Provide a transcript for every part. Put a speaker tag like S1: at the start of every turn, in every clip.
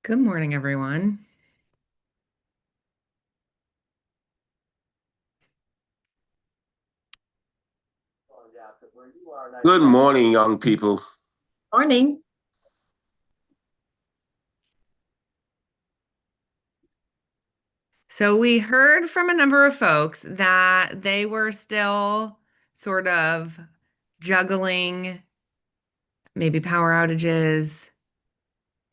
S1: Good morning, everyone.
S2: Good morning, young people.
S3: Morning.
S1: So we heard from a number of folks that they were still sort of juggling maybe power outages.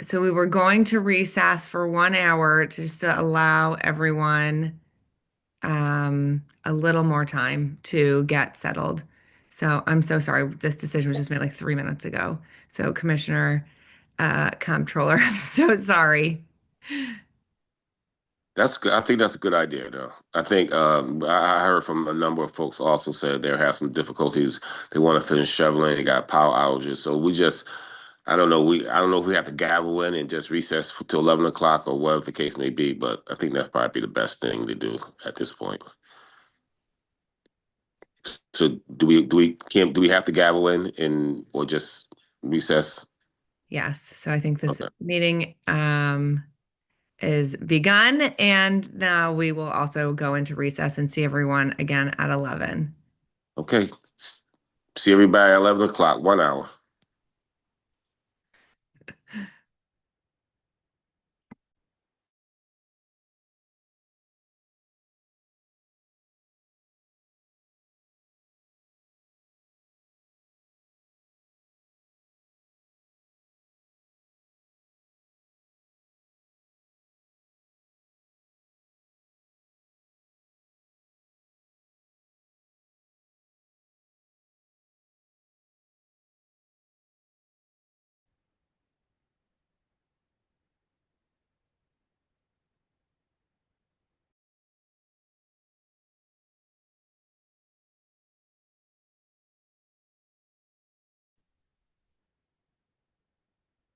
S1: So we were going to recess for 1 hour to just to allow everyone a little more time to get settled. So I'm so sorry. This decision was just made like 3 minutes ago. So Commissioner, Comptroller, I'm so sorry.
S2: That's good. I think that's a good idea, though. I think I heard from a number of folks also said they're having some difficulties. They want to finish shoveling. They got power outages. So I don't know. I don't know if we have to gavel in and just recess till 11 o'clock or whatever the case may be. But I think that's probably the best thing to do at this point. So do we have to gavel in and or just recess?
S1: Yes. So I think this
S2: Okay.
S1: meeting is begun, and now we will also go into recess and see everyone again at 11.
S2: Okay. See everybody at 11 o'clock. 1 hour.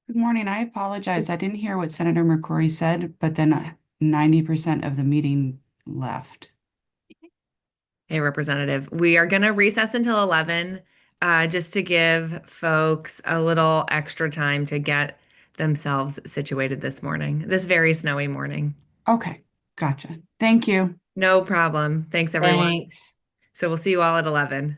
S4: Good morning. I apologize. I didn't hear what Senator McCrory said, but then 90% of the meeting left.
S1: Hey, Representative, we are going to recess until 11, just to give folks a little extra time to get themselves situated this very snowy morning.
S4: Okay, gotcha. Thank you.
S1: No problem. Thanks, everyone.
S3: Thanks.
S1: So we'll see you all at 11.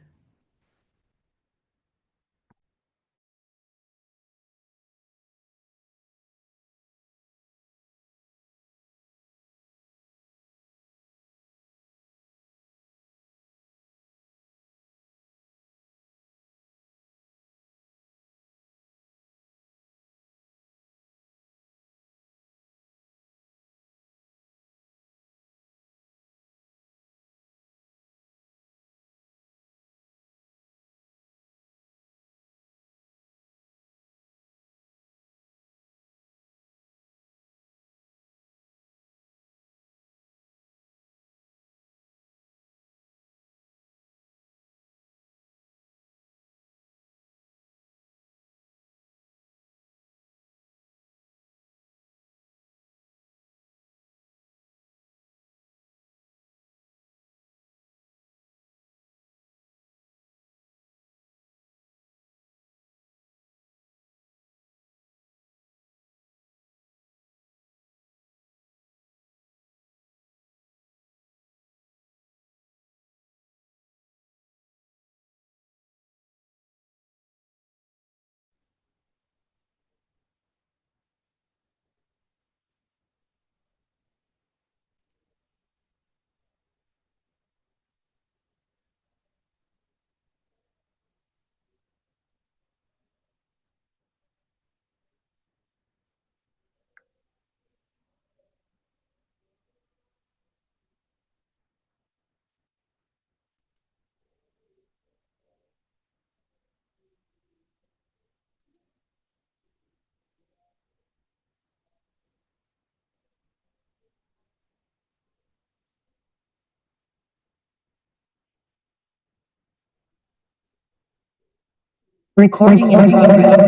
S3: Recording in progress.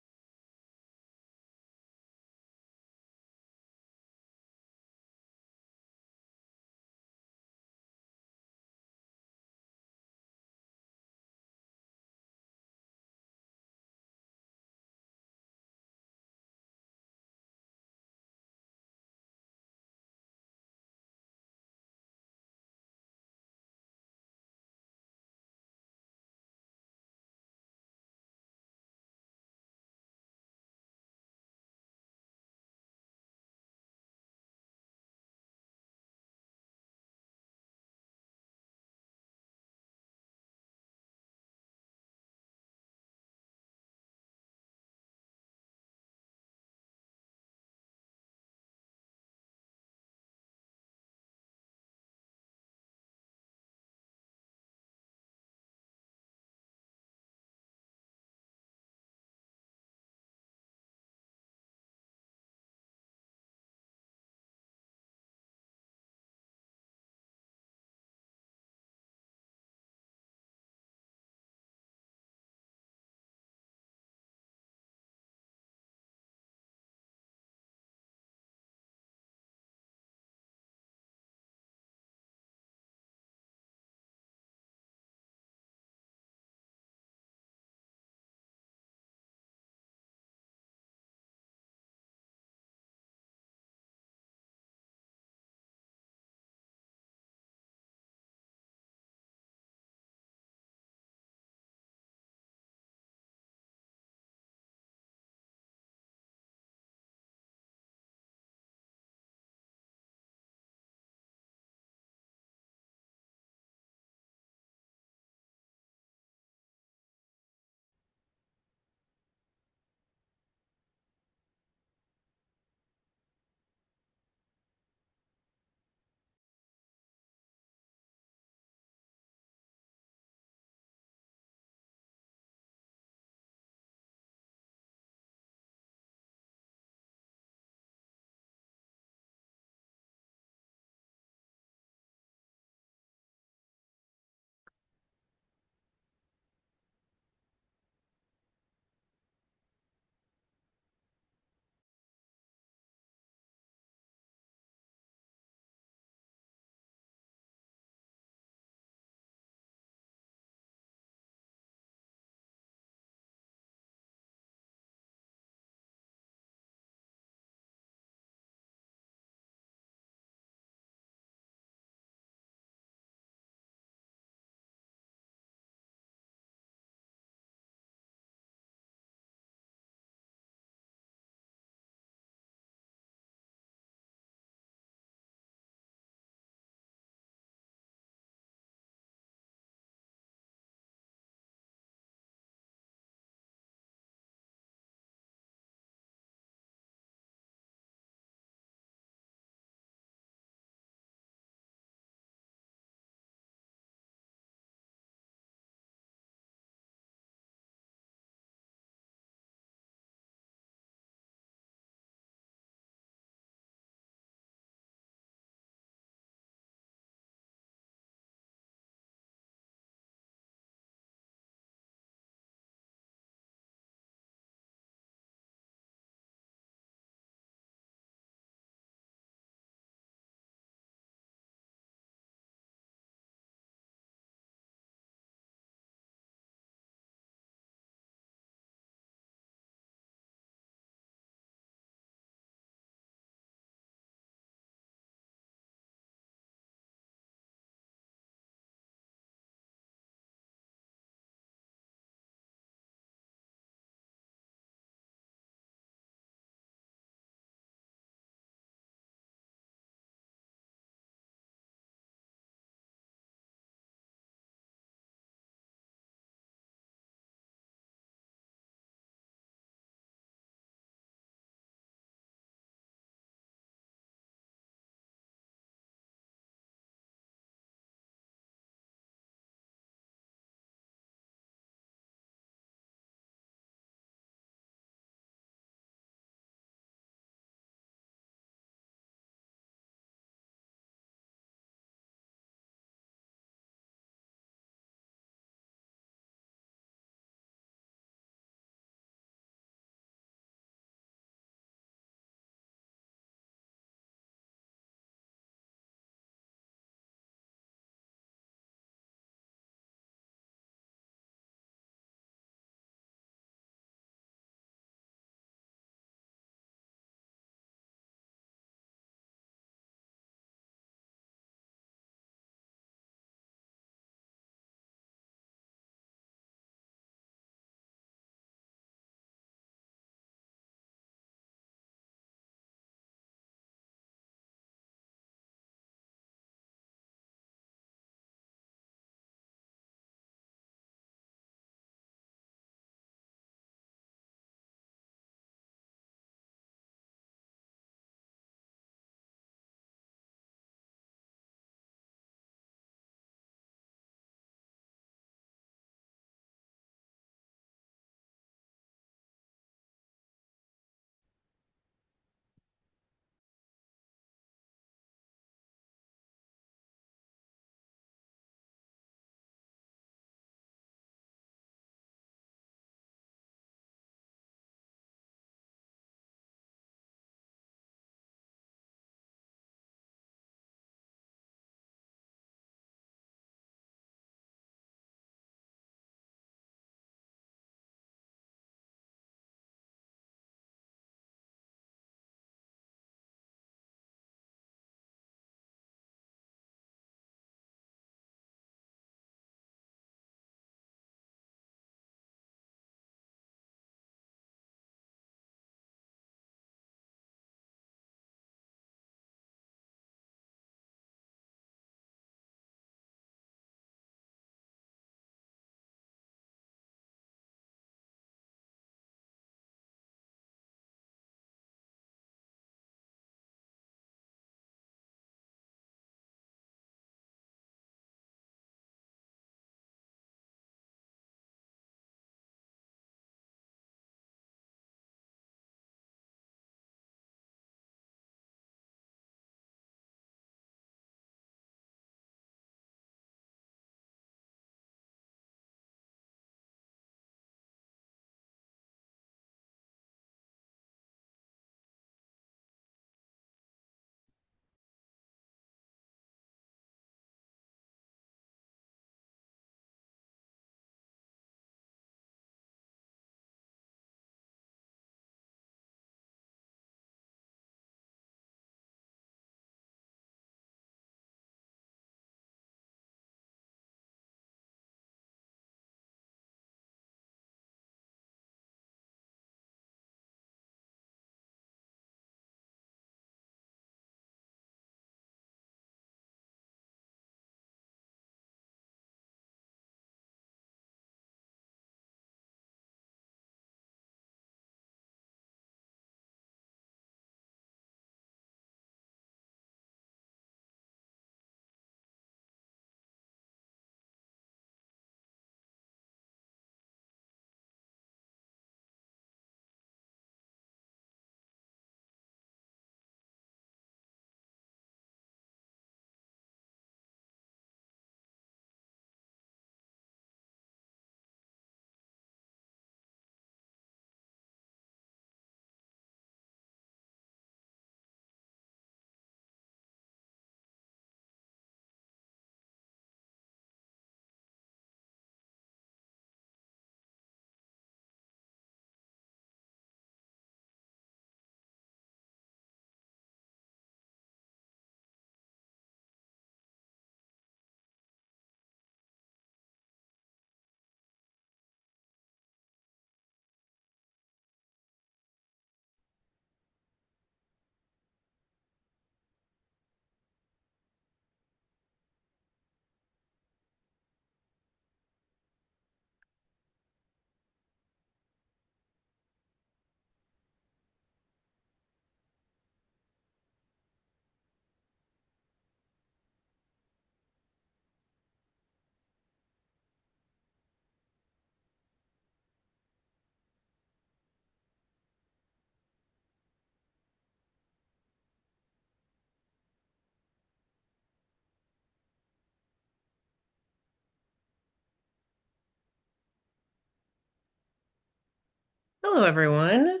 S1: Hello, everyone.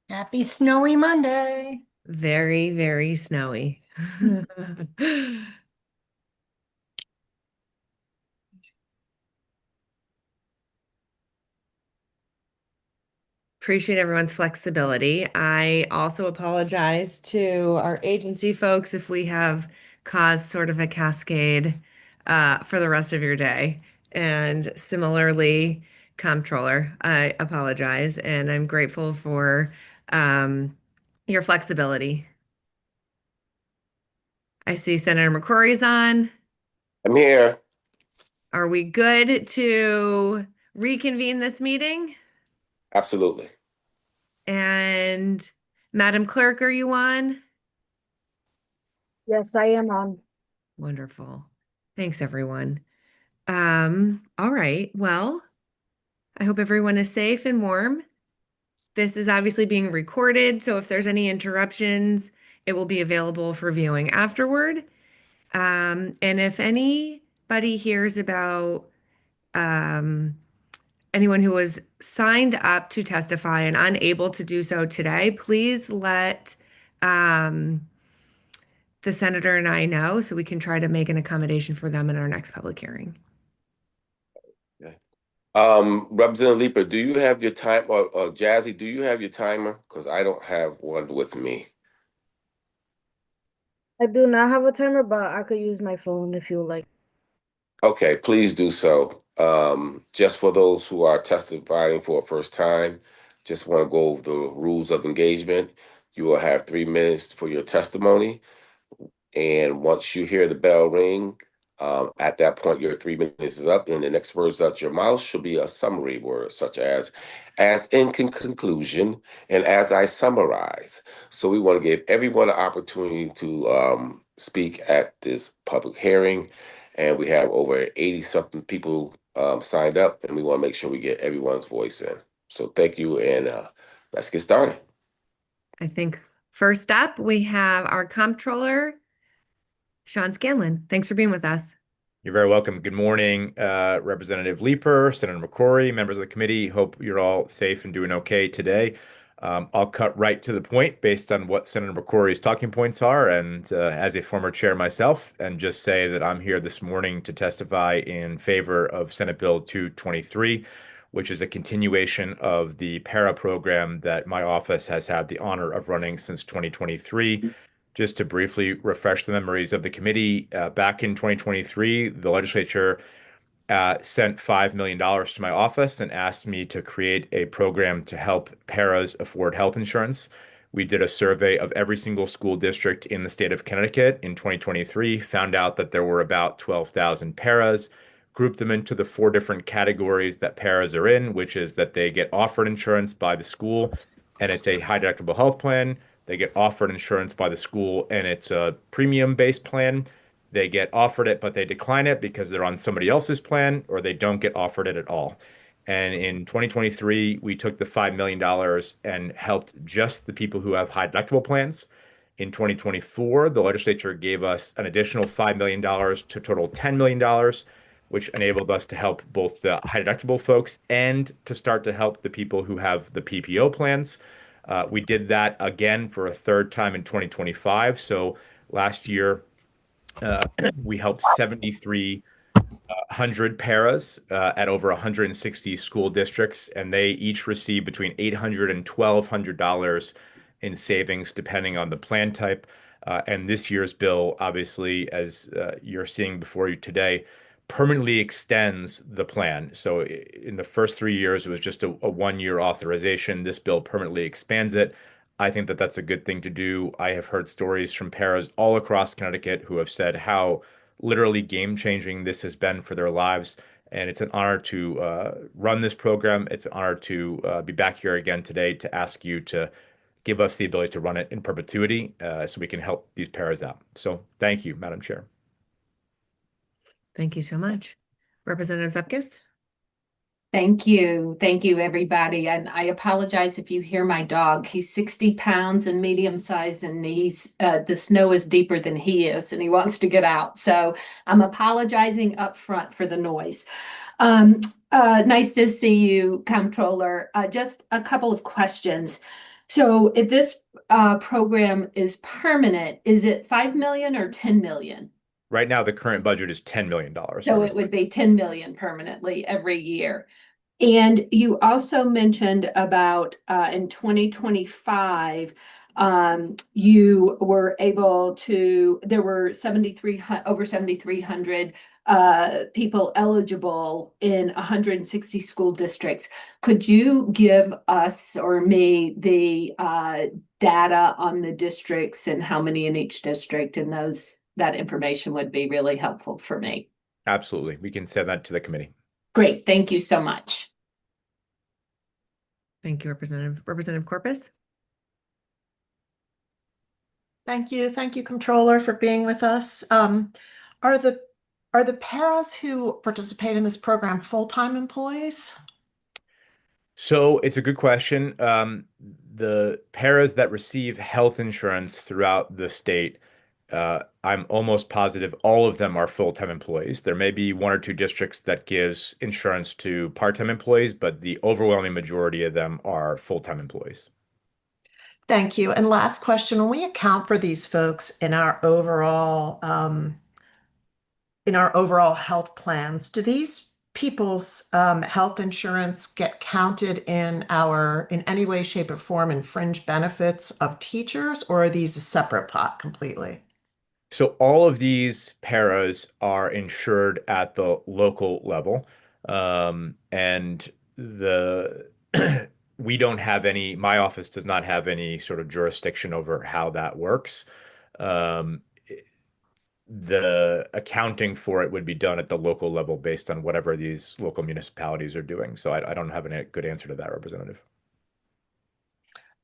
S3: Happy snowy Monday.
S1: Very, very snowy. Appreciate everyone's flexibility. I also apologize to our agency folks if we have caused sort of a cascade for the rest of your day. And similarly, Comptroller, I apologize, and I'm grateful for um, your flexibility. I see Senator McCrory's on.
S2: I'm here.
S1: Are we good to reconvene this meeting?
S2: Absolutely.
S1: And Madam Clerk, are you on?
S3: Yes, I am on.
S1: Wonderful. Thanks, everyone. All right. Well, I hope everyone is safe and warm. This is obviously being recorded, so if there's any interruptions, it will be available for viewing afterward. And if anybody hears about um, anyone who was signed up to testify and unable to do so today, please let um, the senator and I know so we can try to make an accommodation for them in our next public hearing.
S2: Okay. Representative Leeper, do you have your time or Jazzy, do you have your timer? Because I don't have one with me.
S5: I do not have a timer, but I could use my phone if you would like.
S2: Okay, please do so. Just for those who are testifying for a first time, just want to go over the rules of engagement. You will have 3 minutes for your testimony. And once you hear the bell ring, at that point, your 3 minutes is up, and the next words out your mouth should be a summary word, such as in conclusion, and as I summarize. So we want to give everyone an opportunity to speak at this public hearing, and we have over 80 something people signed up, and we want to make sure we get everyone's voice in. So thank you, and let's get started.
S1: I think first up, we have our comptroller, Sean Scanlon. Thanks for being with us.
S6: You're very welcome. Good morning, Representative Leeper, Senator McCrory, members of the committee. Hope you're all safe and doing okay today. I'll cut right to the point based on what Senator McCrory's talking points are, and as a former chair myself, and just say that I'm here this morning to testify in favor of Senate Bill 223, which is a continuation of the para program that my office has had the honor of running since 2023. Just to briefly refresh the memories of the committee, back in 2023, the legislature sent $5 million to my office and asked me to create a program to help paras afford health insurance. We did a survey of every single school district in the state of Connecticut in 2023, found out that there were about 12,000 paras, grouped them into the 4 different categories that paras are in, which is that they get offered insurance by the school and it's a high deductible health plan. They get offered insurance by the school and it's a premium based plan. They get offered it, but they decline it because they're on somebody else's plan, or they don't get offered it at all. And in 2023, we took the $5 million and helped just the people who have high deductible plans. In 2024, the legislature gave us an additional $5 million to total $10 million, which enabled us to help both the high deductible folks and to start to help the people who have the PPO plans. We did that again for a third time in 2025. So last year, uh, we helped 7,300 paras at over 160 school districts, and they each receive between $800 and $1,200 in savings, depending on the plan type. And this year's bill, obviously, as you're seeing before you today, permanently extends the plan. So in the first 3 years, it was just a 1 year authorization. This bill permanently expands it. I think that that's a good thing to do. I have heard stories from paras all across Connecticut who have said how literally game-changing this has been for their lives. And it's an honor to run this program. It's an honor to be back here again today to ask you to give us the ability to run it in perpetuity so we can help these paras out. So thank you, Madam Chair.
S1: Thank you so much. Representative Zupkis?
S7: Thank you. Thank you, everybody. And I apologize if you hear my dog. He's 60 pounds and medium sized, and the snow is deeper than he is, and he wants to get out. So I'm apologizing up front for the noise. Um, Nice to see you, Comptroller. Just a couple of questions. So if this program is permanent, is it 5 million or 10 million?
S6: Right now, the current budget is $10 million.
S7: So it would be 10 million permanently every year. And you also mentioned about in 2025, you were able to, there were 7,300, over 7,300 people eligible in 160 school districts. Could you give us or me the data on the districts and how many in each district, and that information would be really helpful for me.
S6: Absolutely. We can send that to the committee.
S7: Great, thank you so much.
S1: Thank you, Representative Corpus.
S3: Thank you. Thank you, Comptroller, for being with us. Are the paras who participate in this program full-time employees?
S6: So it's a good question. The paras that receive health insurance throughout the state, I'm almost positive all of them are full-time employees. There may be one or two districts that gives insurance to part-time employees, but the overwhelming majority of them are full-time employees.
S3: Thank you. And last question, when we account for these folks in our overall health plans, do these people's health insurance get counted in any way, shape, or form in fringe benefits of teachers, or are these a separate pot completely?
S6: So all of these paras are insured at the local level. And the we don't have any, my office does not have any sort of jurisdiction over how that works. Um, the accounting for it would be done at the local level based on whatever these local municipalities are doing. So I don't have a good answer to that, Representative.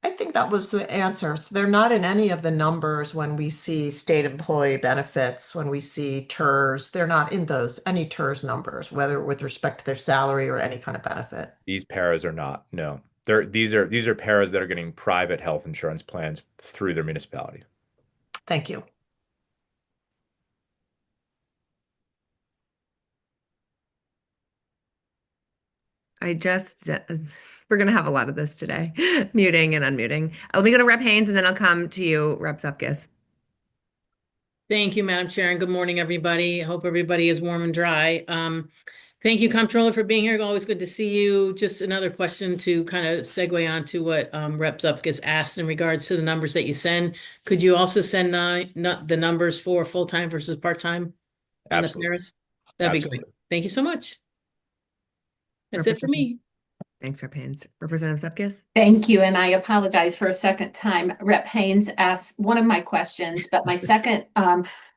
S3: I think that was the answer. So they're not in any of the numbers when we see state employee benefits, when we see TERS, they're not in any TERS numbers, whether with respect to their salary or any kind of benefit.
S6: These paras are not, no. These are paras that are getting private health insurance plans through their municipality.
S3: Thank you.
S1: We're going to have a lot of this today, muting and unmuting. Let me go to Rep. Haynes and then I'll come to you, Rep. Zupkis.
S8: Thank you, Madam Chair, and good morning, everybody. I hope everybody is warm and dry. Thank you, Comptroller, for being here. Always good to see you. Just another question to kind of segue onto what Rep. Zupkis asked in regards to the numbers that you send. Could you also send the numbers for full-time versus part-time on the
S6: Absolutely.
S8: paras? That'd be
S6: Absolutely.
S8: great. Thank you so much. That's it for me.
S1: Thanks, Rep. Haynes. Representative Zupkis.
S7: Thank you, and I apologize for a second time. Rep. Haynes asked one of my questions, but my second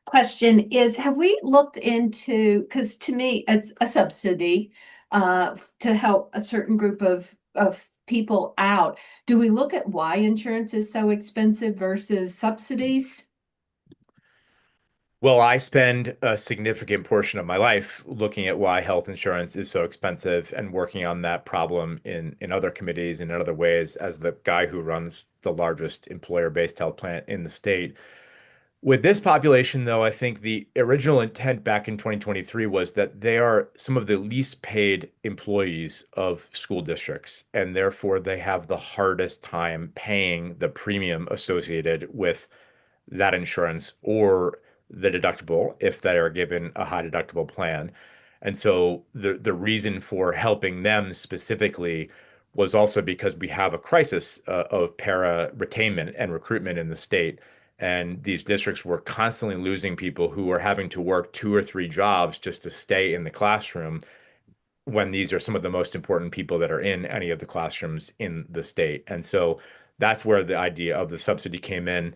S7: question is, have we looked into, because to me, it's a subsidy to help a certain group of people out. Do we look at why insurance is so expensive versus subsidies?
S6: Well, I spend a significant portion of my life looking at why health insurance is so expensive and working on that problem in other committees and in other ways as the guy who runs the largest employer-based health plan in the state. With this population, though, I think the original intent back in 2023 was that they are some of the least paid employees of school districts, and therefore they have the hardest time paying the premium associated with that insurance or the deductible if they are given a high deductible plan. And so the reason for helping them specifically was also because we have a crisis of para retainment and recruitment in the state. And these districts were constantly losing people who were having to work 2 or 3 jobs just to stay in the classroom when these are some of the most important people that are in any of the classrooms in the state. And so that's where the idea of the subsidy came in.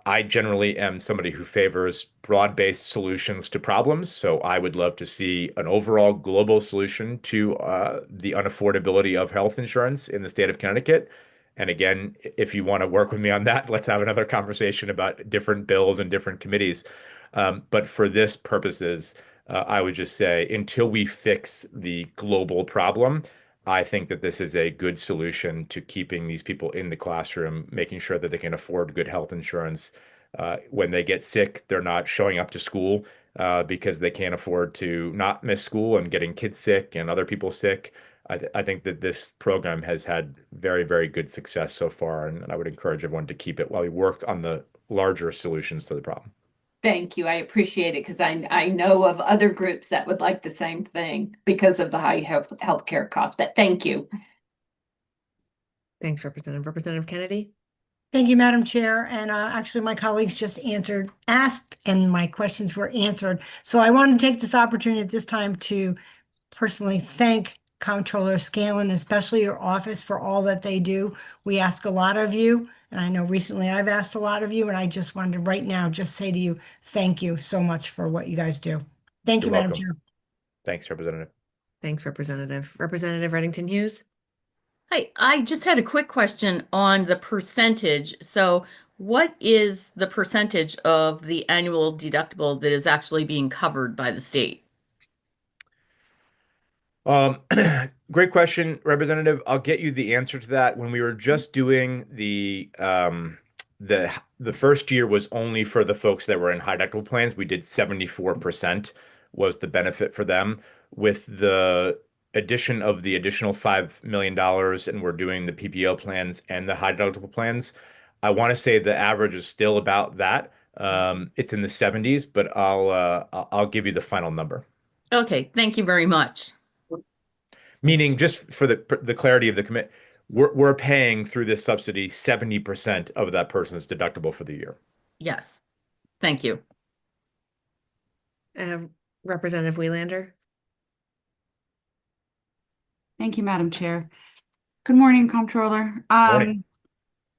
S6: I generally am somebody who favors broad-based solutions to problems. So I would love to see an overall global solution to the unaffordability of health insurance in the state of Connecticut. And again, if you want to work with me on that, let's have another conversation about different bills and different committees. But for this purposes, I would just say until we fix the global problem, I think that this is a good solution to keeping these people in the classroom, making sure that they can afford good health insurance. When they get sick, they're not showing up to school because they can't afford to not miss school and getting kids sick and other people sick. I think that this program has had very, very good success so far, and I would encourage everyone to keep it while we work on the larger solutions to the problem.
S7: Thank you. I appreciate it because I know of other groups that would like the same thing because of the high healthcare costs. But thank you.
S1: Thanks, Representative. Representative Kennedy?
S9: Thank you, Madam Chair. And actually, my colleagues just asked, and my questions were answered. So I want to take this opportunity at this time to personally thank Comptroller Scanlon, especially your office, for all that they do. We ask a lot of you, and I know recently I've asked a lot of you, and I just wanted to right now just say to you, thank you so much for what you guys do. Thank you,
S6: You're
S9: Madam
S6: welcome.
S9: Chair.
S6: Thanks, Representative.
S1: Thanks, Representative. Representative Reddington Hughes?
S10: Hi, I just had a quick question on the percentage. So what is the percentage of the annual deductible that is actually being covered by the state?
S6: Um, Great question, Representative. I'll get you the answer to that. When we were just doing the first year was only for the folks that were in high deductible plans. We did 74% was the benefit for them. With the addition of the additional $5 million, and we're doing the PPO plans and the high deductible plans, I want to say the average is still about that. It's in the 70s, but I'll give you the final number.
S10: Okay, thank you very much.
S6: Meaning, just for the clarity of the commit, we're paying through this subsidy 70% of that person's deductible for the year.
S10: Yes, thank you.
S1: Uh, Representative Welander?
S4: Thank you, Madam Chair. Good morning, Comptroller.
S6: Morning.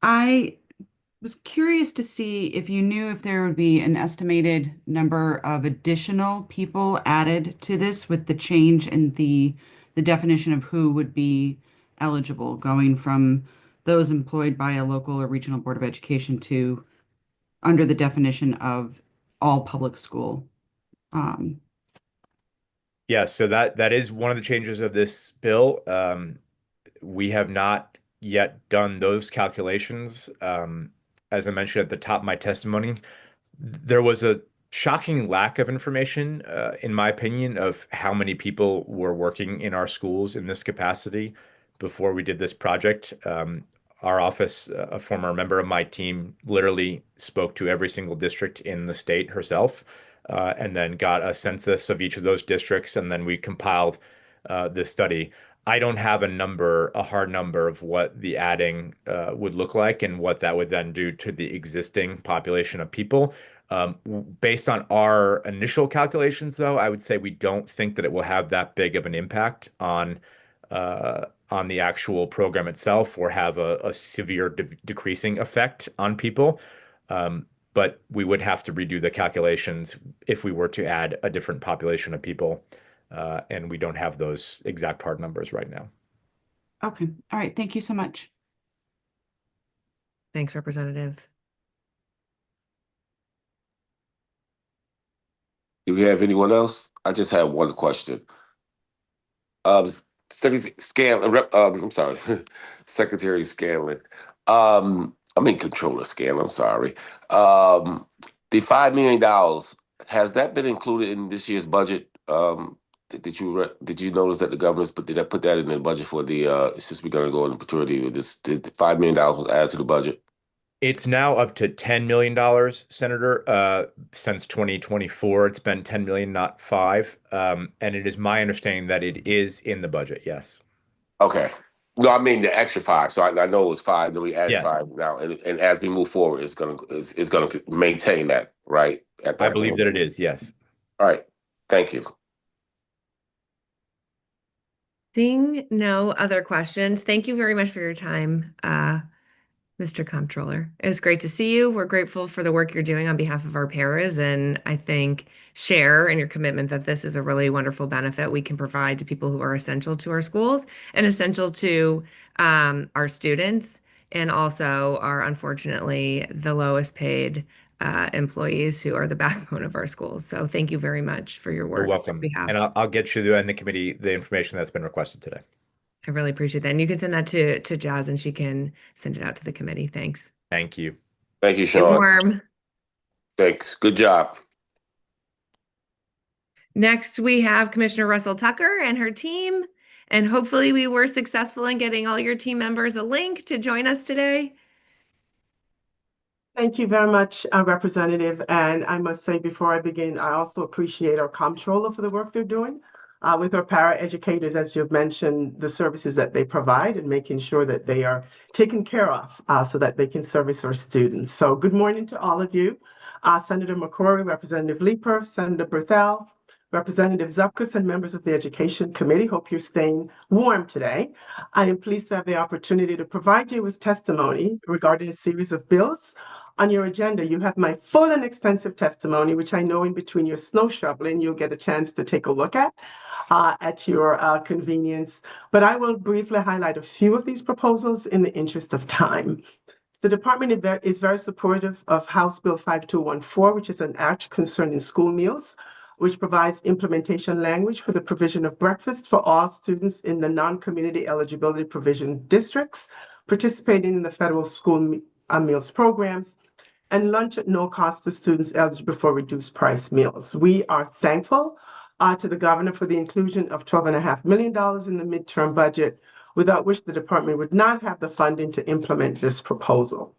S4: I was curious to see if you knew if there would be an estimated number of additional people added to this with the change in the definition of who would be eligible, going from those employed by a local or regional board of education to under the definition of all public school.
S6: Yeah, so that is one of the changes of this bill. We have not yet done those calculations. As I mentioned at the top of my testimony, there was a shocking lack of information, in my opinion, of how many people were working in our schools in this capacity before we did this project. Our office, a former member of my team, literally spoke to every single district in the state herself, and then got a census of each of those districts, and then we compiled this study. I don't have a hard number of what the adding would look like and what that would then do to the existing population of people. Based on our initial calculations, though, I would say we don't think that it will have that big of an impact on the actual program itself or have a severe decreasing effect on people. But we would have to redo the calculations if we were to add a different population of people. And we don't have those exact hard numbers right now.
S4: Okay, all right, thank you so much.
S1: Thanks, Representative.
S2: Do we have anyone else? I just have one question. Secretary Scanlon, I'm sorry, Secretary Scanlon. I mean Controller Scanlon, I'm sorry. The $5 million, has that been included in this year's budget? Did you notice that the government's did I put that in the budget for the since we're gonna go into maturity with this, the $5 million was added to the budget?
S6: It's now up to $10 million, Senator. Since 2024, it's been 10 million, not 5. And it is my understanding that it is in the budget. Yes.
S2: Okay. No, I mean the extra 5. So I know it was 5, then we added
S6: Yes.
S2: 5 now, and as we move forward, it's gonna maintain that, right? At
S6: I
S2: that
S6: believe
S2: point.
S6: that it is. Yes.
S2: All right. Thank you.
S1: Seeing no other questions, thank you very much for your time, Mr. Comptroller. It was great to see you. We're grateful for the work you're doing on behalf of our paras, and I think share in your commitment that this is a really wonderful benefit we can provide to people who are essential to our schools and essential to our students, and also are unfortunately the lowest paid employees who are the backbone of our schools. So thank you very much for your
S6: You're
S1: work on
S6: welcome.
S1: behalf.
S6: And I'll get you and the committee the information that's been requested today.
S1: I really appreciate that. And you can send that to Jazz and she can send it out to the committee. Thanks.
S6: Thank you.
S2: Thank you,
S1: Stay
S2: Sean.
S1: warm.
S2: Thanks. Good job.
S1: Next, we have Commissioner Russell Tucker and her team. And hopefully we were successful in getting all your team members a link to join us today.
S11: Thank you very much, Representative. And I must say before I begin, I also appreciate our comptroller for the work they're doing with our paraeducators, as you've mentioned, the services that they provide and making sure that they are taken care of so that they can service our students. So good morning to all of you. Senator McCrory, Representative Leeper, Senator Berthel, Representative Zupkus, and members of the Education Committee. Hope you're staying warm today. I am pleased to have the opportunity to provide you with testimony regarding a series of bills. On your agenda, you have my full and extensive testimony, which I know in between your snow shoveling, you'll get a chance to take a look at your convenience. But I will briefly highlight a few of these proposals in the interest of time. The department is very supportive of House Bill 5214, which is an act concerning school meals, which provides implementation language for the provision of breakfast for all students in the non-community eligibility provision districts participating in the federal school meals programs, and lunch at no cost to students eligible for reduced price meals. We are thankful to the governor for the inclusion of $12.5 million in the midterm budget, without which the department would not have the funding to implement this proposal.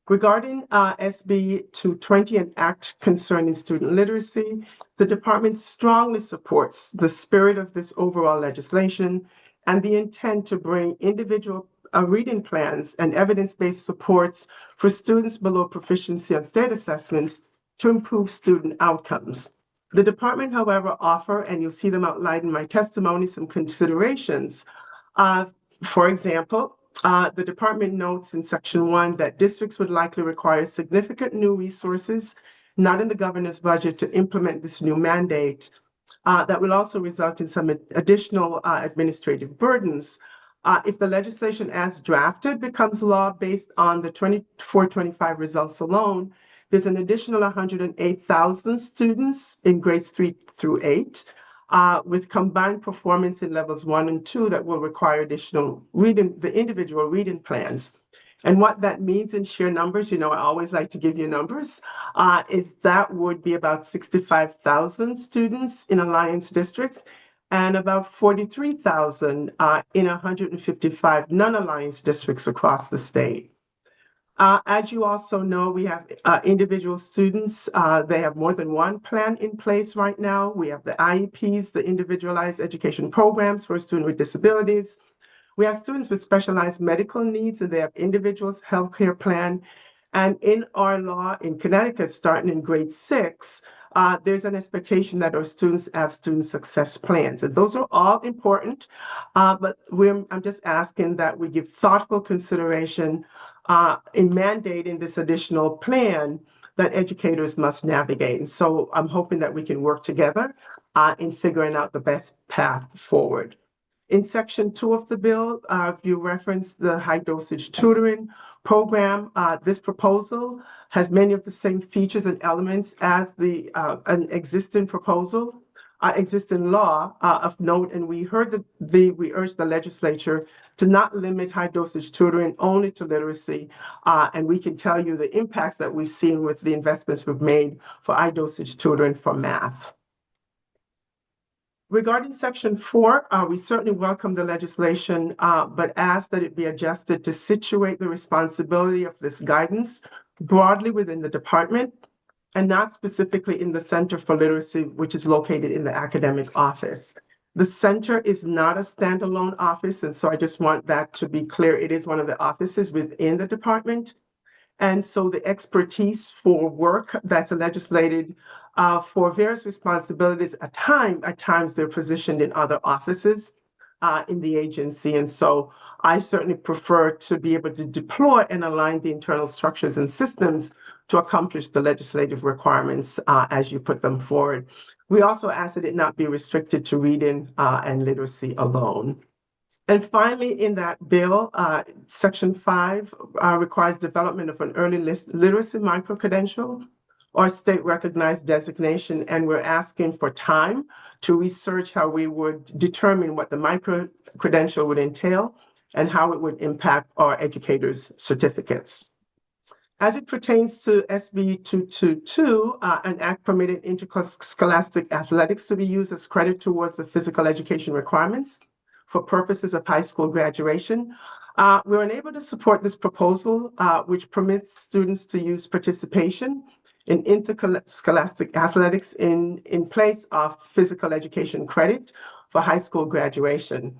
S11: Regarding SB 220, an act concerning student literacy, the department strongly supports the spirit of this overall legislation and the intent to bring individual reading plans and evidence-based supports for students below proficiency on state assessments to improve student outcomes. The department, however, offer, and you'll see them outlined in my testimony, some considerations. For example, the department notes in section 1 that districts would likely require significant new resources, not in the governor's budget, to implement this new mandate. That will also result in some additional administrative burdens. If the legislation as drafted becomes law based on the 24-25 results alone, there's an additional 108,000 students in grades 3 through 8 with combined performance in levels 1 and 2 that will require additional reading, the individual reading plans. And what that means in sheer numbers, I always like to give you numbers, is that would be about 65,000 students in Alliance districts and about 43,000 in 155 non-Alliance districts across the state. As you also know, we have individual students. They have more than one plan in place right now. We have the IEPs, the individualized education programs for students with disabilities. We have students with specialized medical needs, and they have individuals' healthcare plan. And in our law in Connecticut, starting in grade 6, there's an expectation that our students have student success plans. And those are all important, but I'm just asking that we give thoughtful consideration in mandating this additional plan that educators must navigate. And so I'm hoping that we can work together in figuring out the best path forward. In section 2 of the bill, you referenced the high dosage tutoring program. This proposal has many of the same features and elements as an existing proposal, existing law of note, and we urged the legislature to not limit high dosage tutoring only to literacy, and we can tell you the impacts that we've seen with the investments we've made for high dosage tutoring for math. Regarding section 4, we certainly welcome the legislation, but ask that it be adjusted to situate the responsibility of this guidance broadly within the department and not specifically in the Center for Literacy, which is located in the academic office. The center is not a standalone office, and so I just want that to be clear. It is one of the offices within the department. And so the expertise for work that's legislated for various responsibilities at times they're positioned in other offices in the agency. And so I certainly prefer to be able to deploy and align the internal structures and systems to accomplish the legislative requirements as you put them forward. We also ask that it not be restricted to reading and literacy alone. And finally, in that bill, Section 5 requires development of an early literacy micro-credential or state-recognized designation, and we're asking for time to research how we would determine what the micro-credential would entail and how it would impact our educators' certificates. As it pertains to SB 222, an act permitting interscholastic athletics to be used as credit towards the physical education requirements for purposes of high school graduation. We were unable to support this proposal, which permits students to use participation in interscholastic athletics in place of physical education credit for high school graduation.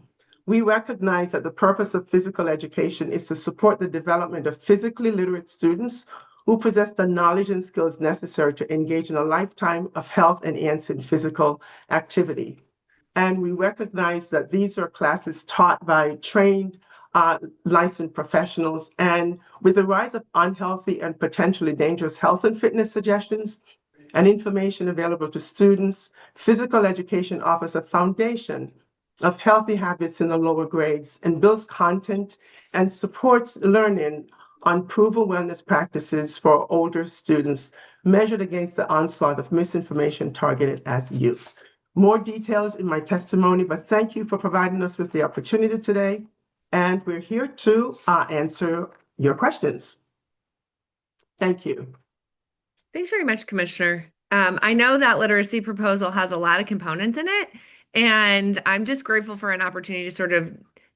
S11: We recognize that the purpose of physical education is to support the development of physically literate students who possess the knowledge and skills necessary to engage in a lifetime of health-enhancing physical activity. And we recognize that these are classes taught by trained, licensed professionals. And with the rise of unhealthy and potentially dangerous health and fitness suggestions and information available to students, physical education offers a foundation of healthy habits in the lower grades and builds content and supports learning on proven wellness practices for older students measured against the onslaught of misinformation targeted at youth. More details in my testimony, but thank you for providing us with the opportunity today. And we're here to answer your questions. Thank you.
S1: Thanks very much, Commissioner. I know that literacy proposal has a lot of components in it, and I'm just grateful for an opportunity to sort of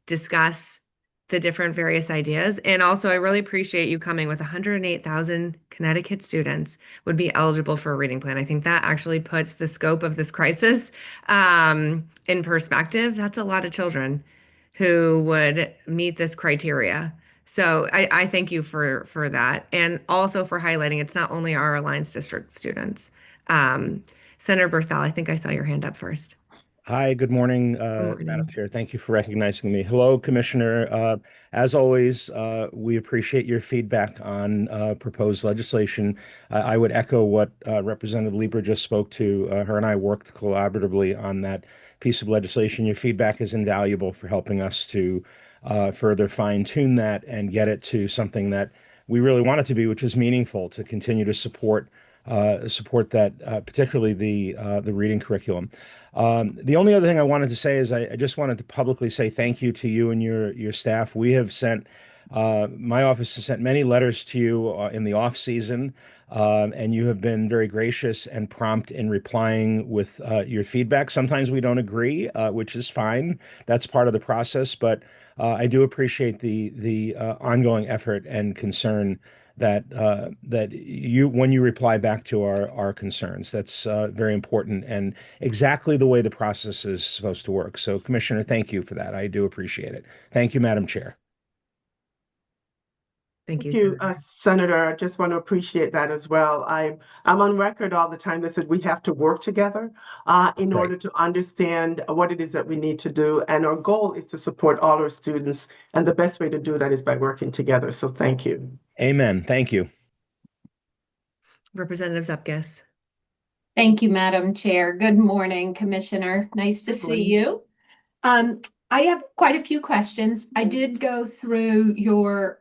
S1: discuss the different various ideas. And also, I really appreciate you coming with 108,000 Connecticut students would be eligible for a reading plan. I think that actually puts the scope of this crisis in perspective. That's a lot of children who would meet this criteria. So I thank you for that, and also for highlighting it's not only our Alliance District students. Senator Berthel, I think I saw your hand up first.
S12: Hi, good morning,
S1: Good
S12: Madam
S1: morning.
S12: Chair. Thank you for recognizing me. Hello, Commissioner. As always, we appreciate your feedback on proposed legislation. I would echo what Representative Lieber just spoke to. Her and I worked collaboratively on that piece of legislation. Your feedback is invaluable for helping us to further fine-tune that and get it to something that we really want it to be, which is meaningful to continue to support that, particularly the reading curriculum. The only other thing I wanted to say is I just wanted to publicly say thank you to you and your staff. We have sent, my office has sent many letters to you in the off season, and you have been very gracious and prompt in replying with your feedback. Sometimes we don't agree, which is fine. That's part of the process, but I do appreciate the ongoing effort and concern that you when you reply back to our concerns. That's very important and exactly the way the process is supposed to work. So, Commissioner, thank you for that. I do appreciate it. Thank you, Madam Chair.
S1: Thank you,
S11: Thank you,
S1: Senator.
S11: Senator. I just want to appreciate that as well. I'm on record all the time that said we have to work together in
S12: Right.
S11: order to understand what it is that we need to do. And our goal is to support all our students. And the best way to do that is by working together. So thank you.
S12: Amen. Thank you.
S1: Representative Zepkis.
S7: Thank you, Madam Chair. Good morning, Commissioner. Nice to
S11: Good
S7: see
S11: morning.
S7: you. I have quite a few questions. I did go through your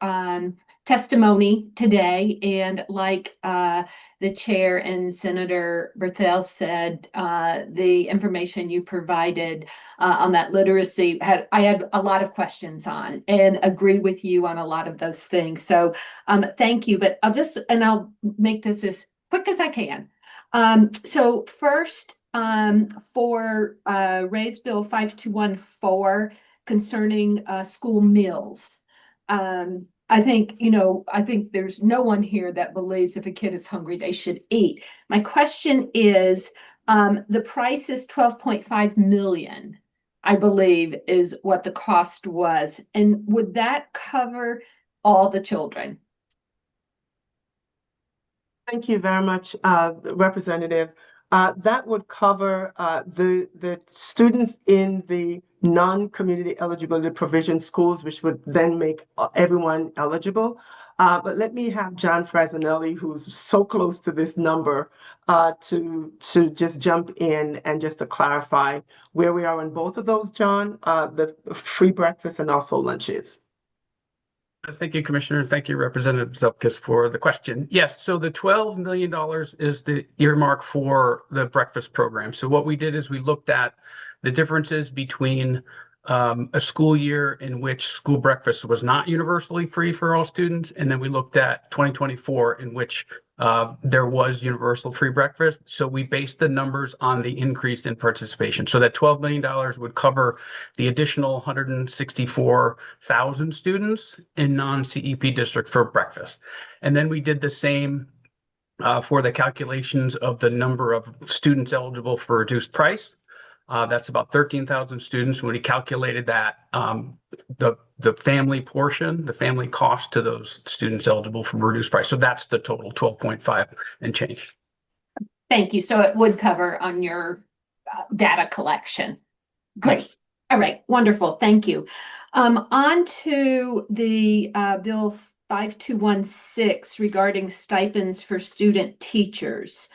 S7: testimony today, and like the chair and Senator Berthel said, the information you provided on that literacy I had a lot of questions on, and agree with you on a lot of those things. So thank you, but I'll make this as quick as I can. So first, for Raise Bill 5214 concerning school meals. I think there's no one here that believes if a kid is hungry, they should eat. My question is, the price is 12.5 million, I believe, is what the cost was. And would that cover all the children?
S11: Thank you very much, Representative. That would cover the students in the non-community eligibility provision schools, which would then make everyone eligible. But let me have John Frasinelli, who's so close to this number, to just jump in and just to clarify where we are in both of those, John, the free breakfast and also lunches.
S13: Thank you, Commissioner. Thank you, Representative Zupkis, for the question. Yes, so the $12 million is the earmark for the breakfast program. So what we did is we looked at the differences between a school year in which school breakfast was not universally free for all students, and then we looked at 2024 in which there was universal free breakfast. So we based the numbers on the increase in participation. So that $12 million would cover the additional 164,000 students in non-CEP district for breakfast. And then we did the same for the calculations of the number of students eligible for reduced price. That's about 13,000 students. When we calculated that, the family portion, the family cost to those students eligible for reduced price. So that's the total 12.5 and change.
S7: Thank you. So it would cover on your data collection. Great.
S13: Yes.
S7: All right. Wonderful. Thank you. On to the Bill 5216 regarding stipends for student teachers.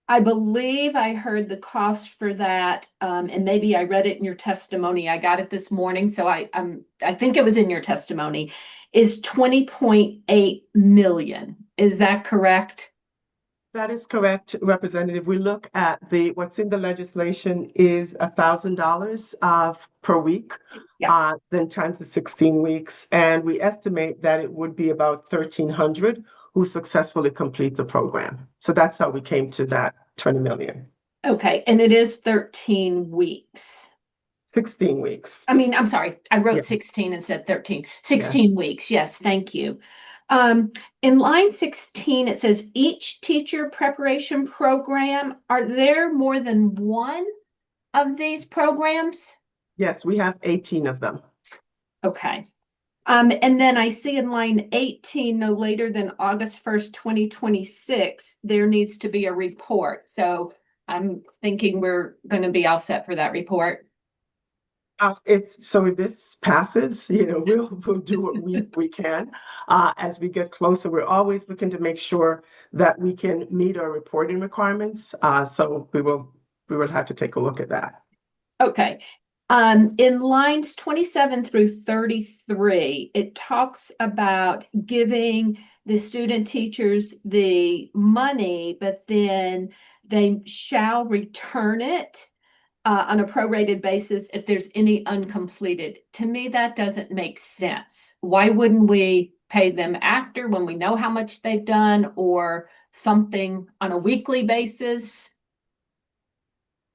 S7: I believe I heard the cost for that, and maybe I read it in your testimony. I got it this morning, so I think it was in your testimony, is 20.8 million. Is that correct?
S11: That is correct, Representative. We look at what's in the legislation is $1,000 per week,
S7: Yeah.
S11: then times the 16 weeks. And we estimate that it would be about 1,300 who successfully complete the program. So that's how we came to that 20 million.
S7: Okay, and it is 13 weeks.
S11: 16 weeks.
S7: I mean, I'm sorry, I wrote
S11: Yeah.
S7: 16 and said 13. 16 weeks, yes, thank you. In line 16, it says each teacher preparation program. Are there more than one of these programs?
S11: Yes, we have 18 of them.
S7: Okay. And then I see in line 18, no later than August 1st, 2026, there needs to be a report. So I'm thinking we're going to be all set for that report.
S11: If this passes, we'll do what we can. As we get closer, we're always looking to make sure that we can meet our reporting requirements. So we will have to take a look at that.
S7: Okay. In lines 27 through 33, it talks about giving the student teachers the money, but then they shall return it on a prorated basis if there's any uncompleted. To me, that doesn't make sense. Why wouldn't we pay them after when we know how much they've done, or something on a weekly basis?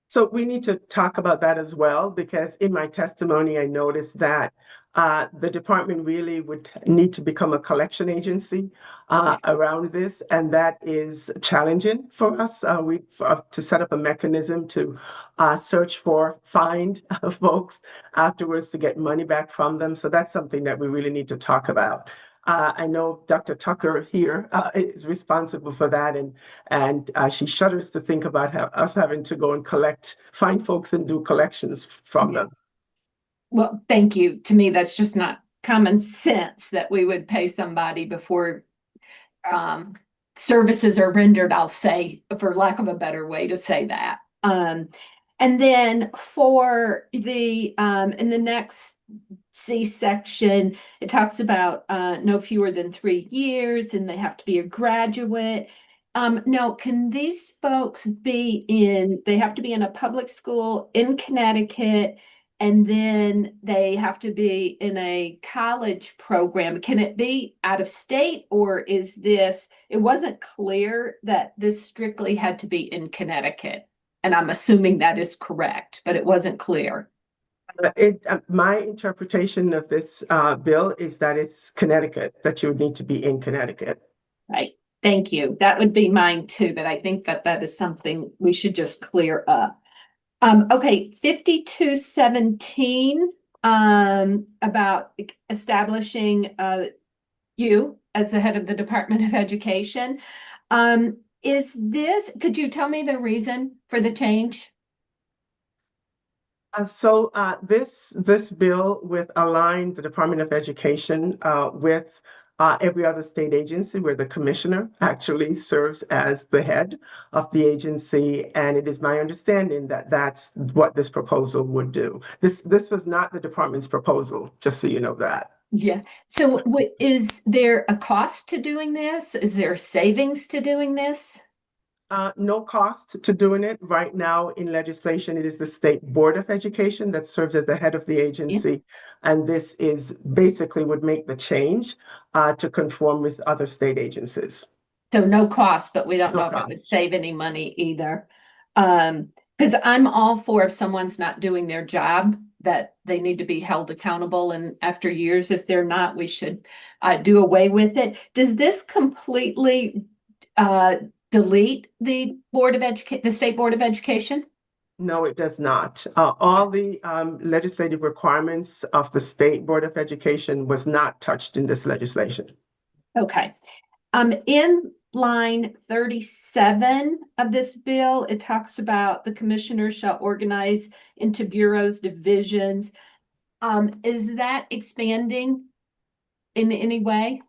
S11: So we need to talk about that as well, because in my testimony, I noticed that the department really would need to become a collection agency around this, and that is challenging for us. To set up a mechanism to search for, find folks afterwards to get money back from them. So that's something that we really need to talk about. I know Dr. Tucker here is responsible for that, and she shudders to think about us having to go and find folks and do collections from them.
S7: Well, thank you. To me, that's just not common sense that we would pay somebody before services are rendered, I'll say, for lack of a better way to say that. And then for the in the next C section, it talks about no fewer than 3 years, and they have to be a graduate. Now, can these folks they have to be in a public school in Connecticut, and then they have to be in a college program? Can it be out of state, or it wasn't clear that this strictly had to be in Connecticut. And I'm assuming that is correct, but it wasn't clear.
S11: My interpretation of this bill is that it's Connecticut, that you would need to be in Connecticut.
S7: Right. Thank you. That would be mine too, but I think that is something we should just clear up. Okay, 5217, about establishing you as the head of the Department of Education. Could you tell me the reason for the change?
S11: This bill would align the Department of Education with every other state agency where the commissioner actually serves as the head of the agency, and it is my understanding that that's what this proposal would do. This was not the department's proposal, just so you know that.
S7: Yeah. So is there a cost to doing this? Is there savings to doing this?
S11: No cost to doing it. Right now in legislation, it is the State Board of Education that serves as the head of the agency. And this is basically would make the change to conform with other state agencies.
S7: So no cost, but we don't
S11: No
S7: know if it would
S11: cost.
S7: save any money either. Because I'm all for if someone's not doing their job, that they need to be held accountable. And after years, if they're not, we should do away with it. Does this completely delete the the State Board of Education?
S11: No, it does not. All the legislative requirements of the State Board of Education was not touched in this legislation.
S7: Okay. In line 37 of this bill, it talks about the commissioner shall organize into bureaus, divisions. Is that expanding in any way?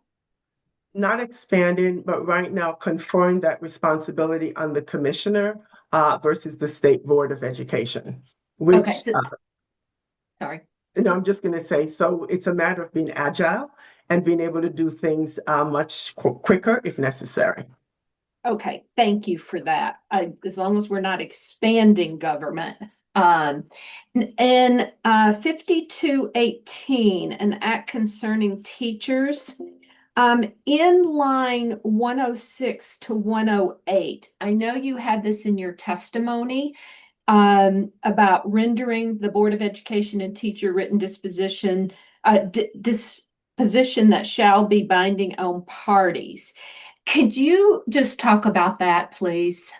S11: Not expanding, but right now conferring that responsibility on the commissioner versus the State Board of Education, which,
S7: Okay, so, sorry.
S11: no, I'm just going to say, so it's a matter of being agile and being able to do things much quicker if necessary.
S7: Okay, thank you for that. As long as we're not expanding government. In 5218, an act concerning teachers. In line 106 to 108, I know you had this in your testimony about rendering the Board of Education and teacher written disposition disposition that shall be binding on parties. Could you just talk about that, please?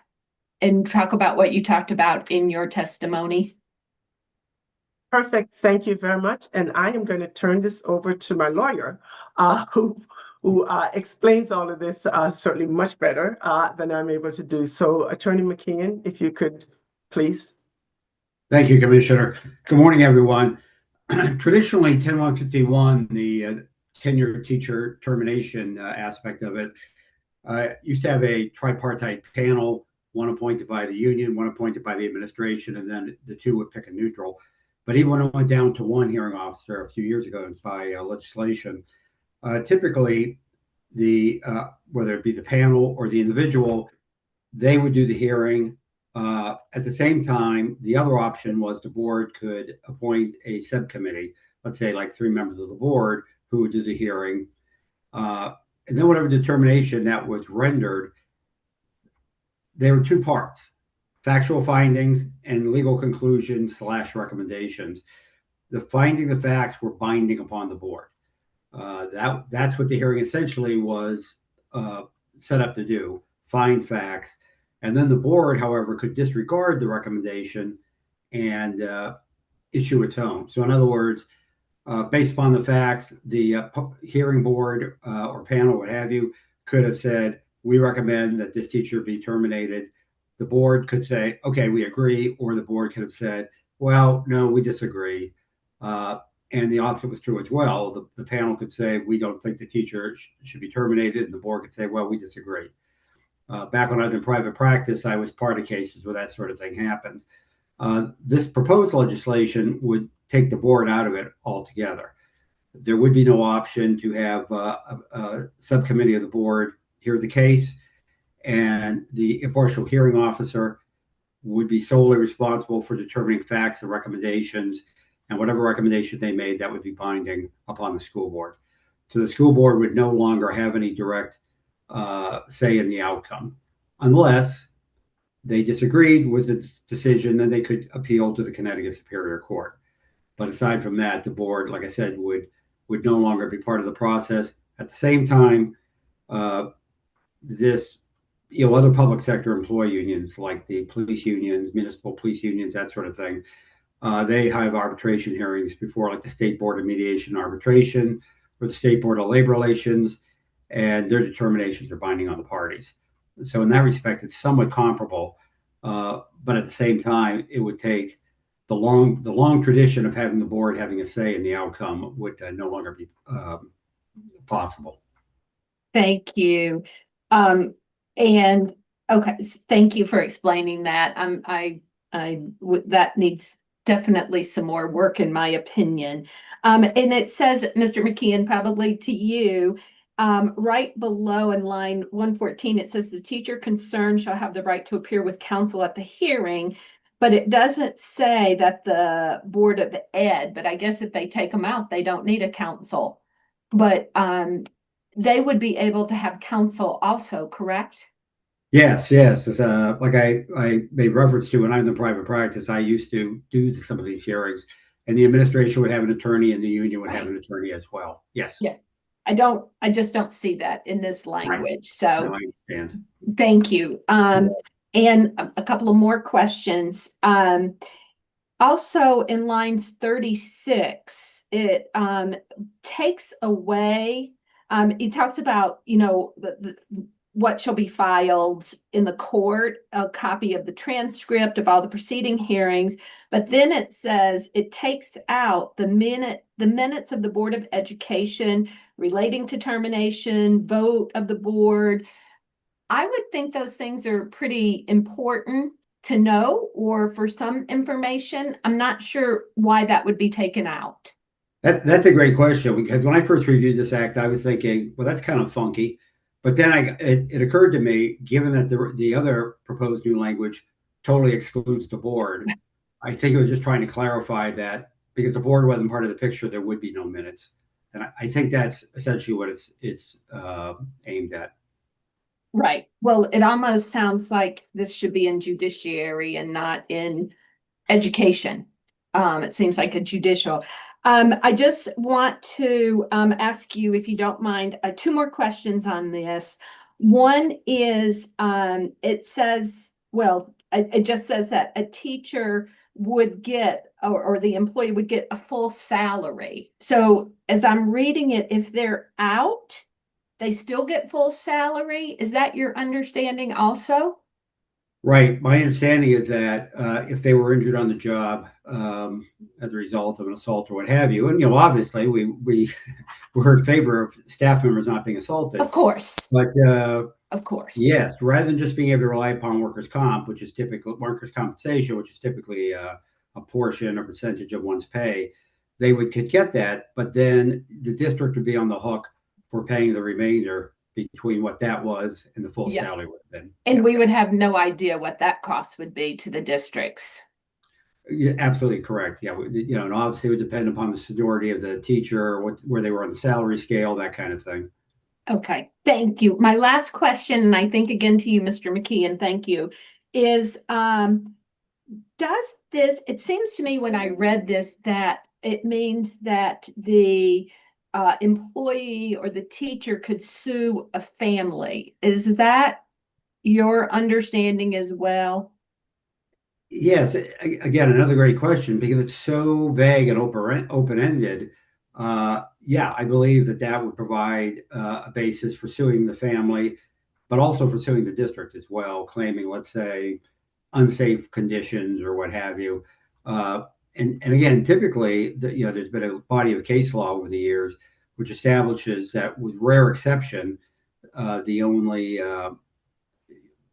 S7: And talk about what you talked about in your testimony?
S11: Perfect. Thank you very much. And I am going to turn this over to my lawyer, who explains all of this certainly much better than I'm able to do. So, Attorney McKeon, if you could, please.
S14: Thank you, Commissioner. Good morning, everyone. Traditionally, 10151, the tenure teacher termination aspect of it, used to have a tripartite panel, one appointed by the union, one appointed by the administration, and then the two would pick a neutral. But even when it went down to one hearing officer a few years ago by legislation, typically whether it be the panel or the individual, they would do the hearing. At the same time, the other option was the board could appoint a subcommittee, let's say like 3 members of the board, who would do the hearing. And then whatever determination that was rendered, there were 2 parts: factual findings and legal conclusions / recommendations. The finding of facts were binding upon the board. That's what the hearing essentially was set up to do: find facts. And then the board, however, could disregard the recommendation and issue its own. So in other words, based upon the facts, the hearing board or panel, what have you, could have said, we recommend that this teacher be terminated. The board could say, okay, we agree. Or the board could have said, well, no, we disagree. And the opposite was true as well. The panel could say, we don't think the teacher should be terminated. And the board could say, well, we disagree. Back when I was in private practice, I was part of cases where that sort of thing happened. This proposed legislation would take the board out of it altogether. There would be no option to have a subcommittee of the board hear the case, and the impartial hearing officer would be solely responsible for determining facts and recommendations, and whatever recommendation they made, that would be binding upon the school board. So the school board would no longer have any direct say in the outcome, unless they disagreed with the decision. Then they could appeal to the Connecticut Superior Court. But aside from that, the board, like I said, would no longer be part of the process. At the same time, other public sector employee unions, like the police unions, municipal police unions, that sort of thing, they have arbitration hearings before, like the State Board of Mediation and Arbitration or the State Board of Labor Relations, and their determinations are binding on the parties. So in that respect, it's somewhat comparable. But at the same time, it would take the long tradition of having the board having a say in the outcome would no longer be possible.
S7: Thank you. And okay, thank you for explaining that. That needs definitely some more work in my opinion. And it says, Mr. McKeon, probably to you, right below in line 114, it says the teacher concerned shall have the right to appear with counsel at the hearing. But it doesn't say that the Board of Ed, but I guess if they take them out, they don't need a counsel. But they would be able to have counsel also, correct?
S14: Yes, yes. It's, like I made reference to when I'm in the private practice, I used to do some of these hearings, and the administration would have an attorney and the union would have an attorney as well. Yes.
S7: Yeah. I just don't see that in this language.
S14: No,
S7: So
S14: I understand.
S7: thank you. And a couple of more questions. Also in lines 36, it takes away, it talks about, what shall be filed in the court, a copy of the transcript of all the preceding hearings. But then it says it takes out the minutes of the Board of Education relating to termination, vote of the board. I would think those things are pretty important to know, or for some information. I'm not sure why that would be taken out.
S14: That's a great question, because when I first reviewed this act, I was thinking, well, that's kind of funky. But then it occurred to me, given that the other proposed new language totally excludes the board, I think it was just trying to clarify that because the board wasn't part of the picture, there would be no minutes. And I think that's essentially what it's aimed at.
S7: Right. Well, it almost sounds like this should be in judiciary and not in education. It seems like a judicial. I just want to ask you, if you don't mind, two more questions on this. One is, it says, well, it just says that a teacher would get, or the employee would get a full salary. So as I'm reading it, if they're out, they still get full salary. Is that your understanding also?
S14: Right. My understanding is that if they were injured on the job as a result of an assault or what have you, and obviously we're in favor of staff members not being assaulted.
S7: Of course.
S14: But
S7: of course.
S14: Yes, rather than just being able to rely upon workers' comp, which is typical workers' compensation, which is typically a portion or percentage of one's pay, they could get that, but then the district would be on the hook for paying the remainder between what that was and the full salary would have been.
S7: And we would have no idea what that cost would be to the districts.
S14: Yeah, absolutely correct. Yeah, and obviously it would depend upon the seniority of the teacher, where they were on the salary scale, that kind of thing.
S7: Okay, thank you. My last question, and I think again to you, Mr. McKeon, thank you, is does this, it seems to me when I read this that it means that the employee or the teacher could sue a family. Is that your understanding as well?
S14: Yes, again, another great question because it's so vague and open-ended. Yeah, I believe that would provide a basis for suing the family, but also for suing the district as well, claiming, let's say, unsafe conditions or what have you. And again, typically, there's been a body of case law over the years which establishes that, with rare exception, the only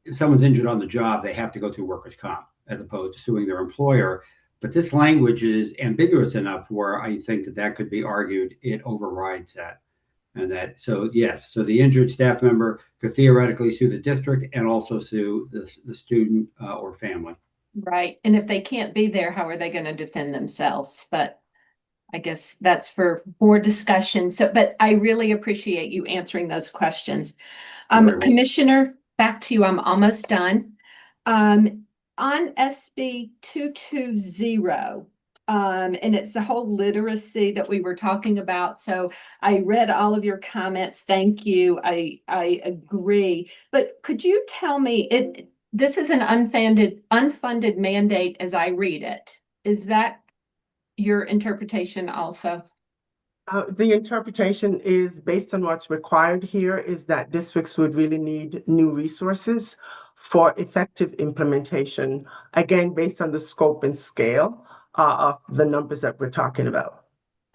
S14: if someone's injured on the job, they have to go through workers' comp as opposed to suing their employer. But this language is ambiguous enough where I think that could be argued it overrides that. And that, so yes, so the injured staff member could theoretically sue the district and also sue the student or family.
S7: Right. And if they can't be there, how are they going to defend themselves? But I guess that's for more discussion. So, but I really appreciate you answering those questions. Commissioner, back to you. I'm almost done. On SB 220, and it's the whole literacy that we were talking about. So I read all of your comments. Thank you. I agree. But could you tell me, this is an unfunded mandate as I read it. Is that your interpretation also?
S11: The interpretation is based on what's required here is that districts would really need new resources for effective implementation, again, based on the scope and scale of the numbers that we're talking about.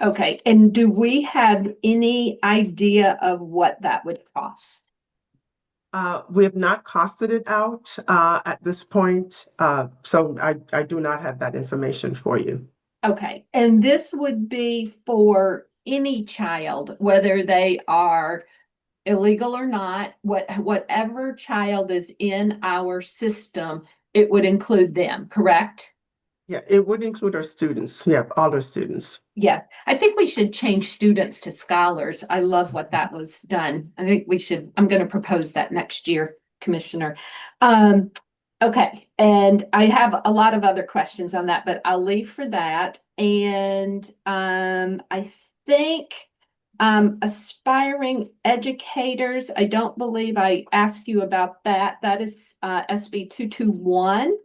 S7: Okay, and do we have any idea of what that would cost?
S11: We have not costed it out at this point, so I do not have that information for you.
S7: Okay, and this would be for any child, whether they are illegal or not, whatever child is in our system, it would include them, correct?
S11: Yeah, it would include our students. Yeah, all our students.
S7: Yeah, I think we should change students to scholars. I love what that was done. I think we should, I'm going to propose that next year, Commissioner. Okay, and I have a lot of other questions on that, but I'll leave for that. And I think aspiring educators, I don't believe I asked you about that. That is SB 221.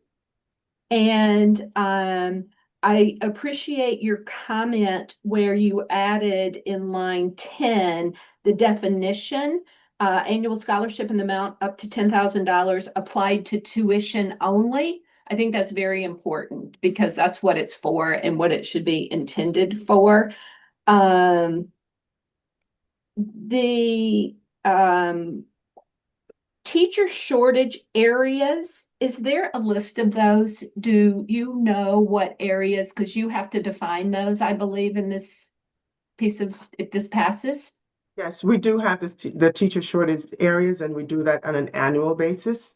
S7: And I appreciate your comment where you added in line 10 the definition, annual scholarship in the amount up to $10,000 applied to tuition only. I think that's very important because that's what it's for and what it should be intended for. The teacher shortage areas, is there a list of those? Do you know what areas? Because you have to define those, I believe, in this piece of, if this passes.
S11: Yes, we do have the teacher shortage areas, and we do that on an annual basis.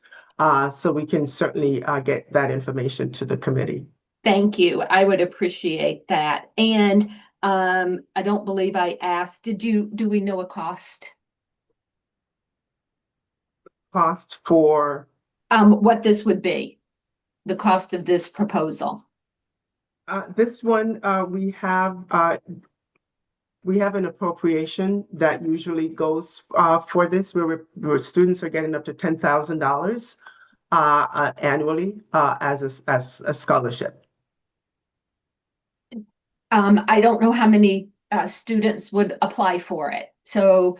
S11: So we can certainly get that information to the committee.
S7: Thank you. I would appreciate that. And I don't believe I asked, do we know a cost?
S11: Cost for
S7: What this would be, the cost of this proposal.
S11: this one, we have an appropriation that usually goes for this, where students are getting up to $10,000 annually as a scholarship.
S7: I don't know how many students would apply for it. So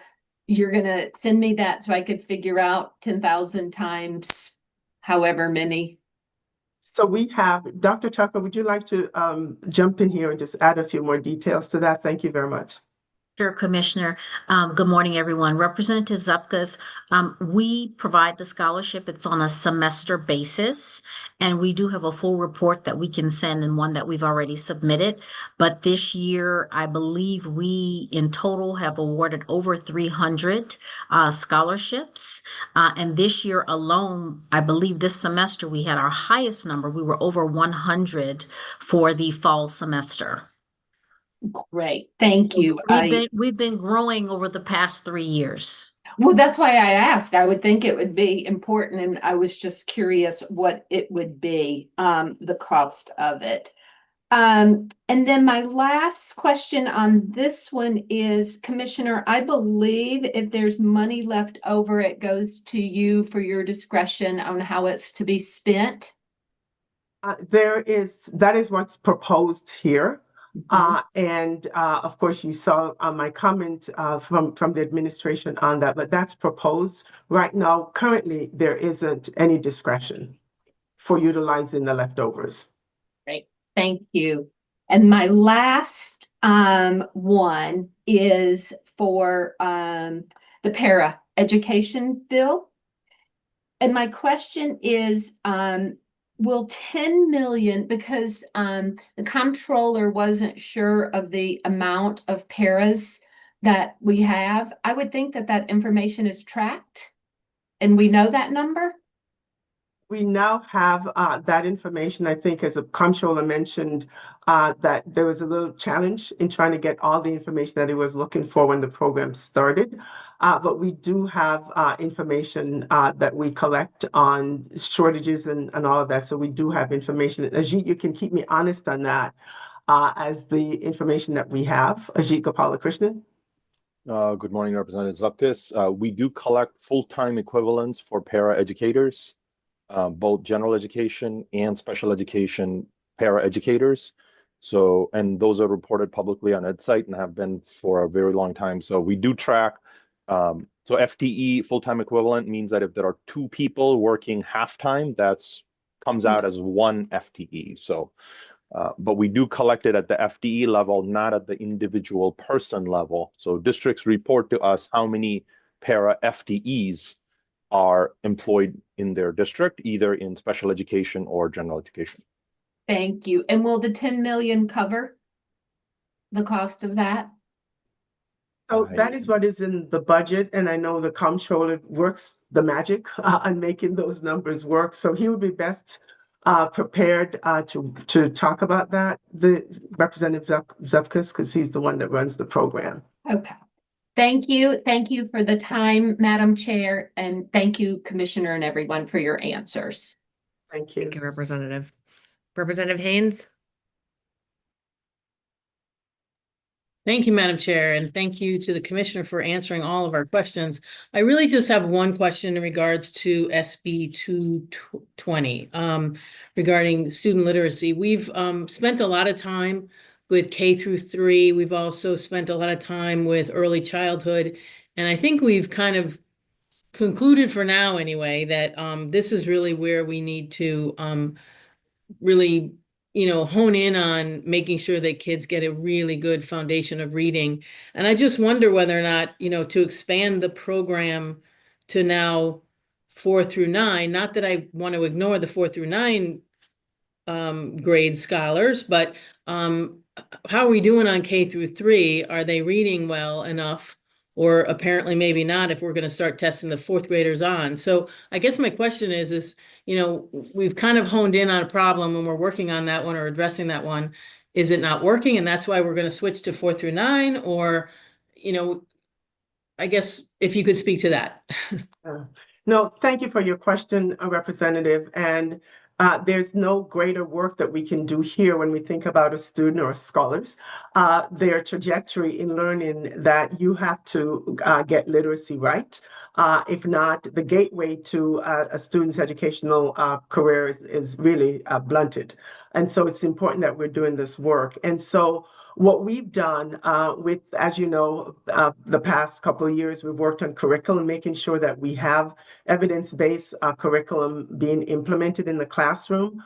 S7: you're gonna send me that so I could figure out 10,000 times however many.
S11: So we have, Dr. Tucker, would you like to jump in here and just add a few more details to that? Thank you very much.
S15: Sure, Commissioner. Good morning, everyone. Representative Zupkas, we provide the scholarship. It's on a semester basis, and we do have a full report that we can send and one that we've already submitted. But this year, I believe we in total have awarded over 300 scholarships. And this year alone, I believe this semester we had our highest number. We were over 100 for the fall semester.
S7: Great, thank you.
S15: We've been growing over the past 3 years.
S7: Well, that's why I asked. I would think it would be important, and I was just curious what it would be, the cost of it. And then my last question on this one is, Commissioner, I believe if there's money left over, it goes to you for your discretion on how it's to be spent.
S11: That is what's proposed here. And of course, you saw my comment from the administration on that, but that's proposed. Right now, currently, there isn't any discretion for utilizing the leftovers.
S7: Great, thank you. And my last one is for the para education bill. And my question is, will 10 million, because the comptroller wasn't sure of the amount of paras that we have. I would think that that information is tracked and we know that number.
S11: We now have that information. I think, as a comptroller mentioned, that there was a little challenge in trying to get all the information that he was looking for when the program started. But we do have information that we collect on shortages and all of that. So we do have information. Ajit, you can keep me honest on that as the information that we have. Ajit Gopalakrishnan.
S16: Good morning, Representative Zupkis. We do collect full-time equivalents for para-educators, both general education and special education para-educators. So, and those are reported publicly on its site and have been for a very long time. So we do track. So FTE, full-time equivalent, means that if there are two people working half-time, that's comes out as one FTE. So, but we do collect it at the FTE level, not at the individual person level. So districts report to us how many para FTEs are employed in their district, either in special education or general education.
S7: Thank you. And will the 10 million cover the cost of that?
S11: So that is what is in the budget, and I know the comptroller works the magic on making those numbers work. So he would be best prepared to talk about that, the Representative Zupkus, because he's the one that runs the program.
S7: Okay. Thank you. Thank you for the time, Madam Chair, and thank you, Commissioner, and everyone for your answers.
S11: Thank you.
S1: Thank you, Representative. Representative Haynes?
S8: Thank you, Madam Chair, and thank you to the Commissioner for answering all of our questions. I really just have one question in regards to SB 220 regarding student literacy. We've spent a lot of time with K through 3. We've also spent a lot of time with early childhood, and I think we've kind of concluded for now anyway that this is really where we need to really hone in on making sure that kids get a really good foundation of reading. And I just wonder whether or not, to expand the program to now 4 through 9, not that I want to ignore the 4 through 9 grade scholars, but how are we doing on K through 3? Are they reading well enough? Or apparently maybe not if we're going to start testing the 4th graders on. So I guess my question is, we've kind of honed in on a problem and we're working on that one or addressing that one. Is it not working? And that's why we're going to switch to 4 through 9? Or, I guess if you could speak to that.
S11: No, thank you for your question, Representative. And there's no greater work that we can do here when we think about a student or scholars, their trajectory in learning that you have to get literacy right. If not, the gateway to a student's educational career is really blunted. And so it's important that we're doing this work. And so what we've done with, as you know, the past couple of years, we've worked on curriculum, making sure that we have evidence-based curriculum being implemented in the classroom.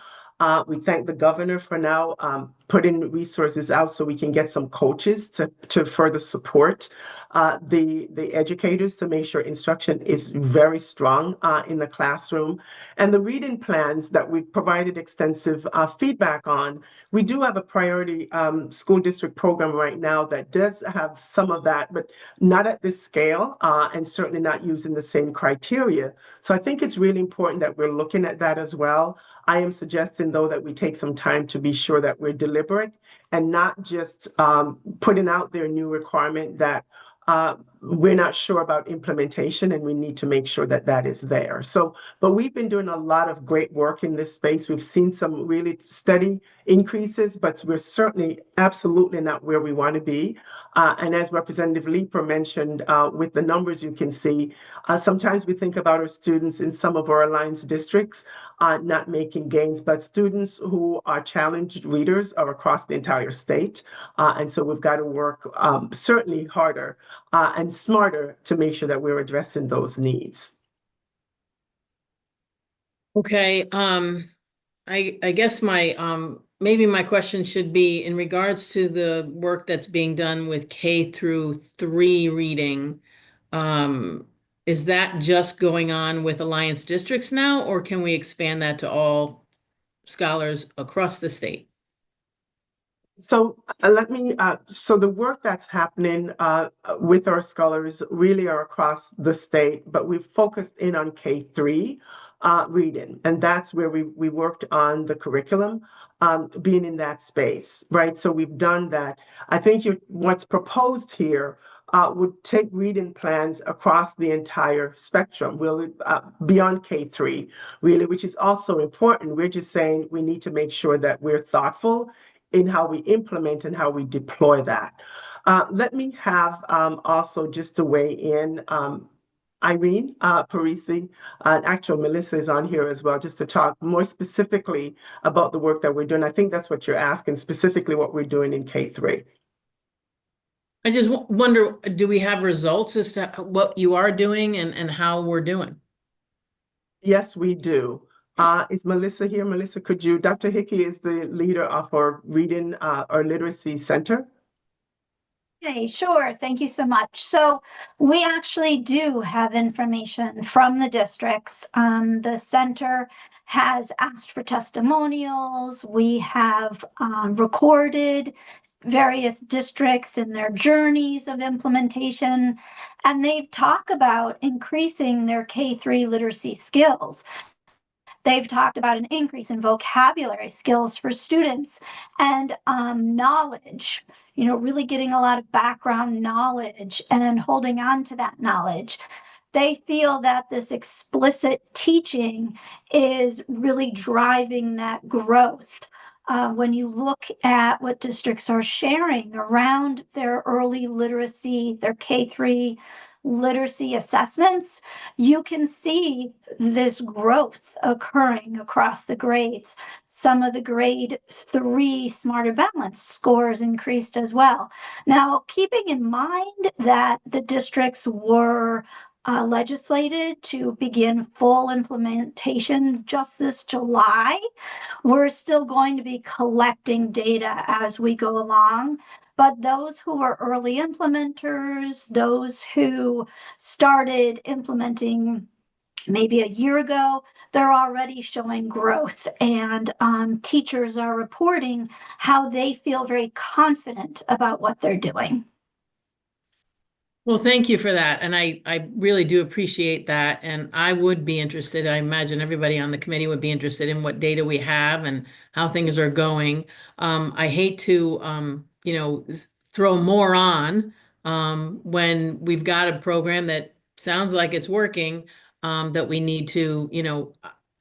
S11: We thank the governor for now putting resources out so we can get some coaches to further support the educators to make sure instruction is very strong in the classroom. And the reading plans that we've provided extensive feedback on, we do have a priority school district program right now that does have some of that, but not at this scale and certainly not using the same criteria. So I think it's really important that we're looking at that as well. I am suggesting, though, that we take some time to be sure that we're deliberate and not just putting out their new requirement that we're not sure about implementation, and we need to make sure that that is there. So, but we've been doing a lot of great work in this space. We've seen some really steady increases, but we're certainly absolutely not where we want to be. And as Representative Leeper mentioned, with the numbers you can see, sometimes we think about our students in some of our alliance districts not making gains, but students who are challenged readers are across the entire state. And so we've got to work certainly harder and smarter to make sure that we're addressing those needs.
S8: Okay, I guess my maybe my question should be in regards to the work that's being done with K through 3 reading. Is that just going on with Alliance districts now, or can we expand that to all scholars across the state?
S11: So so the work that's happening with our scholars really are across the state, but we've focused in on K3 reading, and that's where we worked on the curriculum being in that space, right? So we've done that. I think what's proposed here would take reading plans across the entire spectrum, really beyond K3, really, which is also important. We're just saying we need to make sure that we're thoughtful in how we implement and how we deploy that. Let me have also just to weigh in Irene Parisi, and actual Melissa is on here as well, just to talk more specifically about the work that we're doing. I think that's what you're asking, specifically what we're doing in K-3.
S8: I just wonder, do we have results as to what you are doing and how we're doing?
S11: Yes, we do. Is Melissa here? Melissa, could you, Dr. Hickey is the leader of our reading or literacy center.
S17: Hey, sure. Thank you so much. So we actually do have information from the districts. The center has asked for testimonials. We have recorded various districts and their journeys of implementation, and they've talked about increasing their K-3 literacy skills. They've talked about an increase in vocabulary skills for students and knowledge, really getting a lot of background knowledge and holding on to that knowledge. They feel that this explicit teaching is really driving that growth. When you look at what districts are sharing around their early literacy, their K-3 literacy assessments, you can see this growth occurring across the grades. Some of the grade 3 smarter balance scores increased as well. Now, keeping in mind that the districts were legislated to begin full implementation just this July, we're still going to be collecting data as we go along. But those who are early implementers, those who started implementing maybe a year ago, they're already showing growth, and teachers are reporting how they feel very confident about what they're doing.
S8: Well, thank you for that. And I really do appreciate that. And I would be interested, I imagine everybody on the committee would be interested in what data we have and how things are going. I hate to, throw more on when we've got a program that sounds like it's working, that we need to,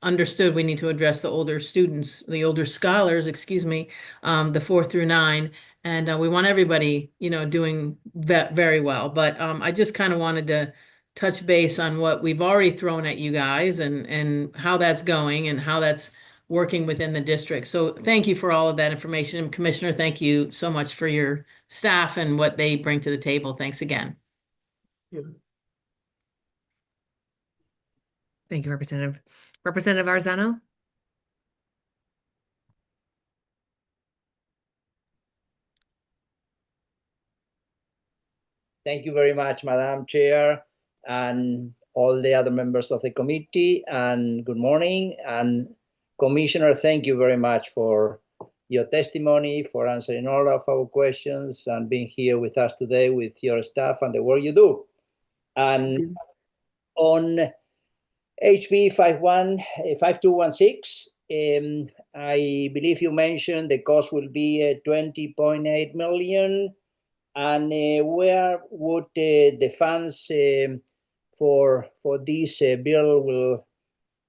S8: understood we need to address the older students, the older scholars, excuse me, the 4 through 9. And we want everybody, doing very well. But I just kind of wanted to touch base on what we've already thrown at you guys and how that's going and how that's working within the district. So thank you for all of that information. And Commissioner, thank you so much for your staff and what they bring to the table. Thanks again.
S1: Thank you, Representative. Representative Arzano?
S18: Thank you very much, Madam Chair, and all the other members of the committee, and good morning. And Commissioner, thank you very much for your testimony, for answering all of our questions, and being here with us today with your staff and the work you do. And on HB 5216, I believe you mentioned the cost will be 20.8 million. And where would the funds for this bill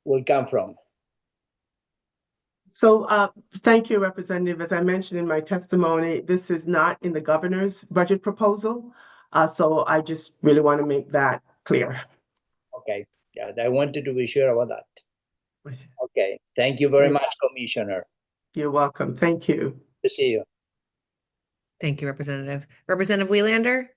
S18: will come from?
S11: So thank you, Representative. As I mentioned in my testimony, this is not in the governor's budget proposal. So I just really want to make that clear.
S18: Okay, yeah, I wanted to be sure about that. Okay, thank you very much, Commissioner.
S11: You're welcome. Thank you.
S18: Good to see you.
S1: Thank you, Representative. Representative Welander?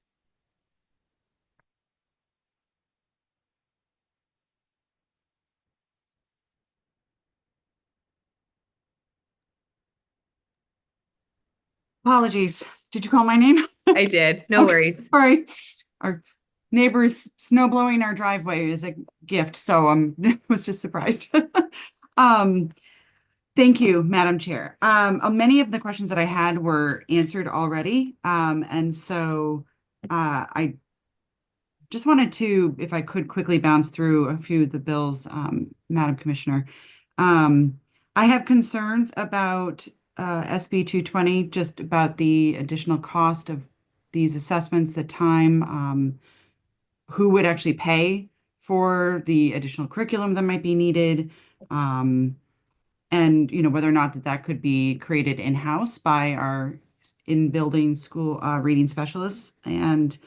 S4: Apologies. Did you call my name?
S1: I did. No worries.
S4: Sorry. Our neighbors snow blowing our driveway is a gift, so was just surprised. Thank you, Madam Chair. Many of the questions that I had were answered already, and so I just wanted to, if I could, quickly bounce through a few of the bills, Madam Commissioner. I have concerns about SB 220, just about the additional cost of these assessments, the time, who would actually pay for the additional curriculum that might be needed, and whether or not that could be created in-house by our in-building school reading specialists, and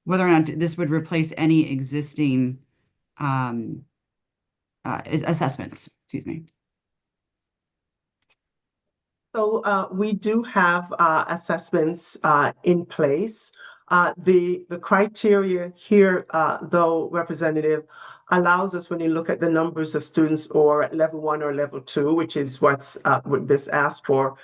S4: whether or not this would replace any existing um, assessments, excuse me.
S11: So we do have assessments in place. The criteria here, though, Representative, allows us when you look at the numbers of students or at level 1 or level 2, which is what this asked for.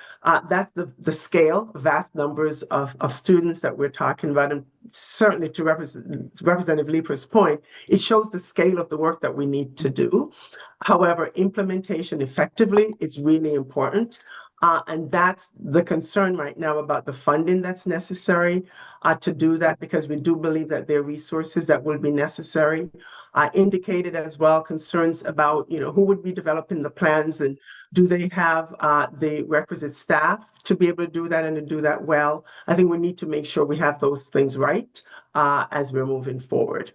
S11: That's the scale, vast numbers of students that we're talking about, and certainly to Representative Leeper's point, it shows the scale of the work that we need to do. However, implementation effectively is really important. And that's the concern right now about the funding that's necessary to do that, because we do believe that there are resources that will be necessary. I indicated as well concerns about, who would be developing the plans and do they have the requisite staff to be able to do that and to do that well. I think we need to make sure we have those things right as we're moving forward.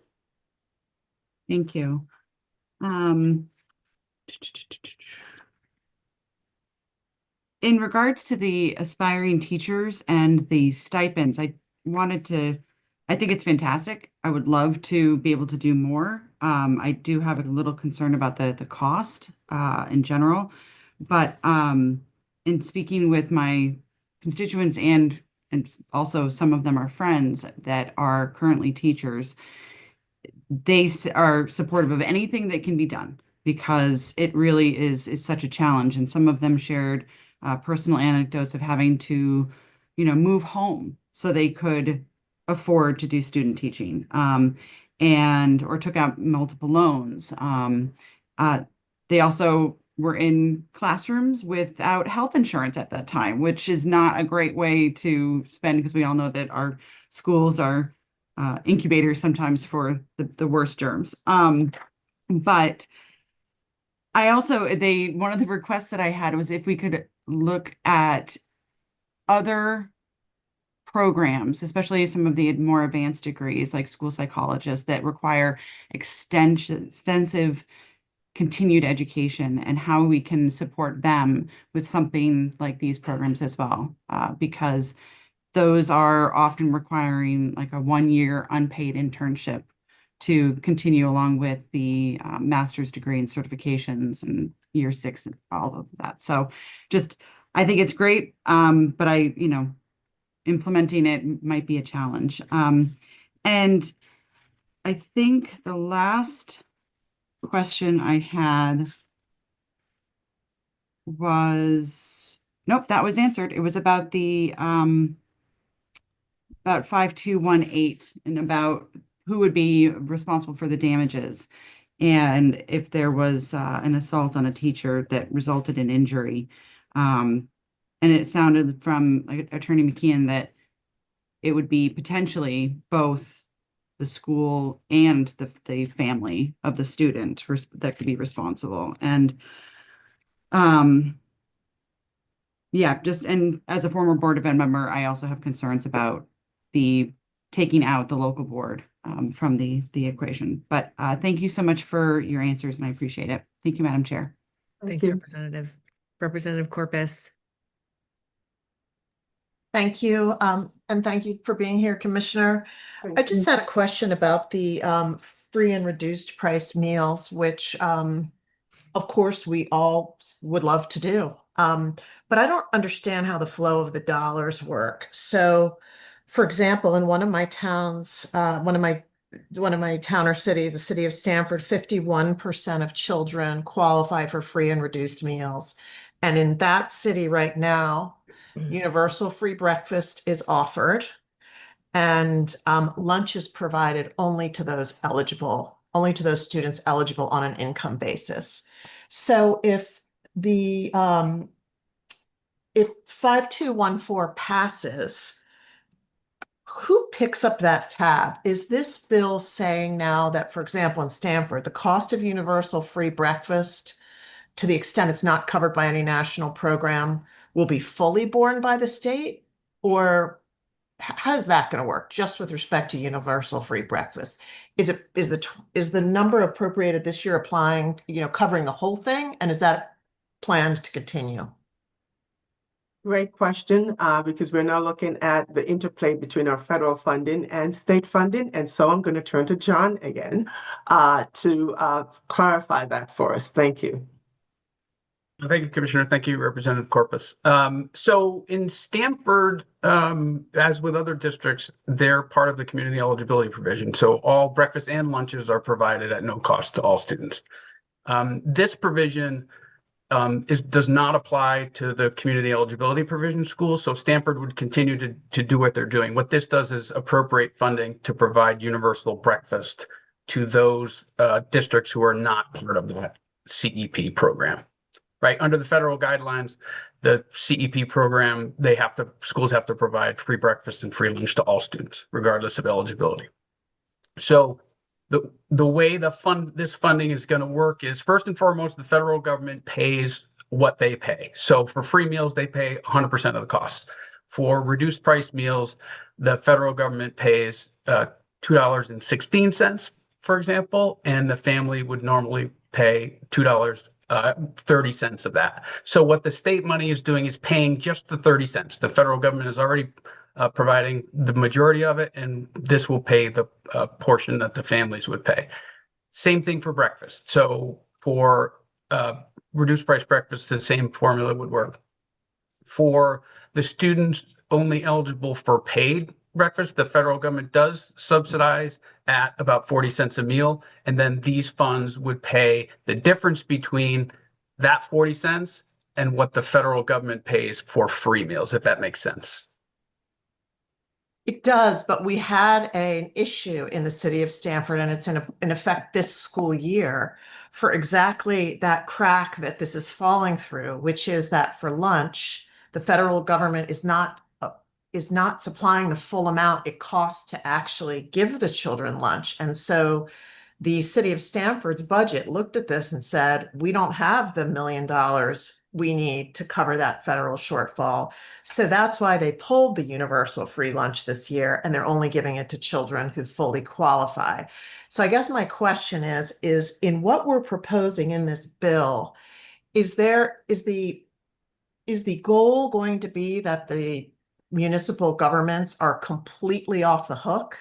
S4: Thank you. In regards to the aspiring teachers and the stipends, I think it's fantastic. I would love to be able to do more. I do have a little concern about the cost in general, but in speaking with my constituents and also some of them are friends that are currently teachers, they are supportive of anything that can be done because it really is such a challenge. And some of them shared personal anecdotes of having to, move home so they could afford to do student teaching, and or took out multiple loans. They also were in classrooms without health insurance at that time, which is not a great way to spend because we all know that our schools are incubators sometimes for the worst germs. But I also, one of the requests that I had was if we could look at other programs, especially some of the more advanced degrees like school psychologists that require extensive continued education and how we can support them with something like these programs as well, because those are often requiring like a 1-year unpaid internship to continue along with the master's degree and certifications and year 6 and all of that. So I think it's great, but implementing it might be a challenge. And I think the last question I had was, nope, that was answered. It was about about 5218 and about who would be responsible for the damages. And if there was an assault on a teacher that resulted in injury. And it sounded from Attorney McKeon that it would be potentially both the school and the family of the student that could be responsible. And yeah, and as a former Board of Ed member, I also have concerns about the taking out the local board from the equation. But thank you so much for your answers, and I appreciate it. Thank you, Madam Chair.
S1: Thanks, Representative. Representative Corpus.
S3: Thank you. And thank you for being here, Commissioner. I just had a question about the free and reduced price meals, which of course we all would love to do. But I don't understand how the flow of the dollars work. So, for example, in one of my towns, one of my town or cities, the city of Stamford, 51% of children qualify for free and reduced meals. And in that city right now, universal free breakfast is offered, and lunch is provided only to those students eligible on an income basis. So if 5214 passes, who picks up that tab? Is this bill saying now that, for example, in Stamford, the cost of universal free breakfast, to the extent it's not covered by any national program, will be fully borne by the state? Or how is that going to work just with respect to universal free breakfast? Is the number appropriated this year applying, covering the whole thing? And is that planned to continue?
S11: Great question, because we're now looking at the interplay between our federal funding and state funding. And so I'm going to turn to John again to clarify that for us. Thank you.
S13: Thank you, Commissioner. Thank you, Representative Corpus. So in Stanford, as with other districts, they're part of the community eligibility provision. So all breakfast and lunches are provided at no cost to all students. This provision does not apply to the community eligibility provision schools. So Stanford would continue to do what they're doing. What this does is appropriate funding to provide universal breakfast to those districts who are not part of that CEP program. Right, under the federal guidelines, the CEP program, schools have to provide free breakfast and free lunch to all students, regardless of eligibility. So the way this funding is going to work is, first and foremost, the federal government pays what they pay. So for free meals, they pay 100% of the cost. For reduced price meals, the federal government pays $2.16, for example, and the family would normally pay $2.30 of that. So what the state money is doing is paying just the 30 cents. The federal government is already providing the majority of it, and this will pay the portion that the families would pay. Same thing for breakfast. So for reduced price breakfast, the same formula would work. For the students only eligible for paid breakfast, the federal government does subsidize at about 40 cents a meal. And then these funds would pay the difference between that 40 cents and what the federal government pays for free meals, if that makes sense.
S3: It does, but we had an issue in the city of Stanford, and it's in effect this school year, for exactly that crack that this is falling through, which is that for lunch, the federal government is not supplying the full amount it costs to actually give the children lunch. And so the city of Stanford's budget looked at this and said, we don't have the $1 million we need to cover that federal shortfall. So that's why they pulled the universal free lunch this year, and they're only giving it to children who fully qualify. So I guess my question is in what we're proposing in this bill, is the goal going to be that the municipal governments are completely off the hook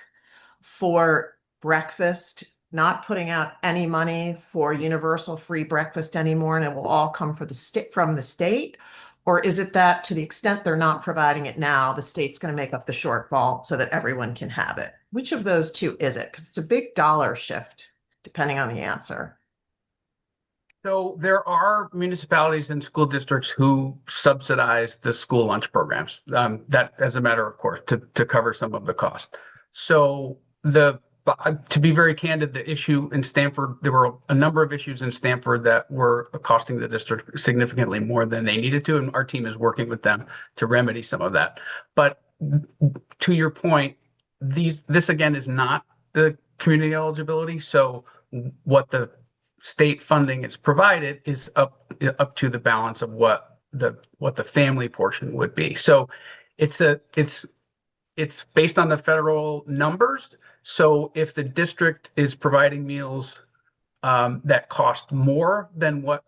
S3: for breakfast, not putting out any money for universal free breakfast anymore, and it will all come from the state? Or is it that to the extent they're not providing it now, the state's going to make up the shortfall so that everyone can have it? Which of those two is it? Because it's a big dollar shift, depending on the answer.
S13: So there are municipalities and school districts who subsidize the school lunch programs, that as a matter of course, to cover some of the cost. So to be very candid, the issue in Stanford, there were a number of issues in Stanford that were costing the district significantly more than they needed to, and our team is working with them to remedy some of that. But to your point, this again is not the community eligibility. So what the state funding is provided is up to the balance of what the family portion would be. So it's based on the federal numbers. So if the district is providing meals that cost more than what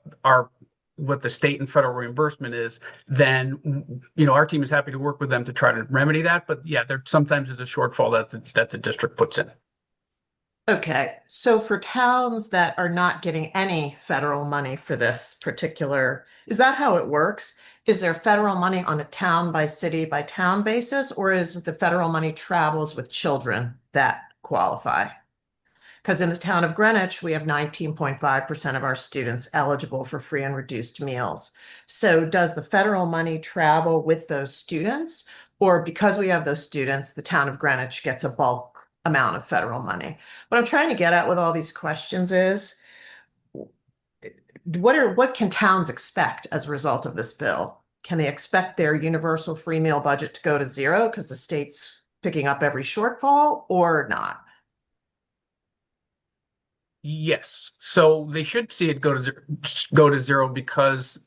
S13: the state and federal reimbursement is, then our team is happy to work with them to try to remedy that. But yeah, there sometimes is a shortfall that the district puts in.
S3: Okay, so for towns that are not getting any federal money for this particular, is that how it works? Is there federal money on a town by city by town basis, or is the federal money travels with children that qualify? Because in the town of Greenwich, we have 19.5% of our students eligible for free and reduced meals. So does the federal money travel with those students? Or because we have those students, the town of Greenwich gets a bulk amount of federal money? What I'm trying to get at with all these questions is, what can towns expect as a result of this bill? Can they expect their universal free meal budget to go to zero because the state's picking up every shortfall, or not?
S13: Yes. So they should see it go to zero because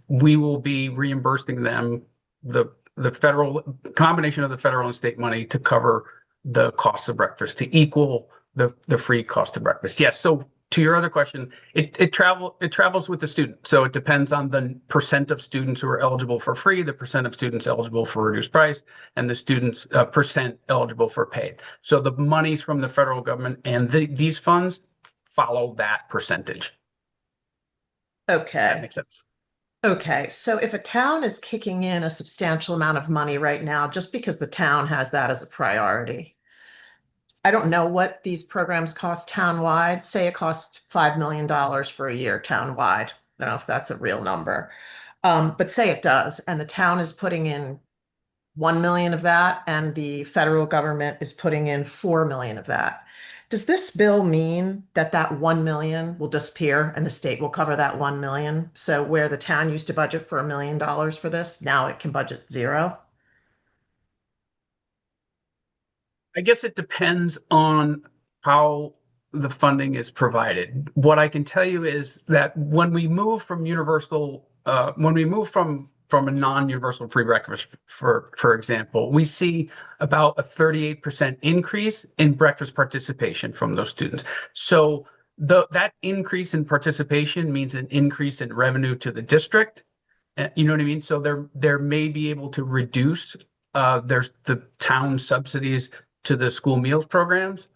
S13: we will be reimbursing them the federal combination of the federal and state money to cover the cost of breakfast, to equal the free cost of breakfast. Yes. So to your other question, it travels with the student. So it depends on the percent of students who are eligible for free, the percent of students eligible for reduced price, and the students percent eligible for paid. So the monies from the federal government and these funds follow that percentage.
S3: Okay.
S13: That makes sense.
S3: Okay, so if a town is kicking in a substantial amount of money right now, just because the town has that as a priority, I don't know what these programs cost townwide. Say it costs $5 million for a year townwide. I don't know if that's a real number. But say it does, and the town is putting in 1 million of that, and the federal government is putting in 4 million of that. Does this bill mean that that 1 million will disappear and the state will cover that 1 million? So where the town used to budget for $1 million for this, now it can budget zero?
S13: I guess it depends on how the funding is provided. What I can tell you is that when we move from from a non-universal free breakfast, for example, we see about a 38% increase in breakfast participation from those students. So that increase in participation means an increase in revenue to the district. You know what I mean? So there may be able to reduce there's the town subsidies to the school meals programs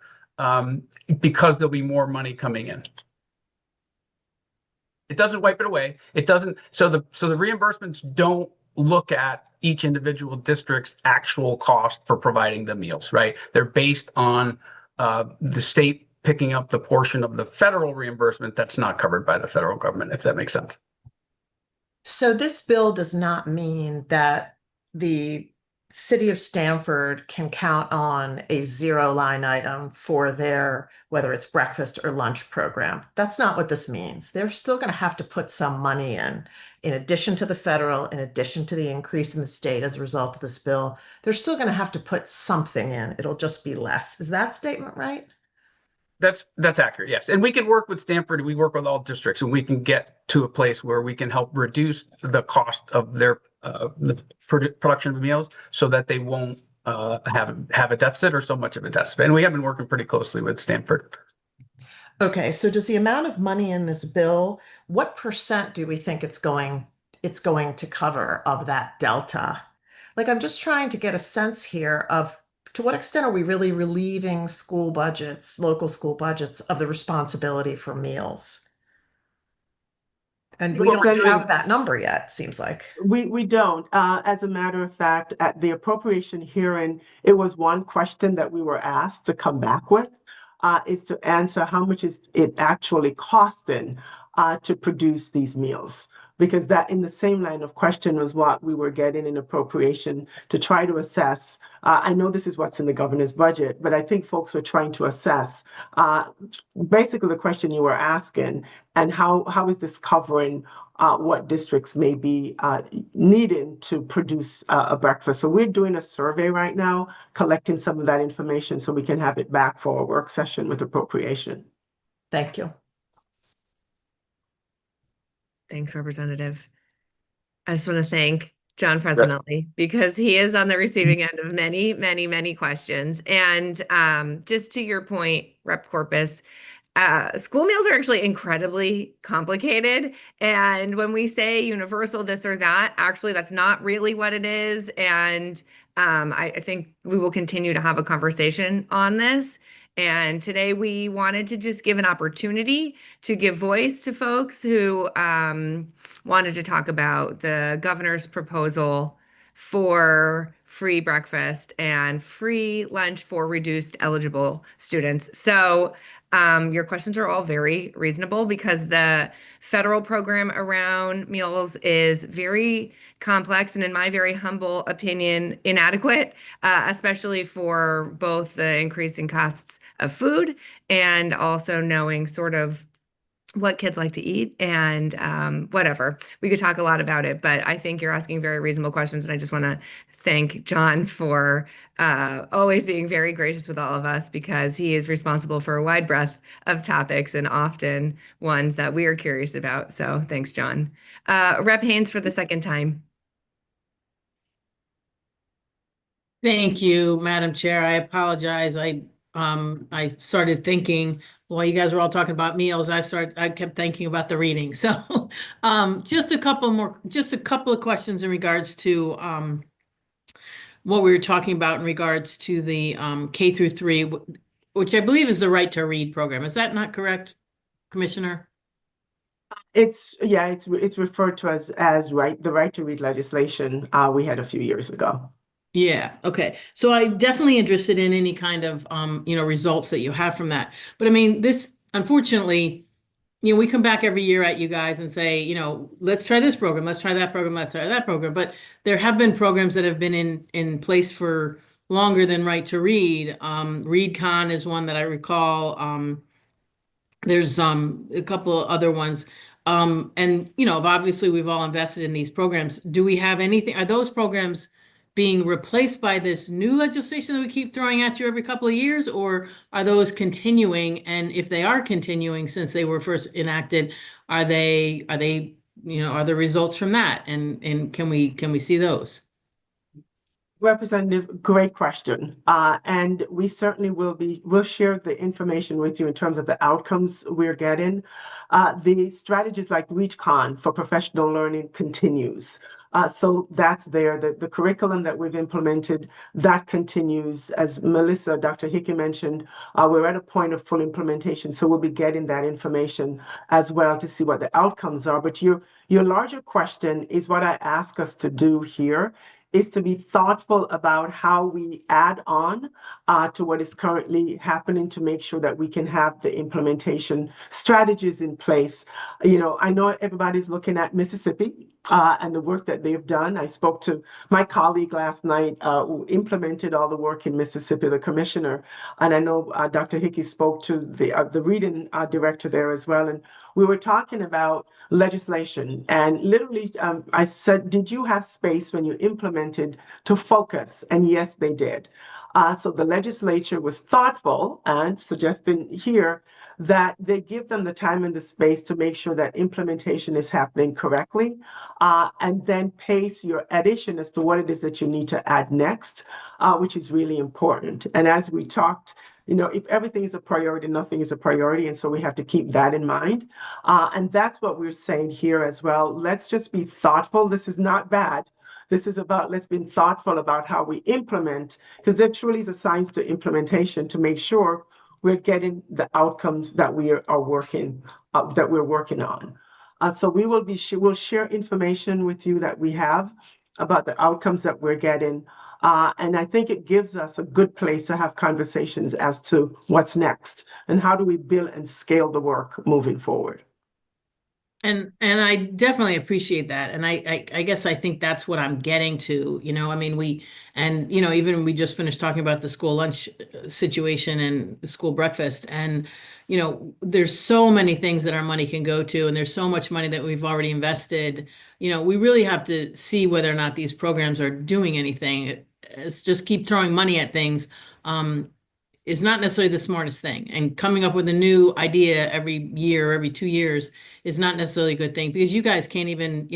S13: because there'll be more money coming in. It doesn't wipe it away. It doesn't. So the reimbursements don't look at each individual district's actual cost for providing the meals, right? They're based on the state picking up the portion of the federal reimbursement that's not covered by the federal government, if that makes sense.
S3: So this bill does not mean that the city of Stamford can count on a zero line item for their, whether it's breakfast or lunch program. That's not what this means. They're still going to have to put some money in addition to the federal, in addition to the increase in the state as a result of this bill. They're still going to have to put something in. It'll just be less. Is that statement right?
S13: That's accurate, yes. And we can work with Stanford. We work with all districts, and we can get to a place where we can help reduce the cost of their the production of meals, so that they won't have a deficit or so much of a deficit. And we have been working pretty closely with Stanford.
S3: Okay, so does the amount of money in this bill, what percent do we think it's going to cover of that delta? Like, I'm just trying to get a sense here of to what extent are we really relieving school budgets, local school budgets, of the responsibility for meals? And we
S13: What
S3: don't
S13: we're doing,
S3: have that number yet, seems like.
S11: We don't. As a matter of fact, at the appropriation hearing, it was one question that we were asked to come back with, is to answer how much is it actually costing to produce these meals. Because that in the same line of question was what we were getting in appropriation to try to assess. I know this is what's in the governor's budget, but I think folks were trying to assess basically the question you were asking, and how is this covering what districts may be needing to produce a breakfast. So we're doing a survey right now, collecting some of that information so we can have it back for a work session with appropriation.
S3: Thank you.
S1: Thanks, Representative. I just want to thank John Fresinelli because he is on the receiving end of many, many, many questions. And just to your point, Rep. Corpus, school meals are actually incredibly complicated. And when we say universal this or that, actually, that's not really what it is. And I think we will continue to have a conversation on this. And today we wanted to just give an opportunity to give voice to folks who wanted to talk about the governor's proposal for free breakfast and free lunch for reduced eligible students. So your questions are all very reasonable because the federal program around meals is very complex and, in my very humble opinion, inadequate, especially for both the increasing costs of food and also knowing sort of what kids like to eat and whatever. We could talk a lot about it, but I think you're asking very reasonable questions, and I just want to thank John for always being very gracious with all of us because he is responsible for a wide breadth of topics and often ones that we are curious about. So thanks, John. Rep. Haynes for the second time.
S8: Thank you, Madam Chair. I apologize. I started thinking while you guys were all talking about meals, I kept thinking about the reading. So, just a couple of questions in regards to, what we were talking about in regards to the, K through 3, which I believe is the Right to Read program. Is that not correct, Commissioner?
S11: It's referred to as the right to read legislation we had a few years ago.
S8: Yeah, okay. So I'm definitely interested in any kind of, results that you have from that. But I mean, this, unfortunately, we come back every year at you guys and say, let's try this program, let's try that program, let's try that program. But there have been programs that have been in place for longer than Right to Read. ReadCon is one that I recall. There's a couple of other ones. And obviously we've all invested in these programs. Do we have anything, are those programs being replaced by this new legislation that we keep throwing at you every couple of years, or are those continuing? And if they are continuing since they were first enacted, are the results from that? And can we see those?
S11: Representative, great question. And we certainly we'll share the information with you in terms of the outcomes we're getting. The strategies like ReachCon for professional learning continues. So that's there. The curriculum that we've implemented, that continues. As Dr. Hickey mentioned, we're at a point of full implementation. So we'll be getting that information as well to see what the outcomes are. But your larger question is what I ask us to do here, is to be thoughtful about how we add on to what is currently happening to make sure that we can have the implementation strategies in place. I know everybody's looking at Mississippi and the work that they've done. I spoke to my colleague last night who implemented all the work in Mississippi, the commissioner, and I know Dr. Hickey spoke to the reading director there as well. And we were talking about legislation, and literally I said, did you have space when you implemented to focus? And yes, they did. So the legislature was thoughtful and suggesting here that they give them the time and the space to make sure that implementation is happening correctly, and then pace your addition as to what it is that you need to add next, which is really important. And as we talked, if everything is a priority, nothing is a priority. And so we have to keep that in mind. And that's what we're saying here as well. Let's just be thoughtful. This is not bad. This is about, let's be thoughtful about how we implement, because there truly is a science to implementation to make sure we're getting the outcomes that we're working on. So we'll share information with you that we have about the outcomes that we're getting. And I think it gives us a good place to have conversations as to what's next and how do we build and scale the work moving forward.
S8: And I definitely appreciate that. And I guess I think that's what I'm getting to, I mean, even we just finished talking about the school lunch situation and the school breakfast. And, there's so many things that our money can go to, and there's so much money that we've already invested. We really have to see whether or not these programs are doing anything. It's just keep throwing money at things. Is not necessarily the smartest thing. And coming up with a new idea every year, every 2 years is not necessarily a good thing, because you guys can't even,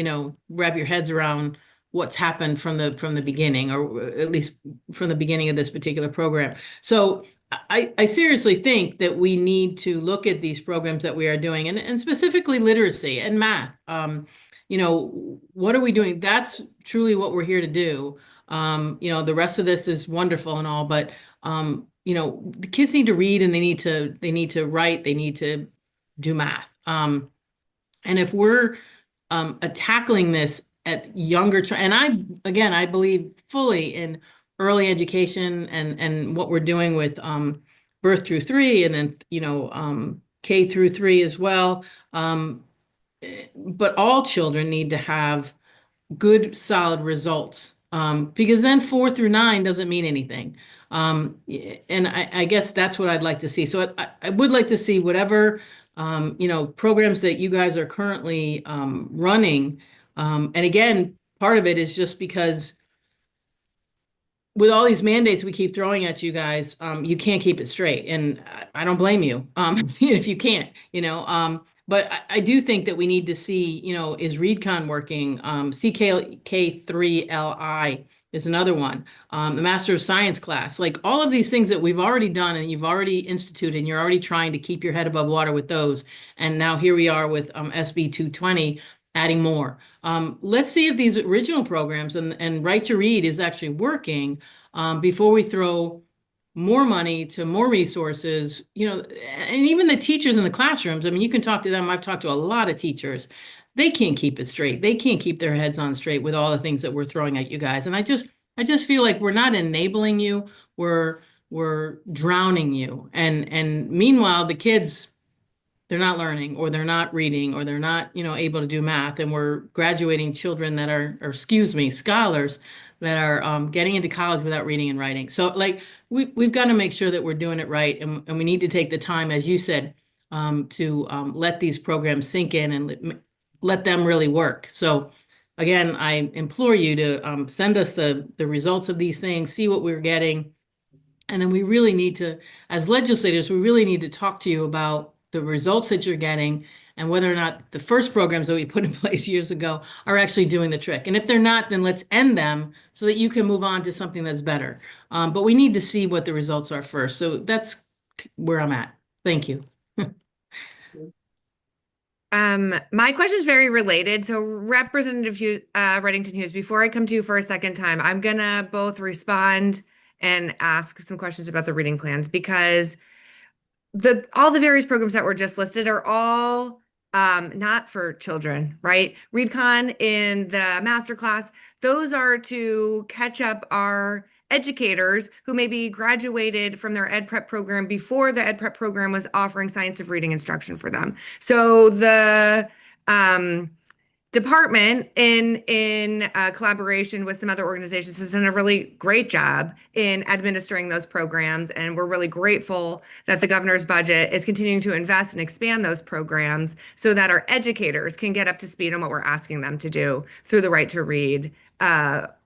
S8: wrap your heads around what's happened from the beginning, or at least from the beginning of this particular program. So I seriously think that we need to look at these programs that we are doing, and specifically literacy and math. What are we doing? That's truly what we're here to do. The rest of this is wonderful and all, but the kids need to read, and they need to write, they need to do math. And if we're tackling this at younger, and I believe fully in early education and what we're doing with birth through 3, and then K through 3 as well. But all children need to have good, solid results. Because then 4 through 9 doesn't mean anything. And I guess that's what I'd like to see. So I would like to see whatever, programs that you guys are currently running. And again, part of it is just because with all these mandates we keep throwing at you guys, you can't keep it straight. And I don't blame you if you can't, but I do think that we need to see, is ReadCon working? CK3LI is another one. The Master of Science class, like all of these things that we've already done and you've already instituted, and you're already trying to keep your head above water with those. And now here we are with SB 220 adding more. Let's see if these original programs and Right to Read is actually working before we throw more money to more resources, and even the teachers in the classrooms. I mean, you can talk to them. I've talked to a lot of teachers. They can't keep it straight. They can't keep their heads on straight with all the things that we're throwing at you guys. And I just feel like we're not enabling you. We're drowning you. And meanwhile, the kids, they're not learning or they're not reading or they're not, able to do math. And we're graduating children that are, or excuse me, scholars that are getting into college without reading and writing. So like we've got to make sure that we're doing it right. And we need to take the time, as you said, to let these programs sink in and let them really work. So again, I implore you to send us the results of these things, see what we're getting. And then we really need to, as legislators, we really need to talk to you about the results that you're getting and whether or not the first programs that we put in place years ago are actually doing the trick. And if they're not, then let's end them so that you can move on to something that's better. But we need to see what the results are first. So that's where I'm at. Thank you.
S1: My question is very related. So Representative Reddington Hughes, before I come to you for a second time, I'm gonna both respond and ask some questions about the reading plans because all the various programs that were just listed are all not for children, right? ReadCon in the master class, those are to catch up our educators who maybe graduated from their ed prep program before the ed prep program was offering science of reading instruction for them. So the department in collaboration with some other organizations has done a really great job in administering those programs, and we're really grateful that the governor's budget is continuing to invest and expand those programs so that our educators can get up to speed on what we're asking them to do through the right to read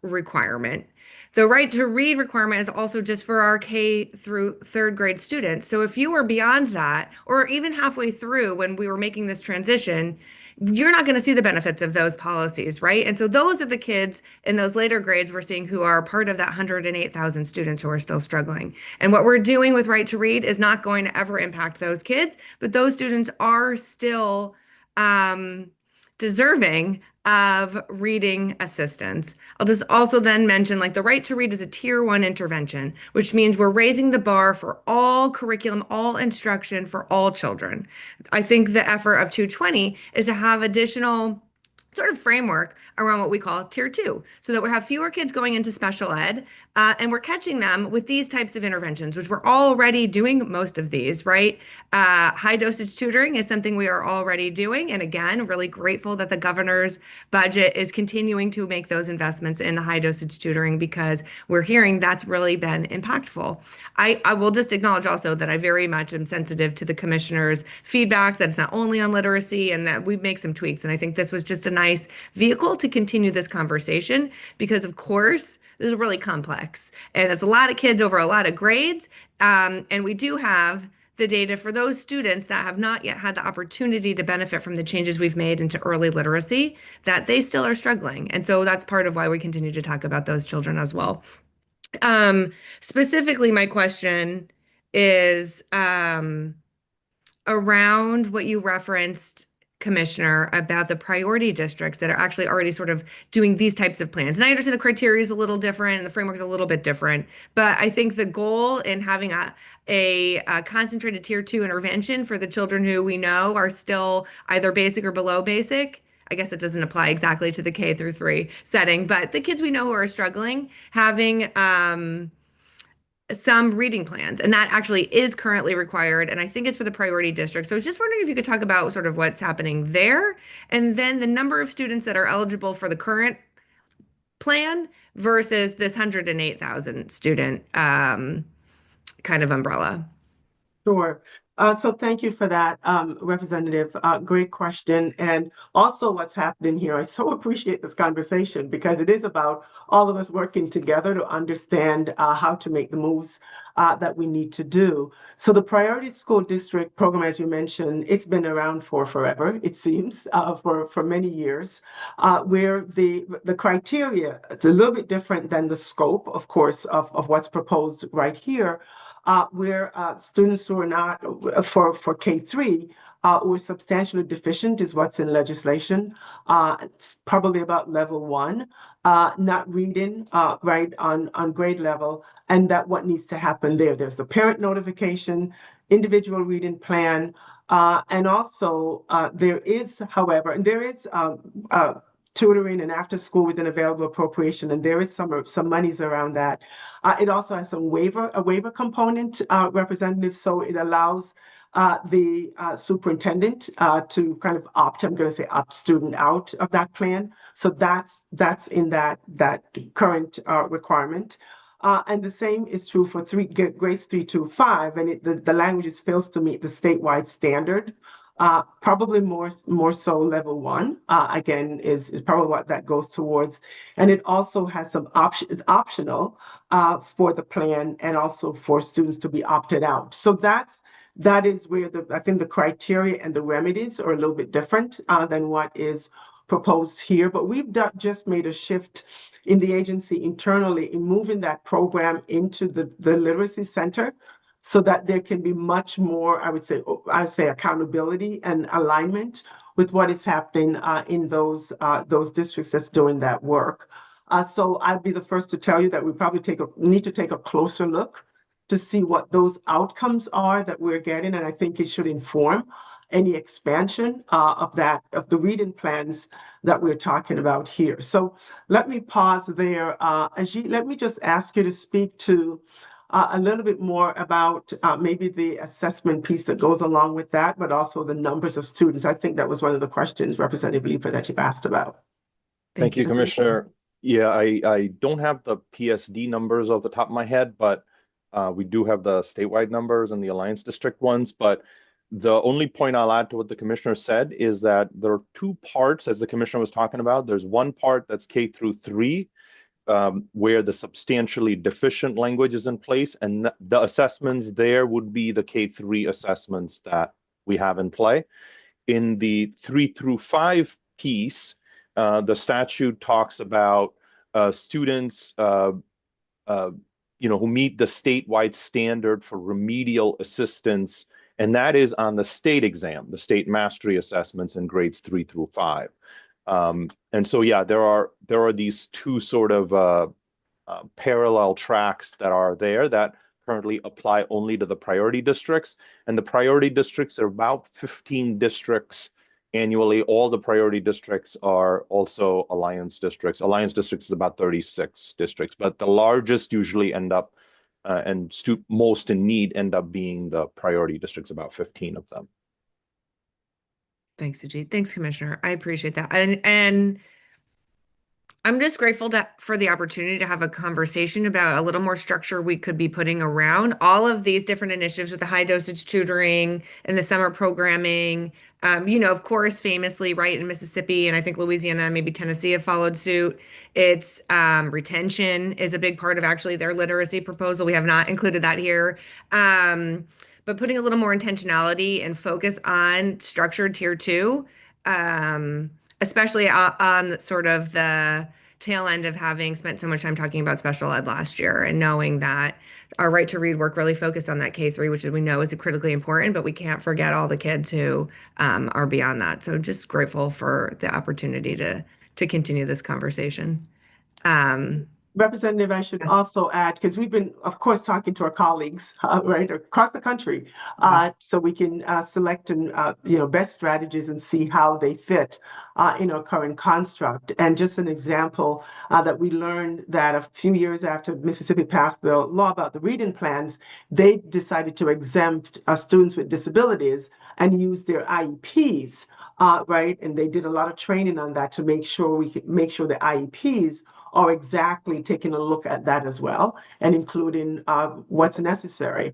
S1: requirement. The right to read requirement is also just for our K through third grade students. So if you were beyond that, or even halfway through when we were making this transition, you're not going to see the benefits of those policies, right? And so those are the kids in those later grades we're seeing who are part of that 108,000 students who are still struggling. And what we're doing with Right to Read is not going to ever impact those kids, but those students are still deserving of reading assistance. I'll just also then mention like the Right to Read is a tier 1 intervention, which means we're raising the bar for all curriculum, all instruction for all children. I think the effort of 220 is to have additional sort of framework around what we call tier 2 so that we have fewer kids going into special ed and we're catching them with these types of interventions, which we're already doing most of these, right? High dosage tutoring is something we are already doing, and again, really grateful that the governor's budget is continuing to make those investments in high dosage tutoring because we're hearing that's really been impactful. I will just acknowledge also that I very much am sensitive to the commissioner's feedback that it's not only on literacy and that we make some tweaks. And I think this was just a nice vehicle to continue this conversation because, of course, this is really complex and it's a lot of kids over a lot of grades. And we do have the data for those students that have not yet had the opportunity to benefit from the changes we've made into early literacy, that they still are struggling. And so that's part of why we continue to talk about those children as well. Specifically, my question is around what you referenced, Commissioner, about the priority districts that are actually already sort of doing these types of plans. And I understand the criteria is a little different and the framework is a little bit different, but I think the goal in having a concentrated tier 2 intervention for the children who we know are still either basic or below basic. I guess it doesn't apply exactly to the K through 3 setting, but the kids we know who are struggling, having some reading plans, and that actually is currently required, and I think it's for the priority district. So I was just wondering if you could talk about sort of what's happening there, and then the number of students that are eligible for the current plan versus this 108,000 student kind of umbrella.
S11: Sure. So thank you for that, Representative. Great question. And also what's happening here. I so appreciate this conversation because it is about all of us working together to understand how to make the moves that we need to do. So the Priority School District program, as you mentioned, it's been around for forever, it seems, for many years, where the criteria, it's a little bit different than the scope, of course, of what's proposed right here. Where students who are not for K3 who are substantially deficient is what's in legislation. It's probably about level 1, not reading right on grade level, and that what needs to happen there. There's a parent notification, individual reading plan, and also there is, however, and there is tutoring and after school with an available appropriation, and there is some monies around that. It also has a waiver component, Representative, so it allows the superintendent to kind of I'm going to say opt student out of that plan. So that's in that current requirement. And the same is true for grades 3 to 5, and the language fails to meet the statewide standard. Probably more so level 1, again, is probably what that goes towards. And it also has some it's optional for the plan and also for students to be opted out. So that is where I think the criteria and the remedies are a little bit different than what is proposed here. But we've just made a shift in the agency internally in moving that program into the literacy center, so that there can be much more, I would say accountability and alignment with what is happening in those districts that's doing that work. So I'd be the first to tell you that we probably need to take a closer look to see what those outcomes are that we're getting, and I think it should inform any expansion of the reading plans that we're talking about here. So let me pause there. Ajit, let me just ask you to speak to a little bit more about maybe the assessment piece that goes along with that, but also the numbers of students. I think that was one of the questions Representative Leeper that you've asked about.
S16: Thank you, Commissioner. Yeah, I don't have the PSD numbers off the top of my head, but we do have the statewide numbers and the Alliance District ones. But the only point I'll add to what the Commissioner said is that there are two parts, as the Commissioner was talking about. There's one part that's K through 3, where the substantially deficient language is in place, and the assessments there would be the K3 assessments that we have in play. In the 3 through 5 piece, the statute talks about students who meet the statewide standard for remedial assistance, and that is on the state exam, the state mastery assessments in grades 3 through 5. And so, yeah, there are these two sort of parallel tracks that are there that currently apply only to the priority districts. And the priority districts are about 15 districts annually. All the priority districts are also Alliance districts. Alliance districts is about 36 districts, but the largest usually end up and most in need end up being the priority districts, about 15 of them.
S1: Thanks, Ajit. Thanks, Commissioner. I appreciate that. And I'm just grateful for the opportunity to have a conversation about a little more structure we could be putting around all of these different initiatives with the high dosage tutoring and the summer programming. Of course, famously, right, in Mississippi and I think Louisiana, maybe Tennessee have followed suit. It's retention is a big part of actually their literacy proposal. We have not included that here. But putting a little more intentionality and focus on structured tier 2, especially on sort of the tail end of having spent so much time talking about special ed last year and knowing that our right to read work really focused on that K3, which we know is critically important, but we can't forget all the kids who are beyond that. So just grateful for the opportunity to continue this conversation.
S11: Representative, I should also add, because we've been, of course, talking to our colleagues, right, across the country, so we can select and, best strategies and see how they fit in our current construct. And just an example that we learned that a few years after Mississippi passed the law about the reading plans, they decided to exempt students with disabilities and use their IEPs, right? And they did a lot of training on that to make sure the IEPs are exactly taking a look at that as well and including what's necessary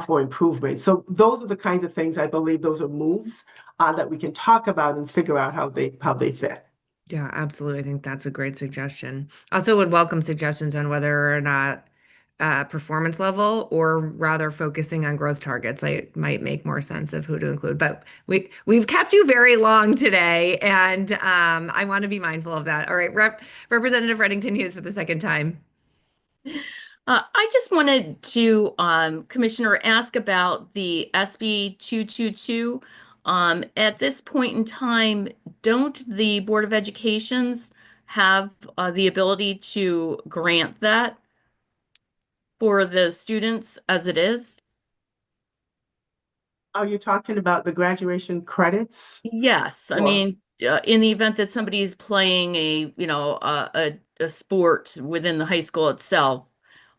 S11: for improvement. So those are the kinds of things, I believe those are moves that we can talk about and figure out how they fit.
S1: Yeah, absolutely. I think that's a great suggestion. Also would welcome suggestions on whether or not performance level or rather focusing on growth targets. It might make more sense of who to include. But we've kept you very long today, and I want to be mindful of that. All right, Representative Reddington Hughes for the second time.
S10: I just wanted to, Commissioner, ask about the SB 222. At this point in time, don't the Board of Educations have the ability to grant that for the students as it is?
S11: Are you talking about the graduation credits?
S10: Yes, I
S11: Or
S10: mean, in the event that somebody's playing a sport within the high school itself,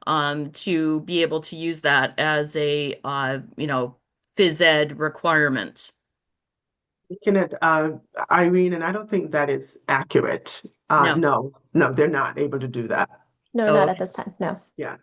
S10: to be able to use that as a phys ed requirement.
S11: looking at Irene, and I don't think that is accurate.
S10: No.
S11: No, they're not able to do that.
S19: No,
S10: Oh,
S19: not
S10: okay.
S19: at this time. No.
S11: Yeah.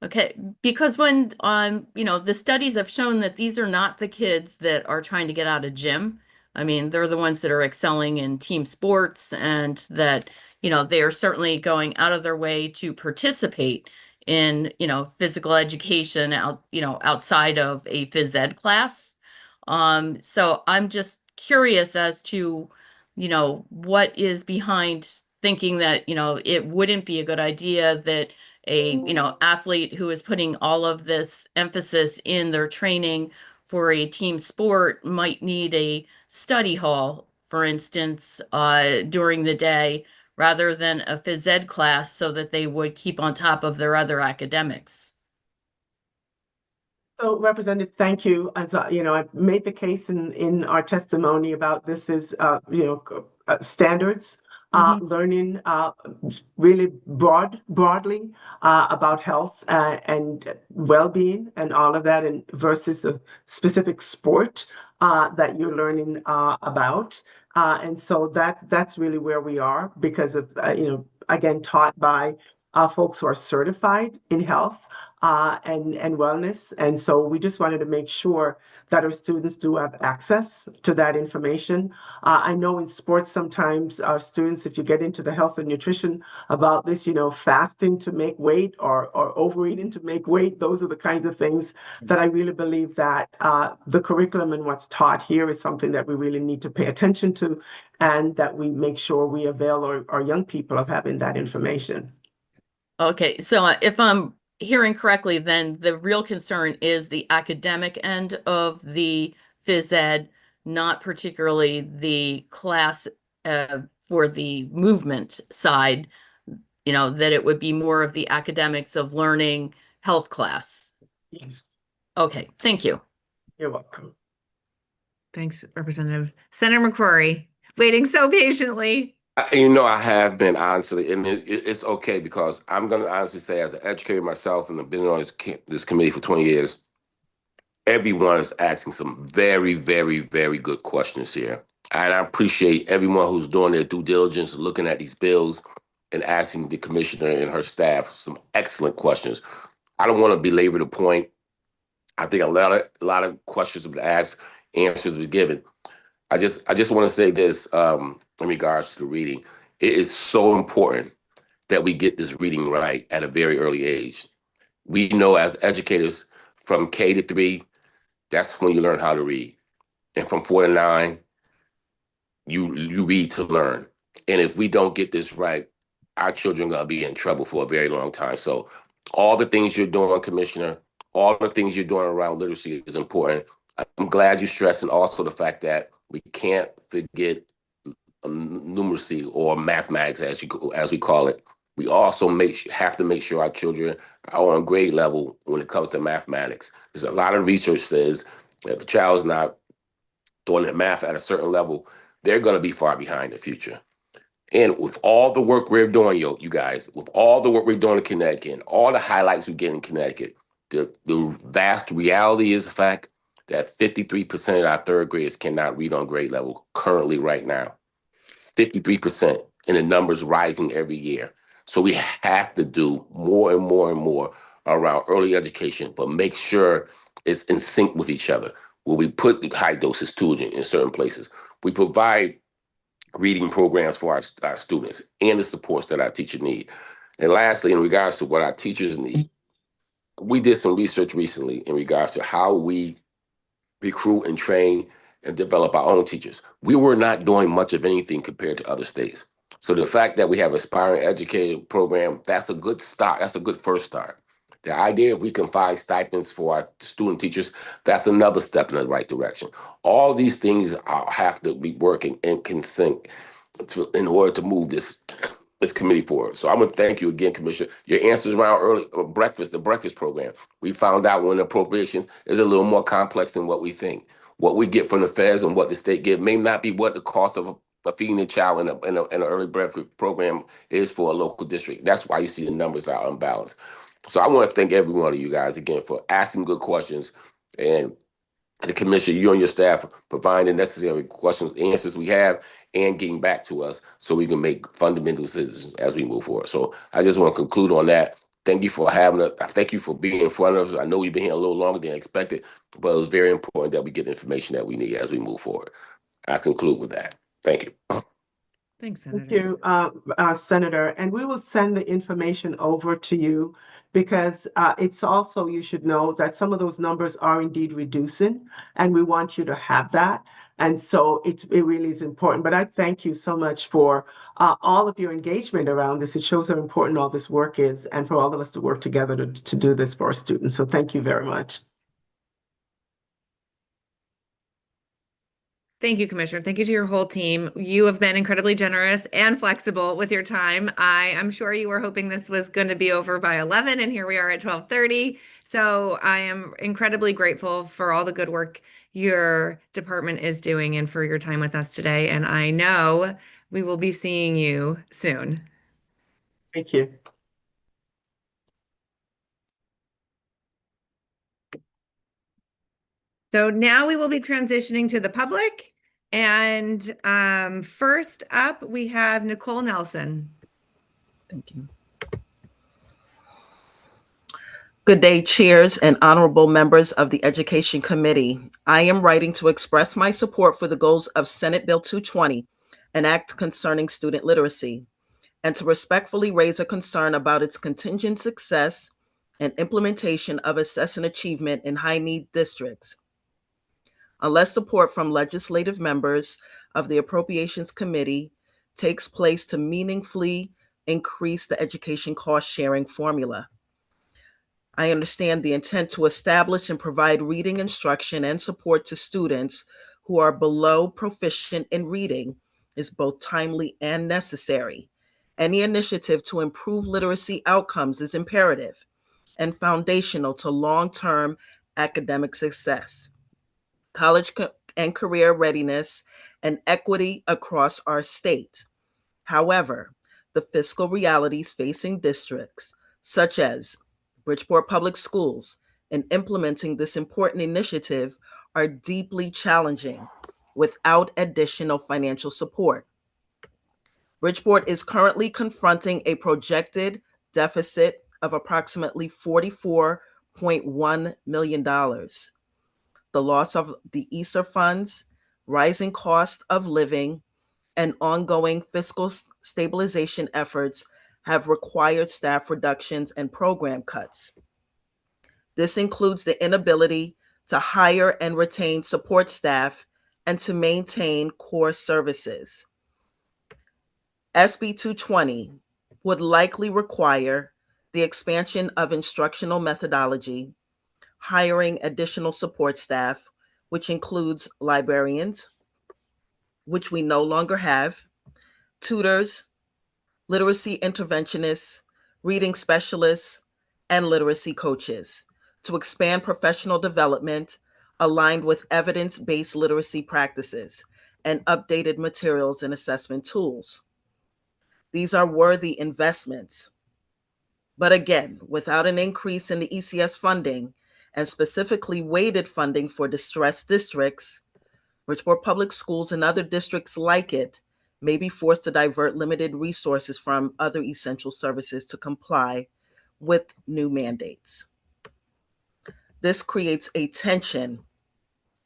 S10: Okay, because when the studies have shown that these are not the kids that are trying to get out of gym. I mean, they're the ones that are excelling in team sports and that, they are certainly going out of their way to participate in, physical education outside of a phys ed class. So I'm just curious as to, what is behind thinking that, it wouldn't be a good idea that a athlete who is putting all of this emphasis in their training for a team sport might need a study hall, for instance, during the day rather than a phys ed class so that they would keep on top of their other academics.
S11: So, Representative, thank you. As I made the case in our testimony about this is, standards, learning really broadly about health and well-being and all of that, and versus a specific sport that you're learning about. And so that's really where we are because of, again, taught by folks who are certified in health and wellness. And so we just wanted to make sure that our students do have access to that information. I know in sports, sometimes our students, if you get into the health and nutrition about this, fasting to make weight or overeating to make weight, those are the kinds of things that I really believe that the curriculum and what's taught here is something that we really need to pay attention to and that we make sure we avail our young people of having that information.
S10: Okay, so if I'm hearing correctly, then the real concern is the academic end of the phys ed, not particularly the class for the movement side, that it would be more of the academics of learning health class.
S11: Yes.
S10: Okay, thank you.
S11: You're welcome.
S1: Thanks, Representative. Senator McCrory, waiting so patiently.
S2: I have been honestly, and it's okay because I'm going to honestly say, as an educator myself, and I've been on this committee for 20 years, everyone is asking some very, very, very good questions here. And I appreciate everyone who's doing their due diligence, looking at these bills, and asking the commissioner and her staff some excellent questions. I don't want to belabor the point. I think a lot of questions have been asked, answers have been given. I just want to say this in regards to the reading. It is so important that we get this reading right at a very early age. We know as educators from K to 3, that's when you learn how to read. And from 4 to 9, you read to learn. And if we don't get this right, our children are going to be in trouble for a very long time. So all the things you're doing, Commissioner, all the things you're doing around literacy is important. I'm glad you're stressing also the fact that we can't forget numeracy or mathematics, as we call it. We also have to make sure our children are on grade level when it comes to mathematics. There's a lot of research says if a child is not doing their math at a certain level, they're going to be far behind in the future. And with all the work we're doing, you guys, with all the work we're doing in Connecticut and all the highlights we get in Connecticut, the vast reality is the fact that 53% of our third graders cannot read on grade level currently right now. 53%, and the number's rising every year. So we have to do more and more and more around early education, but make sure it's in sync with each other. Where we put the high doses Tugen in certain places. We provide reading programs for our students and the supports that our teachers need. And lastly, in regards to what our teachers need, we did some research recently in regards to how we recruit and train and develop our own teachers. We were not doing much of anything compared to other states. So the fact that we have aspiring educator program, that's a good start. That's a good first start. The idea if we can find stipends for our student teachers, that's another step in the right direction. All these things have to be working in sync in order to move this committee forward. So I'm going to thank you again, Commissioner. Your answers around early the breakfast program. We found out when appropriations is a little more complex than what we think. What we get from the feds and what the state get may not be what the cost of feeding a child in an early breakfast program is for a local district. That's why you see the numbers are unbalanced. So I want to thank every one of you guys again for asking good questions, and the commission, you and your staff providing the necessary questions, answers we have, and getting back to us so we can make fundamental decisions as we move forward. So I just want to conclude on that. Thank you for having us. Thank you for being in front of us. I know we've been here a little longer than expected, but it was very important that we get the information that we need as we move forward. I conclude with that. Thank you.
S1: Thanks,
S11: Thank
S1: Senator.
S11: you, Senator. And we will send the information over to you because it's also, you should know that some of those numbers are indeed reducing, and we want you to have that. And so it really is important. But I thank you so much for all of your engagement around this. It shows how important all this work is, and for all of us to work together to do this for our students. So thank you very much.
S1: Thank you, Commissioner. Thank you to your whole team. You have been incredibly generous and flexible with your time. I am sure you were hoping this was going to be over by 11, and here we are at 12:30. So I am incredibly grateful for all the good work your department is doing and for your time with us today. And I know we will be seeing you soon.
S11: Thank you.
S1: So now we will be transitioning to the public. And first up, we have Nicole Nelson.
S19: Thank you. Good day, chairs and honorable members of the Education Committee. I am writing to express my support for the goals of Senate Bill 220, an act concerning student literacy, and to respectfully raise a concern about its contingent success and implementation of assessment achievement in high-need districts. Unless support from legislative members of the Appropriations Committee takes place to meaningfully increase the education cost-sharing formula. I understand the intent to establish and provide reading instruction and support to students who are below proficient in reading is both timely and necessary. Any initiative to improve literacy outcomes is imperative and foundational to long-term academic success, college and career readiness, and equity across our state. However, the fiscal realities facing districts, such as Bridgeport Public Schools, in implementing this important initiative are deeply challenging without additional financial support. Bridgeport is currently confronting a projected deficit of approximately $44.1 million. The loss of the ESSER funds, rising cost of living, and ongoing fiscal stabilization efforts have required staff reductions and program cuts. This includes the inability to hire and retain support staff and to maintain core services. SB 220 would likely require the expansion of instructional methodology, hiring additional support staff, which includes librarians, which we no longer have, tutors, literacy interventionists, reading specialists, and literacy coaches to expand professional development aligned with evidence-based literacy practices and updated materials and assessment tools. These are worthy investments. But again, without an increase in the ECS funding and specifically weighted funding for distressed districts, Bridgeport Public Schools and other districts like it may be forced to divert limited resources from other essential services to comply with new mandates. This creates a tension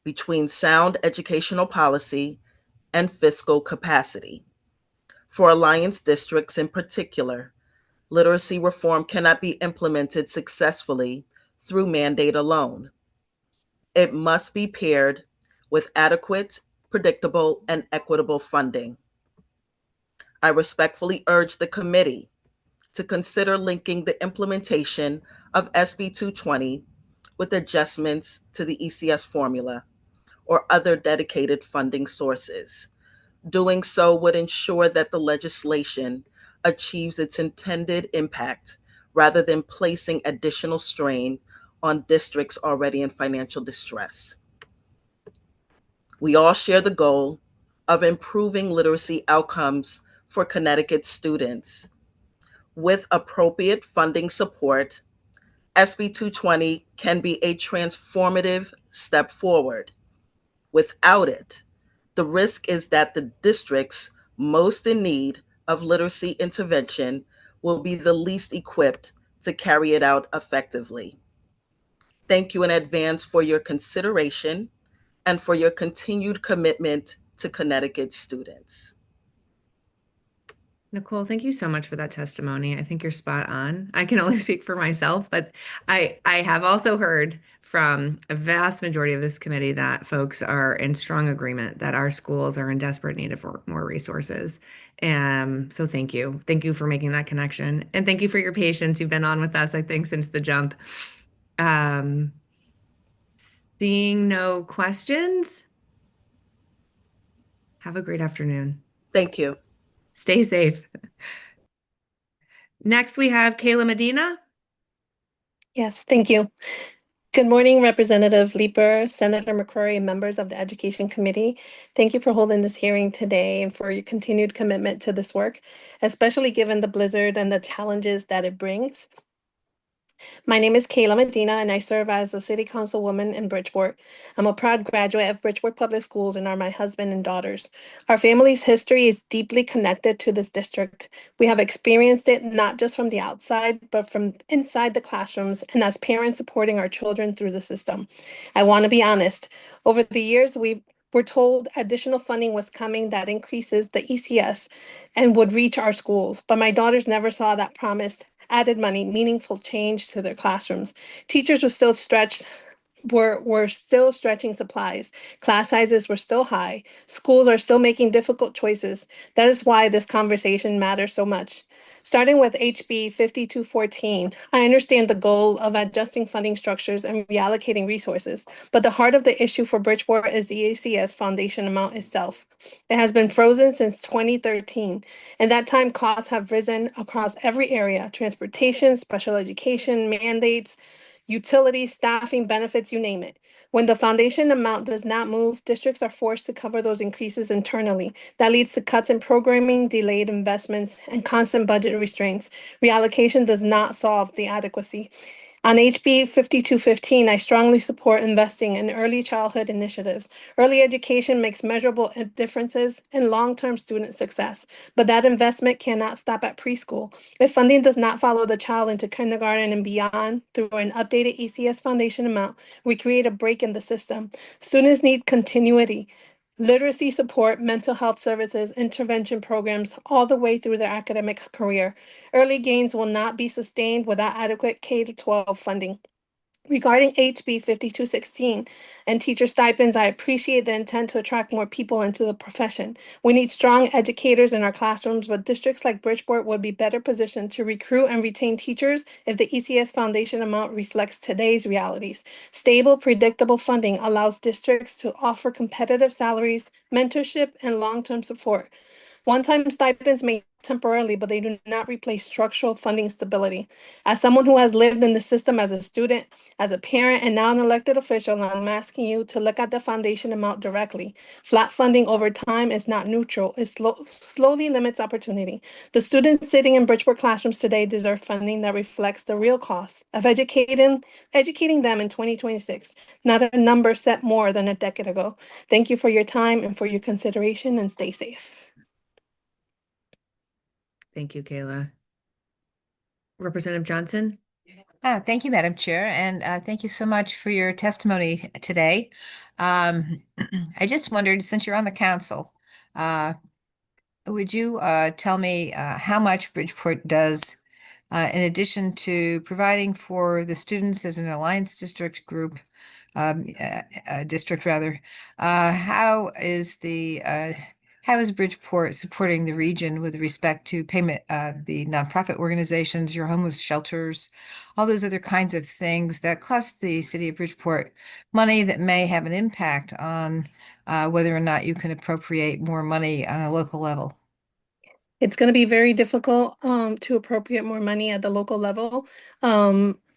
S19: between sound educational policy and fiscal capacity. For Alliance districts in particular, literacy reform cannot be implemented successfully through mandate alone. It must be paired with adequate, predictable, and equitable funding. I respectfully urge the committee to consider linking the implementation of SB 220 with adjustments to the ECS formula or other dedicated funding sources. Doing so would ensure that the legislation achieves its intended impact rather than placing additional strain on districts already in financial distress. We all share the goal of improving literacy outcomes for Connecticut students. With appropriate funding support, SB 220 can be a transformative step forward. Without it, the risk is that the districts most in need of literacy intervention will be the least equipped to carry it out effectively. Thank you in advance for your consideration and for your continued commitment to Connecticut students.
S1: Nicole, thank you so much for that testimony. I think you're spot on. I can only speak for myself, but I have also heard from a vast majority of this committee that folks are in strong agreement that our schools are in desperate need of more resources. So thank you. Thank you for making that connection. And thank you for your patience. You've been on with us, I think, since the jump. Um, Seeing no questions, have a great afternoon.
S19: Thank you.
S1: Stay safe. Next, we have Kayla Medina.
S20: Yes, thank you. Good morning, Representative Leeper, Senator McCrory, and members of the Education Committee. Thank you for holding this hearing today and for your continued commitment to this work, especially given the blizzard and the challenges that it brings. My name is Kayla Medina, and I serve as the City Councilwoman in Bridgeport. I'm a proud graduate of Bridgeport Public Schools and are my husband and daughters. Our family's history is deeply connected to this district. We have experienced it not just from the outside, but from inside the classrooms and as parents supporting our children through the system. I want to be honest. Over the years, we were told additional funding was coming that increases the ECS and would reach our schools, but my daughters never saw that promised added money, meaningful change to their classrooms. Teachers were still stretching supplies. Class sizes were still high. Schools are still making difficult choices. That is why this conversation matters so much. Starting with HB 5214, I understand the goal of adjusting funding structures and reallocating resources, but the heart of the issue for Bridgeport is the ACS foundation amount itself. It has been frozen since 2013. In that time, costs have risen across every area: transportation, special education, mandates, utilities, staffing, benefits, you name it. When the foundation amount does not move, districts are forced to cover those increases internally. That leads to cuts in programming, delayed investments, and constant budget restraints. Reallocation does not solve the adequacy. On HB 5215, I strongly support investing in early childhood initiatives. Early education makes measurable differences in long-term student success, but that investment cannot stop at preschool. If funding does not follow the child into kindergarten and beyond through an updated ECS foundation amount, we create a break in the system. Students need continuity, literacy support, mental health services, intervention programs, all the way through their academic career. Early gains will not be sustained without adequate K-12 funding. Regarding HB 5216 and teacher stipends, I appreciate the intent to attract more people into the profession. We need strong educators in our classrooms, but districts like Bridgeport would be better positioned to recruit and retain teachers if the ECS foundation amount reflects today's realities. Stable, predictable funding allows districts to offer competitive salaries, mentorship, and long-term support. One-time stipends may temporarily, but they do not replace structural funding stability. As someone who has lived in the system as a student, as a parent, and now an elected official, I'm asking you to look at the foundation amount directly. Flat funding over time is not neutral. It slowly limits opportunity. The students sitting in Bridgeport classrooms today deserve funding that reflects the real cost of educating them in 2026, not a number set more than a decade ago. Thank you for your time and for your consideration, and stay safe.
S1: Thank you, Kayla. Representative Johnson?
S21: Thank you, Madam Chair, and thank you so much for your testimony today. I just wondered, since you're on the council, would you tell me how much Bridgeport does, in addition to providing for the students as an Alliance District group, district rather, how is Bridgeport supporting the region with respect to payment, the nonprofit organizations, your homeless shelters, all those other kinds of things that cost the city of Bridgeport money that may have an impact on whether or not you can appropriate more money on a local level?
S20: It's going to be very difficult to appropriate more money at the local level.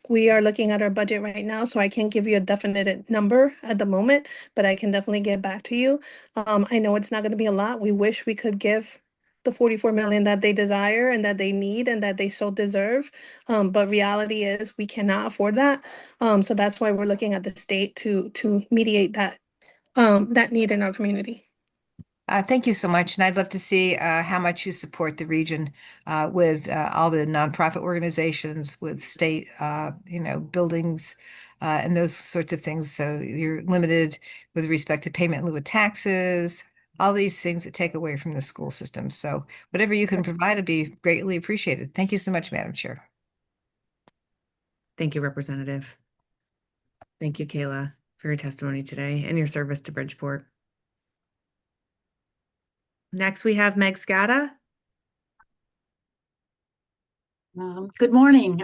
S20: We are looking at our budget right now, so I can't give you a definite number at the moment, but I can definitely get back to you. I know it's not going to be a lot. We wish we could give the 44 million that they desire and that they need and that they so deserve. But reality is we cannot afford that. So that's why we're looking at the state to mediate that need in our community.
S21: Thank you so much. And I'd love to see how much you support the region with all the nonprofit organizations, with state, buildings, and those sorts of things. So you're limited with respect to payment in lieu of taxes, all these things that take away from the school system. So whatever you can provide would be greatly appreciated. Thank you so much, Madam Chair.
S1: Thank you, Representative. Thank you, Kayla, for your testimony today and your service to Bridgeport. Next, we have Meg Scada.
S22: Good morning.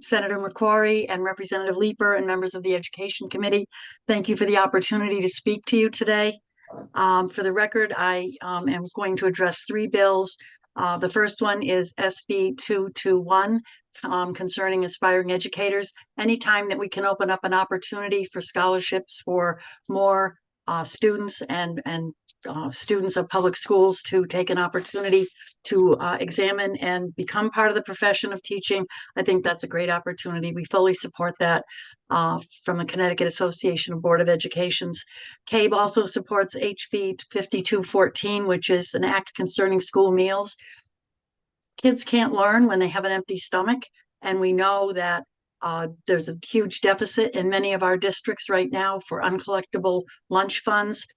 S22: Senator McCrory and Representative Leeper and members of the Education Committee. Thank you for the opportunity to speak to you today. For the record, I am going to address three bills. The first one is SB 221 concerning aspiring educators. Anytime that we can open up an opportunity for scholarships for more students and students of public schools to take an opportunity to examine and become part of the profession of teaching, I think that's a great opportunity. We fully support that from the Connecticut Association of Board of Educations. CABE also supports HB 5214, which is an act concerning school meals. Kids can't learn when they have an empty stomach, and we know that there's a huge deficit in many of our districts right now for uncollectible lunch funds.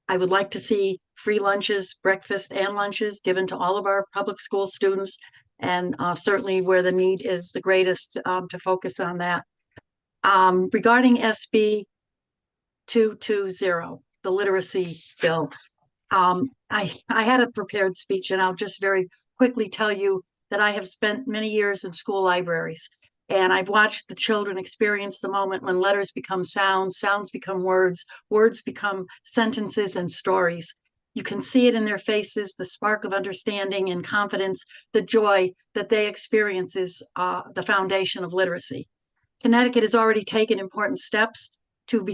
S22: I would like to see free lunches, breakfast and lunches given to all of our public school students, and certainly where the need is the greatest to focus on that. Regarding SB 220, the literacy bill, I had a prepared speech, and I'll just very quickly tell you that I have spent many years in school libraries. And I've watched the children experience the moment when letters become sounds, sounds become words, words become sentences and stories. You can see it in their faces, the spark of understanding and confidence, the joy that they experience is the foundation of literacy. Connecticut has already taken important steps to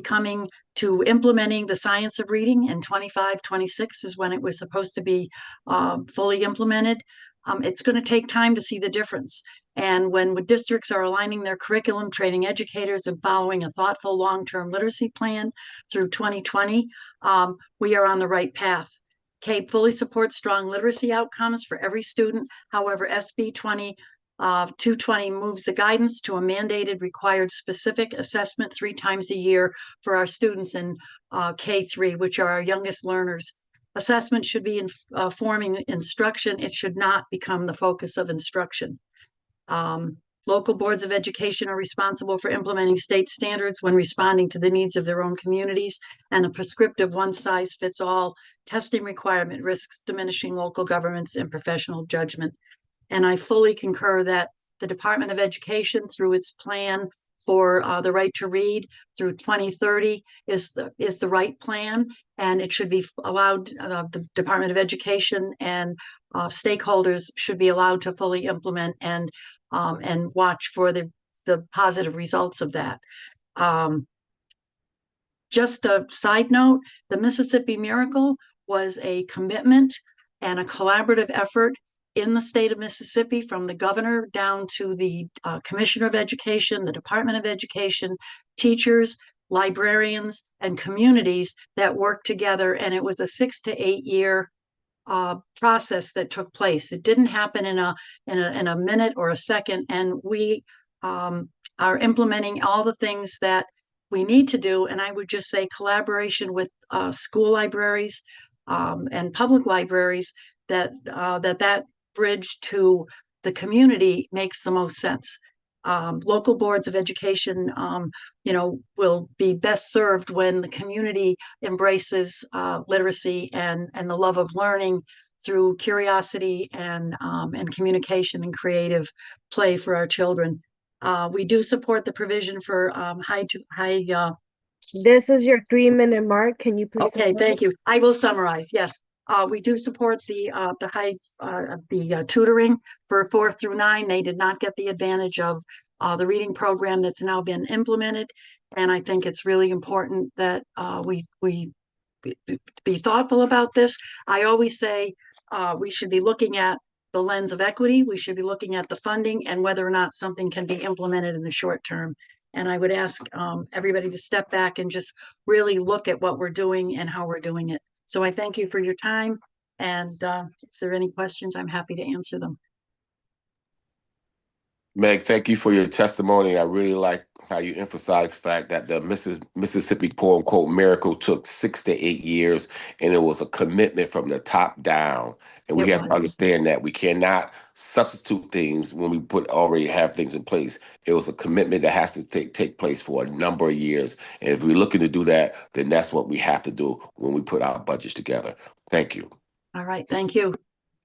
S22: implementing the science of reading, and 25-26 is when it was supposed to be fully implemented. It's going to take time to see the difference. And when districts are aligning their curriculum, training educators, and following a thoughtful long-term literacy plan through 2020, we are on the right path. CAPE fully supports strong literacy outcomes for every student. However, SB 220 moves the guidance to a mandated required specific assessment 3 times a year for our students in K3, which are our youngest learners. Assessment should be informing instruction. It should not become the focus of instruction. Local boards of education are responsible for implementing state standards when responding to the needs of their own communities, and a prescriptive one-size-fits-all testing requirement risks diminishing local governments and professional judgment. And I fully concur that the Department of Education, through its plan for the right to read through 2030, is the right plan, and it should be allowed. The Department of Education and stakeholders should be allowed to fully implement and watch for the positive results of that. Just a side note: the Mississippi Miracle was a commitment and a collaborative effort in the state of Mississippi, from the governor down to the commissioner of education, the Department of Education, teachers, librarians, and communities that worked together. And it was a 6 to 8 year process that took place. It didn't happen in a minute or a second, and we are implementing all the things that we need to do. And I would just say collaboration with school libraries and public libraries, that bridge to the community makes the most sense. Local boards of education, will be best served when the community embraces literacy and the love of learning through curiosity and communication and creative play for our children. We do support the provision for high.
S5: This is your 3-minute mark. Can you please
S22: Okay,
S5: summarize?
S22: thank you. I will summarize. Yes, we do support the high tutoring for 4th through 9. They did not get the advantage of the reading program that's now been implemented, and I think it's really important that we be thoughtful about this. I always say we should be looking at the lens of equity. We should be looking at the funding and whether or not something can be implemented in the short term. And I would ask everybody to step back and just really look at what we're doing and how we're doing it. So I thank you for your time. And if there are any questions, I'm happy to answer them.
S2: Meg, thank you for your testimony. I really like how you emphasize the fact that the Mississippi quote unquote miracle took 6 to 8 years, and it was a commitment from the top down. And we have to understand that we cannot substitute things when we already have things in place. It was a commitment that has to take place for a number of years. And if we're looking to do that, then that's what we have to do when we put our budgets together. Thank you.
S22: All right, thank you.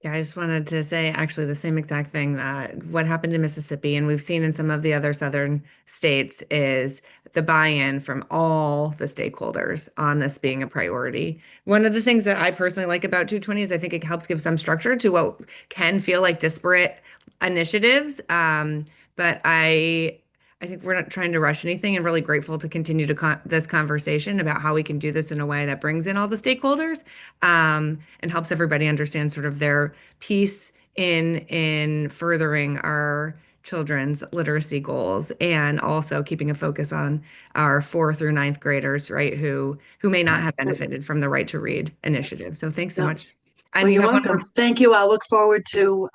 S1: Yeah, I just wanted to say actually the same exact thing, that what happened in Mississippi and we've seen in some of the other southern states is the buy-in from all the stakeholders on this being a priority. One of the things that I personally like about 220 is I think it helps give some structure to what can feel like disparate initiatives. But I think we're not trying to rush anything, and really grateful to continue this conversation about how we can do this in a way that brings in all the stakeholders and helps everybody understand sort of their piece in furthering our children's literacy goals, and also keeping a focus on our 4th through 9th graders, right, who may not have benefited from the Right to Read initiative. So thanks so much.
S22: Well, you're welcome. Thank you. I'll look forward to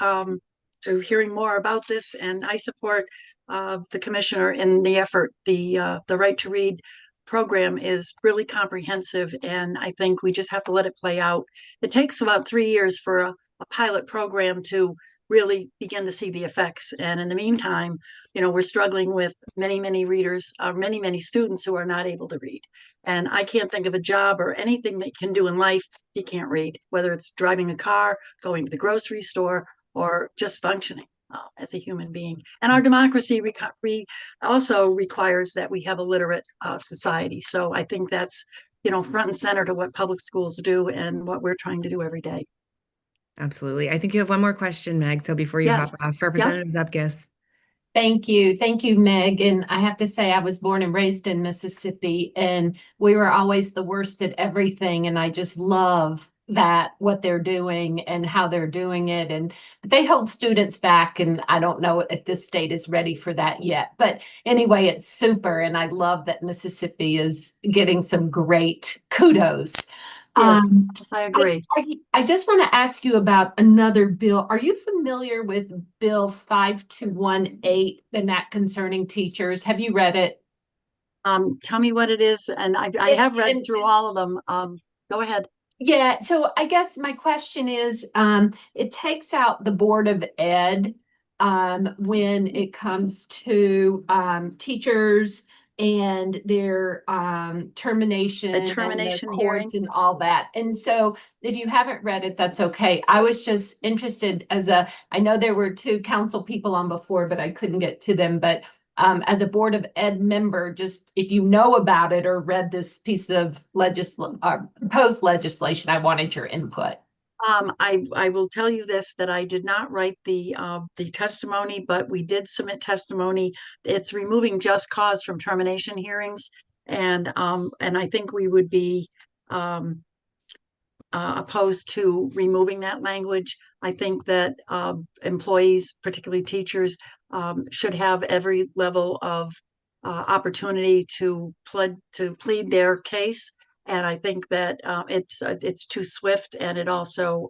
S22: hearing more about this, and I support the commissioner in the effort. The Right to Read program is really comprehensive, and I think we just have to let it play out. It takes about 3 years for a pilot program to really begin to see the effects. And in the meantime, we're struggling with many readers, many students who are not able to read. And I can't think of a job or anything they can do in life you can't read, whether it's driving a car, going to the grocery store, or just functioning as a human being. And our democracy also requires that we have a literate society. So I think that's, front and center to what public schools do and what we're trying to do every day.
S1: Absolutely. I think you have one more question, Meg. So before you hop off, Representative Zupkis.
S7: Thank you. Thank you, Meg. And I have to say, I was born and raised in Mississippi, and we were always the worst at everything. And I just love that, what they're doing and how they're doing it. And they hold students back. And I don't know if this state is ready for that yet. But anyway, it's super. And I love that Mississippi is getting some great kudos.
S22: Yes, I agree.
S7: I just want to ask you about another bill. Are you familiar with Bill 5218, and that concerning teachers? Have you read it?
S22: Tell me what it is. And I have read through all of them. Go ahead.
S7: Yeah, so I guess my question is, it takes out the Board of Ed when it comes to teachers and their termination and the courts and all that. And so if you haven't read it, that's okay. I was just interested I know there were 2 council people on before, but I couldn't get to them. But as a Board of Ed member, just if you know about it or read this piece of proposed legislation, I wanted your input.
S22: I will tell you this, that I did not write the testimony, but we did submit testimony. It's removing just cause from termination hearings, and I think we would be opposed to removing that language. I think that employees, particularly teachers, should have every level of opportunity to plead their case. And I think that it's too swift, and it also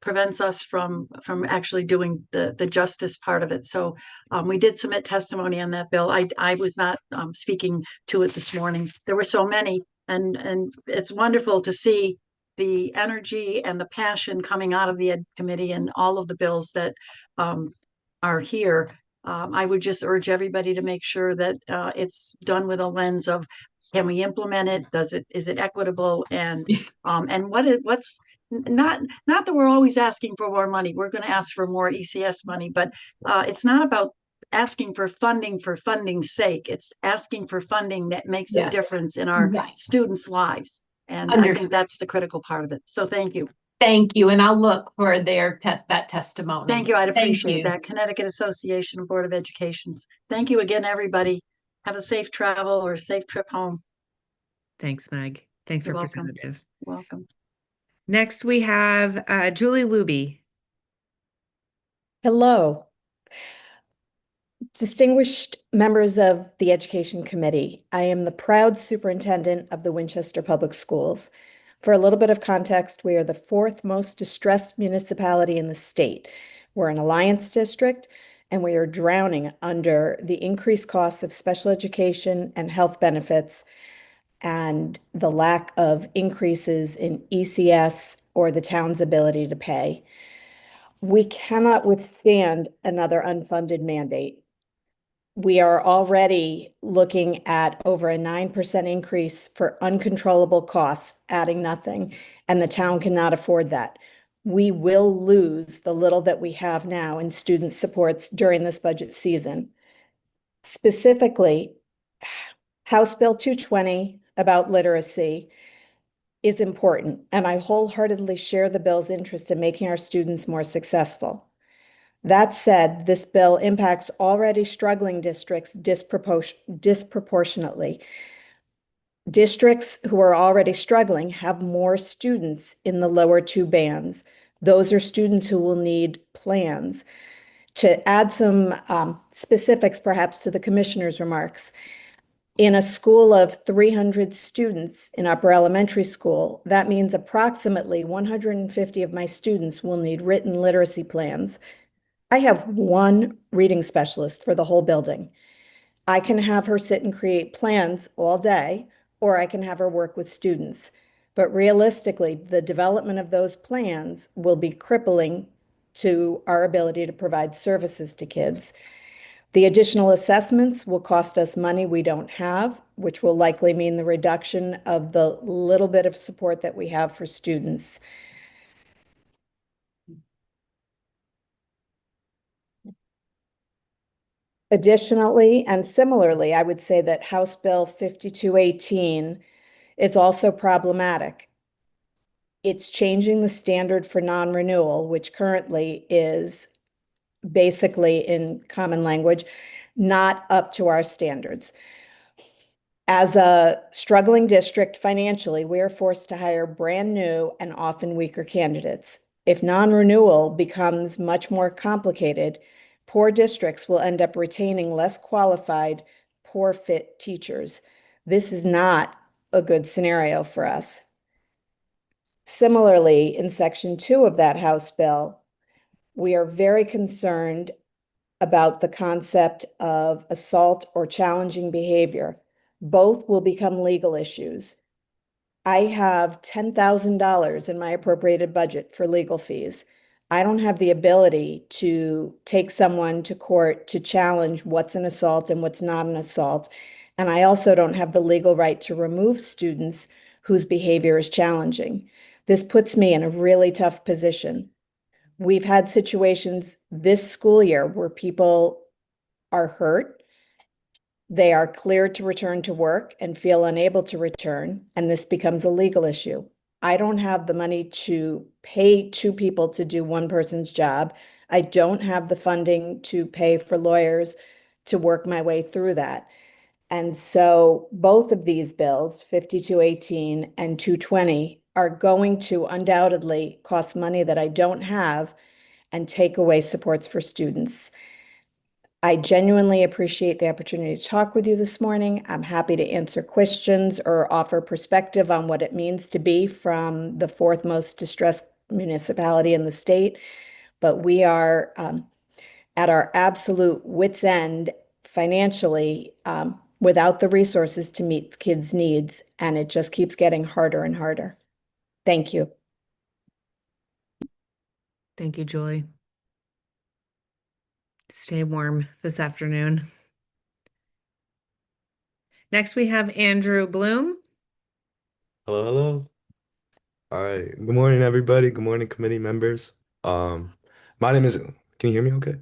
S22: prevents us from actually doing the justice part of it. So we did submit testimony on that bill. I was not speaking to it this morning. There were so many, and it's wonderful to see the energy and the passion coming out of the Ed Committee and all of the bills that are here. I would just urge everybody to make sure that it's done with a lens of, can we implement it? Is it equitable? And what's not that we're always asking for more money. We're going to ask for more ECS money, but it's not about asking for funding's sake. It's asking for funding that makes a difference in our students' lives. And I think that's the critical part of it. So thank you.
S7: Thank you, and I'll look for that testimony.
S22: Thank you. I'd appreciate that. Connecticut Association of Board of Educations. Thank you again, everybody. Have a safe travel or safe trip home.
S1: Thanks, Meg. Thanks,
S22: You're
S1: Representative.
S22: Welcome.
S1: Next, we have Julie Luby.
S6: Hello. Distinguished members of the Education Committee, I am the proud superintendent of the Winchester Public Schools. For a little bit of context, we are the fourth most distressed municipality in the state. We're an alliance district, and we are drowning under the increased costs of special education and health benefits and the lack of increases in ECS or the town's ability to pay. We cannot withstand another unfunded mandate. We are already looking at over a 9% increase for uncontrollable costs, adding nothing, and the town cannot afford that. We will lose the little that we have now in student supports during this budget season. Specifically, House Bill 220 about literacy is important, and I wholeheartedly share the bill's interest in making our students more successful. That said, this bill impacts already struggling districts disproportionately. Districts who are already struggling have more students in the lower two bands. Those are students who will need plans. To add some specifics, perhaps, to the commissioner's remarks, in a school of 300 students in upper elementary school, that means approximately 150 of my students will need written literacy plans. I have one reading specialist for the whole building. I can have her sit and create plans all day, or I can have her work with students. But realistically, the development of those plans will be crippling to our ability to provide services to kids. The additional assessments will cost us money we don't have, which will likely mean the reduction of the little bit of support that we have for students. Additionally, and similarly, I would say that House Bill 5218 is also problematic. It's changing the standard for non-renewal, which currently is basically, in common language, not up to our standards. As a struggling district financially, we are forced to hire brand new and often weaker candidates. If non-renewal becomes much more complicated, poor districts will end up retaining less qualified, poor fit teachers. This is not a good scenario for us. Similarly, in Section 2 of that House bill, we are very concerned about the concept of assault or challenging behavior. Both will become legal issues. I have $10,000 in my appropriated budget for legal fees. I don't have the ability to take someone to court to challenge what's an assault and what's not an assault. And I also don't have the legal right to remove students whose behavior is challenging. This puts me in a really tough position. We've had situations this school year where people are hurt. They are cleared to return to work and feel unable to return, and this becomes a legal issue. I don't have the money to pay two people to do one person's job. I don't have the funding to pay for lawyers to work my way through that. And so both of these bills, 5218 and 220, are going to undoubtedly cost money that I don't have and take away supports for students. I genuinely appreciate the opportunity to talk with you this morning. I'm happy to answer questions or offer perspective on what it means to be from the fourth most distressed municipality in the state. But we are at our absolute wits' end financially without the resources to meet kids' needs, and it just keeps getting harder and harder. Thank you.
S1: Thank you, Julie. Stay warm this afternoon. Next, we have Andrew Bloom.
S9: Hello, hello. All right. Good morning, everybody. Good morning, committee members. My name is, can you hear me okay?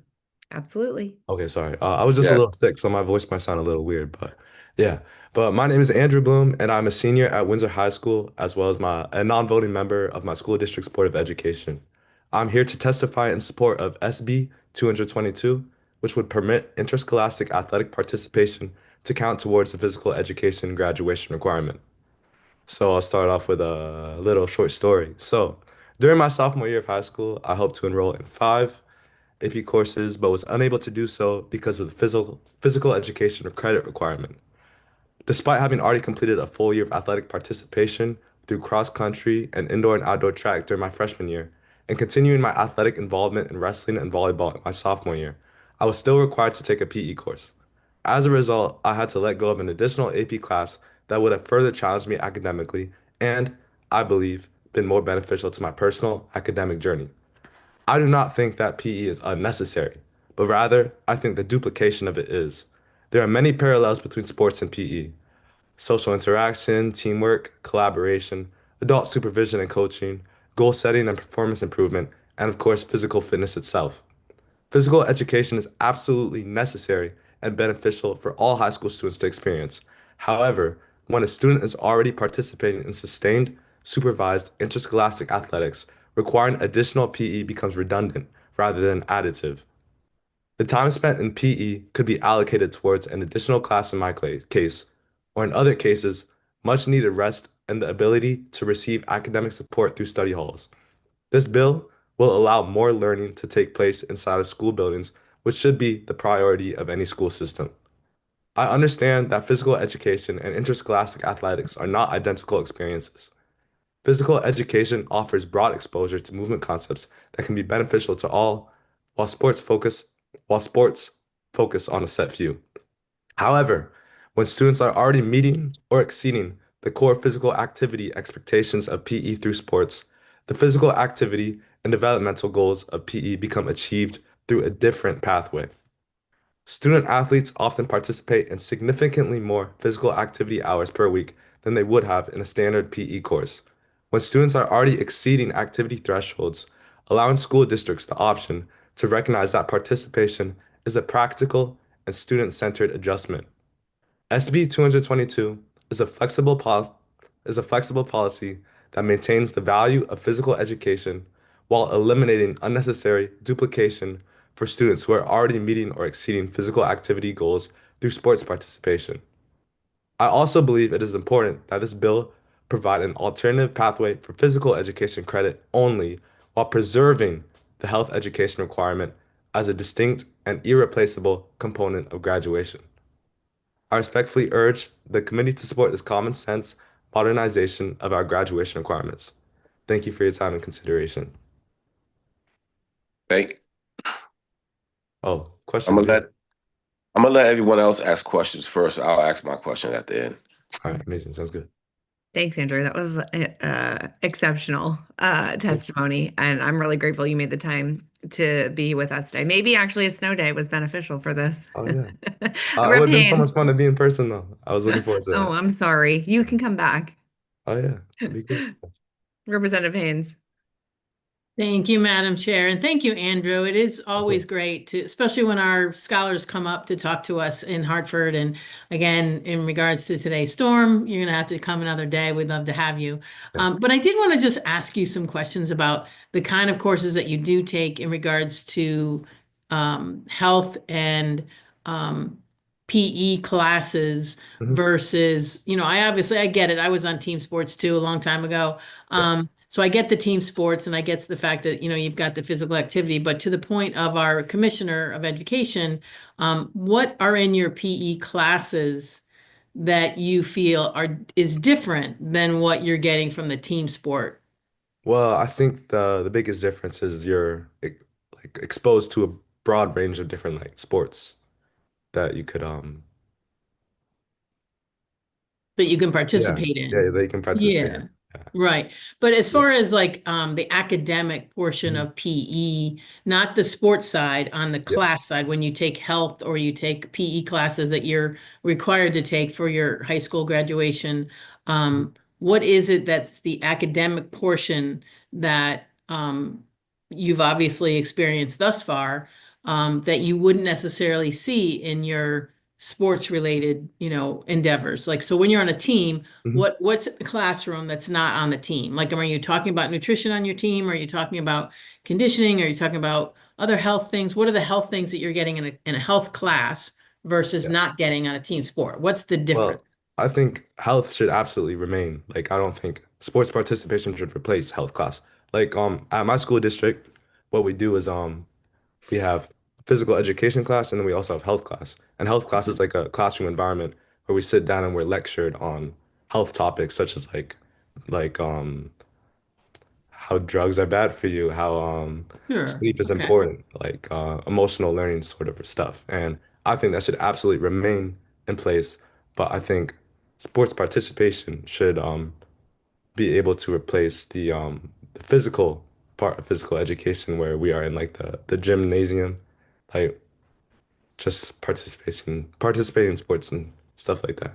S1: Absolutely.
S9: Okay, sorry. I was just a
S2: Yes.
S9: little sick, so my voice might sound a little weird, but yeah. But my name is Andrew Bloom, and I'm a senior at Windsor High School, as well as a non-voting member of my school district's Board of Education. I'm here to testify in support of SB 222, which would permit interscholastic athletic participation to count towards the physical education graduation requirement. So I'll start off with a little short story. So during my sophomore year of high school, I hoped to enroll in 5 AP courses, but was unable to do so because of the physical education or credit requirement. Despite having already completed a full year of athletic participation through cross country and indoor and outdoor track during my freshman year, and continuing my athletic involvement in wrestling and volleyball in my sophomore year, I was still required to take a PE course. As a result, I had to let go of an additional AP class that would have further challenged me academically and, I believe, been more beneficial to my personal academic journey. I do not think that PE is unnecessary, but rather, I think the duplication of it is. There are many parallels between sports and PE: social interaction, teamwork, collaboration, adult supervision and coaching, goal setting and performance improvement, and of course, physical fitness itself. Physical education is absolutely necessary and beneficial for all high school students to experience. However, when a student is already participating in sustained, supervised interscholastic athletics, requiring additional PE becomes redundant rather than additive. The time spent in PE could be allocated towards an additional class in my case, or in other cases, much needed rest and the ability to receive academic support through study halls. This bill will allow more learning to take place inside of school buildings, which should be the priority of any school system. I understand that physical education and interscholastic athletics are not identical experiences. Physical education offers broad exposure to movement concepts that can be beneficial to all, while sports focus on a set few. However, when students are already meeting or exceeding the core physical activity expectations of PE through sports, the physical activity and developmental goals of PE become achieved through a different pathway. Student athletes often participate in significantly more physical activity hours per week than they would have in a standard PE course. When students are already exceeding activity thresholds, allowing school districts the option to recognize that participation is a practical and student-centered adjustment. SB 222 is a flexible policy that maintains the value of physical education while eliminating unnecessary duplication for students who are already meeting or exceeding physical activity goals through sports participation. I also believe it is important that this bill provide an alternative pathway for physical education credit only while preserving the health education requirement as a distinct and irreplaceable component of graduation. I respectfully urge the committee to support this common sense modernization of our graduation requirements. Thank you for your time and consideration.
S2: Thank.
S9: Oh,
S2: I'm
S9: questions?
S2: gonna let I'm gonna let everyone else ask questions first. I'll ask my question at the end.
S9: All right, amazing. Sounds good.
S1: Thanks, Andrew. That was exceptional testimony, and I'm really grateful you made the time to be with us today. Maybe actually a snow day was beneficial for this.
S9: Oh yeah. It would
S1: Rep
S9: have been so much
S1: Haynes.
S9: fun to be in person though. I was looking forward to
S1: Oh,
S9: that.
S1: I'm sorry. You can come back.
S9: Oh yeah, that'd be great.
S1: Representative Haynes.
S8: Thank you, Madam Chair, and thank you, Andrew. It is always
S9: course.
S8: great to, especially when our scholars come up to talk to us in Hartford. And again, in regards to today's storm, you're gonna have to come another day. We'd love to have you. But I did want to just ask you some questions about the kind of courses that you do take in regards to health and PE classes
S9: Mhm.
S8: versus, I obviously I get it. I was on team sports too a long time ago.
S9: Yeah.
S8: So I get the team sports and I get the fact that, you've got the physical activity, but to the point of our Commissioner of Education, what are in your PE classes that you feel is different than what you're getting from the team sport?
S9: Well, I think the biggest difference is you're like exposed to a broad range of different like sports that you could
S8: That you can
S9: yeah,
S8: participate
S9: yeah,
S8: in.
S9: they can participate
S8: Yeah,
S9: in. Yeah.
S8: right. But as
S9: Yeah.
S8: far as like the academic portion
S9: Mhm.
S8: of PE, not the sports side, on the
S9: Yes.
S8: class side, when you take health or you take PE classes that you're required to take for your high school graduation,
S9: Mhm.
S8: what is it that's the academic portion that you've obviously experienced thus far, that you wouldn't necessarily see in your sports related, endeavors? Like, so when you're on a team,
S9: Mhm.
S8: what's a classroom that's not on the team? Like, are you talking about nutrition on your team? Are you talking about conditioning? Are you talking about other health things? What are the health things that you're getting in a health class versus
S9: Yeah.
S8: not getting on a team sport? What's the difference?
S9: Well, I think health should absolutely remain. Like, I don't think sports participation should replace health class. Like, at my school district, what we do is we have physical education class and then we also have health class. And health class is like a classroom environment where we sit down and we're lectured on health topics such as like how drugs are bad for you, how
S8: Sure.
S9: sleep is
S8: Okay.
S9: important, like emotional learning sort of stuff. And I think that should absolutely remain in place. But I think sports participation should be able to replace the physical part of physical education where we are in like the gymnasium, like just participating in sports and stuff like that.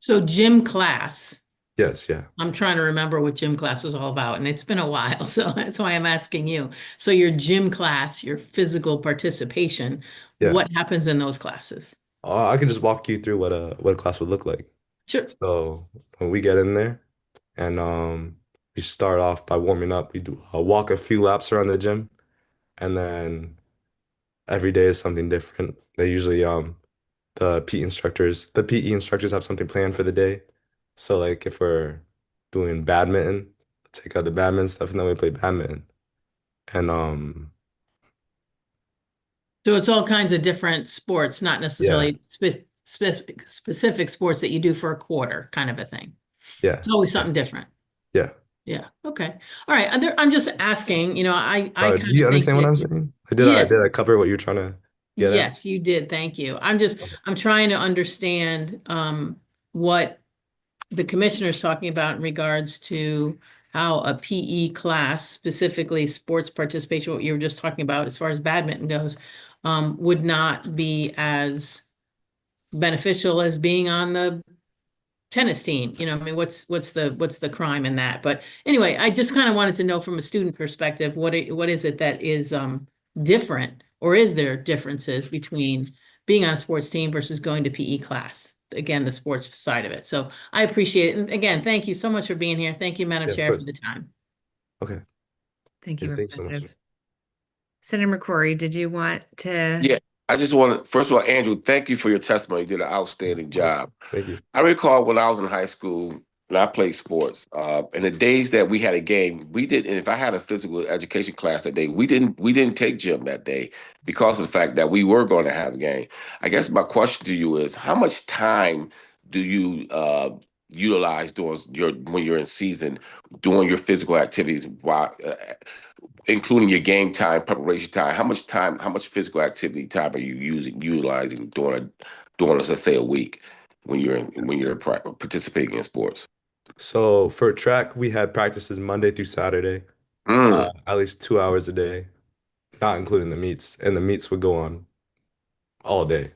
S8: So gym class.
S9: Yes, yeah,
S8: I'm trying to remember what gym class was all about, and it's been a while, so that's why I'm asking you. So your gym class, your physical participation,
S9: yeah.
S8: what happens in those classes?
S9: I could just walk you through what a class would look like.
S8: Sure.
S9: So when we get in there and we start off by warming up, we do walk a few laps around the gym, and then every day is something different. They usually the PE instructors have something planned for the day. So like if we're doing badminton, take out the badminton stuff and then we play badminton. And
S8: So it's all kinds of different sports, not
S9: yeah,
S8: necessarily specific sports that you do for a quarter, kind of a thing.
S9: yeah,
S8: It's always
S9: yeah,
S8: something different.
S9: yeah.
S8: Yeah. Okay. All right. I'm just asking, I
S9: Do
S8: kind
S9: you
S8: of think
S9: understand what
S8: that,
S9: I'm saying?
S8: yes,
S9: Did I cover what you're trying to get at?
S8: yes, you did. Thank you.
S9: Okay.
S8: I'm trying to understand, what the commissioner is talking about in regards to how a PE class, specifically sports participation, what you were just talking about as far as badminton goes, would not be as beneficial as being on the tennis team. I mean, what's the crime in that? But anyway, I just kind of wanted to know from a student perspective, what is it that is different, or is there differences between being on a sports team versus going to PE class? Again, the sports side of it. So I appreciate it. And again, thank you so much for being here. Thank you, Madam
S9: Yeah, of
S8: Chair, for
S9: course.
S8: the time.
S9: Okay.
S1: Thank
S9: Yeah,
S1: you,
S9: thanks so much.
S1: Representative. Senator McCrory, did you want to?
S2: Yeah, I just want to, first of all, Andrew, thank you for your testimony. You did an outstanding
S9: Of course.
S2: job.
S9: Thank you.
S2: I recall when I was in high school and I played sports, in the days that we had a game, we did, and if I had a physical education class that day, we didn't take gym that day because of the fact that we were going to have a game. I guess my question to you is, how much time do you utilize during when you're in season doing your physical activities while including your game time, preparation time? How much physical activity time are you utilizing during let's say a week when you're participating in sports?
S9: So for track, we had practices Monday through Saturday,
S2: Mm,
S9: at least 2 hours a day, not including the meets, and the meets would go on all day.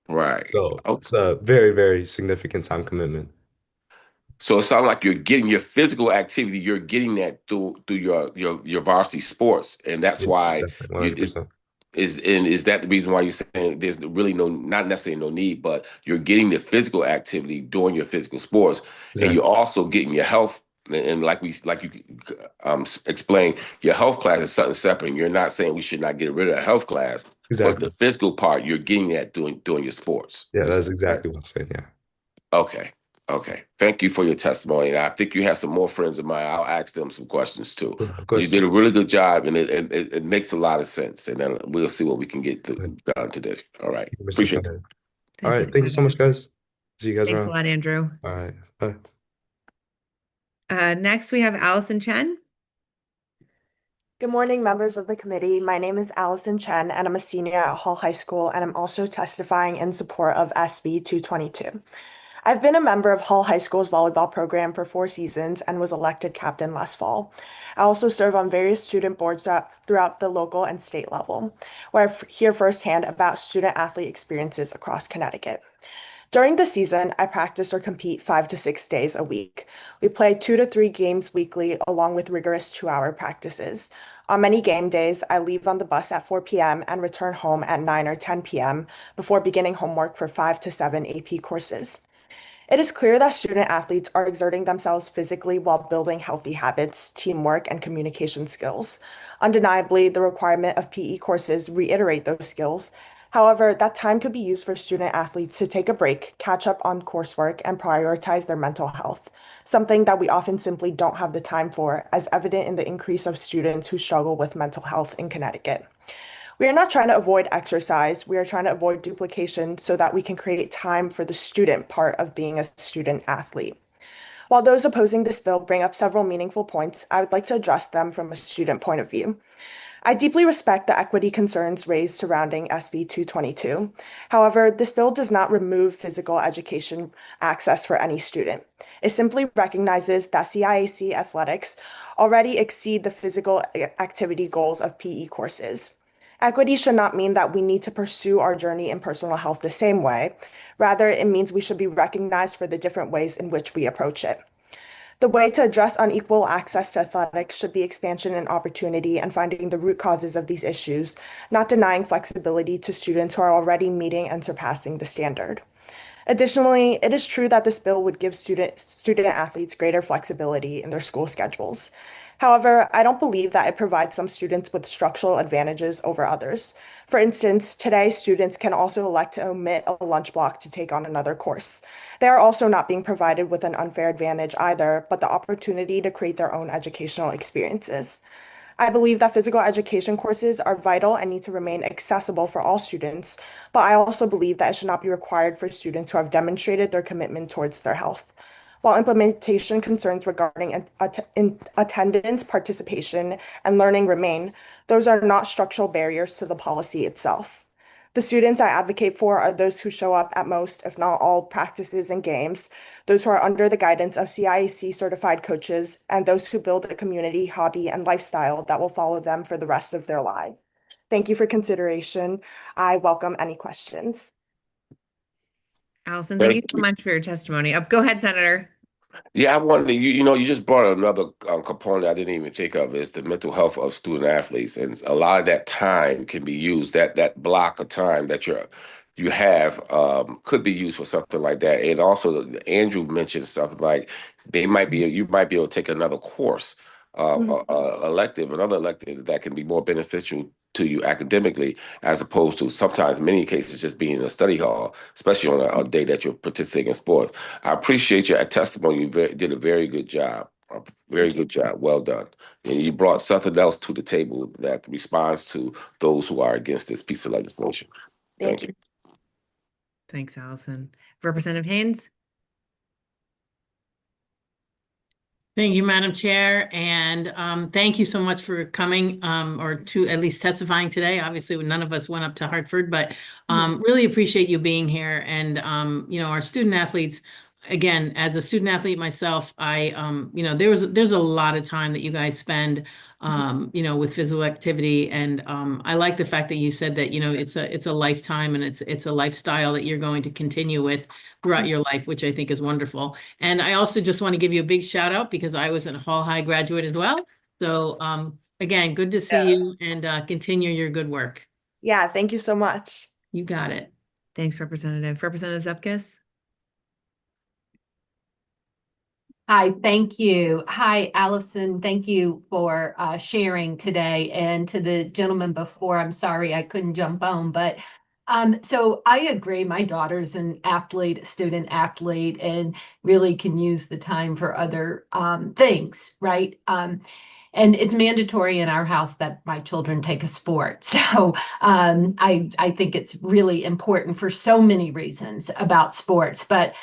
S2: right.
S9: So
S2: Oh,
S9: it's a very, very significant time commitment.
S2: so it sounds like you're getting your physical activity. You're getting that through your varsity sports, and that's
S9: Yes,
S2: why
S9: definitely,
S2: you
S9: 100%.
S2: is that the reason why you're saying there's really not necessarily no need, but you're getting the physical activity during your physical sports, and you're
S9: Exactly.
S2: also getting your health. And like you explained, your health class is something separate. And you're not saying we should not get rid of the health class, but the
S9: Exactly.
S2: physical part you're getting that doing your sports.
S9: Yeah,
S2: Is
S9: that's
S2: that correct?
S9: exactly what I'm saying. Yeah.
S2: Okay. Okay. Thank you for your testimony. And I think you have some more friends of mine. I'll ask them some questions too.
S9: Yeah, of
S2: But you
S9: course.
S2: did a really good job, and it makes a lot of sense. And then we'll see what we can get done today. All right.
S9: Thank you, Mr.
S2: Appreciate it.
S9: Senator. All
S1: Thank you,
S9: right. Thank you so
S1: Senator.
S9: much, guys. See you guys
S1: Thanks a
S9: around.
S1: lot, Andrew.
S9: All right. Bye.
S1: Next, we have Allison Chen.
S12: Good morning, members of the committee. My name is Allison Chen, and I'm a senior at Hall High School, and I'm also testifying in support of SB 222. I've been a member of Hall High School's volleyball program for 4 seasons and was elected captain last fall. I also serve on various student boards throughout the local and state level, where I hear firsthand about student athlete experiences across Connecticut. During the season, I practice or compete 5 to 6 days a week. We play 2 to 3 games weekly, along with rigorous 2-hour practices. On many game days, I leave on the bus at 4 p.m. and return home at 9 or 10 p.m. before beginning homework for 5 to 7 AP courses. It is clear that student athletes are exerting themselves physically while building healthy habits, teamwork, and communication skills. Undeniably, the requirement of PE courses reiterate those skills. However, that time could be used for student athletes to take a break, catch up on coursework, and prioritize their mental health, something that we often simply don't have the time for, as evident in the increase of students who struggle with mental health in Connecticut. We are not trying to avoid exercise. We are trying to avoid duplication so that we can create time for the student part of being a student athlete. While those opposing this bill bring up several meaningful points, I would like to address them from a student point of view. I deeply respect the equity concerns raised surrounding SB 222. However, this bill does not remove physical education access for any student. It simply recognizes that CIAC athletics already exceed the physical activity goals of PE courses. Equity should not mean that we need to pursue our journey in personal health the same way. Rather, it means we should be recognized for the different ways in which we approach it. The way to address unequal access to athletics should be expansion and opportunity and finding the root causes of these issues, not denying flexibility to students who are already meeting and surpassing the standard. Additionally, it is true that this bill would give student athletes greater flexibility in their school schedules. However, I don't believe that it provides some students with structural advantages over others. For instance, today students can also elect to omit a lunch block to take on another course. They are also not being provided with an unfair advantage either, but the opportunity to create their own educational experiences. I believe that physical education courses are vital and need to remain accessible for all students, but I also believe that it should not be required for students who have demonstrated their commitment towards their health. While implementation concerns regarding attendance, participation, and learning remain, those are not structural barriers to the policy itself. The students I advocate for are those who show up at most, if not all, practices and games, those who are under the guidance of CIAC certified coaches, and those who build a community, hobby, and lifestyle that will follow them for the rest of their lives. Thank you for consideration. I welcome any questions.
S1: Allison, thank you so much for your testimony. Go ahead, Senator.
S2: Yeah, I wanted to, you just brought another component I didn't even think of is the mental health of student athletes, and a lot of that time can be used. That block of time that you have could be used for something like that. And also, Andrew mentioned something like you might be able to take another course, another elective that can be more beneficial to you academically, as opposed to sometimes, in many cases, just being in a study hall, especially on a day that you're participating in sports. I appreciate your testimony. You did a very good job. A very good job. Well done. And you brought something else to the table that responds to those who are against this piece of legislation. Thank you.
S1: Thanks, Allison. Representative Haynes?
S8: Thank you, Madam Chair, and thank you so much for coming or to at least testifying today. Obviously, none of us went up to Hartford, but really appreciate you being here. And our student athletes, again, as a student athlete myself, I there's a lot of time that you guys spend with physical activity, and I like the fact that you said that it's a lifetime and it's a lifestyle that you're going to continue with throughout your life, which I think is wonderful. And I also just want to give you a big shout out because I was a Hall High graduate as well. So again, good to see you, and continue your good work.
S12: Yeah, thank you so much.
S8: You got it.
S1: Thanks, Representative. Representative Zupkis?
S7: Hi, thank you. Hi, Allison. Thank you for sharing today. And to the gentleman before, I'm sorry I couldn't jump on, but So I agree. My daughter's an athlete, student athlete, and really can use the time for other things, right? And it's mandatory in our house that my children take a sport. So I think it's really important for so many reasons about sports. But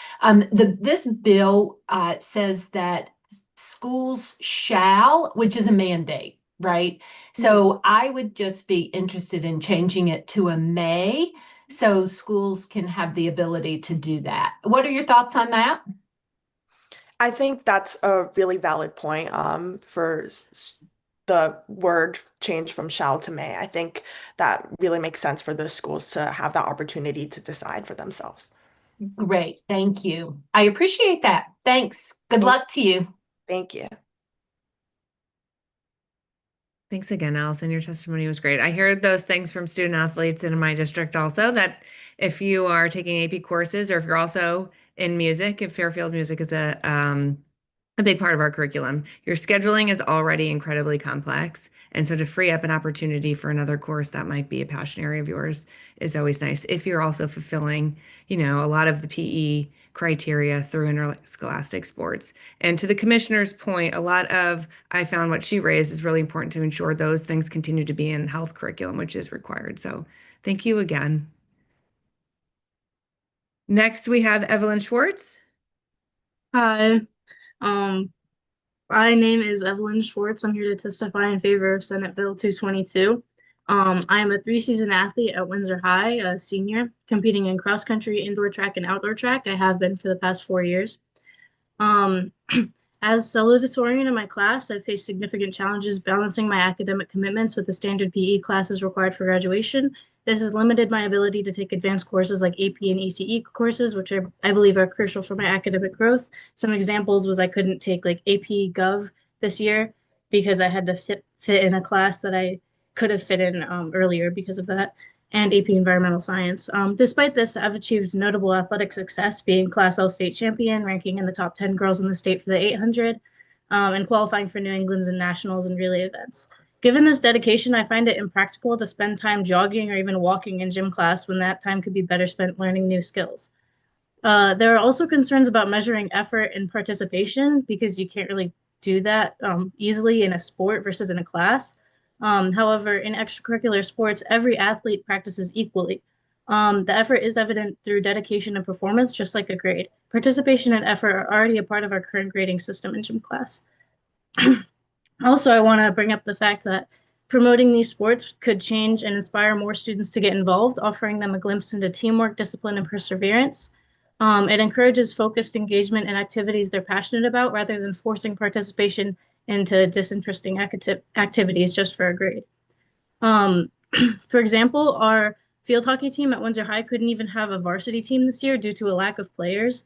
S7: this bill says that schools shall, which is a mandate, right? So I would just be interested in changing it to a may, so schools can have the ability to do that. What are your thoughts on that?
S12: I think that's a really valid point for the word change from shall to may. I think that really makes sense for the schools to have that opportunity to decide for themselves.
S7: Great, thank you. I appreciate that. Thanks. Good luck to you.
S12: Thank you.
S1: Thanks again, Allison. Your testimony was great. I heard those things from student athletes in my district also, that if you are taking AP courses or if you're also in music, if Fairfield Music is a big part of our curriculum, your scheduling is already incredibly complex. And so to free up an opportunity for another course that might be a passion area of yours is always nice. If you're also fulfilling, a lot of the PE criteria through interscholastic sports. And to the commissioner's point, I found what she raised is really important to ensure those things continue to be in health curriculum, which is required. So thank you again. Next, we have Evelyn Schwartz.
S14: Hi, um, my name is Evelyn Schwartz. I'm here to testify in favor of Senate Bill 222. I am a three-season athlete at Windsor High, a senior, competing in cross-country, indoor track, and outdoor track. I have been for the past 4 years. Um, as salutatorian in my class, I've faced significant challenges balancing my academic commitments with the standard PE classes required for graduation. This has limited my ability to take advanced courses like AP and ECE courses, which I believe are crucial for my academic growth. Some examples was I couldn't take like AP Gov this year because I had to fit in a class that I could have fit in earlier because of that, and AP Environmental Science. Despite this, I've achieved notable athletic success, being Class L state champion, ranking in the top 10 girls in the state for the 800, and qualifying for New England's and nationals and relay events. Given this dedication, I find it impractical to spend time jogging or even walking in gym class when that time could be better spent learning new skills. There are also concerns about measuring effort and participation because you can't really do that easily in a sport versus in a class. However, in extracurricular sports, every athlete practices equally. The effort is evident through dedication and performance, just like a grade. Participation and effort are already a part of our current grading system in gym class. Also, I want to bring up the fact that promoting these sports could change and inspire more students to get involved, offering them a glimpse into teamwork, discipline, and perseverance. It encourages focused engagement in activities they're passionate about rather than forcing participation into disinteresting activities just for a grade. For example, our field hockey team at Windsor High couldn't even have a varsity team this year due to a lack of players,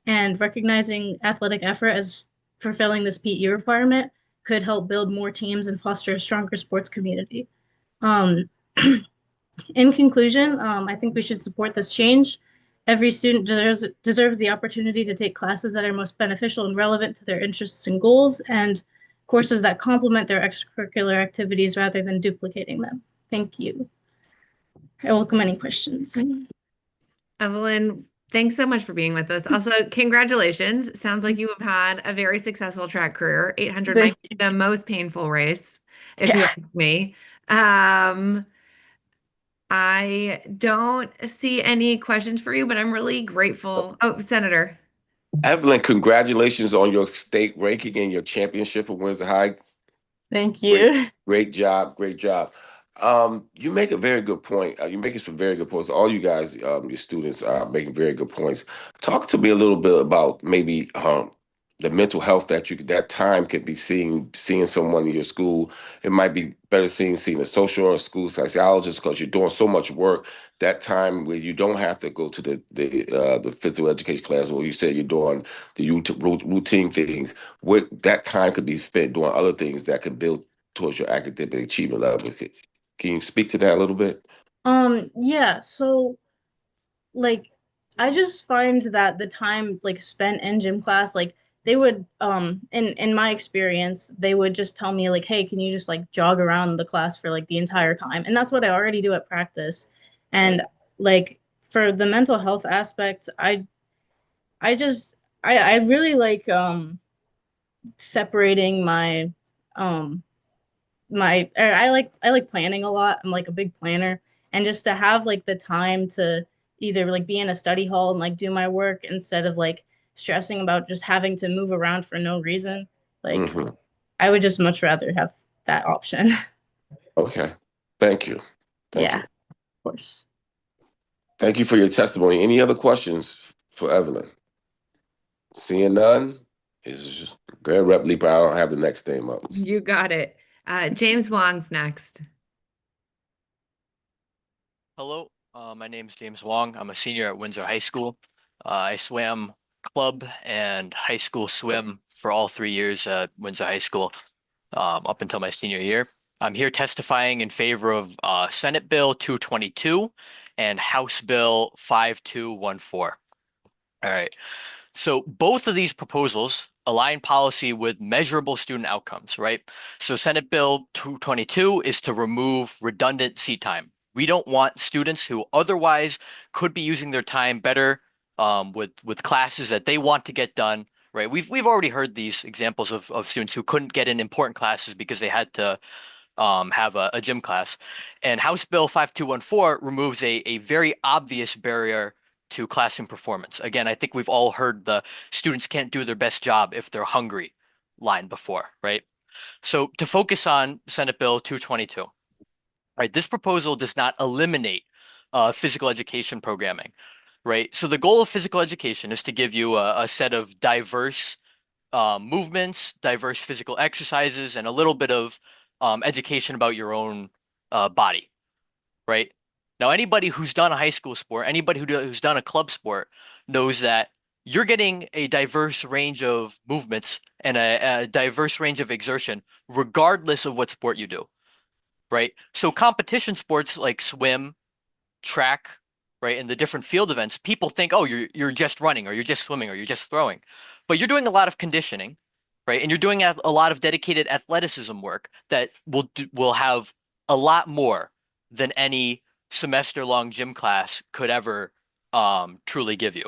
S14: and recognizing athletic effort as fulfilling this PE requirement could help build more teams and foster a stronger sports community. Um, in conclusion, I think we should support this change. Every student deserves the opportunity to take classes that are most beneficial and relevant to their interests and goals, and courses that complement their extracurricular activities rather than duplicating them. Thank you. I welcome any questions.
S1: Evelyn, thanks so much for being with us. Also, congratulations. Sounds like you have had a very successful track career. 800 might be the most painful race, if you ask me. I don't see any questions for you, but I'm really grateful. Oh, Senator.
S2: Evelyn, congratulations on your state ranking and your championship for Windsor High.
S14: Thank you.
S2: Great job. Great job. You make a very good point. You're making some very good points. All you guys, your students are making very good points. Talk to me a little bit about maybe the mental health that time could be seeing someone in your school. It might be better seeing a social or a school sociologist because you're doing so much work. That time where you don't have to go to the physical education class where you said you're doing the routine things. What that time could be spent doing other things that could build towards your academic achievement level. Can you speak to that a little bit?
S14: Yeah, so like I just find that the time like spent in gym class, like they would in my experience, they would just tell me like, hey, can you just like jog around the class for like the entire time? And that's what I already do at practice. And like for the mental health aspects, I just I really like separating my um I like planning a lot. I'm like a big planner, and just to have like the time to either like be in a study hall and like do my work instead of like stressing about just having to move around for no reason. Like
S2: Hmm.
S14: I would just much rather have that option.
S2: Okay. Thank you. Thank
S14: Yeah,
S2: you.
S14: of course.
S2: Thank you for your testimony. Any other questions for Evelyn? Seeing none, is go ahead, Rep Leaper. I don't have the next name up.
S1: You got it. James Wong's next.
S15: Hello, my name is James Wong. I'm a senior at Windsor High School. I swam club and high school swim for all 3 years at Windsor High School, up until my senior year. I'm here testifying in favor of Senate Bill 222 and House Bill 5214. All right. So both of these proposals align policy with measurable student outcomes, right? So Senate Bill 222 is to remove redundant seat time. We don't want students who otherwise could be using their time better with classes that they want to get done, right? We've already heard these examples of students who couldn't get in important classes because they had to have a gym class. And House Bill 5214 removes a very obvious barrier to classroom performance. Again, I think we've all heard the students can't do their best job if they're hungry line before, right? So to focus on Senate Bill 222, right, this proposal does not eliminate physical education programming, right? So the goal of physical education is to give you a set of diverse movements, diverse physical exercises, and a little bit of education about your own body, right? Now, anybody who's done a high school sport, anybody who's done a club sport knows that you're getting a diverse range of movements and a diverse range of exertion, regardless of what sport you do, right? So competition sports like swim, track, right, and the different field events, people think, oh, you're just running or you're just swimming or you're just throwing. But you're doing a lot of conditioning, right? And you're doing a lot of dedicated athleticism work that will have a lot more than any semester-long gym class could ever truly give you,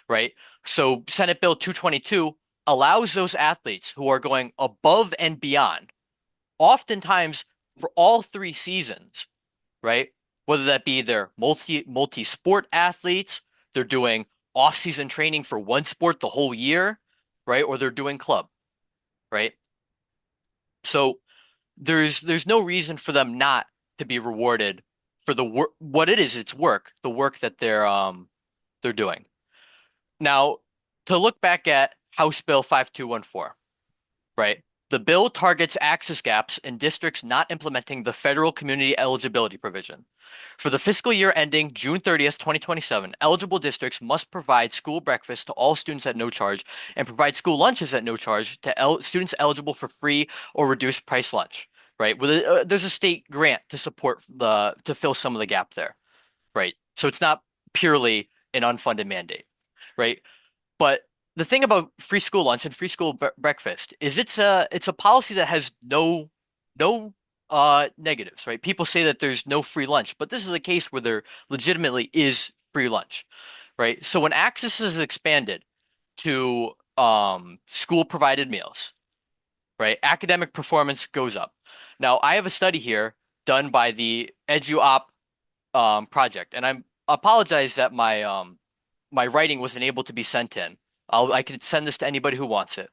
S15: right? So Senate Bill 222 allows those athletes who are going above and beyond, oftentimes for all 3 seasons, right? Whether that be they're multi-sport athletes, they're doing off-season training for one sport the whole year, right? Or they're doing club, right? So there's no reason for them not to be rewarded for the work what it is, it's work, the work that they're doing. Now, to look back at House Bill 5214, right? The bill targets access gaps in districts not implementing the federal community eligibility provision. For the fiscal year ending June 30th, 2027, eligible districts must provide school breakfast to all students at no charge and provide school lunches at no charge to students eligible for free or reduced price lunch, right? There's a state grant to support to fill some of the gap there, right? So it's not purely an unfunded mandate, right? But the thing about free school lunch and free school breakfast is it's a policy that has no negatives, right? People say that there's no free lunch, but this is a case where there legitimately is free lunch, right? So when access is expanded to school provided meals, right, academic performance goes up. Now, I have a study here done by the EduOp project, and I apologize that my writing wasn't able to be sent in. I could send this to anybody who wants it,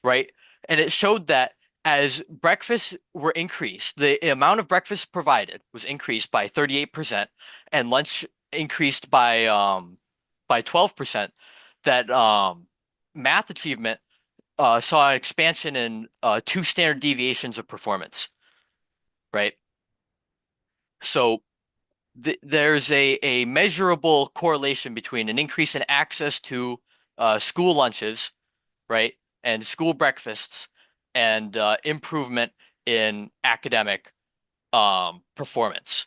S15: right? And it showed that as breakfasts were increased, the amount of breakfast provided was increased by 38% and lunch increased by 12%, that math achievement saw an expansion in 2 standard deviations of performance, right? So there's a measurable correlation between an increase in access to school lunches, right, and school breakfasts, and improvement in academic performance,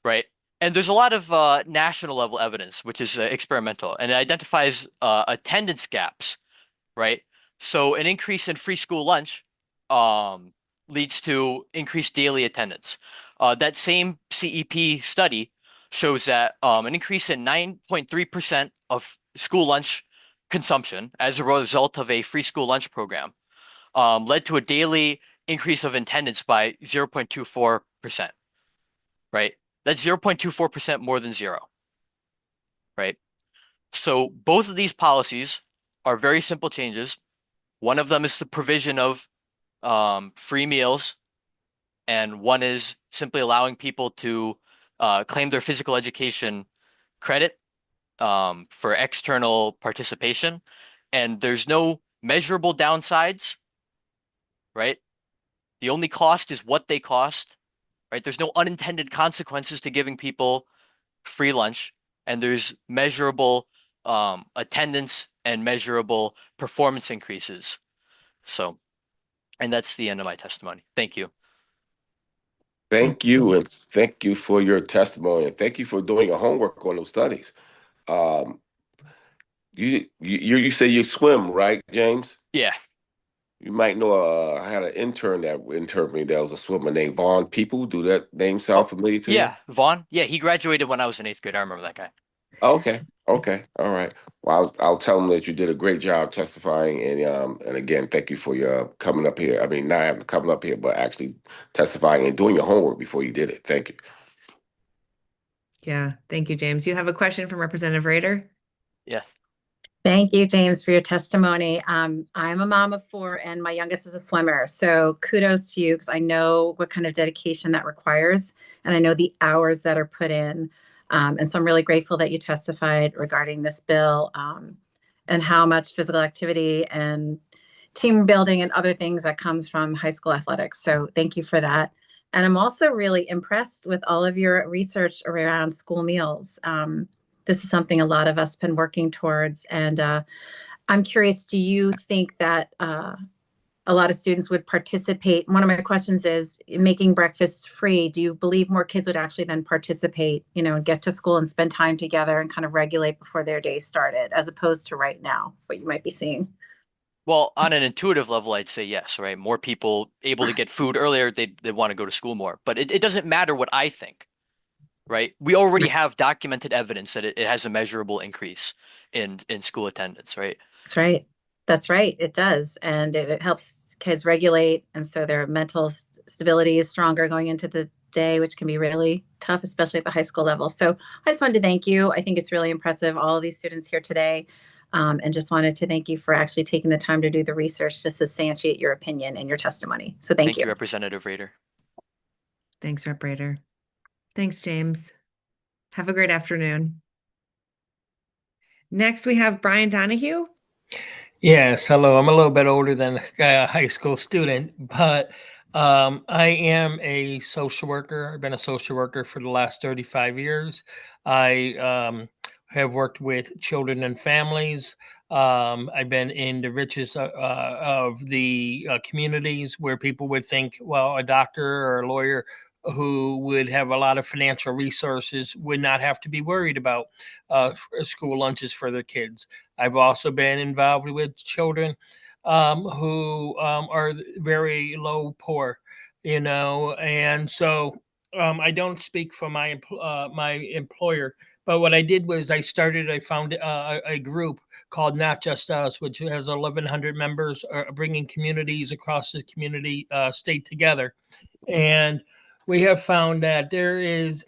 S15: right? And there's a lot of national level evidence, which is experimental, and it identifies attendance gaps, right? So an increase in free school lunch leads to increased daily attendance. That same CEP study shows that an increase in 9.3% of school lunch consumption as a result of a free school lunch program led to a daily increase of attendance by 0.24%, right? That's 0.24% more than zero, right? So both of these policies are very simple changes. One of them is the provision of free meals, and one is simply allowing people to claim their physical education credit for external participation. And there's no measurable downsides, right? The only cost is what they cost, right? There's no unintended consequences to giving people free lunch, and there's measurable attendance and measurable performance increases. So, and that's the end of my testimony. Thank you.
S2: Thank you, and thank you for your testimony, and thank you for doing your homework on those studies. Um, you say you swim, right, James?
S15: Yeah.
S2: You might know. I had an intern that interned me. That was a swimmer named Vaughn People. Do that name sound familiar to you?
S15: Yeah, Vaughn. Yeah, he graduated when I was in 8th grade. I remember that guy.
S2: Okay. Okay. All right. Well, I'll tell them that you did a great job testifying, and again, thank you for your coming up here. I mean, not having to come up here, but actually testifying and doing your homework before you did it. Thank you.
S1: Yeah, thank you, James. You have a question from Representative Rader?
S15: Yeah.
S17: Thank you, James, for your testimony. I'm a mom of 4 and my youngest is a swimmer. So kudos to you because I know what kind of dedication that requires and I know the hours that are put in. And so I'm really grateful that you testified regarding this bill and how much physical activity and team building and other things that comes from high school athletics. So thank you for that. And I'm also really impressed with all of your research around school meals. This is something a lot of us have been working towards. And I'm curious, do you think that a lot of students would participate? One of my questions is making breakfast free. Do you believe more kids would actually then participate, and get to school and spend time together and kind of regulate before their day started, as opposed to right now, what you might be seeing?
S15: Well, on an intuitive level, I'd say yes, right? More people able to get food earlier, they want to go to school more. But it doesn't matter what I think, right? We already have documented evidence that it has a measurable increase in school attendance, right?
S17: That's right. That's right. It does. And it helps kids regulate. And so their mental stability is stronger going into the day, which can be really tough, especially at the high school level. So I just wanted to thank you. I think it's really impressive, all of these students here today. And just wanted to thank you for actually taking the time to do the research to substantiate your opinion and your testimony. So thank you.
S15: Representative Rader.
S1: Thanks, Rep. Rader. Thanks, James. Have a great afternoon. Next, we have Brian Donahue.
S18: Yes, hello. I'm a little bit older than a high school student, but I am a social worker. I've been a social worker for the last 35 years. I have worked with children and families. I've been in the riches of the communities where people would think, well, a doctor or a lawyer who would have a lot of financial resources would not have to be worried about school lunches for their kids. I've also been involved with children who are very low poor, and so I don't speak for my my employer. But what I did was I found a group called Not Just Us, which has 1,100 members, bringing communities across the community state together, and we have found that there is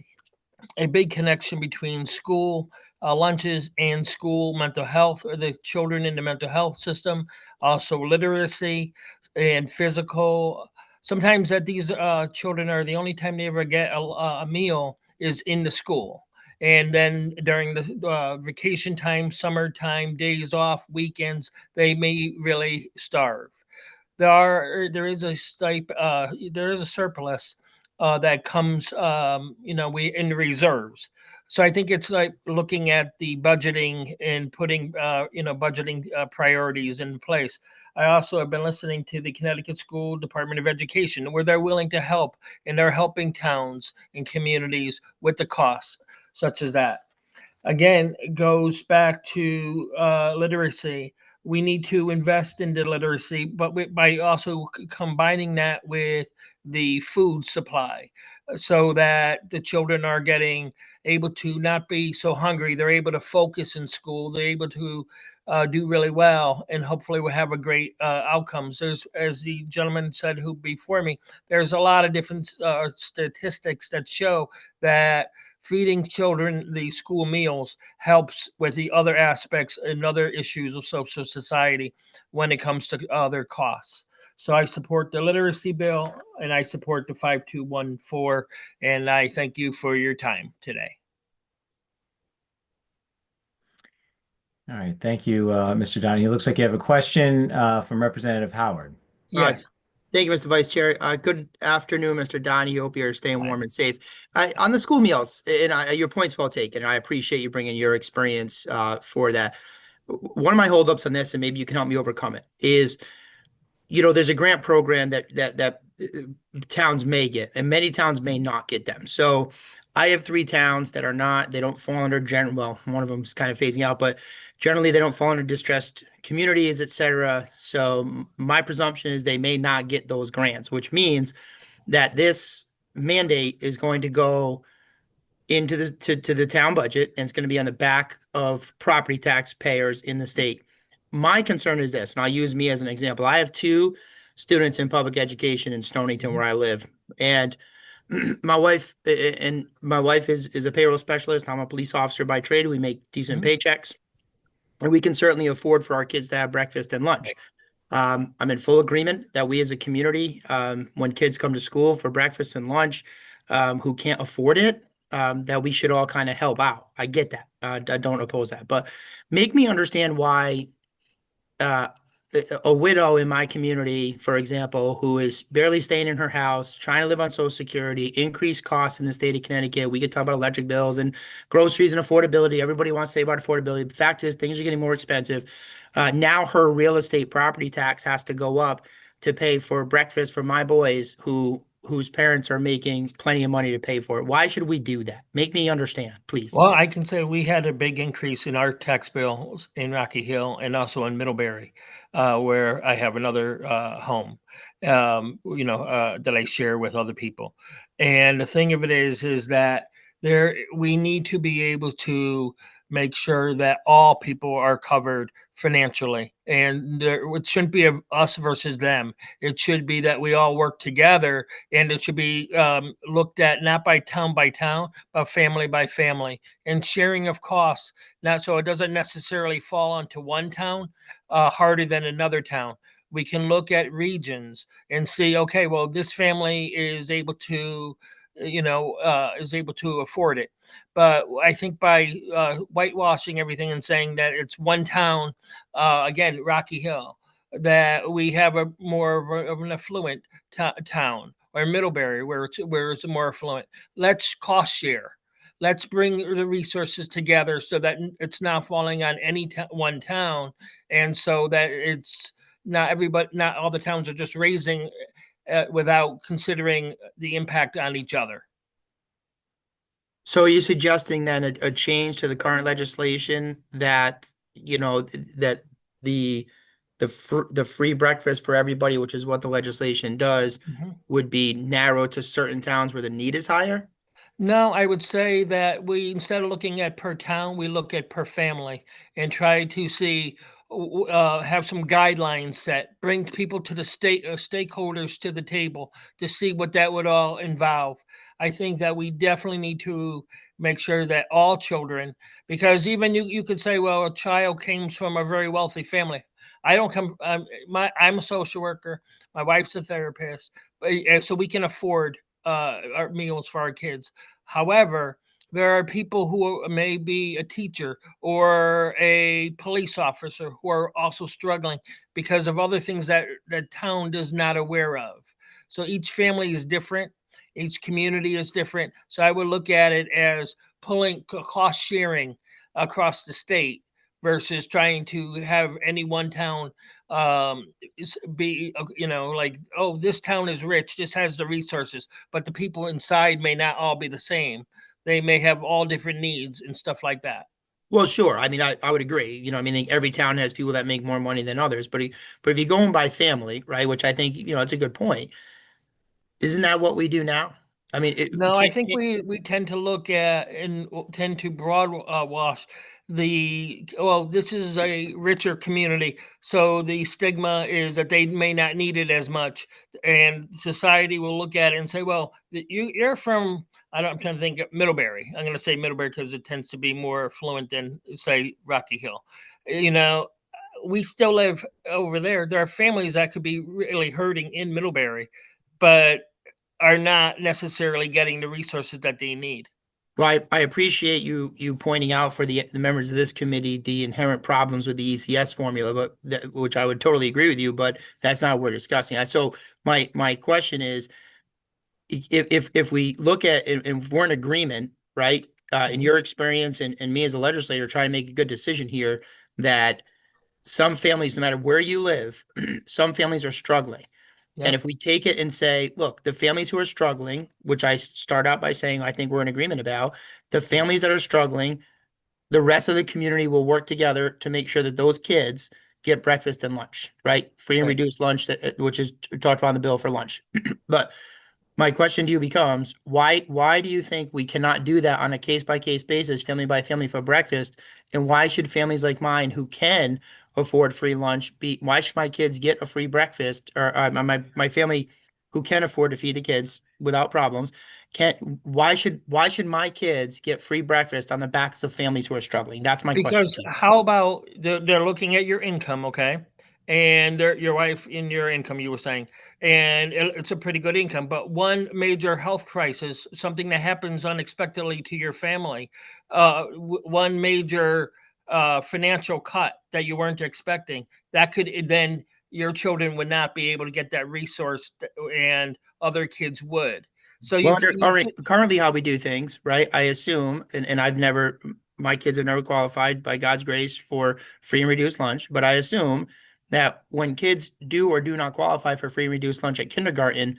S18: a big connection between school lunches and school mental health, or the children in the mental health system, also literacy and physical. Sometimes that these children are the only time they ever get a meal is in the school. And then during the vacation time, summertime, days off, weekends, they may really starve. There is a surplus that comes we in reserves. So I think it's like looking at the budgeting and putting budgeting priorities in place. I also have been listening to the Connecticut School Department of Education, where they're willing to help and they're helping towns and communities with the costs such as that. Again, it goes back to literacy. We need to invest into literacy, but by also combining that with the food supply so that the children are getting able to not be so hungry. They're able to focus in school. They're able to do really well, and hopefully we'll have a great outcomes. There's, as the gentleman said who before me, there's a lot of different statistics that show that feeding children the school meals helps with the other aspects and other issues of social society when it comes to other costs. So I support the literacy bill and I support the 5214, and I thank you for your time today.
S4: All right, thank you, Mr. Donahue. Looks like you have a question from Representative Howard.
S18: Yes.
S13: Thank you, Mr. Vice Chair. Good afternoon, Mr. Donahue. Hope you're staying warm and safe. On the school meals, and your point's well taken. I appreciate you bringing your experience for that. One of my holdups on this, and maybe you can help me overcome it, is there's a grant program that towns may get, and many towns may not get them. So I have 3 towns that they don't fall under general, well, one of them is kind of phasing out, but generally they don't fall under distressed communities, et cetera. So my presumption is they may not get those grants, which means that this mandate is going to go into to the town budget, and it's going to be on the back of property tax payers in the state. My concern is this, and I'll use me as an example. I have 2 students in public education in Stonington where I live, and my wife is a payroll specialist. I'm a police officer by trade. We make decent paychecks, and we can certainly afford for our kids to have breakfast and lunch. I'm in full agreement that we as a community, when kids come to school for breakfast and lunch, who can't afford it, that we should all kind of help out. I get that. I don't oppose that, but make me understand why uh, a widow in my community, for example, who is barely staying in her house, trying to live on Social Security, increased costs in the state of Connecticut. We could talk about electric bills and groceries and affordability. Everybody wants to say about affordability. The fact is, things are getting more expensive. Now her real estate property tax has to go up to pay for breakfast for my boys whose parents are making plenty of money to pay for it. Why should we do that? Make me understand, please.
S18: Well, I can say we had a big increase in our tax bills in Rocky Hill and also in Middlebury, where I have another home, that I share with other people. And the thing of it is that we need to be able to make sure that all people are covered financially, and it shouldn't be us versus them. It should be that we all work together, and it should be looked at not by town, but family by family, and sharing of costs. Not so it doesn't necessarily fall onto one town harder than another town. We can look at regions and see, okay, well, this family is able to afford it. But I think by whitewashing everything and saying that it's one town, again, Rocky Hill, that we have a more of an affluent town, or Middlebury, where it's more affluent. Let's cost share. Let's bring the resources together so that it's not falling on any one town, and so that it's not all the towns are just raising without considering the impact on each other.
S13: So are you suggesting then a change to the current legislation that, that the the free breakfast for everybody, which is what the legislation does, would be narrowed to certain towns where the need is higher?
S18: No, I would say that we, instead of looking at per town, we look at per family and try to see, have some guidelines set, bring people to the stakeholders to the table to see what that would all involve. I think that we definitely need to make sure that all children, because even you could say, well, a child came from a very wealthy family. I don't come. I'm a social worker. My wife's a therapist, so we can afford our meals for our kids. However, there are people who may be a teacher or a police officer who are also struggling because of other things that the town is not aware of. So each family is different. Each community is different. So I would look at it as pulling cost sharing across the state versus trying to have any one town be like, oh, this town is rich, this has the resources, but the people inside may not all be the same. They may have all different needs and stuff like that.
S13: Well, sure. I mean, I would agree. Every town has people that make more money than others, but if you're going by family, right, which I think, it's a good point. Isn't that what we do now? I mean,
S18: No, I think we tend to look at and tend to broad wash this is a richer community, so the stigma is that they may not need it as much, and society will look at it and say, well, you're from, I'm trying to think of Middlebury. I'm going to say Middlebury because it tends to be more affluent than, say, Rocky Hill. You know, we still live over there. There are families that could be really hurting in Middlebury, but are not necessarily getting the resources that they need.
S13: Well, I appreciate you pointing out for the members of this committee the inherent problems with the ECS formula, which I would totally agree with you, but that's not what we're discussing. So my question is, if we look at and if we're in agreement, right? In your experience and me as a legislator trying to make a good decision here, that some families, no matter where you live, some families are struggling.
S18: Yeah.
S13: And if we take it and say, look, the families who are struggling, which I start out by saying I think we're in agreement about, the families that are struggling, the rest of the community will work together to make sure that those kids get breakfast and lunch, right? Free and
S18: Right.
S13: reduced lunch, which is talked about in the bill for lunch. But my question to you becomes, why do you think we cannot do that on a case by case basis, family by family for breakfast? And why should families like mine who can afford free lunch why should my kids get a free breakfast, or my family who can afford to feed the kids without problems can't why should my kids get free breakfast on the backs of families who are struggling? That's my question
S18: Because
S13: to you.
S18: how about they're looking at your income, okay? And your wife in your income, you were saying, and it's a pretty good income. But one major health crisis, something that happens unexpectedly to your family, one major financial cut that you weren't expecting, that could then your children would not be able to get that resource, and other kids would. So
S13: Well, all right, currently how we do things, right? I assume, and my kids have never qualified by God's grace for free and reduced lunch, but I assume that when kids do or do not qualify for free and reduced lunch at kindergarten,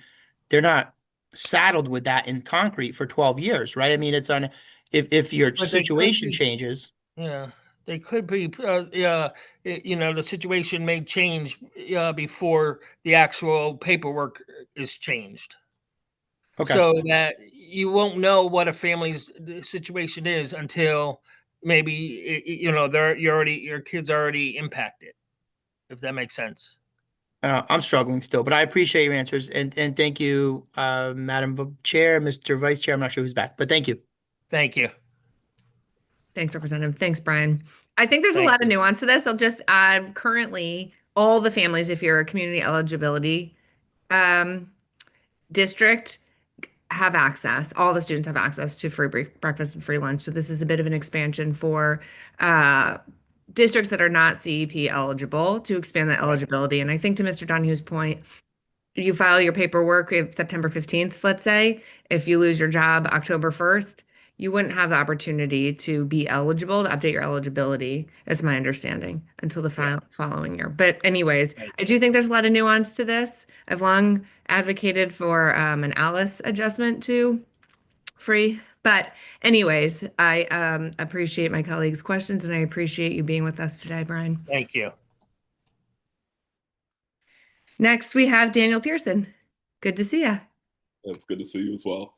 S13: they're not saddled with that in concrete for 12 years, right? I mean, it's on, if your
S18: But they could
S13: situation
S18: be,
S13: changes.
S18: yeah, they could be, the situation may change before the actual paperwork is changed.
S13: Okay.
S18: So that you won't know what a family's situation is until maybe, your kids are already impacted, if that makes sense.
S13: I'm struggling still, but I appreciate your answers and thank you, Madam Chair, Mr. Vice Chair. I'm not sure who's back, but thank you.
S18: Thank you.
S1: Thanks, Representative. Thanks, Brian. I think there's a
S18: Thank
S1: lot of nuance to this. I'll just add currently all the families, if you're a community eligibility district, have access. All the students have access to free breakfast and free lunch. So this is a bit of an expansion for districts that are not CEP eligible to expand that eligibility. And I think to Mr. Donohue's point, you file your paperwork September 15th, let's say. If you lose your job October 1st, you wouldn't have the opportunity to be eligible to update your eligibility, is my understanding, until the following year. But anyways, I do think there's a lot of nuance to this. I've long advocated for an Alice adjustment to free. But anyways, I appreciate my colleagues' questions and I appreciate you being with us today, Brian.
S18: Thank you.
S1: Next, we have Daniel Pearson. Good to see you.
S3: It's good to see you as well.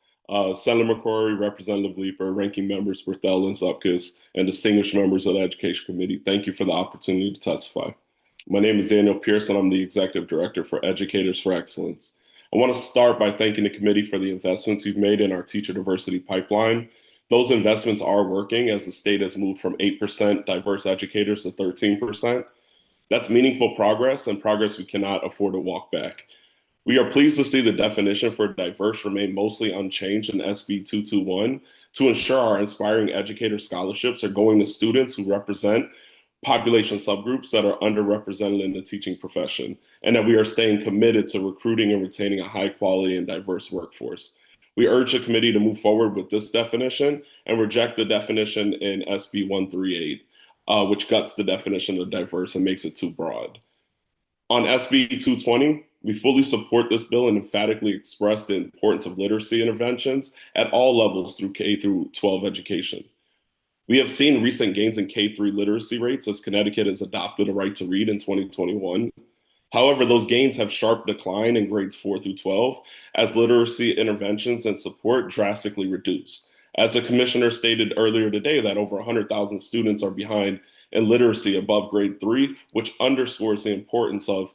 S3: Senator McCrory, Representative Leeper, ranking members Berthel and Zupkis, and distinguished members of the Education Committee, thank you for the opportunity to testify. My name is Daniel Pearson. I'm the Executive Director for Educators for Excellence. I want to start by thanking the committee for the investments you've made in our teacher diversity pipeline. Those investments are working as the state has moved from 8% diverse educators to 13%. That's meaningful progress and progress we cannot afford to walk back. We are pleased to see the definition for diverse remain mostly unchanged in SB 221 to ensure our inspiring educator scholarships are going to students who represent population subgroups that are underrepresented in the teaching profession, and that we are staying committed to recruiting and retaining a high quality and diverse workforce. We urge the committee to move forward with this definition and reject the definition in SB 138, which guts the definition of diverse and makes it too broad. On SB 220, we fully support this bill and emphatically express the importance of literacy interventions at all levels through K through 12 education. We have seen recent gains in K-3 literacy rates as Connecticut has adopted a right to read in 2021. However, those gains have sharp decline in grades 4 through 12 as literacy interventions and support drastically reduce. As the commissioner stated earlier today, that over 100,000 students are behind in literacy above grade 3, which underscores the importance of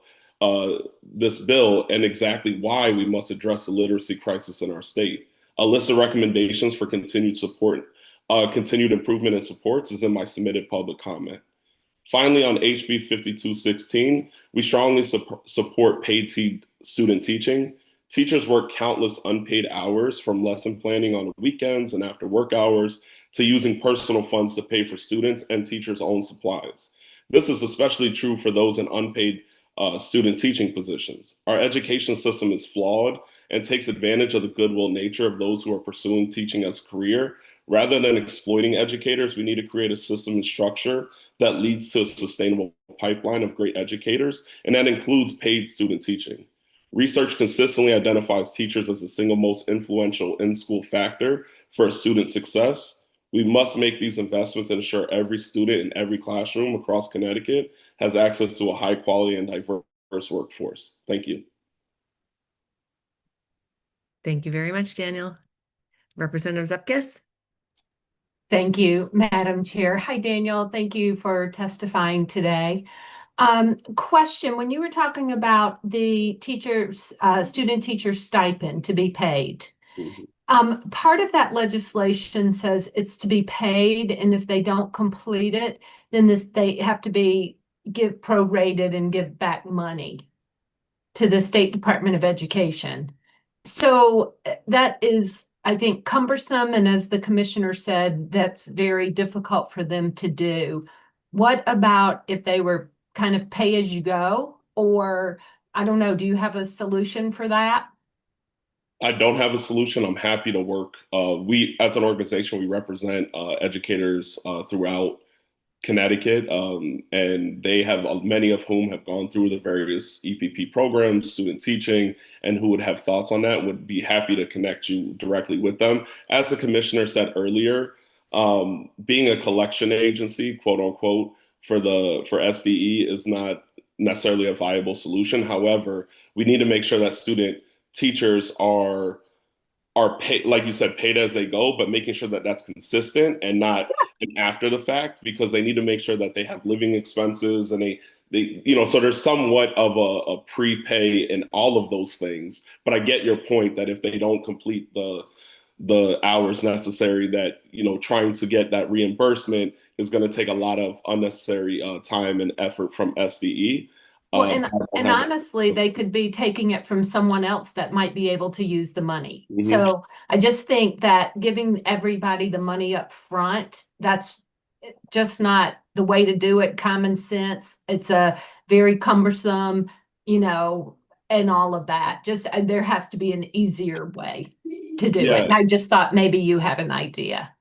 S3: this bill and exactly why we must address the literacy crisis in our state. A list of recommendations for continued support, continued improvement and supports is in my submitted public comment. Finally, on HB 5216, we strongly support paid student teaching. Teachers work countless unpaid hours, from lesson planning on weekends and after work hours to using personal funds to pay for students and teachers' own supplies. This is especially true for those in unpaid student teaching positions. Our education system is flawed and takes advantage of the goodwill nature of those who are pursuing teaching as a career. Rather than exploiting educators, we need to create a system and structure that leads to a sustainable pipeline of great educators, and that includes paid student teaching. Research consistently identifies teachers as the single most influential in-school factor for a student's success. We must make these investments and ensure every student in every classroom across Connecticut has access to a high quality and diverse workforce. Thank you.
S1: Thank you very much, Daniel. Representative Zepkis?
S7: Thank you, Madam Chair. Hi, Daniel. Thank you for testifying today. Question, when you were talking about the student teacher stipend to be paid, part of that legislation says it's to be paid, and if they don't complete it, then they have to be prorated and give back money to the State Department of Education. So that is, I think, cumbersome, and as the commissioner said, that's very difficult for them to do. What about if they were kind of pay as you go? Or I don't know, do you have a solution for that?
S3: I don't have a solution. I'm happy to work. We, as an organization, we represent educators throughout Connecticut, and they have many of whom have gone through the various EPP programs, student teaching, and who would have thoughts on that. Would be happy to connect you directly with them. As the commissioner said earlier, being a collection agency, quote unquote, for SDE is not necessarily a viable solution. However, we need to make sure that student teachers are paid, like you said, paid as they go, but making sure that that's consistent and not an after the fact, because they need to make sure that they have living expenses and so there's somewhat of a prepay in all of those things. But I get your point that if they don't complete the hours necessary, that, trying to get that reimbursement is going to take a lot of unnecessary time and effort from SDE.
S7: Well, and honestly, they could be taking it from someone else that might be able to use the money. So I just think that giving everybody the money up front, that's just not the way to do it. Common sense. It's a very cumbersome, and all of that. Just there has to be an easier way to do it. And I just thought maybe you had an idea.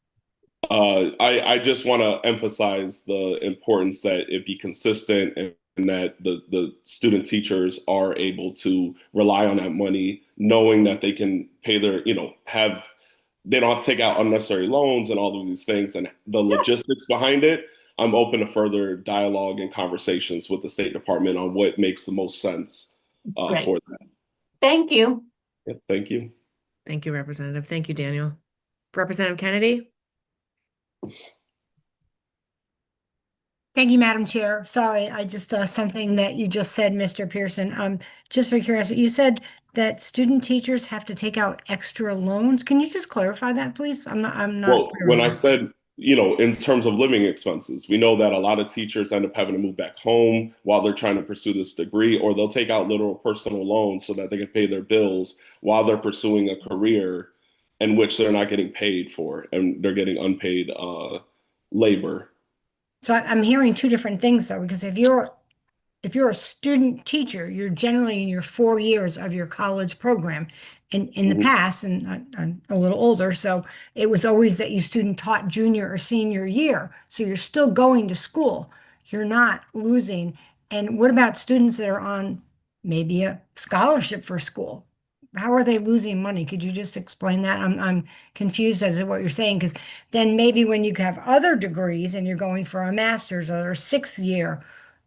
S3: I just want to emphasize the importance that it be consistent and that the student teachers are able to rely on that money, knowing that they can pay their, they don't have to take out unnecessary loans and all of these things, and the logistics behind it. I'm open to further dialogue and conversations with the State Department on what makes the most sense for that.
S7: Thank you.
S3: Yeah, thank you.
S1: Thank you, Representative. Thank you, Daniel. Representative Kennedy?
S21: Thank you, Madam Chair. Sorry, I just, something that you just said, Mr. Pearson. Just for curiosity, you said that student teachers have to take out extra loans. Can you just clarify that, please? I'm not
S3: Well,
S21: clear
S3: when
S21: on
S3: I
S21: that.
S3: said, in terms of living expenses, we know that a lot of teachers end up having to move back home while they're trying to pursue this degree, or they'll take out literal personal loans so that they can pay their bills while they're pursuing a career in which they're not getting paid for, and they're getting unpaid labor.
S21: So I'm hearing two different things though, because if you're a student teacher, you're generally in your 4 years of your college program. And in the past, and I'm a little older, so it was always that you student taught junior or senior year. So you're still going to school. You're not losing. And what about students that are on maybe a scholarship for school? How are they losing money? Could you just explain that? I'm confused as to what you're saying, because then maybe when you have other degrees and you're going for a master's or a 6th year,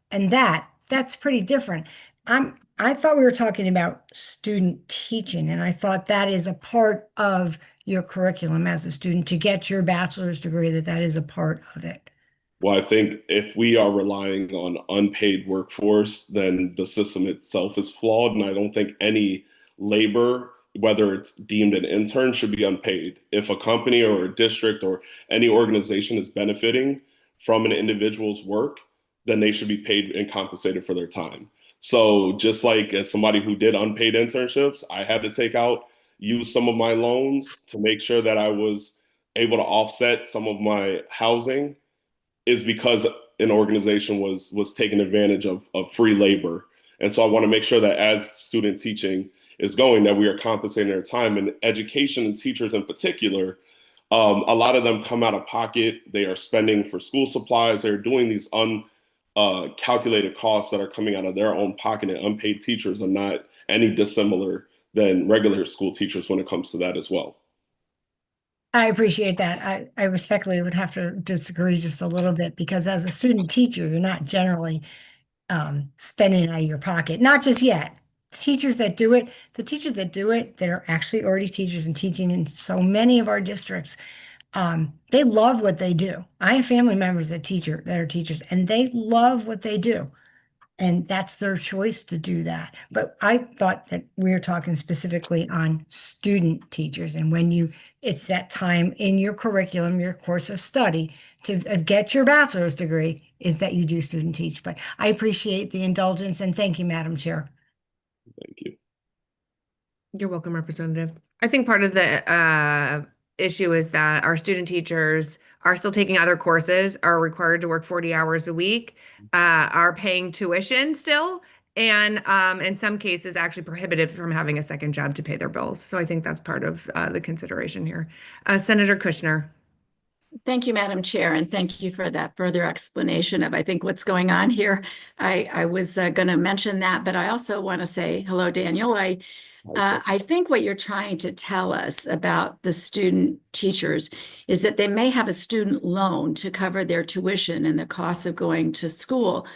S21: and that's pretty different.
S10: I thought we were talking about student teaching, and I thought that is a part of your curriculum as a student to get your bachelor's degree, that is a part of it.
S3: Well, I think if we are relying on unpaid workforce, then the system itself is flawed. And I don't think any labor, whether it's deemed an intern, should be unpaid. If a company or a district or any organization is benefiting from an individual's work, then they should be paid and compensated for their time. So just like as somebody who did unpaid internships, I had to use some of my loans to make sure that I was able to offset some of my housing is because an organization was taking advantage of free labor. And so I want to make sure that as student teaching is going, that we are compensating their time. And education and teachers in particular, a lot of them come out of pocket. They are spending for school supplies. They're doing these calculated costs that are coming out of their own pocket, and unpaid teachers are not any dissimilar than regular school teachers when it comes to that as well.
S10: I appreciate that. I respectfully would have to disagree just a little bit because as a student teacher, you're not generally spending it out of your pocket. Not just yet. Teachers that do it, the teachers that do it, that are actually already teachers and teaching in so many of our districts, they love what they do. I have family members that are teachers, and they love what they do. And that's their choice to do that. But I thought that we were talking specifically on student teachers. And it's that time in your curriculum, your course of study to get your bachelor's degree is that you do student teach. But I appreciate the indulgence and thank you, Madam Chair.
S3: Thank you.
S1: You're welcome, Representative. I think part of the issue is that our student teachers are still taking other courses, are required to work 40 hours a week, are paying tuition still, and in some cases actually prohibited from having a second job to pay their bills. So I think that's part of the consideration here. Senator Kushner.
S16: Thank you, Madam Chair, and thank you for that further explanation of, I think, what's going on here. I was going to mention that, but I also want to say hello, Daniel. I think what you're trying to tell us about the student teachers is that they may have a student loan to cover their tuition and the cost of going to school,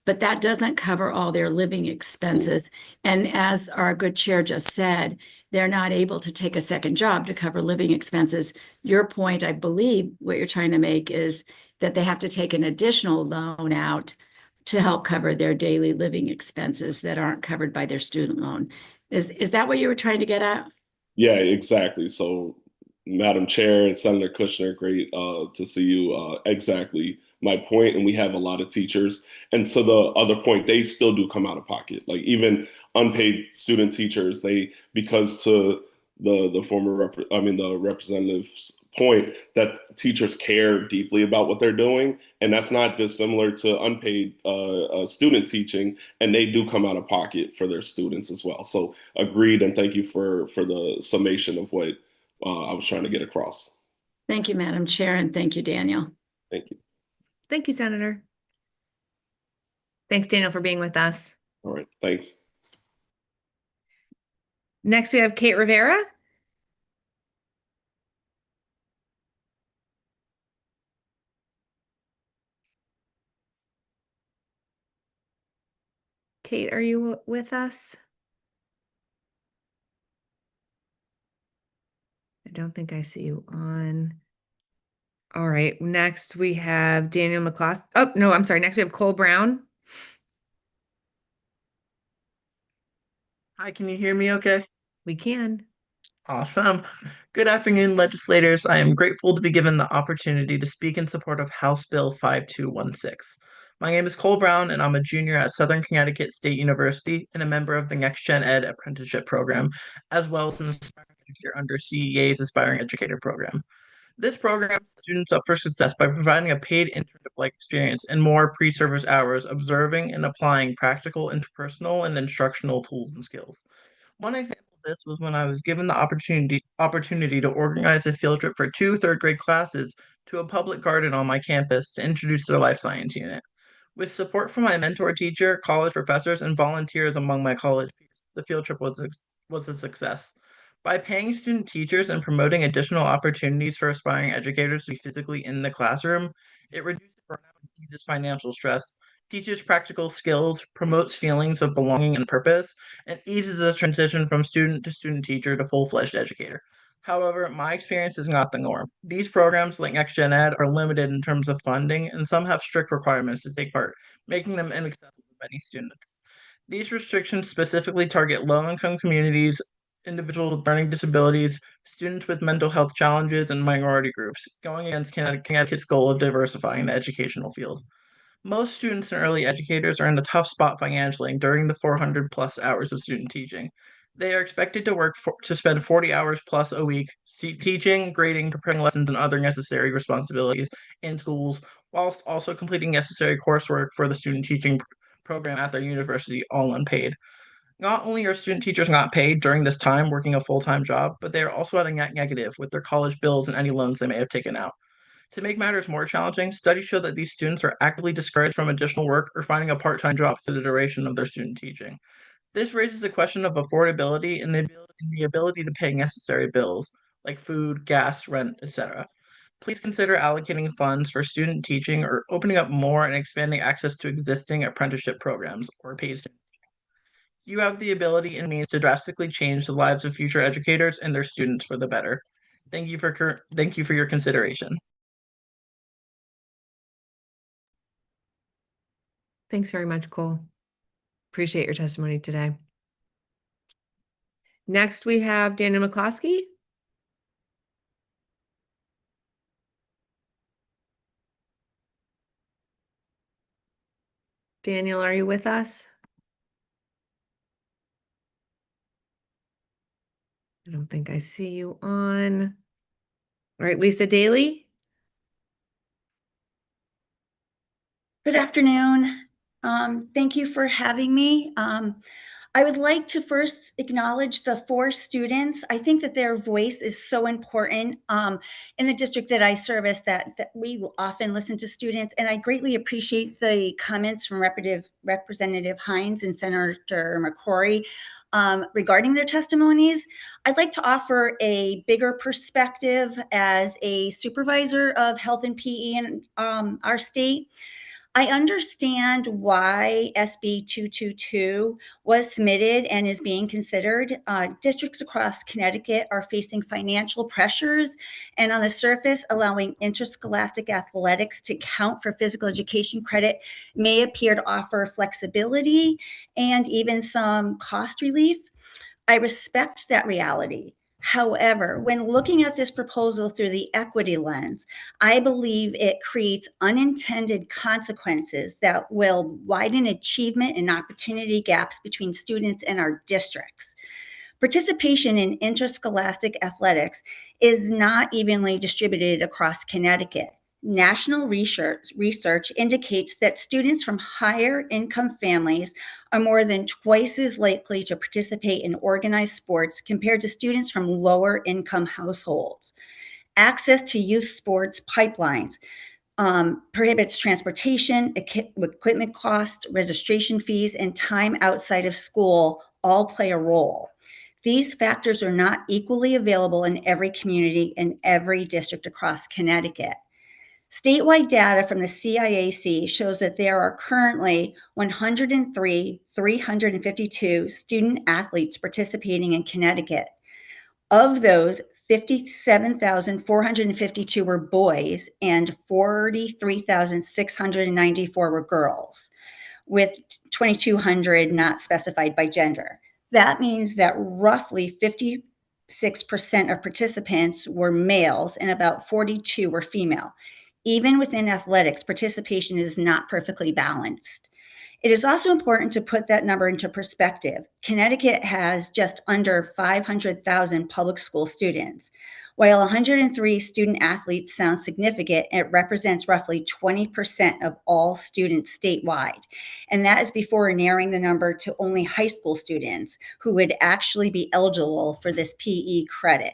S16: but that doesn't cover all their living expenses. And as our good chair just said, they're not able to take a second job to cover living expenses. Your point, I believe, what you're trying to make is that they have to take an additional loan out to help cover their daily living expenses that aren't covered by their student loan. Is that what you were trying to get at?
S3: Yeah, exactly. So, Madam Chair and Senator Kushner, great to see you. Exactly my point. And we have a lot of teachers. And to the other point, they still do come out of pocket. Like even unpaid student teachers, because to the representative's point, that teachers care deeply about what they're doing, and that's not dissimilar to unpaid student teaching, and they do come out of pocket for their students as well. So agreed, and thank you for the summation of what I was trying to get across.
S16: Thank you, Madam Chair, and thank you, Daniel.
S3: Thank you.
S1: Thank you, Senator. Thanks, Daniel, for being with us.
S3: All right, thanks.
S1: Next, we have Kate Rivera. Kate, are you with us? I don't think I see you on. All right, next we have Daniel McCloskey. Oh, no, I'm sorry. Next we have Cole Brown.
S23: Hi, can you hear me okay?
S1: We can.
S23: Awesome. Good afternoon, legislators. I am grateful to be given the opportunity to speak in support of House Bill 5216. My name is Cole Brown, and I'm a junior at Southern Connecticut State University and a member of the Next Gen Ed apprenticeship program, as well as an aspiring educator under CEA's Aspiring Educator program. This program sets students up for success by providing a paid internship-like experience and more pre-service hours observing and applying practical, interpersonal, and instructional tools and skills. One example of this was when I was given the opportunity to organize a field trip for two third-grade classes to a public garden on my campus to introduce their life science unit. With support from my mentor teacher, college professors, and volunteers among my college peers, the field trip was a success. By paying student teachers and promoting additional opportunities for aspiring educators to be physically in the classroom, it reduces burnout and eases financial stress, teaches practical skills, promotes feelings of belonging and purpose, and eases the transition from student to student teacher to full-fledged educator. However, my experience is not the norm. These programs, like Next Gen Ed, are limited in terms of funding, and some have strict requirements to take part, making them inaccessible to many students. These restrictions specifically target low-income communities, individuals with learning disabilities, students with mental health challenges, and minority groups, going against Connecticut's goal of diversifying the educational field. Most students and early educators are in a tough spot financially during the 400 plus hours of student teaching. They are expected to to spend 40 hours plus a week teaching, grading, preparing lessons, and other necessary responsibilities in schools, whilst also completing necessary coursework for the student teaching program at their university, all unpaid. Not only are student teachers not paid during this time working a full-time job, but they are also at a net negative with their college bills and any loans they may have taken out. To make matters more challenging, studies show that these students are actively discouraged from additional work or finding a part-time job through the duration of their student teaching. This raises the question of affordability and the ability to pay necessary bills, like food, gas, rent, etc. Please consider allocating funds for student teaching or opening up more and expanding access to existing apprenticeship programs or paid student. You have the ability and means to drastically change the lives of future educators and their students for the better. Thank you for your consideration.
S1: Thanks very much, Cole. Appreciate your testimony today. Next, we have Daniel McCloskey. Daniel, are you with us? I don't think I see you on. All right, Lisa Daly.
S11: Good afternoon. Thank you for having me. I would like to first acknowledge the 4 students. I think that their voice is so important in the district that I service, that we often listen to students, and I greatly appreciate the comments from Representative Hines and Senator McCrory regarding their testimonies. I'd like to offer a bigger perspective as a supervisor of health and PE in our state. I understand why SB 222 was submitted and is being considered. Districts across Connecticut are facing financial pressures, and on the surface, allowing interscholastic athletics to count for physical education credit may appear to offer flexibility and even some cost relief. I respect that reality. However, when looking at this proposal through the equity lens, I believe it creates unintended consequences that will widen achievement and opportunity gaps between students and our districts. Participation in interscholastic athletics is not evenly distributed across Connecticut. National research indicates that students from higher income families are more than twice as likely to participate in organized sports compared to students from lower income households. Access to youth sports pipelines prohibits transportation, equipment costs, registration fees, and time outside of school all play a role. These factors are not equally available in every community and every district across Connecticut. Statewide data from the CIAC shows that there are currently 103,352 student athletes participating in Connecticut. Of those, 57,452 were boys and 43,694 were girls, with 2,200 not specified by gender. That means that roughly 56% of participants were males and about 42 were female. Even within athletics, participation is not perfectly balanced. It is also important to put that number into perspective. Connecticut has just under 500,000 public school students. While 103 student athletes sounds significant, it represents roughly 20% of all students statewide. And that is before narrowing the number to only high school students who would actually be eligible for this PE credit.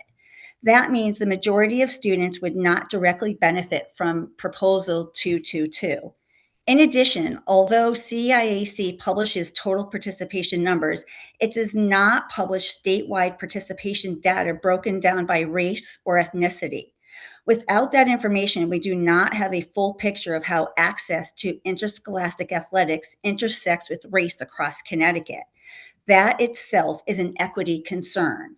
S11: That means the majority of students would not directly benefit from Proposal 222. In addition, although CIAC publishes total participation numbers, it does not publish statewide participation data broken down by race or ethnicity. Without that information, we do not have a full picture of how access to interscholastic athletics intersects with race across Connecticut. That itself is an equity concern.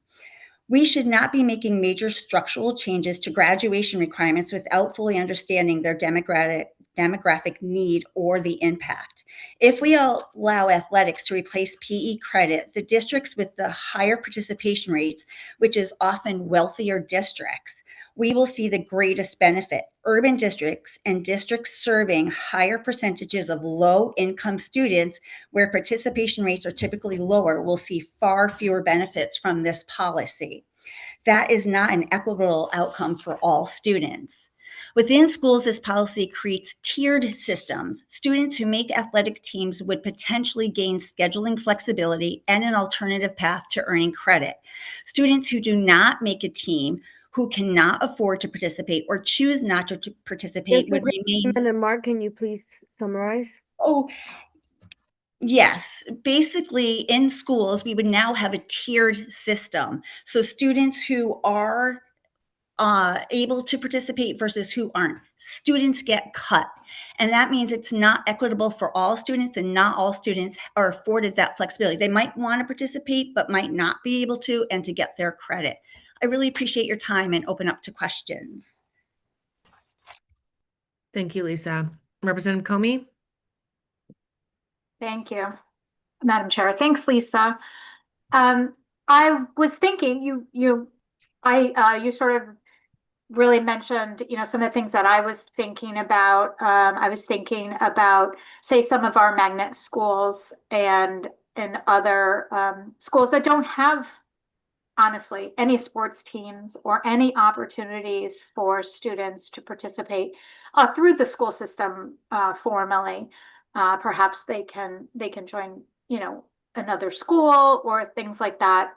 S11: We should not be making major structural changes to graduation requirements without fully understanding their demographic need or the impact. If we allow athletics to replace PE credit, the districts with the higher participation rates, which is often wealthier districts, we will see the greatest benefit. Urban districts and districts serving higher percentages of low income students, where participation rates are typically lower, will see far fewer benefits from this policy. That is not an equitable outcome for all students. Within schools, this policy creates tiered systems. Students who make athletic teams would potentially gain scheduling flexibility and an alternative path to earning credit. Students who do not make a team, who cannot afford to participate or choose not to participate, would remain.
S5: And Mark, can you please summarize?
S11: Oh, yes. Basically, in schools, we would now have a tiered system. So students who are able to participate versus who aren't. Students get cut. And that means it's not equitable for all students, and not all students are afforded that flexibility. They might want to participate, but might not be able to, and to get their credit. I really appreciate your time and open up to questions.
S1: Thank you, Lisa. Representative Comey?
S19: Thank you, Madam Chair. Thanks, Lisa. I was thinking you sort of really mentioned, some of the things that I was thinking about. I was thinking about, say, some of our magnet schools and other schools that don't have, honestly, any sports teams or any opportunities for students to participate through the school system formally. Perhaps they can join, another school or things like that.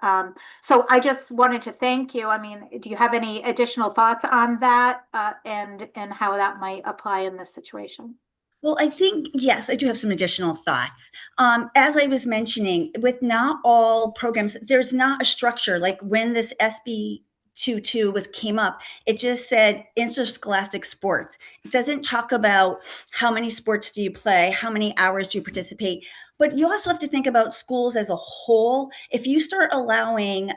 S19: So I just wanted to thank you. I mean, do you have any additional thoughts on that and how that might apply in this situation?
S11: Well, I think, yes, I do have some additional thoughts. As I was mentioning, with not all programs, there's not a structure. Like when this SB 22 came up, it just said interscholastic sports. It doesn't talk about how many sports do you play, how many hours do you participate. But you also have to think about schools as a whole. If you start allowing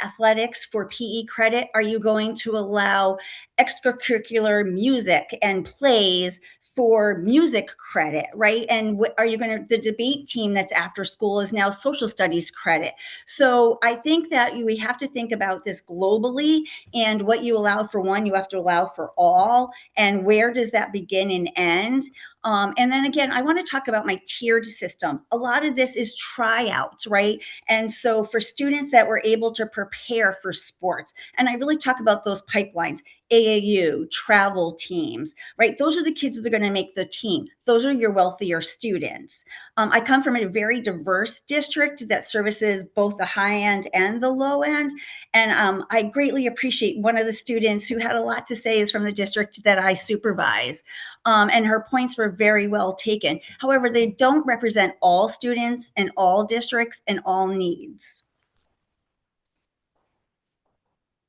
S11: athletics for PE credit, are you going to allow extracurricular music and plays for music credit, right? And what are you going to, the debate team that's after school is now social studies credit. So I think that we have to think about this globally, and what you allow for one, you have to allow for all. And where does that begin and end? And then again, I want to talk about my tiered system. A lot of this is tryouts, right? And so for students that were able to prepare for sports, and I really talk about those pipelines, AAU, travel teams, right? Those are the kids that are going to make the team. Those are your wealthier students. I come from a very diverse district that services both the high end and the low end. And I greatly appreciate one of the students who had a lot to say is from the district that I supervise. And her points were very well taken. However, they don't represent all students and all districts and all needs.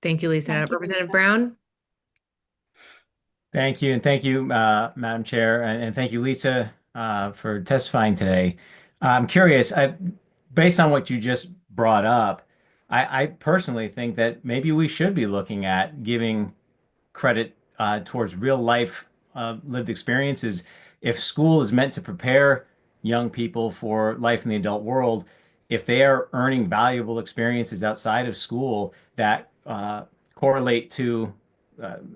S1: Thank you, Lisa.
S19: Thank you,
S1: Representative
S19: Lisa.
S1: Brown?
S4: Thank you. And thank you, Madam Chair. And thank you, Lisa, for testifying today. I'm curious, based on what you just brought up, I personally think that maybe we should be looking at giving credit towards real life lived experiences. If school is meant to prepare young people for life in the adult world, if they are earning valuable experiences outside of school that correlate to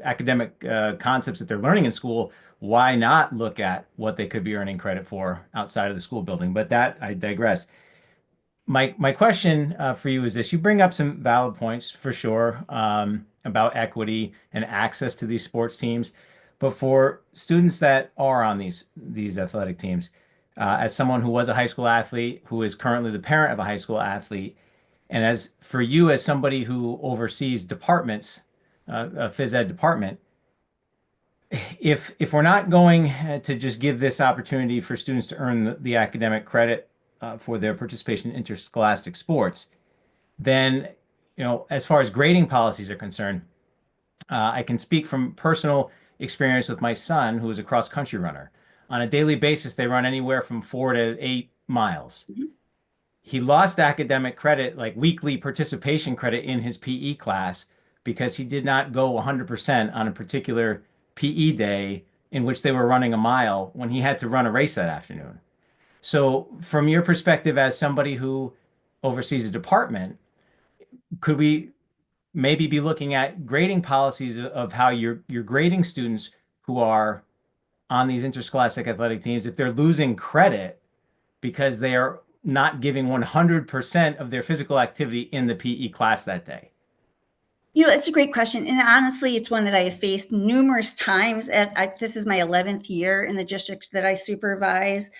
S4: academic concepts that they're learning in school, why not look at what they could be earning credit for outside of the school building? But that, I digress. My question for you is this: you bring up some valid points for sure about equity and access to these sports teams, but for students that are on these athletic teams, as someone who was a high school athlete, who is currently the parent of a high school athlete, and as for you as somebody who oversees departments, a phys ed department, if we're not going to just give this opportunity for students to earn the academic credit for their participation in interscholastic sports, then, as far as grading policies are concerned, I can speak from personal experience with my son, who is a cross country runner. On a daily basis, they run anywhere from 4 to 8 miles. He lost academic credit, like weekly participation credit in his PE class, because he did not go 100% on a particular PE day in which they were running a mile when he had to run a race that afternoon. So, from your perspective as somebody who oversees a department, could we maybe be looking at grading policies of how you're grading students who are on these interscholastic athletic teams if they're losing credit because they are not giving 100% of their physical activity in the PE class that day?
S11: It's a great question. And honestly, it's one that I have faced numerous times this is my 11th year in the district that I supervise.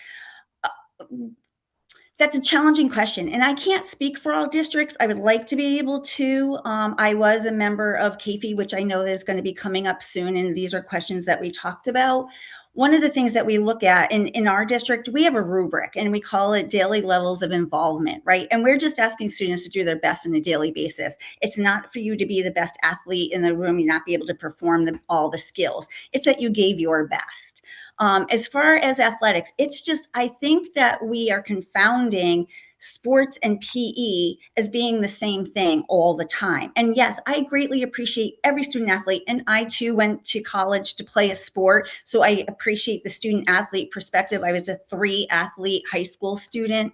S11: That's a challenging question, and I can't speak for all districts. I would like to be able to. I was a member of KFI, which I know that is going to be coming up soon, and these are questions that we talked about. One of the things that we look at in our district, we have a rubric, and we call it daily levels of involvement, right? And we're just asking students to do their best on a daily basis. It's not for you to be the best athlete in the room, you not be able to perform all the skills. It's that you gave your best. As far as athletics, it's just, I think that we are confounding sports and PE as being the same thing all the time. And yes, I greatly appreciate every student athlete. And I too went to college to play a sport. So I appreciate the student athlete perspective. I was a 3-athlete high school student.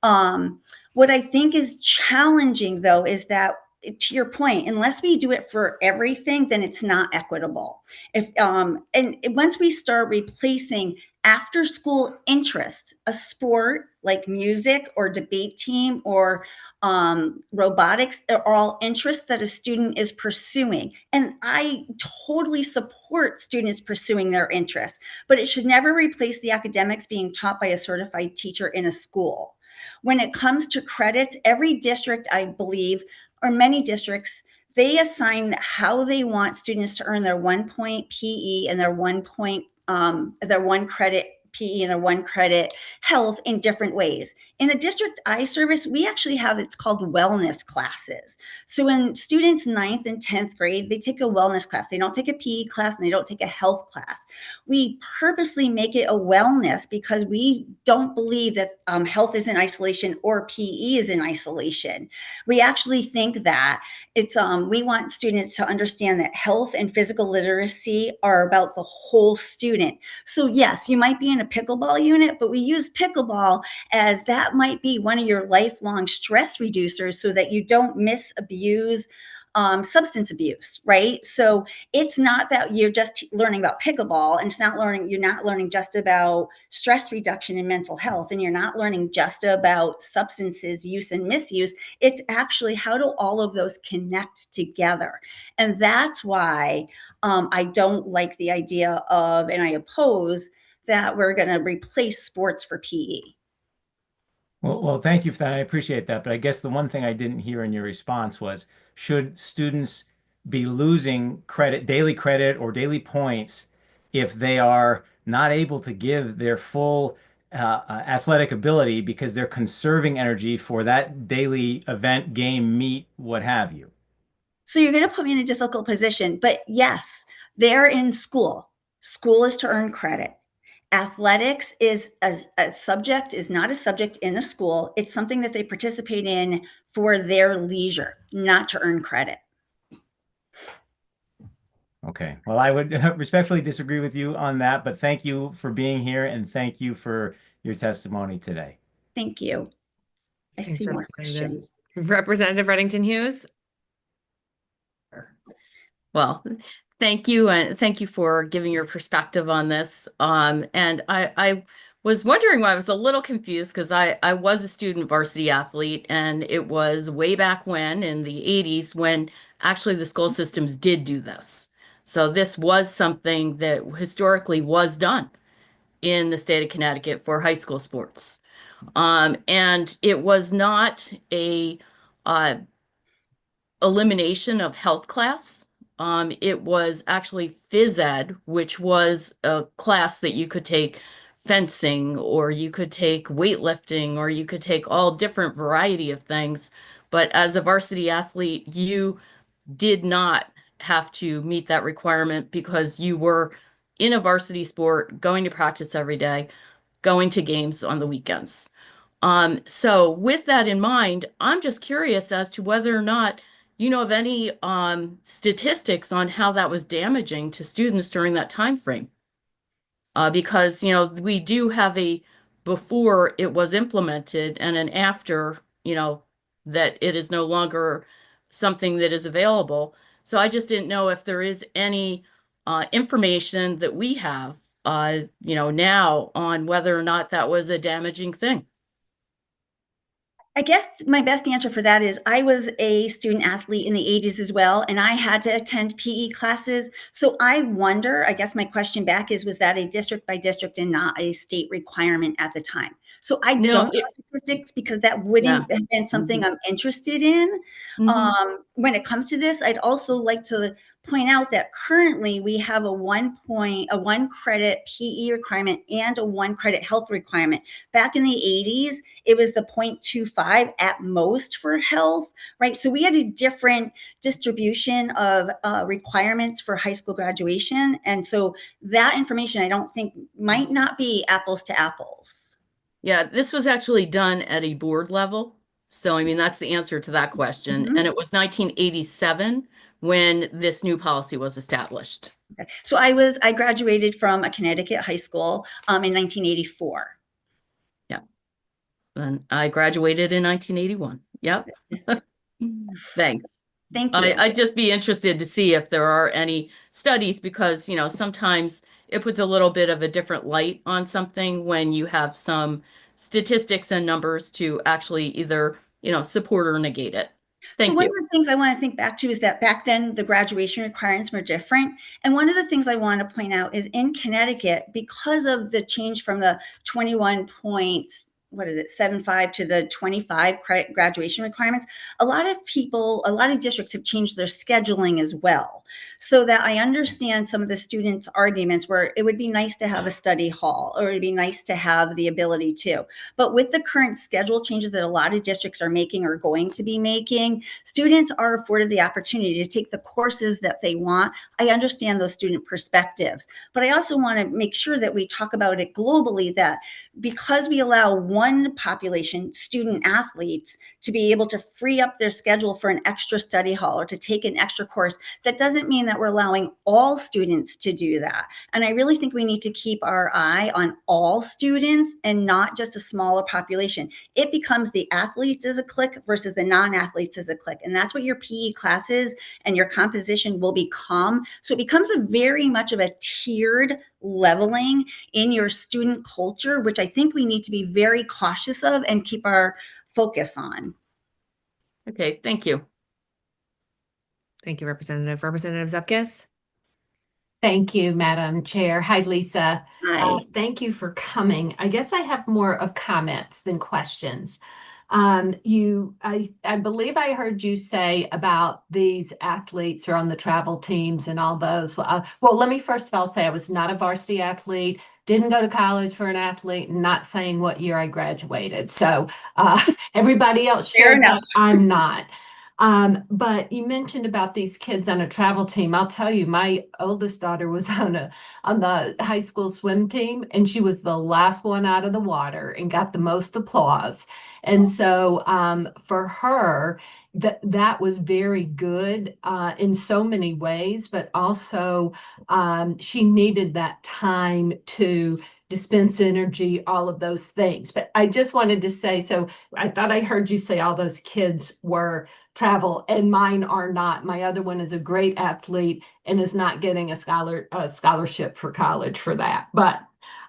S11: What I think is challenging though is that, to your point, unless we do it for everything, then it's not equitable. And once we start replacing after school interests, a sport like music or debate team or robotics are all interests that a student is pursuing. And I totally support students pursuing their interests, but it should never replace the academics being taught by a certified teacher in a school. When it comes to credits, every district, I believe, or many districts, they assign how they want students to earn their 1 point PE and their 1 point, their 1 credit PE and their 1 credit health in different ways. In the district I service, we actually have, it's called wellness classes. So in students 9th and 10th grade, they take a wellness class. They don't take a PE class and they don't take a health class. We purposely make it a wellness because we don't believe that health is in isolation or PE is in isolation. We actually think that we want students to understand that health and physical literacy are about the whole student. So yes, you might be in a pickleball unit, but we use pickleball as that might be one of your lifelong stress reducers so that you don't misabuse substance abuse, right? So it's not that you're just learning about pickleball, and you're not learning just about stress reduction and mental health, and you're not learning just about substances use and misuse. It's actually how do all of those connect together? And that's why I don't like the idea of, and I oppose that we're going to replace sports for PE.
S4: Well, thank you for that. I appreciate that. But I guess the one thing I didn't hear in your response was, should students be losing credit, daily credit or daily points if they are not able to give their full athletic ability because they're conserving energy for that daily event, game, meet, what have you?
S11: So you're going to put me in a difficult position, but yes, they're in school. School is to earn credit. Athletics is a subject, is not a subject in a school. It's something that they participate in for their leisure, not to earn credit.
S4: Okay. Well, I would respectfully disagree with you on that, but thank you for being here and thank you for your testimony today.
S11: Thank you. I
S1: Thanks,
S11: see more
S1: Representative.
S11: questions.
S1: Representative Reddington Hughes.
S6: Well, thank you, and thank you for giving your perspective on this. And I was wondering why I was a little confused because I was a student varsity athlete, and it was way back when in the 80s when actually the school systems did do this. So this was something that historically was done in the state of Connecticut for high school sports. And it was not a elimination of health class. It was actually phys ed, which was a class that you could take fencing, or you could take weightlifting, or you could take all different variety of things. But as a varsity athlete, you did not have to meet that requirement because you were in a varsity sport, going to practice every day, going to games on the weekends. So with that in mind, I'm just curious as to whether or not you know of any statistics on how that was damaging to students during that time frame. Because, we do have a before it was implemented and an after, that it is no longer something that is available. So I just didn't know if there is any information that we have, now on whether or not that was a damaging thing.
S11: I guess my best answer for that is I was a student athlete in the 80s as well, and I had to attend PE classes. So I wonder, I guess my question back is, was that a district by district and not a state requirement at the time? So I
S6: No,
S11: don't have statistics because that
S6: yeah.
S11: wouldn't have been something I'm interested in. When it comes to this, I'd also like to point out that currently we have a one credit PE requirement and a one credit health requirement. Back in the 80s, it was the 0.25 at most for health, right? So we had a different distribution of requirements for high school graduation. And so that information I don't think might not be apples to apples.
S6: Yeah, this was actually done at a board level. So, I mean, that's the answer to that question. And it was 1987 when this new policy was established.
S11: Okay. So I graduated from a Connecticut high school in 1984.
S6: Yeah. And I graduated in 1981. Yep. Thanks.
S11: Thank you.
S6: I'd just be interested to see if there are any studies because, sometimes it puts a little bit of a different light on something when you have some statistics and numbers to actually either, support or negate it.
S11: So
S6: Thank
S11: one
S6: you.
S11: of the things I want to think back to is that back then the graduation requirements were different. And one of the things I want to point out is in Connecticut, because of the change from the 21.75 to the 25 graduation requirements, a lot of districts have changed their scheduling as well. So that I understand some of the students' arguments where it would be nice to have a study hall or it'd be nice to have the ability to. But with the current schedule changes that a lot of districts are making or going to be making, students are afforded the opportunity to take the courses that they want. I understand those student perspectives, but I also want to make sure that we talk about it globally, that because we allow one population, student athletes, to be able to free up their schedule for an extra study hall or to take an extra course, that doesn't mean that we're allowing all students to do that. And I really think we need to keep our eye on all students and not just a smaller population. It becomes the athletes as a clique versus the non-athletes as a clique. And that's what your PE classes and your composition will become. So it becomes a very much of a tiered leveling in your student culture, which I think we need to be very cautious of and keep our focus on.
S6: Okay, thank you.
S1: Thank you, Representative. Representative Zepkis?
S9: Thank you, Madam Chair. Hi, Lisa.
S11: Hi.
S9: Thank you for coming. I guess I have more of comments than questions. I believe I heard you say about these athletes who are on the travel teams and all those. Well, let me first of all say I was not a varsity athlete, didn't go to college for an athlete, not saying what year I graduated. So everybody else
S11: Fair
S9: shared that.
S11: enough.
S9: I'm not. But you mentioned about these kids on a travel team. I'll tell you, my oldest daughter was on the high school swim team, and she was the last one out of the water and got the most applause. And so for her, that was very good in so many ways, but also she needed that time to dispense energy, all of those things. But I just wanted to say, so I thought I heard you say all those kids were travel, and mine are not. My other one is a great athlete and is not getting a scholarship for college for that. But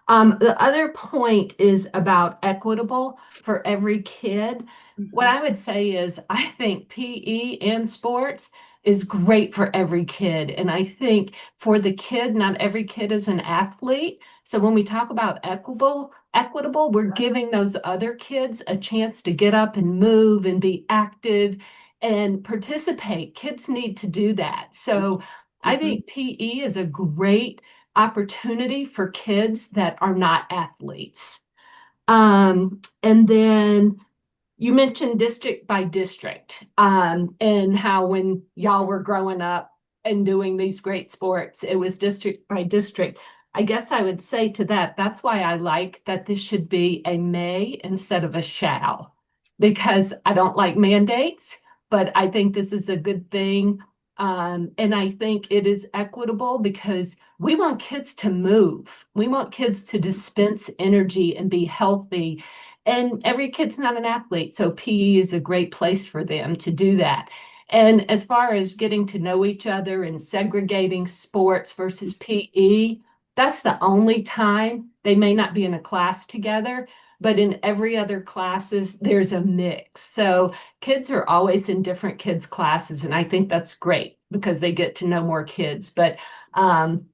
S9: the other point is about equitable for every kid. What I would say is I think PE and sports is great for every kid. And I think for the kid, not every kid is an athlete. So when we talk about equitable, we're giving those other kids a chance to get up and move and be active and participate. Kids need to do that. So I think PE is a great opportunity for kids that are not athletes. And then you mentioned district by district, and how when y'all were growing up,
S7: and doing these great sports. It was district by district. I guess I would say to that, that's why I like that this should be a may instead of a shall, because I don't like mandates, but I think this is a good thing. And I think it is equitable because we want kids to move. We want kids to dispense energy and be healthy. And every kid's not an athlete, so PE is a great place for them to do that. And as far as getting to know each other and segregating sports versus PE, that's the only time they may not be in a class together, but in every other classes, there's a mix. So kids are always in different kids' classes, and I think that's great because they get to know more kids. But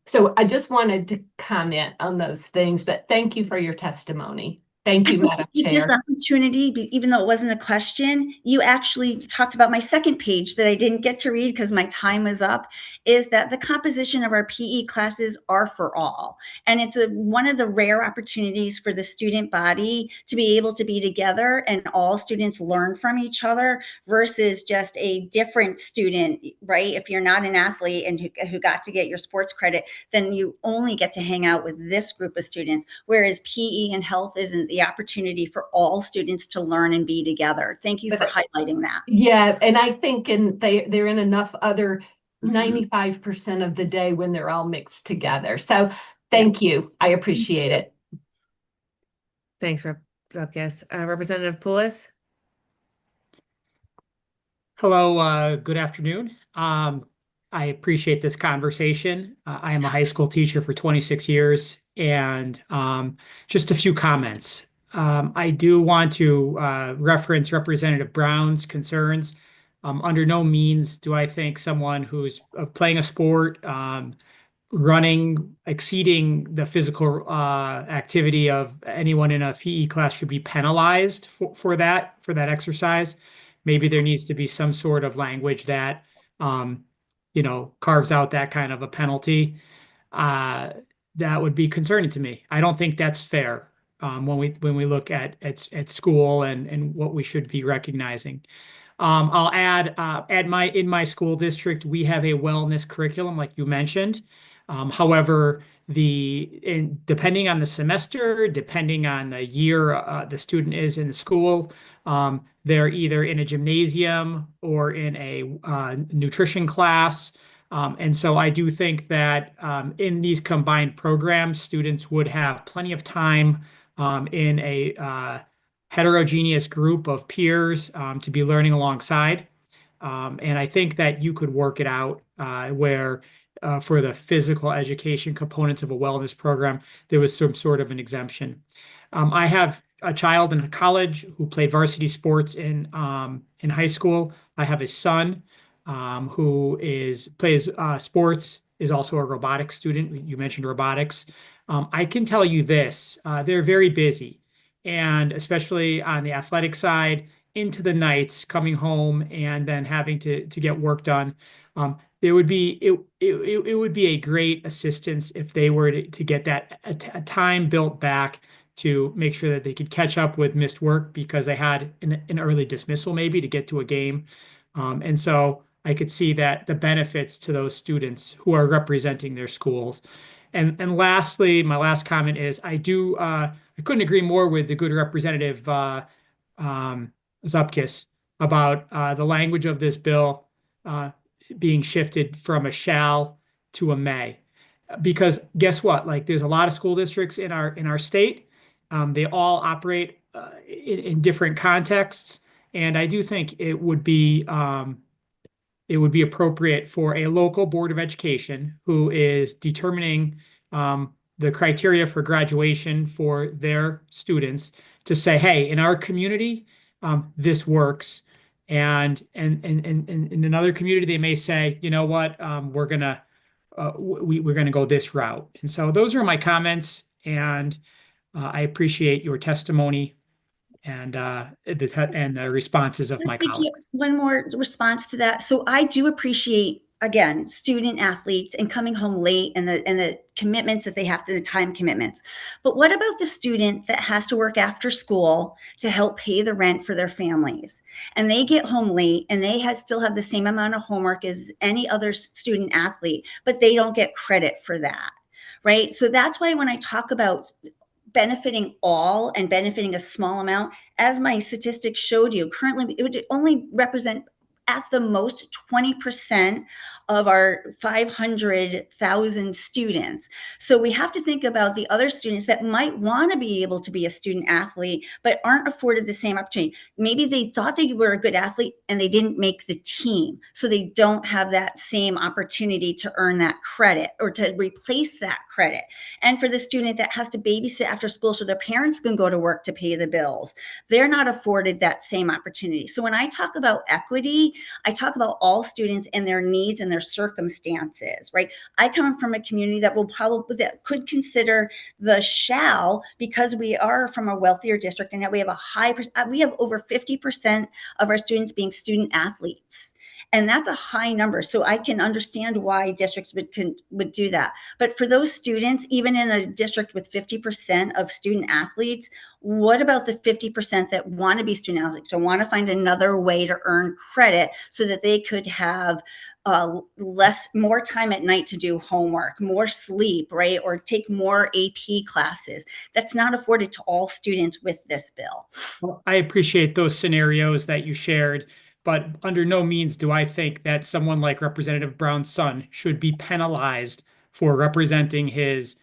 S7: so I just wanted to comment on those things, but thank you for your testimony. Thank you, Madam
S11: This
S7: Chair.
S11: opportunity, even though it wasn't a question, you actually talked about my second page that I didn't get to read because my time is up, is that the composition of our PE classes are for all. And it's one of the rare opportunities for the student body to be able to be together and all students learn from each other versus just a different student, right? If you're not an athlete and who got to get your sports credit, then you only get to hang out with this group of students, whereas PE and health isn't the opportunity for all students to learn and be together. Thank you for highlighting that.
S7: Yeah, and I think they're in enough other 95% of the day when they're all mixed together. So thank you. I appreciate it.
S1: Thanks, Rep. Zupkis. Representative Poulos?
S8: Hello, good afternoon. I appreciate this conversation. I am a high school teacher for 26 years, and just a few comments. I do want to reference Representative Brown's concerns. Under no means do I think someone who's playing a sport, running, exceeding the physical activity of anyone in a PE class should be penalized for that exercise. Maybe there needs to be some sort of language that carves out that kind of a penalty. That would be concerning to me. I don't think that's fair when we look at school and what we should be recognizing. I'll add in my school district, we have a wellness curriculum, like you mentioned. However, depending on the semester, depending on the year the student is in the school, they're either in a gymnasium or in a nutrition class. And so I do think that in these combined programs, students would have plenty of time in a heterogeneous group of peers to be learning alongside. And I think that you could work it out where for the physical education components of a wellness program, there was some sort of an exemption. I have a child in college who played varsity sports in high school. I have a son who plays sports, is also a robotics student. You mentioned robotics. I can tell you this, they're very busy, and especially on the athletic side, into the nights, coming home and then having to get work done. It would be a great assistance if they were to get that a time built back to make sure that they could catch up with missed work because they had an early dismissal maybe to get to a game. And so I could see that the benefits to those students who are representing their schools. And lastly, my last comment is I couldn't agree more with the good representative Zupkis about the language of this bill being shifted from a shall to a may. Because guess what? Like there's a lot of school districts in our state. They all operate in different contexts, and I do think it would be appropriate for a local board of education who is determining the criteria for graduation for their students to say, hey, in our community, this works. And in another community, they may say, you know what, we're gonna go this route. And so those are my comments, and I appreciate your testimony and the responses of my
S11: Thank you.
S8: colleagues.
S11: One more response to that. So I do appreciate again, student athletes and coming home late and the commitments that they have to, the time commitments. But what about the student that has to work after school to help pay the rent for their families? And they get home late and they still have the same amount of homework as any other student athlete, but they don't get credit for that, right? So that's why when I talk about benefiting all and benefiting a small amount, as my statistics showed you, currently it would only represent at the most 20% of our 500,000 students. So we have to think about the other students that might want to be able to be a student athlete, but aren't afforded the same opportunity. Maybe they thought they were a good athlete and they didn't make the team. So they don't have that same opportunity to earn that credit or to replace that credit. And for the student that has to babysit after school so their parents can go to work to pay the bills, they're not afforded that same opportunity. So when I talk about equity, I talk about all students and their needs and their circumstances, right? I come from a community that that could consider the shall, because we are from a wealthier district and we have we have over 50% of our students being student athletes. And that's a high number. So I can understand why districts would do that. But for those students, even in a district with 50% of student athletes, what about the 50% that want to be student athletes or want to find another way to earn credit so that they could have more time at night to do homework, more sleep, right? Or take more AP classes? That's not afforded to all students with this bill.
S8: Well, I appreciate those scenarios that you shared, but under no means do I think that someone like Representative Brown's son should be penalized for representing his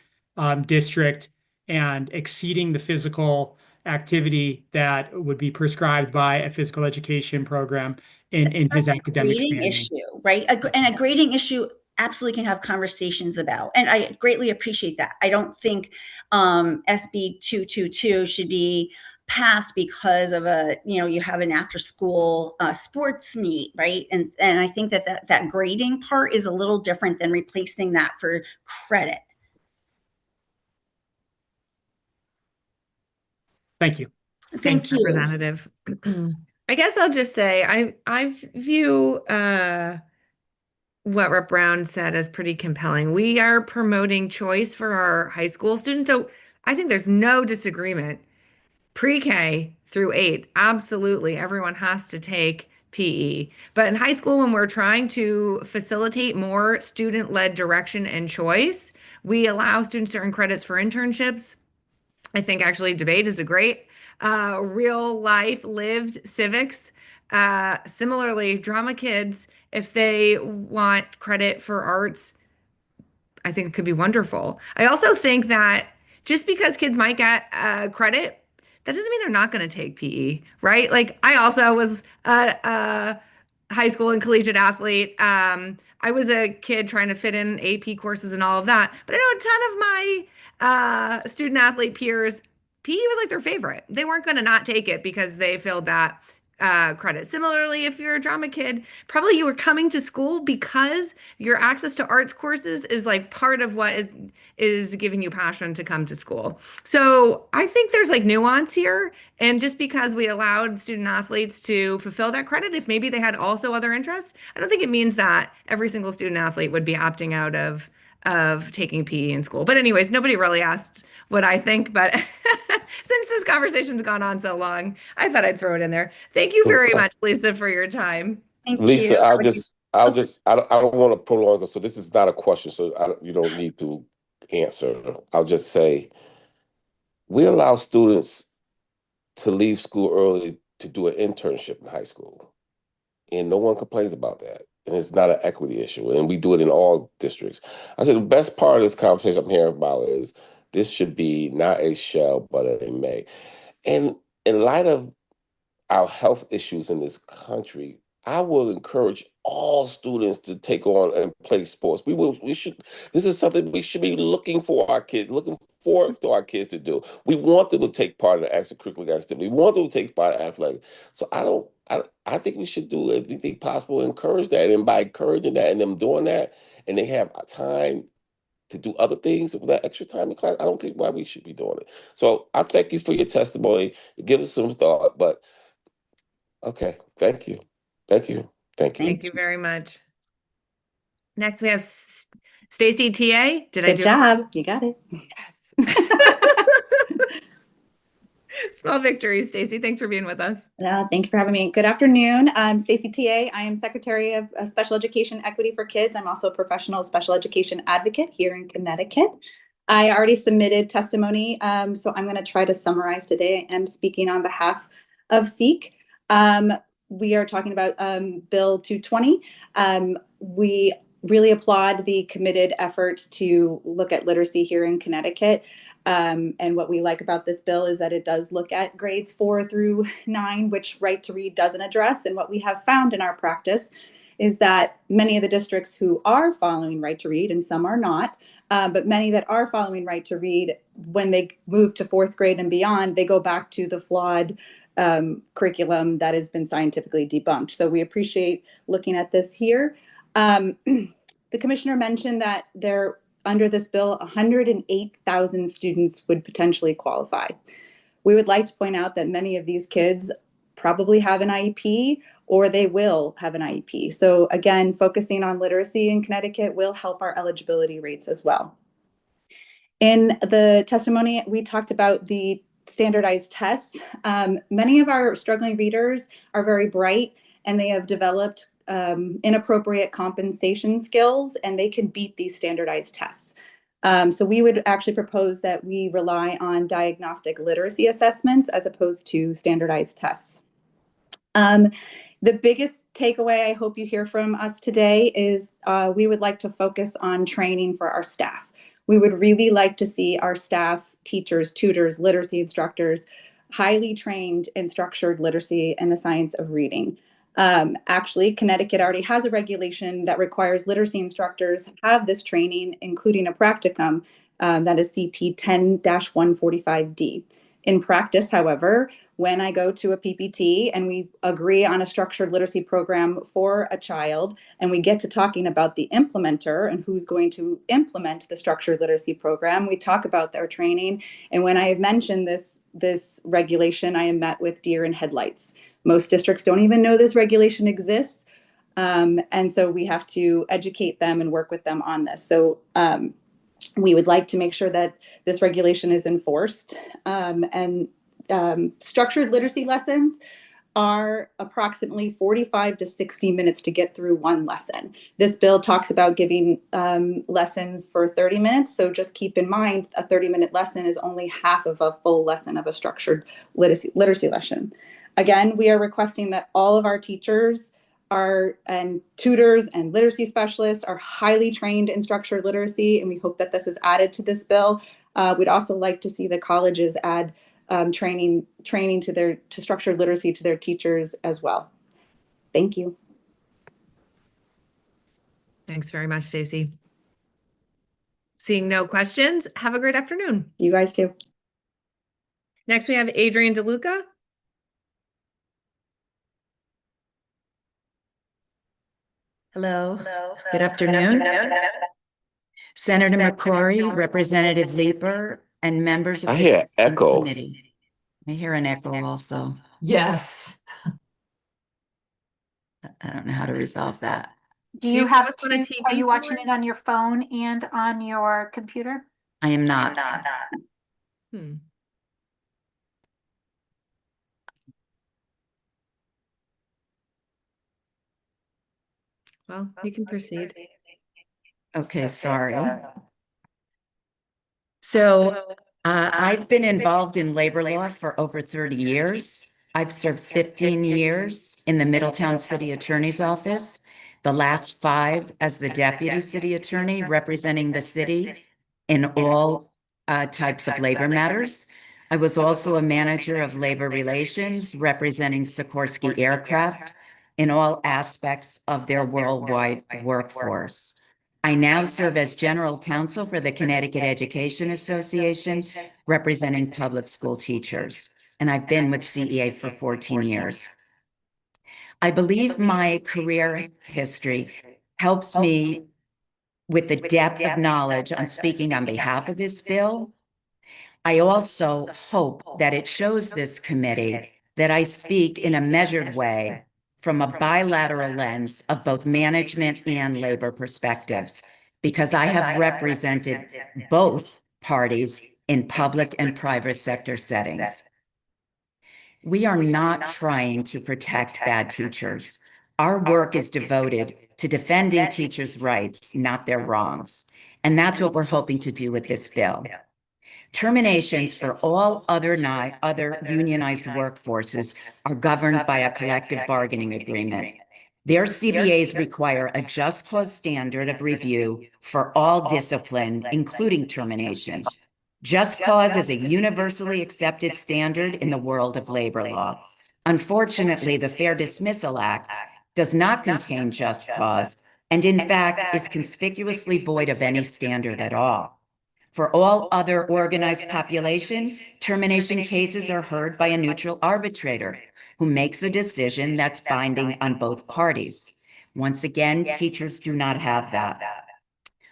S8: district and exceeding the physical activity that would be prescribed by a physical education program in his academic
S11: Grading
S8: standing.
S11: issue, right? And a grading issue absolutely can have conversations about, and I greatly appreciate that. I don't think SB 222 should be passed because of you have an after school sports meet, right? And I think that grading part is a little different than replacing that for credit.
S8: Thank you.
S11: Thank you.
S1: Representative. I guess I'll just say I view what Rep. Brown said as pretty compelling. We are promoting choice for our high school students. So I think there's no disagreement. Pre-K through 8, absolutely, everyone has to take PE. But in high school, when we're trying to facilitate more student-led direction and choice, we allow students to earn credits for internships. I think actually debate is a great real life lived civics. Similarly, drama kids, if they want credit for arts, I think it could be wonderful. I also think that just because kids might get credit, that doesn't mean they're not going to take PE, right? Like I also was a high school and collegiate athlete. I was a kid trying to fit in AP courses and all of that, but I know a ton of my student athlete peers, PE was like their favorite. They weren't going to not take it because they filled that credit. Similarly, if you're a drama kid, probably you were coming to school because your access to arts courses is like part of what is giving you passion to come to school. So I think there's like nuance here. And just because we allowed student athletes to fulfill that credit, if maybe they had also other interests, I don't think it means that every single student athlete would be opting out of taking PE in school. But anyways, nobody really asked what I think, but since this conversation's gone on so long, I thought I'd throw it in there. Thank you very much, Lisa, for your time.
S11: Thank
S2: Lisa,
S11: you.
S2: I don't want to prolong it, so this is not a question, so you don't need to answer. I'll just say, we allow students to leave school early to do an internship in high school, and no one complains about that. And it's not an equity issue, and we do it in all districts. I said the best part of this conversation I'm hearing about is this should be not a shall, but a may. And in light of our health issues in this country, I will encourage all students to take on and play sports. We should, this is something we should be looking for our kids, looking forward to our kids to do. We want them to take part in the extracurricular activity. We want them to take part in athletics. So I think we should do everything possible to encourage that. And by encouraging that and them doing that, and they have time to do other things with that extra time in class, I don't think why we should be doing it. So I thank you for your testimony. Give us some thought, but okay, thank you. Thank you. Thank you.
S1: Thank you very much. Next, we have Stacy TA. Did I
S12: Good
S1: do it?
S12: job. You got it.
S1: Yes. Small victory, Stacy. Thanks for being with us.
S12: Thank you for having me. Good afternoon. I'm Stacy TA. I am Secretary of Special Education Equity for Kids. I'm also a professional special education advocate here in Connecticut. I already submitted testimony, so I'm going to try to summarize today. I am speaking on behalf of SEEK. We are talking about Bill 220. We really applaud the committed effort to look at literacy here in Connecticut. And what we like about this bill is that it does look at grades 4 through 9, which Right to Read doesn't address. And what we have found in our practice is that many of the districts who are following Right to Read, and some are not, but many that are following Right to Read, when they move to 4th grade and beyond, they go back to the flawed curriculum that has been scientifically debunked. So we appreciate looking at this here. The commissioner mentioned that under this bill, 108,000 students would potentially qualify. We would like to point out that many of these kids probably have an IEP or they will have an IEP. So again, focusing on literacy in Connecticut will help our eligibility rates as well. In the testimony, we talked about the standardized tests. Many of our struggling readers are very bright and they have developed inappropriate compensation skills, and they can beat these standardized tests. So we would actually propose that we rely on diagnostic literacy assessments as opposed to standardized tests. The biggest takeaway I hope you hear from us today is we would like to focus on training for our staff. We would really like to see our staff, teachers, tutors, literacy instructors, highly trained in structured literacy and the science of reading. Actually, Connecticut already has a regulation that requires literacy instructors have this training, including a practicum that is CT 10-145D. In practice, however, when I go to a PPT and we agree on a structured literacy program for a child, and we get to talking about the implementer and who's going to implement the structured literacy program, we talk about their training. And when I have mentioned this regulation, I am met with deer in headlights. Most districts don't even know this regulation exists. And so we have to educate them and work with them on this. So we would like to make sure that this regulation is enforced. Structured literacy lessons are approximately 45 to 60 minutes to get through one lesson. This bill talks about giving lessons for 30 minutes. So just keep in mind, a 30-minute lesson is only half of a full lesson of a structured literacy lesson. Again, we are requesting that all of our teachers and tutors and literacy specialists are highly trained in structured literacy, and we hope that this is added to this bill. We'd also like to see the colleges add training to structured literacy to their teachers as well. Thank you.
S1: Thanks very much, Stacy. Seeing no questions, have a great afternoon.
S12: You guys too.
S1: Next, we have Adrian DeLuca.
S20: Hello. Good afternoon. Senator McCrory, Representative Leeper, and members of
S2: I
S20: the
S2: hear
S20: Sustained
S2: echo.
S20: Committee. I hear an echo also.
S9: Yes.
S20: I don't know how to resolve that.
S19: Do you have
S1: us on a
S19: are
S1: TV
S19: you watching
S1: somewhere?
S19: it on your phone and on your computer?
S20: I am not.
S1: Well, you can proceed.
S20: Okay, sorry. So I've been involved in labor law for over 30 years. I've served 15 years in the Middletown City Attorney's Office, the last 5 as the Deputy City Attorney representing the city in all types of labor matters. I was also a manager of labor relations representing Sikorsky Aircraft in all aspects of their worldwide workforce. I now serve as general counsel for the Connecticut Education Association, representing public school teachers, and I've been with CEA for 14 years. I believe my career history helps me with the depth of knowledge on speaking on behalf of this bill. I also hope that it shows this committee that I speak in a measured way from a bilateral lens of both management and labor perspectives, because I have represented both parties in public and private sector settings. We are not trying to protect bad teachers. Our work is devoted to defending teachers' rights, not their wrongs. And that's what we're hoping to do with this bill. Terminations for all other unionized workforces are governed by a collective bargaining agreement. Their CBAs require a just cause standard of review for all discipline, including termination. Just cause is a universally accepted standard in the world of labor law. Unfortunately, the Fair Dismissal Act does not contain just cause, and in fact is conspicuously void of any standard at all. For all other organized population, termination cases are heard by a neutral arbitrator who makes a decision that's binding on both parties. Once again, teachers do not have that.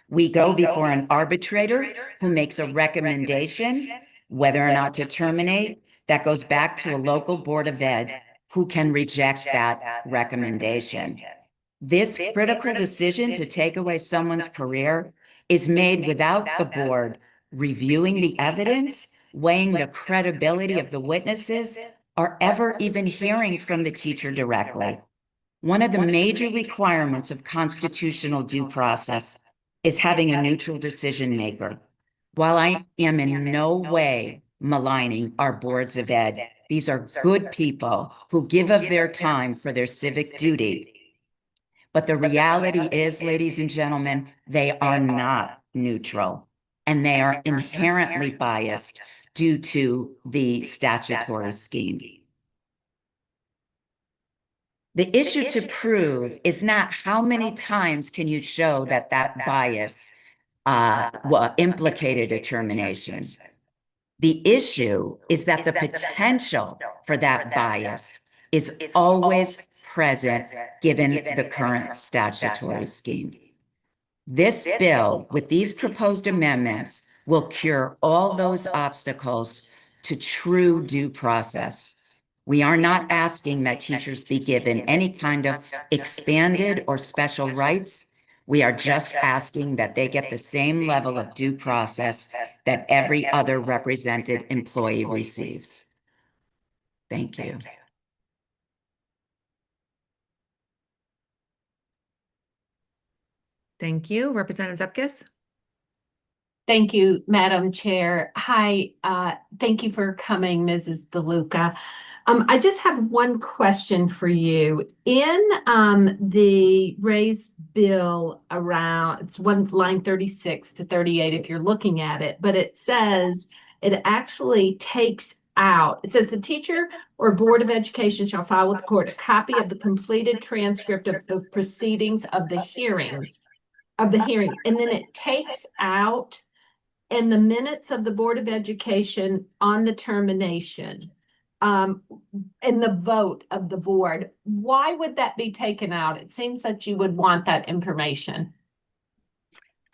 S20: We go before an arbitrator who makes a recommendation whether or not to terminate. That goes back to a local board of ed who can reject that recommendation. This critical decision to take away someone's career is made without the board reviewing the evidence, weighing the credibility of the witnesses, or ever even hearing from the teacher directly. One of the major requirements of constitutional due process is having a neutral decision maker. While I am in no way maligning our boards of ed, these are good people who give of their time for their civic duty. But the reality is, ladies and gentlemen, they are not neutral, and they are inherently biased due to the statutory scheme. The issue to prove is not how many times can you show that that bias implicated a termination. The issue is that the potential for that bias is always present given the current statutory scheme. This bill, with these proposed amendments, will cure all those obstacles to true due process. We are not asking that teachers be given any kind of expanded or special rights. We are just asking that they get the same level of due process that every other represented employee receives. Thank you.
S1: Thank you. Representative Zepkis?
S7: Thank you, Madam Chair. Hi, thank you for coming, Mrs. DeLuca. I just have one question for you. In the raised bill around, it's line 36 to 38 if you're looking at it, but it says it actually takes out, it says the teacher or Board of Education shall file with the court a copy of the completed transcript of the proceedings of the hearing, and then it takes out in the minutes of the Board of Education on the termination, in the vote of the board. Why would that be taken out? It seems that you would want that information.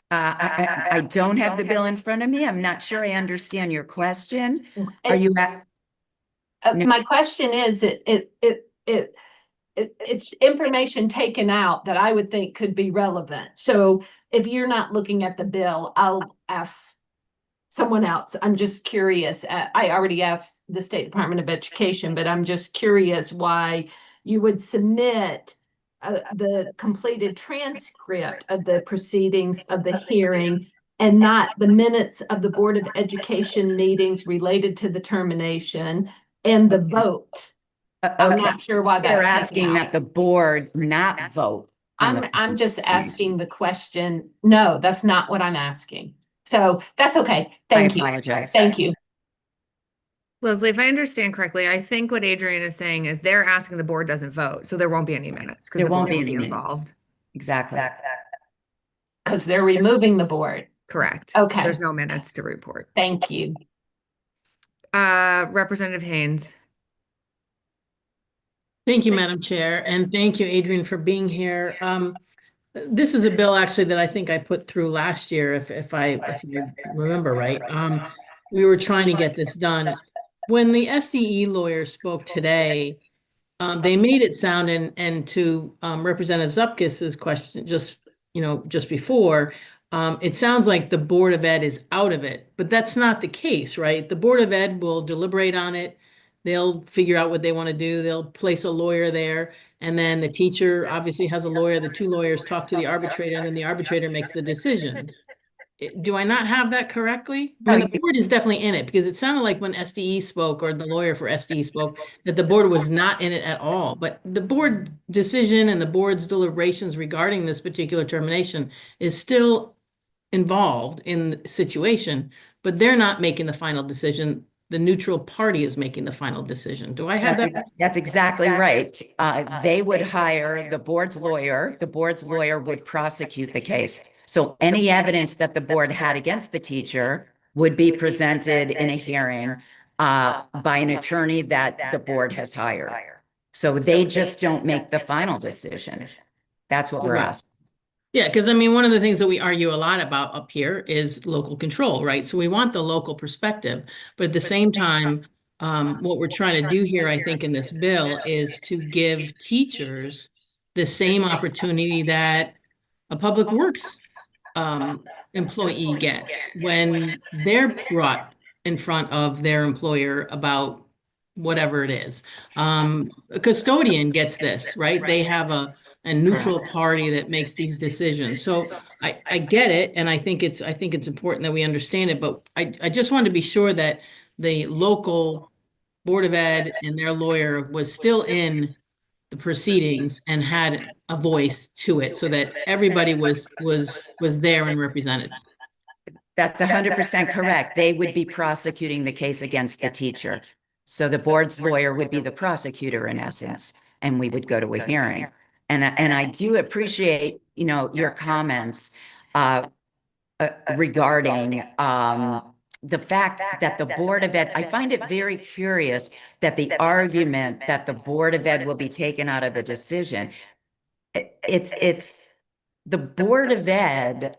S20: I don't have the bill in front of me. I'm not sure I understand your question. Are you at?
S7: My question is, it's information taken out that I would think could be relevant. So if you're not looking at the bill, I'll ask someone else. I'm just curious. I already asked the State Department of Education, but I'm just curious why you would submit the completed transcript of the proceedings of the hearing and not the minutes of the Board of Education meetings related to the termination and the vote. I'm not sure why
S20: They're
S7: that's
S20: asking that the board not vote.
S7: I'm just asking the question. No, that's not what I'm asking. So that's okay. Thank you.
S20: I apologize.
S7: Thank you.
S1: Leslie, if I understand correctly, I think what Adrian is saying is they're asking the board doesn't vote, so there won't be any minutes because
S20: There
S1: the
S20: won't
S1: board
S20: be any
S1: involved.
S20: Exactly.
S7: Because they're removing the board.
S1: Correct.
S7: Okay.
S1: There's no minutes to report.
S7: Thank you.
S1: Representative Haynes.
S14: Thank you, Madam Chair, and thank you, Adrian, for being here. This is a bill actually that I think I put through last year, if I remember right. We were trying to get this done. When the SDE lawyer spoke today, they made it sound, and to Representative Zupkis's question just before, it sounds like the Board of Ed is out of it, but that's not the case, right? The Board of Ed will deliberate on it. They'll figure out what they want to do. They'll place a lawyer there, and then the teacher obviously has a lawyer. The two lawyers talk to the arbitrator, and then the arbitrator makes the decision. Do I not have that correctly? I mean, the board is definitely in it, because it sounded like when SDE spoke, or the lawyer for SDE spoke, that the board was not in it at all. But the board decision and the board's deliberations regarding this particular termination is still involved in the situation, but they're not making the final decision. The neutral party is making the final decision. Do I have that?
S20: That's exactly right. They would hire the board's lawyer. The board's lawyer would prosecute the case. So any evidence that the board had against the teacher would be presented in a hearing by an attorney that the board has hired. So they just don't make the final decision. That's what we're
S14: Right.
S20: asking.
S14: Yeah, because I mean, one of the things that we argue a lot about up here is local control, right? So we want the local perspective, but at the same time, what we're trying to do here, I think, in this bill is to give teachers the same opportunity that a public works employee gets when they're brought in front of their employer about whatever it is. A custodian gets this, right? They have a neutral party that makes these decisions. So I get it, and I think it's important that we understand it, but I just wanted to be sure that the local Board of Ed and their lawyer was still in the proceedings and had a voice to it, so that everybody was there and represented.
S20: That's 100% correct. They would be prosecuting the case against the teacher. So the board's lawyer would be the prosecutor in essence, and we would go to a hearing. And I do appreciate, your comments regarding the fact that the Board of Ed, I find it very curious that the argument that the Board of Ed will be taken out of the decision, it's the Board of Ed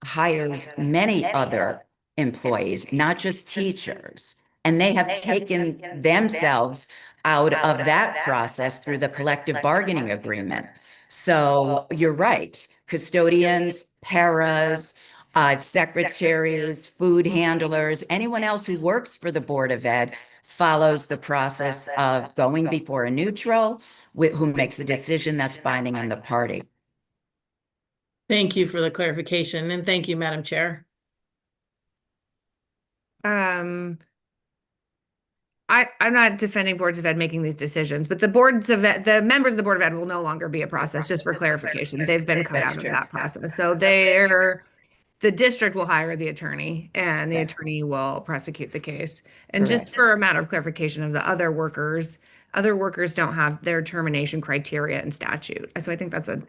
S20: hires many other employees, not just teachers. And they have taken themselves out of that process through the collective bargaining agreement. So you're right. Custodians, paras, secretaries, food handlers, anyone else who works for the Board of Ed follows the process of going before a neutral who makes a decision that's binding on the party.
S14: Thank you for the clarification, and thank you, Madam Chair.
S1: I'm not defending boards of ed making these decisions, but the boards of ed, the members of the Board of Ed will no longer be a process, just for clarification. They've been cut out of that process. So the district will hire the attorney, and the attorney will prosecute the case. And just for a matter of clarification of the other workers don't have their termination criteria in statute. So I think that's a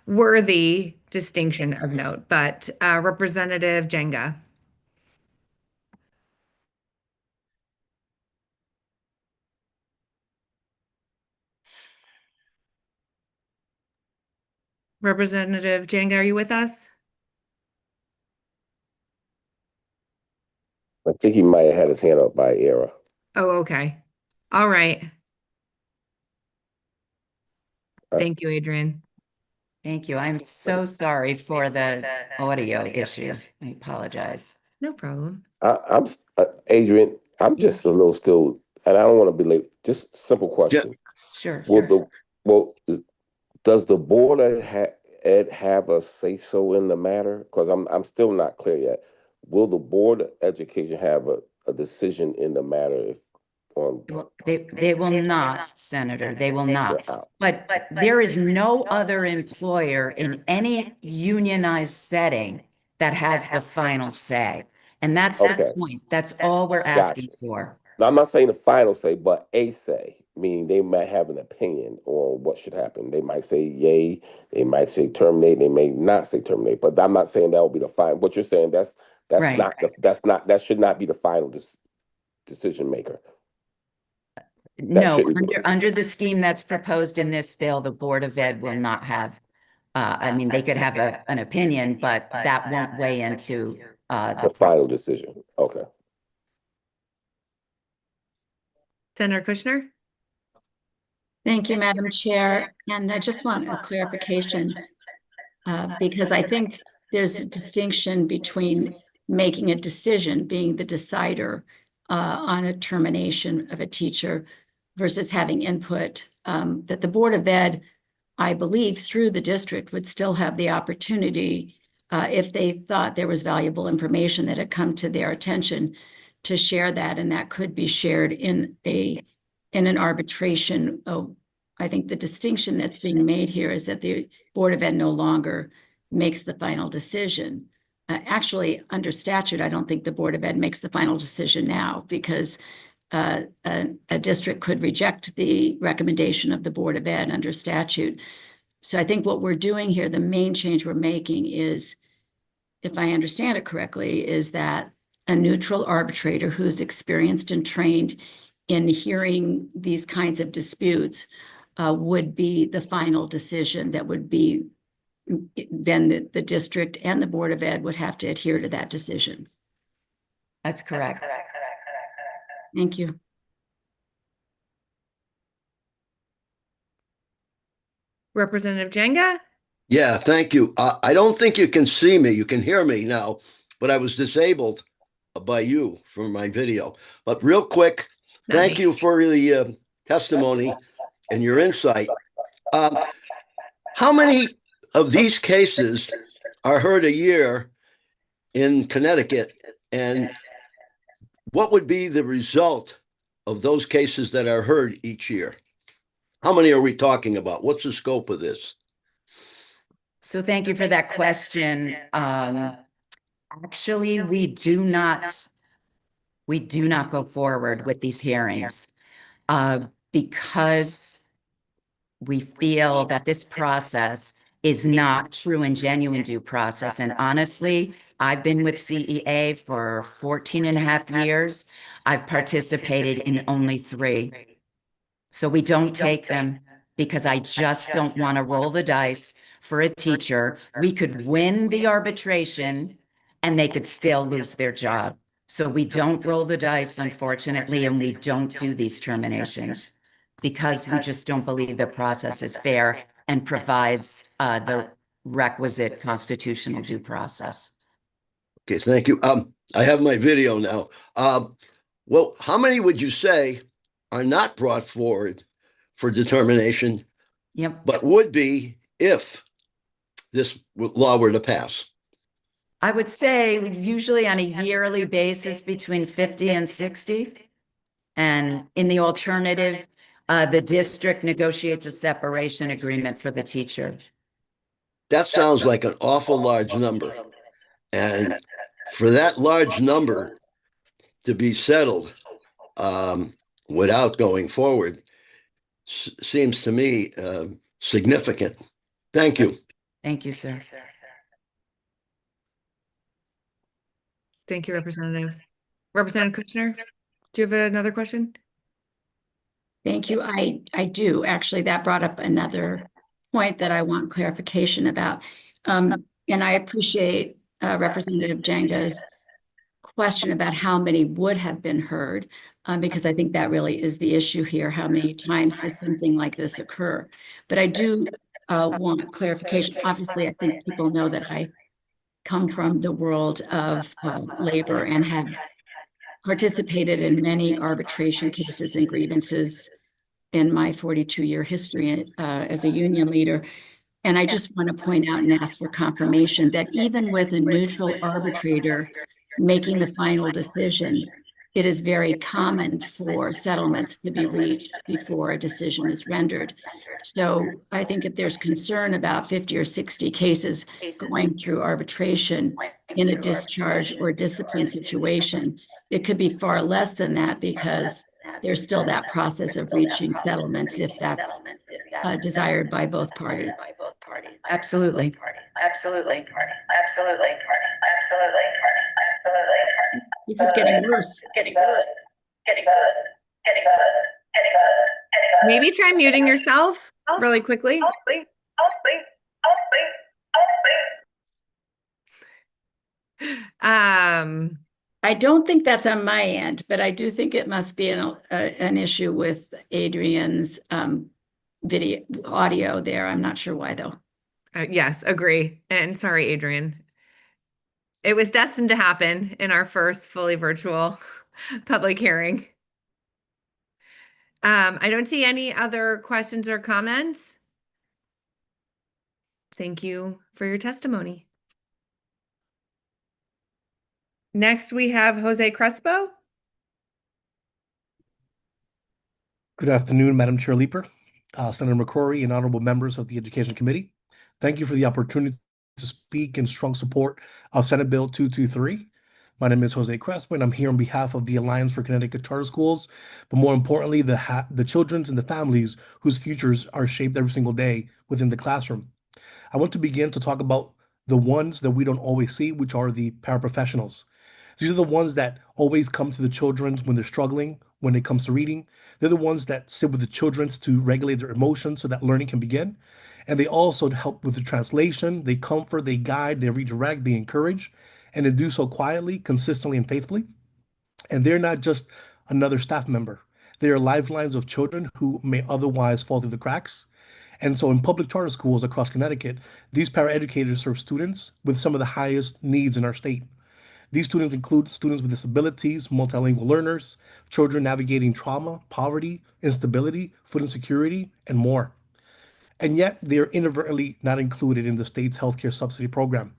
S1: worthy distinction of note. But Representative Jenga. Representative Jenga, are you with us?
S2: I think he might have had his hand up by error.
S1: Oh, okay. All right. Thank you, Adrian.
S20: Thank you. I'm so sorry for the audio issue. I apologize.
S1: No problem.
S2: I'm Adrian. I'm just a little still, and I don't want to be late. Just simple question.
S20: Sure.
S2: Does the Board of Ed have a say so in the matter? Because I'm still not clear yet. Will the Board of Education have a decision in the matter if
S20: They will not, Senator. They will not. But there is no other employer in any unionized setting that has the final say. And that's the point. That's all we're asking for.
S2: Now, I'm not saying the final say, but a say, meaning they might have an opinion on what should happen. They might say yay, they might say terminate, they may not say terminate. But I'm not saying that will be the final. What you're saying, that should not be the final decision maker.
S20: No, under the scheme that's proposed in this bill, the Board of Ed will not have, I mean, they could have an opinion, but that won't weigh into
S2: the final decision. Okay.
S1: Senator Kushner?
S16: Thank you, Madam Chair. And I just want a clarification because I think there's a distinction between making a decision, being the decider on a termination of a teacher versus having input, that the Board of Ed, I believe, through the district would still have the opportunity, if they thought there was valuable information that had come to their attention, to share that, and that could be shared in an arbitration. Oh, I think the distinction that's being made here is that the Board of Ed no longer makes the final decision. Actually, under statute, I don't think the Board of Ed makes the final decision now because a district could reject the recommendation of the Board of Ed under statute. So I think what we're doing here, the main change we're making is, if I understand it correctly, is that a neutral arbitrator who's experienced and trained in hearing these kinds of disputes would be the final decision that would be, then the district and the Board of Ed would have to adhere to that decision.
S20: That's correct.
S16: Thank you.
S1: Representative Jenga?
S15: Yeah, thank you. I don't think you can see me. You can hear me now, but I was disabled by you from my video. But real quick, thank you for the testimony and your insight. How many of these cases are heard a year in Connecticut? And what would be the result of those cases that are heard each year? How many are we talking about? What's the scope of this?
S20: So thank you for that question. Actually, we do not go forward with these hearings because we feel that this process is not true and genuine due process. And honestly, I've been with CEA for 14 and a half years. I've participated in only 3. So we don't take them because I just don't want to roll the dice for a teacher. We could win the arbitration and they could still lose their job. So we don't roll the dice, unfortunately, and we don't do these terminations because we just don't believe the process is fair and provides the requisite constitutional due process.
S15: Okay, thank you. I have my video now. Well, how many would you say are not brought forward for determination, but would be if this law were to pass?
S20: I would say usually on a yearly basis between 50 and 60. And in the alternative, the district negotiates a separation agreement for the teacher.
S15: That sounds like an awful large number. And for that large number to be settled without going forward seems to me significant. Thank you.
S20: Thank you, sir.
S1: Thank you, Representative. Representative Kushner, do you have another question?
S16: Thank you. I do. Actually, that brought up another point that I want clarification about. And I appreciate Representative Janga's question about how many would have been heard, because I think that really is the issue here. How many times does something like this occur? But I do want clarification. Obviously, I think people know that I come from the world of labor and have participated in many arbitration cases and grievances in my 42-year history as a union leader. And I just want to point out and ask for confirmation that even with a neutral arbitrator making the final decision, it is very common for settlements to be reached before a decision is rendered. So I think if there's concern about 50 or 60 cases going through arbitration in a discharge or discipline situation, it could be far less than that because there's still that process of reaching settlements if that's desired by both parties.
S20: Absolutely.
S16: Absolutely. This is getting worse.
S1: Maybe try muting yourself really quickly.
S16: I don't think that's on my end, but I do think it must be an issue with Adrian's video audio there. I'm not sure why though.
S1: Yes, agree. And sorry, Adrian. It was destined to happen in our first fully virtual public hearing. I don't see any other questions or comments. Thank you for your testimony. Next, we have Jose Crespo.
S13: Good afternoon, Madam Chair Leeper, Senator McCrory, and honorable members of the Education Committee. Thank you for the opportunity to speak in strong support of Senate Bill 223. My name is Jose Crespo, and I'm here on behalf of the Alliance for Connecticut Charter Schools, but more importantly, the children's and the families whose futures are shaped every single day within the classroom. I want to begin to talk about the ones that we don't always see, which are the paraprofessionals. These are the ones that always come to the children when they're struggling, when it comes to reading. They're the ones that sit with the children to regulate their emotions so that learning can begin. And they also help with the translation. They comfort, they guide, they redirect, they encourage, and they do so quietly, consistently, and faithfully. And they're not just another staff member. They are lifelines of children who may otherwise fall through the cracks. And so in public charter schools across Connecticut, these paraeducators serve students with some of the highest needs in our state. These students include students with disabilities, multilingual learners, children navigating trauma, poverty, instability, food insecurity, and more. And yet, they are inadvertently not included in the state's healthcare subsidy program.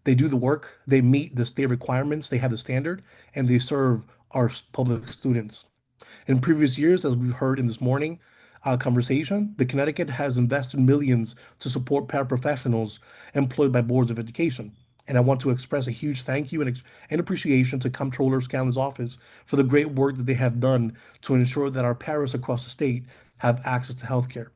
S13: They do the work, they meet the state requirements, they have the standard, and they serve our public students. In previous years, as we've heard in this morning conversation, the Connecticut has invested millions to support paraprofessionals employed by boards of education. And I want to express a huge thank you and appreciation to Comptroller Scanlon's office for the great work that they have done to ensure that our paras across the state have access to healthcare.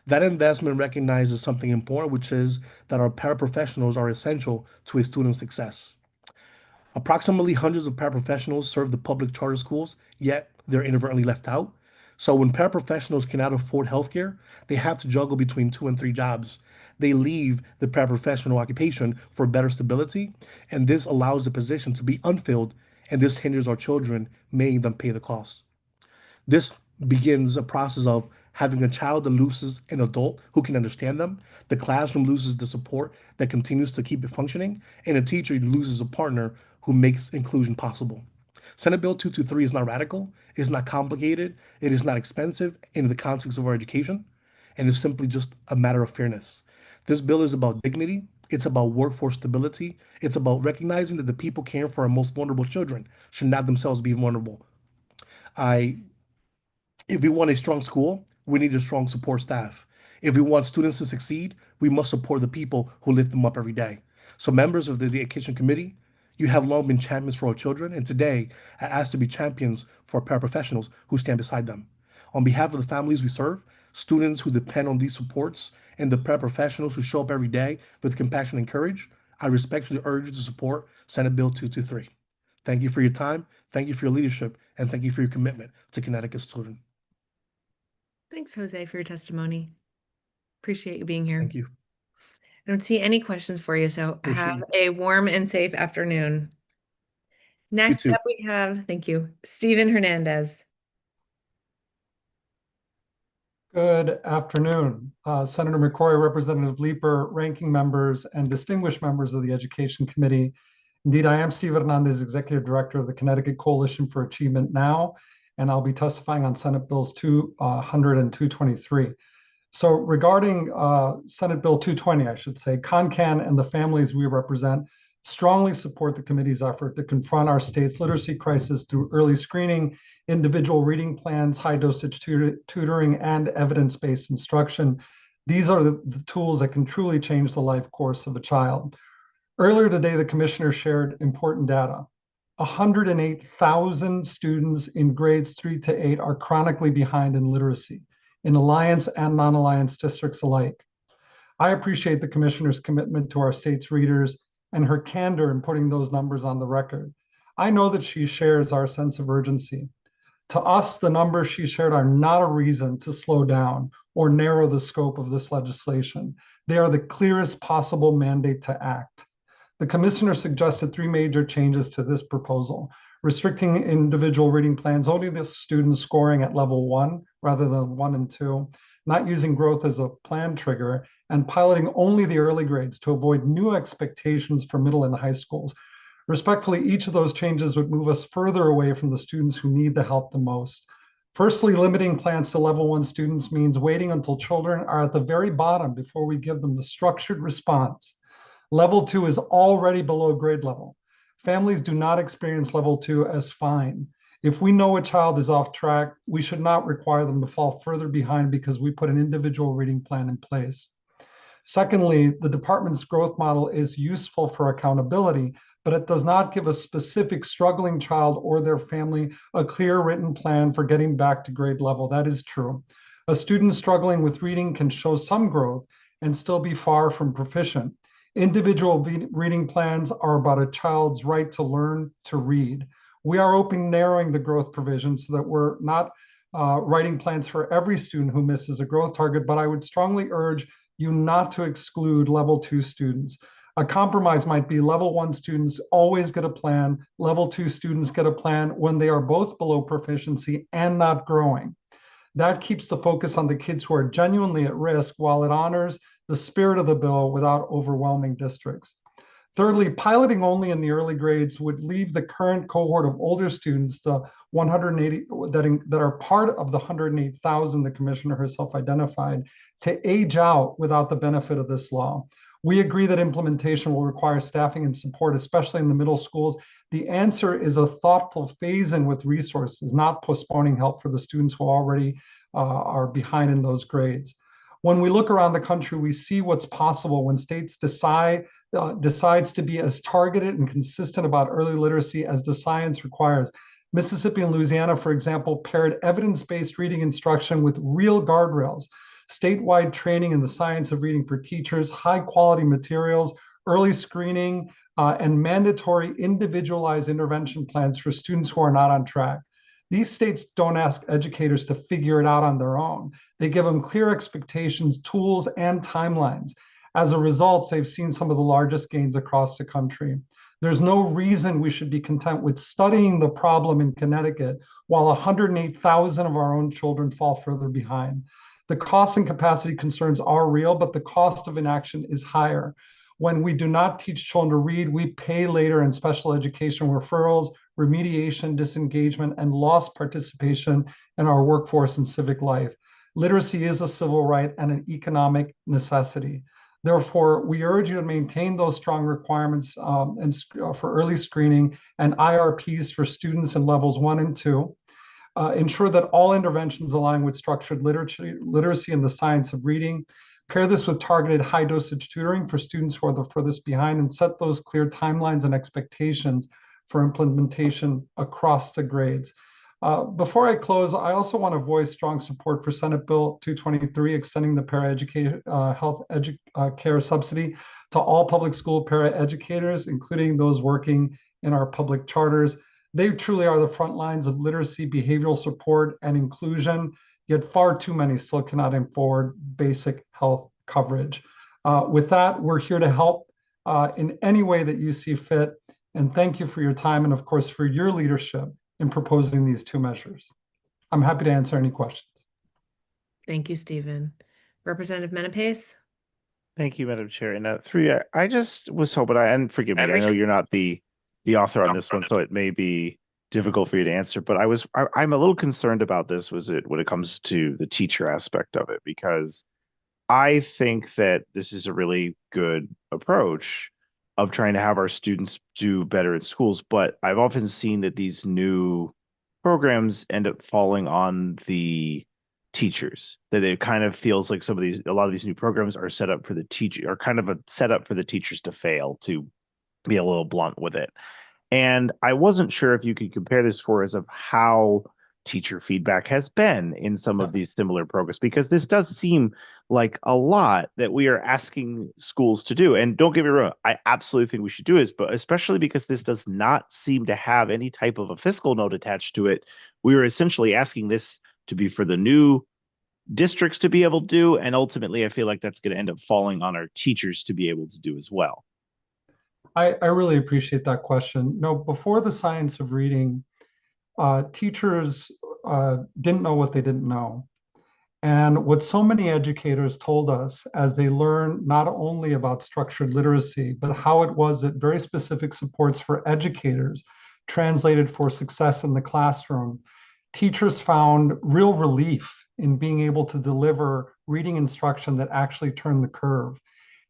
S13: That investment recognizes something important, which is that our paraprofessionals are essential to a student's success. Approximately hundreds of paraprofessionals serve the public charter schools, yet they're inadvertently left out. So when paraprofessionals cannot afford healthcare, they have to juggle between 2 and 3 jobs. They leave the paraprofessional occupation for better stability, and this allows the position to be unfilled, and this hinders our children, making them pay the cost. This begins a process of having a child that loses an adult who can understand them. The classroom loses the support that continues to keep it functioning, and a teacher loses a partner who makes inclusion possible. Senate Bill 223 is not radical, it is not complicated, it is not expensive in the context of our education, and it's simply just a matter of fairness. This bill is about dignity, it's about workforce stability, it's about recognizing that the people caring for our most vulnerable children should not themselves be vulnerable. I If we want a strong school, we need a strong support staff. If we want students to succeed, we must support the people who lift them up every day. So, members of the Education Committee, you have long been champions for our children, and today I ask to be champions for paraprofessionals who stand beside them. On behalf of the families we serve, students who depend on these supports, and the paraprofessionals who show up every day with compassion and courage, I respectfully urge you to support Senate Bill 223. Thank you for your time, thank you for your leadership, and thank you for your commitment to Connecticut's children.
S1: Thanks, Jose, for your testimony. Appreciate you being here.
S13: Thank you.
S1: I don't see any questions for you, so
S13: Appreciate
S1: have
S13: you.
S1: a warm and safe afternoon.
S13: You
S1: Next
S13: too.
S1: up, we have, thank you, Stephen Hernandez.
S17: Good afternoon, Senator McCrory, Representative Leeper, ranking members, and distinguished members of the Education Committee. Indeed, I am Steve Hernandez, Executive Director of the Connecticut Coalition for Achievement Now, and I'll be testifying on Senate Bills 200 and 223. So regarding Senate Bill 220, I should say, CONCAN and the families we represent strongly support the committee's effort to confront our state's literacy crisis through early screening, individual reading plans, high dosage tutoring, and evidence-based instruction. These are the tools that can truly change the life course of a child. Earlier today, the commissioner shared important data. 108,000 students in grades 3 to 8 are chronically behind in literacy, in Alliance and non-Alliance districts alike. I appreciate the commissioner's commitment to our state's readers and her candor in putting those numbers on the record. I know that she shares our sense of urgency. To us, the numbers she shared are not a reason to slow down or narrow the scope of this legislation. They are the clearest possible mandate to act. The commissioner suggested 3 major changes to this proposal: restricting individual reading plans only to students scoring at level 1 rather than 1 and 2, not using growth as a plan trigger, and piloting only the early grades to avoid new expectations for middle and high schools. Respectfully, each of those changes would move us further away from the students who need the help the most. Firstly, limiting plans to level 1 students means waiting until children are at the very bottom before we give them the structured response. Level 2 is already below grade level. Families do not experience level 2 as fine. If we know a child is off track, we should not require them to fall further behind because we put an individual reading plan in place. Secondly, the department's growth model is useful for accountability, but it does not give a specific struggling child or their family a clear written plan for getting back to grade level. That is true. A student struggling with reading can show some growth and still be far from proficient. Individual reading plans are about a child's right to learn to read. We are open narrowing the growth provisions so that we're not writing plans for every student who misses a growth target, but I would strongly urge you not to exclude level 2 students. A compromise might be level 1 students always get a plan, level 2 students get a plan when they are both below proficiency and not growing. That keeps the focus on the kids who are genuinely at risk while it honors the spirit of the bill without overwhelming districts. Thirdly, piloting only in the early grades would leave the current cohort of older students, the 180 that are part of the 108,000 the commissioner herself identified, to age out without the benefit of this law. We agree that implementation will require staffing and support, especially in the middle schools. The answer is a thoughtful phase-in with resources, not postponing help for the students who already are behind in those grades. When we look around the country, we see what's possible when states decides to be as targeted and consistent about early literacy as the science requires. Mississippi and Louisiana, for example, paired evidence-based reading instruction with real guardrails, statewide training in the science of reading for teachers, high-quality materials, early screening, and mandatory individualized intervention plans for students who are not on track. These states don't ask educators to figure it out on their own. They give them clear expectations, tools, and timelines. As a result, they've seen some of the largest gains across the country. There's no reason we should be content with studying the problem in Connecticut while 108,000 of our own children fall further behind. The cost and capacity concerns are real, but the cost of inaction is higher. When we do not teach children to read, we pay later in special education referrals, remediation, disengagement, and lost participation in our workforce and civic life. Literacy is a civil right and an economic necessity. Therefore, we urge you to maintain those strong requirements for early screening and IRPs for students in levels 1 and 2. Ensure that all interventions align with structured literacy and the science of reading. Pair this with targeted high dosage tutoring for students who are the furthest behind, and set those clear timelines and expectations for implementation across the grades. Before I close, I also want to voice strong support for Senate Bill 223, extending the paraeducation health care subsidy to all public school paraeducators, including those working in our public charters. They truly are the front lines of literacy, behavioral support, and inclusion, yet far too many still cannot afford basic health coverage. With that, we're here to help in any way that you see fit. And thank you for your time and, of course, for your leadership in proposing these two measures. I'm happy to answer any questions.
S1: Thank you, Stephen. Representative Menapace?
S18: Thank you, Madam Chair. And I just was hoping, and forgive me, I know you're not the author on this one, so it may be difficult for you to answer, but I'm a little concerned about this when it comes to the teacher aspect of it, because I think that this is a really good approach of trying to have our students do better in schools. But I've often seen that these new programs end up falling on the teachers, that it kind of feels like a lot of these new programs are set up for the teacher, are kind of a setup for the teachers to fail, to be a little blunt with it. And I wasn't sure if you could compare this for us of how teacher feedback has been in some of these similar programs, because this does seem like a lot that we are asking schools to do. And don't get me wrong, I absolutely think we should do this, but especially because this does not seem to have any type of a fiscal note attached to it. We are essentially asking this to be for the new districts to be able to do. And ultimately, I feel like that's going to end up falling on our teachers to be able to do as well.
S17: I really appreciate that question. No, before the science of reading, teachers didn't know what they didn't know. And what so many educators told us as they learned not only about structured literacy, but how it was that very specific supports for educators translated for success in the classroom, teachers found real relief in being able to deliver reading instruction that actually turned the curve.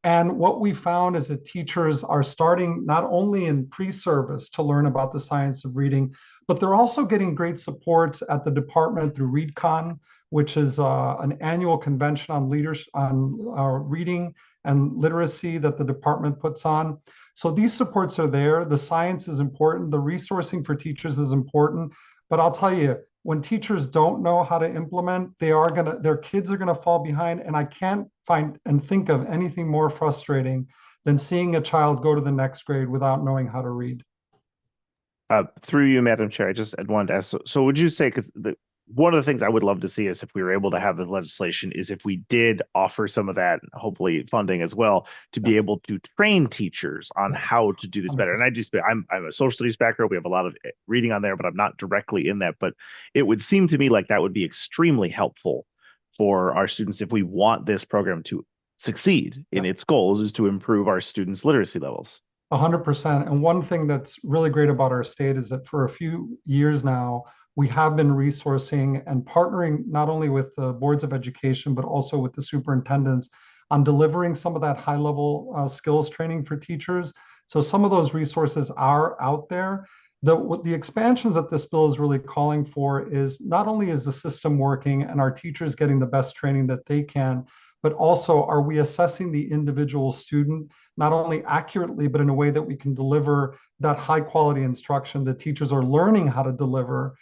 S17: And what we found is that teachers are starting not only in pre-service to learn about the science of reading, but they're also getting great supports at the department through ReadCon, which is an annual convention on leadership, on reading and literacy that the department puts on. So these supports are there. The science is important. The resourcing for teachers is important. But I'll tell you, when teachers don't know how to implement, their kids are gonna fall behind. And I can't find and think of anything more frustrating than seeing a child go to the next grade without knowing how to read.
S18: Through you, Madam Chair, I just wanted to ask, so would you say, because one of the things I would love to see is if we were able to have the legislation is if we did offer some of that, hopefully funding as well, to be able to train teachers on how to do this better. And I'm a social studies background. We have a lot of reading on there, but I'm not directly in that. But it would seem to me like that would be extremely helpful for our students if we want this program to succeed in its goals, is to improve our students' literacy levels.
S17: 100%. And one thing that's really great about our state is that for a few years now, we have been resourcing and partnering not only with the boards of education, but also with the superintendents on delivering some of that high level skills training for teachers. So some of those resources are out there. The expansions that this bill is really calling for is not only is the system working and our teachers getting the best training that they can, but also are we assessing the individual student not only accurately, but in a way that we can deliver that high quality instruction that teachers are learning how to deliver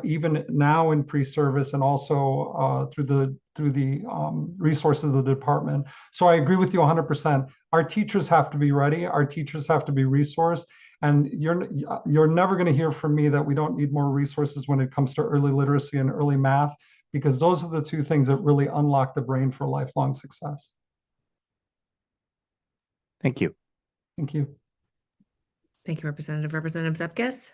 S17: even now in pre-service and also through the resources of the department. So I agree with you 100%. Our teachers have to be ready. Our teachers have to be resourced. And you're never going to hear from me that we don't need more resources when it comes to early literacy and early math, because those are the two things that really unlock the brain for lifelong success.
S18: Thank you.
S17: Thank you.
S1: Thank you, Representative. Representative Zepkis.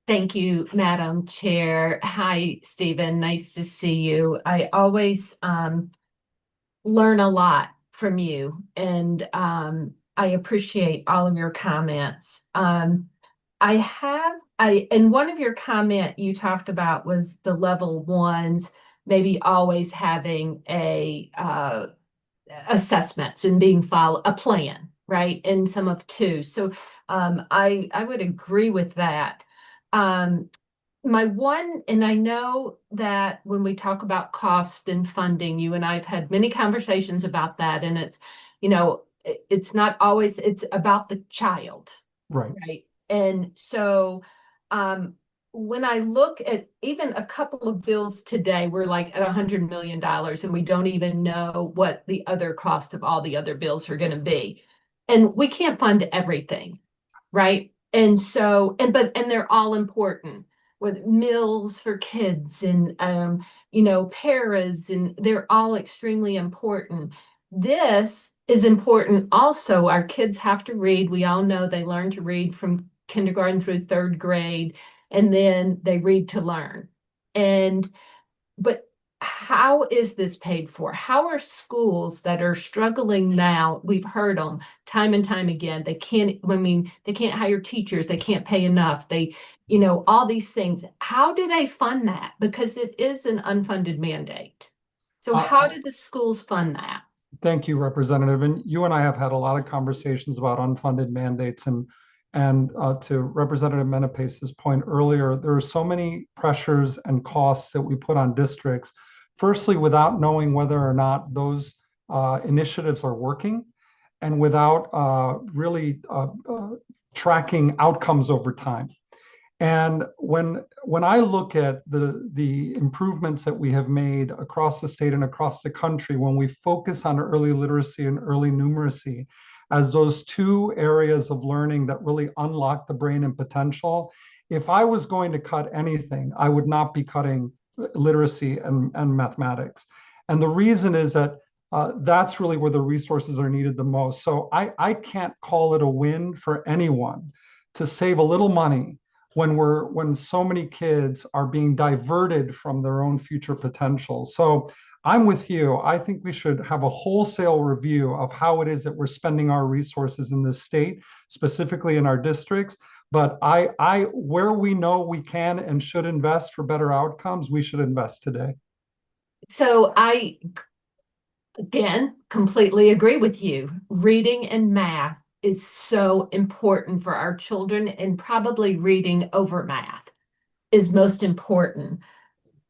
S7: Thank you, Madam Chair. Hi, Stephen. Nice to see you. I always learn a lot from you, and I appreciate all of your comments. And one of your comment you talked about was the level ones maybe always having a assessments and being followed a plan, right? And some of two. So I would agree with that. My one, and I know that when we talk about cost and funding, you and I have had many conversations about that, and it's, it's not always, it's about the child.
S17: Right.
S7: Right. And so when I look at even a couple of bills today, we're like at $100 million, and we don't even know what the other cost of all the other bills are going to be. And we can't fund everything, right? And so, and they're all important, with meals for kids and paras, and they're all extremely important. This is important also. Our kids have to read. We all know they learn to read from kindergarten through third grade, and then they read to learn. But how is this paid for? How are schools that are struggling now? We've heard them time and time again. They can't hire teachers. They can't pay enough. All these things. How do they fund that? Because it is an unfunded mandate. So how do the schools fund that?
S17: Thank you, Representative. And you and I have had a lot of conversations about unfunded mandates. And to Representative Menepace's point earlier, there are so many pressures and costs that we put on districts. Firstly, without knowing whether or not those initiatives are working, and without really tracking outcomes over time. And when I look at the improvements that we have made across the state and across the country, when we focus on early literacy and early numeracy as those two areas of learning that really unlock the brain and potential, if I was going to cut anything, I would not be cutting literacy and mathematics. And the reason is that that's really where the resources are needed the most. So I can't call it a win for anyone to save a little money when so many kids are being diverted from their own future potential. So I'm with you. I think we should have a wholesale review of how it is that we're spending our resources in this state, specifically in our districts. But where we know we can and should invest for better outcomes, we should invest today.
S9: So I, again, completely agree with you. Reading and math is so important for our children, and probably reading over math is most important.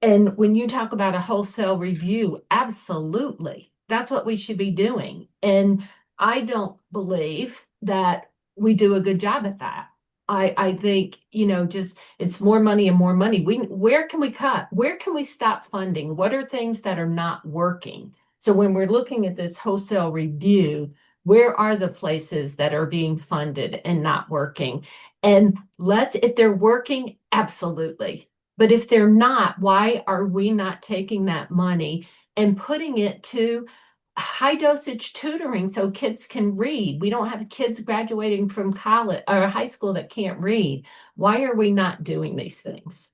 S9: And when you talk about a wholesale review, absolutely, that's what we should be doing. And I don't believe that we do a good job at that. I think, just it's more money and more money. Where can we cut? Where can we stop funding? What are things that are not working? So when we're looking at this wholesale review, where are the places that are being funded and not working? And if they're working, absolutely. But if they're not, why are we not taking that money and putting it to high dosage tutoring so kids can read? We don't have kids graduating from college or high school that can't read. Why are we not doing these things?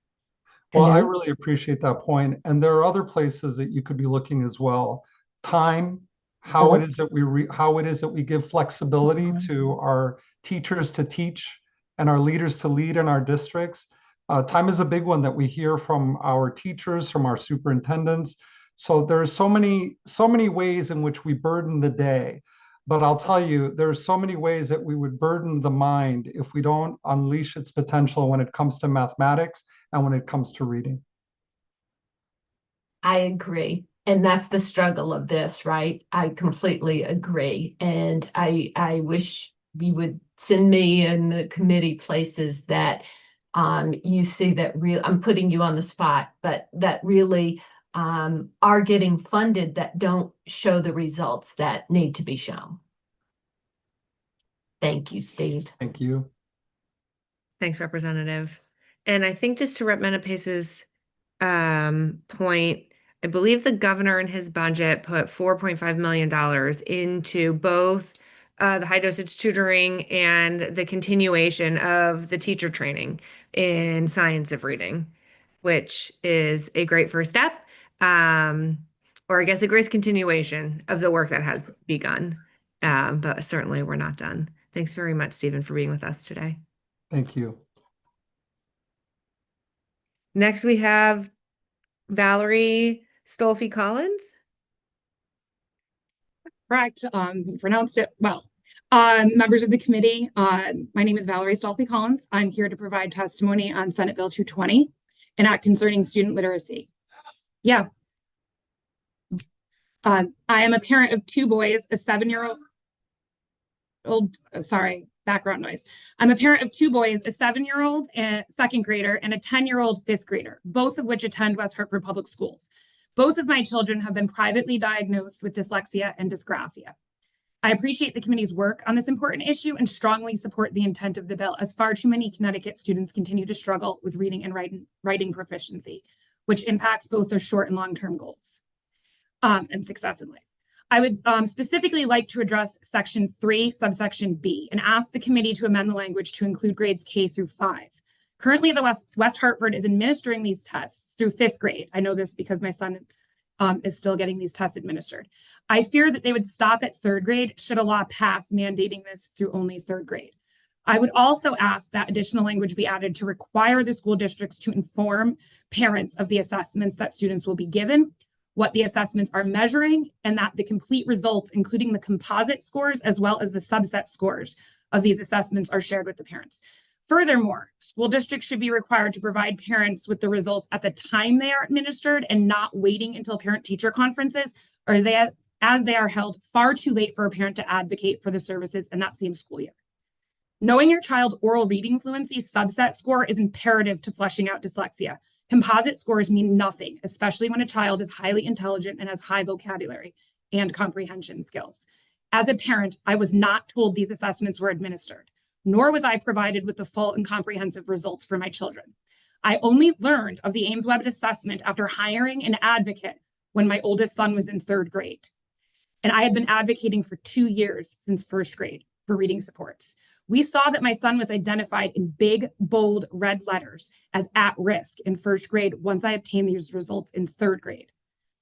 S17: Well, I really appreciate that point. And there are other places that you could be looking as well. Time, how it is that we give flexibility to our teachers to teach and our leaders to lead in our districts. Time is a big one that we hear from our teachers, from our superintendents. So there are so many ways in which we burden the day. But I'll tell you, there are so many ways that we would burden the mind if we don't unleash its potential when it comes to mathematics and when it comes to reading.
S9: I agree. And that's the struggle of this, right? I completely agree. And I wish you would send me and the committee places that you see that I'm putting you on the spot, but that really are getting funded that don't show the results that need to be shown. Thank you, Steve.
S17: Thank you.
S1: Thanks, Representative. And I think just to Rep. Menapace's point, I believe the governor in his budget put $4.5 million into both the high dosage tutoring and the continuation of the teacher training in science of reading, which is a great first step, or I guess a great continuation of the work that has begun. But certainly we're not done. Thanks very much, Stephen, for being with us today.
S17: Thank you.
S1: Next, we have Valerie Stolfi Collins.
S10: Correct. You pronounced it well. Members of the committee, my name is Valerie Stolfi Collins. I'm here to provide testimony on Senate Bill 220 and Act concerning student literacy. Yeah. I am a parent of two boys, a 7-year-old. Sorry, background noise. I'm a parent of two boys, a 7-year-old second grader and a 10-year-old fifth grader, both of which attend West Hartford Public Schools. Both of my children have been privately diagnosed with dyslexia and dysgraphia. I appreciate the committee's work on this important issue and strongly support the intent of the bill, as far too many Connecticut students continue to struggle with reading and writing proficiency, which impacts both their short and long-term goals and success in life. I would specifically like to address Section 3, subsection B, and ask the committee to amend the language to include grades K through 5. Currently, the West Hartford is administering these tests through 5th grade. I know this because my son is still getting these tests administered. I fear that they would stop at 3rd grade should a law pass mandating this through only 3rd grade. I would also ask that additional language be added to require the school districts to inform parents of the assessments that students will be given, what the assessments are measuring, and that the complete results, including the composite scores as well as the subset scores of these assessments, are shared with the parents. Furthermore, school districts should be required to provide parents with the results at the time they are administered and not waiting until parent-teacher conferences, or as they are held far too late for a parent to advocate for the services in that same school year. Knowing your child's oral reading fluency subset score is imperative to fleshing out dyslexia. Composite scores mean nothing, especially when a child is highly intelligent and has high vocabulary and comprehension skills. As a parent, I was not told these assessments were administered, nor was I provided with the full and comprehensive results for my children. I only learned of the Ames Webb assessment after hiring an advocate when my oldest son was in 3rd grade. And I had been advocating for 2 years since 1st grade for reading supports. We saw that my son was identified in big, bold red letters as at risk in first grade once I obtained these results in third grade.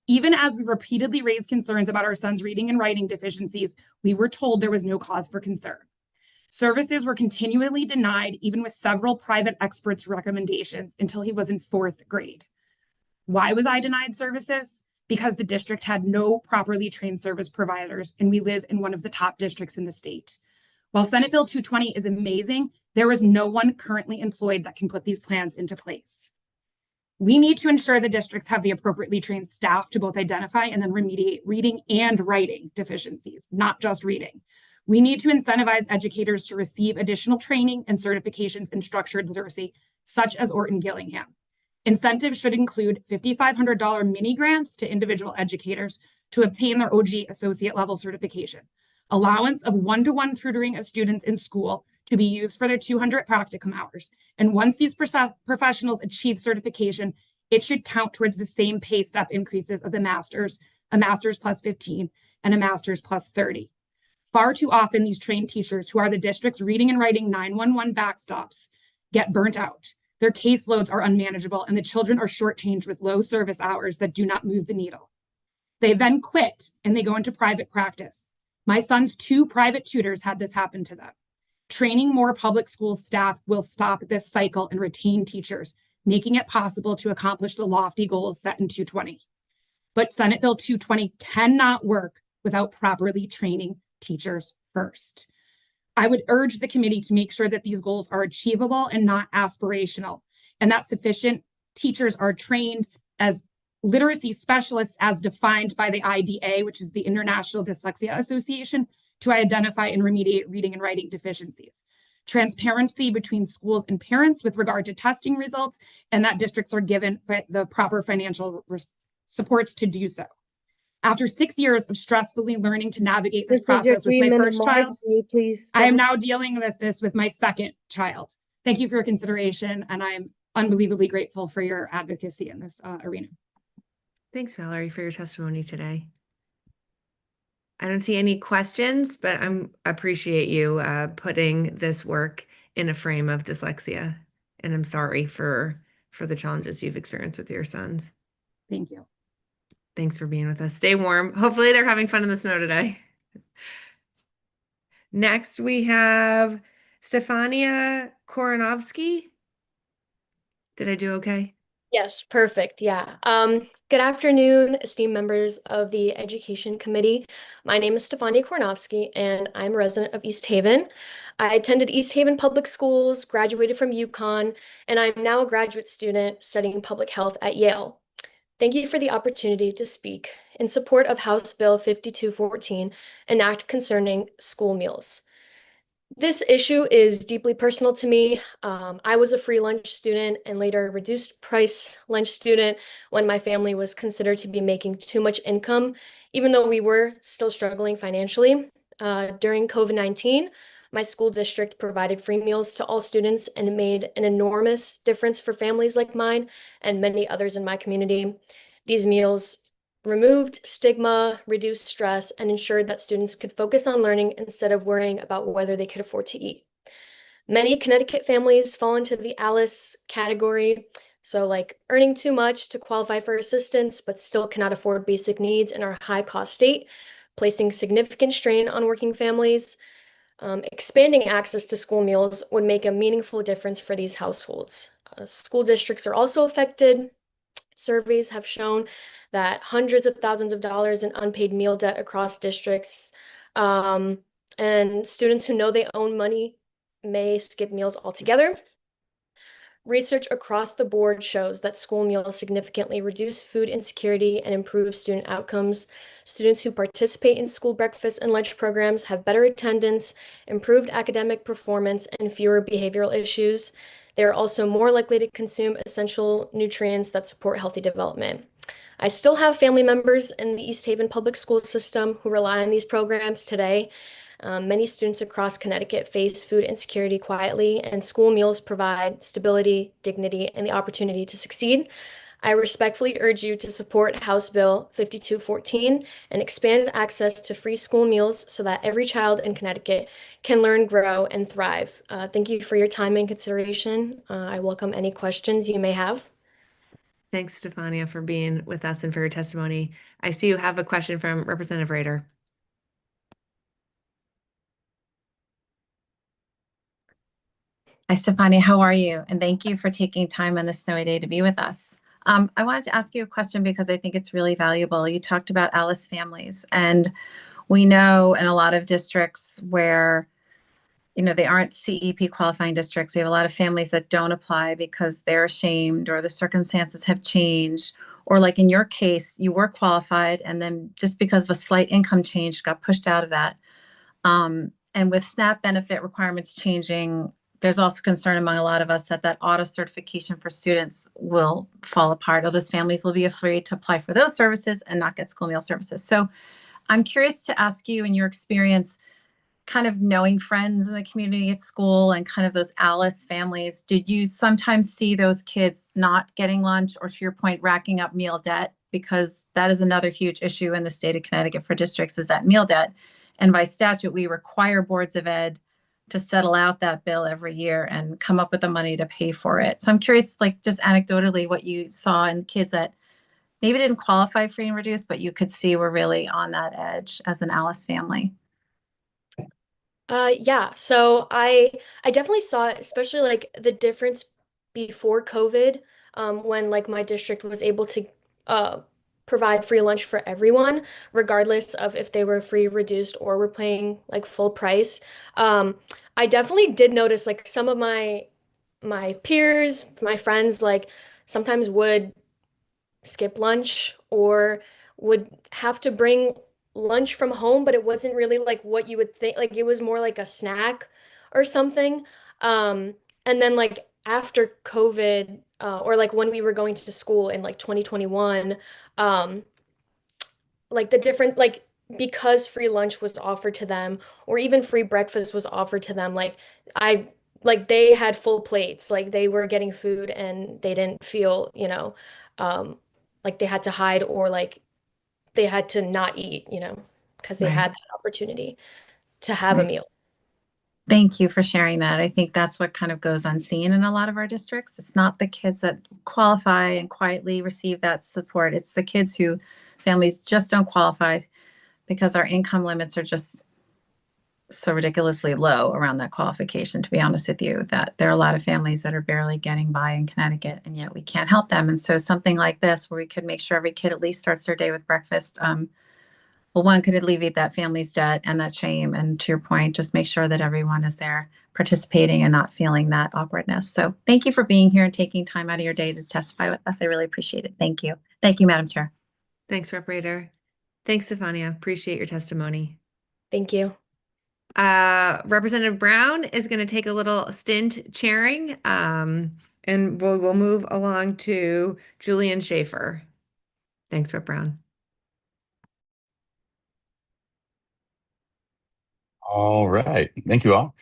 S10: Even as we repeatedly raised concerns about our son's reading and writing deficiencies, we were told there was no cause for concern. Services were continually denied, even with several private experts' recommendations, until he was in fourth grade. Why was I denied services? Because the district had no properly trained service providers, and we live in one of the top districts in the state. While Senate Bill 220 is amazing, there is no one currently employed that can put these plans into place. We need to ensure the districts have the appropriately trained staff to both identify and then remediate reading and writing deficiencies, not just reading. We need to incentivize educators to receive additional training and certifications in structured literacy, such as Orton Gillingham. Incentives should include $5,500 mini grants to individual educators to obtain their OG associate level certification, allowance of one-to-one tutoring of students in school to be used for their 200 practicum hours. And once these professionals achieve certification, it should count towards the same pay step increases of the master's, a master's plus 15 and a master's plus 30. Far too often, these trained teachers, who are the district's reading and writing 911 backstops, get burnt out. Their caseloads are unmanageable, and the children are shortchanged with low service hours that do not move the needle. They then quit and they go into private practice. My son's 2 private tutors had this happen to them. Training more public school staff will stop this cycle and retain teachers, making it possible to accomplish the lofty goals set in 220. But Senate Bill 220 cannot work without properly training teachers first. I would urge the committee to make sure that these goals are achievable and not aspirational, and that sufficient teachers are trained as literacy specialists as defined by the IDA, which is the International Dyslexia Association, to identify and remediate reading and writing deficiencies. Transparency between schools and parents with regard to testing results, and that districts are given the proper financial supports to do so. After 6 years of stressfully learning to navigate this process with my first child, I am now dealing with this with my second child. Thank you for your consideration, and I'm unbelievably grateful for your advocacy in this arena.
S1: Thanks, Valerie, for your testimony today. I don't see any questions, but I appreciate you putting this work in a frame of dyslexia, and I'm sorry for the challenges you've experienced with your sons.
S10: Thank you.
S1: Thanks for being with us. Stay warm. Hopefully they're having fun in the snow today. Next, we have Stefania Koronovsky. Did I do okay?
S3: Yes, perfect. Yeah. Good afternoon, esteemed members of the Education Committee. My name is Stefania Kornowski, and I'm a resident of East Haven. I attended East Haven Public Schools, graduated from UConn, and I'm now a graduate student studying public health at Yale. Thank you for the opportunity to speak in support of House Bill 5214, an act concerning school meals. This issue is deeply personal to me. I was a free lunch student and later a reduced price lunch student when my family was considered to be making too much income, even though we were still struggling financially. During COVID-19, my school district provided free meals to all students, and it made an enormous difference for families like mine and many others in my community. These meals removed stigma, reduced stress, and ensured that students could focus on learning instead of worrying about whether they could afford to eat. Many Connecticut families fall into the ALICE category, so like earning too much to qualify for assistance, but still cannot afford basic needs in our high-cost state, placing significant strain on working families. Expanding access to school meals would make a meaningful difference for these households. School districts are also affected. Surveys have shown that hundreds of thousands of dollars in unpaid meal debt across districts, and students who know they own money may skip meals altogether. Research across the board shows that school meals significantly reduce food insecurity and improve student outcomes. Students who participate in school breakfast and lunch programs have better attendance, improved academic performance, and fewer behavioral issues. They are also more likely to consume essential nutrients that support healthy development. I still have family members in the East Haven public school system who rely on these programs today. Many students across Connecticut face food insecurity quietly, and school meals provide stability, dignity, and the opportunity to succeed. I respectfully urge you to support House Bill 5214 and expand access to free school meals so that every child in Connecticut can learn, grow, and thrive. Thank you for your time and consideration. I welcome any questions you may have.
S1: Thanks, Stefania, for being with us and for your testimony. I see you have a question from Representative Rader.
S21: Hi, Stefania. How are you? And thank you for taking time on this snowy day to be with us. I wanted to ask you a question because I think it's really valuable. You talked about Alice families, and we know in a lot of districts where, they aren't CEP qualifying districts, we have a lot of families that don't apply because they're ashamed or the circumstances have changed. Or like in your case, you were qualified and then just because of a slight income change, got pushed out of that. And with SNAP benefit requirements changing, there's also concern among a lot of us that that auto certification for students will fall apart, or those families will be afraid to apply for those services and not get school meal services. So I'm curious to ask you, in your experience, kind of knowing friends in the community at school and kind of those Alice families, did you sometimes see those kids not getting lunch or, to your point, racking up meal debt? Because that is another huge issue in the state of Connecticut for districts, is that meal debt. And by statute, we require boards of ed to settle out that bill every year and come up with the money to pay for it. So I'm curious, like just anecdotally, what you saw in kids that maybe didn't qualify free and reduced, but you could see were really on that edge as an Alice family.
S3: Yeah, so I definitely saw it, especially like the difference before COVID, when like my district was able to uh provide free lunch for everyone, regardless of if they were free, reduced, or were paying like full price. I definitely did notice like some of my peers, my friends, like sometimes would skip lunch or would have to bring lunch from home, but it wasn't really like what you would think. Like it was more like a snack or something. Um, and then like after COVID, or like when we were going to school in like 2021, um, like the different like because free lunch was offered to them or even free breakfast was offered to them, like I like they had full plates, like they were getting food and they didn't feel, um, like they had to hide or like they had to not eat, because they
S21: Right.
S3: had that opportunity to have a
S21: Right.
S3: meal.
S21: Thank you for sharing that. I think that's what kind of goes unseen in a lot of our districts. It's not the kids that qualify and quietly receive that support. It's the kids who families just don't qualify because our income limits are just so ridiculously low around that qualification, to be honest with you, that there are a lot of families that are barely getting by in Connecticut, and yet we can't help them. And so something like this, where we could make sure every kid at least starts their day with breakfast, well, one could alleviate that family's debt and that shame. And to your point, just make sure that everyone is there participating and not feeling that awkwardness. So thank you for being here and taking time out of your day to testify with us. I really appreciate it. Thank you. Thank you, Madam Chair.
S1: Thanks, Rep. Rader. Thanks, Stefania. Appreciate your testimony.
S3: Thank you.
S1: Representative Brown is going to take a little stint chairing, and we'll move along to Julian Schaefer. Thanks, Rep. Brown.
S22: All right. Thank you all.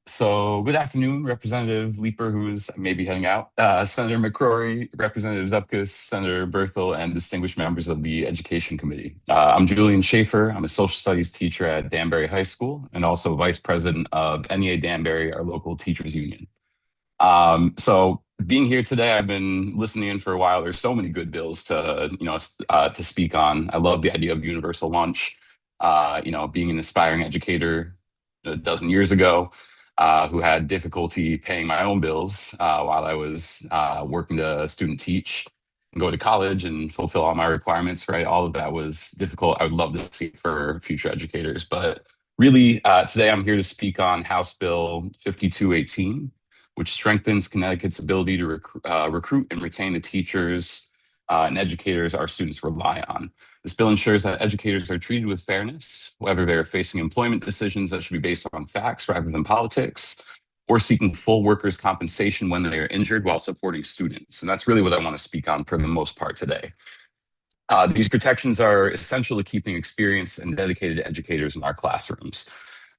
S22: So good afternoon, Representative Leeper, who is maybe heading out, Senator McCrory, Representative Zupkus, Senator Berthel, and distinguished members of the Education Committee. I'm Julian Schaefer. I'm a social studies teacher at Danbury High School and also vice president of NEA Danbury, our local teachers union. So being here today, I've been listening in for a while. There's so many good bills to speak on. I love the idea of universal lunch. Being an aspiring educator a dozen years ago, who had difficulty paying my own bills while I was working to student teach and go to college and fulfill all my requirements, right? All of that was difficult. I would love to see for future educators. But really, today I'm here to speak on House Bill 5218, which strengthens Connecticut's ability to recruit and retain the teachers and educators our students rely on. This bill ensures that educators are treated with fairness, whether they're facing employment decisions that should be based on facts rather than politics, or seeking full workers' compensation when they are injured while supporting students. And that's really what I want to speak on for the most part today. These protections are essential to keeping experienced and dedicated educators in our classrooms.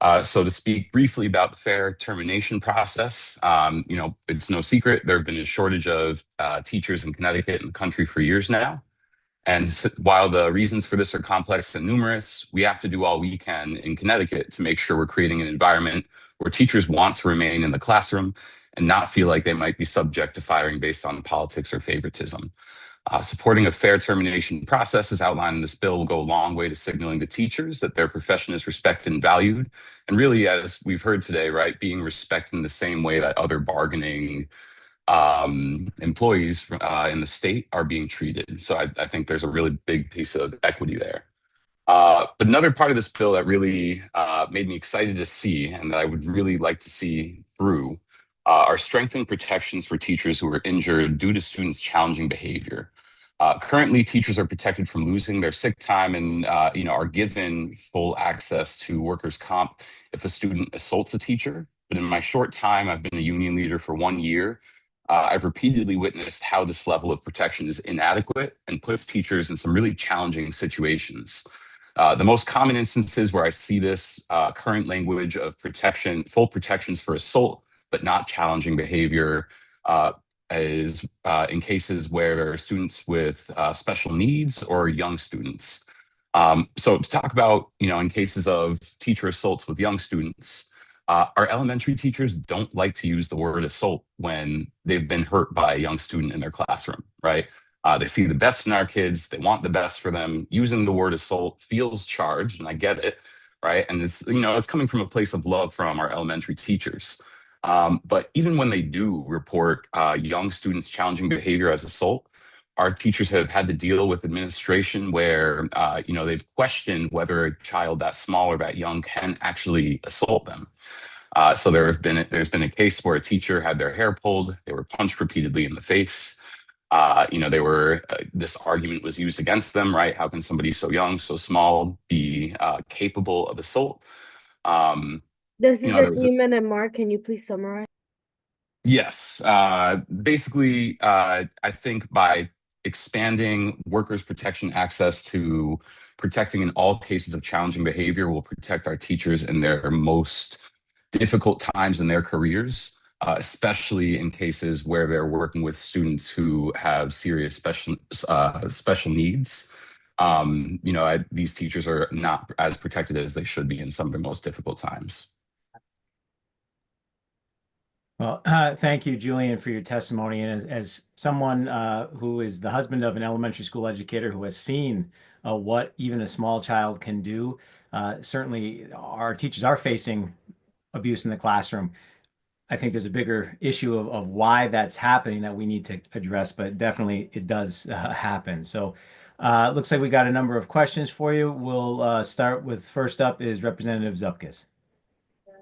S22: So to speak briefly about the fair termination process, it's no secret there have been a shortage of teachers in Connecticut and the country for years now. And while the reasons for this are complex and numerous, we have to do all we can in Connecticut to make sure we're creating an environment where teachers want to remain in the classroom and not feel like they might be subject to firing based on politics or favoritism. Supporting a fair termination process as outlined in this bill will go a long way to signaling to teachers that their profession is respected and valued. And really, as we've heard today, right, being respected in the same way that other bargaining employees in the state are being treated. So I think there's a really big piece of equity there. But another part of this bill that really made me excited to see and that I would really like to see through are strengthened protections for teachers who are injured due to students' challenging behavior. Currently, teachers are protected from losing their sick time and are given full access to workers' comp if a student assaults a teacher. But in my short time, I've been a union leader for 1 year. I've repeatedly witnessed how this level of protection is inadequate and puts teachers in some really challenging situations. The most common instances where I see this current language of protection, full protections for assault, but not challenging behavior, is in cases where there are students with special needs or young students. So to talk about, in cases of teacher assaults with young students, our elementary teachers don't like to use the word assault when they've been hurt by a young student in their classroom, right? They see the best in our kids. They want the best for them. Using the word assault feels charged, and I get it, right? And it's coming from a place of love from our elementary teachers. But even when they do report young students' challenging behavior as assault, our teachers have had to deal with administration where they've questioned whether a child that small or that young can actually assault them. So there's been a case where a teacher had their hair pulled, they were punched repeatedly in the face. This argument was used against them, right? How can somebody so young, so small, be capable of assault?
S4: This is
S22: There was a,
S4: Athena and Mark. Can you please summarize?
S22: Yes. Basically, I think by expanding workers' protection access to protecting in all cases of challenging behavior will protect our teachers in their most difficult times in their careers, especially in cases where they're working with students who have serious special needs. These teachers are not as protected as they should be in some of the most difficult times.
S5: Well, thank you, Julian, for your testimony. And as someone who is the husband of an elementary school educator who has seen what even a small child can do, certainly our teachers are facing abuse in the classroom. I think there's a bigger issue of why that's happening that we need to address, but definitely it does happen. So looks like we got a number of questions for you. We'll start with first up is Representative Zupkis.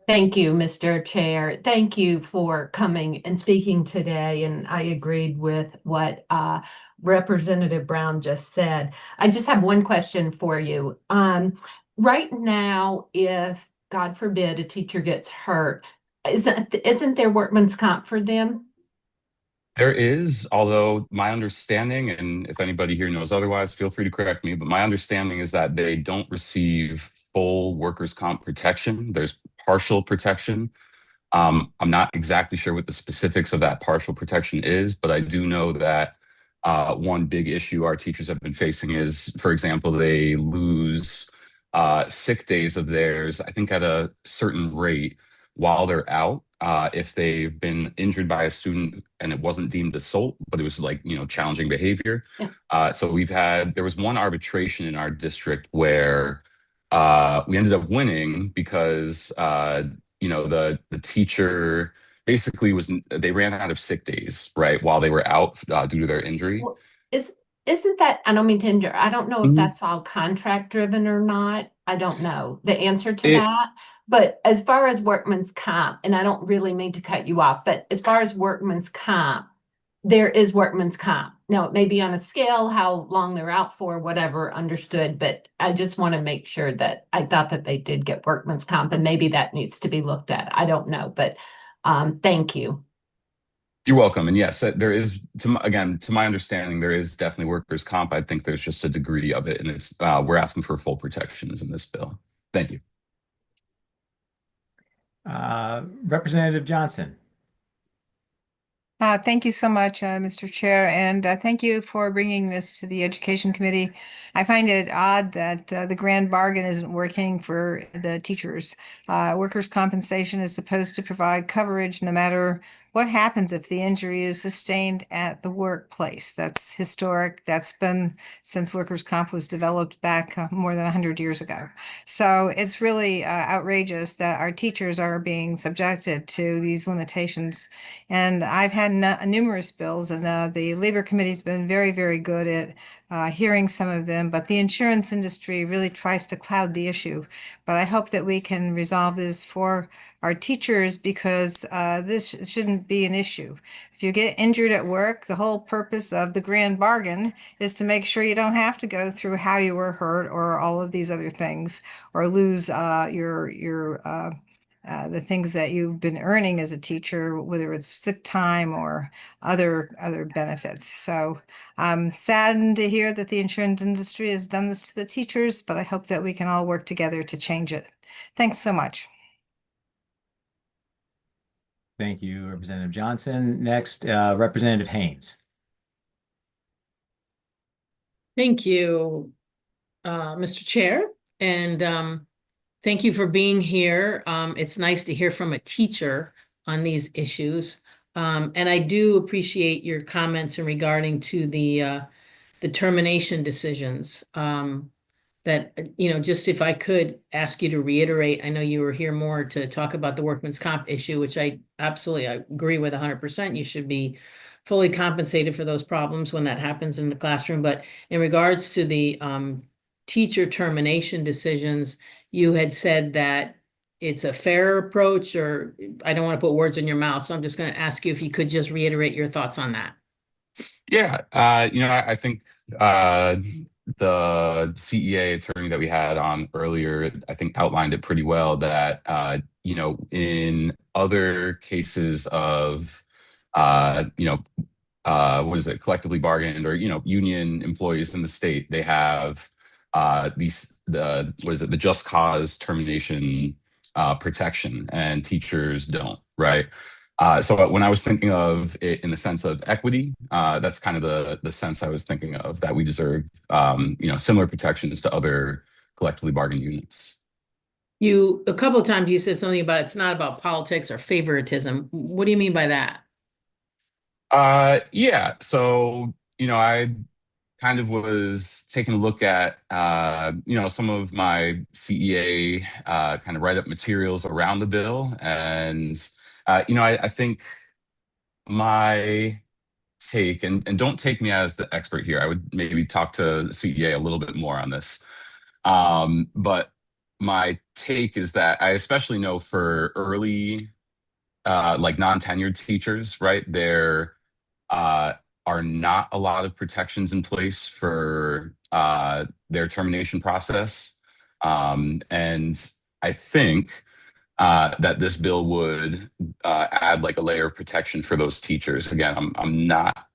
S9: Thank you, Mr. Chair. Thank you for coming and speaking today. And I agreed with what Representative Brown just said. I just have one question for you. Right now, if God forbid a teacher gets hurt, isn't there workman's comp for them?
S22: There is, although my understanding, and if anybody here knows otherwise, feel free to correct me, but my understanding is that they don't receive full workers' comp protection. There's partial protection. I'm not exactly sure what the specifics of that partial protection is, but I do know that one big issue our teachers have been facing is, for example, they lose sick days of theirs, I think at a certain rate while they're out. If they've been injured by a student and it wasn't deemed assault, but it was like, challenging behavior.
S9: Yeah.
S22: So there was one arbitration in our district where we ended up winning because the teacher basically they ran out of sick days, right, while they were out due to their injury.
S9: Well, isn't that, I don't mean to injure, I don't know if
S22: Mhm.
S9: that's all contract driven or not. I don't know the answer to
S22: It-
S9: that. But as far as workman's comp, and I don't really mean to cut you off, but as far as workman's comp, there is workman's comp. Now, it may be on a scale, how long they're out for, whatever, understood, but I just want to make sure that I thought that they did get workman's comp, and maybe that needs to be looked at. I don't know, but thank you.
S22: You're welcome. And yes, there is, to my understanding, there is definitely workers' comp. I think there's just a degree of it, and we're asking for full protections in this bill. Thank you.
S5: Representative Johnson.
S6: Thank you so much, Mr. Chair, and thank you for bringing this to the Education Committee. I find it odd that the grand bargain isn't working for the teachers. Workers' compensation is supposed to provide coverage no matter what happens if the injury is sustained at the workplace. That's historic. That's been since workers' comp was developed back more than 100 years ago. So it's really outrageous that our teachers are being subjected to these limitations. And I've had numerous bills, and the Labor Committee's been very, very good at hearing some of them, but the insurance industry really tries to cloud the issue. But I hope that we can resolve this for our teachers because this shouldn't be an issue. If you get injured at work, the whole purpose of the grand bargain is to make sure you don't have to go through how you were hurt or all of these other things or lose the things that you've been earning as a teacher, whether it's sick time or other benefits. So I'm saddened to hear that the insurance industry has done this to the teachers, but I hope that we can all work together to change it. Thanks so much.
S5: Thank you, Representative Johnson. Next, Representative Haynes.
S14: Thank you, Mr. Chair, and thank you for being here. It's nice to hear from a teacher on these issues. And I do appreciate your comments in regarding to the termination decisions. That, just if I could ask you to reiterate, I know you were here more to talk about the workman's comp issue, which I agree with 100%. You should be fully compensated for those problems when that happens in the classroom. But in regards to the teacher termination decisions, you had said that it's a fair approach, or I don't want to put words in your mouth, so I'm just going to ask you if you could just reiterate your thoughts on that.
S22: Yeah, I think the CEA attorney that we had on earlier, I think outlined it pretty well that, in other cases of, what is it, collectively bargained or, union employees in the state, they have the just cause termination protection, and teachers don't, right? So when I was thinking of it in the sense of equity, that's kind of the sense I was thinking of, that we deserve, similar protections to other collectively bargained units.
S14: A couple of times you said something about it's not about politics or favoritism. What do you mean by that?
S22: Yeah. So, I kind of was taking a look at, some of my CEA kind of write-up materials around the bill. And, I think my take, and don't take me as the expert here, I would maybe talk to CEA a little bit more on this. But my take is that I especially know for early, like non-tenured teachers, right? There are not a lot of protections in place for their termination process. And I think that this bill would add like a layer of protection for those teachers. Again, I'm not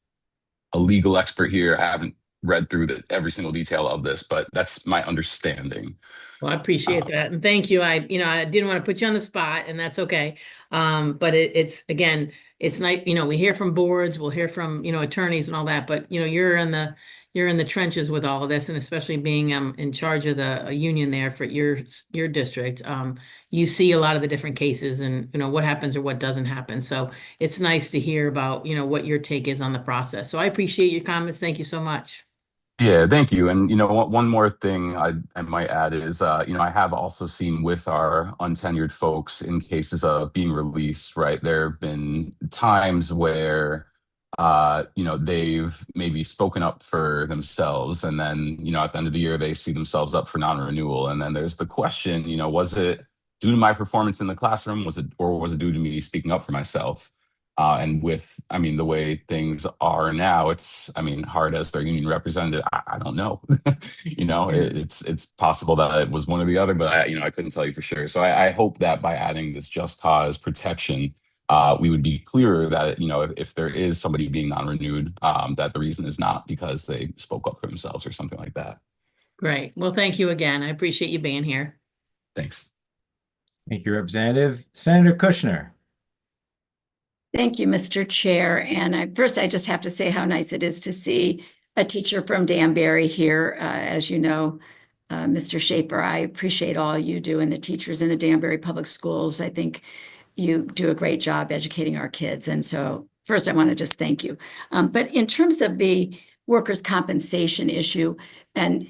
S22: a legal expert here. I haven't read through every single detail of this, but that's my understanding.
S14: Well, I appreciate that. And thank you. I didn't want to put you on the spot, and that's okay. But it's again, it's nice, we hear from boards, we'll hear from, attorneys and all that, but you're in the trenches with all of this, and especially being in charge of the union there for your district. You see a lot of the different cases and what happens or what doesn't happen. So it's nice to hear about, what your take is on the process. So I appreciate your comments. Thank you so much.
S22: Yeah, thank you. And one more thing I might add is, I have also seen with our untenured folks in cases of being released, right? There have been times where, they've maybe spoken up for themselves, and then, at the end of the year, they see themselves up for non-renewal. And then there's the question, was it due to my performance in the classroom? Was it due to me speaking up for myself? And with, the way things are now, it's, hard as their union representative, I don't know. It's possible that it was one or the other, but I couldn't tell you for sure. So I hope that by adding this just cause protection, we would be clearer that, if there is somebody being non-renewed, that the reason is not because they spoke up for themselves or something like that.
S14: Great. Well, thank you again. I appreciate you being here.
S22: Thanks.
S5: Thank you, Representative. Senator Kushner.
S16: Thank you, Mr. Chair. And first, I just have to say how nice it is to see a teacher from Danbury here. As you know, Mr. Schaefer, I appreciate all you do and the teachers in the Danbury Public Schools. I think you do a great job educating our kids. And so first, I want to just thank you. But in terms of the workers' compensation issue, and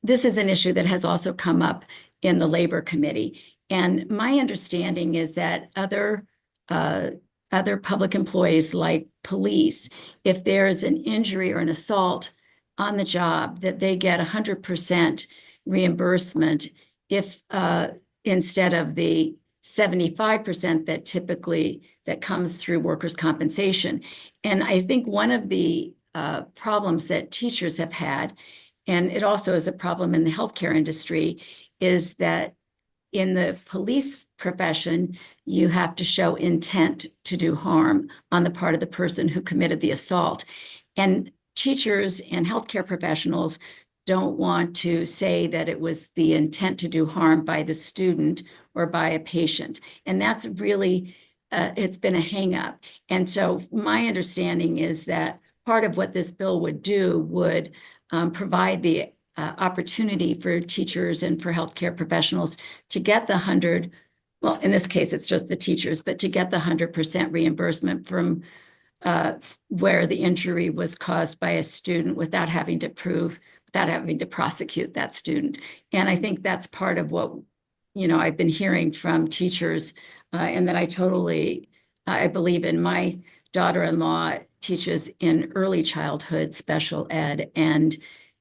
S16: this is an issue that has also come up in the Labor Committee. And my understanding is that other public employees like police, if there is an injury or an assault on the job, that they get 100% reimbursement if instead of the 75% that typically that comes through workers' compensation. And I think one of the problems that teachers have had, and it also is a problem in the healthcare industry, is that in the police profession, you have to show intent to do harm on the part of the person who committed the assault. And teachers and healthcare professionals don't want to say that it was the intent to do harm by the student or by a patient. And that's really, it's been a hang up. And so my understanding is that part of what this bill would do would provide the opportunity for teachers and for healthcare professionals to get the 100, well, in this case, it's just the teachers, but to get the 100% reimbursement from where the injury was caused by a student without having to prosecute that student. And I think that's part of what, I've been hearing from teachers, and that I believe in. My daughter-in-law teaches in early childhood special ed, and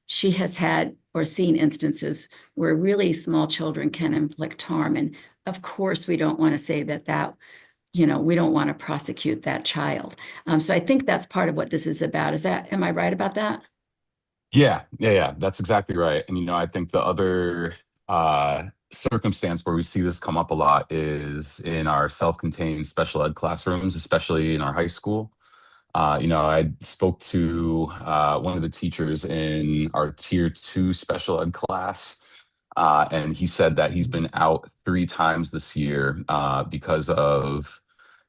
S16: she has had or seen instances where really small children can inflict harm. And of course, we don't want to say that we don't want to prosecute that child. So I think that's part of what this is about. Am I right about that?
S22: Yeah. That's exactly right. And, I think the other circumstance where we see this come up a lot is in our self-contained special ed classrooms, especially in our high school. I spoke to one of the teachers in our tier 2 special ed class, and he said that he's been out 3 times this year because of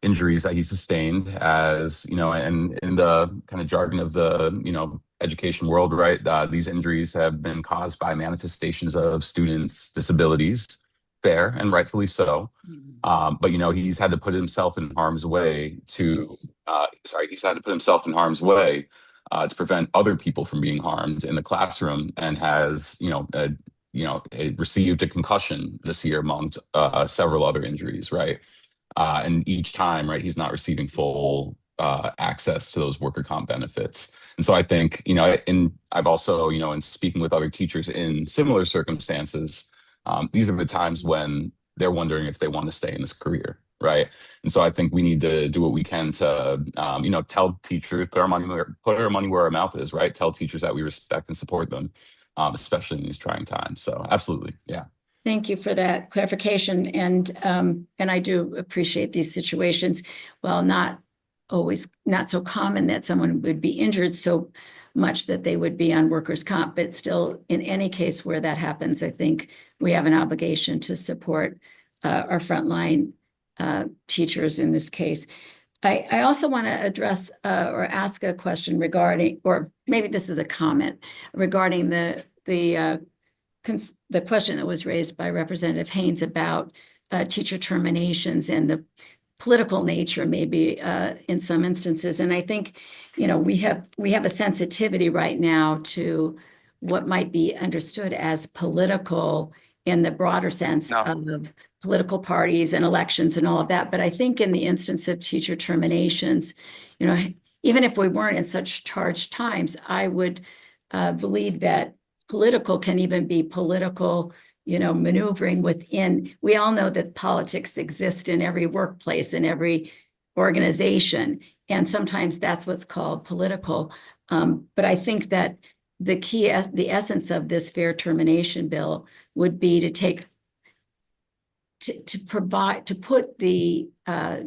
S22: injuries that he sustained, as and in the kind of jargon of the education world, right? These injuries have been caused by manifestations of students' disabilities, fair and rightfully so. But he's had to put himself in harm's way to prevent other people from being harmed in the classroom, and has received a concussion this year among several other injuries, right? And each time, right, he's not receiving full access to those worker comp benefits. And so I think, and I've also, in speaking with other teachers in similar circumstances, these are the times when they're wondering if they want to stay in this career, right? And so I think we need to do what we can to, tell teachers, put our money where our mouth is, right? Tell teachers that we respect and support them, especially in these trying times. So absolutely, yeah.
S16: Thank you for that clarification. And I do appreciate these situations. Well, not so common that someone would be injured so much that they would be on workers' comp, but still, in any case where that happens, I think we have an obligation to support our frontline teachers in this case. I also want to address or ask a question regarding, or maybe this is a comment regarding the question that was raised by Representative Haynes about teacher terminations and the political nature, maybe in some instances. And I think, we have a sensitivity right now to what might be understood as political in the broader sense of political parties and elections and all of that. But I think in the instance of teacher terminations, even if we weren't in such charged times, I would believe that political can even be political, maneuvering within. We all know that politics exist in every workplace, in every organization, and sometimes that's what's called political. But I think that the essence of this fair termination bill would be to put the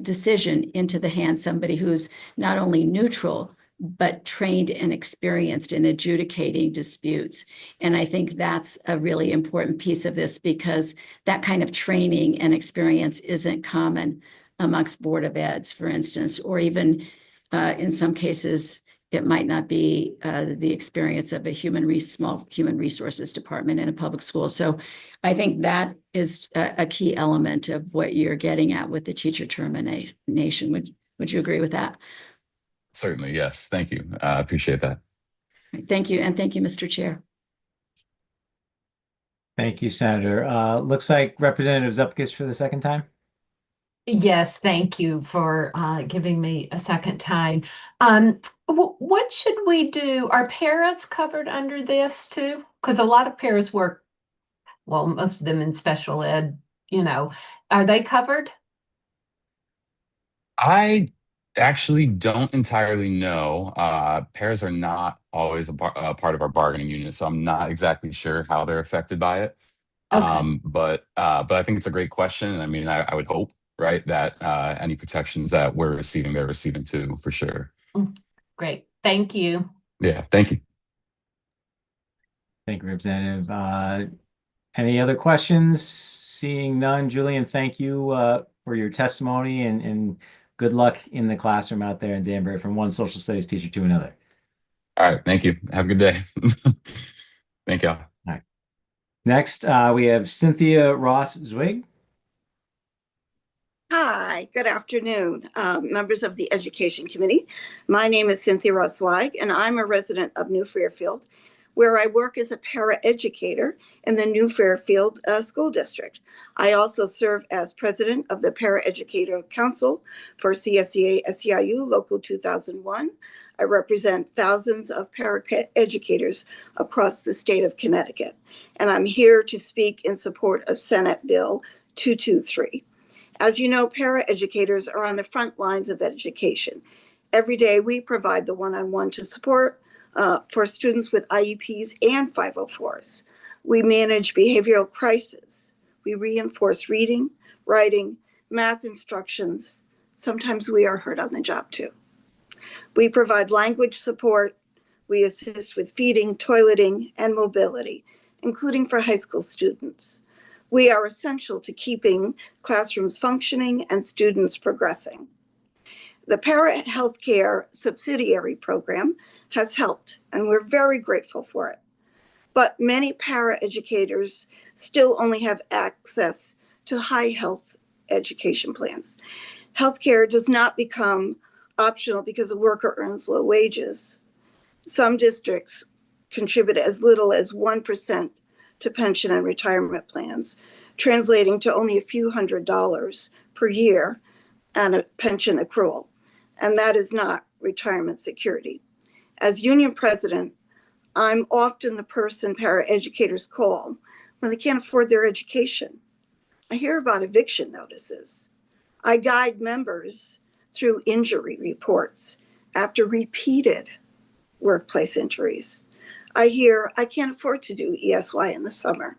S16: decision into the hands somebody who's not only neutral, but trained and experienced in adjudicating disputes. And I think that's a really important piece of this, because that kind of training and experience isn't common amongst Board of Eds, for instance, or even in some cases, it might not be the experience of a small human resources department in a public school. So I think that is a key element of what you're getting at with the teacher termination. Would you agree with that?
S22: Certainly, yes. Thank you. I appreciate that.
S16: Thank you. And thank you, Mr. Chair.
S5: Thank you, Senator. Looks like Representative Zupkis for the second time.
S9: Yes, thank you for giving me a second time. What should we do? Are paras covered under this too? Because a lot of paras work, well, most of them in special ed, are they covered?
S22: I actually don't entirely know. Pairs are not always a part of our bargaining unit, so I'm not exactly sure how they're affected by it.
S9: Okay.
S22: But I think it's a great question. I mean, I would hope, right, that any protections that we're receiving, they're receiving too, for sure.
S9: Great. Thank you.
S22: Yeah, thank you.
S5: Thank you, Representative. Any other questions? Seeing none, Julian, thank you for your testimony, and good luck in the classroom out there in Danbury, from one social studies teacher to another.
S22: All right, thank you. Have a good day. Thank y'all.
S5: All right. Next, we have Cynthia Ross Zwig.
S8: Hi, good afternoon, members of the Education Committee. My name is Cynthia Ross-Zweig, and I'm a resident of New Fairfield, where I work as a paraeducator in the New Fairfield School District. I also serve as president of the Paraeducator Council for CSEA SEIU Local 2001. I represent thousands of paraeducators across the state of Connecticut, and I'm here to speak in support of Senate Bill 223. As you know, paraeducators are on the front lines of education. Every day we provide the one-on-one to support for students with IEPs and 504s. We manage behavioral crisis. We reinforce reading, writing, math instructions. Sometimes we are hurt on the job too. We provide language support. We assist with feeding, toileting, and mobility, including for high school students. We are essential to keeping classrooms functioning and students progressing. The Para Healthcare Subsidiary Program has helped, and we're very grateful for it. But many paraeducators still only have access to high health education plans. Healthcare does not become optional because a worker earns low wages. Some districts contribute as little as 1% to pension and retirement plans, translating to only a few $100s per year and a pension accrual. And that is not retirement security. As union president, I'm often the person paraeducators call when they can't afford their education. I hear about eviction notices. I guide members through injury reports after repeated workplace injuries. I hear I can't afford to do ESY in the summer.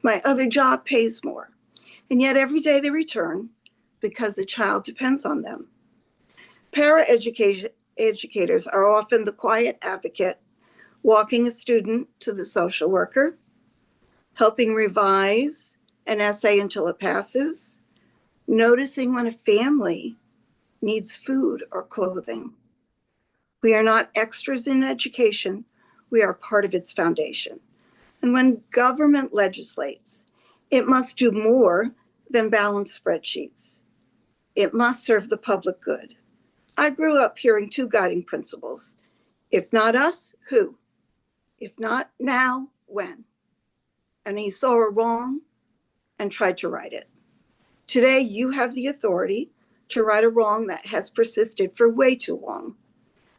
S8: My other job pays more. And yet every day they return because the child depends on them. Paraeducators are often the quiet advocate, walking a student to the social worker, helping revise an essay until it passes, noticing when a family needs food or clothing. We are not extras in education. We are part of its foundation. And when government legislates, it must do more than balance spreadsheets. It must serve the public good. I grew up hearing two guiding principles. If not us, who? If not now, when? And he saw a wrong and tried to right it. Today, you have the authority to right a wrong that has persisted for way too long.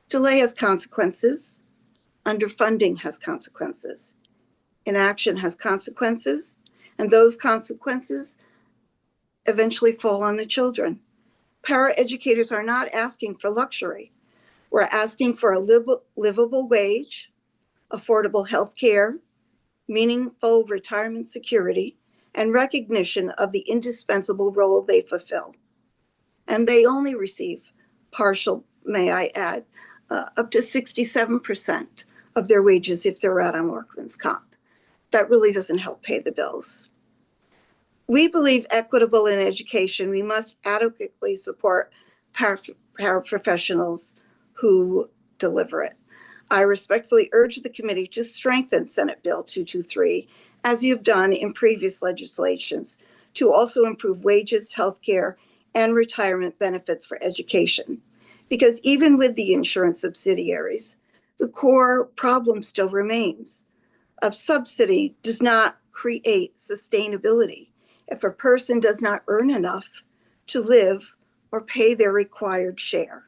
S8: Delay has consequences. Underfunding has consequences. Inaction has consequences. And those consequences eventually fall on the children. Paraeducators are not asking for luxury. We're asking for a livable wage, affordable health care, meaningful retirement security, and recognition of the indispensable role they fulfill. And they only receive partial, may I add, up to 67% of their wages if they're out on workman's comp. That really doesn't help pay the bills. We believe equitable in education, we must adequately support paraprofessionals who deliver it. I respectfully urge the committee to strengthen Senate Bill 223, as you've done in previous legislations, to also improve wages, healthcare, and retirement benefits for education. Because even with the insurance subsidiaries, the core problem still remains. A subsidy does not create sustainability if a person does not earn enough to live or pay their required share.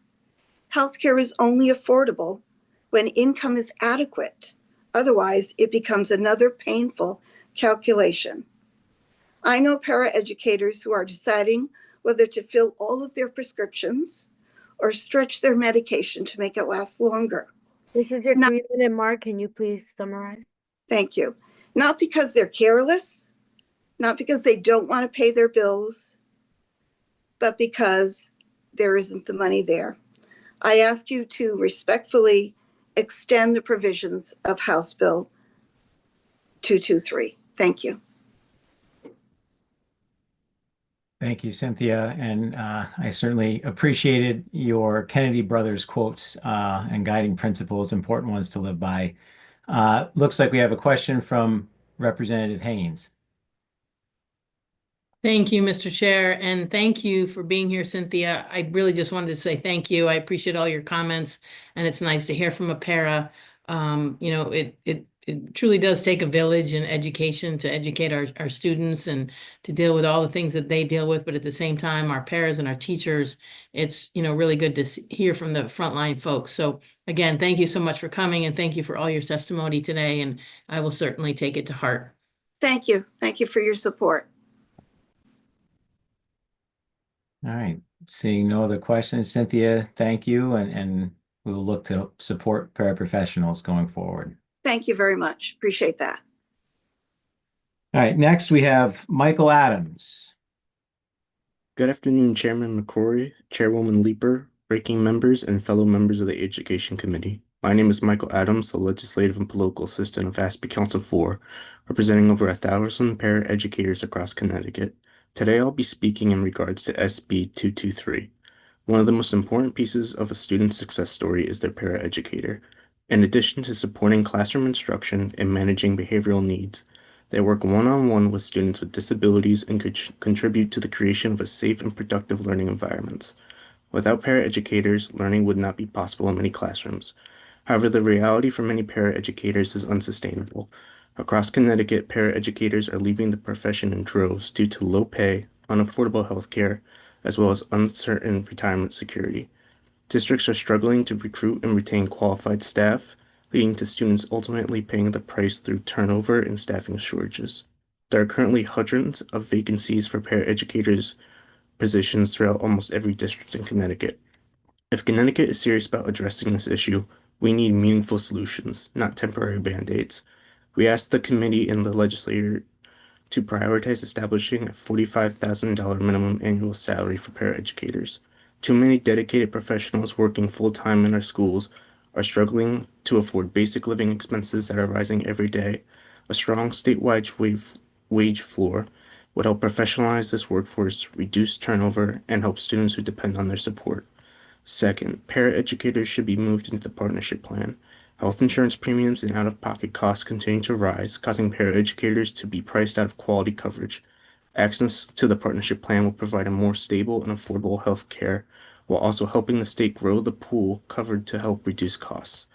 S8: Healthcare is only affordable when income is adequate. Otherwise, it becomes another painful calculation. I know paraeducators who are deciding whether to fill all of their prescriptions or stretch their medication to make it last longer.
S4: This is your 3-minute mark. Can you please summarize?
S8: Thank you. Not because they're careless, not because they don't want to pay their bills, but because there isn't the money there. I ask you to respectfully extend the provisions of House Bill 223. Thank you.
S5: Thank you, Cynthia. And I certainly appreciated your Kennedy Brothers quotes and guiding principles, important ones to live by. Looks like we have a question from Representative Haynes.
S14: Thank you, Mr. Chair, and thank you for being here, Cynthia. I really just wanted to say thank you. I appreciate all your comments, and it's nice to hear from a para. It truly does take a village and education to educate our students and to deal with all the things that they deal with, but at the same time, our paras and our teachers, it's, really good to hear from the frontline folks. So again, thank you so much for coming, and thank you for all your testimony today, and I will certainly take it to heart.
S8: Thank you. Thank you for your support.
S5: All right. Seeing no other questions, Cynthia, thank you. And we will look to support paraprofessionals going forward.
S8: Thank you very much. Appreciate that.
S5: All right. Next, we have Michael Adams.
S11: Good afternoon, Chairman McCrory, Chairwoman Leeper, ranking members, and fellow members of the Education Committee. My name is Michael Adams, the Legislative and Political Assistant of ASPE Council 4, representing over 1,000 paraeducators across Connecticut. Today, I'll be speaking in regards to SB 223. One of the most important pieces of a student's success story is their paraeducator. In addition to supporting classroom instruction and managing behavioral needs, they work one-on-one with students with disabilities and contribute to the creation of a safe and productive learning environments. Without paraeducators, learning would not be possible in many classrooms. However, the reality for many paraeducators is unsustainable. Across Connecticut, paraeducators are leaving the profession in droves due to low pay, unaffordable health care, as well as uncertain retirement security. Districts are struggling to recruit and retain qualified staff, leading to students ultimately paying the price through turnover and staffing shortages. There are currently hundreds of vacancies for paraeducators positions throughout almost every district in Connecticut. If Connecticut is serious about addressing this issue, we need meaningful solutions, not temporary band-aids. We asked the committee and the legislature to prioritize establishing a $45,000 minimum annual salary for paraeducators. Too many dedicated professionals working full-time in our schools are struggling to afford basic living expenses that are rising every day. A strong statewide wage floor would help professionalize this workforce, reduce turnover, and help students who depend on their support. Second, paraeducators should be moved into the partnership plan. Health insurance premiums and out-of-pocket costs continue to rise, causing paraeducators to be priced out of quality coverage. Access to the partnership plan will provide a more stable and affordable health care, while also helping the state grow the pool covered to help reduce costs.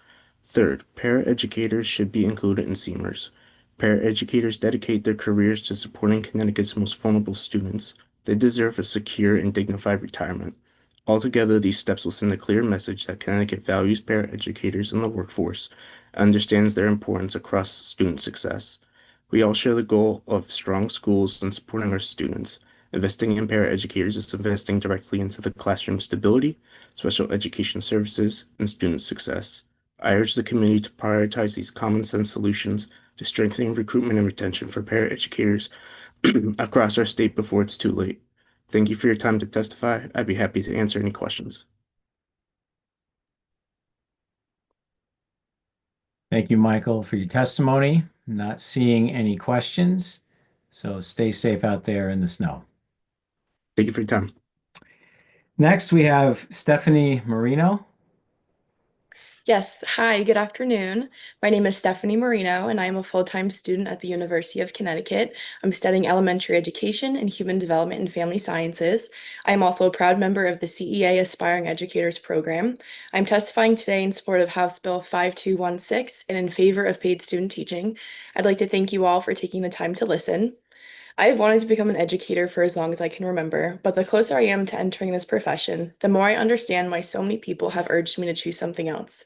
S11: Third, paraeducators should be included in SEAMers. Paraeducators dedicate their careers to supporting Connecticut's most vulnerable students. They deserve a secure and dignified retirement. Altogether, these steps will send a clear message that Connecticut values paraeducators in the workforce and understands their importance across student success. We all share the goal of strong schools and supporting our students. Investing in paraeducators is investing directly into the classroom stability, special education services, and student success. I urge the committee to prioritize these common sense solutions to strengthening recruitment and retention for paraeducators across our state before it's too late. Thank you for your time to testify. I'd be happy to answer any questions.
S5: Thank you, Michael, for your testimony. Not seeing any questions, so stay safe out there in the snow.
S11: Thank you for your time.
S5: Next, we have Stephanie Marino.
S12: Yes, hi, good afternoon. My name is Stephanie Marino, and I am a full-time student at the University of Connecticut. I'm studying elementary education and human development and family sciences. I am also a proud member of the CEA Aspiring Educators Program. I'm testifying today in support of House Bill 5216 and in favor of paid student teaching. I'd like to thank you all for taking the time to listen. I have wanted to become an educator for as long as I can remember, but the closer I am to entering this profession, the more I understand why so many people have urged me to choose something else.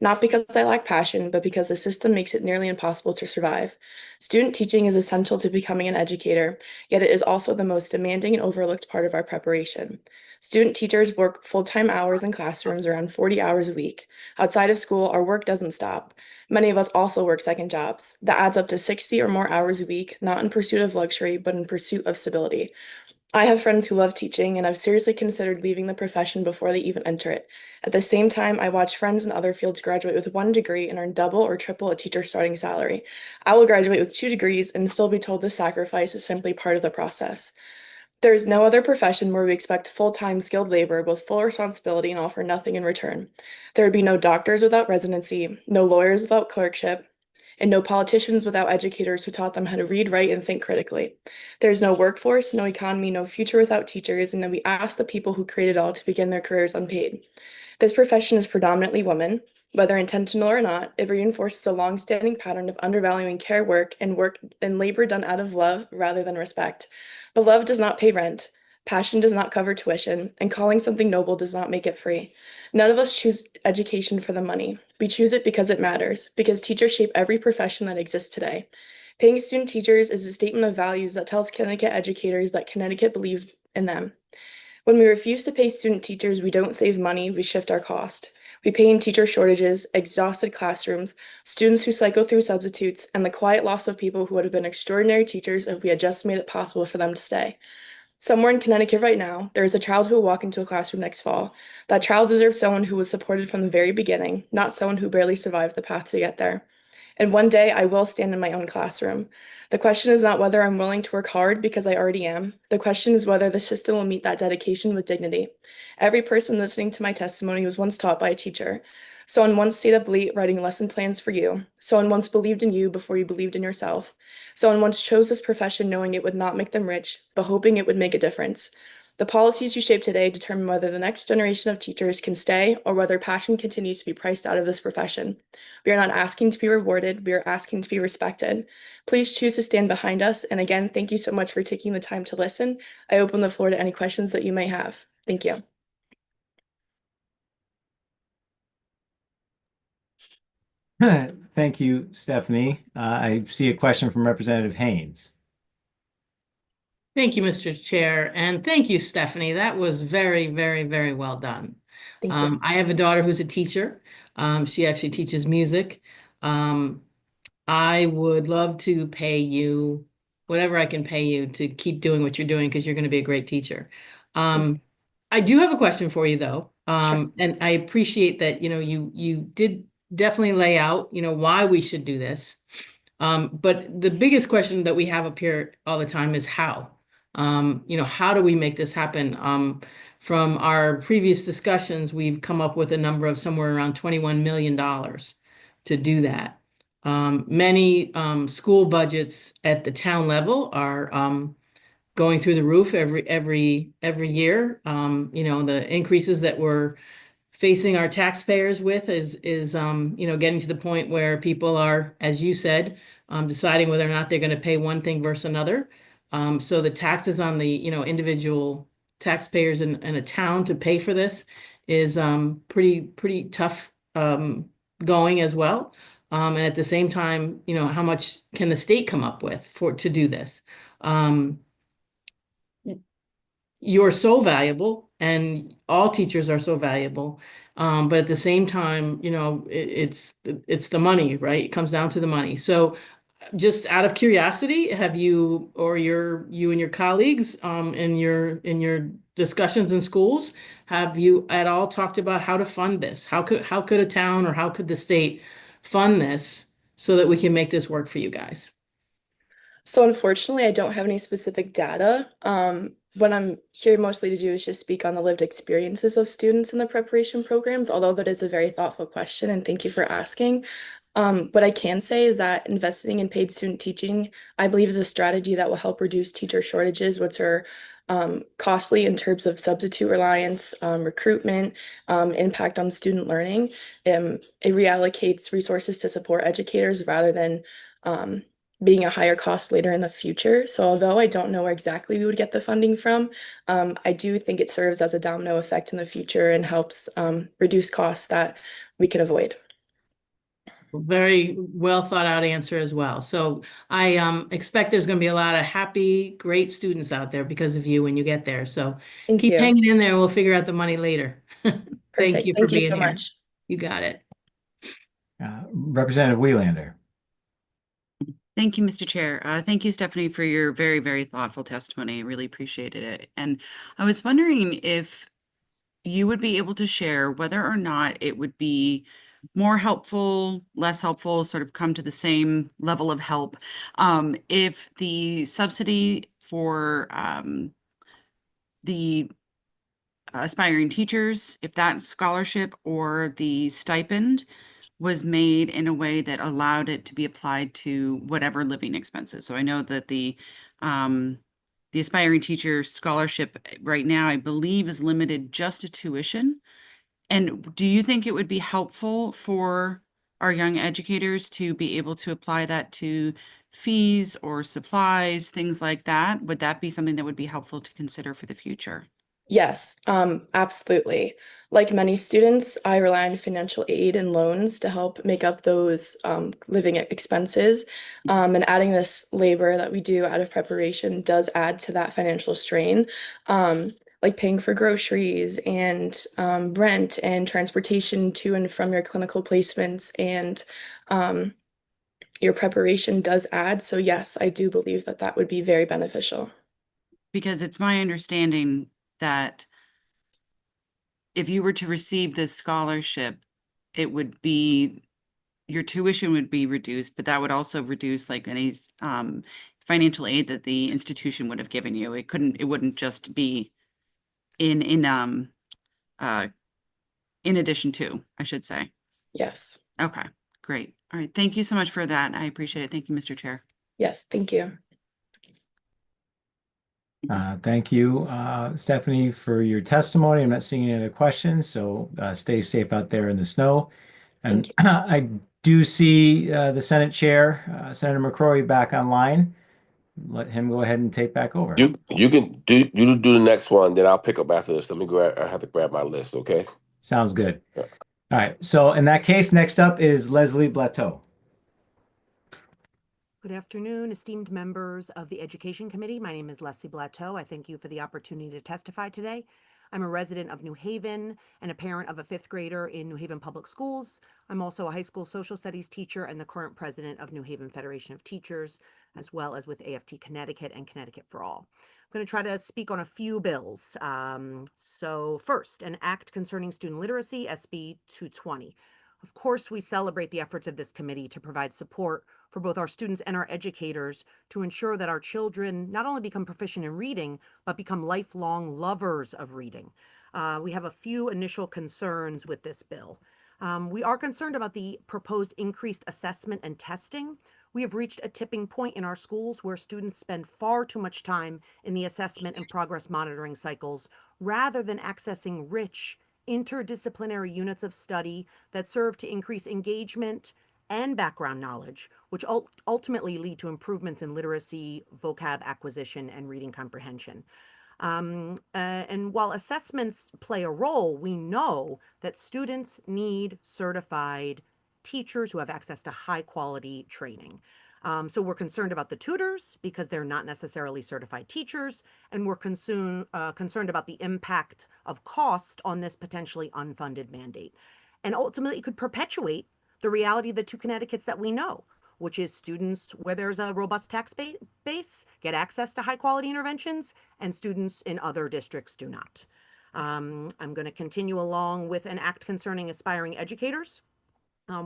S12: Not because I lack passion, but because the system makes it nearly impossible to survive. Student teaching is essential to becoming an educator, yet it is also the most demanding and overlooked part of our preparation. Student teachers work full-time hours in classrooms around 40 hours a week. Outside of school, our work doesn't stop. Many of us also work second jobs. That adds up to 60 or more hours a week, not in pursuit of luxury, but in pursuit of stability. I have friends who love teaching, and I've seriously considered leaving the profession before they even enter it. At the same time, I watch friends in other fields graduate with one degree and earn double or triple a teacher's starting salary. I will graduate with 2 degrees and still be told this sacrifice is simply part of the process. There is no other profession where we expect full-time skilled labor with full responsibility and offer nothing in return. There would be no doctors without residency, no lawyers without clerkship, and no politicians without educators who taught them how to read, write, and think critically. There's no workforce, no economy, no future without teachers, and then we ask the people who created all to begin their careers unpaid. This profession is predominantly women. Whether intentional or not, it reinforces a long-standing pattern of undervaluing care work and labor done out of love rather than respect. But love does not pay rent, passion does not cover tuition, and calling something noble does not make it free. None of us choose education for the money. We choose it because it matters, because teachers shape every profession that exists today. Paying student teachers is a statement of values that tells Connecticut educators that Connecticut believes in them. When we refuse to pay student teachers, we don't save money, we shift our cost. We pay in teacher shortages, exhausted classrooms, students who cycle through substitutes, and the quiet loss of people who would have been extraordinary teachers if we had just made it possible for them to stay. Somewhere in Connecticut right now, there is a child who will walk into a classroom next fall. That child deserves someone who was supported from the very beginning, not someone who barely survived the path to get there. And one day I will stand in my own classroom. The question is not whether I'm willing to work hard because I already am. The question is whether the system will meet that dedication with dignity. Every person listening to my testimony was once taught by a teacher. Someone once stayed up late writing lesson plans for you. Someone once believed in you before you believed in yourself. Someone once chose this profession knowing it would not make them rich, but hoping it would make a difference. The policies you shape today determine whether the next generation of teachers can stay or whether passion continues to be priced out of this profession. We are not asking to be rewarded, we are asking to be respected. Please choose to stand behind us. And again, thank you so much for taking the time to listen. I open the floor to any questions that you may have. Thank you.
S5: Thank you, Stephanie. I see a question from Representative Haynes.
S14: Thank you, Mr. Chair, and thank you, Stephanie. That was very, very, very well done.
S12: Thank you.
S14: I have a daughter who's a teacher. She actually teaches music. I would love to pay you whatever I can pay you to keep doing what you're doing because you're going to be a great teacher. I do have a question for you though. And I appreciate that, you did definitely lay out, why we should do this. But the biggest question that we have up here all the time is how. How do we make this happen? From our previous discussions, we've come up with a number of somewhere around $21 million to do that. Many school budgets at the town level are going through the roof every year. The increases that we're facing our taxpayers with is getting to the point where people are, as you said, deciding whether or not they're going to pay one thing versus another. So the taxes on the individual taxpayers in a town to pay for this is pretty tough going as well. And at the same time, how much can the state come up with to do this? You're so valuable and all teachers are so valuable. But at the same time, it's the money, right? It comes down to the money. So just out of curiosity, have you or you and your colleagues in your discussions in schools, have you at all talked about how to fund this? How could a town or how could the state fund this so that we can make this work for you guys?
S12: So unfortunately, I don't have any specific data. What I'm here mostly to do is just speak on the lived experiences of students in the preparation programs, although that is a very thoughtful question, and thank you for asking. What I can say is that investing in paid student teaching, I believe, is a strategy that will help reduce teacher shortages, which are costly in terms of substitute reliance, recruitment, impact on student learning. It reallocates resources to support educators rather than being a higher cost later in the future. So although I don't know where exactly we would get the funding from, I do think it serves as a domino effect in the future and helps reduce costs that we can avoid.
S14: Very well thought out answer as well. So I expect there's going to be a lot of happy, great students out there because of you when you get there. So
S12: Thank
S14: keep
S12: you.
S14: hanging in there. We'll figure out the money later. Thank
S12: Perfect.
S14: you for
S12: Thank you
S14: being
S12: so
S14: here.
S12: much.
S14: You got it.
S5: Representative Wieslander.
S2: Thank you, Mr. Chair. Thank you, Stephanie, for your very, very thoughtful testimony. I really appreciated it. And I was wondering if you would be able to share whether or not it would be more helpful, less helpful, sort of come to the same level of help, if the subsidy for the aspiring teachers, if that scholarship or the stipend was made in a way that allowed it to be applied to whatever living expenses. So I know that the aspiring teacher scholarship right now, I believe, is limited just to tuition. And do you think it would be helpful for our young educators to be able to apply that to fees or supplies, things like that? Would that be something that would be helpful to consider for the future?
S12: Yes, absolutely. Like many students, I rely on financial aid and loans to help make up those living expenses. And adding this labor that we do out of preparation does add to that financial strain, like paying for groceries and rent and transportation to and from your clinical placements and your preparation does add. So yes, I do believe that that would be very beneficial.
S2: Because it's my understanding that if you were to receive this scholarship, it would be, your tuition would be reduced, but that would also reduce like any financial aid that the institution would have given you. It wouldn't just be in addition to, I should say.
S12: Yes.
S2: Okay, great. All right. Thank you so much for that. I appreciate it. Thank you, Mr. Chair.
S12: Yes, thank you.
S5: Thank you, Stephanie, for your testimony. I'm not seeing any other questions, so stay safe out there in the snow. And I do see the Senate Chair, Senator McCrory, back online. Let him go ahead and take back over.
S19: You can do the next one, then I'll pick up after this. Let me grab. I have to grab my list. Okay.
S5: Sounds good. All right. So in that case, next up is Leslie Blateau.
S23: Good afternoon, esteemed members of the Education Committee. My name is Leslie Blateau. I thank you for the opportunity to testify today. I'm a resident of New Haven and a parent of a fifth grader in New Haven Public Schools. I'm also a high school social studies teacher and the current president of New Haven Federation of Teachers, as well as with AFT Connecticut and Connecticut for All. I'm going to try to speak on a few bills. So first, an act concerning student literacy, SB 220. Of course, we celebrate the efforts of this committee to provide support for both our students and our educators to ensure that our children not only become proficient in reading, but become lifelong lovers of reading. We have a few initial concerns with this bill. We are concerned about the proposed increased assessment and testing. We have reached a tipping point in our schools where students spend far too much time in the assessment and progress monitoring cycles rather than accessing rich, interdisciplinary units of study that serve to increase engagement and background knowledge, which ultimately lead to improvements in literacy, vocab acquisition, and reading comprehension. And while assessments play a role, we know that students need certified teachers who have access to high quality training. So we're concerned about the tutors because they're not necessarily certified teachers, and we're concerned about the impact of cost on this potentially unfunded mandate. And ultimately, it could perpetuate the reality of the two Connecticuts that we know, which is students where there's a robust tax base get access to high quality interventions, and students in other districts do not. I'm going to continue along with an act concerning aspiring educators.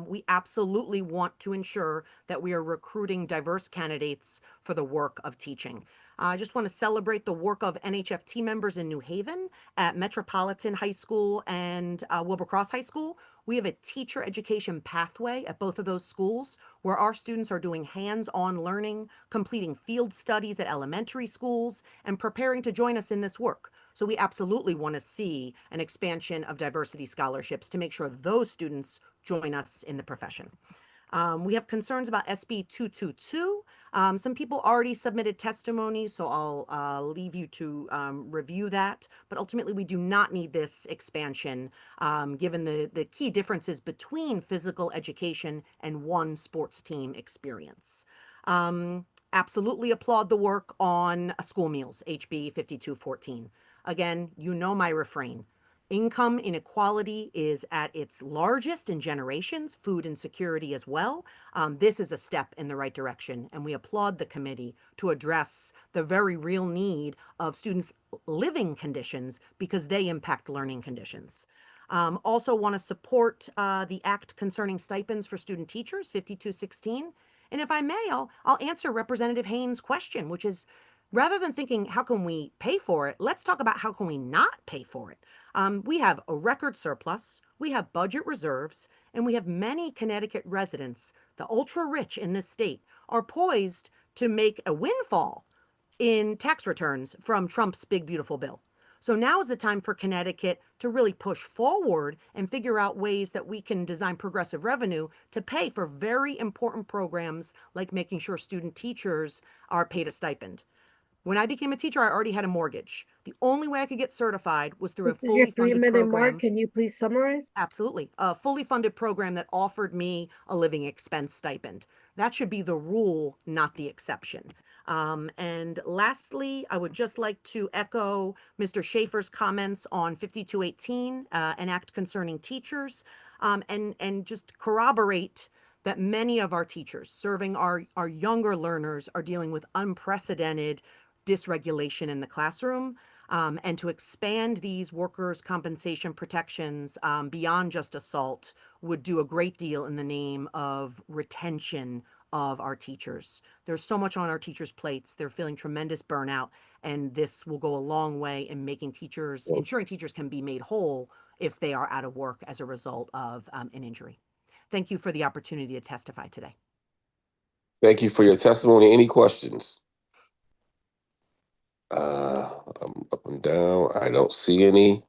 S23: We absolutely want to ensure that we are recruiting diverse candidates for the work of teaching. I just want to celebrate the work of NHFT members in New Haven at Metropolitan High School and Wilbur Cross High School. We have a teacher education pathway at both of those schools where our students are doing hands-on learning, completing field studies at elementary schools, and preparing to join us in this work. So we absolutely want to see an expansion of diversity scholarships to make sure those students join us in the profession. We have concerns about SB 222. Some people already submitted testimony, so I'll leave you to review that. But ultimately, we do not need this expansion, given the key differences between physical education and one sports team experience. Absolutely applaud the work on school meals, HB 5214. Again, you know my refrain. Income inequality is at its largest in generations, food insecurity as well. This is a step in the right direction, and we applaud the committee to address the very real need of students' living conditions because they impact learning conditions. Also want to support the act concerning stipends for student teachers, 5216. And if I may, I'll answer Representative Haynes' question, which is, rather than thinking, how can we pay for it? Let's talk about how can we not pay for it? We have a record surplus, we have budget reserves, and we have many Connecticut residents, the ultra rich in this state, are poised to make a windfall in tax returns from Trump's big, beautiful bill. So now is the time for Connecticut to really push forward and figure out ways that we can design progressive revenue to pay for very important programs like making sure student teachers are paid a stipend. When I became a teacher, I already had a mortgage. The only way I could get certified was through a
S4: This is your
S23: fully funded
S4: 3-minute mark.
S23: program.
S4: Can you please summarize?
S23: Absolutely. A fully funded program that offered me a living expense stipend. That should be the rule, not the exception. And lastly, I would just like to echo Mr. Schaefer's comments on 5218, an act concerning teachers, and just corroborate that many of our teachers serving our younger learners are dealing with unprecedented dysregulation in the classroom. And to expand these workers' compensation protections beyond just assault would do a great deal in the name of retention of our teachers. There's so much on our teachers' plates. They're feeling tremendous burnout, and this will go a long way in making teachers, ensuring teachers can be made whole if they are out of work as a result of an injury. Thank you for the opportunity to testify today.
S19: Thank you for your testimony. Any questions? I'm up and down. I don't see any.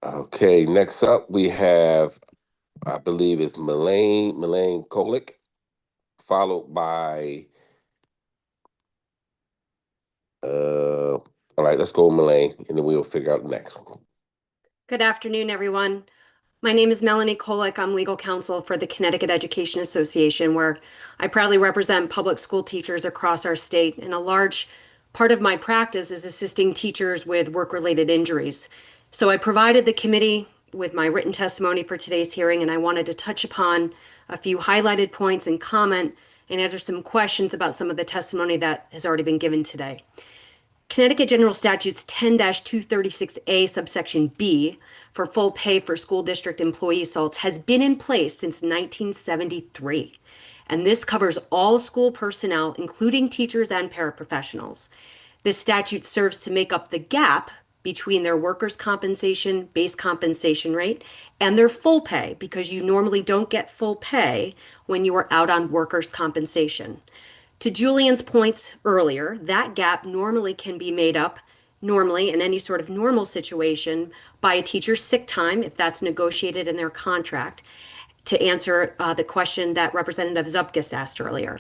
S19: Okay, next up we have, I believe it's Melaine Kolick, followed by, all right, let's go Melaine, and then we'll figure out the next one.
S13: Good afternoon, everyone. My name is Melanie Kolick. I'm legal counsel for the Connecticut Education Association, where I proudly represent public school teachers across our state. And a large part of my practice is assisting teachers with work-related injuries. So I provided the committee with my written testimony for today's hearing, and I wanted to touch upon a few highlighted points and comment and answer some questions about some of the testimony that has already been given today. Connecticut General Statutes 10-236A subsection B for full pay for school district employee assaults has been in place since 1973. And this covers all school personnel, including teachers and paraprofessionals. This statute serves to make up the gap between their workers' compensation, base compensation rate, and their full pay, because you normally don't get full pay when you are out on workers' compensation. To Julian's points earlier, that gap normally can be made up, normally in any sort of normal situation, by a teacher's sick time, if that's negotiated in their contract, to answer the question that Representative Zupkis asked earlier.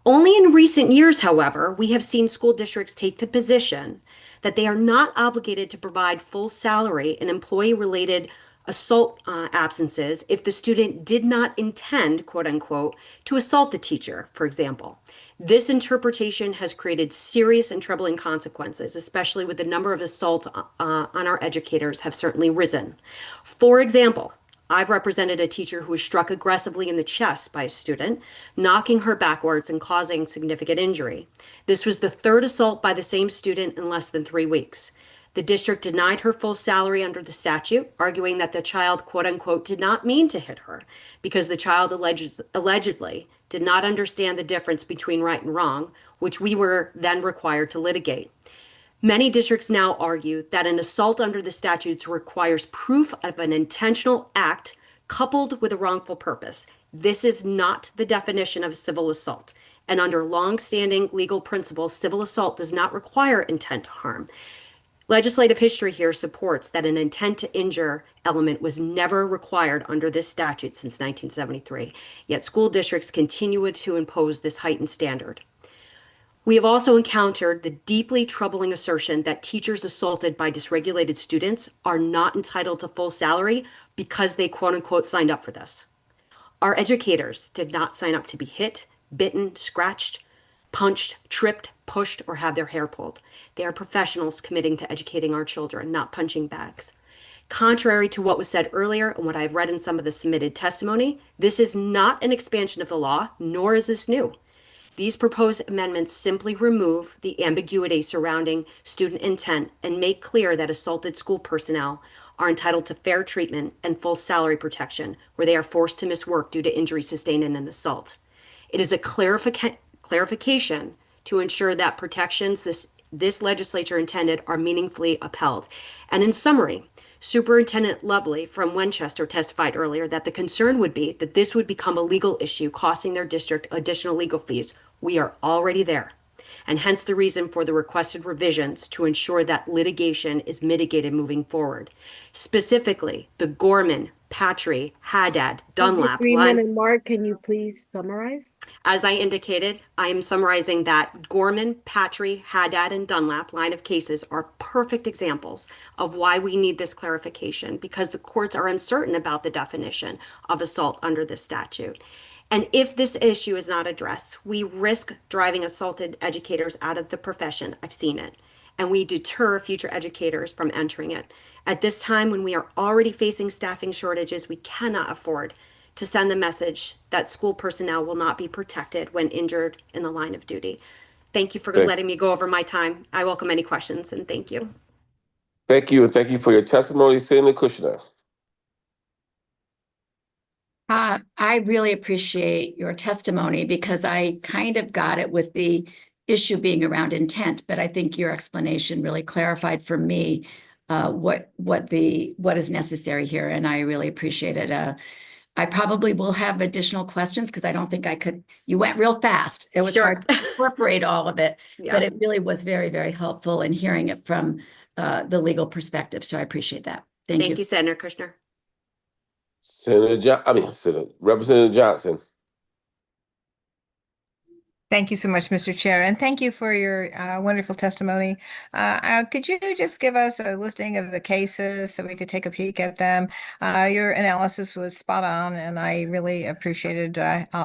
S13: Only in recent years, however, we have seen school districts take the position that they are not obligated to provide full salary in employee-related assault absences if the student did not intend, quote unquote, to assault the teacher, for example. This interpretation has created serious and troubling consequences, especially with the number of assaults on our educators have certainly risen. For example, I've represented a teacher who was struck aggressively in the chest by a student, knocking her backwards and causing significant injury. This was the third assault by the same student in less than 3 weeks. The district denied her full salary under the statute, arguing that the child, quote unquote, did not mean to hit her because the child allegedly did not understand the difference between right and wrong, which we were then required to litigate. Many districts now argue that an assault under the statutes requires proof of an intentional act coupled with a wrongful purpose. This is not the definition of civil assault. And under long-standing legal principles, civil assault does not require intent to harm. Legislative history here supports that an intent to injure element was never required under this statute since 1973, yet school districts continue to impose this heightened standard. We have also encountered the deeply troubling assertion that teachers assaulted by dysregulated students are not entitled to full salary because they quote unquote signed up for this. Our educators did not sign up to be hit, bitten, scratched, punched, tripped, pushed, or have their hair pulled. They are professionals committing to educating our children, not punching bags. Contrary to what was said earlier and what I've read in some of the submitted testimony, this is not an expansion of the law, nor is this new. These proposed amendments simply remove the ambiguity surrounding student intent and make clear that assaulted school personnel are entitled to fair treatment and full salary protection where they are forced to miss work due to injury sustained in an assault. It is a clarification to ensure that protections this legislature intended are meaningfully upheld. And in summary, Superintendent Lovely from Winchester testified earlier that the concern would be that this would become a legal issue, costing their district additional legal fees. We are already there, and hence the reason for the requested revisions to ensure that litigation is mitigated moving forward. Specifically, the Gorman, Patry, Haddad,
S4: With your
S13: Dunlap
S4: 3-minute mark, can you please summarize?
S13: as I indicated, I am summarizing that Gorman, Patry, Haddad, and Dunlap line of cases are perfect examples of why we need this clarification because the courts are uncertain about the definition of assault under this statute. And if this issue is not addressed, we risk driving assaulted educators out of the profession. I've seen it. And we deter future educators from entering it. At this time, when we are already facing staffing shortages, we cannot afford to send the message that school personnel will not be protected when injured in the line of duty. Thank you for
S19: Okay.
S13: letting me go over my time. I welcome any questions and thank you.
S19: Thank you, and thank you for your testimony, Senator Kushner.
S16: I really appreciate your testimony because I kind of got it with the issue being around intent, but I think your explanation really clarified for me what is necessary here, and I really appreciate it. I probably will have additional questions because I don't think I could. You went real fast. It was
S13: Sure.
S16: hard to incorporate all of it,
S13: Yeah.
S16: but it really was very, very helpful in hearing it from the legal perspective. So I appreciate that. Thank
S13: Thank you, Senator Kushner.
S19: Representative Johnson.
S6: Thank you so much, Mr. Chair, and thank you for your wonderful testimony. Could you just give us a listing of the cases so we could take a peek at them? Your analysis was spot on, and I really appreciated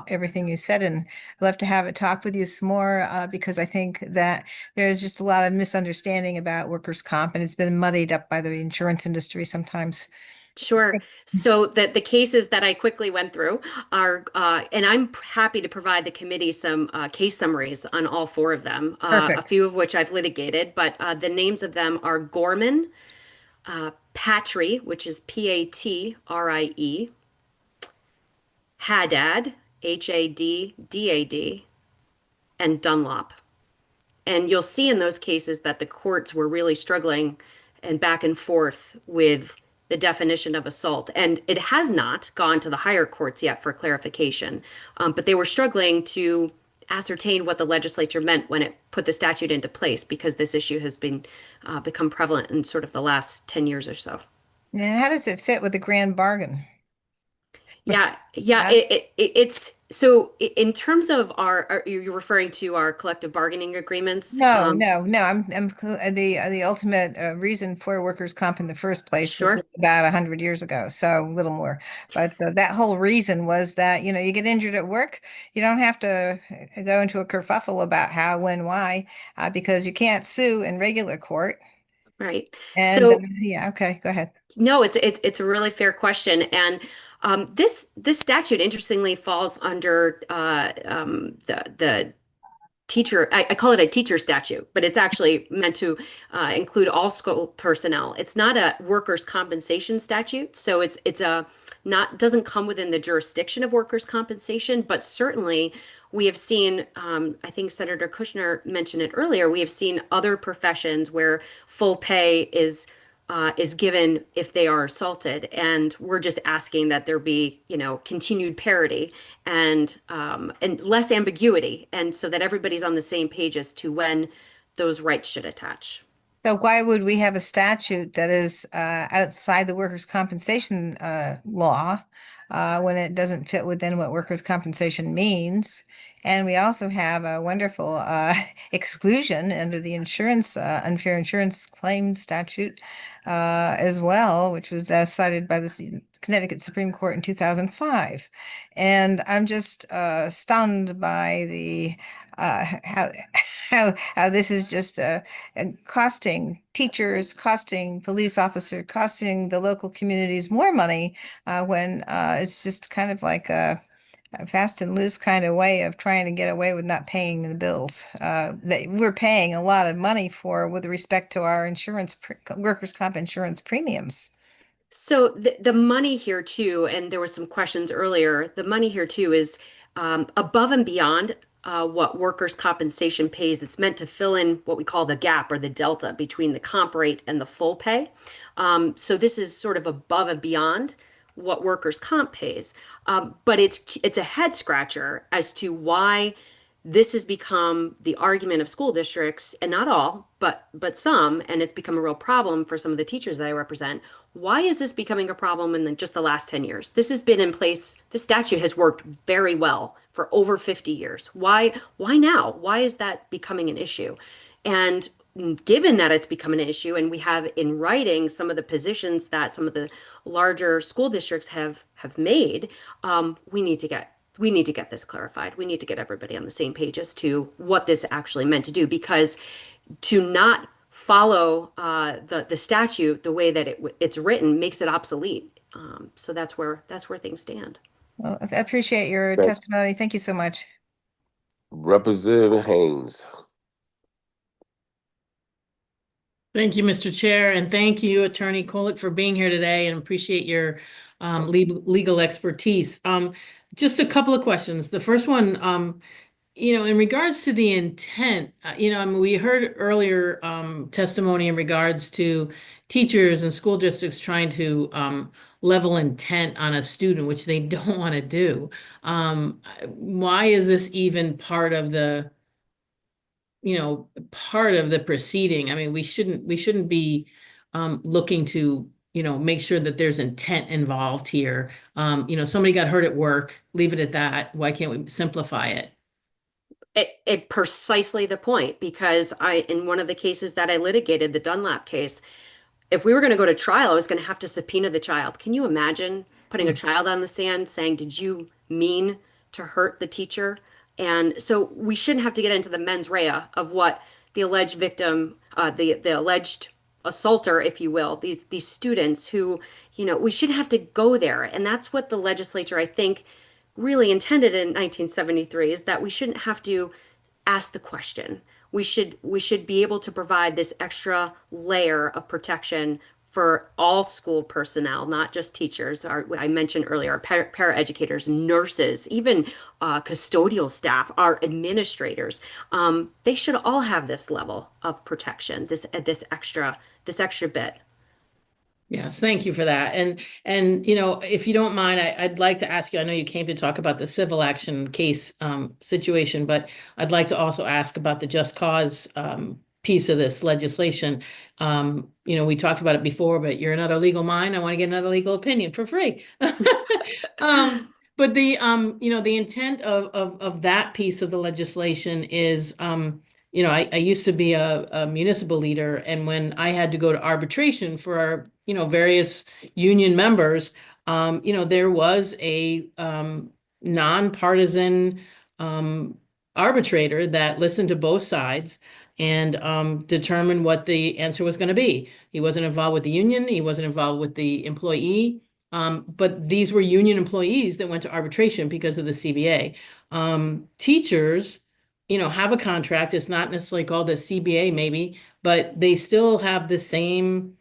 S6: everything you said, and I'd love to have a talk with you some more because I think that there's just a lot of misunderstanding about workers' comp, and it's been muddied up by the insurance industry sometimes.
S13: Sure. So the cases that I quickly went through are, and I'm happy to provide the committee some case summaries on all four of them, a
S6: Perfect.
S13: few of which I've litigated, but the names of them are Gorman, Patry, which is Patrie, Haddad, Haddad, and Dunlop. And you'll see in those cases that the courts were really struggling and back and forth with the definition of assault. And it has not gone to the higher courts yet for clarification, but they were struggling to ascertain what the legislature meant when it put the statute into place because this issue has been become prevalent in sort of the last 10 years or so.
S6: And how does it fit with the grand bargain?
S13: Yeah, it's so in terms of you're referring to our collective bargaining agreements?
S6: No. The ultimate reason for workers' comp in the first place was
S13: Sure.
S6: about 100 years ago, so a little more. But that whole reason was that, you get injured at work, you don't have to go into a kerfuffle about how, when, why, because you can't sue in regular court.
S13: Right.
S6: And
S13: So
S6: yeah, okay, go ahead.
S13: no, it's a really fair question, and this statute interestingly falls under the teacher, I call it a teacher statute, but it's actually meant to include all school personnel. It's not a workers' compensation statute, so it's a not doesn't come within the jurisdiction of workers' compensation, but certainly we have seen, I think Senator Kushner mentioned it earlier, we have seen other professions where full pay is given if they are assaulted, and we're just asking that there be, continued parity and less ambiguity, and so that everybody's on the same page as to when those rights should attach.
S6: So why would we have a statute that is outside the workers' compensation law when it doesn't fit within what workers' compensation means? And we also have a wonderful exclusion under the insurance unfair insurance claim statute as well, which was cited by the Connecticut Supreme Court in 2005. And I'm just stunned by the how how this is just costing teachers, costing police officer, costing the local communities more money when it's just kind of like a fast and loose kind of way of trying to get away with not paying the bills that we're paying a lot of money for with respect to our workers' comp insurance premiums.
S13: So the money here too, and there was some questions earlier, the money here too is above and beyond what workers' compensation pays. It's meant to fill in what we call the gap or the delta between the comp rate and the full pay. So this is sort of above and beyond what workers' comp pays. But it's a head scratcher as to why this has become the argument of school districts, and not all, but some, and it's become a real problem for some of the teachers that I represent. Why is this becoming a problem in just the last 10 years? This has been in place. This statute has worked very well for over 50 years. Why now? Why is that becoming an issue? And given that it's become an issue, and we have in writing some of the positions that some of the larger school districts have made, we need to get this clarified. We need to get everybody on the same page as to what this actually meant to do, because to not follow the statute the way that it's written makes it obsolete. So that's where things stand.
S6: Well, I appreciate your
S19: Thank-
S6: testimony. Thank you so much.
S19: Representative Haynes.
S14: Thank you, Mr. Chair, and thank you, Attorney Kolick, for being here today, and appreciate your legal expertise. Just a couple of questions. The first one, in regards to the intent, I mean, we heard earlier testimony in regards to teachers and school districts trying to level intent on a student, which they don't want to do. Why is this even part of the proceeding? I mean, we shouldn't be looking to, make sure that there's intent involved here. Somebody got hurt at work, leave it at that. Why can't we simplify it?
S13: It precisely the point, because in one of the cases that I litigated, the Dunlap case, if we were going to go to trial, I was going to have to subpoena the child. Can you imagine putting a child on the stand saying, "Did you mean to hurt the teacher?" And so we shouldn't have to get into the mens rea of what the alleged victim, the alleged assaulter, if you will, these students who, we shouldn't have to go there. And that's what the legislature, I think, really intended in 1973, is that we shouldn't have to ask the question. We should be able to provide this extra layer of protection for all school personnel, not just teachers. I mentioned earlier, paraeducators, nurses, even custodial staff, our administrators. They should all have this level of protection, this extra bit.
S14: Yes, thank you for that. And if you don't mind, I'd like to ask you, I know you came to talk about the civil action case situation, but I'd like to also ask about the just cause piece of this legislation. We talked about it before, but you're another legal mind. I want to get another legal opinion for free. But the intent of that piece of the legislation is, I used to be a municipal leader, and when I had to go to arbitration for our, various union members, there was a nonpartisan arbitrator that listened to both sides and determined what the answer was going to be. He wasn't involved with the union. He wasn't involved with the employee. But these were union employees that went to arbitration because of the CBA. Teachers have a contract. It's not necessarily called a CBA maybe, but they still have the same,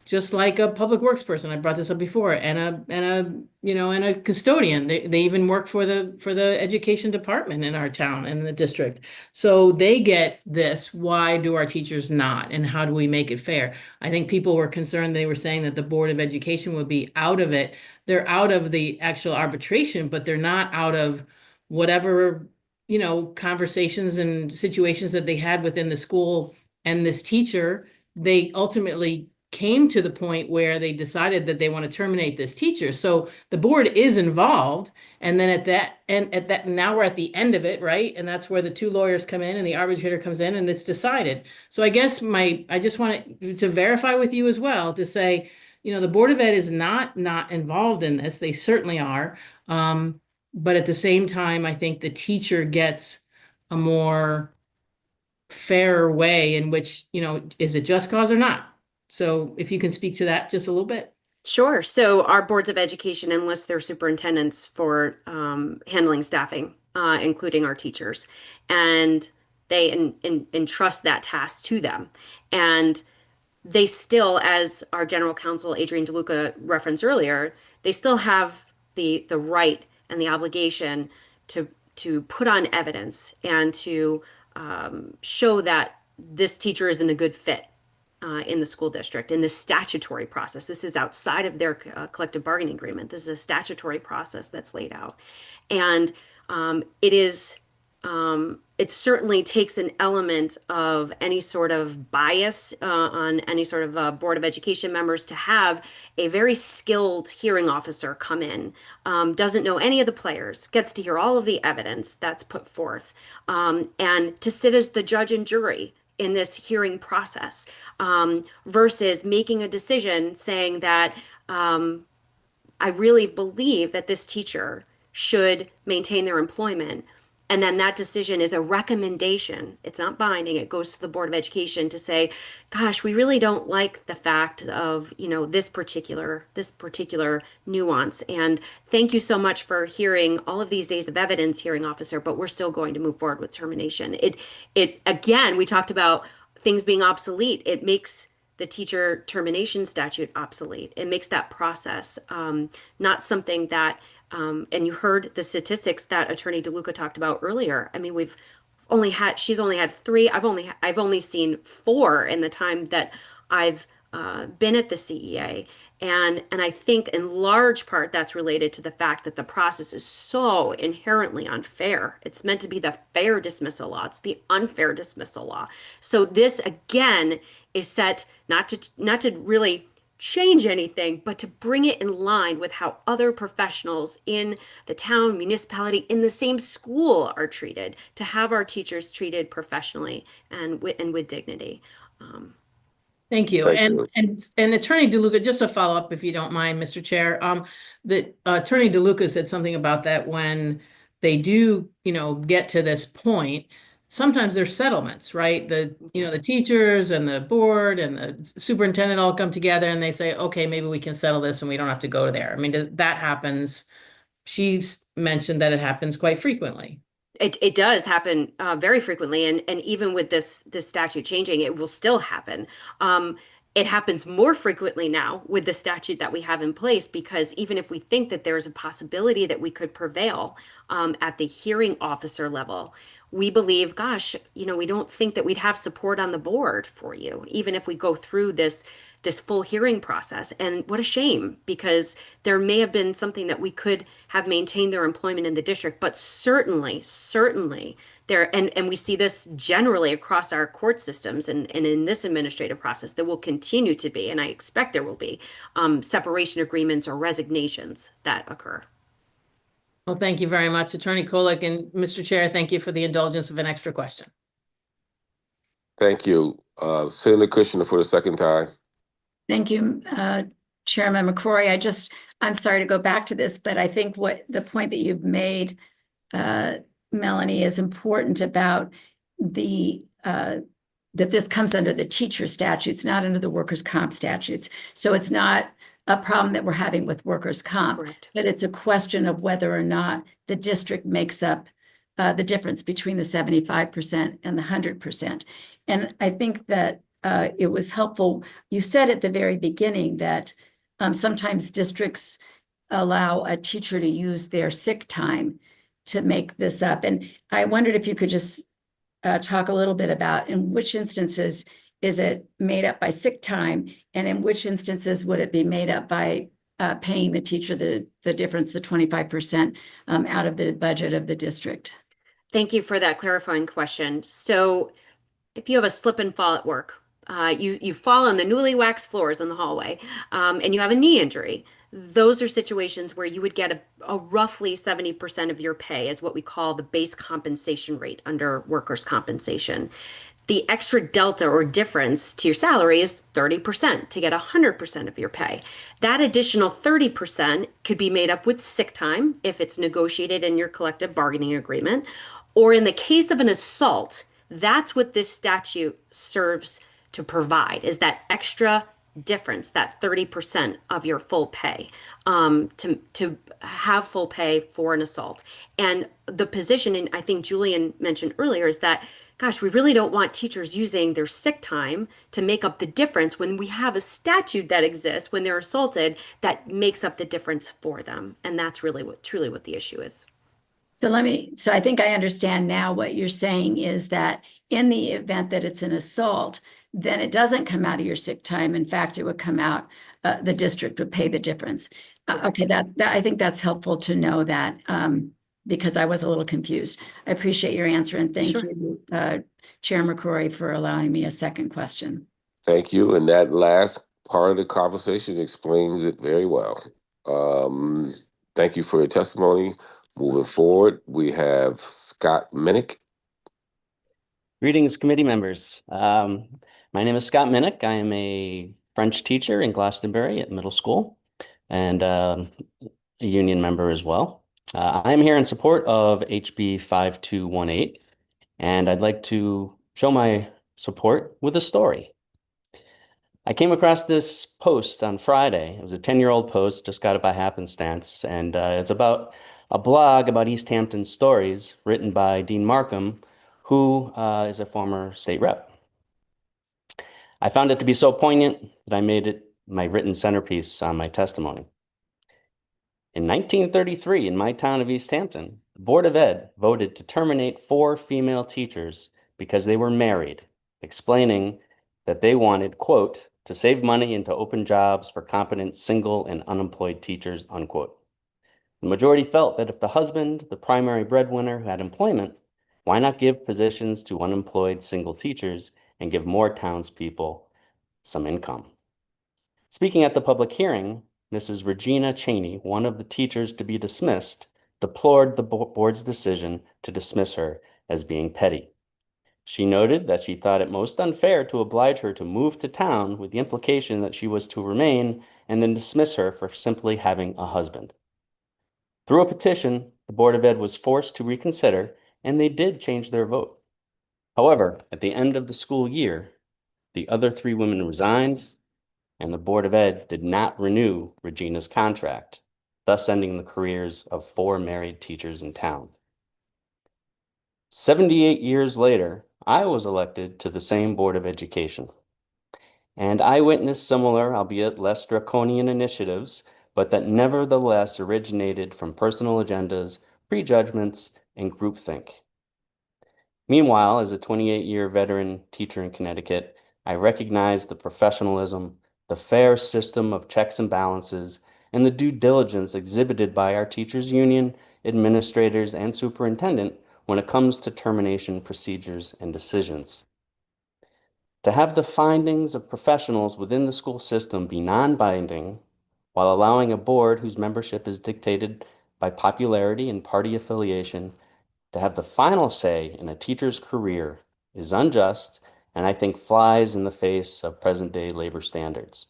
S14: just like a public works person, I brought this up before, and a custodian. They even work for the education department in our town and the district. So they get this. Why do our teachers not? And how do we make it fair? I think people were concerned, they were saying that the Board of Education would be out of it. They're out of the actual arbitration, but they're not out of whatever, conversations and situations that they had within the school and this teacher. They ultimately came to the point where they decided that they want to terminate this teacher. So the board is involved. And then now we're at the end of it, right? And that's where the two lawyers come in and the arbitrator comes in and it's decided. So I guess I just want to verify with you as well to say, the Board of Ed is not involved in this. They certainly are. But at the same time, I think the teacher gets a more fair way in which, is it just cause or not? So if you can speak to that just a little bit.
S13: Sure. So our boards of education enlist their superintendents for handling staffing, including our teachers, and they entrust that task to them. And they still, as our general counsel Adrienne DeLuca referenced earlier, they still have the right and the obligation to put on evidence and to show that this teacher isn't a good fit in the school district in this statutory process. This is outside of their collective bargaining agreement. This is a statutory process that's laid out. And it certainly takes an element of any sort of bias on any sort of Board of Education members to have a very skilled hearing officer come in, doesn't know any of the players, gets to hear all of the evidence that's put forth, and to sit as the judge and jury in this hearing process, versus making a decision saying that I really believe that this teacher should maintain their employment. And then that decision is a recommendation. It's not binding. It goes to the Board of Education to say, gosh, we really don't like the fact of, this particular nuance. And thank you so much for hearing all of these days of evidence, hearing officer, but we're still going to move forward with termination. It again, we talked about things being obsolete. It makes the teacher termination statute obsolete. It makes that process not something that, and you heard the statistics that Attorney DeLuca talked about earlier. I mean, she's only had 3. I've only seen 4 in the time that I've been at the CEA. And I think in large part that's related to the fact that the process is so inherently unfair. It's meant to be the fair dismissal law. It's the unfair dismissal law. So this again is set not to really change anything, but to bring it in line with how other professionals in the town, municipality, in the same school are treated, to have our teachers treated professionally and with dignity.
S14: Thank you.
S19: Thank
S14: And,
S19: you.
S14: and Attorney DeLuca, just a follow up, if you don't mind, Mr. Chair, that Attorney DeLuca said something about that when they do, get to this point, sometimes there's settlements, right? The teachers and the board and the superintendent all come together and they say, okay, maybe we can settle this and we don't have to go there. I mean, that happens. She's mentioned that it happens quite frequently.
S13: It does happen very frequently, and even with this statute changing, it will still happen. It happens more frequently now with the statute that we have in place, because even if we think that there's a possibility that we could prevail at the hearing officer level, we believe, gosh, we don't think that we'd have support on the board for you, even if we go through this full hearing process. And what a shame, because there may have been something that we could have maintained their employment in the district, but certainly there, and we see this generally across our court systems and in this administrative process, there will continue to be, and I expect there will be, separation agreements or resignations that occur.
S14: Well, thank you very much, Attorney Kolick, and Mr. Chair, thank you for the indulgence of an extra question.
S19: Thank you. Senator Kushner for the second time.
S16: Thank you, Chairman McCrory. I'm sorry to go back to this, but I think what the point that you've made, Melanie, is important about that this comes under the teacher statutes, not under the workers' comp statutes. So it's not a problem that we're having with workers' comp,
S13: Correct.
S16: but it's a question of whether or not the district makes up the difference between the 75% and the 100%. And I think that it was helpful. You said at the very beginning that sometimes districts allow a teacher to use their sick time to make this up. And I wondered if you could just talk a little bit about in which instances is it made up by sick time, and in which instances would it be made up by paying the teacher the difference, the 25% out of the budget of the district?
S13: Thank you for that clarifying question. So if you have a slip and fall at work, you fall on the newly waxed floors in the hallway, and you have a knee injury. Those are situations where you would get a roughly 70% of your pay as what we call the base compensation rate under workers' compensation. The extra delta or difference to your salary is 30% to get 100% of your pay. That additional 30% could be made up with sick time if it's negotiated in your collective bargaining agreement, or in the case of an assault, that's what this statute serves to provide, is that extra difference, that 30% of your full pay, to have full pay for an assault. And the position, and I think Julian mentioned earlier, is that, gosh, we really don't want teachers using their sick time to make up the difference when we have a statute that exists when they're assaulted that makes up the difference for them. And that's really truly what the issue is.
S16: So I think I understand now. What you're saying is that in the event that it's an assault, then it doesn't come out of your sick time. In fact, it would come out, the district would pay the difference. Okay, that I think that's helpful to know that, because I was a little confused. I appreciate your answer, and thank you, Chair McCrory, for allowing me a second question.
S19: Thank you. And that last part of the conversation explains it very well. Thank you for your testimony. Moving forward, we have Scott Minnick.
S15: Greetings, committee members. My name is Scott Minnick. I am a French teacher in Glastonbury at middle school and a union member as well. I am here in support of HB 5218, and I'd like to show my support with a story. I came across this post on Friday. It was a 10-year-old post, just got it by happenstance, and it's about a blog about East Hampton stories written by Dean Markham, who is a former state rep. I found it to be so poignant that I made it my written centerpiece on my testimony. In 1933, in my town of East Hampton, the Board of Ed voted to terminate 4 female teachers because they were married, explaining that they wanted, quote, to save money and to open jobs for competent single and unemployed teachers, unquote. The majority felt that if the husband, the primary breadwinner, had employment, why not give positions to unemployed single teachers and give more townspeople some income? Speaking at the public hearing, Mrs. Regina Cheney, one of the teachers to be dismissed, deplored the board's decision to dismiss her as being petty. She noted that she thought it most unfair to oblige her to move to town with the implication that she was to remain and then dismiss her for simply having a husband. Through a petition, the Board of Ed was forced to reconsider, and they did change their vote. However, at the end of the school year, the other 3 women resigned, and the Board of Ed did not renew Regina's contract, thus ending the careers of 4 married teachers in town. 78 years later, I was elected to the same Board of Education, and I witnessed similar, albeit less draconian initiatives, but that nevertheless originated from personal agendas, prejudgments, and groupthink. Meanwhile, as a 28-year veteran teacher in Connecticut, I recognize the professionalism, the fair system of checks and balances, and the due diligence exhibited by our teachers' union, administrators, and superintendent when it comes to termination procedures and decisions. To have the findings of professionals within the school system be non-binding, while allowing a board whose membership is dictated by popularity and party affiliation to have the final say in a teacher's career, is unjust and I think flies in the face of present-day labor standards.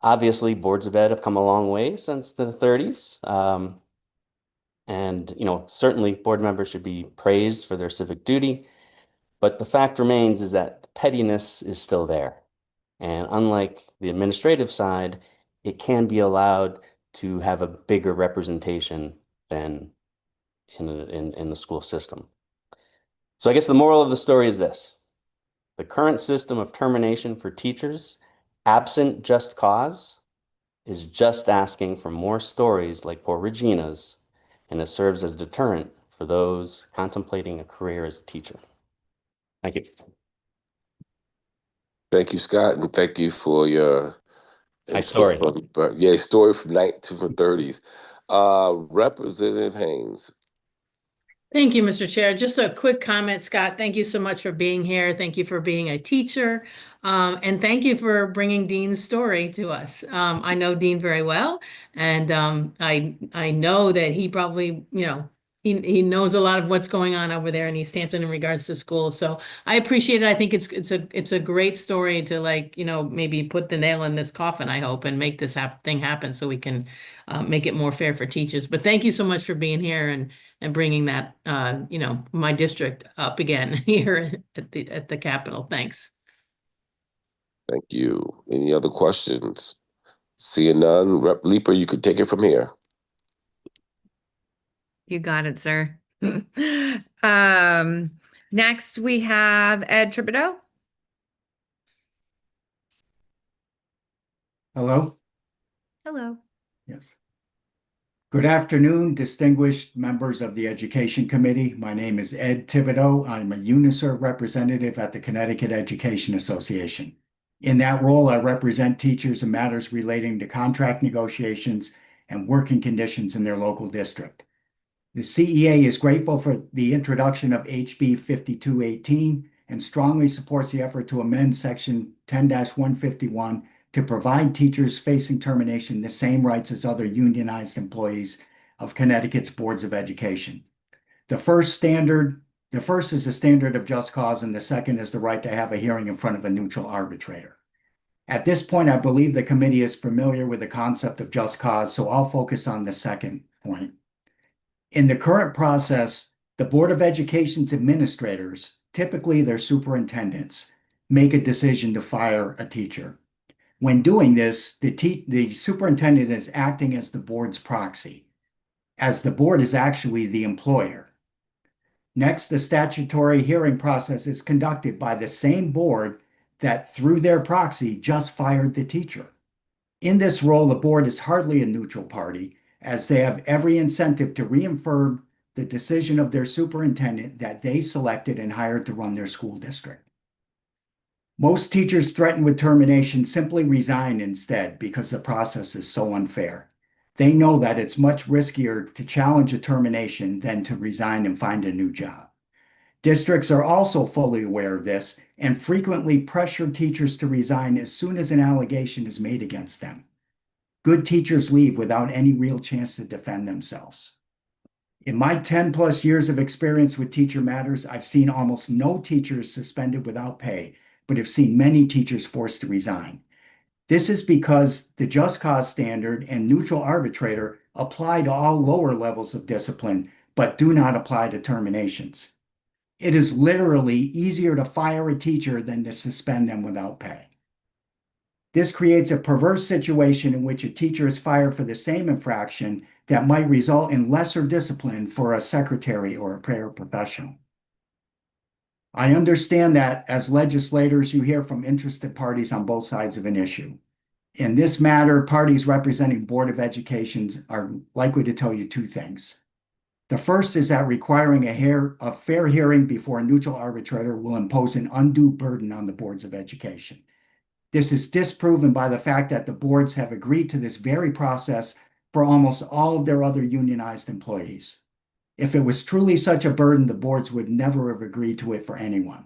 S15: Obviously, boards of ed have come a long way since the 30s. And, certainly board members should be praised for their civic duty. But the fact remains is that pettiness is still there. And unlike the administrative side, it can be allowed to have a bigger representation than in the school system. So I guess the moral of the story is this: the current system of termination for teachers, absent just cause, is just asking for more stories like poor Regina's, and it serves as deterrent for those contemplating a career as a teacher. Thank you.
S19: Thank you, Scott, and thank you for your
S15: Nice story.
S19: Story from 1930s. Representative Haynes.
S14: Thank you, Mr. Chair. Just a quick comment, Scott. Thank you so much for being here. Thank you for being a teacher. And thank you for bringing Dean's story to us. I know Dean very well, and I know that he probably, he knows a lot of what's going on over there in East Hampton in regards to school. So I appreciate it. I think it's a great story to, like, maybe put the nail in this coffin, I hope, and make this thing happen so we can make it more fair for teachers. But thank you so much for being here and bringing that, my district up again here at the Capitol. Thanks.
S19: Thank you. Any other questions? Seeing none, Rep. Leeper, you could take it from here.
S1: You got it, sir. Next we have Ed Tribideau.
S7: Hello?
S1: Hello.
S7: Yes. Good afternoon, distinguished members of the Education Committee. My name is Ed Thibodeau. I'm a UNISERV representative at the Connecticut Education Association. In that role, I represent teachers in matters relating to contract negotiations and working conditions in their local district. The CEA is grateful for the introduction of HB 5218 and strongly supports the effort to amend Section 10-151 to provide teachers facing termination the same rights as other unionized employees of Connecticut's boards of education. The first is a standard of just cause, and the second is the right to have a hearing in front of a neutral arbitrator. At this point, I believe the committee is familiar with the concept of just cause, so I'll focus on the second point. In the current process, the Board of Education's administrators, typically their superintendents, make a decision to fire a teacher. When doing this, the superintendent is acting as the board's proxy, as the board is actually the employer. Next, the statutory hearing process is conducted by the same board that, through their proxy, just fired the teacher. In this role, the board is hardly a neutral party, as they have every incentive to reaffirm the decision of their superintendent that they selected and hired to run their school district. Most teachers threatened with termination simply resign instead because the process is so unfair. They know that it's much riskier to challenge a termination than to resign and find a new job. Districts are also fully aware of this and frequently pressure teachers to resign as soon as an allegation is made against them. Good teachers leave without any real chance to defend themselves. In my 10+ years of experience with teacher matters, I've seen almost no teachers suspended without pay, but have seen many teachers forced to resign. This is because the just cause standard and neutral arbitrator apply to all lower levels of discipline, but do not apply to terminations. It is literally easier to fire a teacher than to suspend them without pay. This creates a perverse situation in which a teacher is fired for the same infraction that might result in lesser discipline for a secretary or a paraprofessional. I understand that as legislators, you hear from interested parties on both sides of an issue. In this matter, parties representing Board of Educations are likely to tell you two things. The first is that requiring a fair hearing before a neutral arbitrator will impose an undue burden on the boards of education. This is disproven by the fact that the boards have agreed to this very process for almost all of their other unionized employees. If it was truly such a burden, the boards would never have agreed to it for anyone.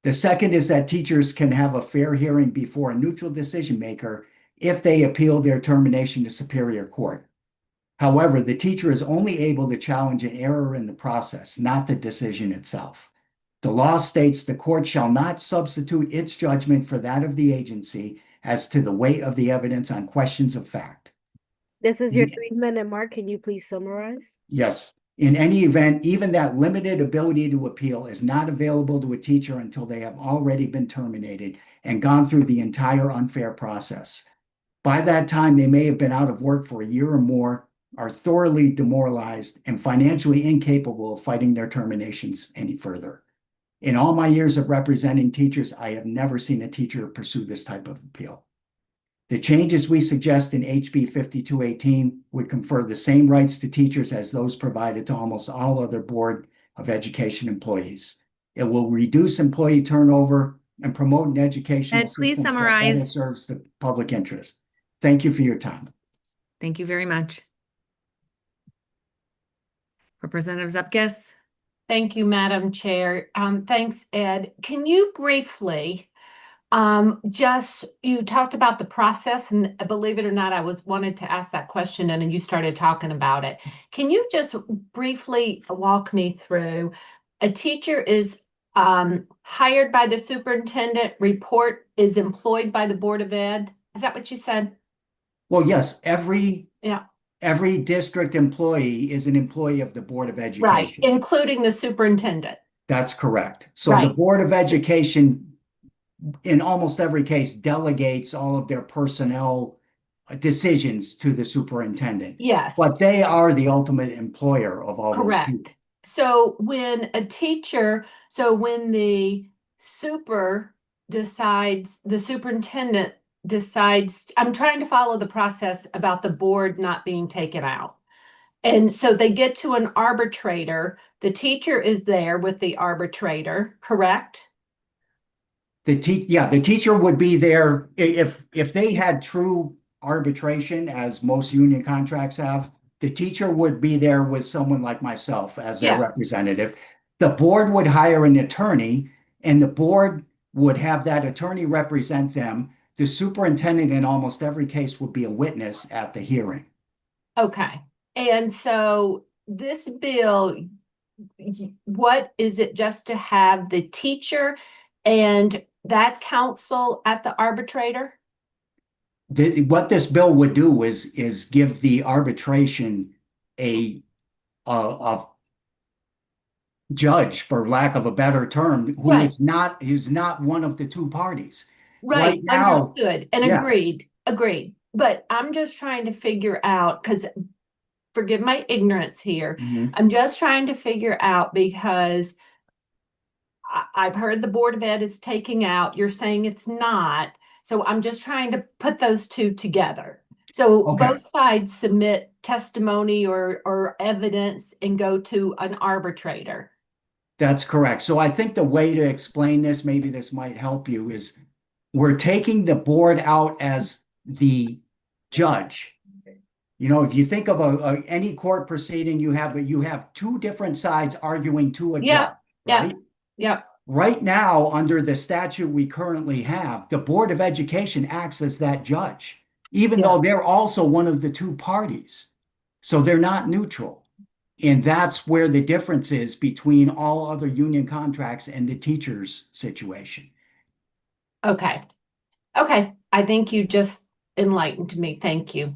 S7: The second is that teachers can have a fair hearing before a neutral decision maker if they appeal their termination to Superior Court. However, the teacher is only able to challenge an error in the process, not the decision itself. The law states the court shall not substitute its judgment for that of the agency as to the weight of the evidence on questions of fact.
S4: This is your 3-minute mark. Can you please summarize?
S7: Yes. In any event, even that limited ability to appeal is not available to a teacher until they have already been terminated and gone through the entire unfair process. By that time, they may have been out of work for a year or more, are thoroughly demoralized and financially incapable of fighting their terminations any further. In all my years of representing teachers, I have never seen a teacher pursue this type of appeal. The changes we suggest in HB 5218 would confer the same rights to teachers as those provided to almost all other Board of Education employees. It will reduce employee turnover and promote an educational
S1: Ed, please
S7: system that
S1: summarize.
S7: better serves the public interest. Thank you for your time.
S1: Thank you very much. Representative Zupkis?
S9: Thank you, Madam Chair. Thanks, Ed. Can you briefly, you talked about the process, and believe it or not, I wanted to ask that question and then you started talking about it. Can you just briefly walk me through, a teacher is hired by the superintendent, report is employed by the Board of Ed? Is that what you said?
S7: Well, yes, every
S9: Yeah.
S7: Every district employee is an employee of the Board of Education.
S9: Right, including the superintendent.
S7: That's correct. So the Board of Education, in almost every case, delegates all of their personnel decisions to the superintendent.
S9: Yes.
S7: But they are the ultimate employer of all those people.
S9: Correct. So when the superintendent decides, I'm trying to follow the process about the board not being taken out. And so they get to an arbitrator. The teacher is there with the arbitrator, correct?
S7: The teacher would be there if they had true arbitration, as most union contracts have. The teacher would be there with someone like myself as their representative. The board would hire an attorney, and the board would have that attorney represent them. The superintendent in almost every case would be a witness at the hearing.
S9: Okay. And so this bill, what is it, just to have the teacher and that counsel at the arbitrator?
S7: What this bill would do is give the arbitration a judge, for lack of a better term, who is not one of the two parties.
S9: Right now, understood and
S7: yeah.
S9: agreed. But I'm just trying to figure out, because forgive my ignorance here. I'm just trying to figure out, because I've heard the Board of Ed is taking out, you're saying it's not. So I'm just trying to put those two together. So both sides submit testimony or evidence and go to an arbitrator.
S7: That's correct. So I think the way to explain this, maybe this might help you, is we're taking the board out as the judge. You know, if you think of any court proceeding, you have two different sides arguing to a judge, right?
S9: Yeah.
S7: Right now, under the statute we currently have, the Board of Education acts as that judge, even though they're also one of the two parties. So they're not neutral. And that's where the difference is between all other union contracts and the teacher's situation.
S9: Okay. I think you just enlightened me. Thank you.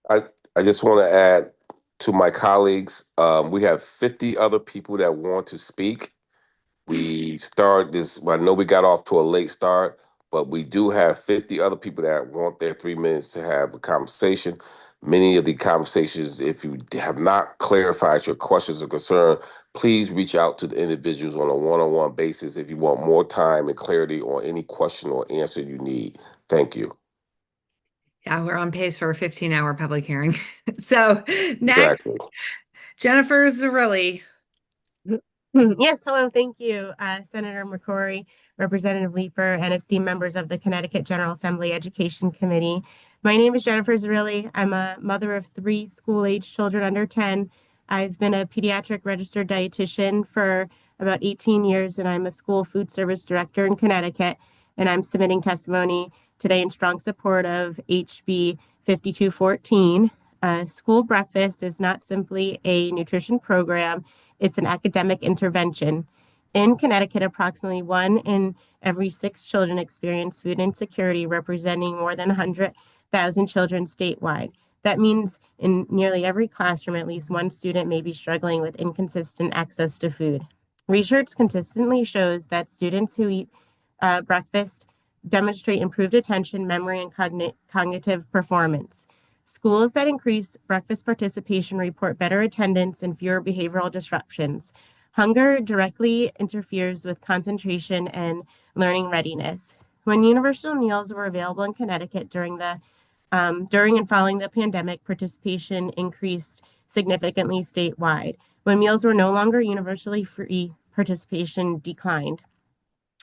S19: I just want to add to my colleagues, we have 50 other people that want to speak. We start this, I know we got off to a late start, but we do have 50 other people that want their 3 minutes to have a conversation. Many of the conversations, if you have not clarified your questions or concern, please reach out to the individuals on a one-on-one basis if you want more time and clarity on any question or answer you need. Thank you.
S1: Yeah, we're on pace for a 15-hour public hearing. So next,
S19: Exactly.
S1: Jennifer Zerilli.
S17: Yes, hello, thank you, Senator McCrory, Representative Leeper, and esteemed members of the Connecticut General Assembly Education Committee. My name is Jennifer Zerilli. I'm a mother of 3 school-age children under 10. I've been a pediatric registered dietitian for about 18 years, and I'm a school food service director in Connecticut, and I'm submitting testimony today in strong support of HB 5214. School breakfast is not simply a nutrition program. It's an academic intervention. In Connecticut, approximately 1 in every 6 children experience food insecurity, representing more than 100,000 children statewide. That means in nearly every classroom, at least one student may be struggling with inconsistent access to food. Research consistently shows that students who eat breakfast demonstrate improved attention, memory, and cognitive performance. Schools that increase breakfast participation report better attendance and fewer behavioral disruptions. Hunger directly interferes with concentration and learning readiness. When universal meals were available in Connecticut during and following the pandemic, participation increased significantly statewide. When meals were no longer universally free, participation declined,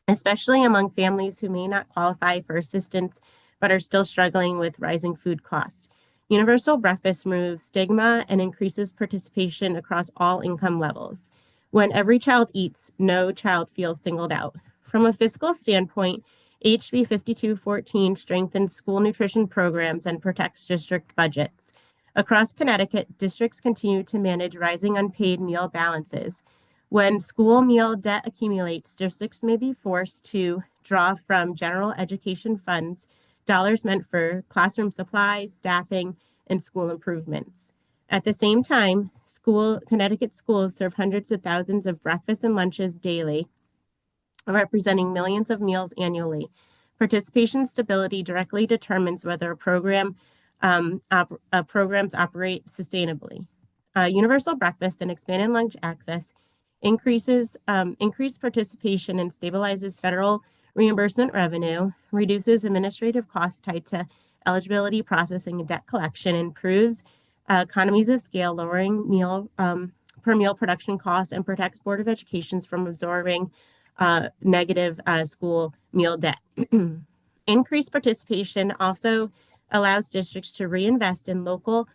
S17: especially among families who may not qualify for assistance but are still struggling with rising food costs. Universal breakfast removes stigma and increases participation across all income levels. When every child eats, no child feels singled out. From a fiscal standpoint, HB 5214 strengthens school nutrition programs and protects district budgets. Across Connecticut, districts continue to manage rising unpaid meal balances. When school meal debt accumulates, districts may be forced to draw from general education funds dollars meant for classroom supplies, staffing, and school improvements. At the same time, Connecticut schools serve hundreds of thousands of breakfasts and lunches daily, representing millions of meals annually. Participation stability directly determines whether programs operate sustainably. Universal breakfast and expanded lunch access increased participation and stabilizes federal reimbursement revenue, reduces administrative costs tied to eligibility processing and debt collection, improves economies of scale, lowering per meal production costs, and protects Board of Education from absorbing negative school meal debt. Increased participation also allows districts to reinvest in local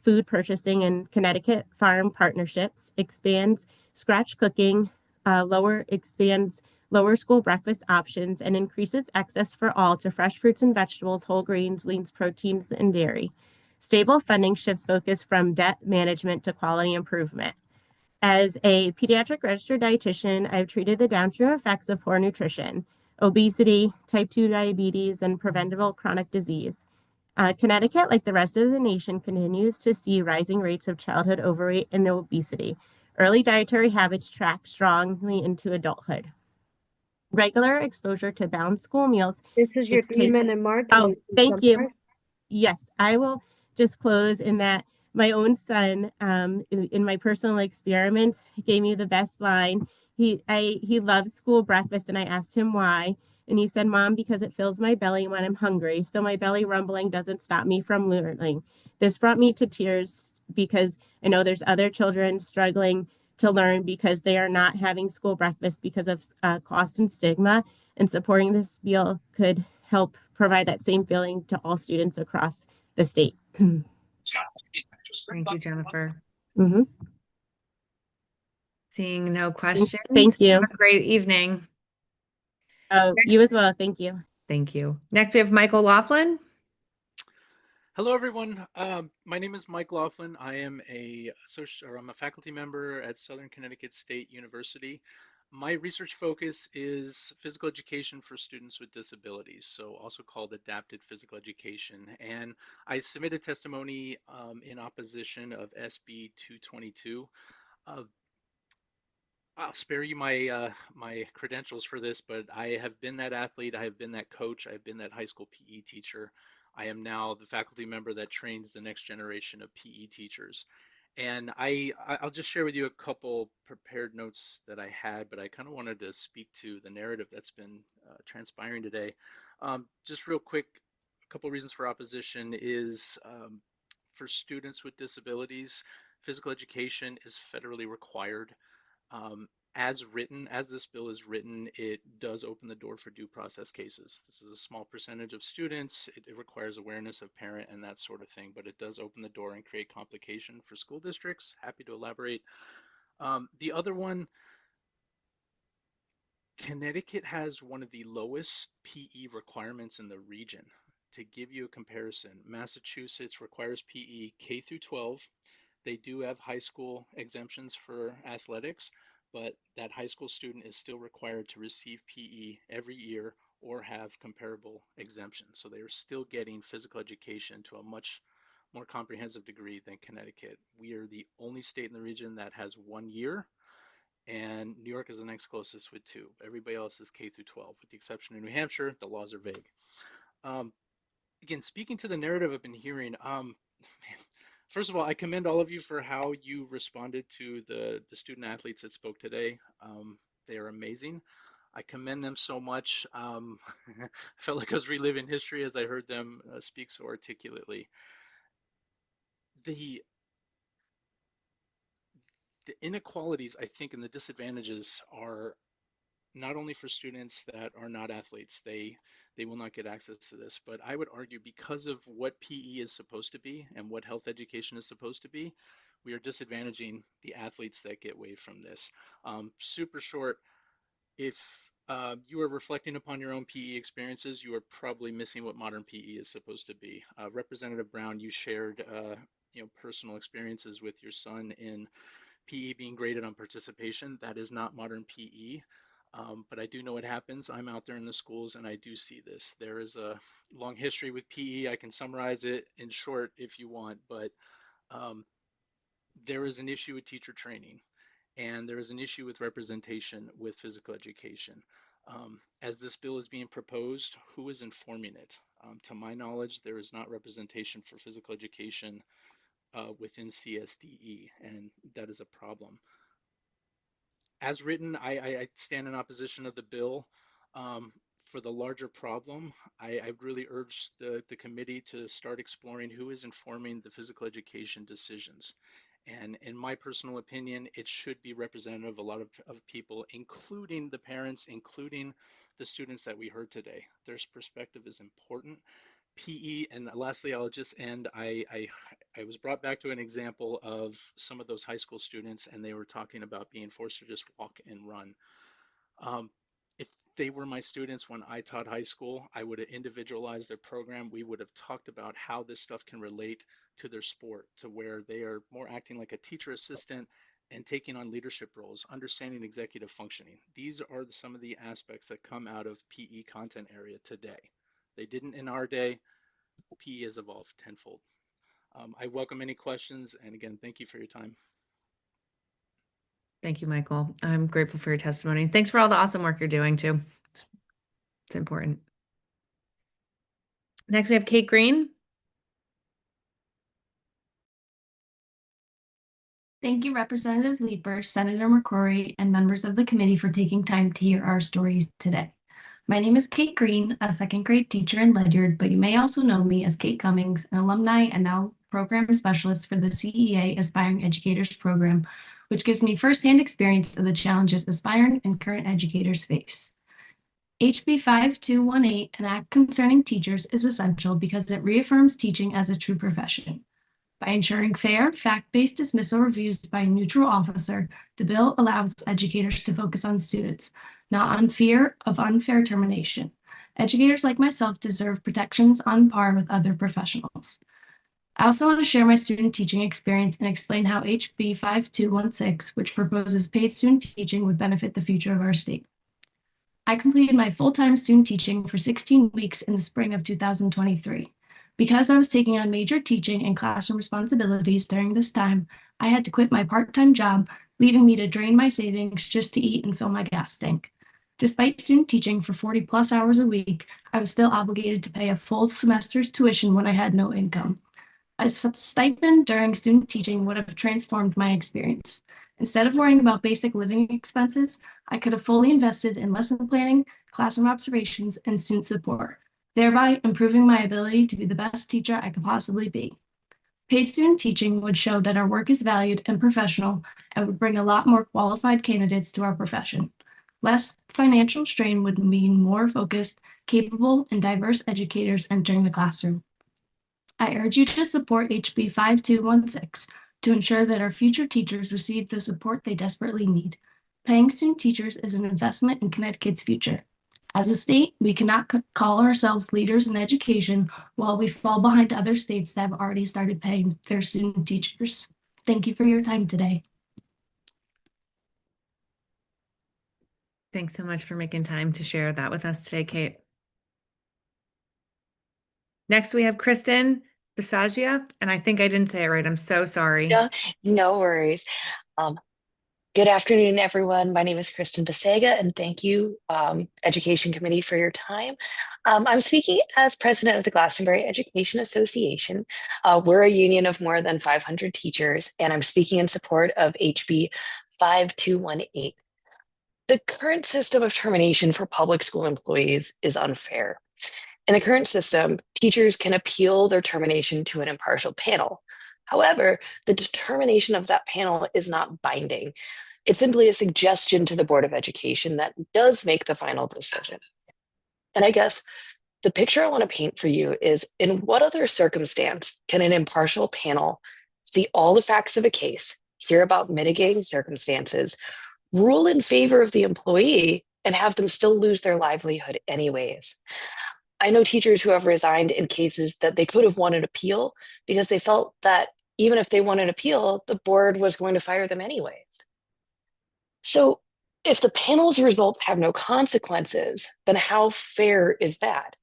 S17: food purchasing and Connecticut farm partnerships, expands scratch cooking, expands lower school breakfast options, and increases access for all to fresh fruits and vegetables, whole grains, leans, proteins, and dairy. Stable funding shifts focus from debt management to quality improvement. As a pediatric registered dietitian, I've treated the downstream effects of poor nutrition, obesity, type 2 diabetes, and preventable chronic disease. Connecticut, like the rest of the nation, continues to see rising rates of childhood overweight and obesity. Early dietary habits track strongly into adulthood. Regular exposure to balanced school meals
S4: This is your
S17: shapes take.
S4: 3-minute mark. Can
S17: Oh,
S4: you please
S17: thank you.
S4: summarize?
S17: Yes, I will just close in that my own son, in my personal experiments, gave me the best line. He loves school breakfast, and I asked him why, and he said, "Mom, because it fills my belly when I'm hungry, so my belly rumbling doesn't stop me from learning." This brought me to tears because I know there's other children struggling to learn because they are not having school breakfast because of cost and stigma, and supporting this meal could help provide that same feeling to all students across the state.
S1: Thank you, Jennifer.
S17: Mhm.
S1: Seeing no questions.
S17: Thank you.
S1: Have a great evening.
S17: Oh, you as well. Thank you.
S1: Thank you. Next, we have Michael Laughlin.
S10: Hello, everyone. My name is Mike Laughlin. I am I'm a faculty member at Southern Connecticut State University. My research focus is physical education for students with disabilities, so also called adapted physical education. And I submitted testimony in opposition of SB 222. I'll spare you my credentials for this, but I have been that athlete, I have been that coach, I've been that high school PE teacher. I am now the faculty member that trains the next generation of PE teachers. And I'll just share with you a couple prepared notes that I had, but I kind of wanted to speak to the narrative that's been transpiring today. Just real quick, a couple reasons for opposition is for students with disabilities, physical education is federally required. As written, as this bill is written, it does open the door for due process cases. This is a small percentage of students. It requires awareness of parent and that sort of thing, but it does open the door and create complication for school districts. Happy to elaborate. The other one, Connecticut has one of the lowest PE requirements in the region. To give you a comparison, Massachusetts requires PE K through 12. They do have high school exemptions for athletics, but that high school student is still required to receive PE every year or have comparable exemptions. So they are still getting physical education to a much more comprehensive degree than Connecticut. We are the only state in the region that has 1 year, and New York is the next closest with 2. Everybody else is K through 12, with the exception of New Hampshire. The laws are vague. Um, again, speaking to the narrative I've been hearing, first of all, I commend all of you for how you responded to the student athletes that spoke today. They are amazing. I commend them so much. I felt like I was reliving history as I heard them speak so articulately. The the inequalities, I think, and the disadvantages are not only for students that are not athletes, they will not get access to this, but I would argue because of what PE is supposed to be and what health education is supposed to be, we are disadvantaging the athletes that get away from this. Super short, if you are reflecting upon your own PE experiences, you are probably missing what modern PE is supposed to be. Representative Brown, you shared personal experiences with your son in PE being graded on participation. That is not modern PE. But I do know what happens. I'm out there in the schools and I do see this. There is a long history with PE. I can summarize it in short if you want, but um, there is an issue with teacher training and there is an issue with representation with physical education. As this bill is being proposed, who is informing it? To my knowledge, there is not representation for physical education within CSDE, and that is a problem. As written, I stand in opposition of the bill. For the larger problem, I really urge the committee to start exploring who is informing the physical education decisions. And in my personal opinion, it should be representative of a lot of people, including the parents, including the students that we heard today. Their perspective is important. PE, and lastly, I'll just end. I was brought back to an example of some of those high school students, and they were talking about being forced to just walk and run. Um, if they were my students when I taught high school, I would have individualized their program. We would have talked about how this stuff can relate to their sport, to where they are more acting like a teacher assistant and taking on leadership roles, understanding executive functioning. These are some of the aspects that come out of PE content area today. They didn't in our day. PE has evolved tenfold. I welcome any questions, and again, thank you for your time.
S1: Thank you, Michael. I'm grateful for your testimony. Thanks for all the awesome work you're doing too. It's important. Next, we have Kate Green.
S18: Thank you, Representative Leeper, Senator McCrory, and members of the committee for taking time to hear our stories today. My name is Kate Green, a second grade teacher in Ledyard, but you may also know me as Kate Cummings, an alumni and now program specialist for the CEA Aspiring Educators Program, which gives me firsthand experience of the challenges aspiring and current educators face. HB 5218, an act concerning teachers, is essential because it reaffirms teaching as a true profession. By ensuring fair, fact-based dismissal reviews by a neutral officer, the bill allows educators to focus on students, not on fear of unfair termination. Educators like myself deserve protections on par with other professionals. I also want to share my student teaching experience and explain how HB 5216, which proposes paid student teaching, would benefit the future of our state. I completed my full-time student teaching for 16 weeks in the spring of 2023. Because I was taking on major teaching and classroom responsibilities during this time, I had to quit my part-time job, leaving me to drain my savings just to eat and fill my gas tank. Despite student teaching for 40 plus hours a week, I was still obligated to pay a full semester's tuition when I had no income. A stipend during student teaching would have transformed my experience. Instead of worrying about basic living expenses, I could have fully invested in lesson planning, classroom observations, and student support, thereby improving my ability to be the best teacher I could possibly be. Paid student teaching would show that our work is valued and professional and would bring a lot more qualified candidates to our profession. Less financial strain would mean more focused, capable, and diverse educators entering the classroom. I urge you to support HB 5216 to ensure that our future teachers receive the support they desperately need. Paying student teachers is an investment in Connecticut's future. As a state, we cannot call ourselves leaders in education while we fall behind other states that have already started paying their student teachers. Thank you for your time today.
S1: Thanks so much for making time to share that with us today, Kate. Next, we have Kristen Bisagia, and I think I didn't say it right. I'm so sorry.
S20: No, no worries. Um,
S3: Good afternoon, everyone. My name is Kristen Besega, and thank you, Education Committee, for your time. I'm speaking as president of the Glastonbury Education Association. We're a union of more than 500 teachers, and I'm speaking in support of HB 5218. The current system of termination for public school employees is unfair. In the current system, teachers can appeal their termination to an impartial panel. However, the determination of that panel is not binding. It's simply a suggestion to the Board of Education that does make the final decision. And I guess the picture I want to paint for you is, in what other circumstance can an impartial panel see all the facts of a case, hear about mitigating circumstances, rule in favor of the employee, and have them still lose their livelihood anyways? I know teachers who have resigned in cases that they could have won an appeal because they felt that even if they won an appeal, the board was going to fire them anyways. So if the panel's results have no consequences, then how fair is that?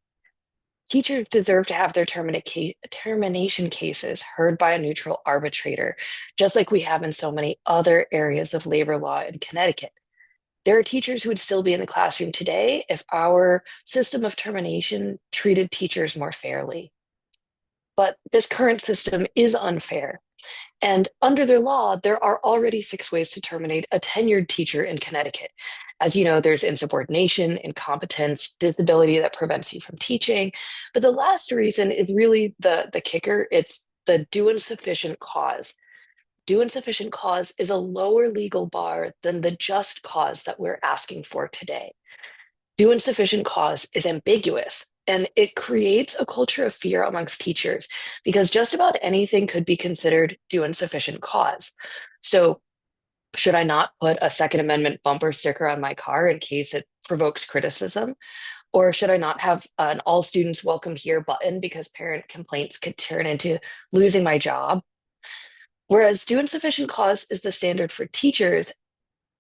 S3: Teachers deserve to have their termination cases heard by a neutral arbitrator, just like we have in so many other areas of labor law in Connecticut. There are teachers who would still be in the classroom today if our system of termination treated teachers more fairly. But this current system is unfair. And under the law, there are already 6 ways to terminate a tenured teacher in Connecticut. As you know, there's insubordination, incompetence, disability that prevents you from teaching. But the last reason is really the kicker. It's the due insufficient cause. Due insufficient cause is a lower legal bar than the just cause that we're asking for today. Due insufficient cause is ambiguous, and it creates a culture of fear amongst teachers because just about anything could be considered due insufficient cause. So, should I not put a Second Amendment bumper sticker on my car in case it provokes criticism? Or should I not have an all students welcome here button because parent complaints could turn into losing my job? Whereas due insufficient cause is the standard for teachers,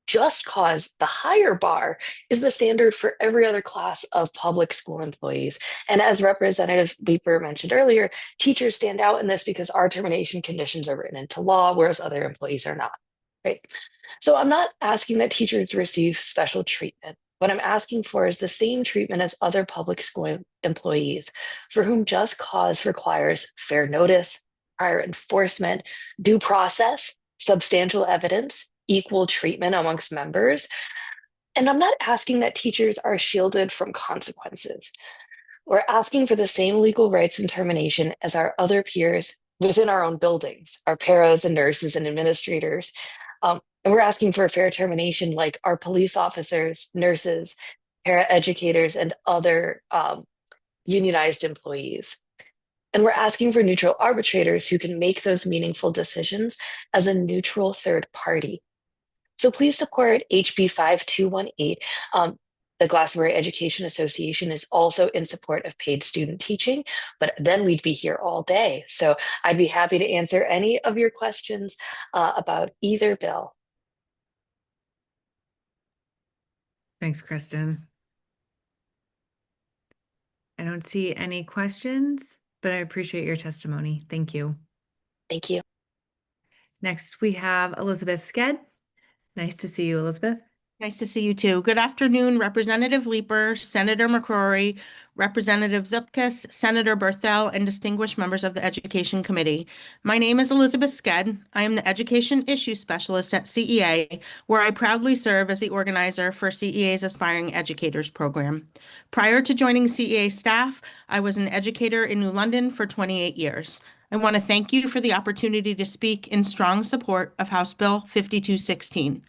S3: just cause, the higher bar, is the standard for every other class of public school employees. And as Representative Leeper mentioned earlier, teachers stand out in this because our termination conditions are written into law, whereas other employees are not, right? So I'm not asking that teachers receive special treatment. What I'm asking for is the same treatment as other public school employees for whom just cause requires fair notice, prior enforcement, due process, substantial evidence, equal treatment amongst members. And I'm not asking that teachers are shielded from consequences. We're asking for the same legal rights and termination as our other peers within our own buildings, our paras and nurses and administrators. And we're asking for a fair termination like our police officers, nurses, para educators, and other unionized employees. And we're asking for neutral arbitrators who can make those meaningful decisions as a neutral third party. So please support HB 5218. The Glastonbury Education Association is also in support of paid student teaching, but then we'd be here all day. So I'd be happy to answer any of your questions about either bill.
S1: Thanks, Kristen. I don't see any questions, but I appreciate your testimony. Thank you.
S3: Thank you.
S1: Next, we have Elizabeth Sked. Nice to see you, Elizabeth.
S20: Nice to see you too. Good afternoon, Representative Leeper, Senator McCrory, Representative Zupkis, Senator Berthel, and distinguished members of the Education Committee. My name is Elizabeth Sked. I am the Education Issue Specialist at CEA, where I proudly serve as the organizer for CEA's Aspiring Educators Program. Prior to joining CEA staff, I was an educator in New London for 28 years. I want to thank you for the opportunity to speak in strong support of House Bill 5216.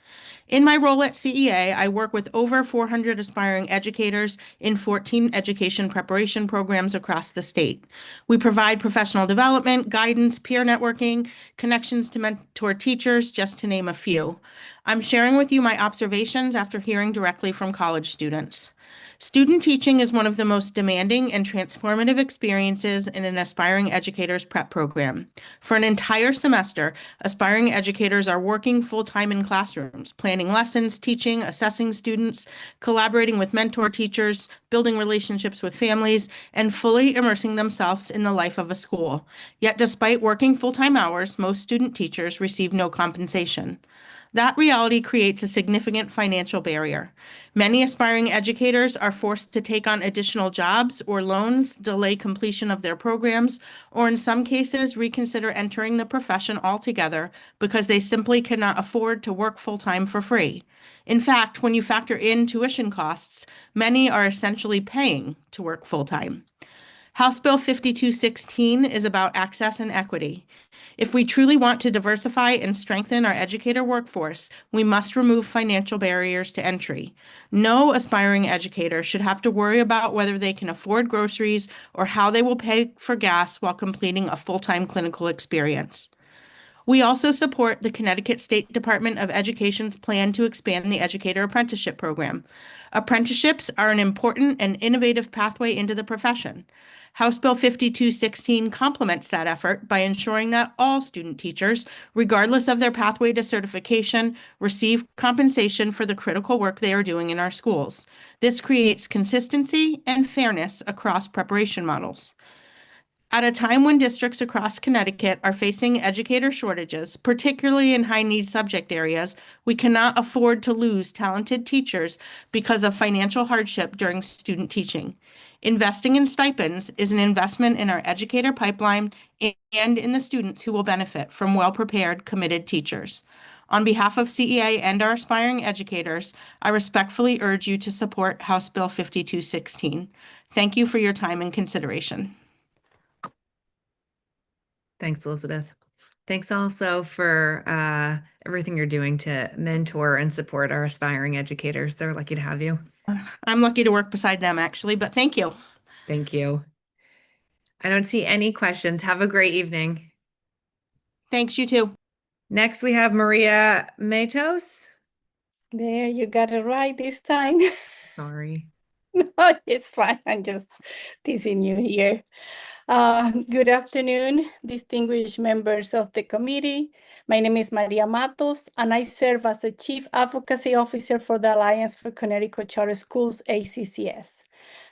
S20: In my role at CEA, I work with over 400 aspiring educators in 14 education preparation programs across the state. We provide professional development, guidance, peer networking, connections to mentor teachers, just to name a few. I'm sharing with you my observations after hearing directly from college students. Student teaching is one of the most demanding and transformative experiences in an aspiring educator's prep program. For an entire semester, aspiring educators are working full-time in classrooms, planning lessons, teaching, assessing students, collaborating with mentor teachers, building relationships with families, and fully immersing themselves in the life of a school. Yet despite working full-time hours, most student teachers receive no compensation. That reality creates a significant financial barrier. Many aspiring educators are forced to take on additional jobs or loans, delay completion of their programs, or in some cases, reconsider entering the profession altogether because they simply cannot afford to work full-time for free. In fact, when you factor in tuition costs, many are essentially paying to work full-time. House Bill 5216 is about access and equity. If we truly want to diversify and strengthen our educator workforce, we must remove financial barriers to entry. No aspiring educator should have to worry about whether they can afford groceries or how they will pay for gas while completing a full-time clinical experience. We also support the Connecticut State Department of Education's plan to expand the educator apprenticeship program. Apprenticeships are an important and innovative pathway into the profession. House Bill 5216 complements that effort by ensuring that all student teachers, regardless of their pathway to certification, receive compensation for the critical work they are doing in our schools. This creates consistency and fairness across preparation models. At a time when districts across Connecticut are facing educator shortages, particularly in high-need subject areas, we cannot afford to lose talented teachers because of financial hardship during student teaching. Investing in stipends is an investment in our educator pipeline and in the students who will benefit from well-prepared, committed teachers. On behalf of CEA and our aspiring educators, I respectfully urge you to support House Bill 5216. Thank you for your time and consideration.
S1: Thanks, Elizabeth. Thanks also for everything you're doing to mentor and support our aspiring educators. They're lucky to have you.
S20: I'm lucky to work beside them, actually, but thank you.
S1: Thank you. I don't see any questions. Have a great evening.
S20: Thanks, you too.
S1: Next, we have Maria Matos.
S8: There, you got it right this time.
S1: Sorry.
S8: No, it's fine. I'm just teasing you here. Good afternoon, distinguished members of the committee. My name is Maria Matos, and I serve as the Chief Advocacy Officer for the Alliance for Connecticut Charter Schools, ACCS.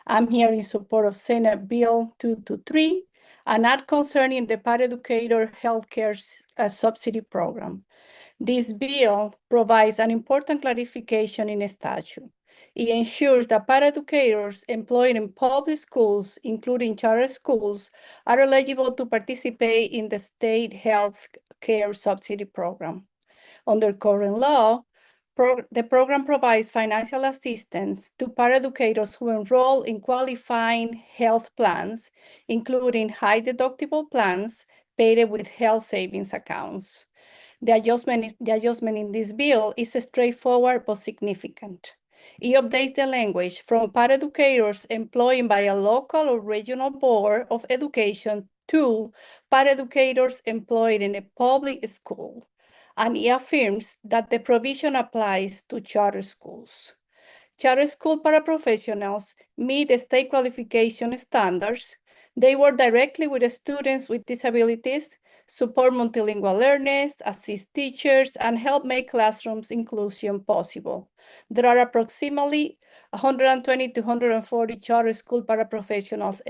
S8: I'm here in support of Senate Bill 223, an act concerning the paraeducator healthcare subsidy program. This bill provides an important clarification in a statute. It ensures that paraeducators employed in public schools, including charter schools, are eligible to participate in the state health care subsidy program. Under current law, the program provides financial assistance to paraeducators who enroll in qualifying health plans, including high deductible plans paid with health savings accounts. The adjustment in this bill is straightforward but significant. It updates the language from paraeducators employed by a local or regional board of education to paraeducators employed in a public school, and it affirms that the provision applies to charter schools. Charter school paraprofessionals meet state qualification standards. They work directly with students with disabilities, support multilingual learners, assist teachers, and help make classrooms inclusion possible. There are approximately 120 to 140 charter school paraprofessionals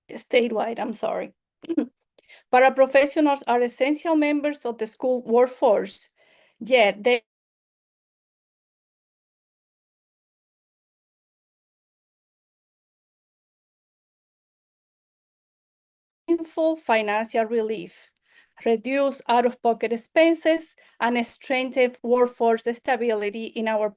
S8: statewide. Paraprofessionals are essential members of the school workforce, yet they meaningful financial relief, reduce out-of-pocket expenses, and strengthen workforce stability in our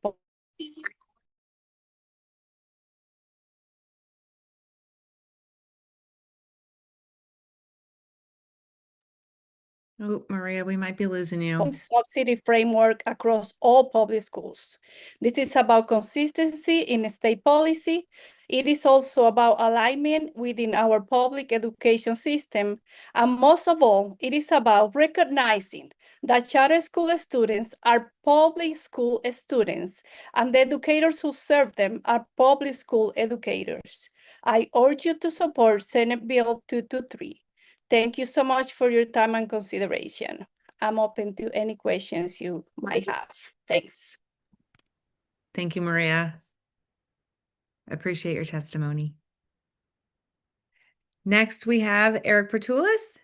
S1: Oh, Maria, we might be losing you.
S8: subsidy framework across all public schools. This is about consistency in state policy. It is also about alignment within our public education system. And most of all, it is about recognizing that charter school students are public school students and the educators who serve them are public school educators. I urge you to support Senate Bill 223. Thank you so much for your time and consideration. I'm open to any questions you might have. Thanks.
S1: Thank you, Maria. I appreciate your testimony. Next, we have Eric Pertulis.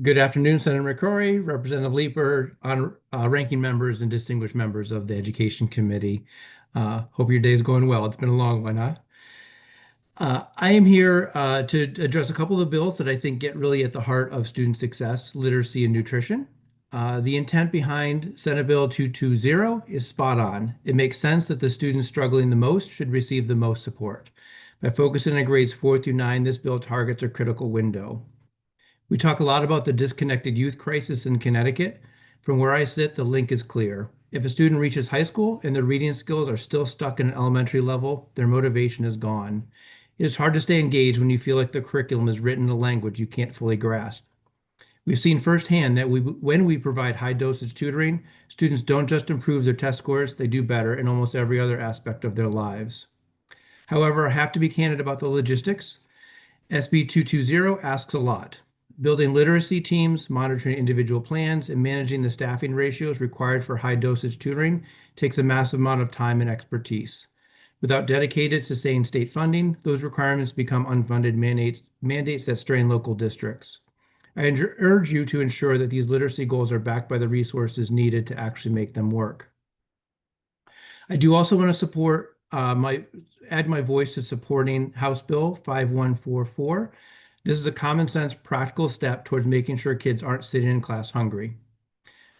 S11: Good afternoon, Senator McCrory, Representative Leeper, on ranking members and distinguished members of the Education Committee. Hope your day is going well. It's been a long one, huh? I am here to address a couple of bills that I think get really at the heart of student success, literacy, and nutrition. The intent behind Senate Bill 220 is spot on. It makes sense that the students struggling the most should receive the most support. By focusing on grades 4 through 9, this bill targets a critical window. We talk a lot about the disconnected youth crisis in Connecticut. From where I sit, the link is clear. If a student reaches high school and their reading skills are still stuck in an elementary level, their motivation is gone. It is hard to stay engaged when you feel like the curriculum is written in a language you can't fully grasp. We've seen firsthand that when we provide high dosage tutoring, students don't just improve their test scores, they do better in almost every other aspect of their lives. However, I have to be candid about the logistics. SB 220 asks a lot. Building literacy teams, monitoring individual plans, and managing the staffing ratios required for high dosage tutoring takes a massive amount of time and expertise. Without dedicated, sustained state funding, those requirements become unfunded mandates that strain local districts. I urge you to ensure that these literacy goals are backed by the resources needed to actually make them work. I do also want to add my voice to supporting House Bill 5144. This is a common sense, practical step towards making sure kids aren't sitting in class hungry.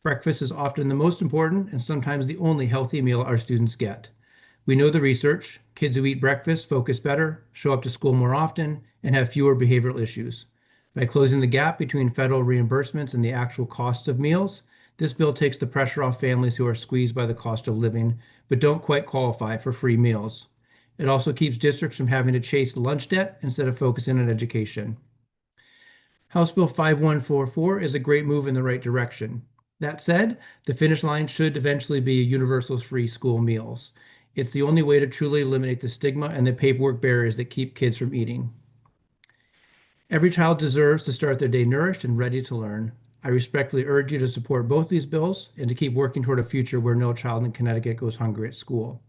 S11: Breakfast is often the most important and sometimes the only healthy meal our students get. We know the research. Kids who eat breakfast focus better, show up to school more often, and have fewer behavioral issues. By closing the gap between federal reimbursements and the actual costs of meals, this bill takes the pressure off families who are squeezed by the cost of living, but don't quite qualify for free meals. It also keeps districts from having to chase lunch debt instead of focusing on education. House Bill 5144 is a great move in the right direction. That said, the finish line should eventually be universal free school meals. It's the only way to truly eliminate the stigma and the paperwork barriers that keep kids from eating. Every child deserves to start their day nourished and ready to learn. I respectfully urge you to support both these bills and to keep working toward a future where no child in Connecticut goes hungry at school.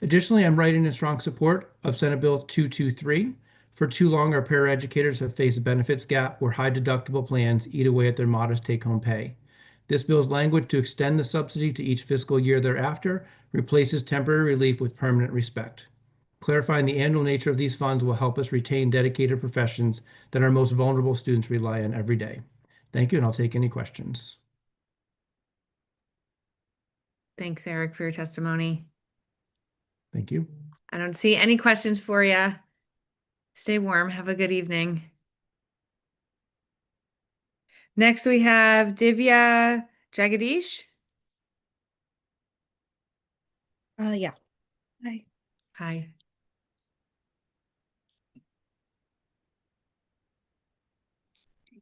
S11: Additionally, I'm writing in strong support of Senate Bill 223. For too long, our paraeducators have faced a benefits gap where high deductible plans eat away at their modest take-home pay. This bill's language to extend the subsidy to each fiscal year thereafter replaces temporary relief with permanent respect. Clarifying the annual nature of these funds will help us retain dedicated professions that our most vulnerable students rely on every day. Thank you, and I'll take any questions.
S1: Thanks, Eric, for your testimony.
S11: Thank you.
S1: I don't see any questions for you. Stay warm. Have a good evening. Next, we have Divya Jagadish.
S21: Yeah. Hi.
S1: Hi.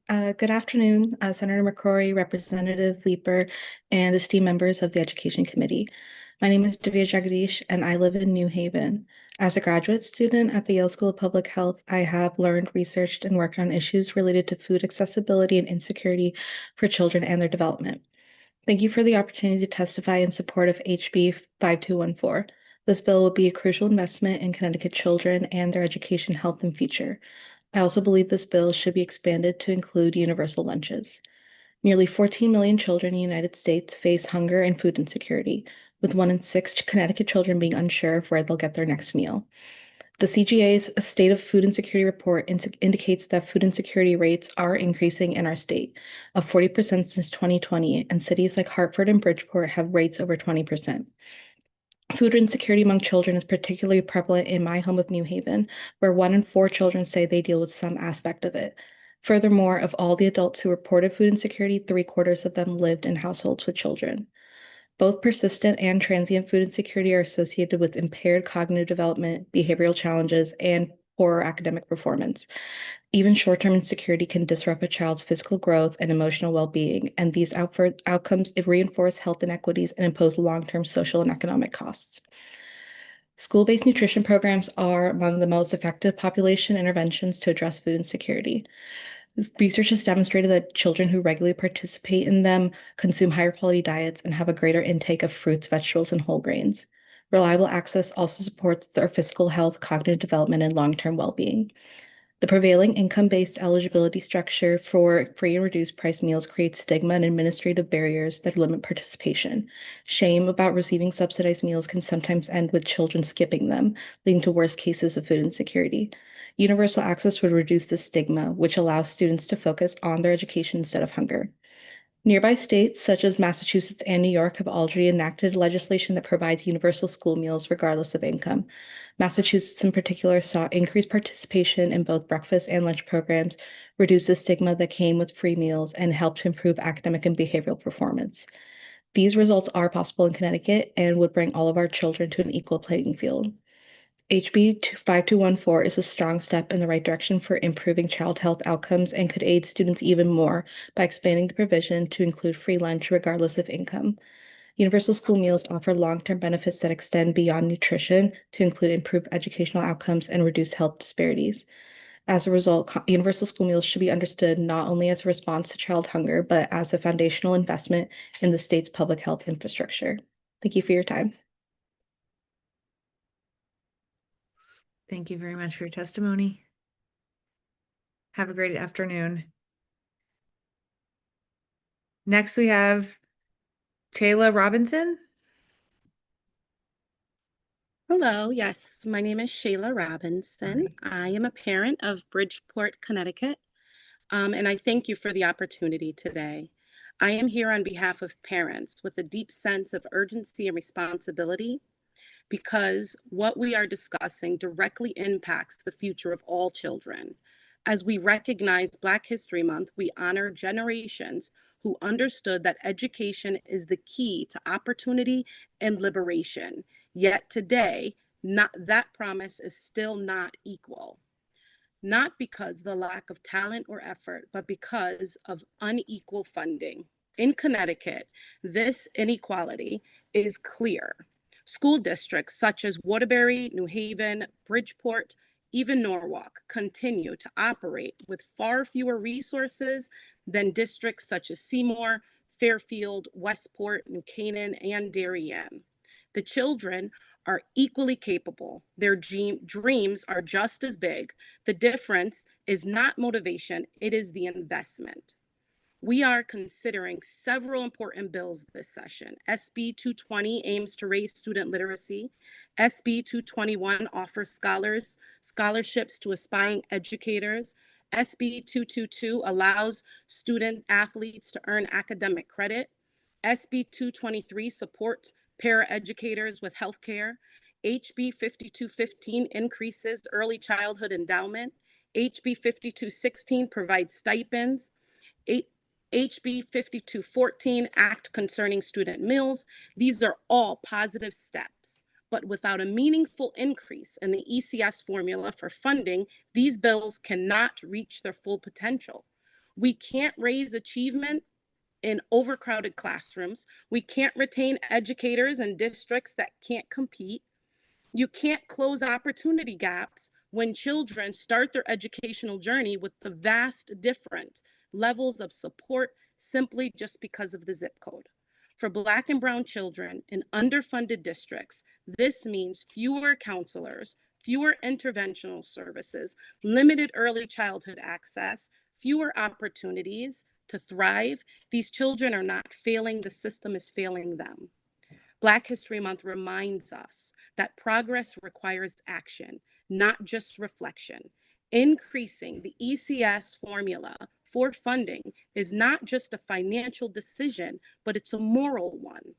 S21: Good afternoon, Senator McCrory, Representative Leeper, and esteemed members of the Education Committee. My name is Divya Jagadish, and I live in New Haven. As a graduate student at the Yale School of Public Health, I have learned, researched, and worked on issues related to food accessibility and insecurity for children and their development. Thank you for the opportunity to testify in support of HB 5214. This bill will be a crucial investment in Connecticut children and their education, health, and future. I also believe this bill should be expanded to include universal lunches. Nearly 14 million children in the United States face hunger and food insecurity, with 1 in 6 Connecticut children being unsure of where they'll get their next meal. The CGA's State of Food Insecurity report indicates that food insecurity rates are increasing in our state, of 40% since 2020, and cities like Hartford and Bridgeport have rates over 20%. Food insecurity among children is particularly prevalent in my home of New Haven, where 1 in 4 children say they deal with some aspect of it. Furthermore, of all the adults who reported food insecurity, 3/4 of them lived in households with children. Both persistent and transient food insecurity are associated with impaired cognitive development, behavioral challenges, and poorer academic performance. Even short-term insecurity can disrupt a child's physical growth and emotional well-being, and these outcomes reinforce health inequities and impose long-term social and economic costs. School-based nutrition programs are among the most effective population interventions to address food insecurity. Research has demonstrated that children who regularly participate in them consume higher quality diets and have a greater intake of fruits, vegetables, and whole grains. Reliable access also supports their physical health, cognitive development, and long-term well-being. The prevailing income-based eligibility structure for free and reduced price meals creates stigma and administrative barriers that limit participation. Shame about receiving subsidized meals can sometimes end with children skipping them, leading to worse cases of food insecurity. Universal access would reduce this stigma, which allows students to focus on their education instead of hunger. Nearby states, such as Massachusetts and New York, have already enacted legislation that provides universal school meals regardless of income. Massachusetts, in particular, saw increased participation in both breakfast and lunch programs, reduced the stigma that came with free meals, and helped improve academic and behavioral performance. These results are possible in Connecticut and would bring all of our children to an equal playing field. HB 5214 is a strong step in the right direction for improving child health outcomes and could aid students even more by expanding the provision to include free lunch regardless of income. Universal school meals offer long-term benefits that extend beyond nutrition to include improved educational outcomes and reduce health disparities. As a result, universal school meals should be understood not only as a response to child hunger, but as a foundational investment in the state's public health infrastructure. Thank you for your time.
S1: Thank you very much for your testimony. Have a great afternoon. Next, we have Chayla Robinson.
S2: Hello, yes, my name is Shayla Robinson. I am a parent of Bridgeport, Connecticut, and I thank you for the opportunity today. I am here on behalf of parents with a deep sense of urgency and responsibility because what we are discussing directly impacts the future of all children. As we recognize Black History Month, we honor generations who understood that education is the key to opportunity and liberation. Yet today, that promise is still not equal. Not because the lack of talent or effort, but because of unequal funding. In Connecticut, this inequality is clear. School districts such as Waterbury, New Haven, Bridgeport, even Norwalk continue to operate with far fewer resources than districts such as Seymour, Fairfield, Westport, New Canaan, and Darien. The children are equally capable. Their dreams are just as big. The difference is not motivation, it is the investment. We are considering several important bills this session. SB 220 aims to raise student literacy. SB 221 offers scholarships to aspiring educators. SB 222 allows student athletes to earn academic credit. SB 223 supports paraeducators with healthcare. HB 5215 increases early childhood endowment. HB 5216 provides stipends. HB 5214 Act concerning student meals. These are all positive steps, but without a meaningful increase in the ECS formula for funding, these bills cannot reach their full potential. We can't raise achievement in overcrowded classrooms. We can't retain educators in districts that can't compete. You can't close opportunity gaps when children start their educational journey with the vast different levels of support simply just because of the zip code. For Black and Brown children in underfunded districts, this means fewer counselors, fewer interventional services, limited early childhood access, fewer opportunities to thrive. These children are not failing, the system is failing them. Black History Month reminds us that progress requires action, not just reflection. Increasing the ECS formula for funding is not just a financial decision, but it's a moral one.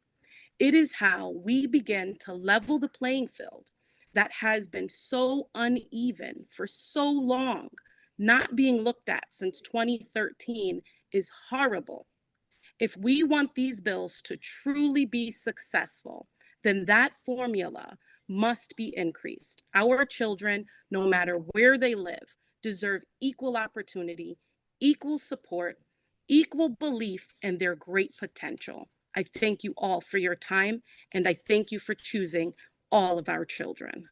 S2: It is how we begin to level the playing field that has been so uneven for so long. Not being looked at since 2013 is horrible. If we want these bills to truly be successful, then that formula must be increased. Our children, no matter where they live, deserve equal opportunity, equal support, equal belief in their great potential. I thank you all for your time, and I thank you for choosing all of our children.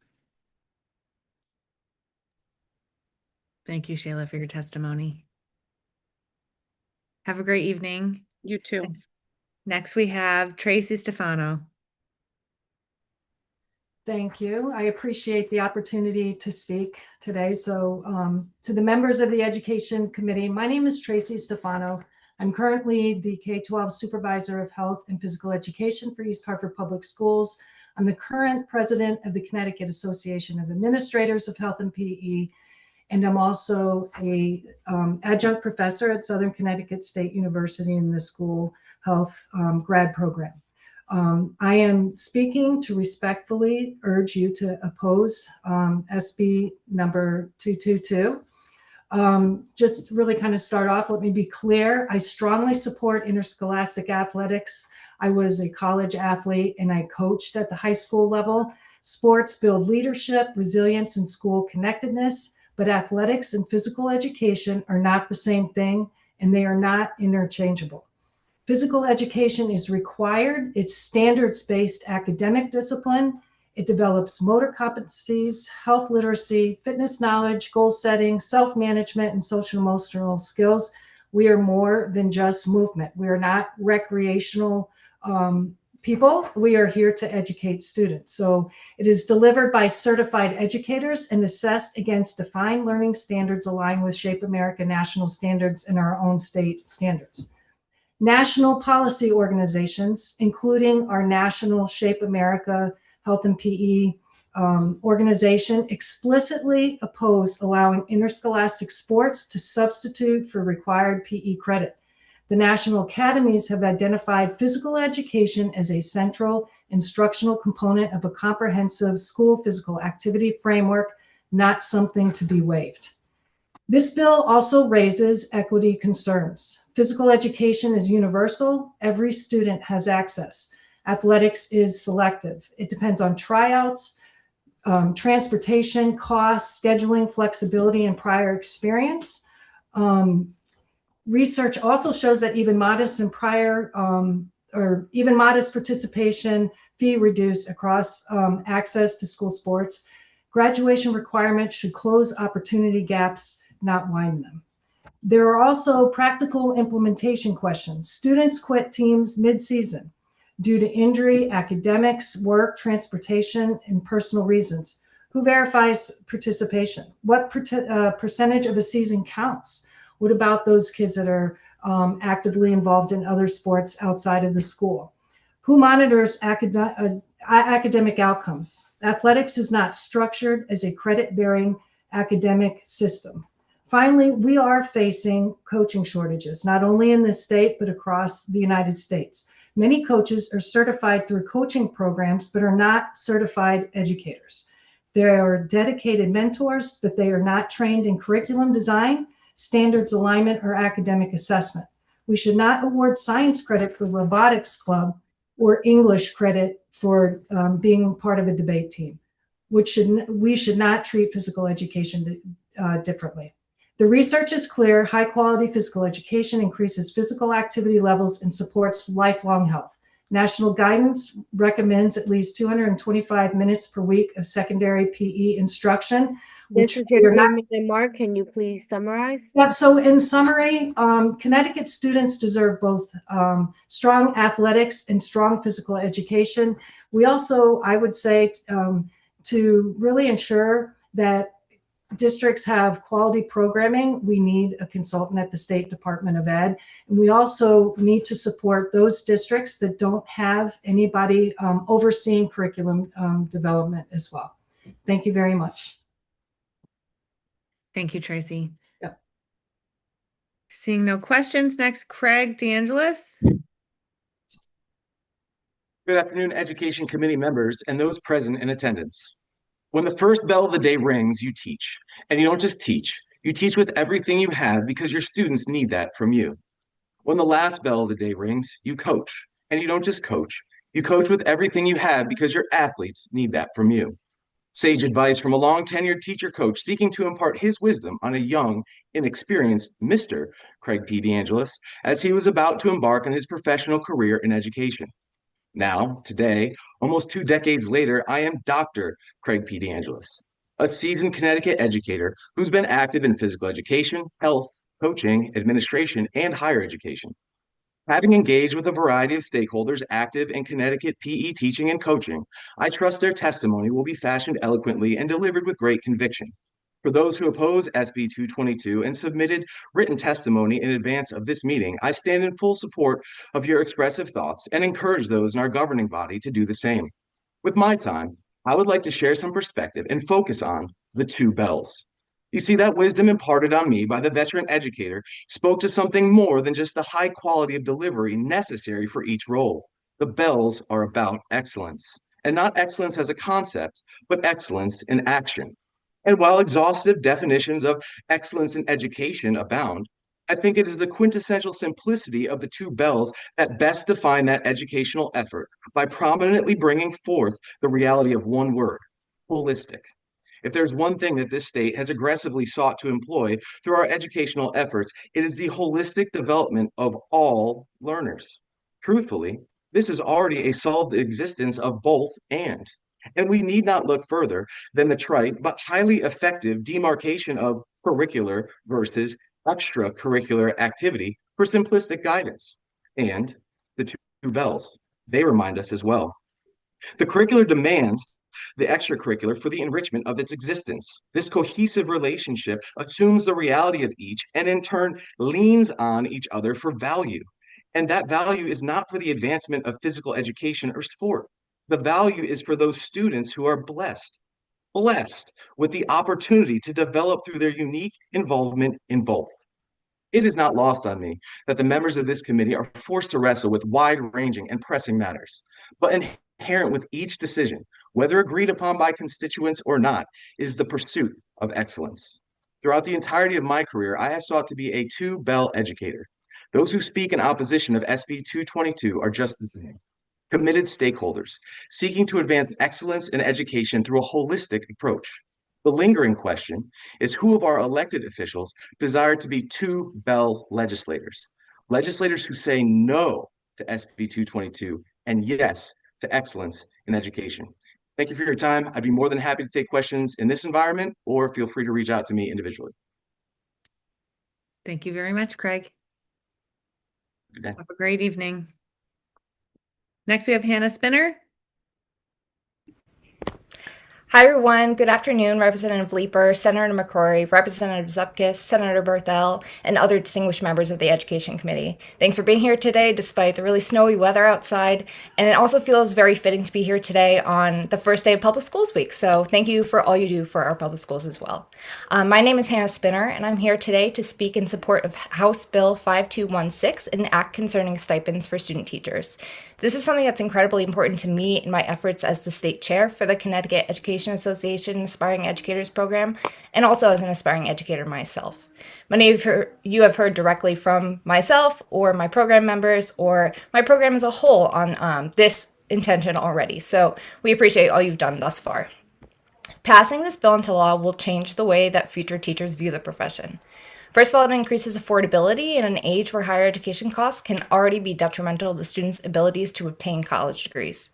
S1: Thank you, Shayla, for your testimony. Have a great evening.
S2: You too.
S1: Next, we have Tracy Stefano.
S5: Thank you. I appreciate the opportunity to speak today. So to the members of the Education Committee, my name is Tracy Stefano. I'm currently the K-12 Supervisor of Health and Physical Education for East Hartford Public Schools. I'm the current president of the Connecticut Association of Administrators of Health and PE, and I'm also a adjunct professor at Southern Connecticut State University in the school health grad program. I am speaking to respectfully urge you to oppose SB number 222. Just really kind of start off, let me be clear. I strongly support interscholastic athletics. I was a college athlete and I coached at the high school level. Sports build leadership, resilience, and school connectedness, but athletics and physical education are not the same thing, and they are not interchangeable. Physical education is required. It's standards-based academic discipline. It develops motor competencies, health literacy, fitness knowledge, goal setting, self-management, and social emotional skills. We are more than just movement. We are not recreational people. We are here to educate students. So it is delivered by certified educators and assessed against defined learning standards aligned with Shape America national standards and our own state standards. National policy organizations, including our National Shape America Health and PE organization, explicitly oppose allowing interscholastic sports to substitute for required PE credit. The national academies have identified physical education as a central instructional component of a comprehensive school physical activity framework, not something to be waived. This bill also raises equity concerns. Physical education is universal. Every student has access. Athletics is selective. It depends on tryouts, transportation, costs, scheduling, flexibility, and prior experience. Research also shows that even modest participation fee reduced across access to school sports. Graduation requirements should close opportunity gaps, not widen them. There are also practical implementation questions. Students quit teams mid-season due to injury, academics, work, transportation, and personal reasons. Who verifies participation? What percentage of a season counts? What about those kids that are actively involved in other sports outside of the school? Who monitors academic outcomes? Athletics is not structured as a credit-bearing academic system. Finally, we are facing coaching shortages, not only in this state, but across the United States. Many coaches are certified through coaching programs, but are not certified educators. They are dedicated mentors, but they are not trained in curriculum design, standards alignment, or academic assessment. We should not award science credit for robotics club or English credit for being part of a debate team. We should not treat physical education differently. The research is clear. High quality physical education increases physical activity levels and supports lifelong health. National guidance recommends at least 225 minutes per week of secondary PE instruction.
S4: This is your 3-minute mark. Can you please summarize?
S5: Yep. So in summary, Connecticut students deserve both strong athletics and strong physical education. We also, I would say, to really ensure that districts have quality programming, we need a consultant at the State Department of Ed. And we also need to support those districts that don't have anybody overseeing curriculum development as well. Thank you very much.
S1: Thank you, Tracy.
S5: Yep.
S1: Seeing no questions, next, Craig DeAngelis.
S12: Good afternoon, Education Committee members and those present in attendance. When the first bell of the day rings, you teach. And you don't just teach, you teach with everything you have because your students need that from you. When the last bell of the day rings, you coach. And you don't just coach, you coach with everything you have because your athletes need that from you. Sage advice from a long-tenured teacher coach seeking to impart his wisdom on a young, inexperienced Mr. Craig P. DeAngelis as he was about to embark on his professional career in education. Now, today, almost 2 decades later, I am Dr. Craig P. DeAngelis, a seasoned Connecticut educator who's been active in physical education, health, coaching, administration, and higher education. Having engaged with a variety of stakeholders active in Connecticut PE teaching and coaching, I trust their testimony will be fashioned eloquently and delivered with great conviction. For those who oppose SB 222 and submitted written testimony in advance of this meeting, I stand in full support of your expressive thoughts and encourage those in our governing body to do the same. With my time, I would like to share some perspective and focus on the two bells. You see, that wisdom imparted on me by the veteran educator spoke to something more than just the high quality of delivery necessary for each role. The bells are about excellence, and not excellence as a concept, but excellence in action. And while exhaustive definitions of excellence in education abound, I think it is the quintessential simplicity of the two bells that best define that educational effort by prominently bringing forth the reality of one word: holistic. If there's one thing that this state has aggressively sought to employ through our educational efforts, it is the holistic development of all learners. Truthfully, this is already a solved existence of both and we need not look further than the trite but highly effective demarcation of curricular versus extracurricular activity for simplistic guidance. And the two bells, they remind us as well. The curricular demands the extracurricular for the enrichment of its existence. This cohesive relationship assumes the reality of each and in turn leans on each other for value. And that value is not for the advancement of physical education or sport. The value is for those students who are blessed with the opportunity to develop through their unique involvement in both. It is not lost on me that the members of this committee are forced to wrestle with wide-ranging and pressing matters, but inherent with each decision, whether agreed upon by constituents or not, is the pursuit of excellence. Throughout the entirety of my career, I have sought to be a two-bell educator. Those who speak in opposition of SB 222 are just the same. Committed stakeholders seeking to advance excellence in education through a holistic approach. The lingering question is who of our elected officials desire to be two-bell legislators? Legislators who say no to SB 222 and yes to excellence in education. Thank you for your time. I'd be more than happy to take questions in this environment, or feel free to reach out to me individually.
S1: Thank you very much, Craig.
S12: Good day.
S1: Have a great evening. Next, we have Hannah Spinner.
S6: Hi, everyone. Good afternoon, Representative Leeper, Senator McCrory, Representative Zupkis, Senator Berthel, and other distinguished members of the Education Committee. Thanks for being here today despite the really snowy weather outside. And it also feels very fitting to be here today on the first day of Public Schools Week. So thank you for all you do for our public schools as well. My name is Hannah Spinner, and I'm here today to speak in support of House Bill 5216, an act concerning stipends for student teachers. This is something that's incredibly important to me in my efforts as the state chair for the Connecticut Education Association Aspiring Educators Program, and also as an aspiring educator myself. Many of you have heard directly from myself or my program members or my program as a whole on this intention already, so we appreciate all you've done thus far. Passing this bill into law will change the way that future teachers view the profession. First of all, it increases affordability in an age where higher education costs can already be detrimental to students' abilities to obtain college degrees.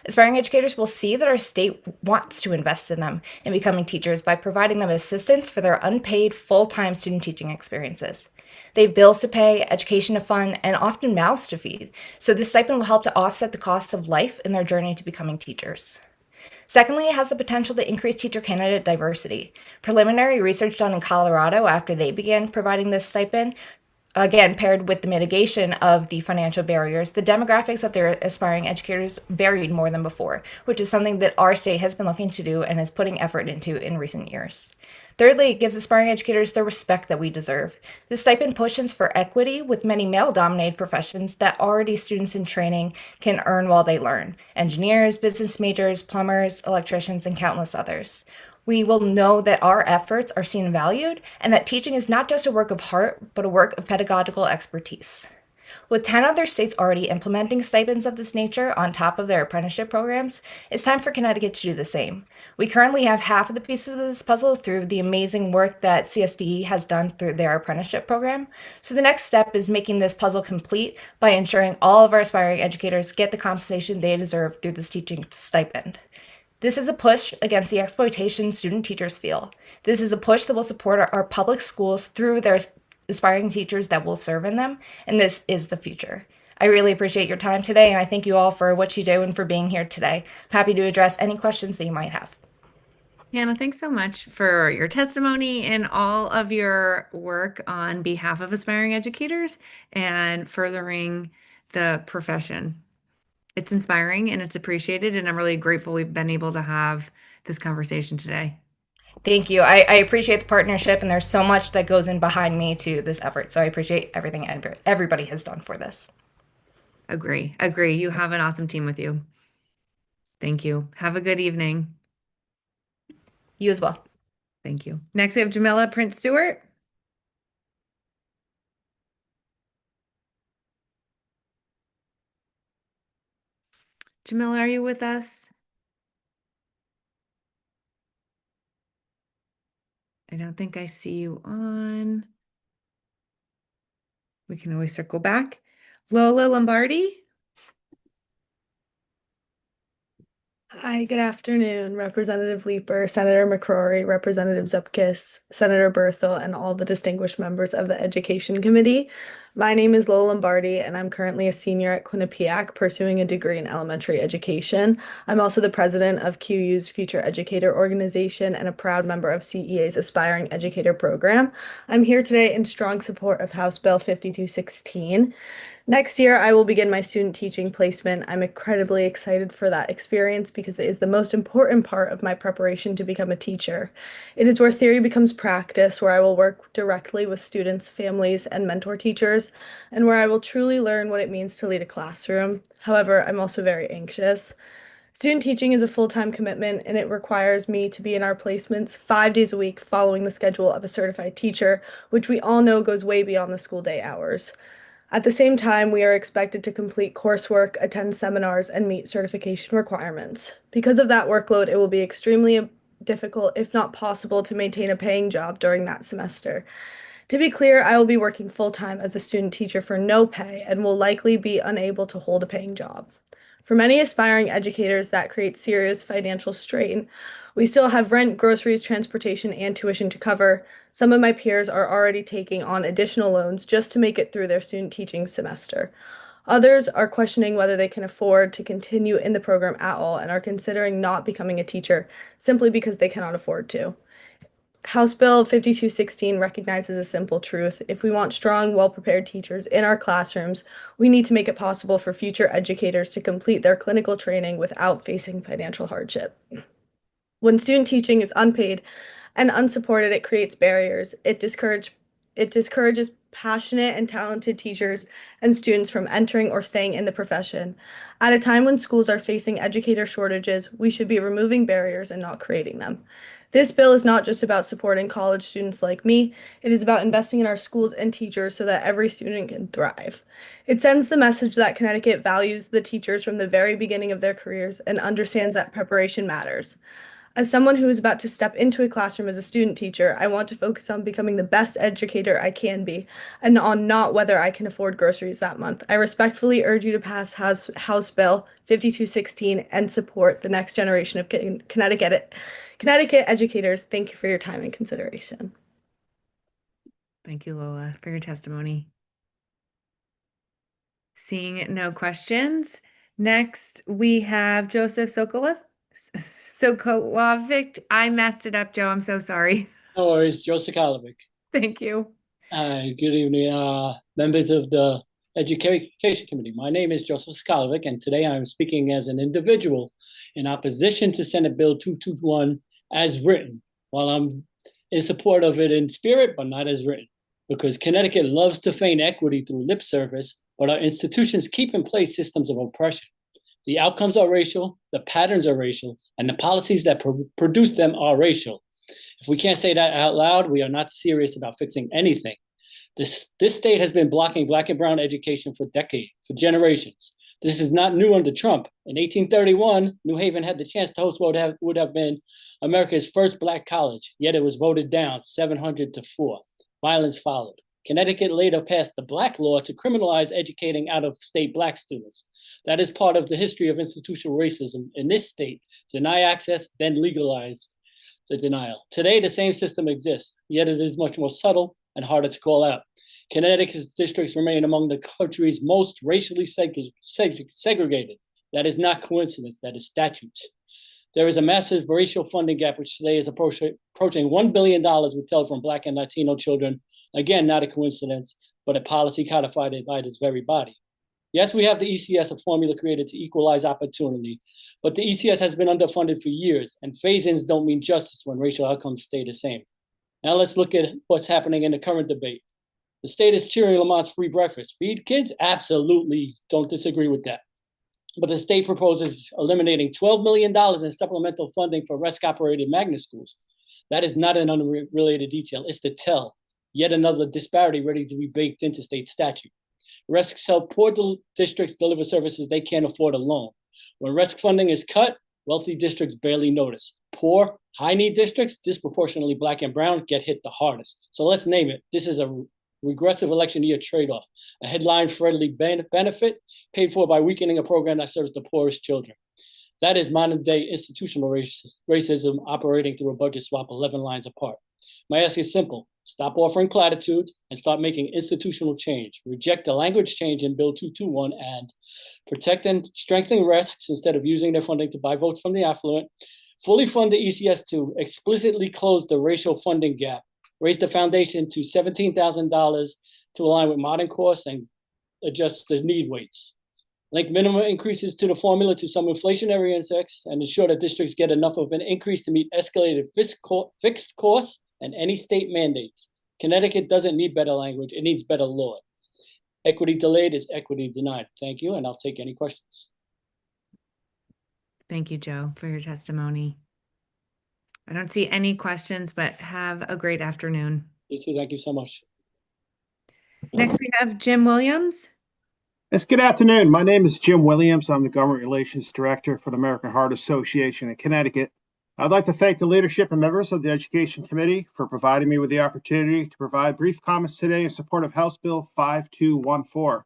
S6: Aspiring educators will see that our state wants to invest in them in becoming teachers by providing them assistance for their unpaid, full-time student teaching experiences. They have bills to pay, education to fund, and often mouths to feed, so this stipend will help to offset the costs of life in their journey to becoming teachers. Secondly, it has the potential to increase teacher candidate diversity. Preliminary research done in Colorado after they began providing this stipend, again, paired with the mitigation of the financial barriers, the demographics of their aspiring educators varied more than before, which is something that our state has been looking to do and is putting effort into in recent years. Thirdly, it gives aspiring educators the respect that we deserve. This stipend pushes for equity with many male-dominated professions that already students in training can earn while they learn: engineers, business majors, plumbers, electricians, and countless others. We will know that our efforts are seen and valued, and that teaching is not just a work of heart, but a work of pedagogical expertise. With 10 other states already implementing stipends of this nature on top of their apprenticeship programs, it's time for Connecticut to do the same. We currently have half of the pieces of this puzzle through the amazing work that CSDE has done through their apprenticeship program. So the next step is making this puzzle complete by ensuring all of our aspiring educators get the compensation they deserve through this teaching stipend. This is a push against the exploitation student teachers feel. This is a push that will support our public schools through their aspiring teachers that will serve in them, and this is the future. I really appreciate your time today, and I thank you all for what you do and for being here today. I'm happy to address any questions that you might have.
S1: Hannah, thanks so much for your testimony and all of your work on behalf of aspiring educators and furthering the profession. It's inspiring and it's appreciated, and I'm really grateful we've been able to have this conversation today.
S6: Thank you. I appreciate the partnership, and there's so much that goes in behind me to this effort. So I appreciate everything everybody has done for this.
S1: Agree. You have an awesome team with you. Thank you. Have a good evening.
S6: You as well.
S1: Thank you. Next, we have Jamila Prince Stewart. Jamila, are you with us? I don't think I see you on. We can always circle back. Lola Lombardi.
S13: Hi, good afternoon, Representative Leeper, Senator McCrory, Representative Zupkis, Senator Berthel, and all the distinguished members of the Education Committee. My name is Lola Lombardi, and I'm currently a senior at Quinnipiac pursuing a degree in elementary education. I'm also the president of QU's Future Educator Organization and a proud member of CEA's Aspiring Educator Program. I'm here today in strong support of House Bill 5216. Next year, I will begin my student teaching placement. I'm incredibly excited for that experience because it is the most important part of my preparation to become a teacher. It is where theory becomes practice, where I will work directly with students, families, and mentor teachers, and where I will truly learn what it means to lead a classroom. However, I'm also very anxious. Student teaching is a full-time commitment, and it requires me to be in our placements 5 days a week following the schedule of a certified teacher, which we all know goes way beyond the school day hours. At the same time, we are expected to complete coursework, attend seminars, and meet certification requirements. Because of that workload, it will be extremely difficult, if not possible, to maintain a paying job during that semester. To be clear, I will be working full-time as a student teacher for no pay and will likely be unable to hold a paying job. For many aspiring educators, that creates serious financial strain. We still have rent, groceries, transportation, and tuition to cover. Some of my peers are already taking on additional loans just to make it through their student teaching semester. Others are questioning whether they can afford to continue in the program at all and are considering not becoming a teacher simply because they cannot afford to. House Bill 5216 recognizes a simple truth. If we want strong, well-prepared teachers in our classrooms, we need to make it possible for future educators to complete their clinical training without facing financial hardship. When student teaching is unpaid and unsupported, it creates barriers. It discourages passionate and talented teachers and students from entering or staying in the profession. At a time when schools are facing educator shortages, we should be removing barriers and not creating them. This bill is not just about supporting college students like me, it is about investing in our schools and teachers so that every student can thrive. It sends the message that Connecticut values the teachers from the very beginning of their careers and understands that preparation matters. As someone who is about to step into a classroom as a student teacher, I want to focus on becoming the best educator I can be and on not whether I can afford groceries that month. I respectfully urge you to pass House Bill 5216 and support the next generation of Connecticut educators. Thank you for your time and consideration.
S1: Thank you, Lola, for your testimony. Seeing no questions. Next, we have Joseph Sokolovic. I messed it up, Joe. I'm so sorry.
S22: No worries, Joe Sakalovic.
S1: Thank you.
S22: Good evening, members of the Education Committee. My name is Joseph Skalovic, and today I'm speaking as an individual in opposition to Senate Bill 221 as written, while I'm in support of it in spirit, but not as written, because Connecticut loves to feign equity through lip service, but our institutions keep in place systems of oppression. The outcomes are racial, the patterns are racial, and the policies that produce them are racial. If we can't say that out loud, we are not serious about fixing anything. This state has been blocking Black and brown education for decades, for generations. This is not new under Trump. In 1831, New Haven had the chance to host what would have been America's first Black college, yet it was voted down 700-4. Violence followed. Connecticut later passed the Black law to criminalize educating out-of-state Black students. That is part of the history of institutional racism in this state. Deny access, then legalize the denial. Today, the same system exists, yet it is much more subtle and harder to call out. Connecticut's districts remain among the country's most racially segregated. That is not coincidence, that is statutes. There is a massive racial funding gap, which today is approaching $1 billion withheld from Black and Latino children. Again, not a coincidence, but a policy codified by this very body. Yes, we have the ECS, a formula created to equalize opportunity, but the ECS has been underfunded for years, and phase-ins don't mean justice when racial outcomes stay the same. Now let's look at what's happening in the current debate. The state is cheering Lamont's free breakfast. Feed kids? Absolutely don't disagree with that. But the state proposes eliminating $12 million in supplemental funding for RESC-operated magnet schools. That is not an unrelated detail. It's the tell. Yet another disparity ready to be baked into state statute. RESCs help poor districts deliver services they can't afford alone. When RESC funding is cut, wealthy districts barely notice. Poor, high-need districts, disproportionately Black and brown, get hit the hardest. So let's name it. This is a regressive election year trade-off, a headline-friendly benefit paid for by weakening a program that serves the poorest children. That is modern-day institutional racism operating through a budget swap 11 lines apart. My ask is simple. Stop offering platitudes and start making institutional change. Reject the language change in Bill 221 and protect and strengthen RESCs instead of using their funding to buy votes from the affluent. Fully fund the ECS to explicitly close the racial funding gap. Raise the foundation to $17,000 to align with modern costs and adjust the need weights. Link minimum increases to the formula to some inflationary index and ensure that districts get enough of an increase to meet escalated fixed costs and any state mandates. Connecticut doesn't need better language, it needs better law. Equity delayed is equity denied. Thank you, and I'll take any questions.
S1: Thank you, Joe, for your testimony. I don't see any questions, but have a great afternoon.
S22: You too, thank you so much.
S1: Next, we have Jim Williams.
S15: Yes, good afternoon. My name is Jim Williams. I'm the Government Relations Director for the American Heart Association in Connecticut. I'd like to thank the leadership and members of the Education Committee for providing me with the opportunity to provide brief comments today in support of House Bill 5214.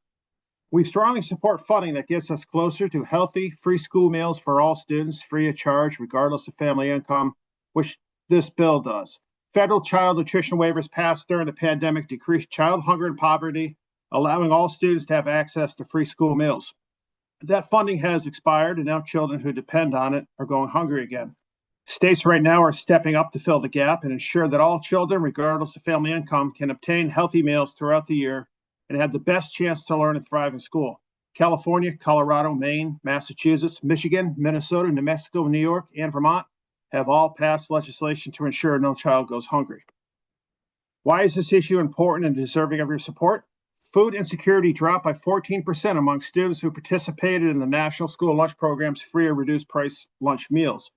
S15: We strongly support funding that gets us closer to healthy, free school meals for all students, free of charge, regardless of family income, which this bill does. Federal child nutrition waivers passed during the pandemic decreased child hunger and poverty, allowing all students to have access to free school meals. That funding has expired, and now children who depend on it are going hungry again. States right now are stepping up to fill the gap and ensure that all children, regardless of family income, can obtain healthy meals throughout the year and have the best chance to learn and thrive in school. California, Colorado, Maine, Massachusetts, Michigan, Minnesota, New Mexico, New York, and Vermont have all passed legislation to ensure no child goes hungry. Why is this issue important and deserving of your support? Food insecurity dropped by 14% among students who participated in the National School Lunch Program's free or reduced price lunch meals.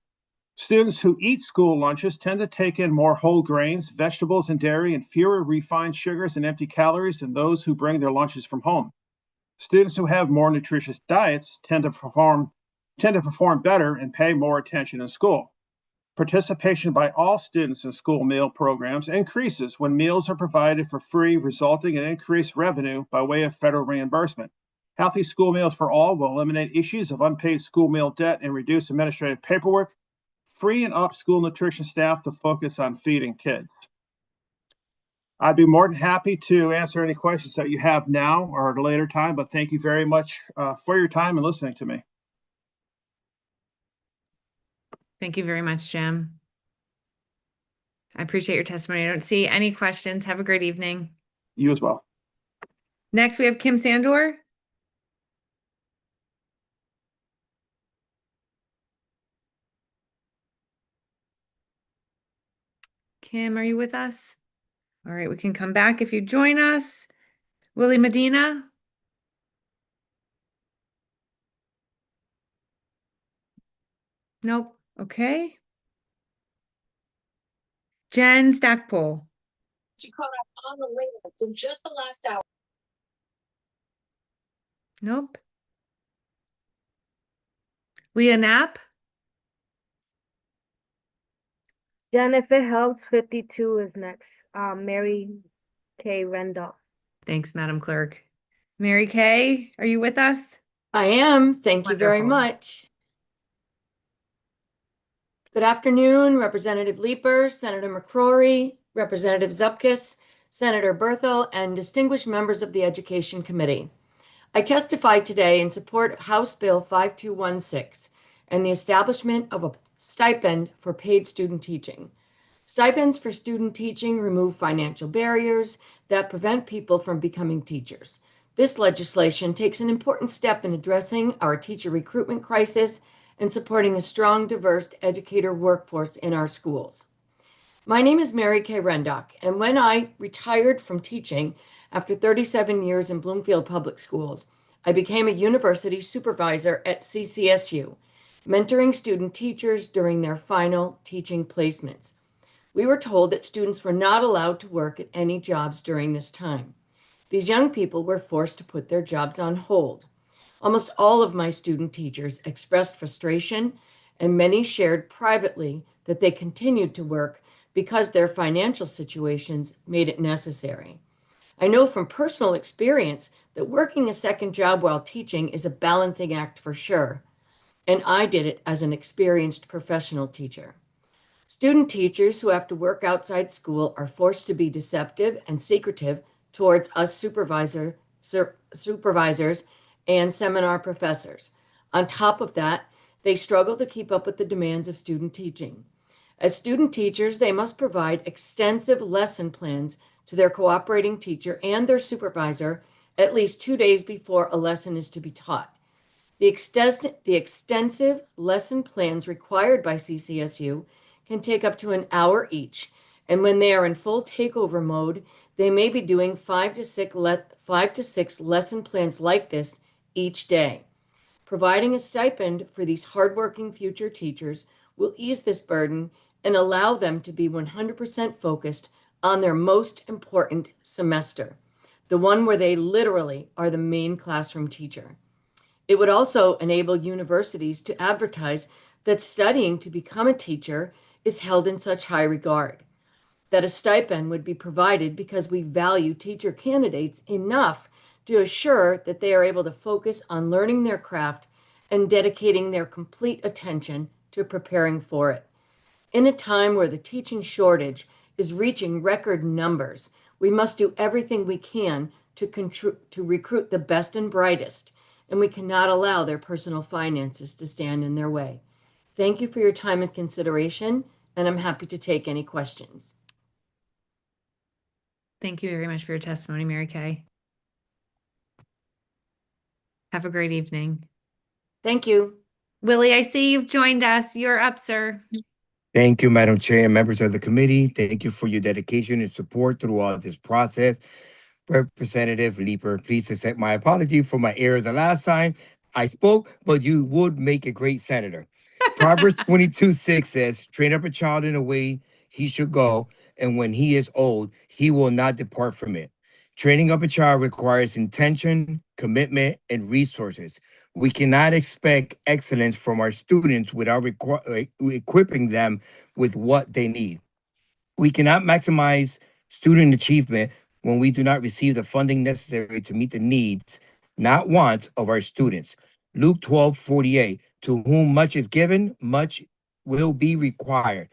S15: Students who eat school lunches tend to take in more whole grains, vegetables, and dairy, and fewer refined sugars and empty calories than those who bring their lunches from home. Students who have more nutritious diets tend to perform better and pay more attention in school. Participation by all students in school meal programs increases when meals are provided for free, resulting in increased revenue by way of federal reimbursement. Healthy school meals for all will eliminate issues of unpaid school meal debt and reduce administrative paperwork, free and up school nutrition staff to focus on feeding kids. I'd be more than happy to answer any questions that you have now or at a later time, but thank you very much for your time and listening to me.
S1: Thank you very much, Jim. I appreciate your testimony. I don't see any questions. Have a great evening.
S15: You as well.
S1: Next, we have Kim Sandor. Kim, are you with us? All right, we can come back if you join us. Willie Medina. Nope. Okay. Jen Stackpole.
S16: She caught up on the list in just the last hour.
S1: Nope. Leah Knapp.
S4: Jen, if it helps, 52 is next. Mary K. Randolph.
S1: Thanks, Madam Clerk. Mary Kay, are you with us?
S23: I am. Thank you very
S1: Wonderful.
S23: much. Good afternoon, Representative Leeper, Senator McCrory, Representative Zupkis,
S7: Senator Berthel, and distinguished members of the Education Committee. I testify today in support of House Bill 5216 and the establishment of a stipend for paid student teaching. Stipends for student teaching remove financial barriers that prevent people from becoming teachers. This legislation takes an important step in addressing our teacher recruitment crisis and supporting a strong, diverse educator workforce in our schools. My name is Mary Kay Rendock, and when I retired from teaching after 37 years in Bloomfield Public Schools, I became a university supervisor at CCSU, mentoring student teachers during their final teaching placements. We were told that students were not allowed to work at any jobs during this time. These young people were forced to put their jobs on hold. Almost all of my student teachers expressed frustration, and many shared privately that they continued to work because their financial situations made it necessary. I know from personal experience that working a second job while teaching is a balancing act for sure, and I did it as an experienced professional teacher. Student teachers who have to work outside school are forced to be deceptive and secretive towards us supervisors and seminar professors. On top of that, they struggle to keep up with the demands of student teaching. As student teachers, they must provide extensive lesson plans to their cooperating teacher and their supervisor at least 2 days before a lesson is to be taught. The extensive lesson plans required by CCSU can take up to an hour each, and when they are in full takeover mode, they may be doing 5 to 6 lesson plans like this each day. Providing a stipend for these hardworking future teachers will ease this burden and allow them to be 100% focused on their most important semester, the one where they literally are the main classroom teacher. It would also enable universities to advertise that studying to become a teacher is held in such high regard, that a stipend would be provided because we value teacher candidates enough to assure that they are able to focus on learning their craft and dedicating their complete attention to preparing for it. In a time where the teaching shortage is reaching record numbers, we must do everything we can to recruit the best and brightest, and we cannot allow their personal finances to stand in their way. Thank you for your time and consideration, and I'm happy to take any questions.
S1: Thank you very much for your testimony, Mary Kay. Have a great evening.
S7: Thank you.
S1: Willie, I see you've joined us. You're up, sir.
S9: Thank you, Madam Chair and members of the committee. Thank you for your dedication and support throughout this process. Representative Leeper, please accept my apology for my error the last time I spoke, but you would make a great senator. Proverbs 22:6 says, train up a child in a way he should go, and when he is old, he will not depart from it. Training up a child requires intention, commitment, and resources. We cannot expect excellence from our students without equipping them with what they need. We cannot maximize student achievement when we do not receive the funding necessary to meet the needs, not wants, of our students. Luke 12:48, to whom much is given, much will be required.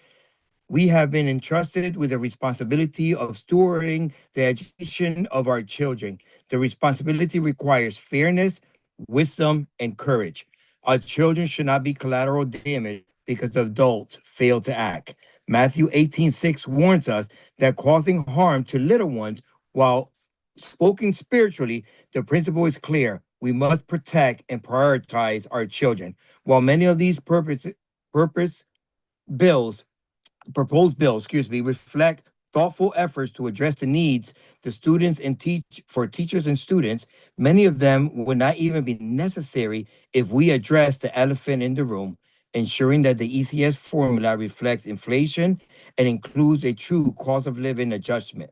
S9: We have been entrusted with the responsibility of stewarding the education of our children. The responsibility requires fairness, wisdom, and courage. Our children should not be collateral damage because adults fail to act. Matthew 18:6 warns us that causing harm to little ones, while spoken spiritually, the principle is clear. We must protect and prioritize our children. While many of these bills proposed bills, reflect thoughtful efforts to address the needs the students and teachers and students. Many of them would not even be necessary if we address the elephant in the room, ensuring that the ECS formula reflects inflation and includes a true cost of living adjustment.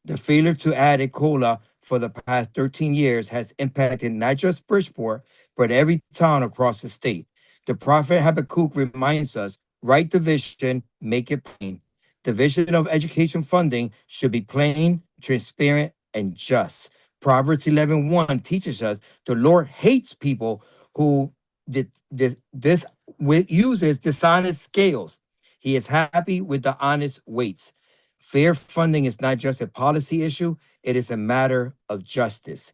S9: The failure to add a COLA for the past 13 years has impacted not just Bridgeport, but every town across the state. The prophet Habakkuk reminds us, write the vision, make it plain. The vision of education funding should be plain, transparent, and just. Proverbs 11:1 teaches us the Lord hates people who uses dishonest scales. He is happy with the honest weights. Fair funding is not just a policy issue, it is a matter of justice.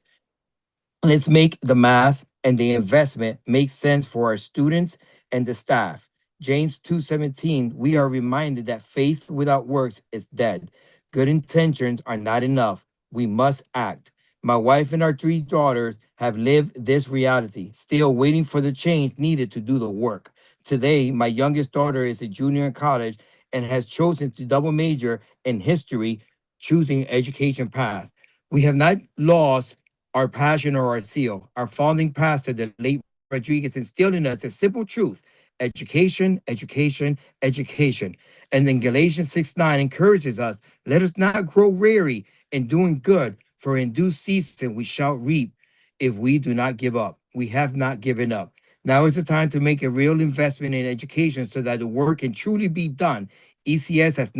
S9: Let's make the math and the investment make sense for our students and the staff. James 2:17, we are reminded that faith without works is dead. Good intentions are not enough. We must act. My wife and our 3 daughters have lived this reality, still waiting for the change needed to do the work. Today, my youngest daughter is a junior in college and has chosen to double major in history, choosing education path. We have not lost our passion or our zeal. Our founding pastor, the late Rodriguez, instilled in us a simple truth: education, education, education. And then Galatians 6:9 encourages us, let us not grow weary in doing good, for in due season we shall reap if we do not give up. We have not given up. Now is the time to make a real investment in education so that the work can truly be done. ECS has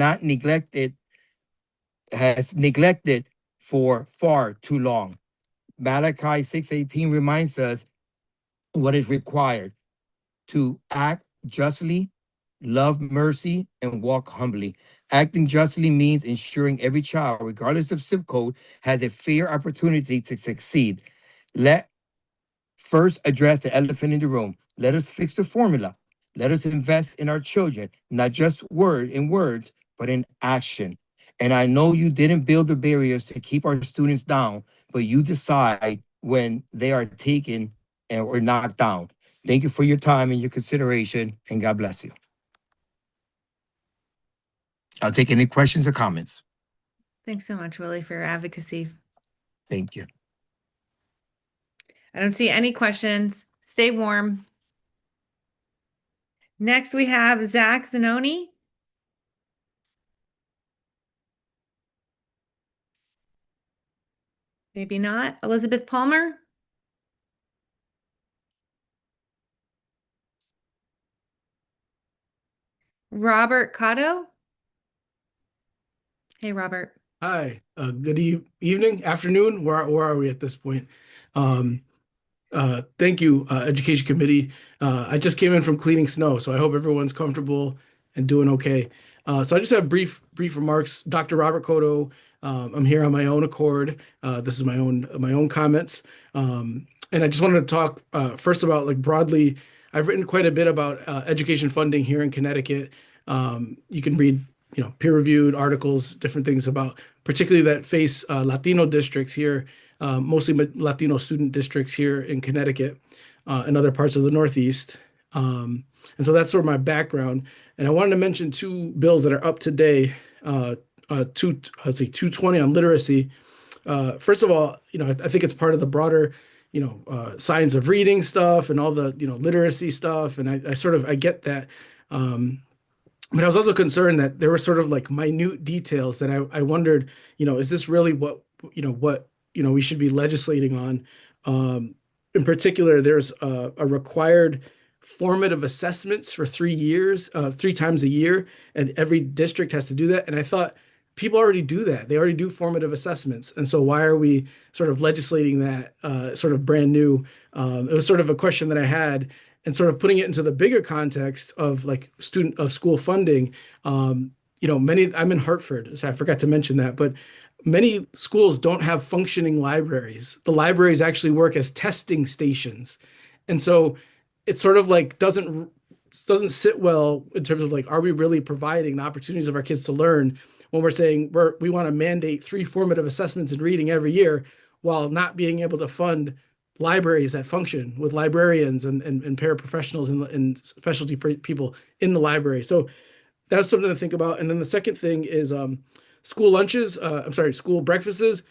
S9: neglected for far too long. Malachi 6:18 reminds us what is required: to act justly, love mercy, and walk humbly. Acting justly means ensuring every child, regardless of zip code, has a fair opportunity to succeed. Let first address the elephant in the room. Let us fix the formula. Let us invest in our children, not just words, but in action. And I know you didn't build the barriers to keep our students down, but you decide when they are taken or knocked down. Thank you for your time and your consideration, and God bless you. I'll take any questions or comments.
S1: Thanks so much, Willie, for your advocacy.
S9: Thank you.
S1: I don't see any questions. Stay warm. Next, we have Zach Zanoni. Maybe not. Elizabeth Palmer. Robert Cotto. Hey, Robert.
S14: Hi, good evening, afternoon. Where are we at this point? Thank you, Education Committee. I just came in from cleaning snow, so I hope everyone's comfortable and doing okay. So I just have brief remarks. Dr. Robert Cotto, I'm here on my own accord. This is my own comments, and I just wanted to talk first about, like, broadly. I've written quite a bit about education funding here in Connecticut. You can read, peer-reviewed articles, different things about, particularly that face Latino districts here, mostly Latino student districts here in Connecticut and other parts of the Northeast. And so that's sort of my background. And I wanted to mention 2 bills that are up today. 220 on literacy. First of all, I think it's part of the broader, science of reading stuff and all the, literacy stuff. And I get that. But I was also concerned that there were sort of like minute details that I wondered, is this really what we should be legislating on? In particular, there's a required formative assessments for 3 years, 3 times a year, and every district has to do that. And I thought, people already do that. They already do formative assessments. And so why are we sort of legislating that sort of brand new? It was sort of a question that I had, and sort of putting it into the bigger context of, like, school funding. I'm in Hartford, so I forgot to mention that, but many schools don't have functioning libraries. The libraries actually work as testing stations. And so it sort of like doesn't sit well in terms of, like, are we really providing the opportunities of our kids to learn when we're saying we want to mandate 3 formative assessments in reading every year, while not being able to fund libraries that function with librarians and paraprofessionals and specialty people in the library. So that's something to think about. And then the second thing is school lunches. School breakfasts.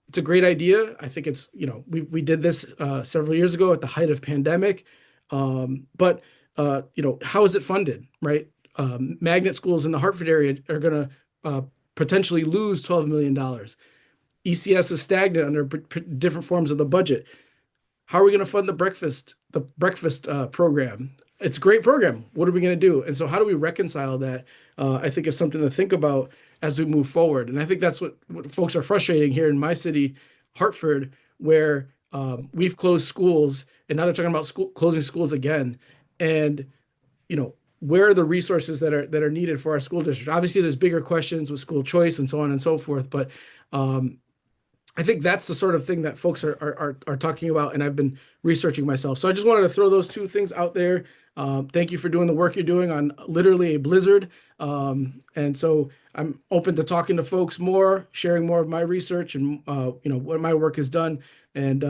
S14: It's a great idea. I think it's, we did this several years ago at the height of pandemic. But how is it funded, right? Magnet schools in the Hartford area are going to potentially lose $12 million. ECS is stagnant under different forms of the budget. How are we going to fund the breakfast program? It's a great program. What are we going to do? And so how do we reconcile that? I think is something to think about as we move forward. And I think that's what folks are frustrating here in my city, Hartford, where we've closed schools, and now they're talking about closing schools again. And where are the resources that are needed for our school district? Obviously, there's bigger questions with school choice and so on and so forth, but I think that's the sort of thing that folks are talking about, and I've been researching myself. So I just wanted to throw those two things out there. Thank you for doing the work you're doing on literally a blizzard. And so I'm open to talking to folks more, sharing more of my research and what my work has done. And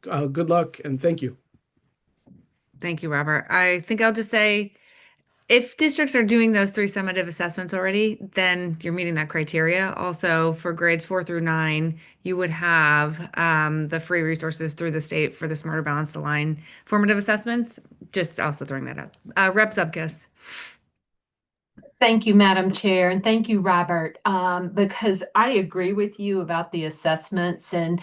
S14: good luck and thank you.
S1: Thank you, Robert. I think I'll just say, if districts are doing those 3 summative assessments already, then you're meeting that criteria. Also, for grades 4 through 9, you would have the free resources through the state for the Smarter Balanced Align formative assessments. Just also throwing that up. Rep Zupkis.
S10: Thank you, Madam Chair, and thank you, Robert, because I agree with you about the assessments and,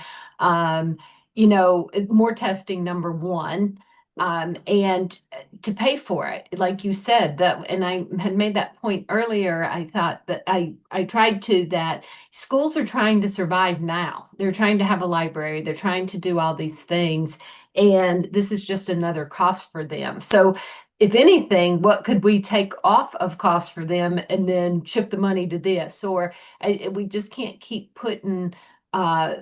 S10: more testing, number one, and to pay for it, like you said, that, and I had made that point earlier. I thought that I tried to that schools are trying to survive now. They're trying to have a library. They're trying to do all these things, and this is just another cost for them. So if anything, what could we take off of cost for them and then ship the money to this? Or we just can't keep putting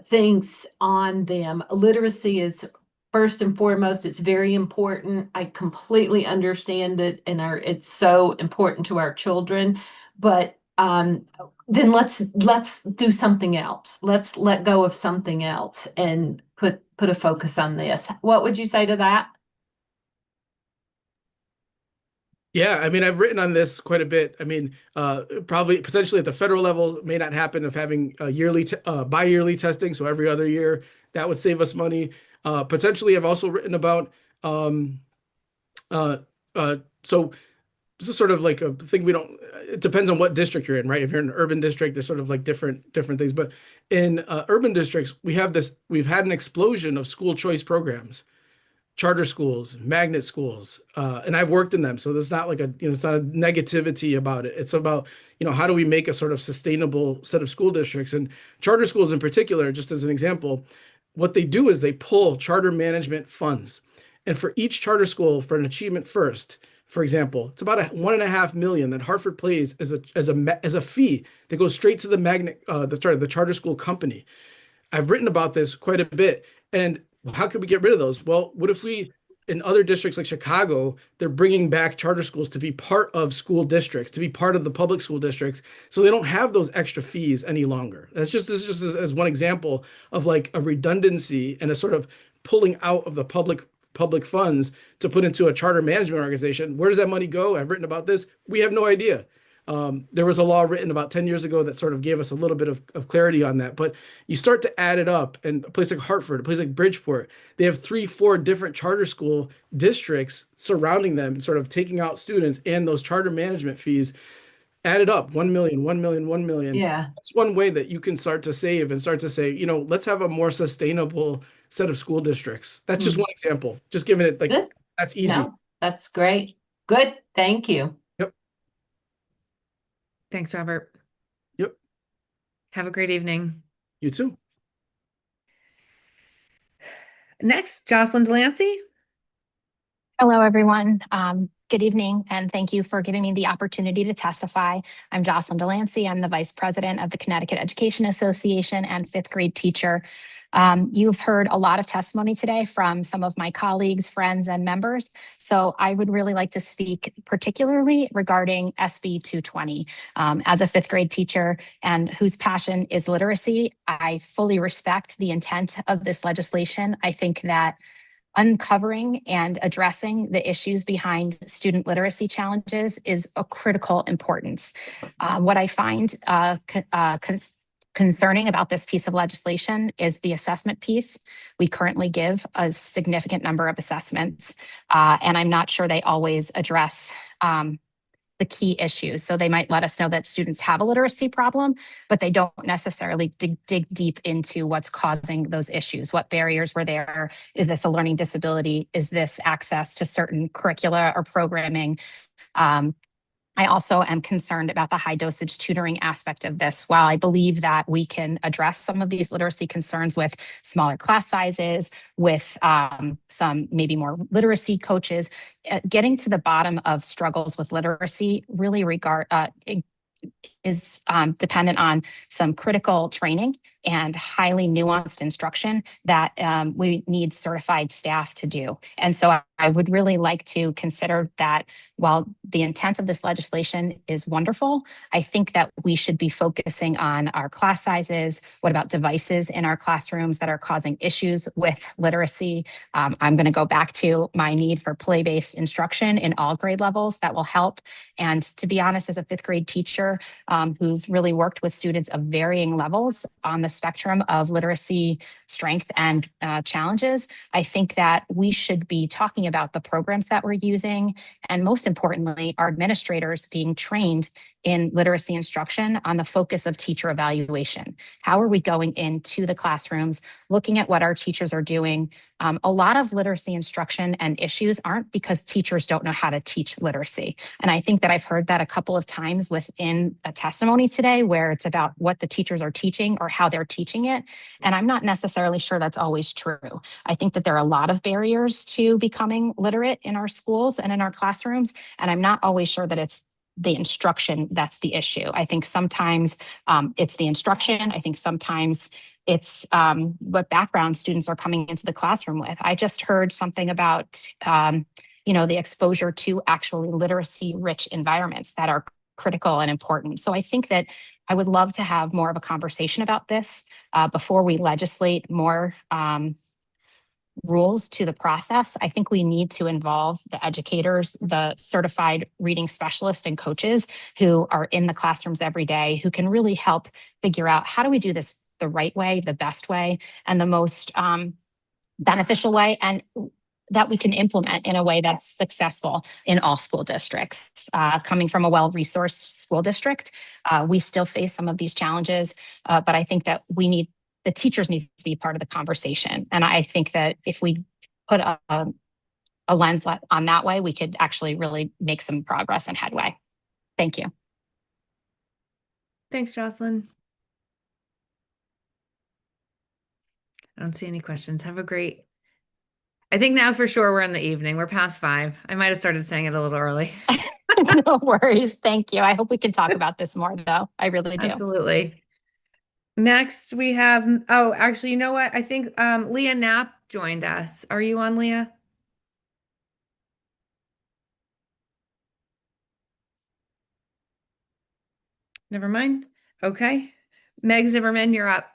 S10: things on them. Literacy is first and foremost. It's very important. I completely understand it, and it's so important to our children. But then let's do something else. Let's let go of something else and put a focus on this. What would you say to that?
S14: Yeah, I mean, I've written on this quite a bit. I mean, probably potentially at the federal level, it may not happen of having bi-yearly testing, so every other year. That would save us money. Potentially, I've also written about so this is sort of like a thing it depends on what district you're in, right? If you're in an urban district, there's sort of like different things. But in urban districts, we've had an explosion of school choice programs, charter schools, magnet schools, and I've worked in them. So there's not like it's not a negativity about it. It's about, how do we make a sort of sustainable set of school districts? And charter schools in particular, just as an example, what they do is they pull charter management funds. And for each charter school, for an achievement first, for example, it's about $1.5 million that Hartford pays as a fee that goes straight to the charter school company. I've written about this quite a bit. And how could we get rid of those? Well, what if in other districts like Chicago, they're bringing back charter schools to be part of school districts, to be part of the public school districts, so they don't have those extra fees any longer. This is just as one example of like a redundancy and a sort of pulling out of the public funds to put into a charter management organization. Where does that money go? I've written about this. We have no idea. There was a law written about 10 years ago that sort of gave us a little bit of clarity on that. But you start to add it up, and a place like Hartford, a place like Bridgeport, they have 3-4 different charter school districts surrounding them, sort of taking out students and those charter management fees. Added up, 1 million, 1 million, 1 million.
S10: Yeah.
S14: That's one way that you can start to save and start to say, let's have a more sustainable set of school districts. That's just one example. Just giving it
S10: Good.
S14: That's easy.
S10: No, that's great. Good. Thank you.
S14: Yep.
S1: Thanks, Robert.
S14: Yep.
S1: Have a great evening.
S14: You too.
S1: Next, Jocelyn Delancey.
S17: Hello, everyone. Good evening, and thank you for giving me the opportunity to testify. I'm Jocelyn Delancey. I'm the Vice President of the Connecticut Education Association and 5th grade teacher. You've heard a lot of testimony today from some of my colleagues, friends, and members. So I would really like to speak particularly regarding SB 220. As a 5th grade teacher and whose passion is literacy, I fully respect the intent of this legislation. I think that uncovering and addressing the issues behind student literacy challenges is of critical importance. What I find concerning about this piece of legislation is the assessment piece. We currently give a significant number of assessments, and I'm not sure they always address the key issues. So they might let us know that students have a literacy problem, but they don't necessarily dig deep into what's causing those issues. What barriers were there? Is this a learning disability? Is this access to certain curricula or programming? I also am concerned about the high dosage tutoring aspect of this. While I believe that we can address some of these literacy concerns with smaller class sizes, with some maybe more literacy coaches, getting to the bottom of struggles with literacy really is dependent on some critical training and highly nuanced instruction that we need certified staff to do. And so I would really like to consider that while the intent of this legislation is wonderful, I think that we should be focusing on our class sizes. What about devices in our classrooms that are causing issues with literacy? I'm going to go back to my need for play-based instruction in all grade levels that will help. And to be honest, as a fifth grade teacher who's really worked with students of varying levels on the spectrum of literacy strength and challenges, I think that we should be talking about the programs that we're using, and most importantly, our administrators being trained in literacy instruction on the focus of teacher evaluation. How are we going into the classrooms, looking at what our teachers are doing? A lot of literacy instruction and issues aren't because teachers don't know how to teach literacy. And I think that I've heard that a couple of times within a testimony today where it's about what the teachers are teaching or how they're teaching it. And I'm not necessarily sure that's always true. I think that there are a lot of barriers to becoming literate in our schools and in our classrooms. And I'm not always sure that it's the instruction that's the issue. I think sometimes it's the instruction. I think sometimes it's what background students are coming into the classroom with. I just heard something about, the exposure to actually literacy-rich environments that are critical and important. So I think that I would love to have more of a conversation about this before we legislate more rules to the process. I think we need to involve the educators, the certified reading specialists and coaches who are in the classrooms every day, who can really help figure out how do we do this the right way, the best way, and the most beneficial way, and that we can implement in a way that's successful in all school districts. Coming from a well-resourced school district, we still face some of these challenges, but I think that the teachers need to be part of the conversation. And I think that if we put a lens on that way, we could actually really make some progress and headway. Thank you.
S1: Thanks, Jocelyn. I don't see any questions. I think now for sure we're in the evening. We're past 5. I might have started saying it a little early.
S17: No worries. Thank you. I hope we can talk about this more, though. I really do.
S1: Absolutely. Next, we have, actually, you know what? I think Leah Knapp joined us. Are you on, Leah? Never mind. Okay. Meg Zimmerman, you're up.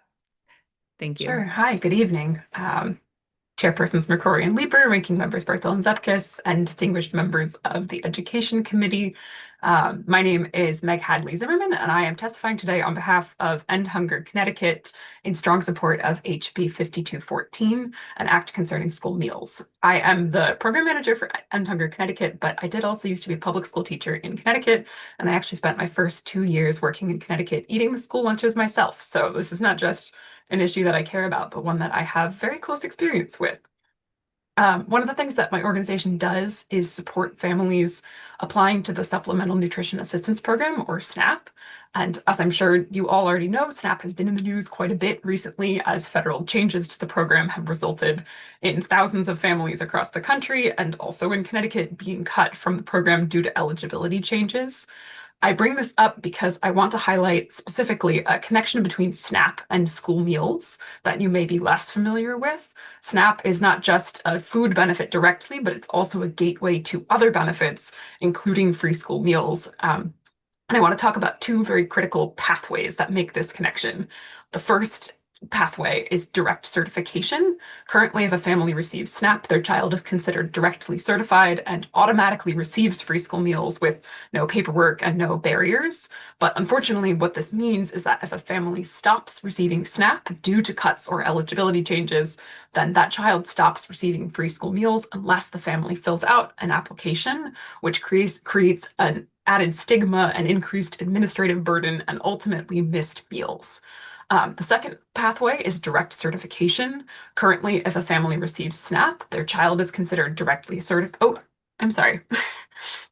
S1: Thank you.
S3: Sure. Hi, good evening. Chairpersons McCrory and Leeper, ranking members Barthel and Zupkis, and distinguished members of the Education Committee. My name is Meg Hadley Zimmerman, and I am testifying today on behalf of End Hunger Connecticut in strong support of HB 5214, an act concerning school meals. I am the program manager for End Hunger Connecticut, but I did also used to be a public school teacher in Connecticut, and I actually spent my first 2 years working in Connecticut eating the school lunches myself. So this is not just an issue that I care about, but one that I have very close experience with. One of the things that my organization does is support families applying to the Supplemental Nutrition Assistance Program, or SNAP. And as I'm sure you all already know, SNAP has been in the news quite a bit recently as federal changes to the program have resulted in thousands of families across the country and also in Connecticut being cut from the program due to eligibility changes. I bring this up because I want to highlight specifically a connection between SNAP and school meals that you may be less familiar with. SNAP is not just a food benefit directly, but it's also a gateway to other benefits, including free school meals. And I want to talk about 2 very critical pathways that make this connection. The first pathway is direct certification. Currently, if a family receives SNAP, their child is considered directly certified and automatically receives free school meals with no paperwork and no barriers. But unfortunately, what this means is that if a family stops receiving SNAP due to cuts or eligibility changes, then that child stops receiving free school meals unless the family fills out an application, which creates an added stigma and increased administrative burden and ultimately missed meals. The second pathway is direct certification. Currently, if a family receives SNAP, their child is considered directly certified. Oh, I'm sorry,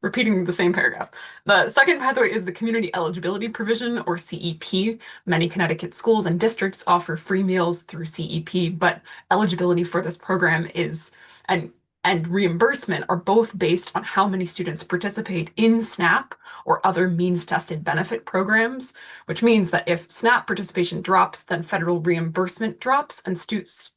S3: repeating the same paragraph. The second pathway is the community eligibility provision, or CEP. Many Connecticut schools and districts offer free meals through CEP, but eligibility for this program is, and and reimbursement are both based on how many students participate in SNAP or other means-tested benefit programs, which means that if SNAP participation drops, then federal reimbursement drops, and schools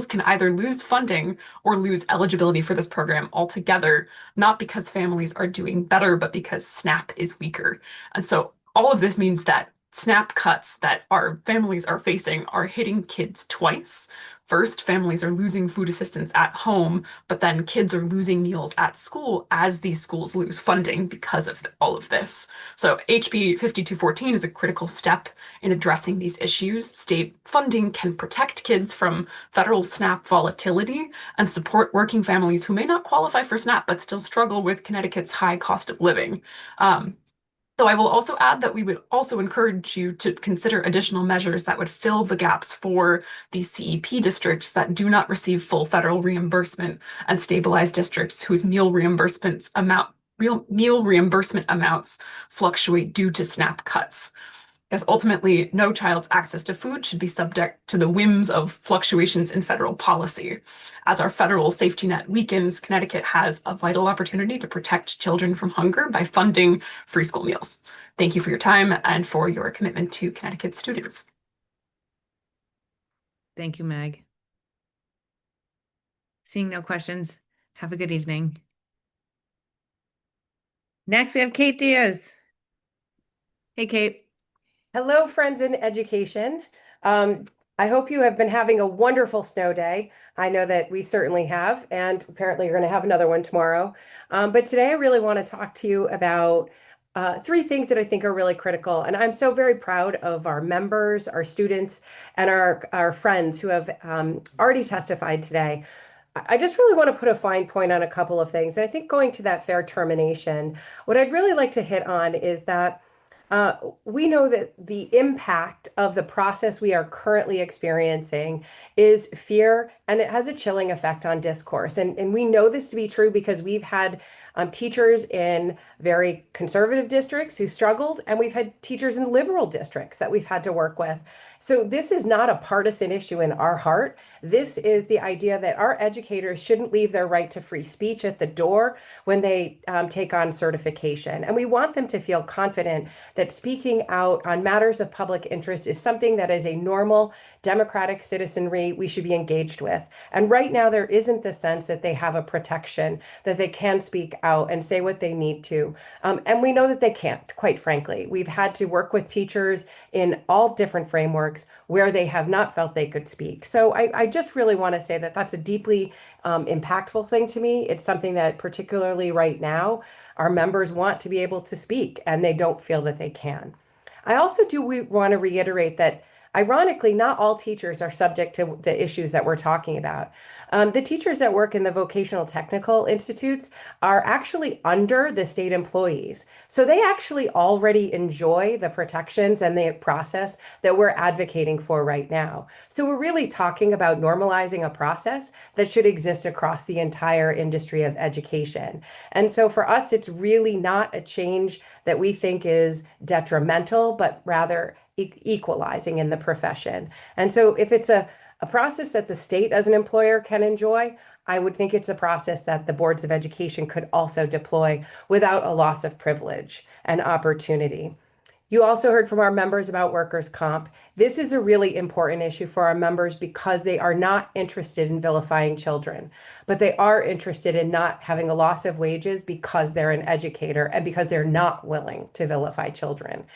S3: can either lose funding or lose eligibility for this program altogether, not because families are doing better, but because SNAP is weaker. And so all of this means that SNAP cuts that our families are facing are hitting kids twice. First, families are losing food assistance at home, but then kids are losing meals at school as these schools lose funding because of all of this. So HB 5214 is a critical step in addressing these issues. State funding can protect kids from federal SNAP volatility and support working families who may not qualify for SNAP but still struggle with Connecticut's high cost of living. Though I will also add that we would also encourage you to consider additional measures that would fill the gaps for these CEP districts that do not receive full federal reimbursement and stabilize districts whose meal reimbursement amounts fluctuate due to SNAP cuts. Because ultimately, no child's access to food should be subject to the whims of fluctuations in federal policy. As our federal safety net weakens, Connecticut has a vital opportunity to protect children from hunger by funding free school meals. Thank you for your time and for your commitment to Connecticut students.
S1: Thank you, Meg. Seeing no questions, have a good evening. Next, we have Kate Diaz. Hey, Kate.
S18: Hello, friends in education. I hope you have been having a wonderful snow day. I know that we certainly have, and apparently you're going to have another one tomorrow. But today I really want to talk to you about three things that I think are really critical. And I'm so very proud of our members, our students, and our friends who have already testified today. I just really want to put a fine point on a couple of things. And I think going to that fair termination, what I'd really like to hit on is that we know that the impact of the process we are currently experiencing is fear, and it has a chilling effect on discourse. And we know this to be true because we've had teachers in very conservative districts who struggled, and we've had teachers in liberal districts that we've had to work with. So this is not a partisan issue in our heart. This is the idea that our educators shouldn't leave their right to free speech at the door when they take on certification. And we want them to feel confident that speaking out on matters of public interest is something that is a normal democratic citizenry we should be engaged with. And right now, there isn't the sense that they have a protection, that they can speak out and say what they need to. And we know that they can't, quite frankly. We've had to work with teachers in all different frameworks where they have not felt they could speak. So I just really want to say that that's a deeply impactful thing to me. It's something that particularly right now, our members want to be able to speak and they don't feel that they can. I also want to reiterate that ironically, not all teachers are subject to the issues that we're talking about. The teachers that work in the vocational technical institutes are actually under the state employees. So they actually already enjoy the protections and the process that we're advocating for right now. So we're really talking about normalizing a process that should exist across the entire industry of education. And so for us, it's really not a change that we think is detrimental, but rather equalizing in the profession. And so if it's a process that the state as an employer can enjoy, I would think it's a process that the boards of education could also deploy without a loss of privilege and opportunity. You also heard from our members about workers' comp. This is a really important issue for our members because they are not interested in vilifying children, but they are interested in not having a loss of wages because they're an educator and because they're not willing to vilify children.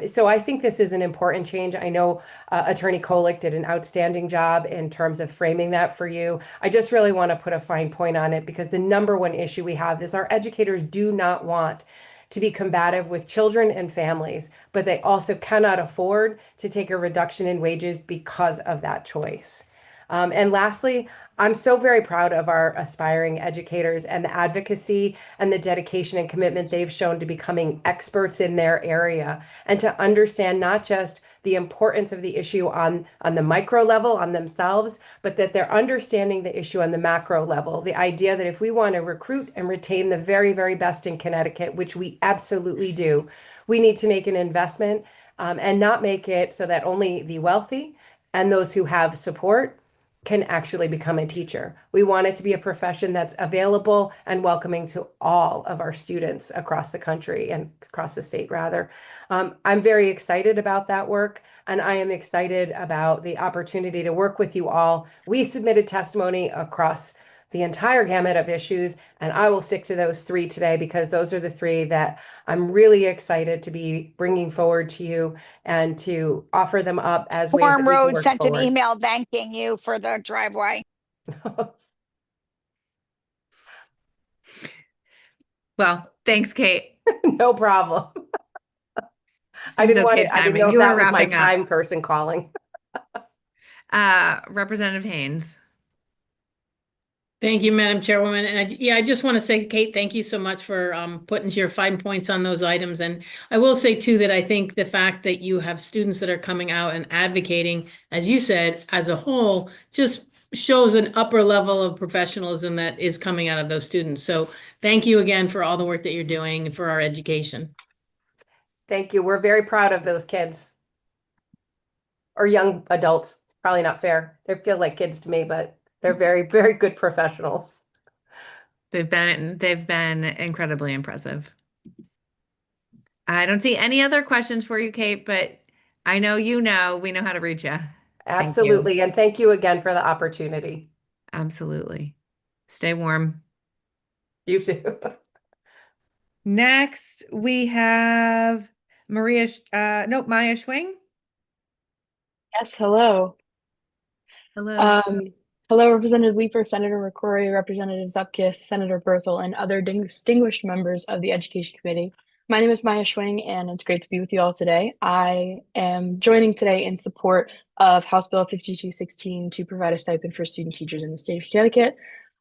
S18: So I think this is an important change. I know Attorney Kolick did an outstanding job in terms of framing that for you. I just really want to put a fine point on it because the number one issue we have is our educators do not want to be combative with children and families, but they also cannot afford to take a reduction in wages because of that choice. And lastly, I'm so very proud of our aspiring educators and the advocacy and the dedication and commitment they've shown to becoming experts in their area and to understand not just the importance of the issue on the micro level on themselves, but that they're understanding the issue on the macro level. The idea that if we want to recruit and retain the very, very best in Connecticut, which we absolutely do, we need to make an investment and not make it so that only the wealthy and those who have support can actually become a teacher. We want it to be a profession that's available and welcoming to all of our students across the country and across the state, rather. I'm very excited about that work, and I am excited about the opportunity to work with you all. We submitted testimony across the entire gamut of issues, and I will stick to those three today because those are the three that I'm really excited to be bringing forward to you and to offer them up as ways that
S8: Farm
S18: we can
S8: Road
S18: work
S8: sent an
S18: forward.
S8: email thanking you for the driveway.
S1: Well, thanks, Kate.
S18: No problem. I
S1: Seems
S18: didn't want
S1: okay
S18: it. I didn't
S1: timing.
S18: know if
S1: You were
S18: that was my
S1: wrapping up.
S18: time person calling.
S1: Representative Haynes.
S19: Thank you, Madam Chairwoman. And I just want to say, Kate, thank you so much for putting your fine points on those items. And I will say too that I think the fact that you have students that are coming out and advocating, as you said, as a whole, just shows an upper level of professionalism that is coming out of those students. So thank you again for all the work that you're doing for our education.
S18: Thank you. We're very proud of those kids or young adults. Probably not fair. They feel like kids to me, but they're very, very good professionals.
S1: They've been incredibly impressive. I don't see any other questions for you, Kate, but I know we know how to reach you.
S18: Absolutely. And thank you again for the opportunity.
S1: Absolutely. Stay warm.
S18: You too.
S1: Next, we have Maya Schwing.
S20: Yes, hello.
S1: Hello.
S20: Hello, Representative Leeper, Senator McCrory, Representative Zupkis, Senator Berthel, and other distinguished members of the Education Committee. My name is Maya Schwing, and it's great to be with you all today. I am joining today in support of House Bill 5216 to provide a stipend for student teachers in the state of Connecticut.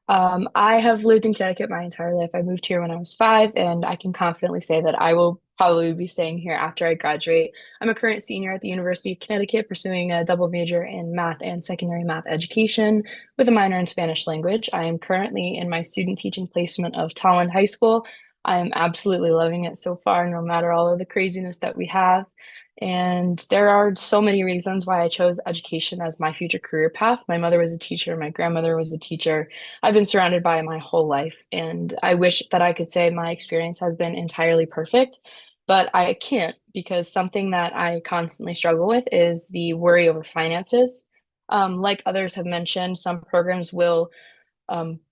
S20: I have lived in Connecticut my entire life. I moved here when I was 5, and I can confidently say that I will probably be staying here after I graduate. I'm a current senior at the University of Connecticut, pursuing a double major in math and secondary math education with a minor in Spanish language. I am currently in my student teaching placement of Tolland High School. I am absolutely loving it so far, no matter all of the craziness that we have. And there are so many reasons why I chose education as my future career path. My mother was a teacher, my grandmother was a teacher. I've been surrounded by it my whole life, and I wish that I could say my experience has been entirely perfect, but I can't, because something that I constantly struggle with is the worry over finances. Like others have mentioned, some programs will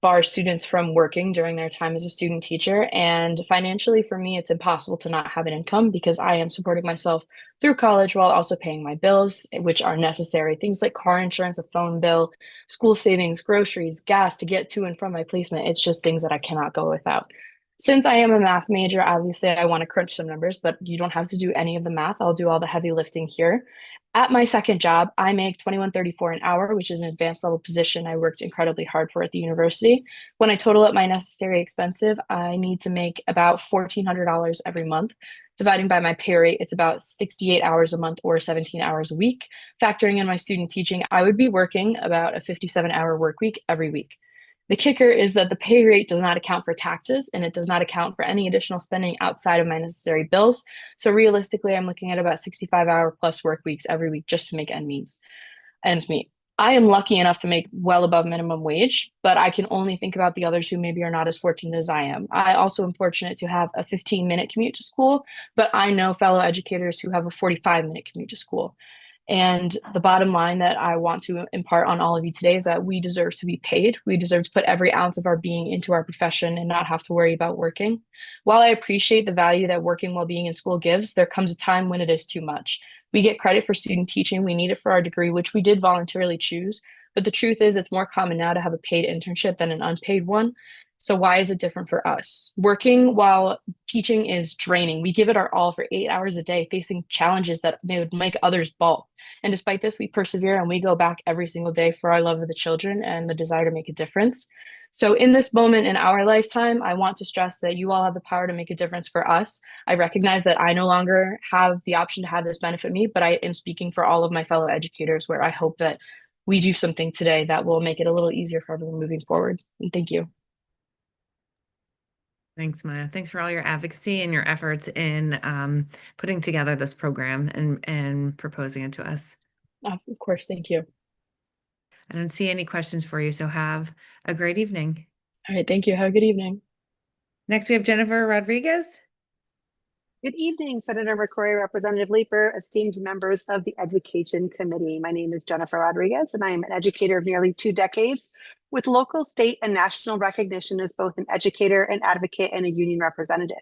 S20: bar students from working during their time as a student teacher. And financially, for me, it's impossible to not have an income because I am supporting myself through college while also paying my bills, which are necessary. Things like car insurance, a phone bill, school savings, groceries, gas to get to and from my placement. It's just things that I cannot go without. Since I am a math major, obviously I want to crunch some numbers, but you don't have to do any of the math. I'll do all the heavy lifting here. At my second job, I make $21.34 an hour, which is an advanced level position I worked incredibly hard for at the university. When I total up my necessary expensive, I need to make about $1,400 every month. Dividing by my pay rate, it's about 68 hours a month or 17 hours a week. Factoring in my student teaching, I would be working about a 57-hour work week every week. The kicker is that the pay rate does not account for taxes, and it does not account for any additional spending outside of my necessary bills. So realistically, I'm looking at about 65-hour plus work weeks every week just to make ends meet. I am lucky enough to make well above minimum wage, but I can only think about the others who maybe are not as fortunate as I am. I also am fortunate to have a 15-minute commute to school, but I know fellow educators who have a 45-minute commute to school. And the bottom line that I want to impart on all of you today is that we deserve to be paid. We deserve to put every ounce of our being into our profession and not have to worry about working. While I appreciate the value that working while being in school gives, there comes a time when it is too much. We get credit for student teaching. We need it for our degree, which we did voluntarily choose. But the truth is, it's more common now to have a paid internship than an unpaid one. So why is it different for us? Working while teaching is draining. We give it our all for 8 hours a day, facing challenges that may would make others balk. And despite this, we persevere and we go back every single day for our love of the children and the desire to make a difference. So in this moment in our lifetime, I want to stress that you all have the power to make a difference for us. I recognize that I no longer have the option to have this benefit me, but I am speaking for all of my fellow educators where I hope that we do something today that will make it a little easier for everyone moving forward. And thank you.
S1: Thanks, Maya. Thanks for all your advocacy and your efforts in putting together this program and proposing it to us.
S20: Of course, thank you.
S1: I don't see any questions for you, so have a great evening.
S20: All right, thank you. Have a good evening.
S1: Next, we have Jennifer Rodriguez.
S2: Good evening, Senator McCrory, Representative Leeper, esteemed members of the Education Committee. My name is Jennifer Rodriguez, and I am an educator of nearly 2 decades with local, state, and national recognition as both an educator, an advocate, and a union representative.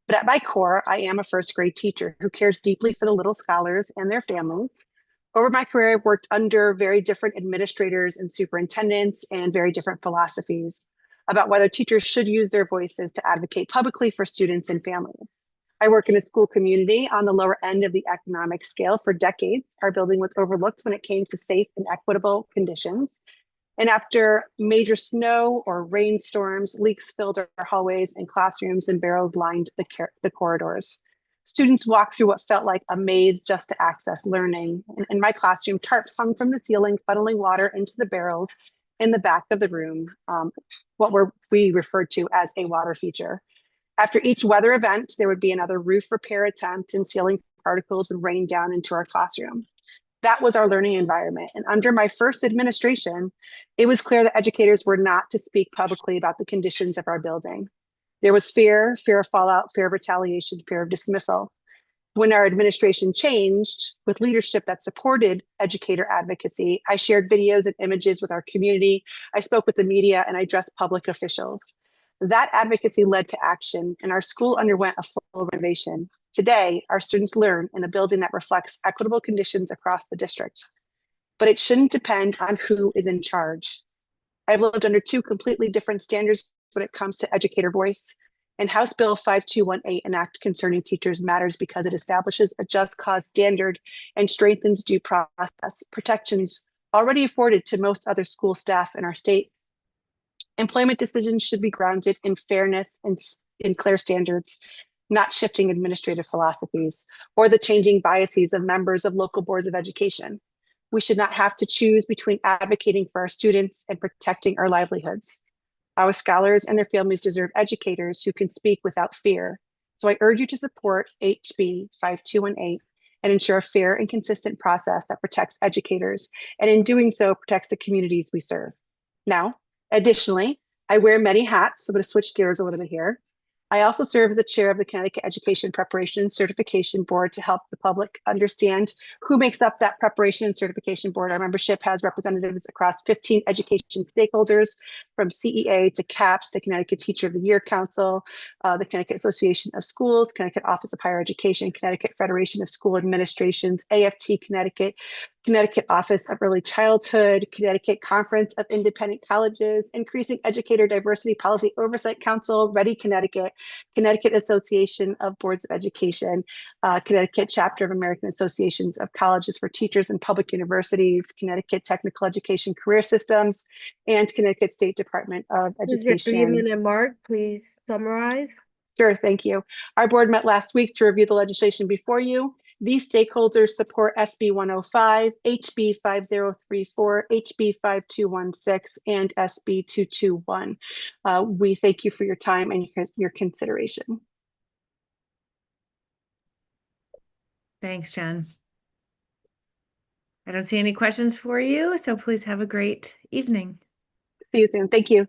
S2: But at my core, I am a first grade teacher who cares deeply for the little scholars and their families. Over my career, I've worked under very different administrators and superintendents and very different philosophies about whether teachers should use their voices to advocate publicly for students and families. I work in a school community on the lower end of the economic scale for decades. Our building was overlooked when it came to safe and equitable conditions. And after major snow or rainstorms, leaks filled our hallways and classrooms and barrels lined the corridors. Students walked through what felt like a maze just to access learning. In my classroom, tarps hung from the ceiling, funneling water into the barrels in the back of the room, we referred to as a water feature. After each weather event, there would be another roof repair attempt and ceiling particles would rain down into our classroom. That was our learning environment. And under my first administration, it was clear that educators were not to speak publicly about the conditions of our building. There was fear of fallout, fear of retaliation, fear of dismissal. When our administration changed with leadership that supported educator advocacy, I shared videos and images with our community. I spoke with the media and I addressed public officials. That advocacy led to action, and our school underwent a full renovation. Today, our students learn in a building that reflects equitable conditions across the district. But it shouldn't depend on who is in charge. I've lived under 2 completely different standards when it comes to educator voice. And House Bill 5218, an act concerning teachers, matters because it establishes a just cause standard and strengthens due process protections already afforded to most other school staff in our state. Employment decisions should be grounded in fairness and in clear standards, not shifting administrative philosophies or the changing biases of members of local boards of education. We should not have to choose between advocating for our students and protecting our livelihoods. Our scholars and their families deserve educators who can speak without fear. So I urge you to support HB 5218 and ensure a fair and consistent process that protects educators, and in doing so, protects the communities we serve. Now, additionally, I wear many hats, so I'm going to switch gears a little bit here. I also serve as the chair of the Connecticut Education Preparation and Certification Board to help the public understand who makes up that preparation and certification board. Our membership has representatives across 15 education stakeholders, from CEA to CAPS, the Connecticut Teacher of the Year Council, the Connecticut Association of Schools, Connecticut Office of Higher Education, Connecticut Federation of School Administrations, AFT Connecticut, Connecticut Office of Early Childhood, Connecticut Conference of Independent Colleges, Increasing Educator Diversity Policy Oversight Council, Ready Connecticut, Connecticut Association of Boards of Education, Connecticut Chapter of American Associations of Colleges for Teachers and Public Universities, Connecticut Technical Education Career Systems, and Connecticut State Department of
S4: Is your
S2: Education.
S4: 3-minute mark? Please summarize.
S2: Sure, thank you. Our board met last week to review the legislation before you. These stakeholders support SB 105, HB 5034, HB 5216, and SB 221. We thank you for your time and your consideration.
S1: Thanks, Jen. I don't see any questions for you, so please have a great evening.
S2: See you soon. Thank you.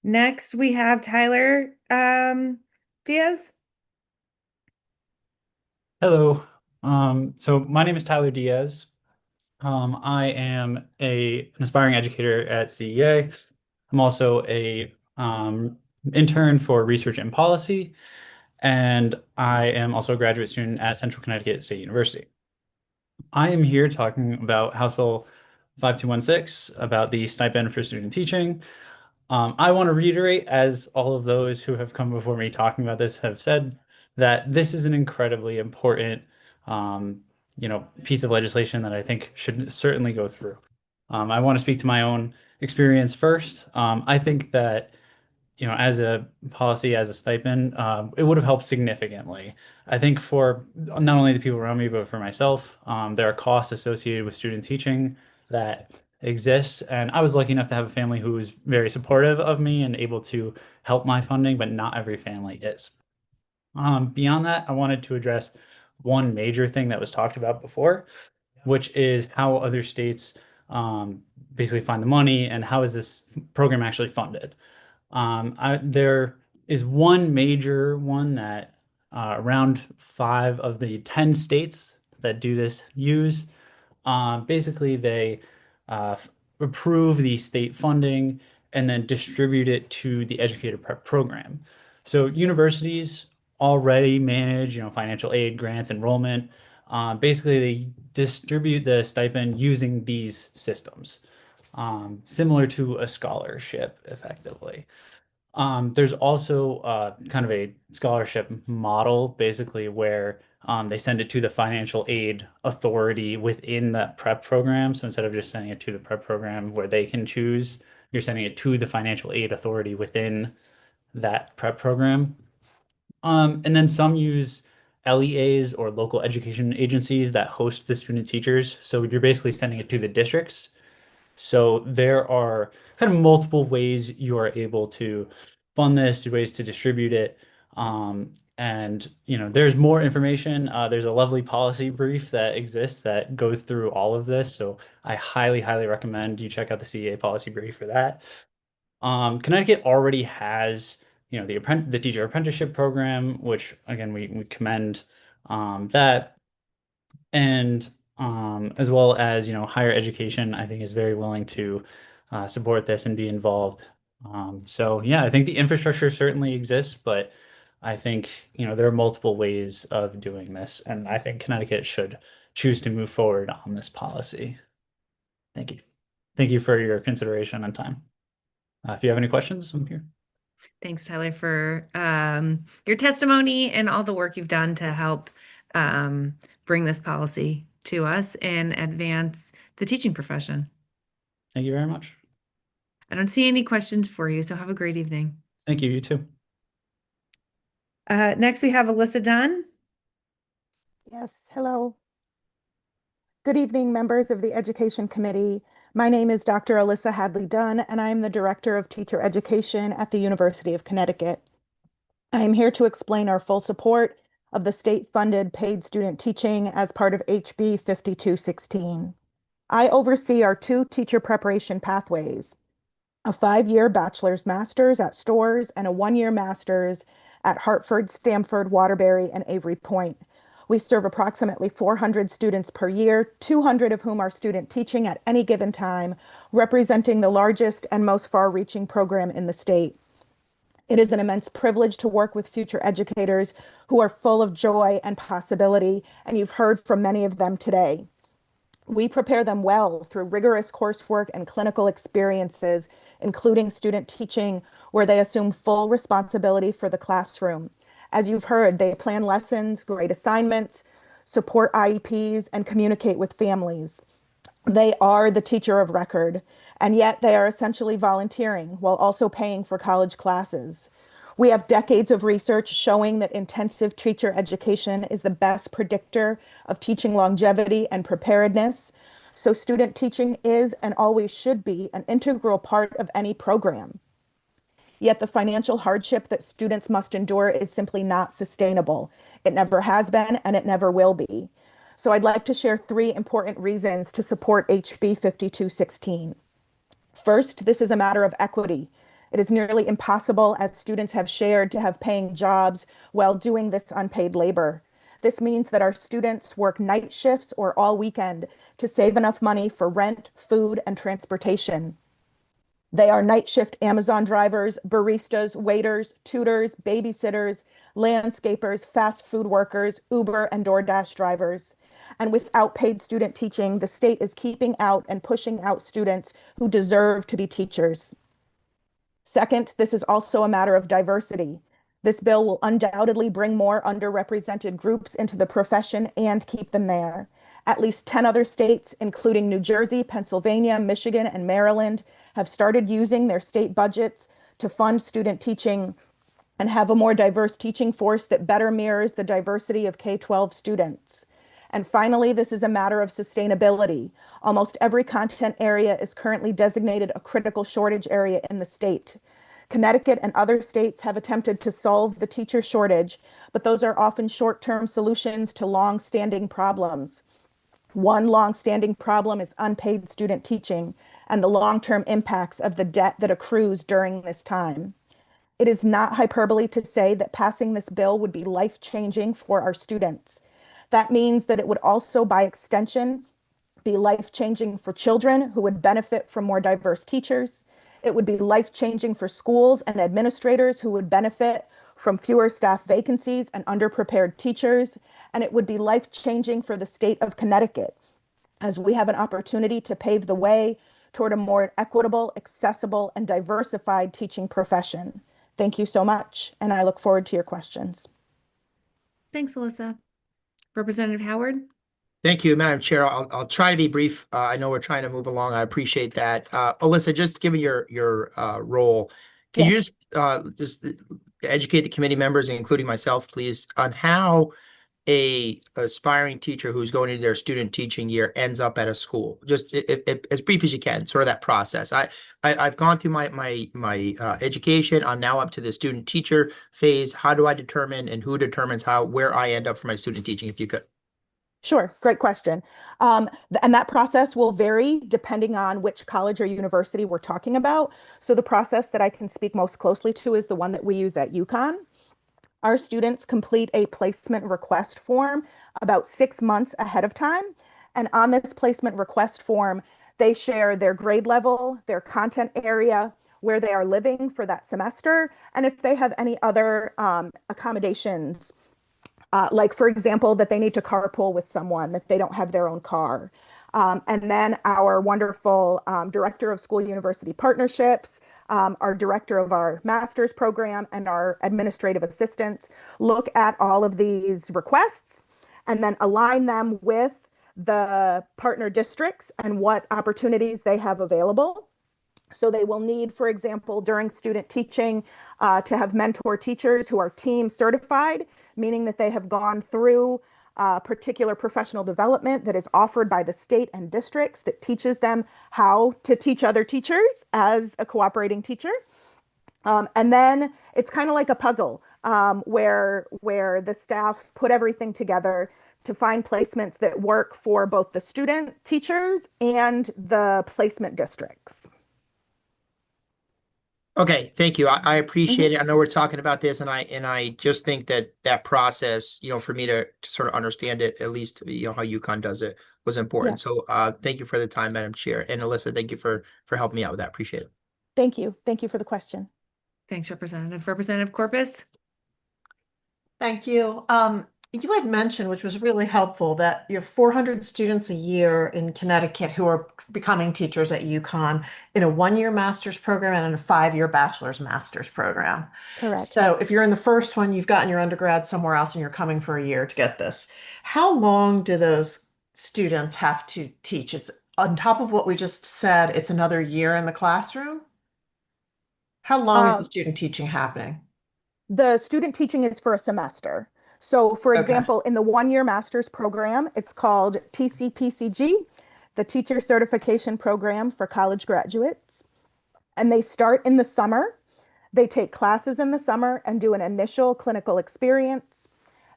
S1: Next, we have Tyler Diaz.
S11: Hello. So my name is Tyler Diaz. I am an aspiring educator at CEA. I'm also a intern for research and policy, and I am also a graduate student at Central Connecticut State University. I am here talking about House Bill 5216, about the stipend for student teaching. I want to reiterate, as all of those who have come before me talking about this have said, that this is an incredibly important piece of legislation that I think should certainly go through. I want to speak to my own experience first. I think that as a policy, as a stipend, it would have helped significantly. I think for not only the people around me, but for myself, there are costs associated with student teaching that exist. And I was lucky enough to have a family who was very supportive of me and able to help my funding, but not every family is. Beyond that, I wanted to address one major thing that was talked about before, which is how other states basically find the money and how is this program actually funded. There is one major one that around 5 of the 10 states that do this use. Basically, they approve the state funding and then distribute it to the educator prep program. So universities already manage, financial aid, grants, enrollment. Basically, they distribute the stipend using these systems, similar to a scholarship, effectively. There's also kind of a scholarship model, basically, where they send it to the financial aid authority within that prep program. So instead of just sending it to the prep program where they can choose, you're sending it to the financial aid authority within that prep program. And then some use LEAs or local education agencies that host the student teachers. So you're basically sending it to the districts. So there are kind of multiple ways you are able to fund this, ways to distribute it. And there's more information. There's a lovely policy brief that exists that goes through all of this. So I highly, highly recommend you check out the CEA policy brief for that. Connecticut already has, the teacher apprenticeship program, which again we commend that, and as well as higher education, I think is very willing to support this and be involved. So yeah, I think the infrastructure certainly exists, but I think there are multiple ways of doing this, and I think Connecticut should choose to move forward on this policy. Thank you. Thank you for your consideration and time. If you have any questions, I'm here.
S1: Thanks, Tyler, for your testimony and all the work you've done to help bring this policy to us and advance the teaching profession.
S11: Thank you very much.
S1: I don't see any questions for you, so have a great evening.
S11: Thank you. You too.
S1: Next, we have Alyssa Dunn.
S5: Yes, hello. Good evening, members of the Education Committee. My name is Dr. Alyssa Hadley Dunn, and I am the Director of Teacher Education at the University of Connecticut. I am here to explain our full support of the state-funded paid student teaching as part of HB 5216. I oversee our 2 teacher preparation pathways, a 5-year bachelor's master's at Storrs and a 1-year master's at Hartford, Stamford, Waterbury, and Avery Point. We serve approximately 400 students per year, 200 of whom are student teaching at any given time, representing the largest and most far-reaching program in the state. It is an immense privilege to work with future educators who are full of joy and possibility, and you've heard from many of them today. We prepare them well through rigorous coursework and clinical experiences, including student teaching, where they assume full responsibility for the classroom. As you've heard, they plan lessons, grade assignments, support IEPs, and communicate with families. They are the teacher of record, and yet they are essentially volunteering while also paying for college classes. We have decades of research showing that intensive teacher education is the best predictor of teaching longevity and preparedness. So student teaching is and always should be an integral part of any program. Yet the financial hardship that students must endure is simply not sustainable. It never has been, and it never will be. So I'd like to share 3 important reasons to support HB 5216. First, this is a matter of equity. It is nearly impossible, as students have shared, to have paying jobs while doing this unpaid labor. This means that our students work night shifts or all weekend to save enough money for rent, food, and transportation. They are night shift Amazon drivers, baristas, waiters, tutors, babysitters, landscapers, fast food workers, Uber and DoorDash drivers. And without paid student teaching, the state is keeping out and pushing out students who deserve to be teachers. Second, this is also a matter of diversity. This bill will undoubtedly bring more underrepresented groups into the profession and keep them there. At least 10 other states, including New Jersey, Pennsylvania, Michigan, and Maryland, have started using their state budgets to fund student teaching and have a more diverse teaching force that better mirrors the diversity of K-12 students. And finally, this is a matter of sustainability. Almost every content area is currently designated a critical shortage area in the state. Connecticut and other states have attempted to solve the teacher shortage, but those are often short-term solutions to long-standing problems. One long-standing problem is unpaid student teaching and the long-term impacts of the debt that accrues during this time. It is not hyperbole to say that passing this bill would be life-changing for our students. That means that it would also, by extension, be life-changing for children who would benefit from more diverse teachers. It would be life-changing for schools and administrators who would benefit from fewer staff vacancies and underprepared teachers. And it would be life-changing for the state of Connecticut, as we have an opportunity to pave the way toward a more equitable, accessible, and diversified teaching profession. Thank you so much, and I look forward to your questions.
S1: Thanks, Alyssa. Representative Howard?
S6: Thank you, Madam Chair. I'll try to be brief. I know we're trying to move along. I appreciate that. Alyssa, just given your role, can you just educate the committee members, including myself, please, on how a aspiring teacher who's going into their student teaching year ends up at a school? Just if, as brief as you can, sort of that process. I've gone through my education. I'm now up to the student teacher phase. How do I determine and who determines where I end up for my student teaching, if you could?
S5: Sure, great question. And that process will vary depending on which college or university we're talking about. So the process that I can speak most closely to is the one that we use at UConn. Our students complete a placement request form about 6 months ahead of time. And on this placement request form, they share their grade level, their content area, where they are living for that semester, and if they have any other accommodations. Like, for example, that they need to carpool with someone, that they don't have their own car. And then our wonderful director of school university partnerships, our director of our master's program, and our administrative assistants look at all of these requests and then align them with the partner districts and what opportunities they have available. So they will need, for example, during student teaching, to have mentor teachers who are team certified, meaning that they have gone through particular professional development that is offered by the state and districts that teaches them how to teach other teachers as a cooperating teacher. And then it's kind of like a puzzle where the staff put everything together to find placements that work for both the student teachers and the placement districts.
S6: Okay, thank you. I appreciate it. I know we're talking about this, and I just think that process, for me to sort of understand it, at least, how UConn does it, was important. So thank you for the time, Madam Chair. And Alyssa, thank you for helping me out with that. Appreciate it.
S5: Thank you. Thank you for the question.
S1: Thanks, Representative. Representative Corpus?
S12: Thank you. You had mentioned, which was really helpful, that you have 400 students a year in Connecticut who are becoming teachers at UConn in a 1-year master's program and in a 5-year bachelor's master's program.
S5: Correct.
S12: So if you're in the first one, you've gotten your undergrad somewhere else and you're coming for a year to get this. How long do those students have to teach? It's on top of what we just said, it's another year in the classroom? How long is the student teaching happening?
S5: The student teaching is for a semester. So, for
S12: Okay.
S5: example, in the 1-year master's program, it's called TCPCG, the Teacher Certification Program for College Graduates. And they start in the summer. They take classes in the summer and do an initial clinical experience.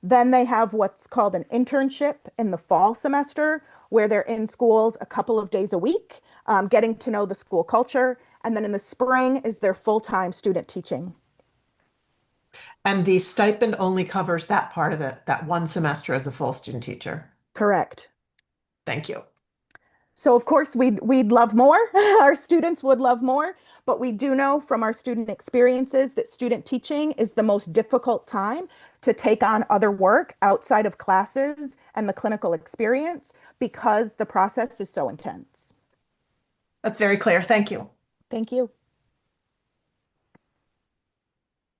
S5: Then they have what's called an internship in the fall semester, where they're in schools a couple of days a week, getting to know the school culture. And then in the spring is their full-time student teaching.
S12: And the stipend only covers that part of it, that one semester as the full student teacher.
S5: Correct.
S12: Thank you.
S5: So of course we'd love more. Our students would love more, but we do know from our student experiences that student teaching is the most difficult time to take on other work outside of classes and the clinical experience because the process is so intense.
S12: That's very clear. Thank you.
S5: Thank you.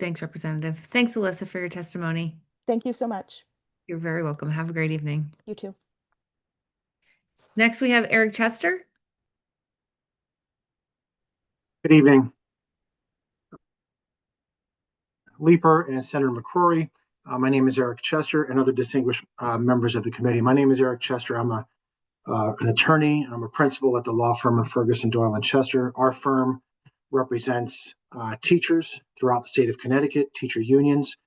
S1: Thanks, Representative. Thanks, Alyssa, for your testimony.
S5: Thank you so much.
S1: You're very welcome. Have a great evening.
S5: You too.
S1: Next, we have Eric Chester.
S15: Good evening, Leeper and Senator McCrory. My name is Eric Chester and other distinguished members of the committee. My name is Eric Chester. I'm an attorney. I'm a principal at the law firm of Ferguson, Doyle, and Chester. Our firm represents teachers throughout the state of Connecticut, teacher unions.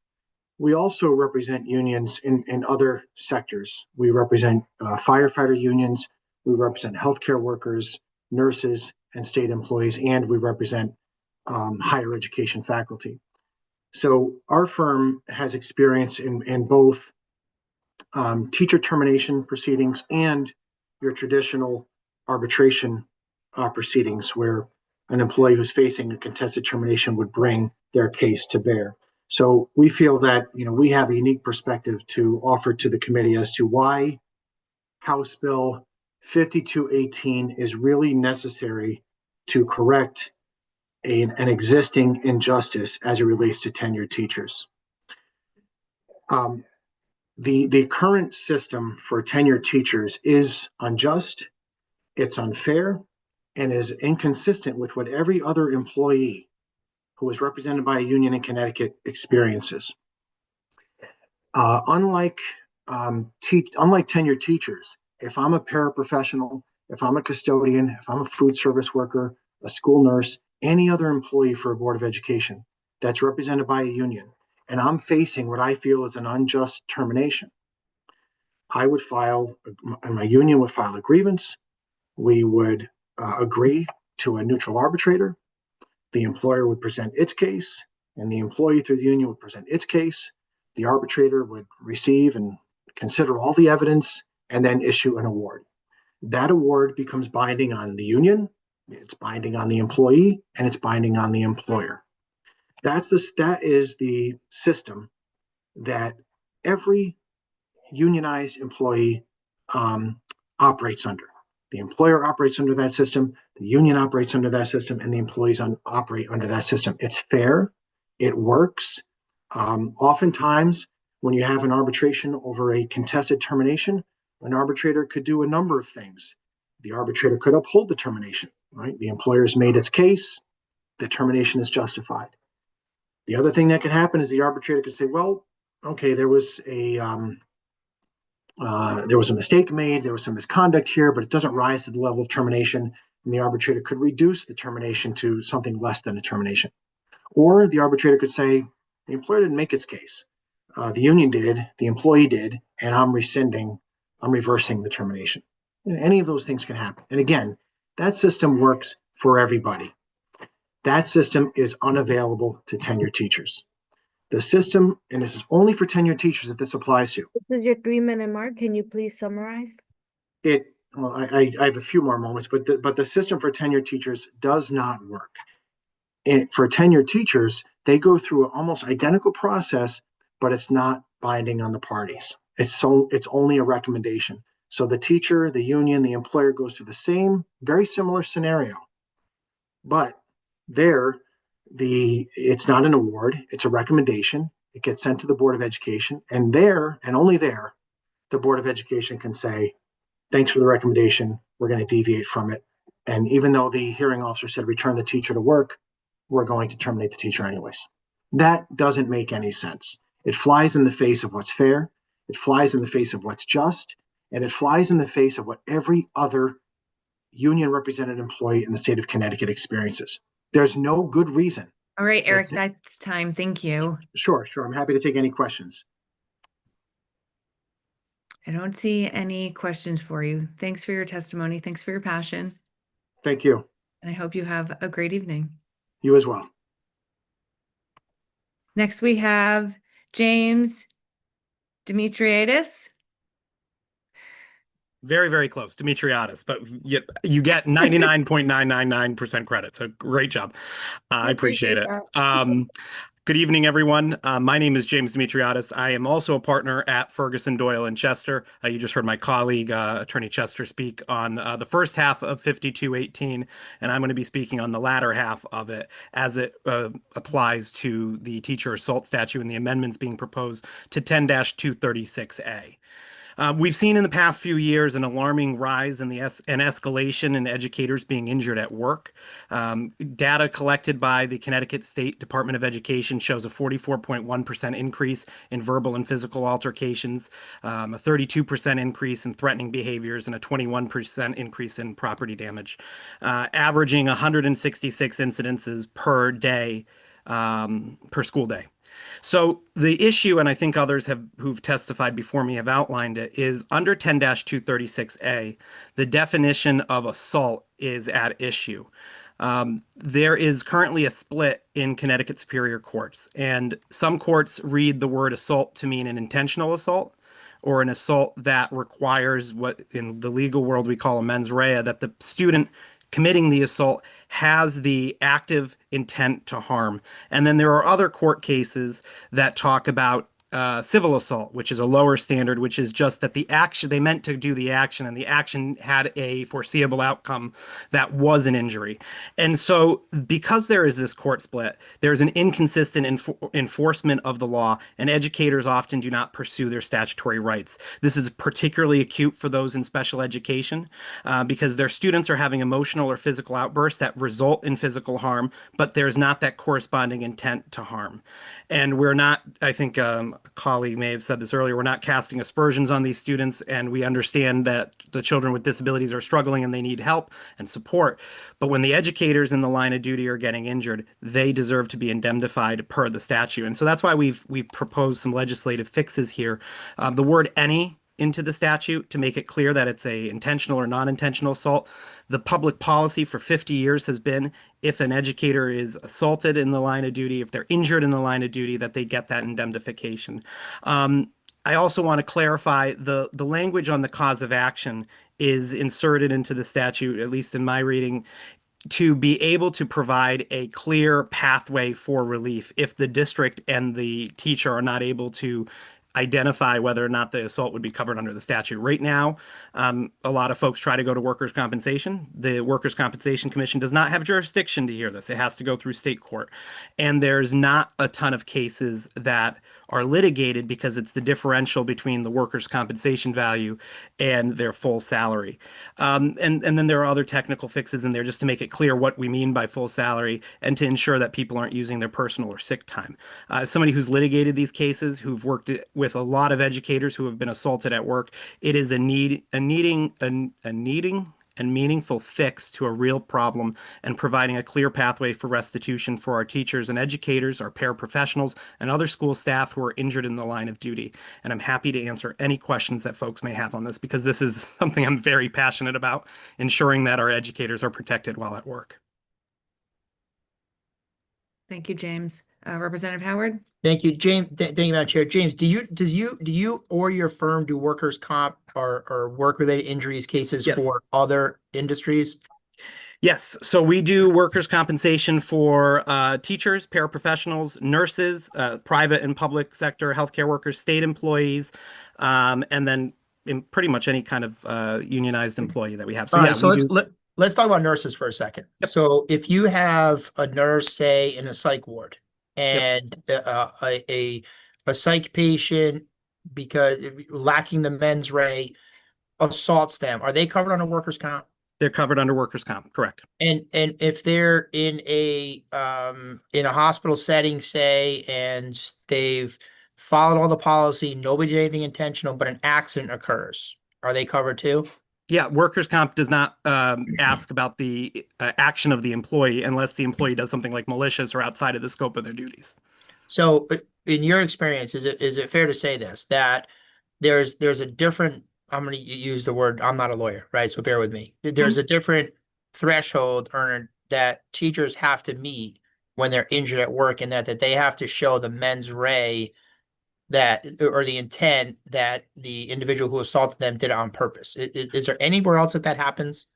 S15: We also represent unions in other sectors. We represent firefighter unions. We represent healthcare workers, nurses, and state employees, and we represent higher education faculty. So our firm has experience in both teacher termination proceedings and your traditional arbitration proceedings, where an employee who's facing a contested termination would bring their case to bear. So we feel that we have a unique perspective to offer to the committee as to why House Bill 5218 is really necessary to correct an existing injustice as it relates to tenured teachers. The current system for tenured teachers is unjust, it's unfair, and is inconsistent with what every other employee who is represented by a union in Connecticut experiences. Unlike tenured teachers, if I'm a paraprofessional, if I'm a custodian, if I'm a food service worker, a school nurse, any other employee for a board of education that's represented by a union, and I'm facing what I feel is an unjust termination, I would file, and my union would file a grievance. We would agree to a neutral arbitrator. The employer would present its case, and the employee through the union would present its case. The arbitrator would receive and consider all the evidence and then issue an award. That award becomes binding on the union, it's binding on the employee, and it's binding on the employer. That is the system that every unionized employee operates under. The employer operates under that system, the union operates under that system, and the employees operate under that system. It's fair, it works. Oftentimes, when you have an arbitration over a contested termination, an arbitrator could do a number of things. The arbitrator could uphold the termination, right? The employer's made its case, the termination is justified. The other thing that could happen is the arbitrator could say, well, okay, there was a mistake made, there was some misconduct here, but it doesn't rise to the level of termination, and the arbitrator could reduce the termination to something less than a termination. Or the arbitrator could say, the employer didn't make its case. The union did, the employee did, and I'm reversing the termination. Any of those things can happen. And again, that system works for everybody. That system is unavailable to tenured teachers. The system, and this is only for tenured teachers that this applies to.
S4: This is your 3-minute mark. Can you please summarize?
S15: I have a few more moments, but the system for tenured teachers does not work. And for tenured teachers, they go through an almost identical process, but it's not binding on the parties. It's only a recommendation. So the teacher, the union, the employer goes through the same, very similar scenario, but it's not an award, it's a recommendation. It gets sent to the Board of Education, and there, and only there, the Board of Education can say, thanks for the recommendation, we're going to deviate from it. And even though the hearing officer said return the teacher to work, we're going to terminate the teacher anyways. That doesn't make any sense. It flies in the face of what's fair, it flies in the face of what's just, and it flies in the face of what every other union represented employee in the state of Connecticut experiences. There's no good reason.
S1: All right, Eric, that's time. Thank you.
S15: Sure. I'm happy to take any questions.
S1: I don't see any questions for you. Thanks for your testimony. Thanks for your passion.
S15: Thank you.
S1: And I hope you have a great evening.
S15: You as well.
S1: Next, we have James Demetriadis.
S13: Very, very close. Demetriadis, but you get 99.999% credit. So great job. I appreciate it. Good evening, everyone. My name is James Demetriadis. I am also a partner at Ferguson, Doyle, and Chester. You just heard my colleague, Attorney Chester, speak on the first half of 5218, and I'm going to be speaking on the latter half of it as it applies to the teacher assault statute and the amendments being proposed to 10-236A. We've seen in the past few years an alarming rise in an escalation in educators being injured at work. Data collected by the Connecticut State Department of Education shows a 44.1% increase in verbal and physical altercations, a 32% increase in threatening behaviors, and a 21% increase in property damage, averaging 166 incidences per day, per school day. So the issue, and I think others who've testified before me have outlined it, is under 10-236A, the definition of assault is at issue. There is currently a split in Connecticut Superior Courts, and some courts read the word assault to mean an intentional assault or an assault that requires what in the legal world we call a mens rea, that the student committing the assault has the active intent to harm. And then there are other court cases that talk about civil assault, which is a lower standard, which is just that the action, they meant to do the action, and the action had a foreseeable outcome that was an injury. And so because there is this court split, there's an inconsistent enforcement of the law, and educators often do not pursue their statutory rights. This is particularly acute for those in special education because their students are having emotional or physical outbursts that result in physical harm, but there's not that corresponding intent to harm. And we're not, I think a colleague may have said this earlier, we're not casting aspersions on these students, and we understand that the children with disabilities are struggling and they need help and support. But when the educators in the line of duty are getting injured, they deserve to be indemnified per the statute. And so that's why we've proposed some legislative fixes here. The word any into the statute to make it clear that it's a intentional or non-intentional assault. The public policy for 50 years has been if an educator is assaulted in the line of duty, if they're injured in the line of duty, that they get that indemnification. I also want to clarify the language on the cause of action is inserted into the statute, at least in my reading, to be able to provide a clear pathway for relief if the district and the teacher are not able to identify whether or not the assault would be covered under the statute. Right now, a lot of folks try to go to workers' compensation. The Workers' Compensation Commission does not have jurisdiction to hear this. It has to go through state court. And there's not a ton of cases that are litigated because it's the differential between the workers' compensation value and their full salary. And then there are other technical fixes in there just to make it clear what we mean by full salary and to ensure that people aren't using their personal or sick time. As somebody who's litigated these cases, who've worked with a lot of educators who have been assaulted at work, it is a needing and meaningful fix to a real problem and providing a clear pathway for restitution for our teachers and educators, our paraprofessionals, and other school staff who are injured in the line of duty. And I'm happy to answer any questions that folks may have on this because this is something I'm very passionate about, ensuring that our educators are protected while at work.
S1: Thank you, James. Representative Howard?
S6: Thank you, James. Thank you, Madam Chair. James, do you or your firm do workers' comp or work-related injuries cases
S13: Yes.
S6: for other industries?
S13: Yes, so we do workers' compensation for teachers, paraprofessionals, nurses, private and public sector healthcare workers, state employees, and then in pretty much any kind of unionized employee that we have. So
S6: All
S13: yeah,
S6: right, so
S13: we do.
S6: let's talk about nurses for a second.
S13: Yep.
S6: So if you have a nurse, say, in a psych ward, and a psych patient, because lacking the mens rea, assaults them, are they covered under workers' comp?
S13: They're covered under workers' comp, correct.
S6: And if they're in a hospital setting, say, and they've followed all the policy, nobody did anything intentional, but an accident occurs, are they covered too?
S13: Yeah, workers' comp does not ask about the action of the employee unless the employee does something like malicious or outside of the scope of their duties.
S6: So in your experience, is it fair to say this, that there's a different, I'm going to use the word, I'm not a lawyer, right? So bear with me. There's a different threshold that teachers have to meet when they're injured at work, and that they have to show the mens rea that, or the intent that the individual who assaulted them did it on purpose. Is there anywhere else that happens?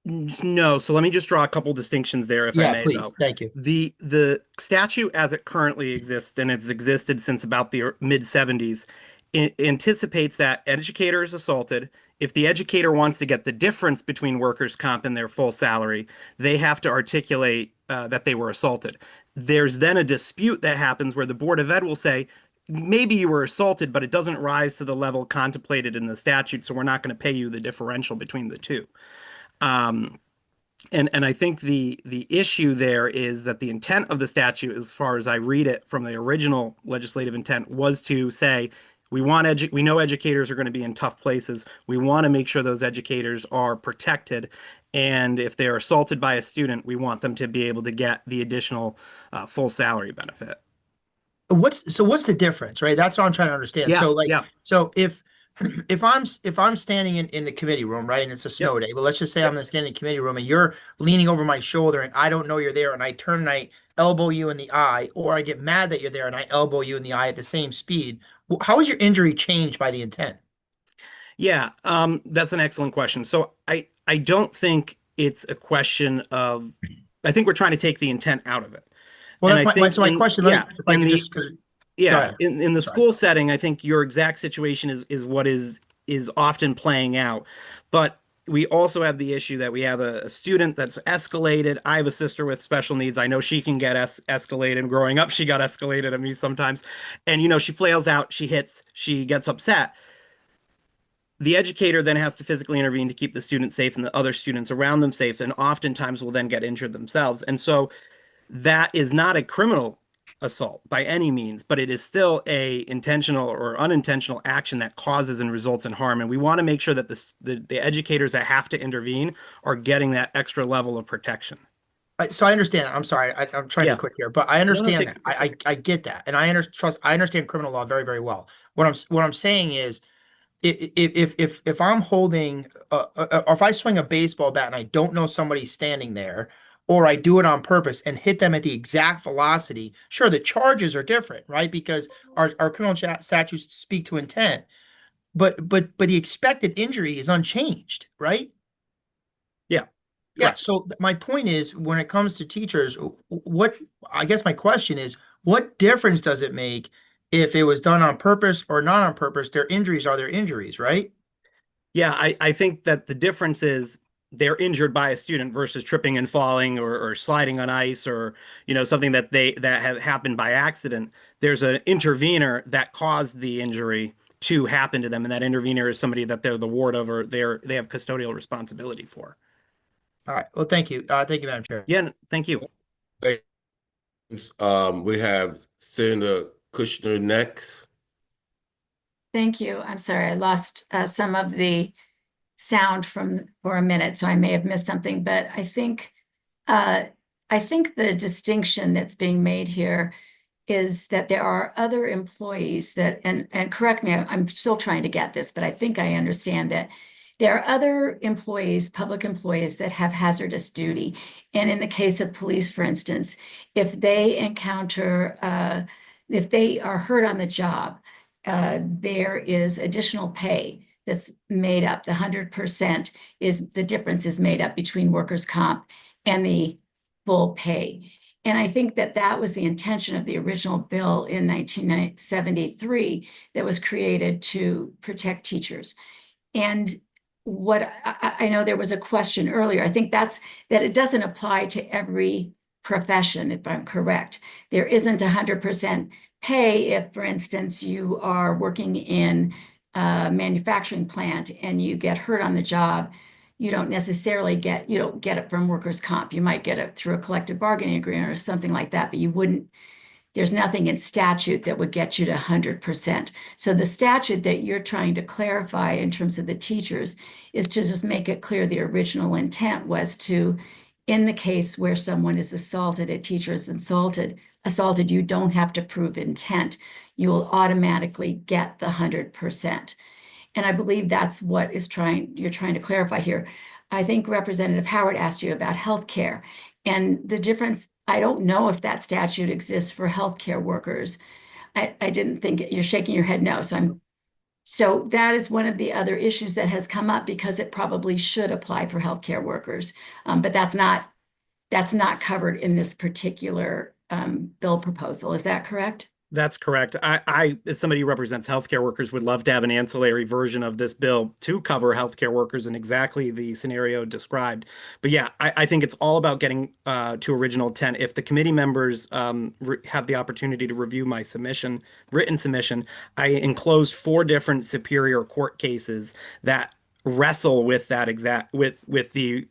S13: No, so let me just draw a couple distinctions there, if I may,
S6: please.
S13: though.
S6: Thank you.
S13: The statute as it currently exists, and it's existed since about the mid-70s, anticipates that educator is assaulted. If the educator wants to get the difference between workers' comp and their full salary, they have to articulate that they were assaulted. There's then a dispute that happens where the Board of Ed will say, maybe you were assaulted, but it doesn't rise to the level contemplated in the statute, so we're not going to pay you the differential between the two. And I think the issue there is that the intent of the statute, as far as I read it from the original legislative intent, was to say we know educators are going to be in tough places. We want to make sure those educators are protected, and if they are assaulted by a student, we want them to be able to get the additional full salary benefit.
S6: What's the difference, right? That's what I'm trying to understand.
S13: Yeah,
S6: So like,
S13: yeah.
S6: so if I'm standing in the committee room, right, and it's a snow day, but let's just say I'm in the standing committee room and you're leaning over my shoulder and I don't know you're there, and I turn and I elbow you in the eye, or I get mad that you're there and I elbow you in the eye at the same speed, how is your injury changed by the intent?
S13: Yeah, that's an excellent question. So I don't think it's a question of, I think we're trying to take the intent out of it.
S6: Well,
S13: And
S6: that's my question. Let me, if I could just, go ahead.
S13: In the
S6: Sorry.
S13: school setting, I think your exact situation is what is often playing out. But we also have the issue that we have a student that's escalated. I have a sister with special needs. I know she can get escalated. Growing up, she got escalated at me sometimes. And, she flails out, she hits, she gets upset. The educator then has to physically intervene to keep the student safe and the other students around them safe, and oftentimes will then get injured themselves. And so that is not a criminal assault by any means, but it is still a intentional or unintentional action that causes and results in harm. And we want to make sure that the educators that have to intervene are getting that extra level of protection.
S6: So I understand that. I'm sorry. I'm trying to be quick here, but I understand that. I get that, and I understand criminal law very, very well. What I'm saying is, if I'm holding, or if I swing a baseball bat and I don't know somebody's standing there, or I do it on purpose and hit them at the exact velocity, sure, the charges are different, right? Because our criminal statutes speak to intent, but the expected injury is unchanged, right?
S13: Yeah.
S6: Yeah. So my point is, when it comes to teachers, I guess my question is, what difference does it make if it was done on purpose or not on purpose? Their injuries are their injuries, right?
S13: Yeah, I think that the difference is they're injured by a student versus tripping and falling or sliding on ice, or something that have happened by accident. There's an intervener that caused the injury to happen to them, and that intervener is somebody that they're the ward of, or they have custodial responsibility for.
S6: All right. Well, thank you. Thank you, Madam Chair.
S13: Yeah, thank you.
S16: We have Senator Kushner next.
S21: Thank you. I'm sorry, I lost some of the sound for a minute, so I may have missed something. But I think the distinction that's being made here is that there are other employees that, and correct me, I'm still trying to get this, but I think I understand that there are other employees, public employees, that have hazardous duty. And in the case of police, for instance, if they encounter, if they are hurt on the job, there is additional pay that's made up. The 100% is the difference is made up between workers' comp and the full pay. And I think that was the intention of the original bill in 1973 that was created to protect teachers. And what I know there was a question earlier, I think that it doesn't apply to every profession, if I'm correct. There isn't 100% pay if, for instance, you are working in a manufacturing plant and you get hurt on the job. You don't necessarily get it from workers' comp. You might get it through a collective bargaining agreement or something like that, but you wouldn't. There's nothing in statute that would get you to 100%. So the statute that you're trying to clarify in terms of the teachers is to just make it clear the original intent was to, in the case where someone is assaulted, a teacher is assaulted, you don't have to prove intent. You will automatically get the 100%. And I believe that's what you're trying to clarify here. I think Representative Howard asked you about healthcare, and the difference, I don't know if that statute exists for healthcare workers. I didn't think you're shaking your head no. So that is one of the other issues that has come up, because it probably should apply for healthcare workers. But that's not covered in this particular bill proposal. Is that correct?
S13: That's correct. As somebody who represents healthcare workers, would love to have an ancillary version of this bill to cover healthcare workers in exactly the scenario described. But yeah, I think it's all about getting to original intent. If the committee members have the opportunity to review my submission, written submission, I enclosed 4 different Superior Court cases that wrestle with that exact with the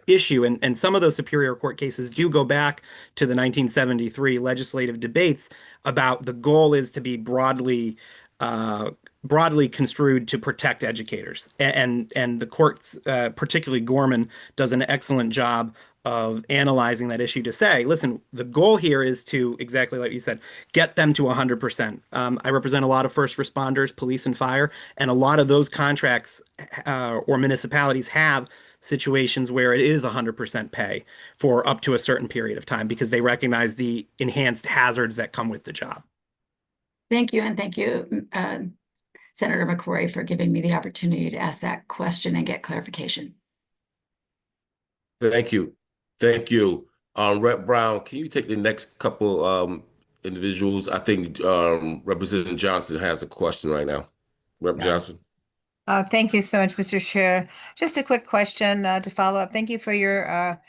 S13: issue, and some of those Superior Court cases do go back to the 1973 legislative debates about the goal is to be broadly construed to protect educators, and the courts, particularly Gorman, does an excellent job of analyzing that issue to say, listen, the goal here is to, exactly like you said, get them to 100%. I represent a lot of first responders, police and fire, and a lot of those contracts or municipalities have situations where it is 100% pay for up to a certain period of time because they recognize the enhanced hazards that come with the job.
S21: Thank you, and thank you, Senator McCrory, for giving me the opportunity to ask that question and get clarification.
S16: Thank you. Thank you. Rep Brown, can you take the next couple individuals? I think Representative Johnson has a question right now. Rep Johnson.
S7: Thank you so much, Mr. Chair. Just a quick question to follow up. Thank you for your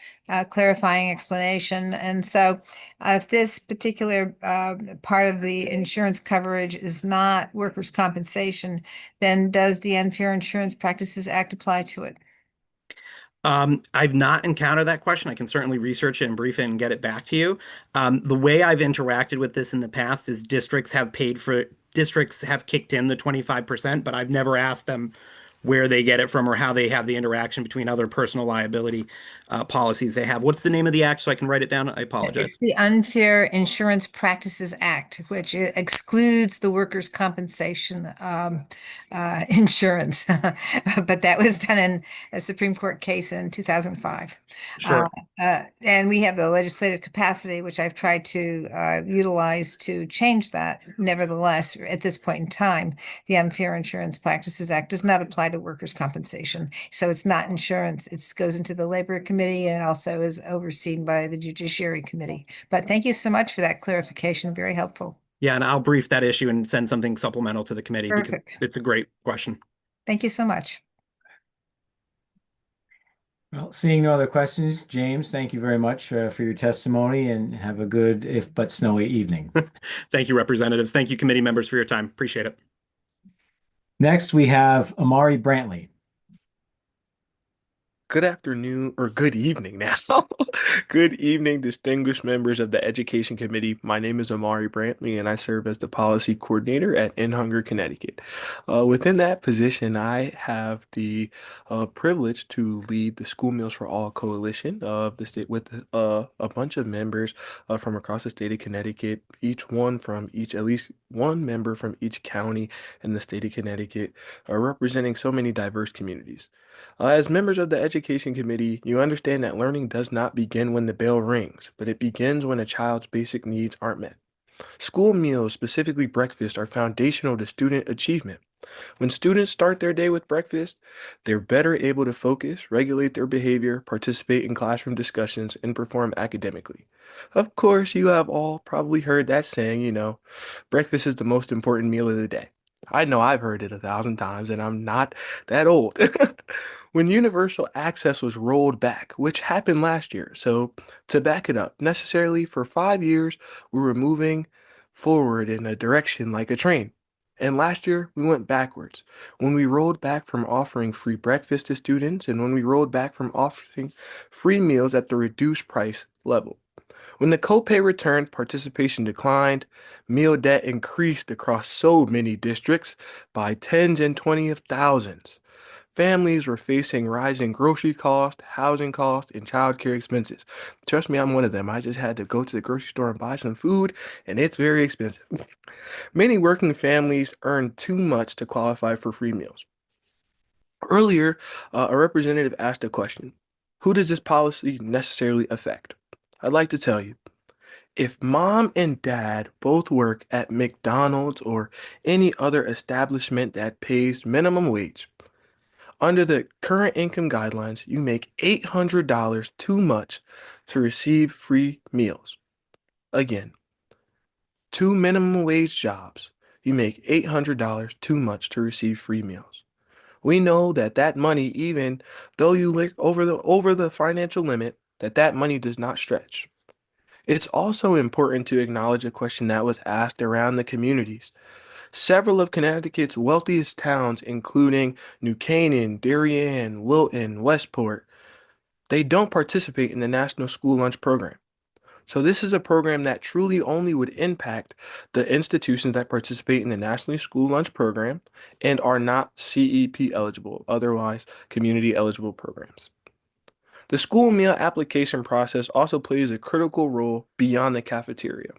S7: clarifying explanation. And so if this particular part of the insurance coverage is not workers' compensation, then does the Unfair Insurance Practices Act apply to it?
S13: I've not encountered that question. I can certainly research it and brief it and get it back to you. The way I've interacted with this in the past is districts have kicked in the 25%, but I've never asked them where they get it from or how they have the interaction between other personal liability policies they have. What's the name of the act so I can write it down? I apologize.
S7: It's the Unfair Insurance Practices Act, which excludes the workers' compensation insurance. But that was done in a Supreme Court case in 2005.
S13: Sure.
S7: And we have the legislative capacity, which I've tried to utilize to change that. Nevertheless, at this point in time, the Unfair Insurance Practices Act does not apply to workers' compensation. So it's not insurance. It goes into the Labor Committee and also is overseen by the Judiciary Committee. But thank you so much for that clarification. Very helpful.
S13: Yeah, and I'll brief that issue and send something supplemental to the committee because
S7: Perfect.
S13: it's a great question.
S7: Thank you so much.
S22: Well, seeing no other questions, James, thank you very much for your testimony and have a good, if but snowy evening.
S13: Thank you, representatives. Thank you, committee members, for your time. Appreciate it.
S22: Next, we have Amari Brantley.
S23: Good afternoon or good evening now. Good evening, distinguished members of the Education Committee. My name is Amari Brantley, and I serve as the policy coordinator at In Hunger, Connecticut. Within that position, I have the privilege to lead the School Meals for All Coalition of the state with a bunch of members from across the state of Connecticut, at least one member from each county in the state of Connecticut, representing so many diverse communities. As members of the Education Committee, you understand that learning does not begin when the bell rings, but it begins when a child's basic needs aren't met. School meals, specifically breakfast, are foundational to student achievement. When students start their day with breakfast, they're better able to focus, regulate their behavior, participate in classroom discussions, and perform academically. Of course, you have all probably heard that saying, breakfast is the most important meal of the day. I know I've heard it 1,000 times, and I'm not that old. When universal access was rolled back, which happened last year, so to back it up, necessarily for 5 years, we were moving forward in a direction like a train. And last year, we went backwards when we rolled back from offering free breakfast to students and when we rolled back from offering free meals at the reduced price level. When the copay returned, participation declined, meal debt increased across so many districts by tens and 20s of thousands. Families were facing rising grocery costs, housing costs, and childcare expenses. Trust me, I'm one of them. I just had to go to the grocery store and buy some food, and it's very expensive. Many working families earn too much to qualify for free meals. Earlier, a representative asked a question. Who does this policy necessarily affect? I'd like to tell you. If mom and dad both work at McDonald's or any other establishment that pays minimum wage, under the current income guidelines, you make $800 too much to receive free meals. Again, 2 minimum wage jobs, you make $800 too much to receive free meals. We know that that money, even though you live over the financial limit, that money does not stretch. It's also important to acknowledge a question that was asked around the communities. Several of Connecticut's wealthiest towns, including New Canaan, Darien, Wilton, Westport, they don't participate in the National School Lunch Program. So this is a program that truly only would impact the institutions that participate in the National School Lunch Program and are not CEP eligible, otherwise community eligible programs. The school meal application process also plays a critical role beyond the cafeteria.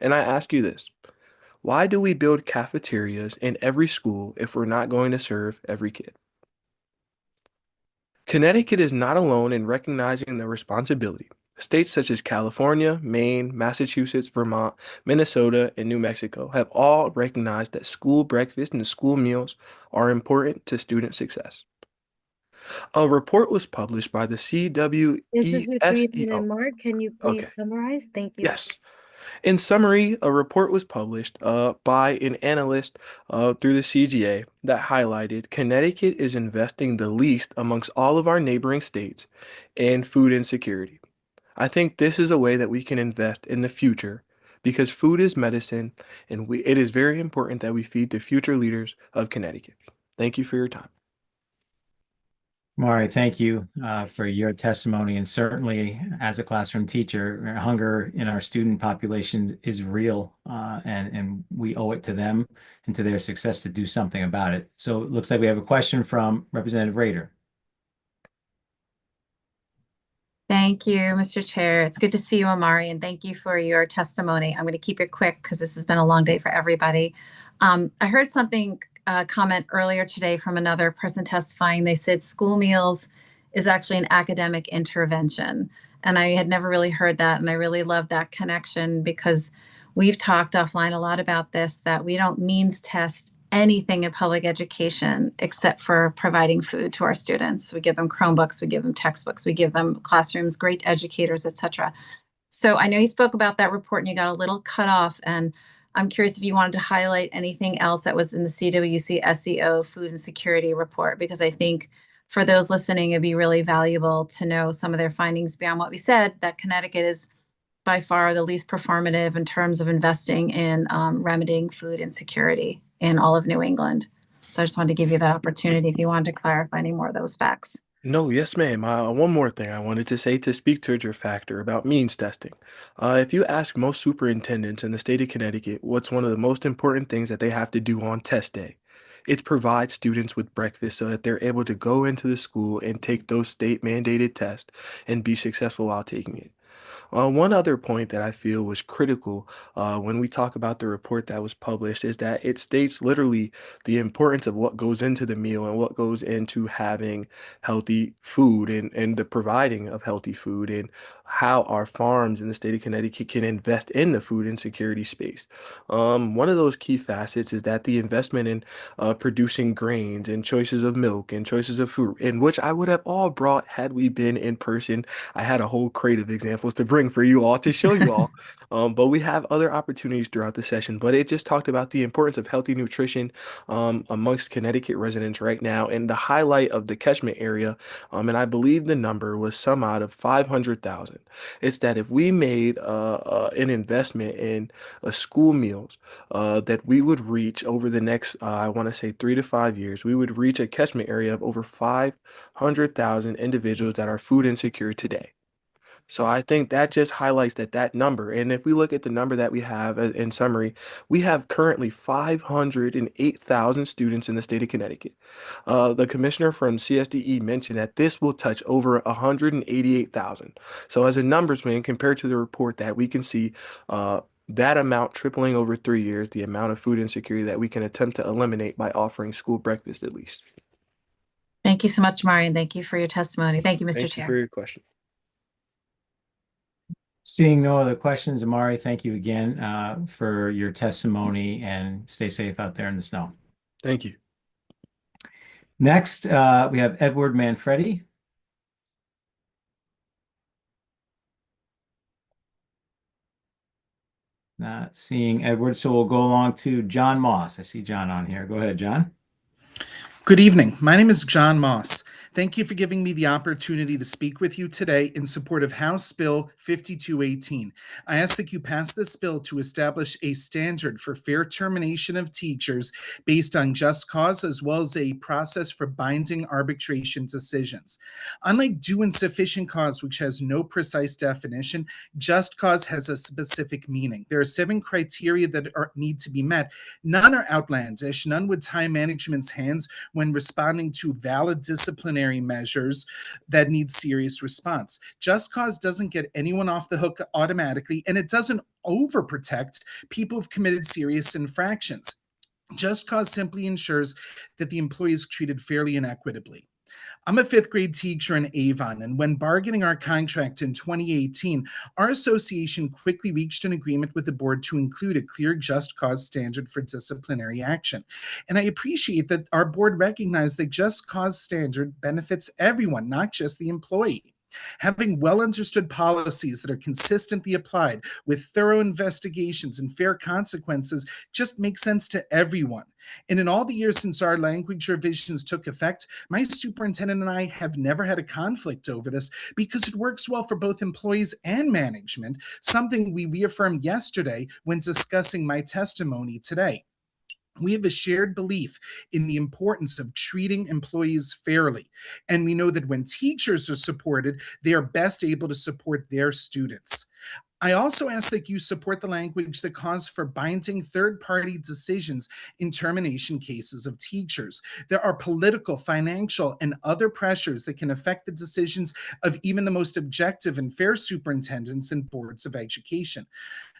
S23: And I ask you this, why do we build cafeterias in every school if we're not going to serve every kid? Connecticut is not alone in recognizing the responsibility. States such as California, Maine, Massachusetts, Vermont, Minnesota, and New Mexico have all recognized that school breakfast and school meals are important to student success. A report was published by the
S4: This is your 3-minute
S23: CWESEO.
S4: mark. Can you please
S23: Okay,
S4: summarize? Thank you.
S23: yes. In summary, a report was published by an analyst through the CGA that highlighted Connecticut is investing the least amongst all of our neighboring states in food insecurity. I think this is a way that we can invest in the future because food is medicine and it is very important that we feed the future leaders of Connecticut. Thank you for your time.
S22: Mari, thank you for your testimony. And certainly, as a classroom teacher, hunger in our student populations is real, and we owe it to them and to their success to do something about it. So it looks like we have a question from Representative Rader.
S9: Thank you, Mr. Chair. It's good to see you, Amari, and thank you for your testimony. I'm going to keep it quick because this has been a long day for everybody. I heard something comment earlier today from another person testifying. They said school meals is actually an academic intervention. And I had never really heard that. And I really love that connection because we've talked offline a lot about this, that we don't means test anything in public education except for providing food to our students. We give them Chromebooks, we give them textbooks, we give them classrooms, great educators, etc. So I know you spoke about that report and you got a little cut off, and I'm curious if you wanted to highlight anything else that was in the CWC SEO food insecurity report, because I think for those listening, it'd be really valuable to know some of their findings beyond what we said, that Connecticut is by far the least performative in terms of investing in remedying food insecurity in all of New England. So I just wanted to give you that opportunity if you wanted to clarify any more of those facts.
S23: No, yes, ma'am. One more thing I wanted to say to speak to your factor about means testing. If you ask most superintendents in the state of Connecticut what's one of the most important things that they have to do on test day, it's provide students with breakfast so that they're able to go into the school and take those state mandated tests and be successful while taking it. One other point that I feel was critical when we talk about the report that was published is that it states literally the importance of what goes into the meal and what goes into having healthy food and the providing of healthy food and how our farms in the state of Connecticut can invest in the food insecurity space. One of those key facets is that the investment in producing grains and choices of milk and choices of food, in which I would have all brought had we been in person. I had a whole crate of examples to bring for you all to show you all. But we have other opportunities throughout the session. But it just talked about the importance of healthy nutrition amongst Connecticut residents right now and the highlight of the catchment area. And I believe the number was some out of 500,000. It's that if we made an investment in school meals, that we would reach over the next, I want to say 3 to 5 years, we would reach a catchment area of over 500,000 individuals that are food insecure today. So I think that just highlights that number. And if we look at the number that we have in summary, we have currently 508,000 students in the state of Connecticut. The commissioner from CSDE mentioned that this will touch over 188,000. So as a numbers man, compared to the report that we can see, that amount tripling over 3 years, the amount of food insecurity that we can attempt to eliminate by offering school breakfast at least.
S9: Thank you so much, Mari, and thank you for your testimony. Thank you, Mr.
S23: Thank you
S9: Chair.
S23: for your question.
S22: Seeing no other questions, Amari, thank you again for your testimony, and stay safe out there in the snow.
S23: Thank you.
S22: Next, we have Edward Manfredi. Not seeing Edward, so we'll go along to John Moss. I see John on here. Go ahead, John.
S10: Good evening. My name is John Moss. Thank you for giving me the opportunity to speak with you today in support of House Bill 5218. I ask that you pass this bill to establish a standard for fair termination of teachers based on just cause, as well as a process for binding arbitration decisions. Unlike due and sufficient cause, which has no precise definition, just cause has a specific meaning. There are 7 criteria that need to be met. None are outlandish. None would tie management's hands when responding to valid disciplinary measures that need serious response. Just cause doesn't get anyone off the hook automatically, and it doesn't overprotect people who've committed serious infractions. Just cause simply ensures that the employee is treated fairly and equitably. I'm a 5th grade teacher in Avon, and when bargaining our contract in 2018, our association quickly reached an agreement with the board to include a clear just cause standard for disciplinary action. And I appreciate that our board recognized that just cause standard benefits everyone, not just the employee. Having well understood policies that are consistently applied with thorough investigations and fair consequences just makes sense to everyone. And in all the years since our language revisions took effect, my superintendent and I have never had a conflict over this because it works well for both employees and management, something we reaffirmed yesterday when discussing my testimony today. We have a shared belief in the importance of treating employees fairly. And we know that when teachers are supported, they are best able to support their students. I also ask that you support the language that calls for binding third-party decisions in termination cases of teachers. There are political, financial, and other pressures that can affect the decisions of even the most objective and fair superintendents and boards of education.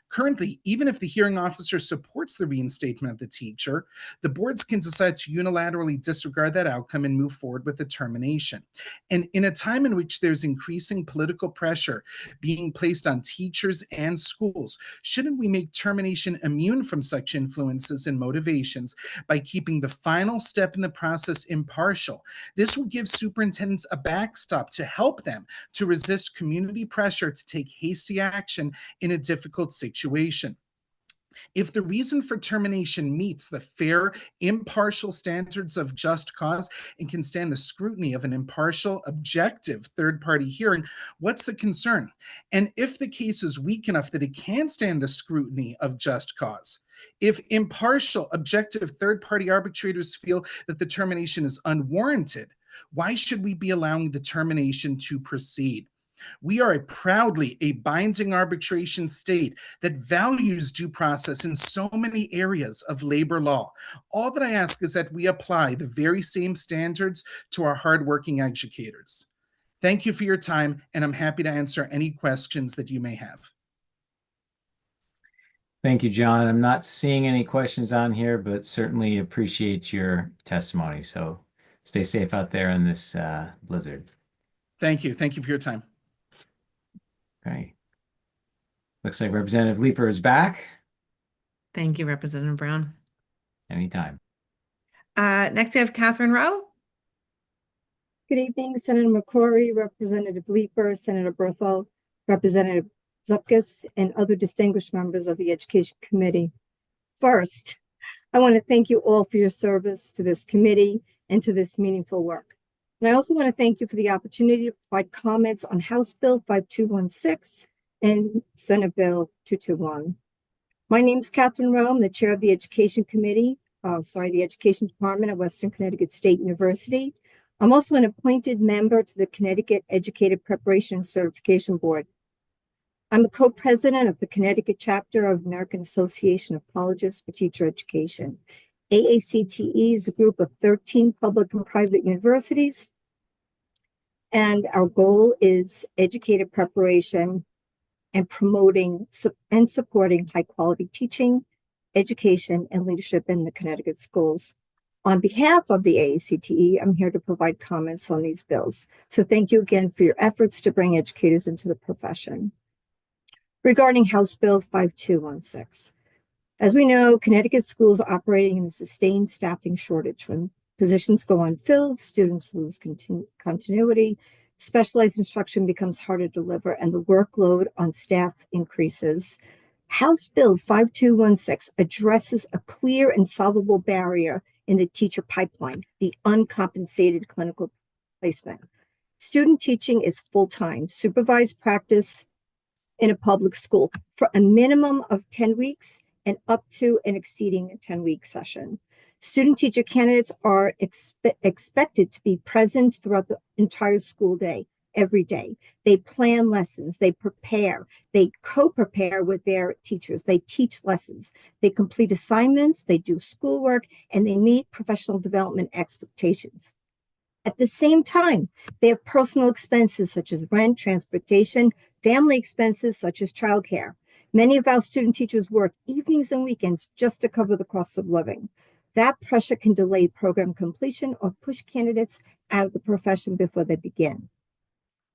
S10: Currently, even if the hearing officer supports the reinstatement of the teacher, the boards can decide to unilaterally disregard that outcome and move forward with the termination. And in a time in which there's increasing political pressure being placed on teachers and schools, shouldn't we make termination immune from such influences and motivations by keeping the final step in the process impartial? This will give superintendents a backstop to help them to resist community pressure to take hasty action in a difficult situation. If the reason for termination meets the fair, impartial standards of just cause and can stand the scrutiny of an impartial, objective third-party hearing, what's the concern? And if the case is weak enough that it can stand the scrutiny of just cause, if impartial, objective third-party arbitrators feel that the termination is unwarranted, why should we be allowing the termination to proceed? We are proudly a binding arbitration state that values due process in so many areas of labor law. All that I ask is that we apply the very same standards to our hardworking educators. Thank you for your time, and I'm happy to answer any questions that you may have.
S22: Thank you, John. I'm not seeing any questions on here, but certainly appreciate your testimony. So stay safe out there in this blizzard.
S10: Thank you. Thank you for your time.
S22: Okay. Looks like Representative Leeper is back.
S1: Thank you, Representative Brown.
S22: Anytime.
S1: Next, we have Catherine Rowe.
S14: Good evening, Senator McCrory, Representative Leeper, Senator Berthel, Representative Zupkis, and other distinguished members of the Education Committee. First, I want to thank you all for your service to this committee and to this meaningful work. And I also want to thank you for the opportunity to provide comments on House Bill 5216 and Senate Bill 221. My name is Catherine Rowe. I'm the chair of the Education Committee, the Education Department at Western Connecticut State University. I'm also an appointed member to the Connecticut Educator Preparation and Certification Board. I'm the co-president of the Connecticut chapter of American Association of Colleges for Teacher Education. AACTE is a group of 13 public and private universities, and our goal is educator preparation and promoting and supporting high-quality teaching, education, and leadership in the Connecticut schools. On behalf of the AACTE, I'm here to provide comments on these bills. So thank you again for your efforts to bring educators into the profession. Regarding House Bill 5216. As we know, Connecticut schools are operating in a sustained staffing shortage. When positions go unfilled, students lose continuity, specialized instruction becomes harder to deliver, and the workload on staff increases. House Bill 5216 addresses a clear and solvable barrier in the teacher pipeline, the uncompensated clinical placement. Student teaching is full-time, supervised practice in a public school for a minimum of 10 weeks and up to and exceeding a 10-week session. Student teacher candidates are expected to be present throughout the entire school day, every day. They plan lessons, they prepare, they co-prepare with their teachers, they teach lessons, they complete assignments, they do schoolwork, and they meet professional development expectations. At the same time, they have personal expenses such as rent, transportation, family expenses such as childcare. Many of our student teachers work evenings and weekends just to cover the cost of living. That pressure can delay program completion or push candidates out of the profession before they begin.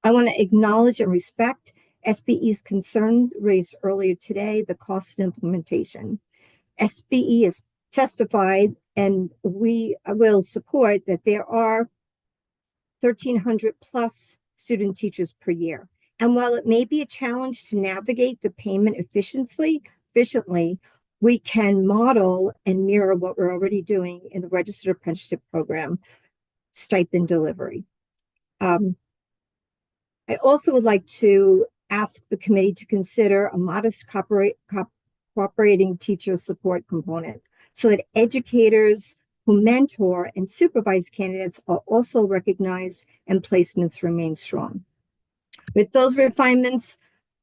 S14: I want to acknowledge and respect SBE's concern raised earlier today, the cost of implementation. SBE has testified, and we will support that there are 1,300 plus student teachers per year. And while it may be a challenge to navigate the payment efficiently, we can model and mirror what we're already doing in the registered apprenticeship program, stipend delivery. I also would like to ask the committee to consider a modest cooperating teacher support component so that educators who mentor and supervise candidates are also recognized and placements remain strong. With those refinements,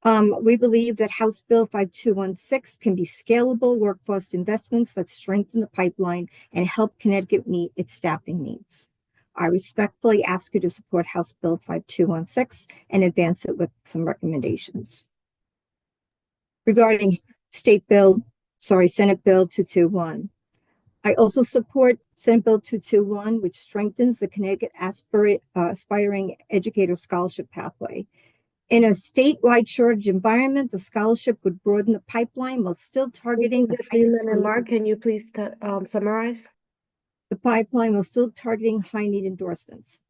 S14: we believe that House Bill 5216 can be scalable workforce investments that strengthen the pipeline and help Connecticut meet its staffing needs. I respectfully ask you to support House Bill 5216 and advance it with some recommendations. Regarding Senate Bill 221. I also support Senate Bill 221, which strengthens the Connecticut Aspiring Educator Scholarship Pathway. In a statewide shortage environment, the scholarship would broaden the pipeline while still targeting the highest need.
S4: Mark, can you please summarize?
S14: The pipeline while still targeting high need endorsements.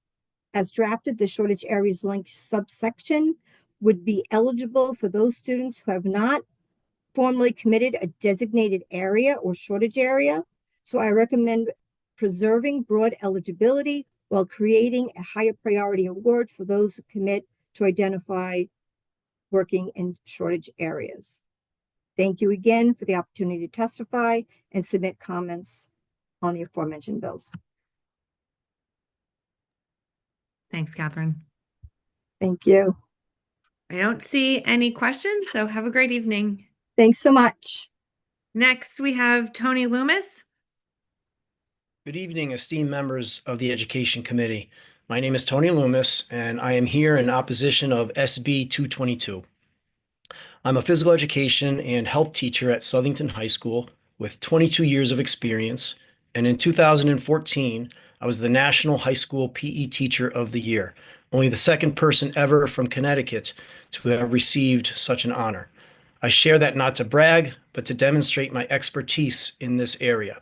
S14: As drafted, the shortage areas link subsection would be eligible for those students who have not formally committed a designated area or shortage area. So I recommend preserving broad eligibility while creating a higher priority award for those who commit to identify working in shortage areas. Thank you again for the opportunity to testify and submit comments on the aforementioned bills.
S1: Thanks, Catherine.
S14: Thank you.
S1: I don't see any questions, so have a great evening.
S14: Thanks so much.
S1: Next, we have Tony Loomis.
S3: Good evening, esteemed members of the Education Committee. My name is Tony Loomis, and I am here in opposition of SB 222. I'm a physical education and health teacher at Southington High School with 22 years of experience, and in 2014, I was the National High School PE Teacher of the Year, only the second person ever from Connecticut to have received such an honor. I share that not to brag, but to demonstrate my expertise in this area.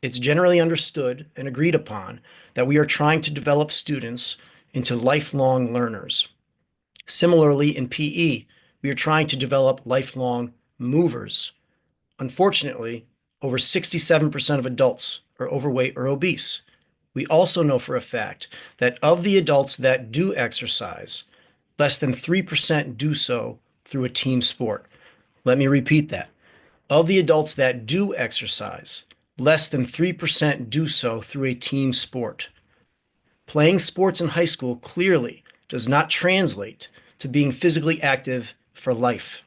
S3: It's generally understood and agreed upon that we are trying to develop students into lifelong learners. Similarly, in PE, we are trying to develop lifelong movers. Unfortunately, over 67% of adults are overweight or obese. We also know for a fact that of the adults that do exercise, less than 3% do so through a team sport. Let me repeat that. Of the adults that do exercise, less than 3% do so through a team sport. Playing sports in high school clearly does not translate to being physically active for life.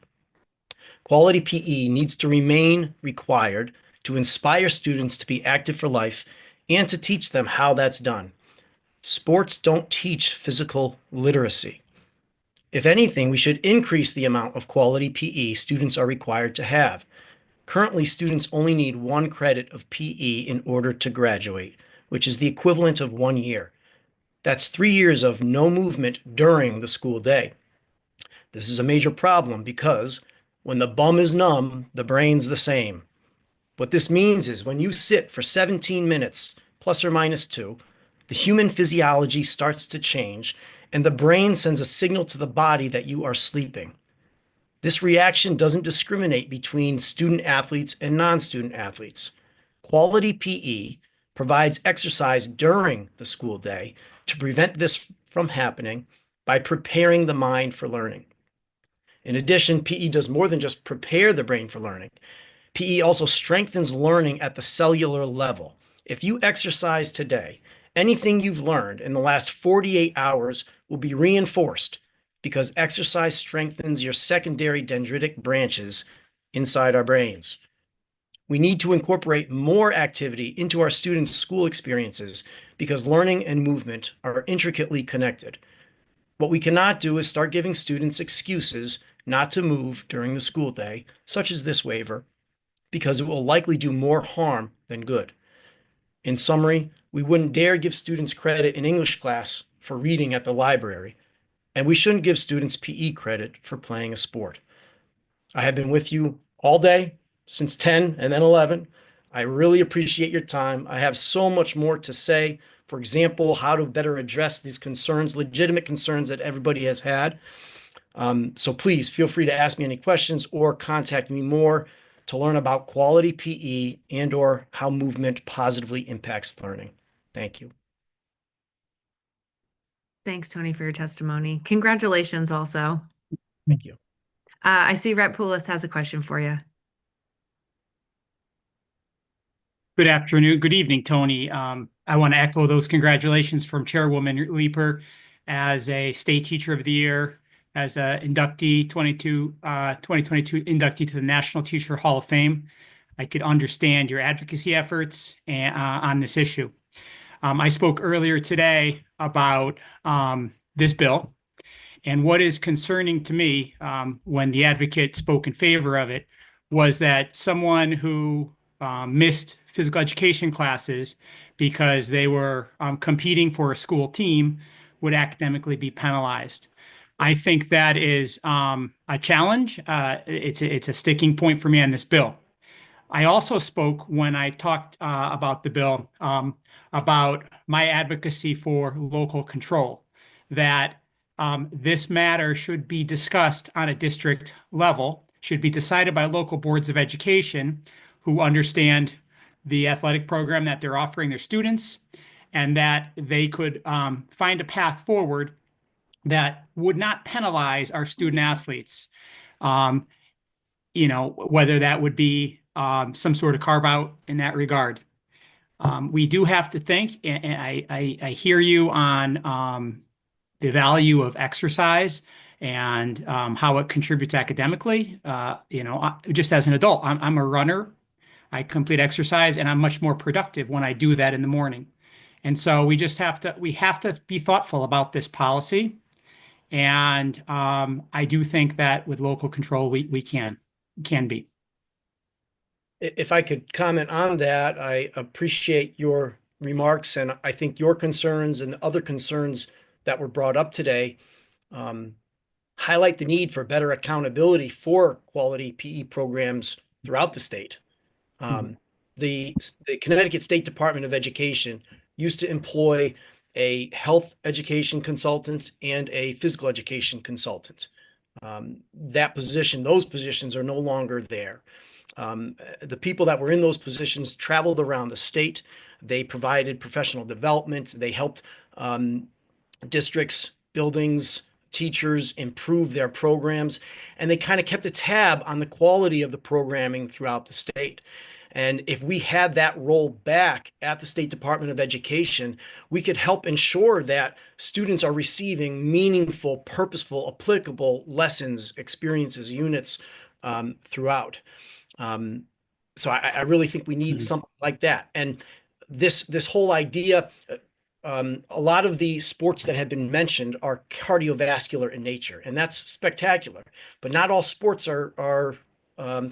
S3: Quality PE needs to remain required to inspire students to be active for life and to teach them how that's done. Sports don't teach physical literacy. If anything, we should increase the amount of quality PE students are required to have. Currently, students only need 1 credit of PE in order to graduate, which is the equivalent of 1 year. That's 3 years of no movement during the school day. This is a major problem because when the bum is numb, the brain's the same. What this means is when you sit for 17 minutes, plus or minus 2, the human physiology starts to change and the brain sends a signal to the body that you are sleeping. This reaction doesn't discriminate between student athletes and non-student athletes. Quality PE provides exercise during the school day to prevent this from happening by preparing the mind for learning. In addition, PE does more than just prepare the brain for learning. PE also strengthens learning at the cellular level. If you exercise today, anything you've learned in the last 48 hours will be reinforced because exercise strengthens your secondary dendritic branches inside our brains. We need to incorporate more activity into our students' school experiences because learning and movement are intricately connected. What we cannot do is start giving students excuses not to move during the school day, such as this waiver, because it will likely do more harm than good. In summary, we wouldn't dare give students credit in English class for reading at the library, and we shouldn't give students PE credit for playing a sport. I have been with you all day since 10 and then 11. I really appreciate your time. I have so much more to say. For example, how to better address these concerns, legitimate concerns that everybody has had. So please feel free to ask me any questions or contact me more to learn about quality PE and or how movement positively impacts learning. Thank you.
S1: Thanks, Tony, for your testimony. Congratulations also.
S3: Thank you.
S1: I see Rep Poulos has a question for you.
S8: Good afternoon. Good evening, Tony. I want to echo those congratulations from Chairwoman Leeper as a State Teacher of the Year, as a inductee, 2022 inductee to the National Teacher Hall of Fame. I could understand your advocacy efforts on this issue. I spoke earlier today about this bill, and what is concerning to me when the advocate spoke in favor of it was that someone who missed physical education classes because they were competing for a school team would academically be penalized. I think that is a challenge. It's a sticking point for me on this bill. I also spoke when I talked about the bill about my advocacy for local control, that this matter should be discussed on a district level, should be decided by local boards of education who understand the athletic program that they're offering their students, and that they could find a path forward that would not penalize our student athletes. Whether that would be some sort of carve out in that regard. We do have to think, and I hear you on the value of exercise and how it contributes academically. Just as an adult, I'm a runner. I complete exercise, and I'm much more productive when I do that in the morning. And so we have to be thoughtful about this policy. And I do think that with local control, we can be.
S3: If I could comment on that, I appreciate your remarks, and I think your concerns and the other concerns that were brought up today highlight the need for better accountability for quality PE programs throughout the state. The Connecticut State Department of Education used to employ a health education consultant and a physical education consultant. Those positions are no longer there. The people that were in those positions traveled around the state. They provided professional development. They helped districts, buildings, teachers improve their programs, and they kind of kept a tab on the quality of the programming throughout the state. And if we had that role back at the State Department of Education, we could help ensure that students are receiving meaningful, purposeful, applicable lessons, experiences, units throughout. So I really think we need something like that. And this whole idea, a lot of the sports that have been mentioned are cardiovascular in nature, and that's spectacular. But not all sports are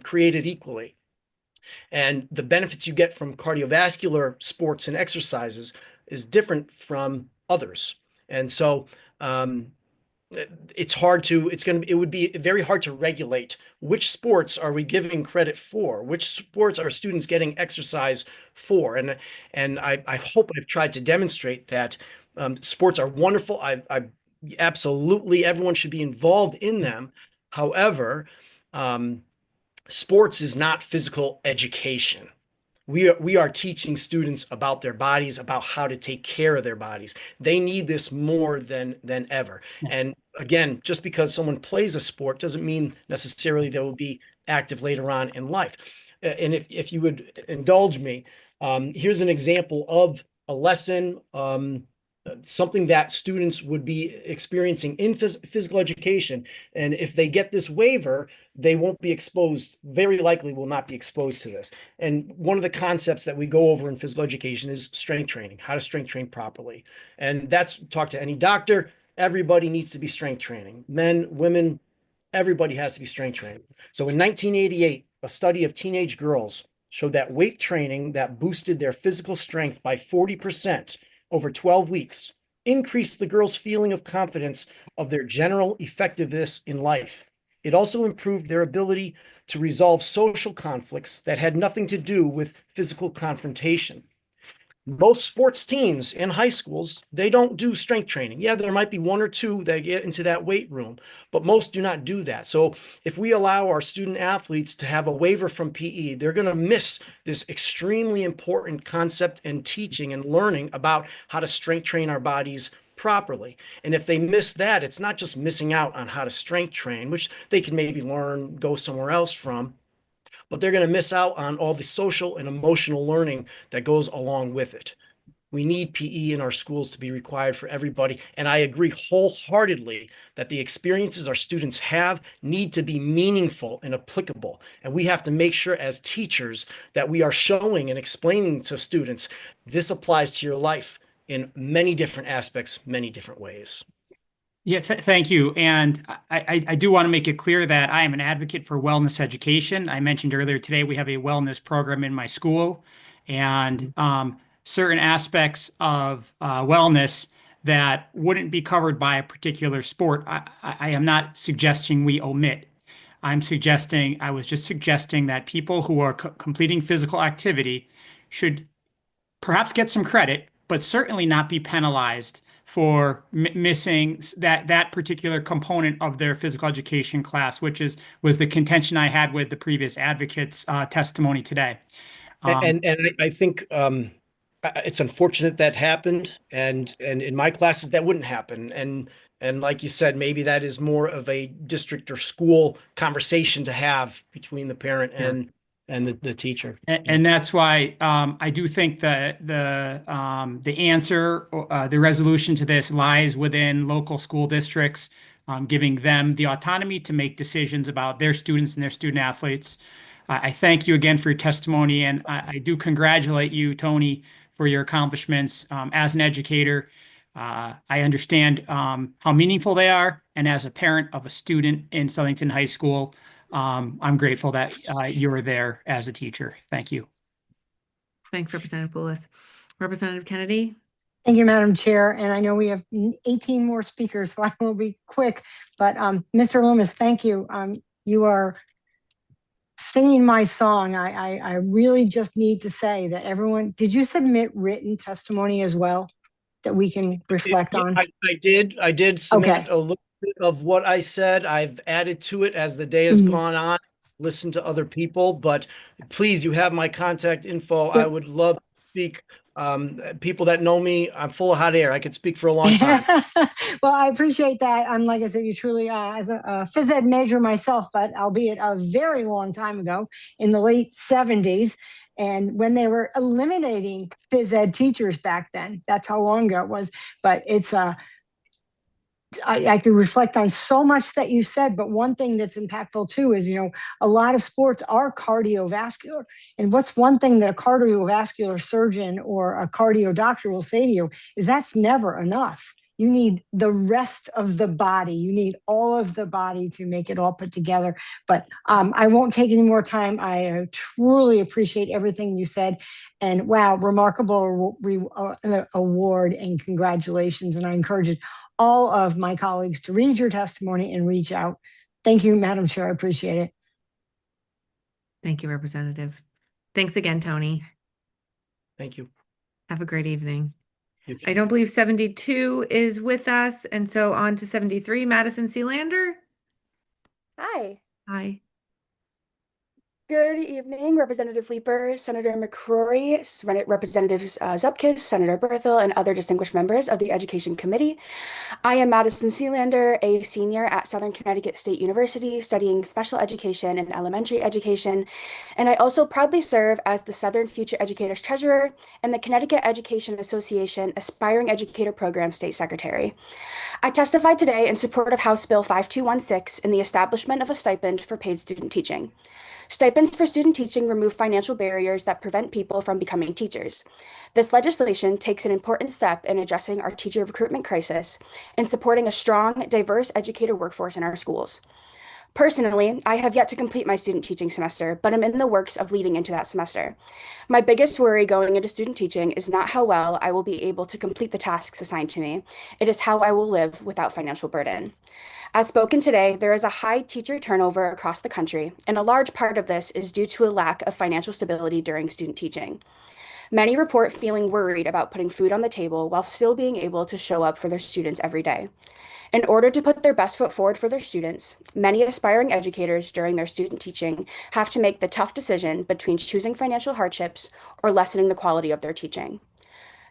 S3: created equally. And the benefits you get from cardiovascular sports and exercises is different from others. And so it would be very hard to regulate which sports are we giving credit for, which sports are students getting exercise for. And I hope I've tried to demonstrate that sports are wonderful. I absolutely, everyone should be involved in them, However, sports is not physical education. We are teaching students about their bodies, about how to take care of their bodies. They need this more than ever. And again, just because someone plays a sport doesn't mean necessarily they will be active later on in life. And if you would indulge me, here's an example of a lesson, something that students would be experiencing in physical education. And if they get this waiver, they won't be exposed, very likely will not be exposed to this. And one of the concepts that we go over in physical education is strength training, how to strength train properly. And that's, talk to any doctor, everybody needs to be strength training. Men, women, everybody has to be strength trained. So in 1988, a study of teenage girls showed that weight training that boosted their physical strength by 40% over 12 weeks increased the girls' feeling of confidence of their general effectiveness in life. It also improved their ability to resolve social conflicts that had nothing to do with physical confrontation. Most sports teams in high schools, they don't do strength training. Yeah, there might be one or two that get into that weight room, but most do not do that. So if we allow our student athletes to have a waiver from PE, they're going to miss this extremely important concept and teaching and learning about how to strength train our bodies properly. And if they miss that, it's not just missing out on how to strength train, which they can maybe learn, go somewhere else from, but they're going to miss out on all the social and emotional learning that goes along with it. We need PE in our schools to be required for everybody. And I agree wholeheartedly that the experiences our students have need to be meaningful and applicable. And we have to make sure as teachers that we are showing and explaining to students, this applies to your life in many different aspects, many different ways.
S8: Yeah, thank you. And I do want to make it clear that I am an advocate for wellness education. I mentioned earlier today we have a wellness program in my school, and certain aspects of wellness that wouldn't be covered by a particular sport, I am not suggesting we omit. I was just suggesting that people who are completing physical activity should perhaps get some credit, but certainly not be penalized for missing that particular component of their physical education class, which was the contention I had with the previous advocate's testimony today.
S3: And I think it's unfortunate that happened, and in my classes that wouldn't happen. And like you said, maybe that is more of a district or school conversation to have between the parent and the teacher.
S8: And that's why I do think that the answer, the resolution to this lies within local school districts, giving them the autonomy to make decisions about their students and their student athletes. I thank you again for your testimony, and I do congratulate you, Tony, for your accomplishments as an educator. I understand how meaningful they are, and as a parent of a student in Southington High School, I'm grateful that you were there as a teacher. Thank you.
S1: Thanks, Representative Poulos. Representative Kennedy?
S14: Thank you, Madam Chair. And I know we have 18 more speakers, so I will be quick. But Mr. Loomis, thank you. You are singing my song. I really just need to say that everyone, did you submit written testimony as well that we can reflect on?
S3: I did submit a little bit of what I said. I've added to it as the day has gone on. Listen to other people, but please, you have my contact info. I would love to speak. People that know me, I'm full of hot air. I could speak for a long time.
S14: Well, I appreciate that. Like I said, you truly, as a phys ed major myself, but albeit a very long time ago in the late 70s, and when they were eliminating phys ed teachers back then, that's how long ago it was. But it's I could reflect on so much that you said, but one thing that's impactful too is, a lot of sports are cardiovascular. And what's one thing that a cardiovascular surgeon or a cardio doctor will say to you is that's never enough. You need the rest of the body. You need all of the body to make it all put together. But I won't take any more time. I truly appreciate everything you said. And wow, remarkable award and congratulations. And I encourage all of my colleagues to read your testimony and reach out. Thank you, Madam Chair. I appreciate it.
S1: Thank you, Representative. Thanks again, Tony.
S3: Thank you.
S1: Have a great evening. I don't believe 72 is with us, and so on to 73, Madison Sealander.
S17: Hi.
S1: Hi.
S17: Good evening, Representative Leeper, Senator McCrory, Representatives Zupkis, Senator Berthel, and other distinguished members of the Education Committee. I am Madison Sealander, a senior at Southern Connecticut State University studying special education and elementary education, and I also proudly serve as the Southern Future Educators Treasurer and the Connecticut Education Association Aspiring Educator Program State Secretary. I testify today in support of House Bill 5216 in the establishment of a stipend for paid student teaching. Stipends for student teaching remove financial barriers that prevent people from becoming teachers. This legislation takes an important step in addressing our teacher recruitment crisis and supporting a strong, diverse educator workforce in our schools. Personally, I have yet to complete my student teaching semester, but I'm in the works of leading into that semester. My biggest worry going into student teaching is not how well I will be able to complete the tasks assigned to me. It is how I will live without financial burden. As spoken today, there is a high teacher turnover across the country, and a large part of this is due to a lack of financial stability during student teaching. Many report feeling worried about putting food on the table while still being able to show up for their students every day. In order to put their best foot forward for their students, many aspiring educators during their student teaching have to make the tough decision between choosing financial hardships or lessening the quality of their teaching.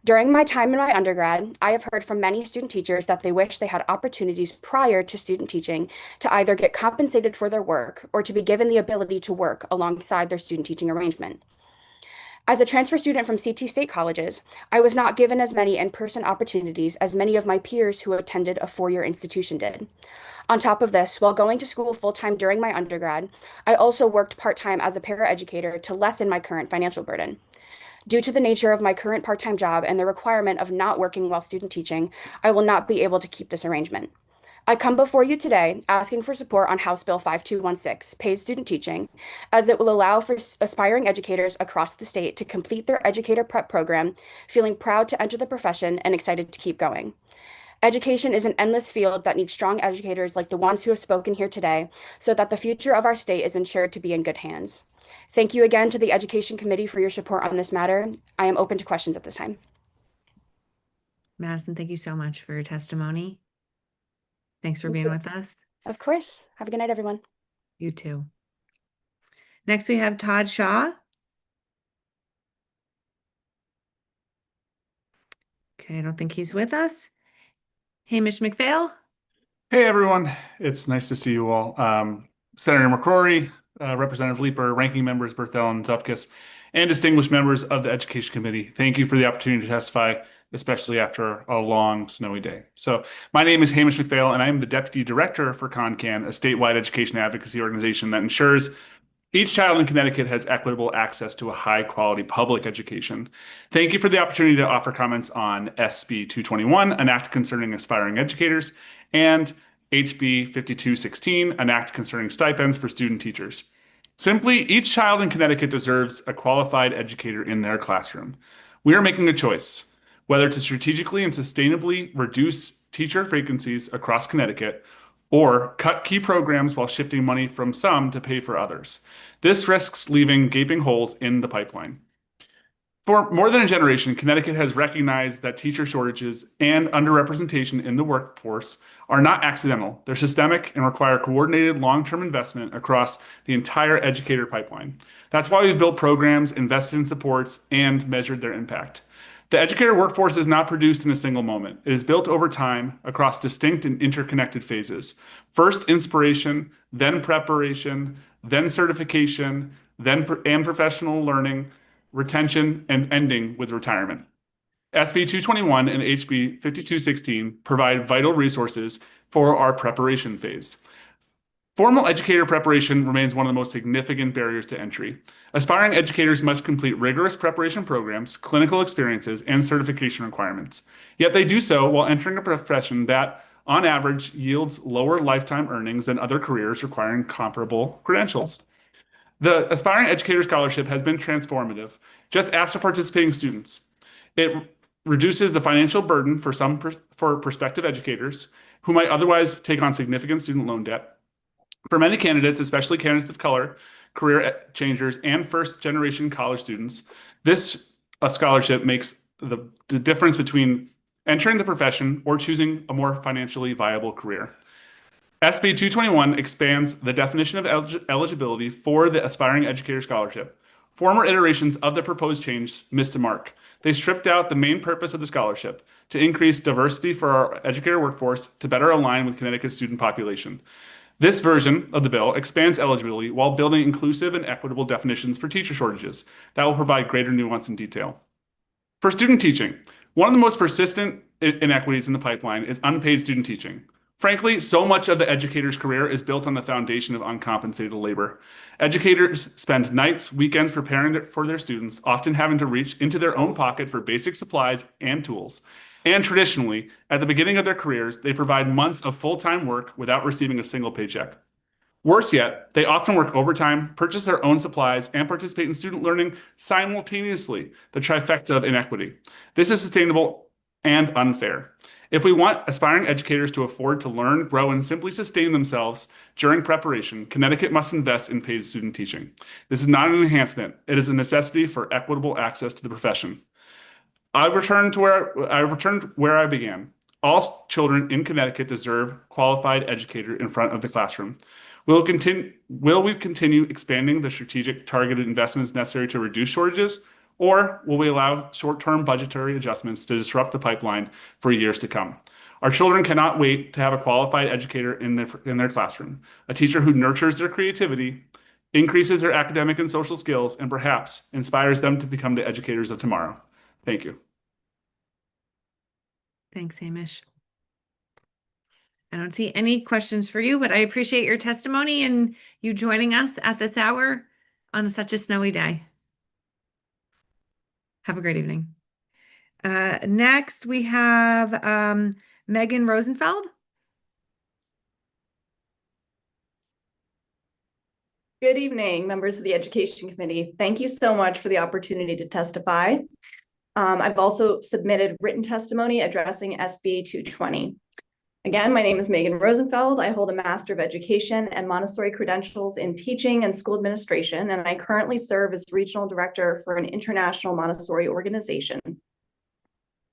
S17: During my time in my undergrad, I have heard from many student teachers that they wish they had opportunities prior to student teaching to either get compensated for their work or to be given the ability to work alongside their student teaching arrangement. As a transfer student from CT state colleges, I was not given as many in-person opportunities as many of my peers who attended a four-year institution did. On top of this, while going to school full-time during my undergrad, I also worked part-time as a paraeducator to lessen my current financial burden. Due to the nature of my current part-time job and the requirement of not working while student teaching, I will not be able to keep this arrangement. I come before you today asking for support on House Bill 5216, paid student teaching, as it will allow for aspiring educators across the state to complete their educator prep program, feeling proud to enter the profession and excited to keep going. Education is an endless field that needs strong educators like the ones who have spoken here today so that the future of our state is ensured to be in good hands. Thank you again to the Education Committee for your support on this matter. I am open to questions at this time.
S1: Madison, thank you so much for your testimony. Thanks for being with us.
S17: Of course. Have a good night, everyone.
S1: You too. Next, we have Todd Shaw. Okay, I don't think he's with us. Hamish McPhail.
S18: Hey everyone, it's nice to see you all. Senator McCrory, Representative Leeper, ranking members Berthel and Zupkis, and distinguished members of the Education Committee. Thank you for the opportunity to testify, especially after a long snowy day. So my name is Hamish McPhail, and I am the Deputy Director for CONCAN, a statewide education advocacy organization that ensures each child in Connecticut has equitable access to a high-quality public education. Thank you for the opportunity to offer comments on SB 221, an act concerning aspiring educators, and HB 5216, an act concerning stipends for student teachers. Simply, each child in Connecticut deserves a qualified educator in their classroom. We are making a choice, whether to strategically and sustainably reduce teacher vacancies across Connecticut or cut key programs while shifting money from some to pay for others. This risks leaving gaping holes in the pipeline. For more than a generation, Connecticut has recognized that teacher shortages and underrepresentation in the workforce are not accidental. They're systemic and require coordinated long-term investment across the entire educator pipeline. That's why we've built programs, invested in supports, and measured their impact. The educator workforce is not produced in a single moment. It is built over time across distinct and interconnected phases. First inspiration, then preparation, then certification, then professional learning, retention, and ending with retirement. SB 221 and HB 5216 provide vital resources for our preparation phase. Formal educator preparation remains one of the most significant barriers to entry. Aspiring educators must complete rigorous preparation programs, clinical experiences, and certification requirements. Yet they do so while entering a profession that, on average, yields lower lifetime earnings than other careers requiring comparable credentials. The Aspiring Educator Scholarship has been transformative. Just ask the participating students. It reduces the financial burden for prospective educators who might otherwise take on significant student loan debt. For many candidates, especially candidates of color, career changers, and first-generation college students, this scholarship makes the difference between entering the profession or choosing a more financially viable career. SB 221 expands the definition of eligibility for the Aspiring Educator Scholarship. Former iterations of the proposed change missed the mark. They stripped out the main purpose of the scholarship, to increase diversity for our educator workforce to better align with Connecticut's student population. This version of the bill expands eligibility while building inclusive and equitable definitions for teacher shortages that will provide greater nuance and detail. For student teaching, one of the most persistent inequities in the pipeline is unpaid student teaching. Frankly, so much of the educator's career is built on the foundation of uncompensated labor. Educators spend nights, weekends preparing for their students, often having to reach into their own pocket for basic supplies and tools. And traditionally, at the beginning of their careers, they provide months of full-time work without receiving a single paycheck. Worse yet, they often work overtime, purchase their own supplies, and participate in student learning simultaneously, the trifecta of inequity. This is sustainable and unfair. If we want aspiring educators to afford to learn, grow, and simply sustain themselves during preparation, Connecticut must invest in paid student teaching. This is not an enhancement. It is a necessity for equitable access to the profession. I returned where I began. All children in Connecticut deserve qualified educator in front of the classroom. Will we continue expanding the strategic targeted investments necessary to reduce shortages, or will we allow short-term budgetary adjustments to disrupt the pipeline for years to come? Our children cannot wait to have a qualified educator in their classroom, a teacher who nurtures their creativity, increases their academic and social skills, and perhaps inspires them to become the educators of tomorrow. Thank you.
S1: Thanks, Hamish. I don't see any questions for you, but I appreciate your testimony and you joining us at this hour on such a snowy day. Have a great evening. Next, we have Megan Rosenfeld.
S2: Good evening, members of the Education Committee. Thank you so much for the opportunity to testify. I've also submitted written testimony addressing SB 220. Again, my name is Megan Rosenfeld. I hold a Master of Education and Montessori credentials in teaching and school administration, and I currently serve as Regional Director for an international Montessori organization.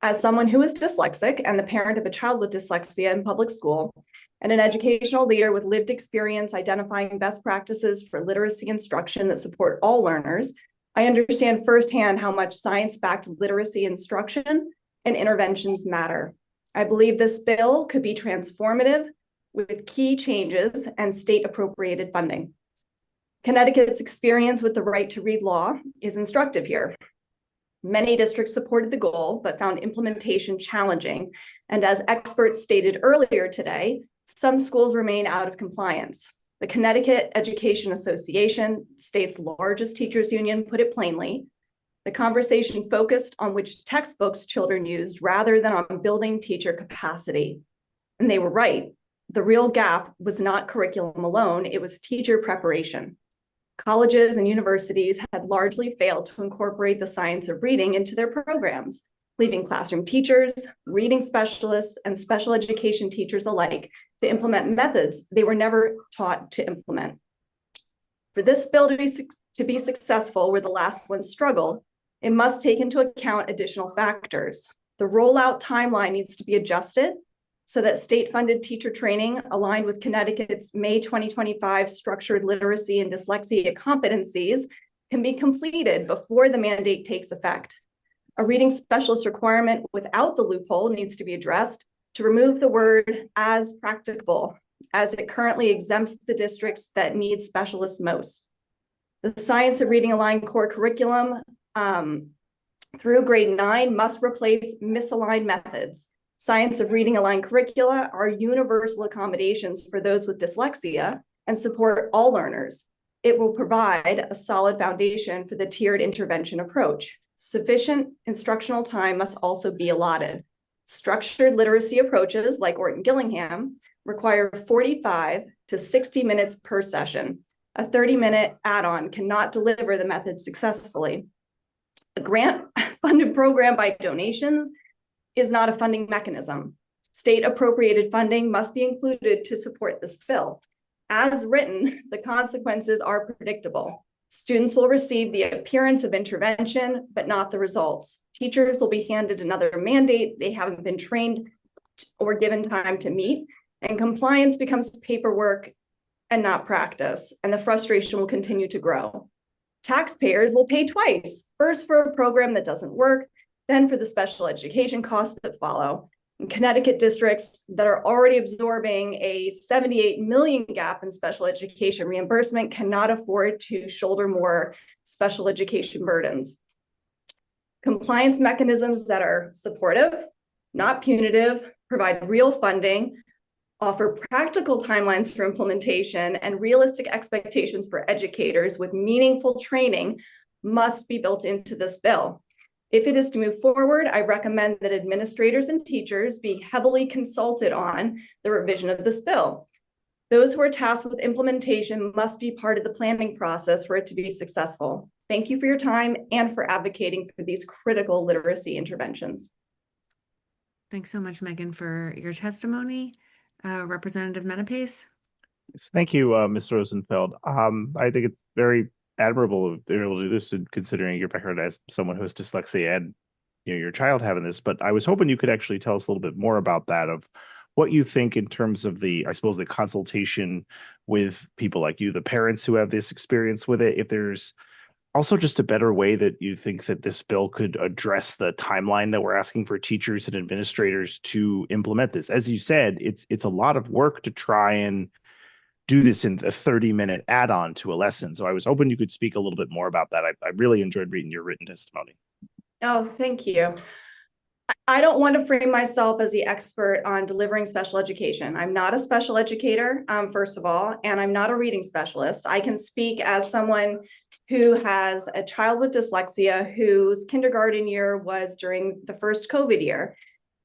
S2: As someone who is dyslexic and the parent of a child with dyslexia in public school, and an educational leader with lived experience identifying best practices for literacy instruction that support all learners, I understand firsthand how much science-backed literacy instruction and interventions matter. I believe this bill could be transformative with key changes and state-appropriated funding. Connecticut's experience with the right to read law is instructive here. Many districts supported the goal, but found implementation challenging. And as experts stated earlier today, some schools remain out of compliance. The Connecticut Education Association, state's largest teachers union, put it plainly: the conversation focused on which textbooks children used rather than on building teacher capacity. And they were right. The real gap was not curriculum alone, it was teacher preparation. Colleges and universities had largely failed to incorporate the science of reading into their programs, leaving classroom teachers, reading specialists, and special education teachers alike to implement methods they were never taught to implement. For this bill to be successful where the last one struggled, it must take into account additional factors. The rollout timeline needs to be adjusted so that state-funded teacher training aligned with Connecticut's May 2025 structured literacy and dyslexia competencies can be completed before the mandate takes effect. A reading specialist requirement without the loophole needs to be addressed to remove the word "as practicable," as it currently exempts the districts that need specialists most. The science of reading aligned core curriculum through grade 9 must replace misaligned methods. Science of reading aligned curricula are universal accommodations for those with dyslexia and support all learners. It will provide a solid foundation for the tiered intervention approach. Sufficient instructional time must also be allotted. Structured literacy approaches like Orton-Gillingham require 45 to 60 minutes per session. A 30-minute add-on cannot deliver the method successfully. A grant-funded program by donations is not a funding mechanism. State-appropriated funding must be included to support this bill. As written, the consequences are predictable. Students will receive the appearance of intervention, but not the results. Teachers will be handed another mandate they haven't been trained or given time to meet, And compliance becomes paperwork and not practice, and the frustration will continue to grow. Taxpayers will pay twice, first for a program that doesn't work, then for the special education costs that follow. In Connecticut districts that are already absorbing a 78 million gap in special education reimbursement cannot afford to shoulder more special education burdens. Compliance mechanisms that are supportive, not punitive, provide real funding, offer practical timelines for implementation, and realistic expectations for educators with meaningful training must be built into this bill. If it is to move forward, I recommend that administrators and teachers be heavily consulted on the revision of this bill. Those who are tasked with implementation must be part of the planning process for it to be successful. Thank you for your time and for advocating for these critical literacy interventions.
S1: Thanks so much, Megan, for your testimony. Representative Menapace.
S11: Yes, thank you, Ms. Rosenfeld. I think it's very admirable of being able to do this, and considering your background as someone who has dyslexia and your child having this. But I was hoping you could actually tell us a little bit more about that, of what you think in terms of the, I suppose, the consultation with people like you, the parents who have this experience with it. If there's also just a better way that you think that this bill could address the timeline that we're asking for teachers and administrators to implement this. As you said, it's a lot of work to try and do this in a 30-minute add-on to a lesson. So I was hoping you could speak a little bit more about that. I really enjoyed reading your written testimony.
S2: Oh, thank you. I don't want to frame myself as the expert on delivering special education. I'm not a special educator, first of all, and I'm not a reading specialist. I can speak as someone who has a child with dyslexia whose kindergarten year was during the first COVID year.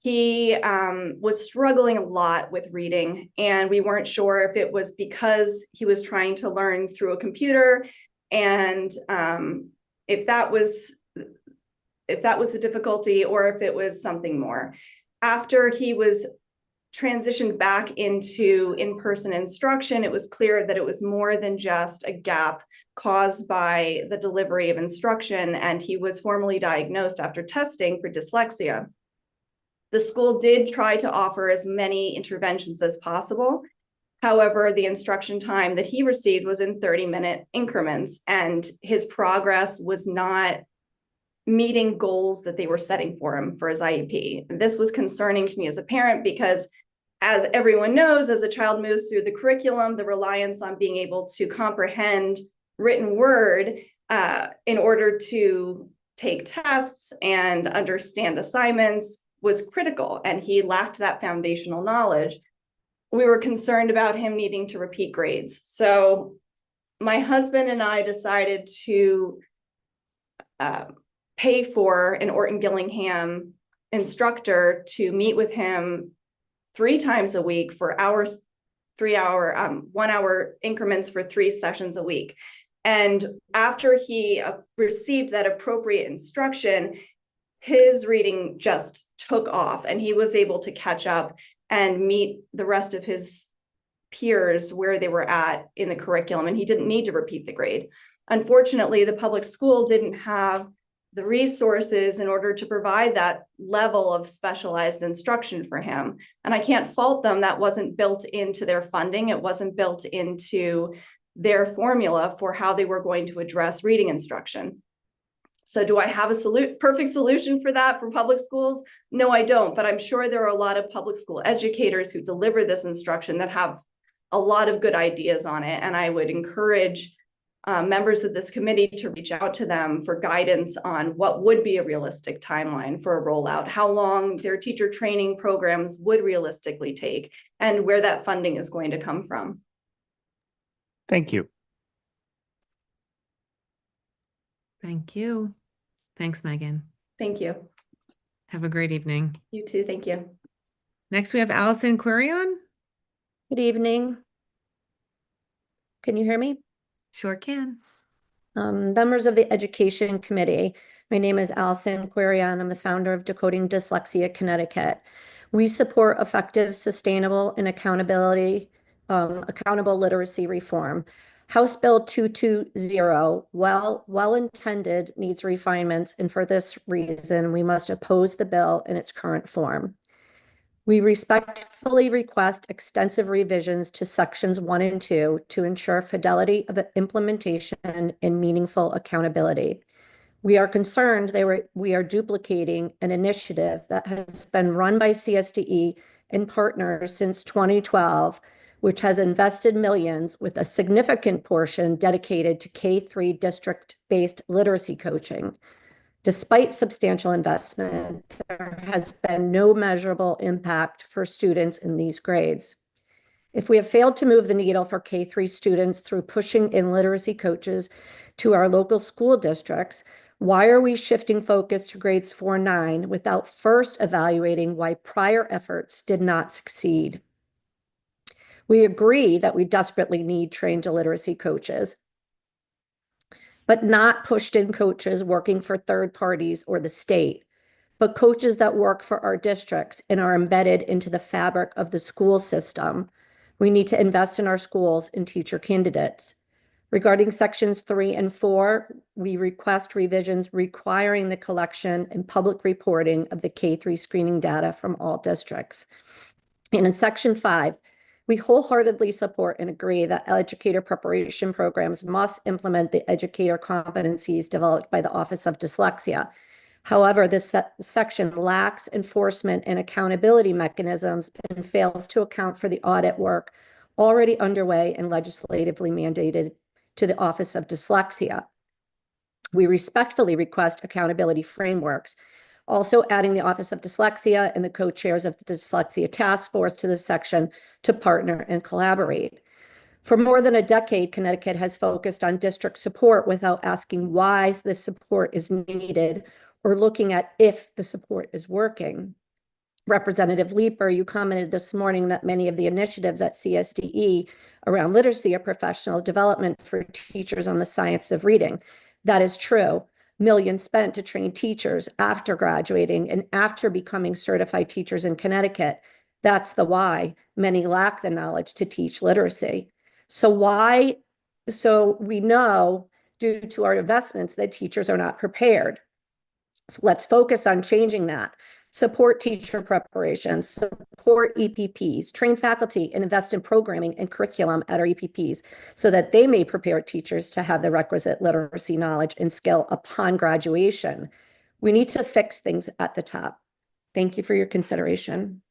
S2: He was struggling a lot with reading, and we weren't sure if it was because he was trying to learn through a computer, and if that was the difficulty, or if it was something more. After he was transitioned back into in-person instruction, it was clear that it was more than just a gap caused by the delivery of instruction, and he was formally diagnosed after testing for dyslexia. The school did try to offer as many interventions as possible. However, the instruction time that he received was in 30-minute increments, and his progress was not meeting goals that they were setting for him for his IEP. This was concerning to me as a parent because, as everyone knows, as a child moves through the curriculum, the reliance on being able to comprehend written word in order to take tests and understand assignments was critical, and he lacked that foundational knowledge. We were concerned about him needing to repeat grades. So my husband and I decided to pay for an Orton Gillingham instructor to meet with him 3 times a week for 1 hour increments for 3 sessions a week. And after he received that appropriate instruction, his reading just took off, and he was able to catch up and meet the rest of his peers where they were at in the curriculum, and he didn't need to repeat the grade. Unfortunately, the public school didn't have the resources in order to provide that level of specialized instruction for him. And I can't fault them. That wasn't built into their funding. It wasn't built into their formula for how they were going to address reading instruction. So do I have a perfect solution for that for public schools? No, I don't. But I'm sure there are a lot of public school educators who deliver this instruction that have a lot of good ideas on it. And I would encourage members of this committee to reach out to them for guidance on what would be a realistic timeline for a rollout, how long their teacher training programs would realistically take, and where that funding is going to come from.
S11: Thank you.
S1: Thank you. Thanks, Megan.
S2: Thank you.
S1: Have a great evening.
S2: You too. Thank you.
S1: Next, we have Allison Quirion.
S19: Good evening. Can you hear me?
S1: Sure can.
S19: Members of the Education Committee, my name is Allison Quirion. I'm the founder of Decoding Dyslexia Connecticut. We support effective, sustainable, and accountable literacy reform. House Bill 220, well intended, needs refinements, and for this reason, we must oppose the bill in its current form. We respectfully request extensive revisions to sections 1 and 2 to ensure fidelity of implementation and meaningful accountability. We are concerned we are duplicating an initiative that has been run by CSDE and partners since 2012, which has invested millions with a significant portion dedicated to K-3 district-based literacy coaching. Despite substantial investment, there has been no measurable impact for students in these grades. If we have failed to move the needle for K-3 students through pushing in literacy coaches to our local school districts, why are we shifting focus to grades 4 and 9 without first evaluating why prior efforts did not succeed? We agree that we desperately need trained literacy coaches, but not pushed in coaches working for third parties or the state, but coaches that work for our districts and are embedded into the fabric of the school system. We need to invest in our schools and teacher candidates. Regarding sections 3 and 4, we request revisions requiring the collection and public reporting of the K-3 screening data from all districts. And in section 5, we wholeheartedly support and agree that educator preparation programs must implement the educator competencies developed by the Office of Dyslexia. However, this section lacks enforcement and accountability mechanisms and fails to account for the audit work already underway and legislatively mandated to the Office of Dyslexia. We respectfully request accountability frameworks, also adding the Office of Dyslexia and the co-chairs of the Dyslexia Task Force to this section to partner and collaborate. For more than a decade, Connecticut has focused on district support without asking why this support is needed or looking at if the support is working. Representative Leeper, you commented this morning that many of the initiatives at CSDE around literacy are professional development for teachers on the science of reading. That is true. Millions spent to train teachers after graduating and after becoming certified teachers in Connecticut. That's the why. Many lack the knowledge to teach literacy. So we know due to our investments that teachers are not prepared. So let's focus on changing that. Support teacher preparation, support EPPs, train faculty, and invest in programming and curriculum at our EPPs so that they may prepare teachers to have the requisite literacy knowledge and skill upon graduation. We need to fix things at the top. Thank you for your consideration.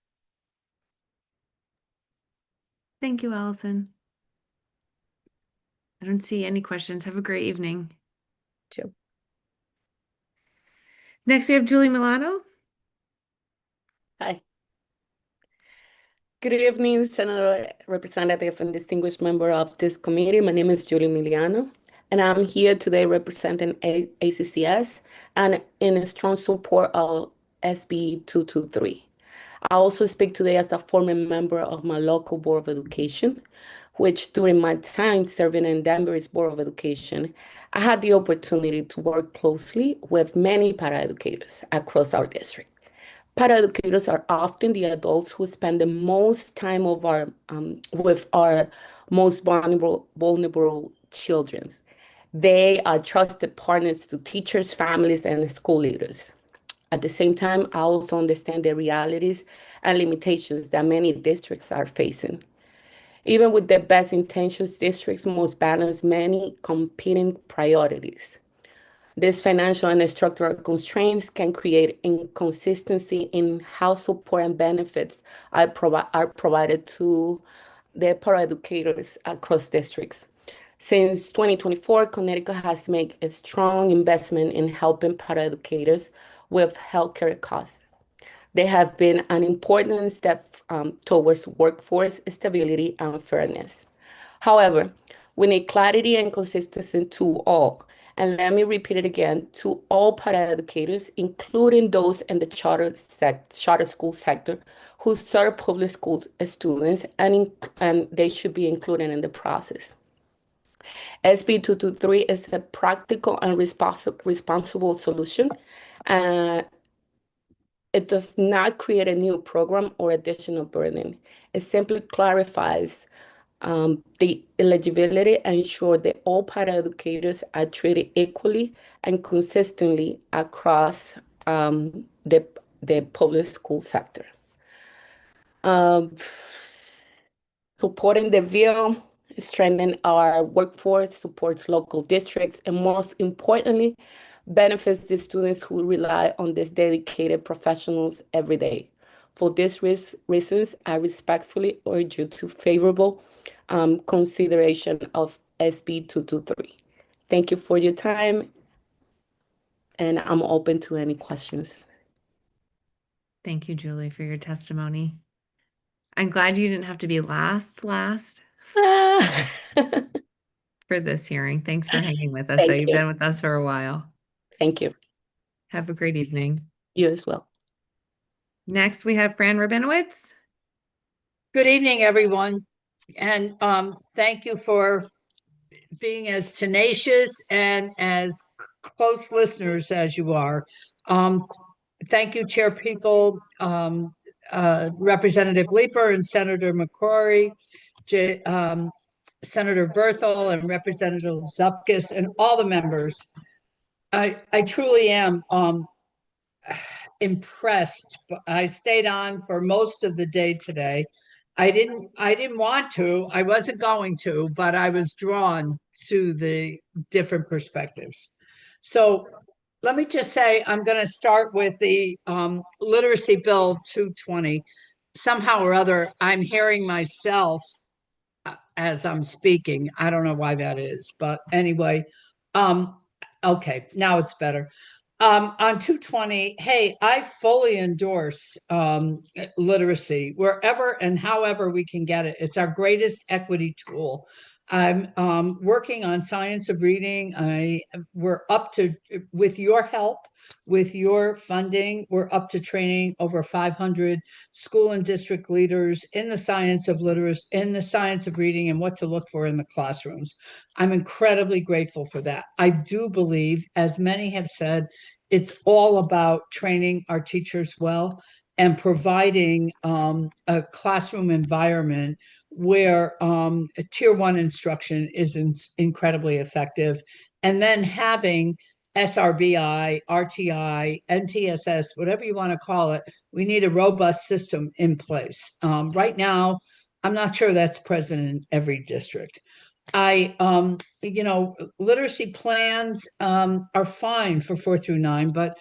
S1: Thank you, Allison. I don't see any questions. Have a great evening.
S19: Too.
S1: Next, we have Julie Milano.
S5: Hi. Good evening, Senator, Representative, and distinguished member of this committee. My name is Julie Miliano, and I'm here today representing ACCS and in strong support of SB 223. I also speak today as a former member of my local Board of Education, which during my time serving in Danbury's Board of Education, I had the opportunity to work closely with many paraeducators across our district. Paraeducators are often the adults who spend the most time with our most vulnerable children. They are trusted partners to teachers, families, and school leaders. At the same time, I also understand the realities and limitations that many districts are facing. Even with the best intentions, districts must balance many competing priorities. These financial and structural constraints can create inconsistency in how support and benefits are provided to the paraeducators across districts. Since 2024, Connecticut has made a strong investment in helping paraeducators with healthcare costs. They have been an important step towards workforce stability and fairness. However, we need clarity and consistency to all. And let me repeat it again, to all paraeducators, including those in the charter school sector who serve public school students, and they should be included in the process. SB 223 is a practical and responsible solution. It does not create a new program or additional burden. It simply clarifies the eligibility and ensure that all paraeducators are treated equally and consistently across the public school sector. Um, Supporting the bill, strengthening our workforce, supports local districts, and most importantly, benefits the students who rely on these dedicated professionals every day. For these reasons, I respectfully urge you to favorable consideration of SB 223. Thank you for your time, and I'm open to any questions.
S1: Thank you, Julie, for your testimony. I'm glad you didn't have to be last for this hearing. Thanks for hanging with us, though.
S5: Thank
S1: You've
S5: you.
S1: been with us for a while.
S5: Thank you.
S1: Have a great evening.
S5: You as well.
S1: Next, we have Fran Rabinowitz.
S12: Good evening, everyone. And thank you for being as tenacious and as close listeners as you are. Thank you, Chair People, Representative Leeper and Senator McCrory, Senator Berthel and Representative Zupkis, and all the members. I truly am impressed. I stayed on for most of the day today. I didn't want to, I wasn't going to, but I was drawn to the different perspectives. So let me just say, I'm going to start with the Literacy Bill 220. Somehow or other, I'm hearing myself as I'm speaking. I don't know why that is, but anyway, okay, now it's better. On 220, hey, I fully endorse literacy wherever and however we can get it. It's our greatest equity tool. I'm working on science of reading. We're up to, with your help, with your funding, we're up to training over 500 school and district leaders in the science of literacy, in the science of reading, and what to look for in the classrooms. I'm incredibly grateful for that. I do believe, as many have said, it's all about training our teachers well and providing a classroom environment where tier one instruction is incredibly effective. And then having SRBI, RTI, NTSS, whatever you want to call it, we need a robust system in place. Right now, I'm not sure that's present in every district. Literacy plans are fine for 4 through 9, but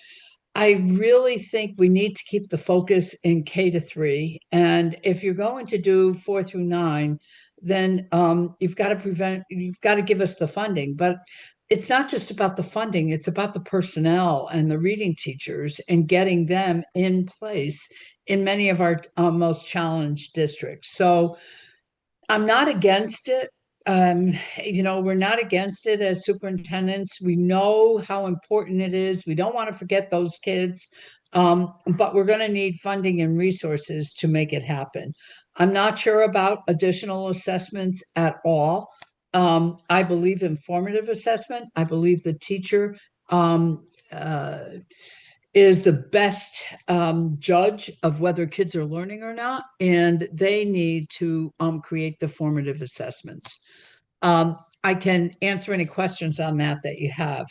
S12: I really think we need to keep the focus in K to 3. And if you're going to do 4 through 9, then you've got to give us the funding. But it's not just about the funding, it's about the personnel and the reading teachers and getting them in place in many of our most challenged districts. So I'm not against it. We're not against it as superintendents. We know how important it is. We don't want to forget those kids, but we're going to need funding and resources to make it happen. I'm not sure about additional assessments at all. I believe in formative assessment. I believe the teacher is the best judge of whether kids are learning or not, and they need to create the formative assessments. I can answer any questions on that you have.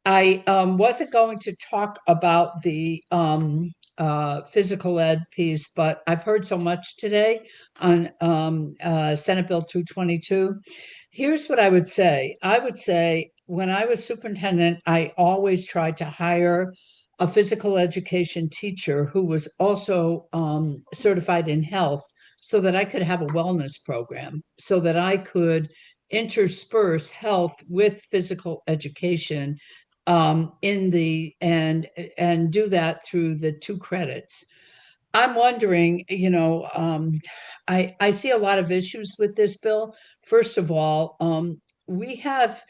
S12: I wasn't going to talk about the physical ed piece, but I've heard so much today on Senate Bill 222. Here's what I would say. I would say when I was superintendent, I always tried to hire a physical education teacher who was also certified in health so that I could have a wellness program, so that I could intersperse health with physical education and do that through the 2 credits. I'm wondering, I see a lot of issues with this bill. First of all, we have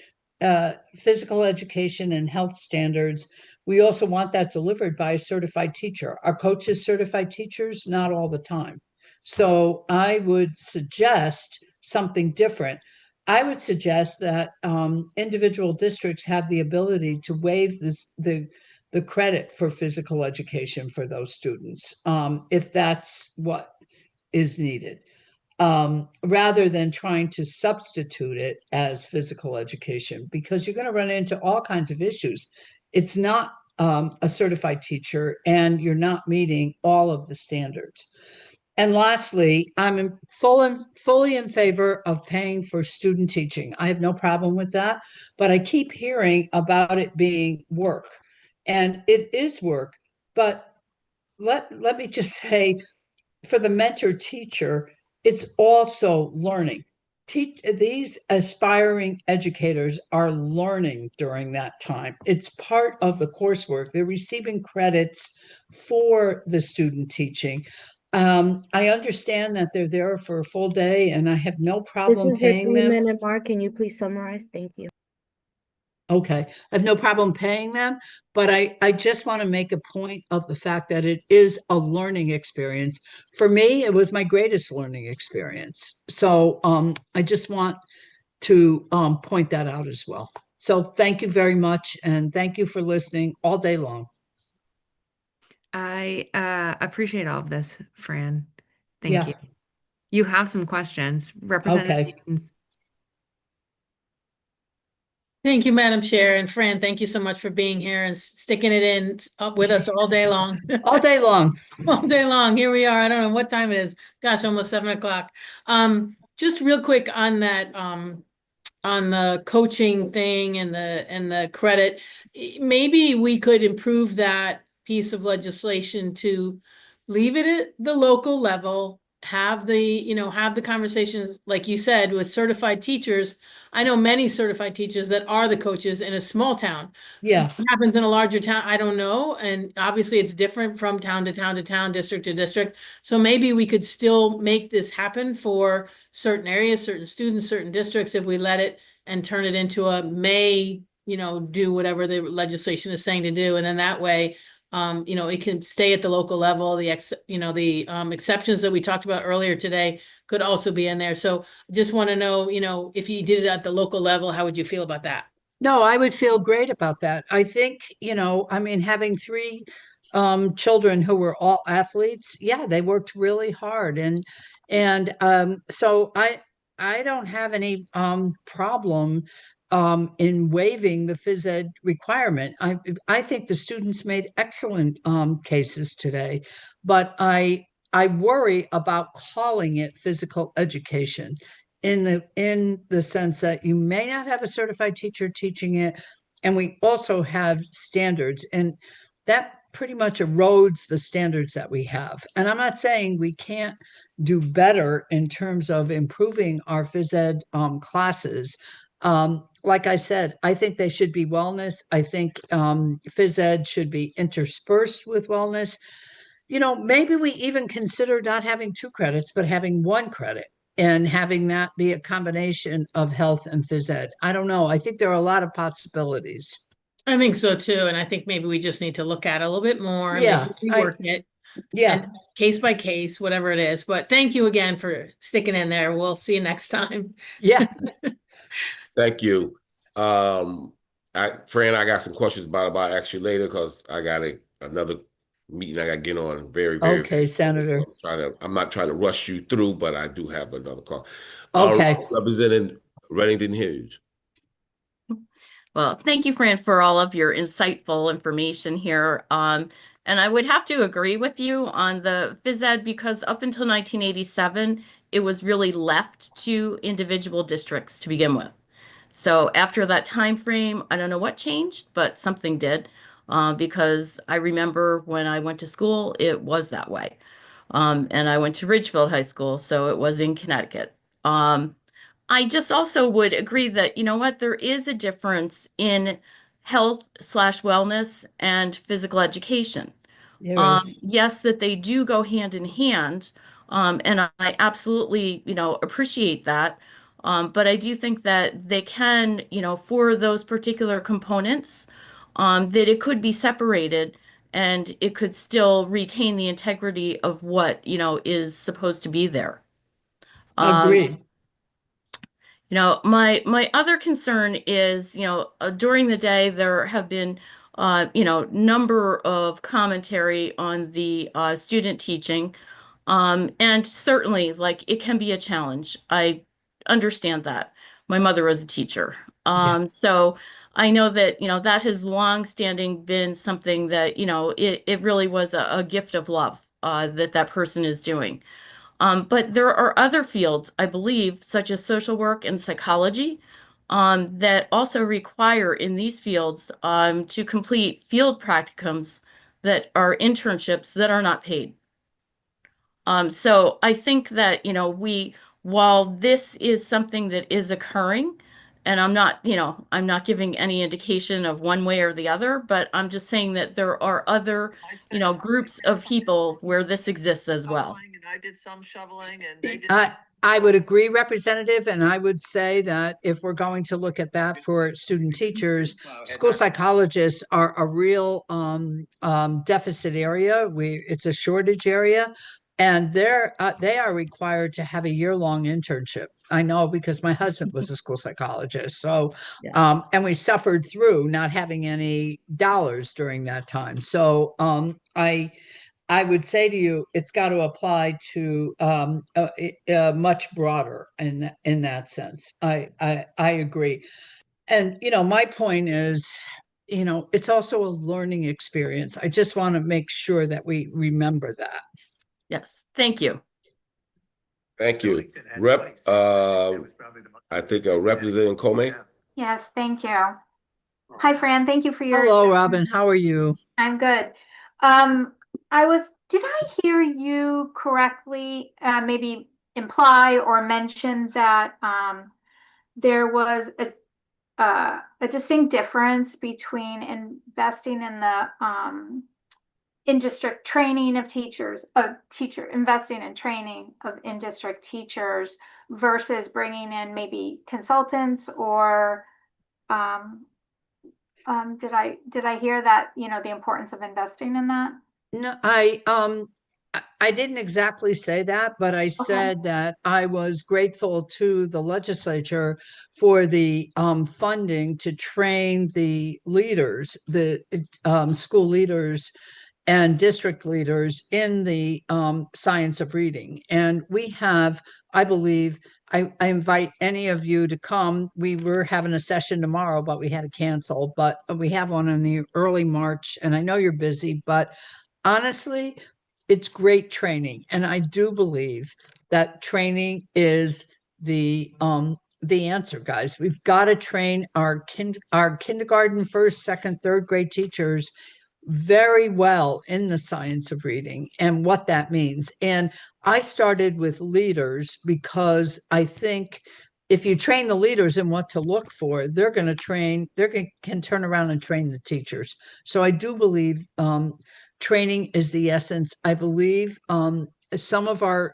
S12: physical education and health standards. We also want that delivered by a certified teacher. Our coaches certified teachers? Not all the time. So I would suggest something different. I would suggest that individual districts have the ability to waive the credit for physical education for those students, if that's what is needed, rather than trying to substitute it as physical education, because you're going to run into all kinds of issues. It's not a certified teacher and you're not meeting all of the standards. And lastly, fully in favor of paying for student teaching. I have no problem with that, but I keep hearing about it being work, and it is work. But let me just say, for the mentor teacher, it's also learning. These aspiring educators are learning during that time. It's part of the coursework. They're receiving credits for the student teaching. I understand that they're there for a full day, and I have no
S4: This
S12: problem
S4: is your
S12: paying them.
S4: 3-minute mark. Can you please summarize? Thank you.
S12: Okay, I have no problem paying them, but I just want to make a point of the fact that it is a learning experience. For me, it was my greatest learning experience. So I just want to point that out as well. So thank you very much, and thank you for listening all day long.
S1: I appreciate all of this, Fran. Thank
S12: Yeah.
S1: you. You have some questions. Representative
S12: Okay.
S1: Stevens.
S6: Thank you, Madam Chair. And Fran, thank you so much for being here and sticking it in up with us all day long.
S12: All day long.
S6: All day long. Here we are. I don't know what time it is. Gosh, almost 7 o'clock. Just real quick on that, on the coaching thing and the credit, maybe we could improve that piece of legislation to leave it at the local level, have the conversations, like you said, with certified teachers. I know many certified teachers that are the coaches in a small town.
S12: Yeah.
S6: What happens in a larger town, I don't know. And obviously it's different from town to town to town, district to district. So maybe we could still make this happen for certain areas, certain students, certain districts, if we let it and turn it into a may, do whatever the legislation is saying to do. And then that way, it can stay at the local level. The exceptions that we talked about earlier today could also be in there. So just want to know, if you did it at the local level, how would you feel about that?
S12: No, I would feel great about that. I think, I mean, having three children who were all athletes, yeah, they worked really hard. And so I don't have any problem in waiving the phys ed requirement. I think the students made excellent cases today, but I worry about calling it physical education in the sense that you may not have a certified teacher teaching it, and we also have standards, and that pretty much erodes the standards that we have. And I'm not saying we can't do better in terms of improving our phys ed classes. Like I said, I think they should be wellness. I think phys ed should be interspersed with wellness. Maybe we even consider not having 2 credits, but having 1 credit and having that be a combination of health and phys ed. I don't know. I think there are a lot of possibilities.
S6: I think so too. And I think maybe we just need to look at it a little bit more and
S12: Yeah,
S6: maybe rework it.
S12: Yeah.
S6: And case by case, whatever it is. But thank you again for sticking in there. We'll see you next time.
S12: Yeah.
S16: Thank you. Fran, I got some questions about ask you later because I got another meeting I got to get on
S12: Okay, Senator.
S16: I'm not trying to rush you through, but I do have another call.
S12: Okay.
S16: Representing Reddington Hughes.
S15: Well, thank you, Fran, for all of your insightful information here. And I would have to agree with you on the phys ed because up until 1987, it was really left to individual districts to begin with. So after that time frame, I don't know what changed, but something did. Because I remember when I went to school, it was that way. And I went to Ridgefield High School, so it was in Connecticut. I just also would agree that, you know what, there is a difference in health/wellness and physical education.
S12: There is.
S15: Yes, that they do go hand in hand. And I absolutely, appreciate that. But I do think that they can, for those particular components, that it could be separated and it could still retain the integrity of what, is supposed to be there.
S12: Agreed.
S15: My other concern is, during the day there have been, number of commentary on the student teaching, and certainly, like, it can be a challenge. I understand that. My mother was a teacher, so I know that, that has long-standing been something that, it really was a gift of love that person is doing. But there are other fields, I believe, such as social work and psychology, that also require in these fields to complete field practicums that are internships that are not paid. So I think that, while this is something that is occurring, and I'm not giving any indication of one way or the other, but I'm just saying that there are other, groups of people where this exists as well.
S7: I did some shoveling and they did.
S12: I would agree, Representative, and I would say that if we're going to look at that for student teachers, school psychologists are a real deficit area. It's a shortage area, and they are required to have a year-long internship. I know because my husband was a school psychologist, so and we suffered through not having any dollars during that time. So I would say to you, it's got to apply to much broader in that sense. I agree. And, my point is, it's also a learning experience. I just want to make sure that we remember that.
S15: Yes, thank you.
S16: Thank you. I think Representative Comey.
S20: Yes, thank you. Hi, Fran. Thank you for your.
S12: Hello, Robin. How are you?
S20: I'm good. Did I hear you correctly, maybe imply or mention that there was a distinct difference between investing in the in-district training of teachers, investing in training of in-district teachers versus bringing in maybe consultants or did I hear that, the importance of investing in that?
S12: No, I didn't exactly say that, but I said that I was grateful to the legislature for the funding to train the leaders, the school leaders and district leaders in the science of reading. And we have, I believe, I invite any of you to come. We were having a session tomorrow, but we had to cancel, but we have one in the early March, and I know you're busy, but honestly, it's great training. And I do believe that training is the answer, guys. We've got to train our kindergarten, first, second, third grade teachers very well in the science of reading and what that means. And I started with leaders because I think if you train the leaders in what to look for, can turn around and train the teachers. So I do believe training is the essence. I believe some of our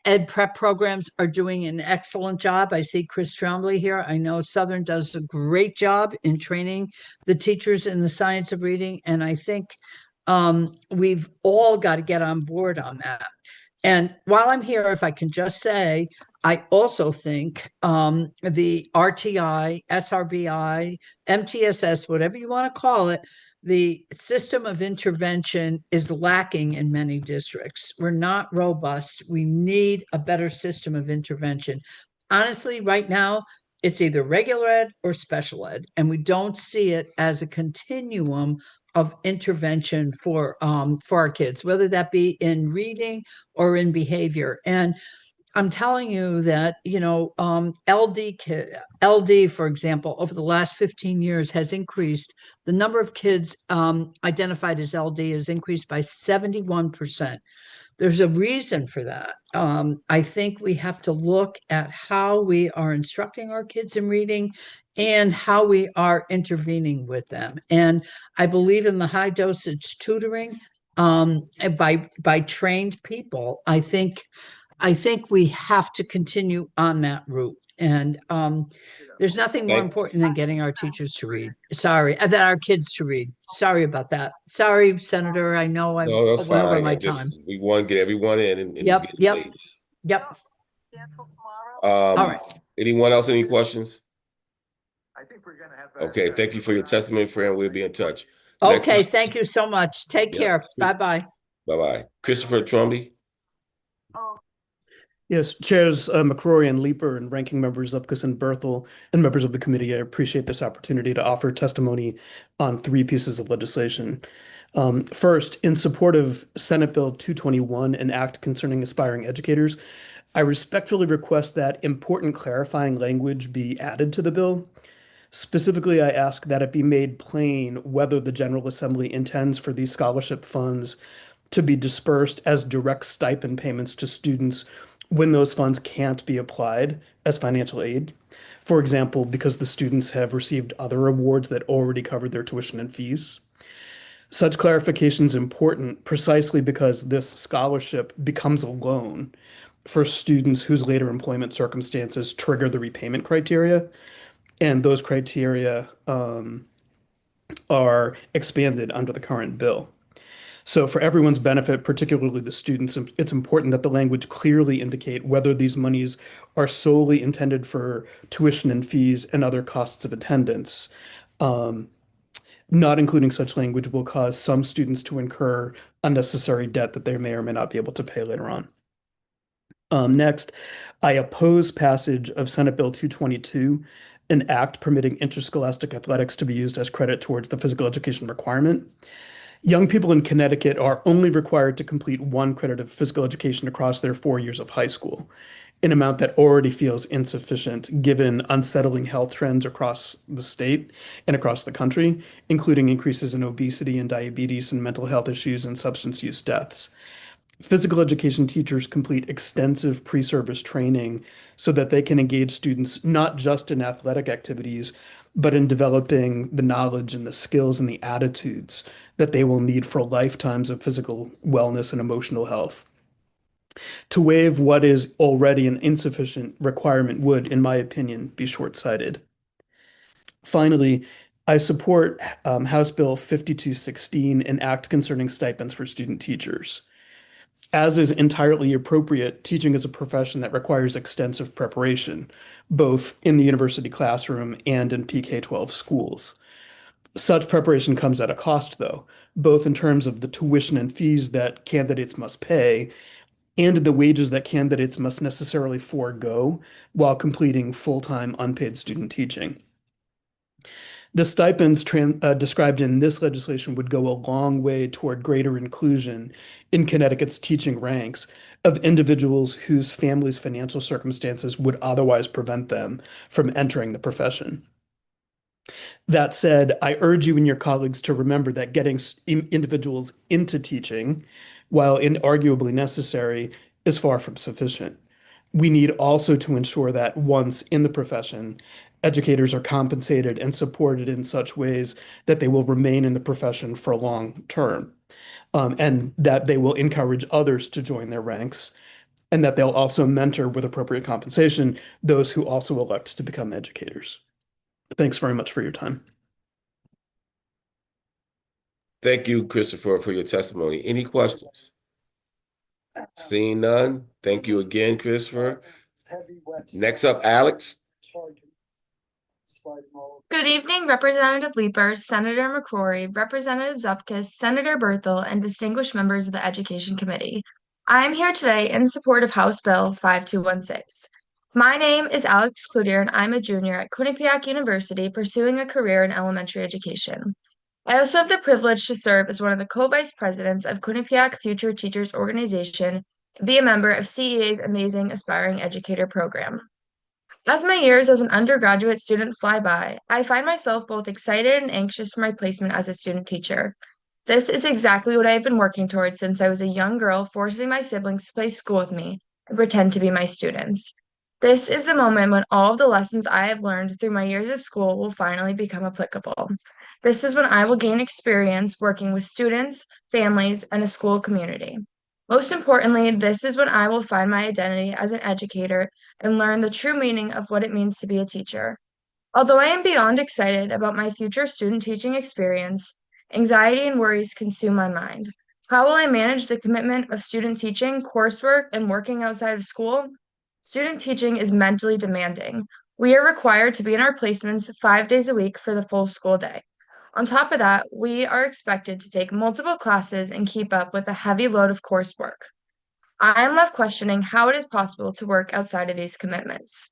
S12: ed prep programs are doing an excellent job. I see Chris Trombley here. I know Southern does a great job in training the teachers in the science of reading. And I think we've all got to get on board on that. And while I'm here, if I can just say, I also think the RTI, SRBI, MTSS, whatever you want to call it, the system of intervention is lacking in many districts. We're not robust. We need a better system of intervention. Honestly, right now, it's either regular ed or special ed, and we don't see it as a continuum of intervention for our kids, whether that be in reading or in behavior. And I'm telling you that, LD, for example, over the last 15 years has increased. The number of kids identified as LD has increased by 71%. There's a reason for that. I think we have to look at how we are instructing our kids in reading and how we are intervening with them. And I believe in the high dosage tutoring by trained people. I think we have to continue on that route. And there's nothing more important than getting our teachers to read. Sorry, that our kids to read. Sorry about that. Sorry, Senator. I know I
S16: No, that's
S12: went over
S16: fine.
S12: my time.
S16: We want to get everyone in. And
S12: Yep.
S16: All
S12: right.
S16: Anyone else? Any questions? I think we're gonna have. Okay. Thank you for your testimony, friend. We'll be in touch.
S12: Okay. Thank you so much. Take care. Bye-bye.
S16: Bye-bye. Christopher Tromby.
S9: Yes, Chairs McCrory and Leeper and Ranking Members Zupkus and Berthel and members of the committee, I appreciate this opportunity to offer testimony on three pieces of legislation. First, in support of Senate Bill 221, an act concerning aspiring educators, I respectfully request that important clarifying language be added to the bill. Specifically, I ask that it be made plain whether the General Assembly intends for these scholarship funds to be dispersed as direct stipend payments to students when those funds can't be applied as financial aid. For example, because the students have received other awards that already covered their tuition and fees. Such clarification is important precisely because this scholarship becomes a loan for students whose later employment circumstances trigger the repayment criteria, and those criteria are expanded under the current bill. So for everyone's benefit, particularly the students, it's important that the language clearly indicate whether these monies are solely intended for tuition and fees and other costs of attendance. Not including such language will cause some students to incur unnecessary debt that they may or may not be able to pay later on. Next, I oppose passage of Senate Bill 222, an act permitting interscholastic athletics to be used as credit towards the physical education requirement. Young people in Connecticut are only required to complete 1 credit of physical education across their 4 years of high school, an amount that already feels insufficient given unsettling health trends across the state and across the country, including increases in obesity and diabetes and mental health issues and substance use deaths. Physical education teachers complete extensive pre-service training so that they can engage students not just in athletic activities, but in developing the knowledge and the skills and the attitudes that they will need for lifetimes of physical wellness and emotional health. To waive what is already an insufficient requirement would, in my opinion, be short-sighted. Finally, I support House Bill 5216, an act concerning stipends for student teachers. As is entirely appropriate, teaching is a profession that requires extensive preparation, both in the university classroom and in PK-12 schools. Such preparation comes at a cost, though, both in terms of the tuition and fees that candidates must pay and the wages that candidates must necessarily forego while completing full-time unpaid student teaching. The stipends described in this legislation would go a long way toward greater inclusion in Connecticut's teaching ranks of individuals whose families' financial circumstances would otherwise prevent them from entering the profession. That said, I urge you and your colleagues to remember that getting individuals into teaching, while inarguably necessary, is far from sufficient. We need also to ensure that once in the profession, educators are compensated and supported in such ways that they will remain in the profession for long term, and that they will encourage others to join their ranks, and that they'll also mentor with appropriate compensation those who also elect to become educators. Thanks very much for your time.
S16: Thank you, Christopher, for your testimony. Any questions? Seeing none, thank you again, Christopher. Next up, Alex.
S13: Good evening, Representative Leeper, Senator McCrory, Representative Zupkus, Senator Berthel, and distinguished members of the Education Committee. I am here today in support of House Bill 5216. My name is Alex Cloutier, and I'm a junior at Quinnipiac University pursuing a career in elementary education. I also have the privilege to serve as one of the co-vice presidents of Quinnipiac Future Teachers Organization and be a member of CEA's Amazing Aspiring Educator program. As my years as an undergraduate student fly by, I find myself both excited and anxious for my placement as a student teacher. This is exactly what I have been working towards since I was a young girl, forcing my siblings to play school with me and pretend to be my students. This is the moment when all of the lessons I have learned through my years of school will finally become applicable. This is when I will gain experience working with students, families, and a school community. Most importantly, this is when I will find my identity as an educator and learn the true meaning of what it means to be a teacher. Although I am beyond excited about my future student teaching experience, anxiety and worries consume my mind. How will I manage the commitment of student teaching, coursework, and working outside of school? Student teaching is mentally demanding. We are required to be in our placements 5 days a week for the full school day. On top of that, we are expected to take multiple classes and keep up with a heavy load of coursework. I am left questioning how it is possible to work outside of these commitments.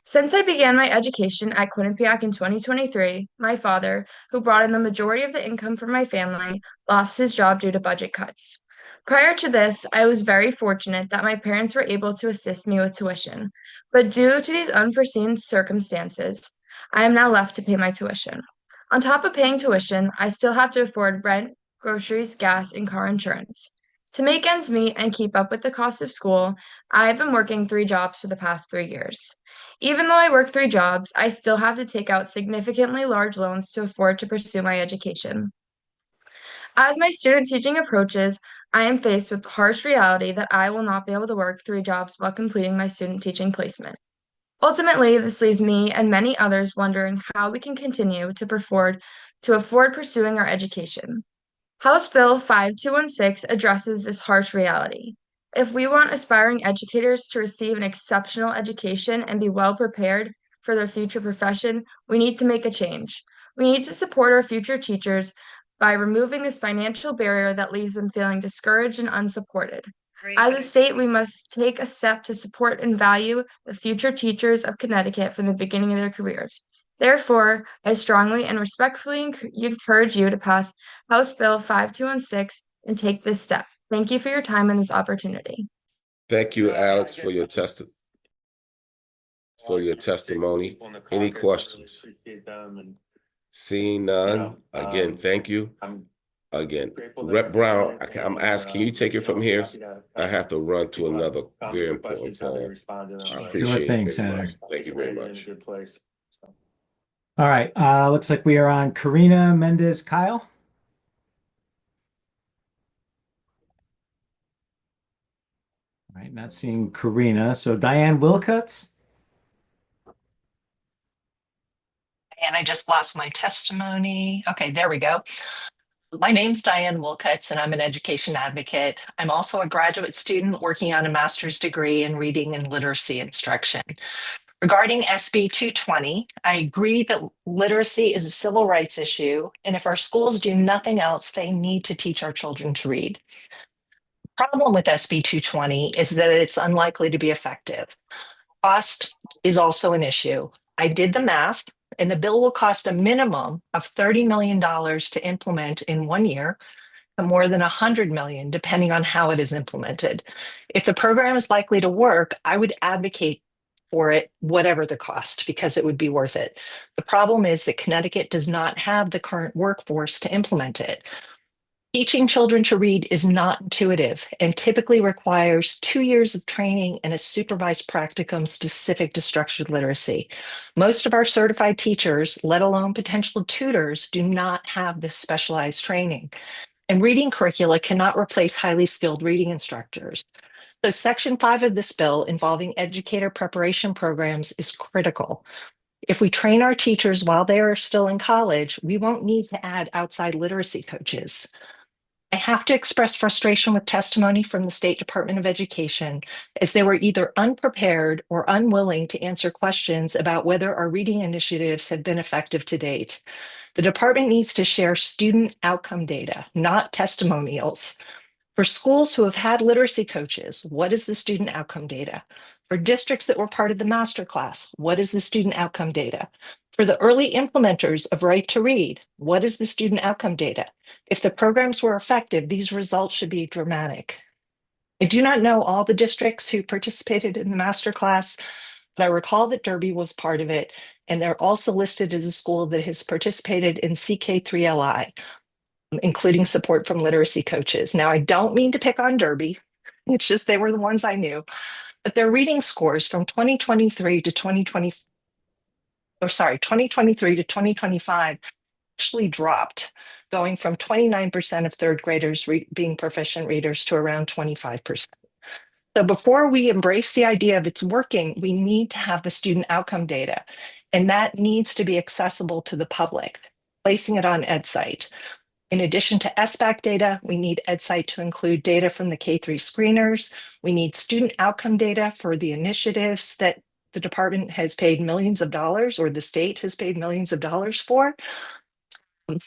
S13: Since I began my education at Quinnipiac in 2023, my father, who brought in the majority of the income for my family, lost his job due to budget cuts. Prior to this, I was very fortunate that my parents were able to assist me with tuition, but due to these unforeseen circumstances, I am now left to pay my tuition. On top of paying tuition, I still have to afford rent, groceries, gas, and car insurance. To make ends meet and keep up with the cost of school, I have been working 3 jobs for the past 3 years. Even though I work 3 jobs, I still have to take out significantly large loans to afford to pursue my education. As my student teaching approaches, I am faced with the harsh reality that I will not be able to work 3 jobs while completing my student teaching placement. Ultimately, this leaves me and many others wondering how we can continue to afford pursuing our education. House Bill 5216 addresses this harsh reality. If we want aspiring educators to receive an exceptional education and be well prepared for their future profession, we need to make a change. We need to support our future teachers by removing this financial barrier that leaves them feeling discouraged and unsupported. As a state, we must take a step to support and value the future teachers of Connecticut from the beginning of their careers. Therefore, I strongly and respectfully encourage you to pass House Bill 5216 and take this step. Thank you for your time and this opportunity.
S16: Thank you, Alex, for your testimony. Any questions? Seeing none, again, thank you. Again, Rep Brown, I'm asking, can you take it from here? I have to run to another very important call. I appreciate
S22: thing,
S16: it.
S22: Senator.
S16: Thank you very much.
S22: All right, looks like we are on Karina Mendez Kyle. All right, not seeing Karina. So Diane Wilcuts.
S10: And I just lost my testimony. Okay, there we go. My name's Diane Wilcuts, and I'm an education advocate. I'm also a graduate student working on a master's degree in reading and literacy instruction. Regarding SB 220, I agree that literacy is a civil rights issue, and if our schools do nothing else, they need to teach our children to read. The problem with SB 220 is that it's unlikely to be effective. Cost is also an issue. I did the math, and the bill will cost a minimum of $30 million to implement in 1 year, and more than $100 million, depending on how it is implemented. If the program is likely to work, I would advocate for it, whatever the cost, because it would be worth it. The problem is that Connecticut does not have the current workforce to implement it. Teaching children to read is not intuitive and typically requires 2 years of training and a supervised practicum specific to structured literacy. Most of our certified teachers, let alone potential tutors, do not have this specialized training. And reading curricula cannot replace highly skilled reading instructors. So Section 5 of this bill involving educator preparation programs is critical. If we train our teachers while they are still in college, we won't need to add outside literacy coaches. I have to express frustration with testimony from the State Department of Education, as they were either unprepared or unwilling to answer questions about whether our reading initiatives have been effective to date. The department needs to share student outcome data, not testimonials. For schools who have had literacy coaches, what is the student outcome data? For districts that were part of the master class, what is the student outcome data? For the early implementers of Right to Read, what is the student outcome data? If the programs were effective, these results should be dramatic. I do not know all the districts who participated in the master class, but I recall that Derby was part of it, and they're also listed as a school that has participated in CK3LI, including support from literacy coaches. Now, I don't mean to pick on Derby. It's just they were the ones I knew. But their reading scores from 2023 to 2025 actually dropped, going from 29% of third graders being proficient readers to around 25%. So before we embrace the idea of it's working, we need to have the student outcome data, and that needs to be accessible to the public, placing it on EdSite. In addition to SBAC data, we need EdSite to include data from the K-3 screeners. We need student outcome data for the initiatives that the department has paid millions of dollars, or the state has paid millions of dollars for.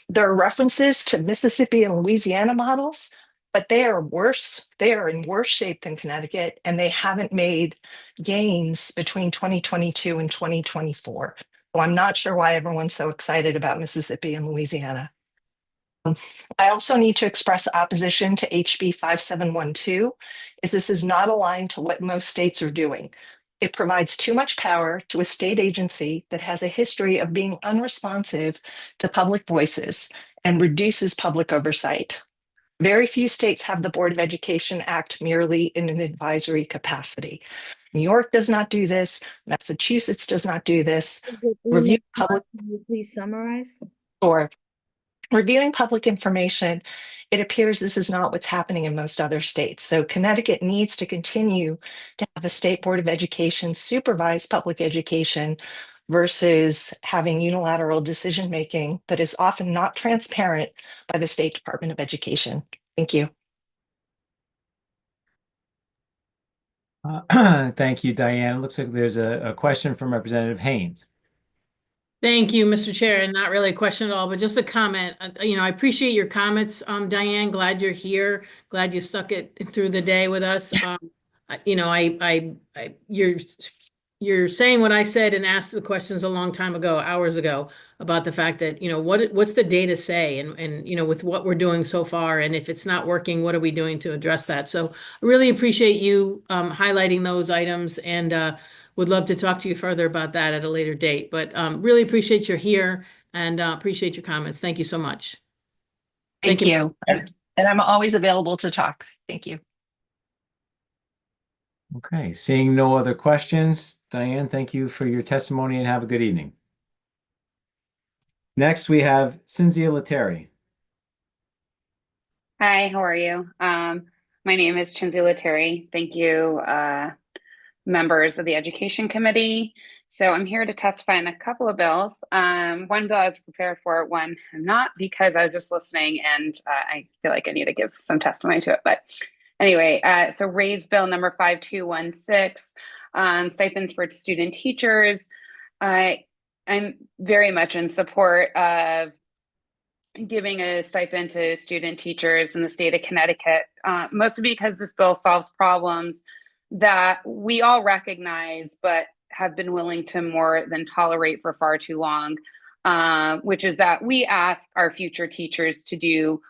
S10: There are references to Mississippi and Louisiana models. but they are worse. They are in worse shape than Connecticut, and they haven't made gains between 2022 and 2024. So I'm not sure why everyone's so excited about Mississippi and Louisiana. I also need to express opposition to HB 5712, as this is not aligned to what most states are doing. It provides too much power to a state agency that has a history of being unresponsive to public voices and reduces public oversight. Very few states have the Board of Education act merely in an advisory capacity. New York does not do this. Massachusetts does not do this. Review public.
S4: Can you please summarize?
S10: Or reviewing public information, it appears this is not what's happening in most other states. So Connecticut needs to continue to have the State Board of Education supervise public education versus having unilateral decision-making that is often not transparent by the State Department of Education. Thank you.
S22: Thank you, Diane. It looks like there's a question from Representative Haynes.
S6: Thank you, Mr. Chair, and not really a question at all, but just a comment. I appreciate your comments, Diane. Glad you're here. Glad you stuck it through the day with us. You're saying what I said and asked the questions a long time ago, hours ago, about the fact that, what's the data say and with what we're doing so far, and if it's not working, what are we doing to address that? So I really appreciate you highlighting those items, and would love to talk to you further about that at a later date. But really appreciate you're here and appreciate your comments. Thank you so much.
S10: Thank you. And I'm always available to talk. Thank you.
S22: Okay, seeing no other questions, Diane, thank you for your testimony and have a good evening. Next, we have Cynthia Lettieri.
S8: Hi, how are you? My name is Cynthia Lettieri. Thank you, members of the Education Committee. So I'm here to testify on a couple of bills. One bill I was prepared for, one I'm not, because I was just listening and I feel like I need to give some testimony to it. But anyway, so raise bill number 5216, stipends for student teachers. I'm very much in support of giving a stipend to student teachers in the state of Connecticut, mostly because this bill solves problems that we all recognize, but have been willing to more than tolerate for far too long, which is that we ask our future teachers to do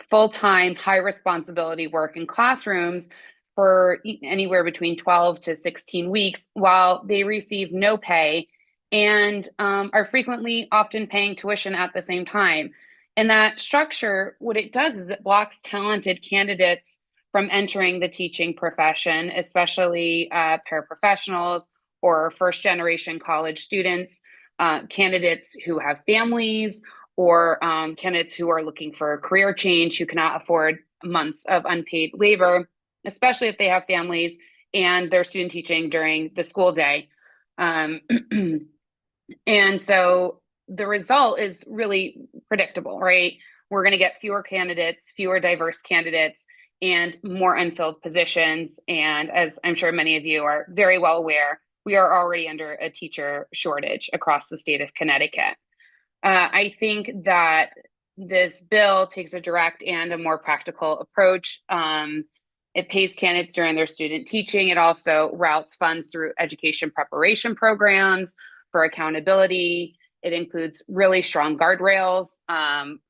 S8: full-time, high responsibility work in classrooms for anywhere between 12 to 16 weeks while they receive no pay and are frequently often paying tuition at the same time. And that structure, what it does is it blocks talented candidates from entering the teaching profession, especially paraprofessionals or first-generation college students, candidates who have families, or candidates who are looking for a career change, who cannot afford months of unpaid labor, especially if they have families and they're student teaching during the school day. And so the result is really predictable, right? We're going to get fewer candidates, fewer diverse candidates, and more unfilled positions. And as I'm sure many of you are very well aware, we are already under a teacher shortage across the state of Connecticut. I think that this bill takes a direct and a more practical approach. It pays candidates during their student teaching. It also routes funds through education preparation programs for accountability. It includes really strong guardrails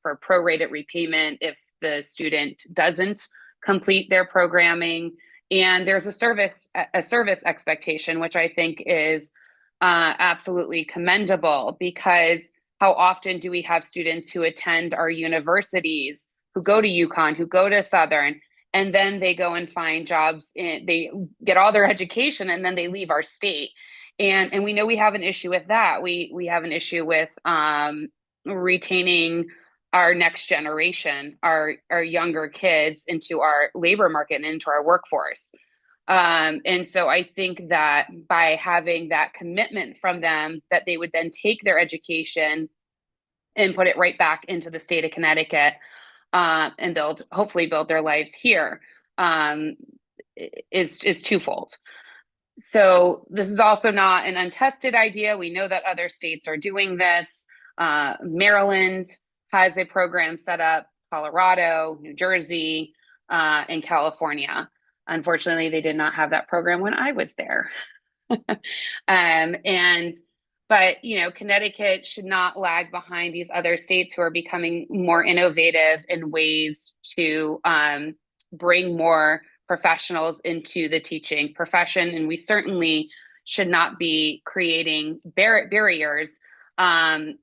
S8: for prorated repayment if the student doesn't complete their programming. And there's a service expectation, which I think is absolutely commendable, because how often do we have students who attend our universities, who go to UConn, who go to Southern, and then they go and find jobs, they get all their education and then they leave our state. And we know we have an issue with that. We have an issue with retaining our next generation, our younger kids into our labor market and into our workforce. And so I think that by having that commitment from them, that they would then take their education and put it right back into the state of Connecticut, and hopefully build their lives here, is twofold. So this is also not an untested idea. We know that other states are doing this. Maryland has a program set up, Colorado, New Jersey, in California. Unfortunately, they did not have that program when I was there. And but Connecticut should not lag behind these other states who are becoming more innovative in ways to bring more professionals into the teaching profession, and we certainly should not be creating barriers. And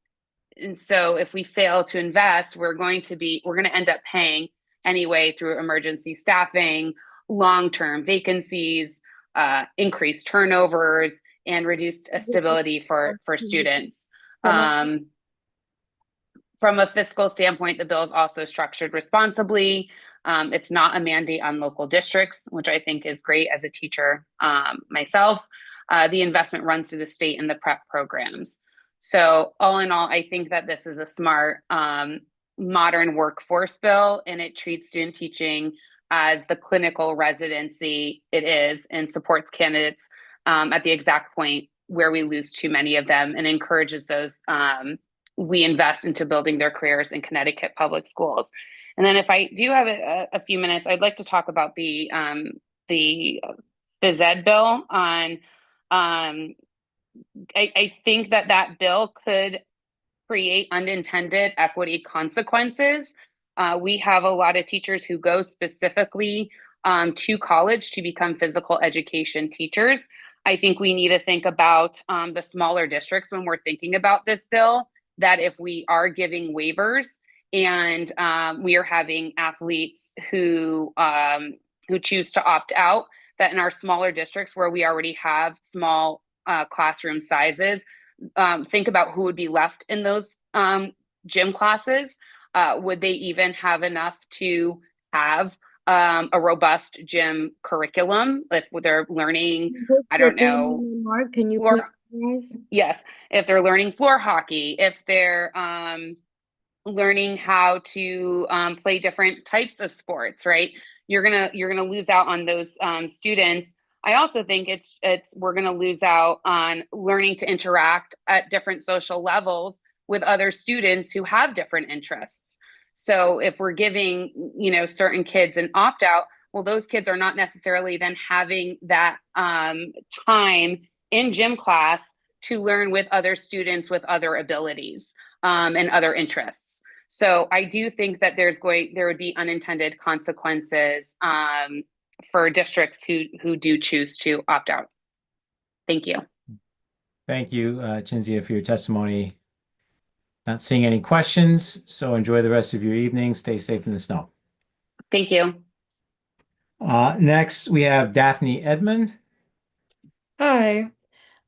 S8: so if we fail to invest, we're going to end up paying anyway through emergency staffing, long-term vacancies, increased turnovers, and reduced stability for students. From a fiscal standpoint, the bill is also structured responsibly. It's not a mandate on local districts, which I think is great as a teacher myself. The investment runs through the state and the prep programs. So all in all, I think that this is a smart, modern workforce bill, and it treats student teaching as the clinical residency it is, and supports candidates at the exact point where we lose too many of them, and encourages those we invest into building their careers in Connecticut public schools. And then if I do have a few minutes, I'd like to talk about the phys ed bill on I think that bill could create unintended equity consequences. We have a lot of teachers who go specifically to college to become physical education teachers. I think we need to think about the smaller districts when we're thinking about this bill, that if we are giving waivers and we are having athletes who choose to opt out, that in our smaller districts where we already have small classroom sizes, think about who would be left in those gym classes. Would they even have enough to have a robust gym curriculum if they're learning, I don't know,
S4: Mark, can you
S8: floor,
S4: please?
S8: yes, if they're learning floor hockey, if they're learning how to play different types of sports, right? You're gonna lose out on those students. I also think we're gonna lose out on learning to interact at different social levels with other students who have different interests. So if we're giving certain kids an opt out, well, those kids are not necessarily then having that time in gym class to learn with other students with other abilities and other interests. So I do think that there would be unintended consequences for districts who do choose to opt out. Thank you.
S22: Thank you, Chinzia, for your testimony. Not seeing any questions, so enjoy the rest of your evening. Stay safe in the snow.
S8: Thank you.
S22: Next, we have Daphne Edmond.
S14: Hi.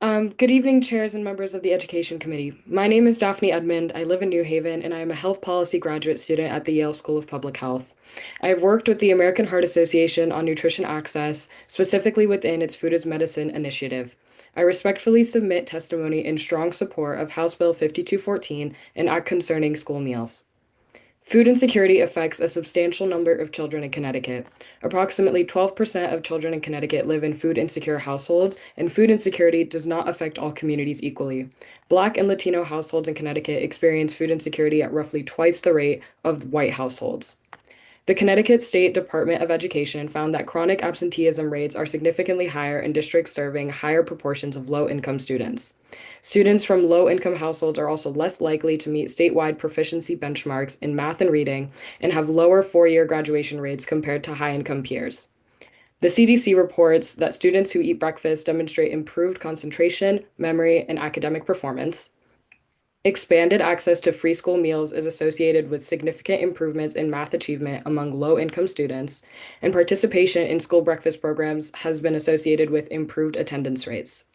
S14: Good evening, chairs and members of the Education Committee. My name is Daphne Edmond. I live in New Haven, and I am a health policy graduate student at the Yale School of Public Health. I have worked with the American Heart Association on nutrition access, specifically within its Food as Medicine initiative. I respectfully submit testimony in strong support of House Bill 5214, an act concerning school meals. Food insecurity affects a substantial number of children in Connecticut. Approximately 12% of children in Connecticut live in food insecure households, and food insecurity does not affect all communities equally. Black and Latino households in Connecticut experience food insecurity at roughly twice the rate of white households. The Connecticut State Department of Education found that chronic absenteeism rates are significantly higher in districts serving higher proportions of low-income students. Students from low-income households are also less likely to meet statewide proficiency benchmarks in math and reading and have lower four-year graduation rates compared to high-income peers. The CDC reports that students who eat breakfast demonstrate improved concentration, memory, and academic performance. Expanded access to free school meals is associated with significant improvements in math achievement among low-income students, and participation in school breakfast programs has been associated with improved attendance rates.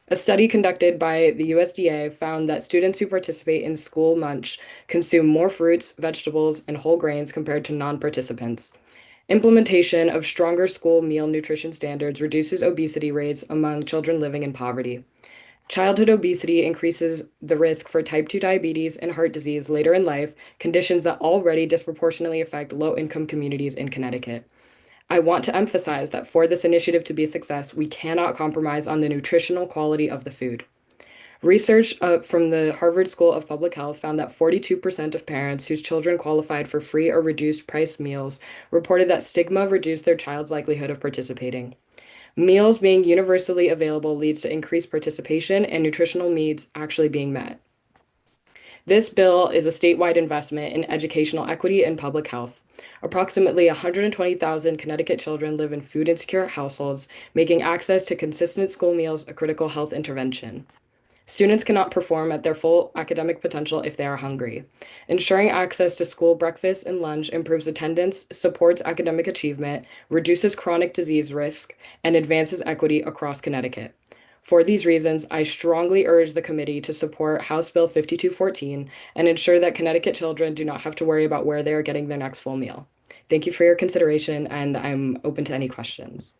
S14: A study conducted by the USDA found that students who participate in school lunch consume more fruits, vegetables, and whole grains compared to non-participants. Implementation of stronger school meal nutrition standards reduces obesity rates among children living in poverty. Childhood obesity increases the risk for type 2 diabetes and heart disease later in life, conditions that already disproportionately affect low-income communities in Connecticut. I want to emphasize that for this initiative to be a success, we cannot compromise on the nutritional quality of the food. Research from the Harvard School of Public Health found that 42% of parents whose children qualified for free or reduced price meals reported that stigma reduced their child's likelihood of participating. Meals being universally available leads to increased participation and nutritional needs actually being met. This bill is a statewide investment in educational equity and public health. Approximately 120,000 Connecticut children live in food insecure households, making access to consistent school meals a critical health intervention. Students cannot perform at their full academic potential if they are hungry. Ensuring access to school breakfast and lunch improves attendance, supports academic achievement, reduces chronic disease risk, and advances equity across Connecticut. For these reasons, I strongly urge the committee to support House Bill 5214 and ensure that Connecticut children do not have to worry about where they are getting their next full meal. Thank you for your consideration, and I'm open to any questions.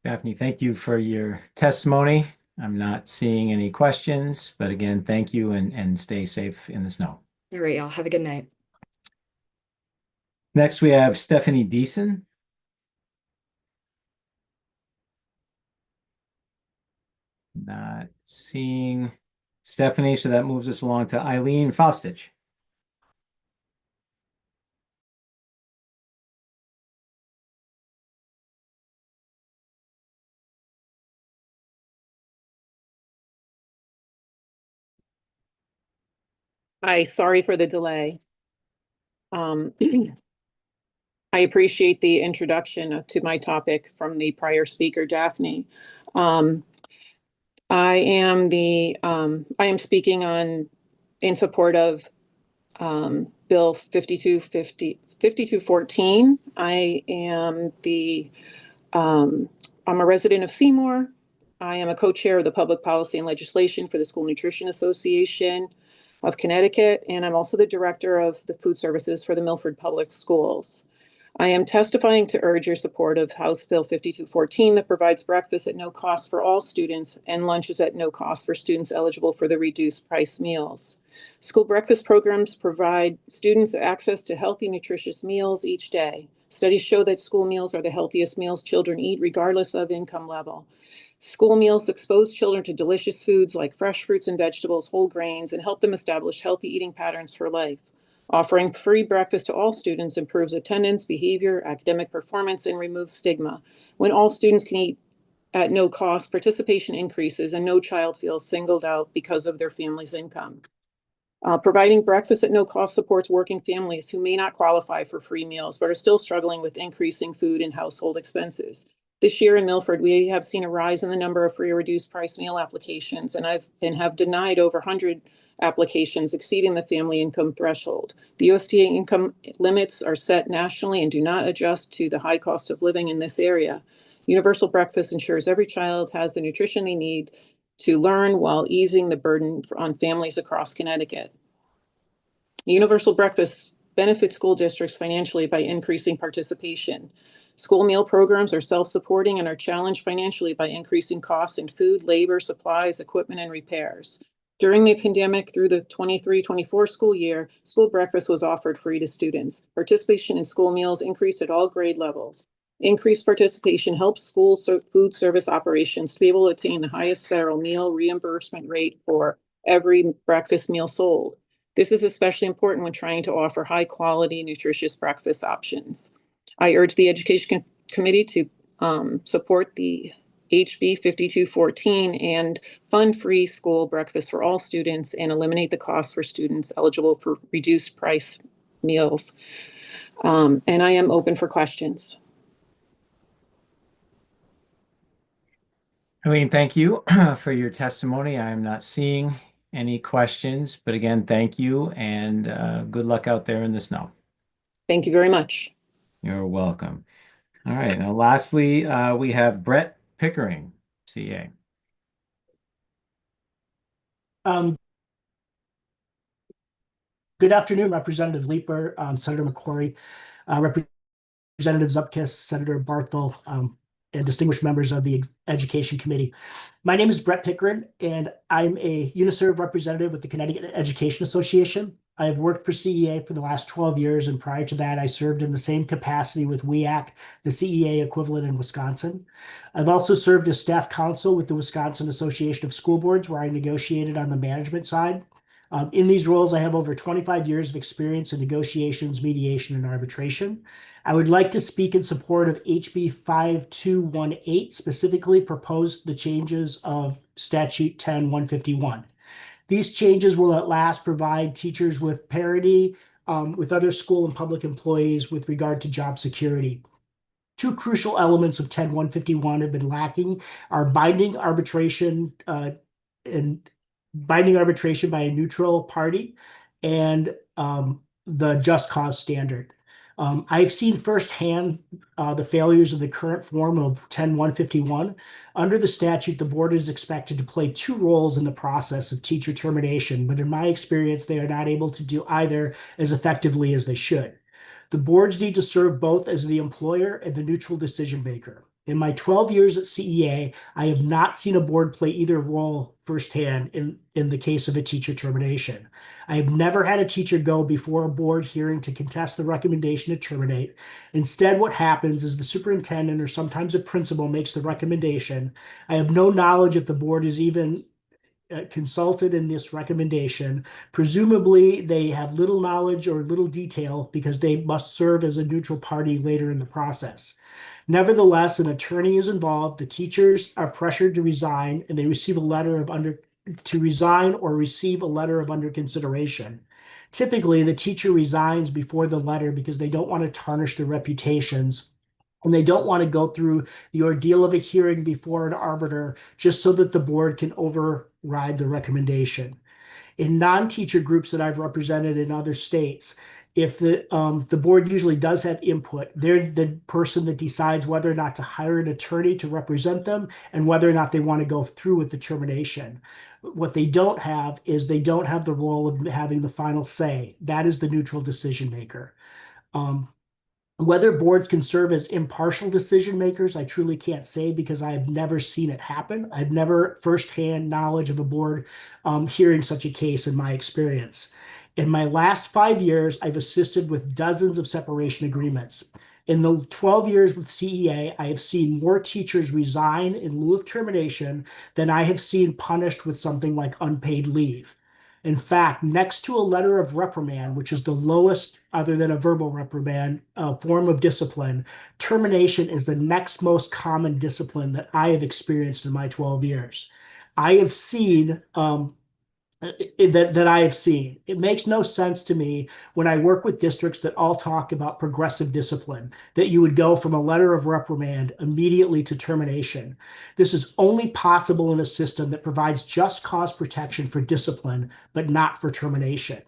S22: Daphne, thank you for your testimony. I'm not seeing any questions, but again, thank you and stay safe in the snow.
S14: All right, y'all. Have a good night.
S22: Next, we have Stephanie Deason. Not seeing Stephanie, so that moves us along to Eileen Faustich.
S3: Hi, sorry for the delay. I appreciate the introduction to my topic from the prior speaker, Daphne. I am speaking in support of Bill 5214. I'm a resident of Seymour. I am a co-chair of the Public Policy and Legislation for the School Nutrition Association of Connecticut, and I'm also the director of the food services for the Milford Public Schools. I am testifying to urge your support of House Bill 5214 that provides breakfast at no cost for all students and lunches at no cost for students eligible for the reduced price meals. School breakfast programs provide students access to healthy, nutritious meals each day. Studies show that school meals are the healthiest meals children eat regardless of income level. School meals expose children to delicious foods like fresh fruits and vegetables, whole grains, and help them establish healthy eating patterns for life. Offering free breakfast to all students improves attendance, behavior, academic performance, and removes stigma. When all students can eat at no cost, participation increases and no child feels singled out because of their family's income. Providing breakfast at no cost supports working families who may not qualify for free meals but are still struggling with increasing food and household expenses. This year in Milford, we have seen a rise in the number of free or reduced price meal applications, and have denied over 100 applications exceeding the family income threshold. The USDA income limits are set nationally and do not adjust to the high cost of living in this area. Universal breakfast ensures every child has the nutrition they need to learn while easing the burden on families across Connecticut. Universal breakfast benefits school districts financially by increasing participation. School meal programs are self-supporting and are challenged financially by increasing costs in food, labor, supplies, equipment, and repairs. During the pandemic through the 23-24 school year, school breakfast was offered free to students. Participation in school meals increased at all grade levels. Increased participation helps school food service operations to be able to attain the highest federal meal reimbursement rate for every breakfast meal sold. This is especially important when trying to offer high quality, nutritious breakfast options. I urge the Education Committee to support the HB 5214 and fund free school breakfast for all students and eliminate the cost for students eligible for reduced price meals. And I am open for questions.
S22: Eileen, thank you for your testimony. I'm not seeing any questions, but again, thank you and good luck out there in the snow.
S3: Thank you very much.
S22: You're welcome. All right. Now, lastly, we have Brett Pickering, CA.
S21: Good afternoon, Representative Leeper, Senator McCrory, Representative Zupkis, Senator Barthel, and distinguished members of the Education Committee. My name is Brett Pickering, and I'm a UNISERV representative with the Connecticut Education Association. I've worked for CEA for the last 12 years, and prior to that, I served in the same capacity with WEAC, the CEA equivalent in Wisconsin. I've also served as staff counsel with the Wisconsin Association of School Boards, where I negotiated on the management side. In these roles, I have over 25 years of experience in negotiations, mediation, and arbitration. I would like to speak in support of HB 5218, specifically proposed the changes of Statute 10-151. These changes will at last provide teachers with parity with other school and public employees with regard to job security. Two crucial elements of 10-151 have been lacking are binding arbitration and binding arbitration by a neutral party and the just cause standard. I've seen firsthand the failures of the current form of 10-151. Under the statute, the board is expected to play two roles in the process of teacher termination, but in my experience, they are not able to do either as effectively as they should. The boards need to serve both as the employer and the neutral decision maker. In my 12 years at CEA, I have not seen a board play either role firsthand in the case of a teacher termination. I have never had a teacher go before a board hearing to contest the recommendation to terminate. Instead, what happens is the superintendent or sometimes a principal makes the recommendation. I have no knowledge if the board is even consulted in this recommendation. Presumably, they have little knowledge or little detail because they must serve as a neutral party later in the process. Nevertheless, an attorney is involved. The teachers are pressured to resign, and they receive a letter of under consideration. Typically, the teacher resigns before the letter because they don't want to tarnish their reputations, and they don't want to go through the ordeal of a hearing before an arbiter just so that the board can override the recommendation. In non-teacher groups that I've represented in other states, if the board usually does have input, they're the person that decides whether or not to hire an attorney to represent them and whether or not they want to go through with the termination. What they don't have is they don't have the role of having the final say. That is the neutral decision maker. Whether boards can serve as impartial decision makers, I truly can't say because I've never seen it happen. I've never firsthand knowledge of a board hearing such a case in my experience. In my last 5 years, I've assisted with dozens of separation agreements. In the 12 years with CEA, I have seen more teachers resign in lieu of termination than I have seen punished with something like unpaid leave. In fact, next to a letter of reprimand, which is the lowest, other than a verbal reprimand, form of discipline, termination is the next most common discipline that I have experienced in my 12 years. I have seen that I have seen. It makes no sense to me when I work with districts that all talk about progressive discipline, that you would go from a letter of reprimand immediately to termination. This is only possible in a system that provides just cause protection for discipline, but not for termination.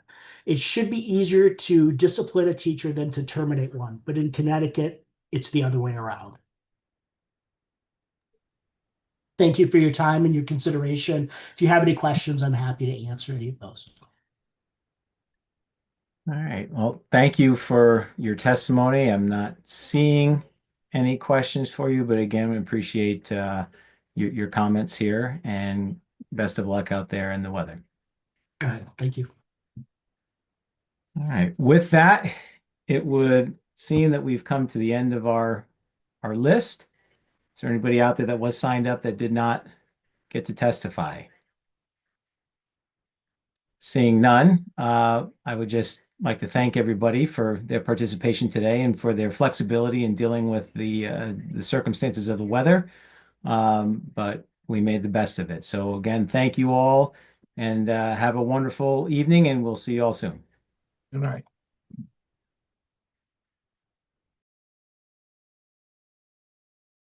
S21: It should be easier to discipline a teacher than to terminate one, but in Connecticut, it's the other way around. Thank you for your time and your consideration. If you have any questions, I'm happy to answer any of those.
S22: All right. Well, thank you for your testimony. I'm not seeing any questions for you, but again, we appreciate your comments here and best of luck out there in the weather.
S21: Go ahead. Thank you.
S22: All right. With that, it would seem that we've come to the end of our list. Is there anybody out there that was signed up that did not get to testify? Seeing none, I would just like to thank everybody for their participation today and for their flexibility in dealing with the circumstances of the weather. But we made the best of it. So again, thank you all and have a wonderful evening, and we'll see you all soon.
S21: All right.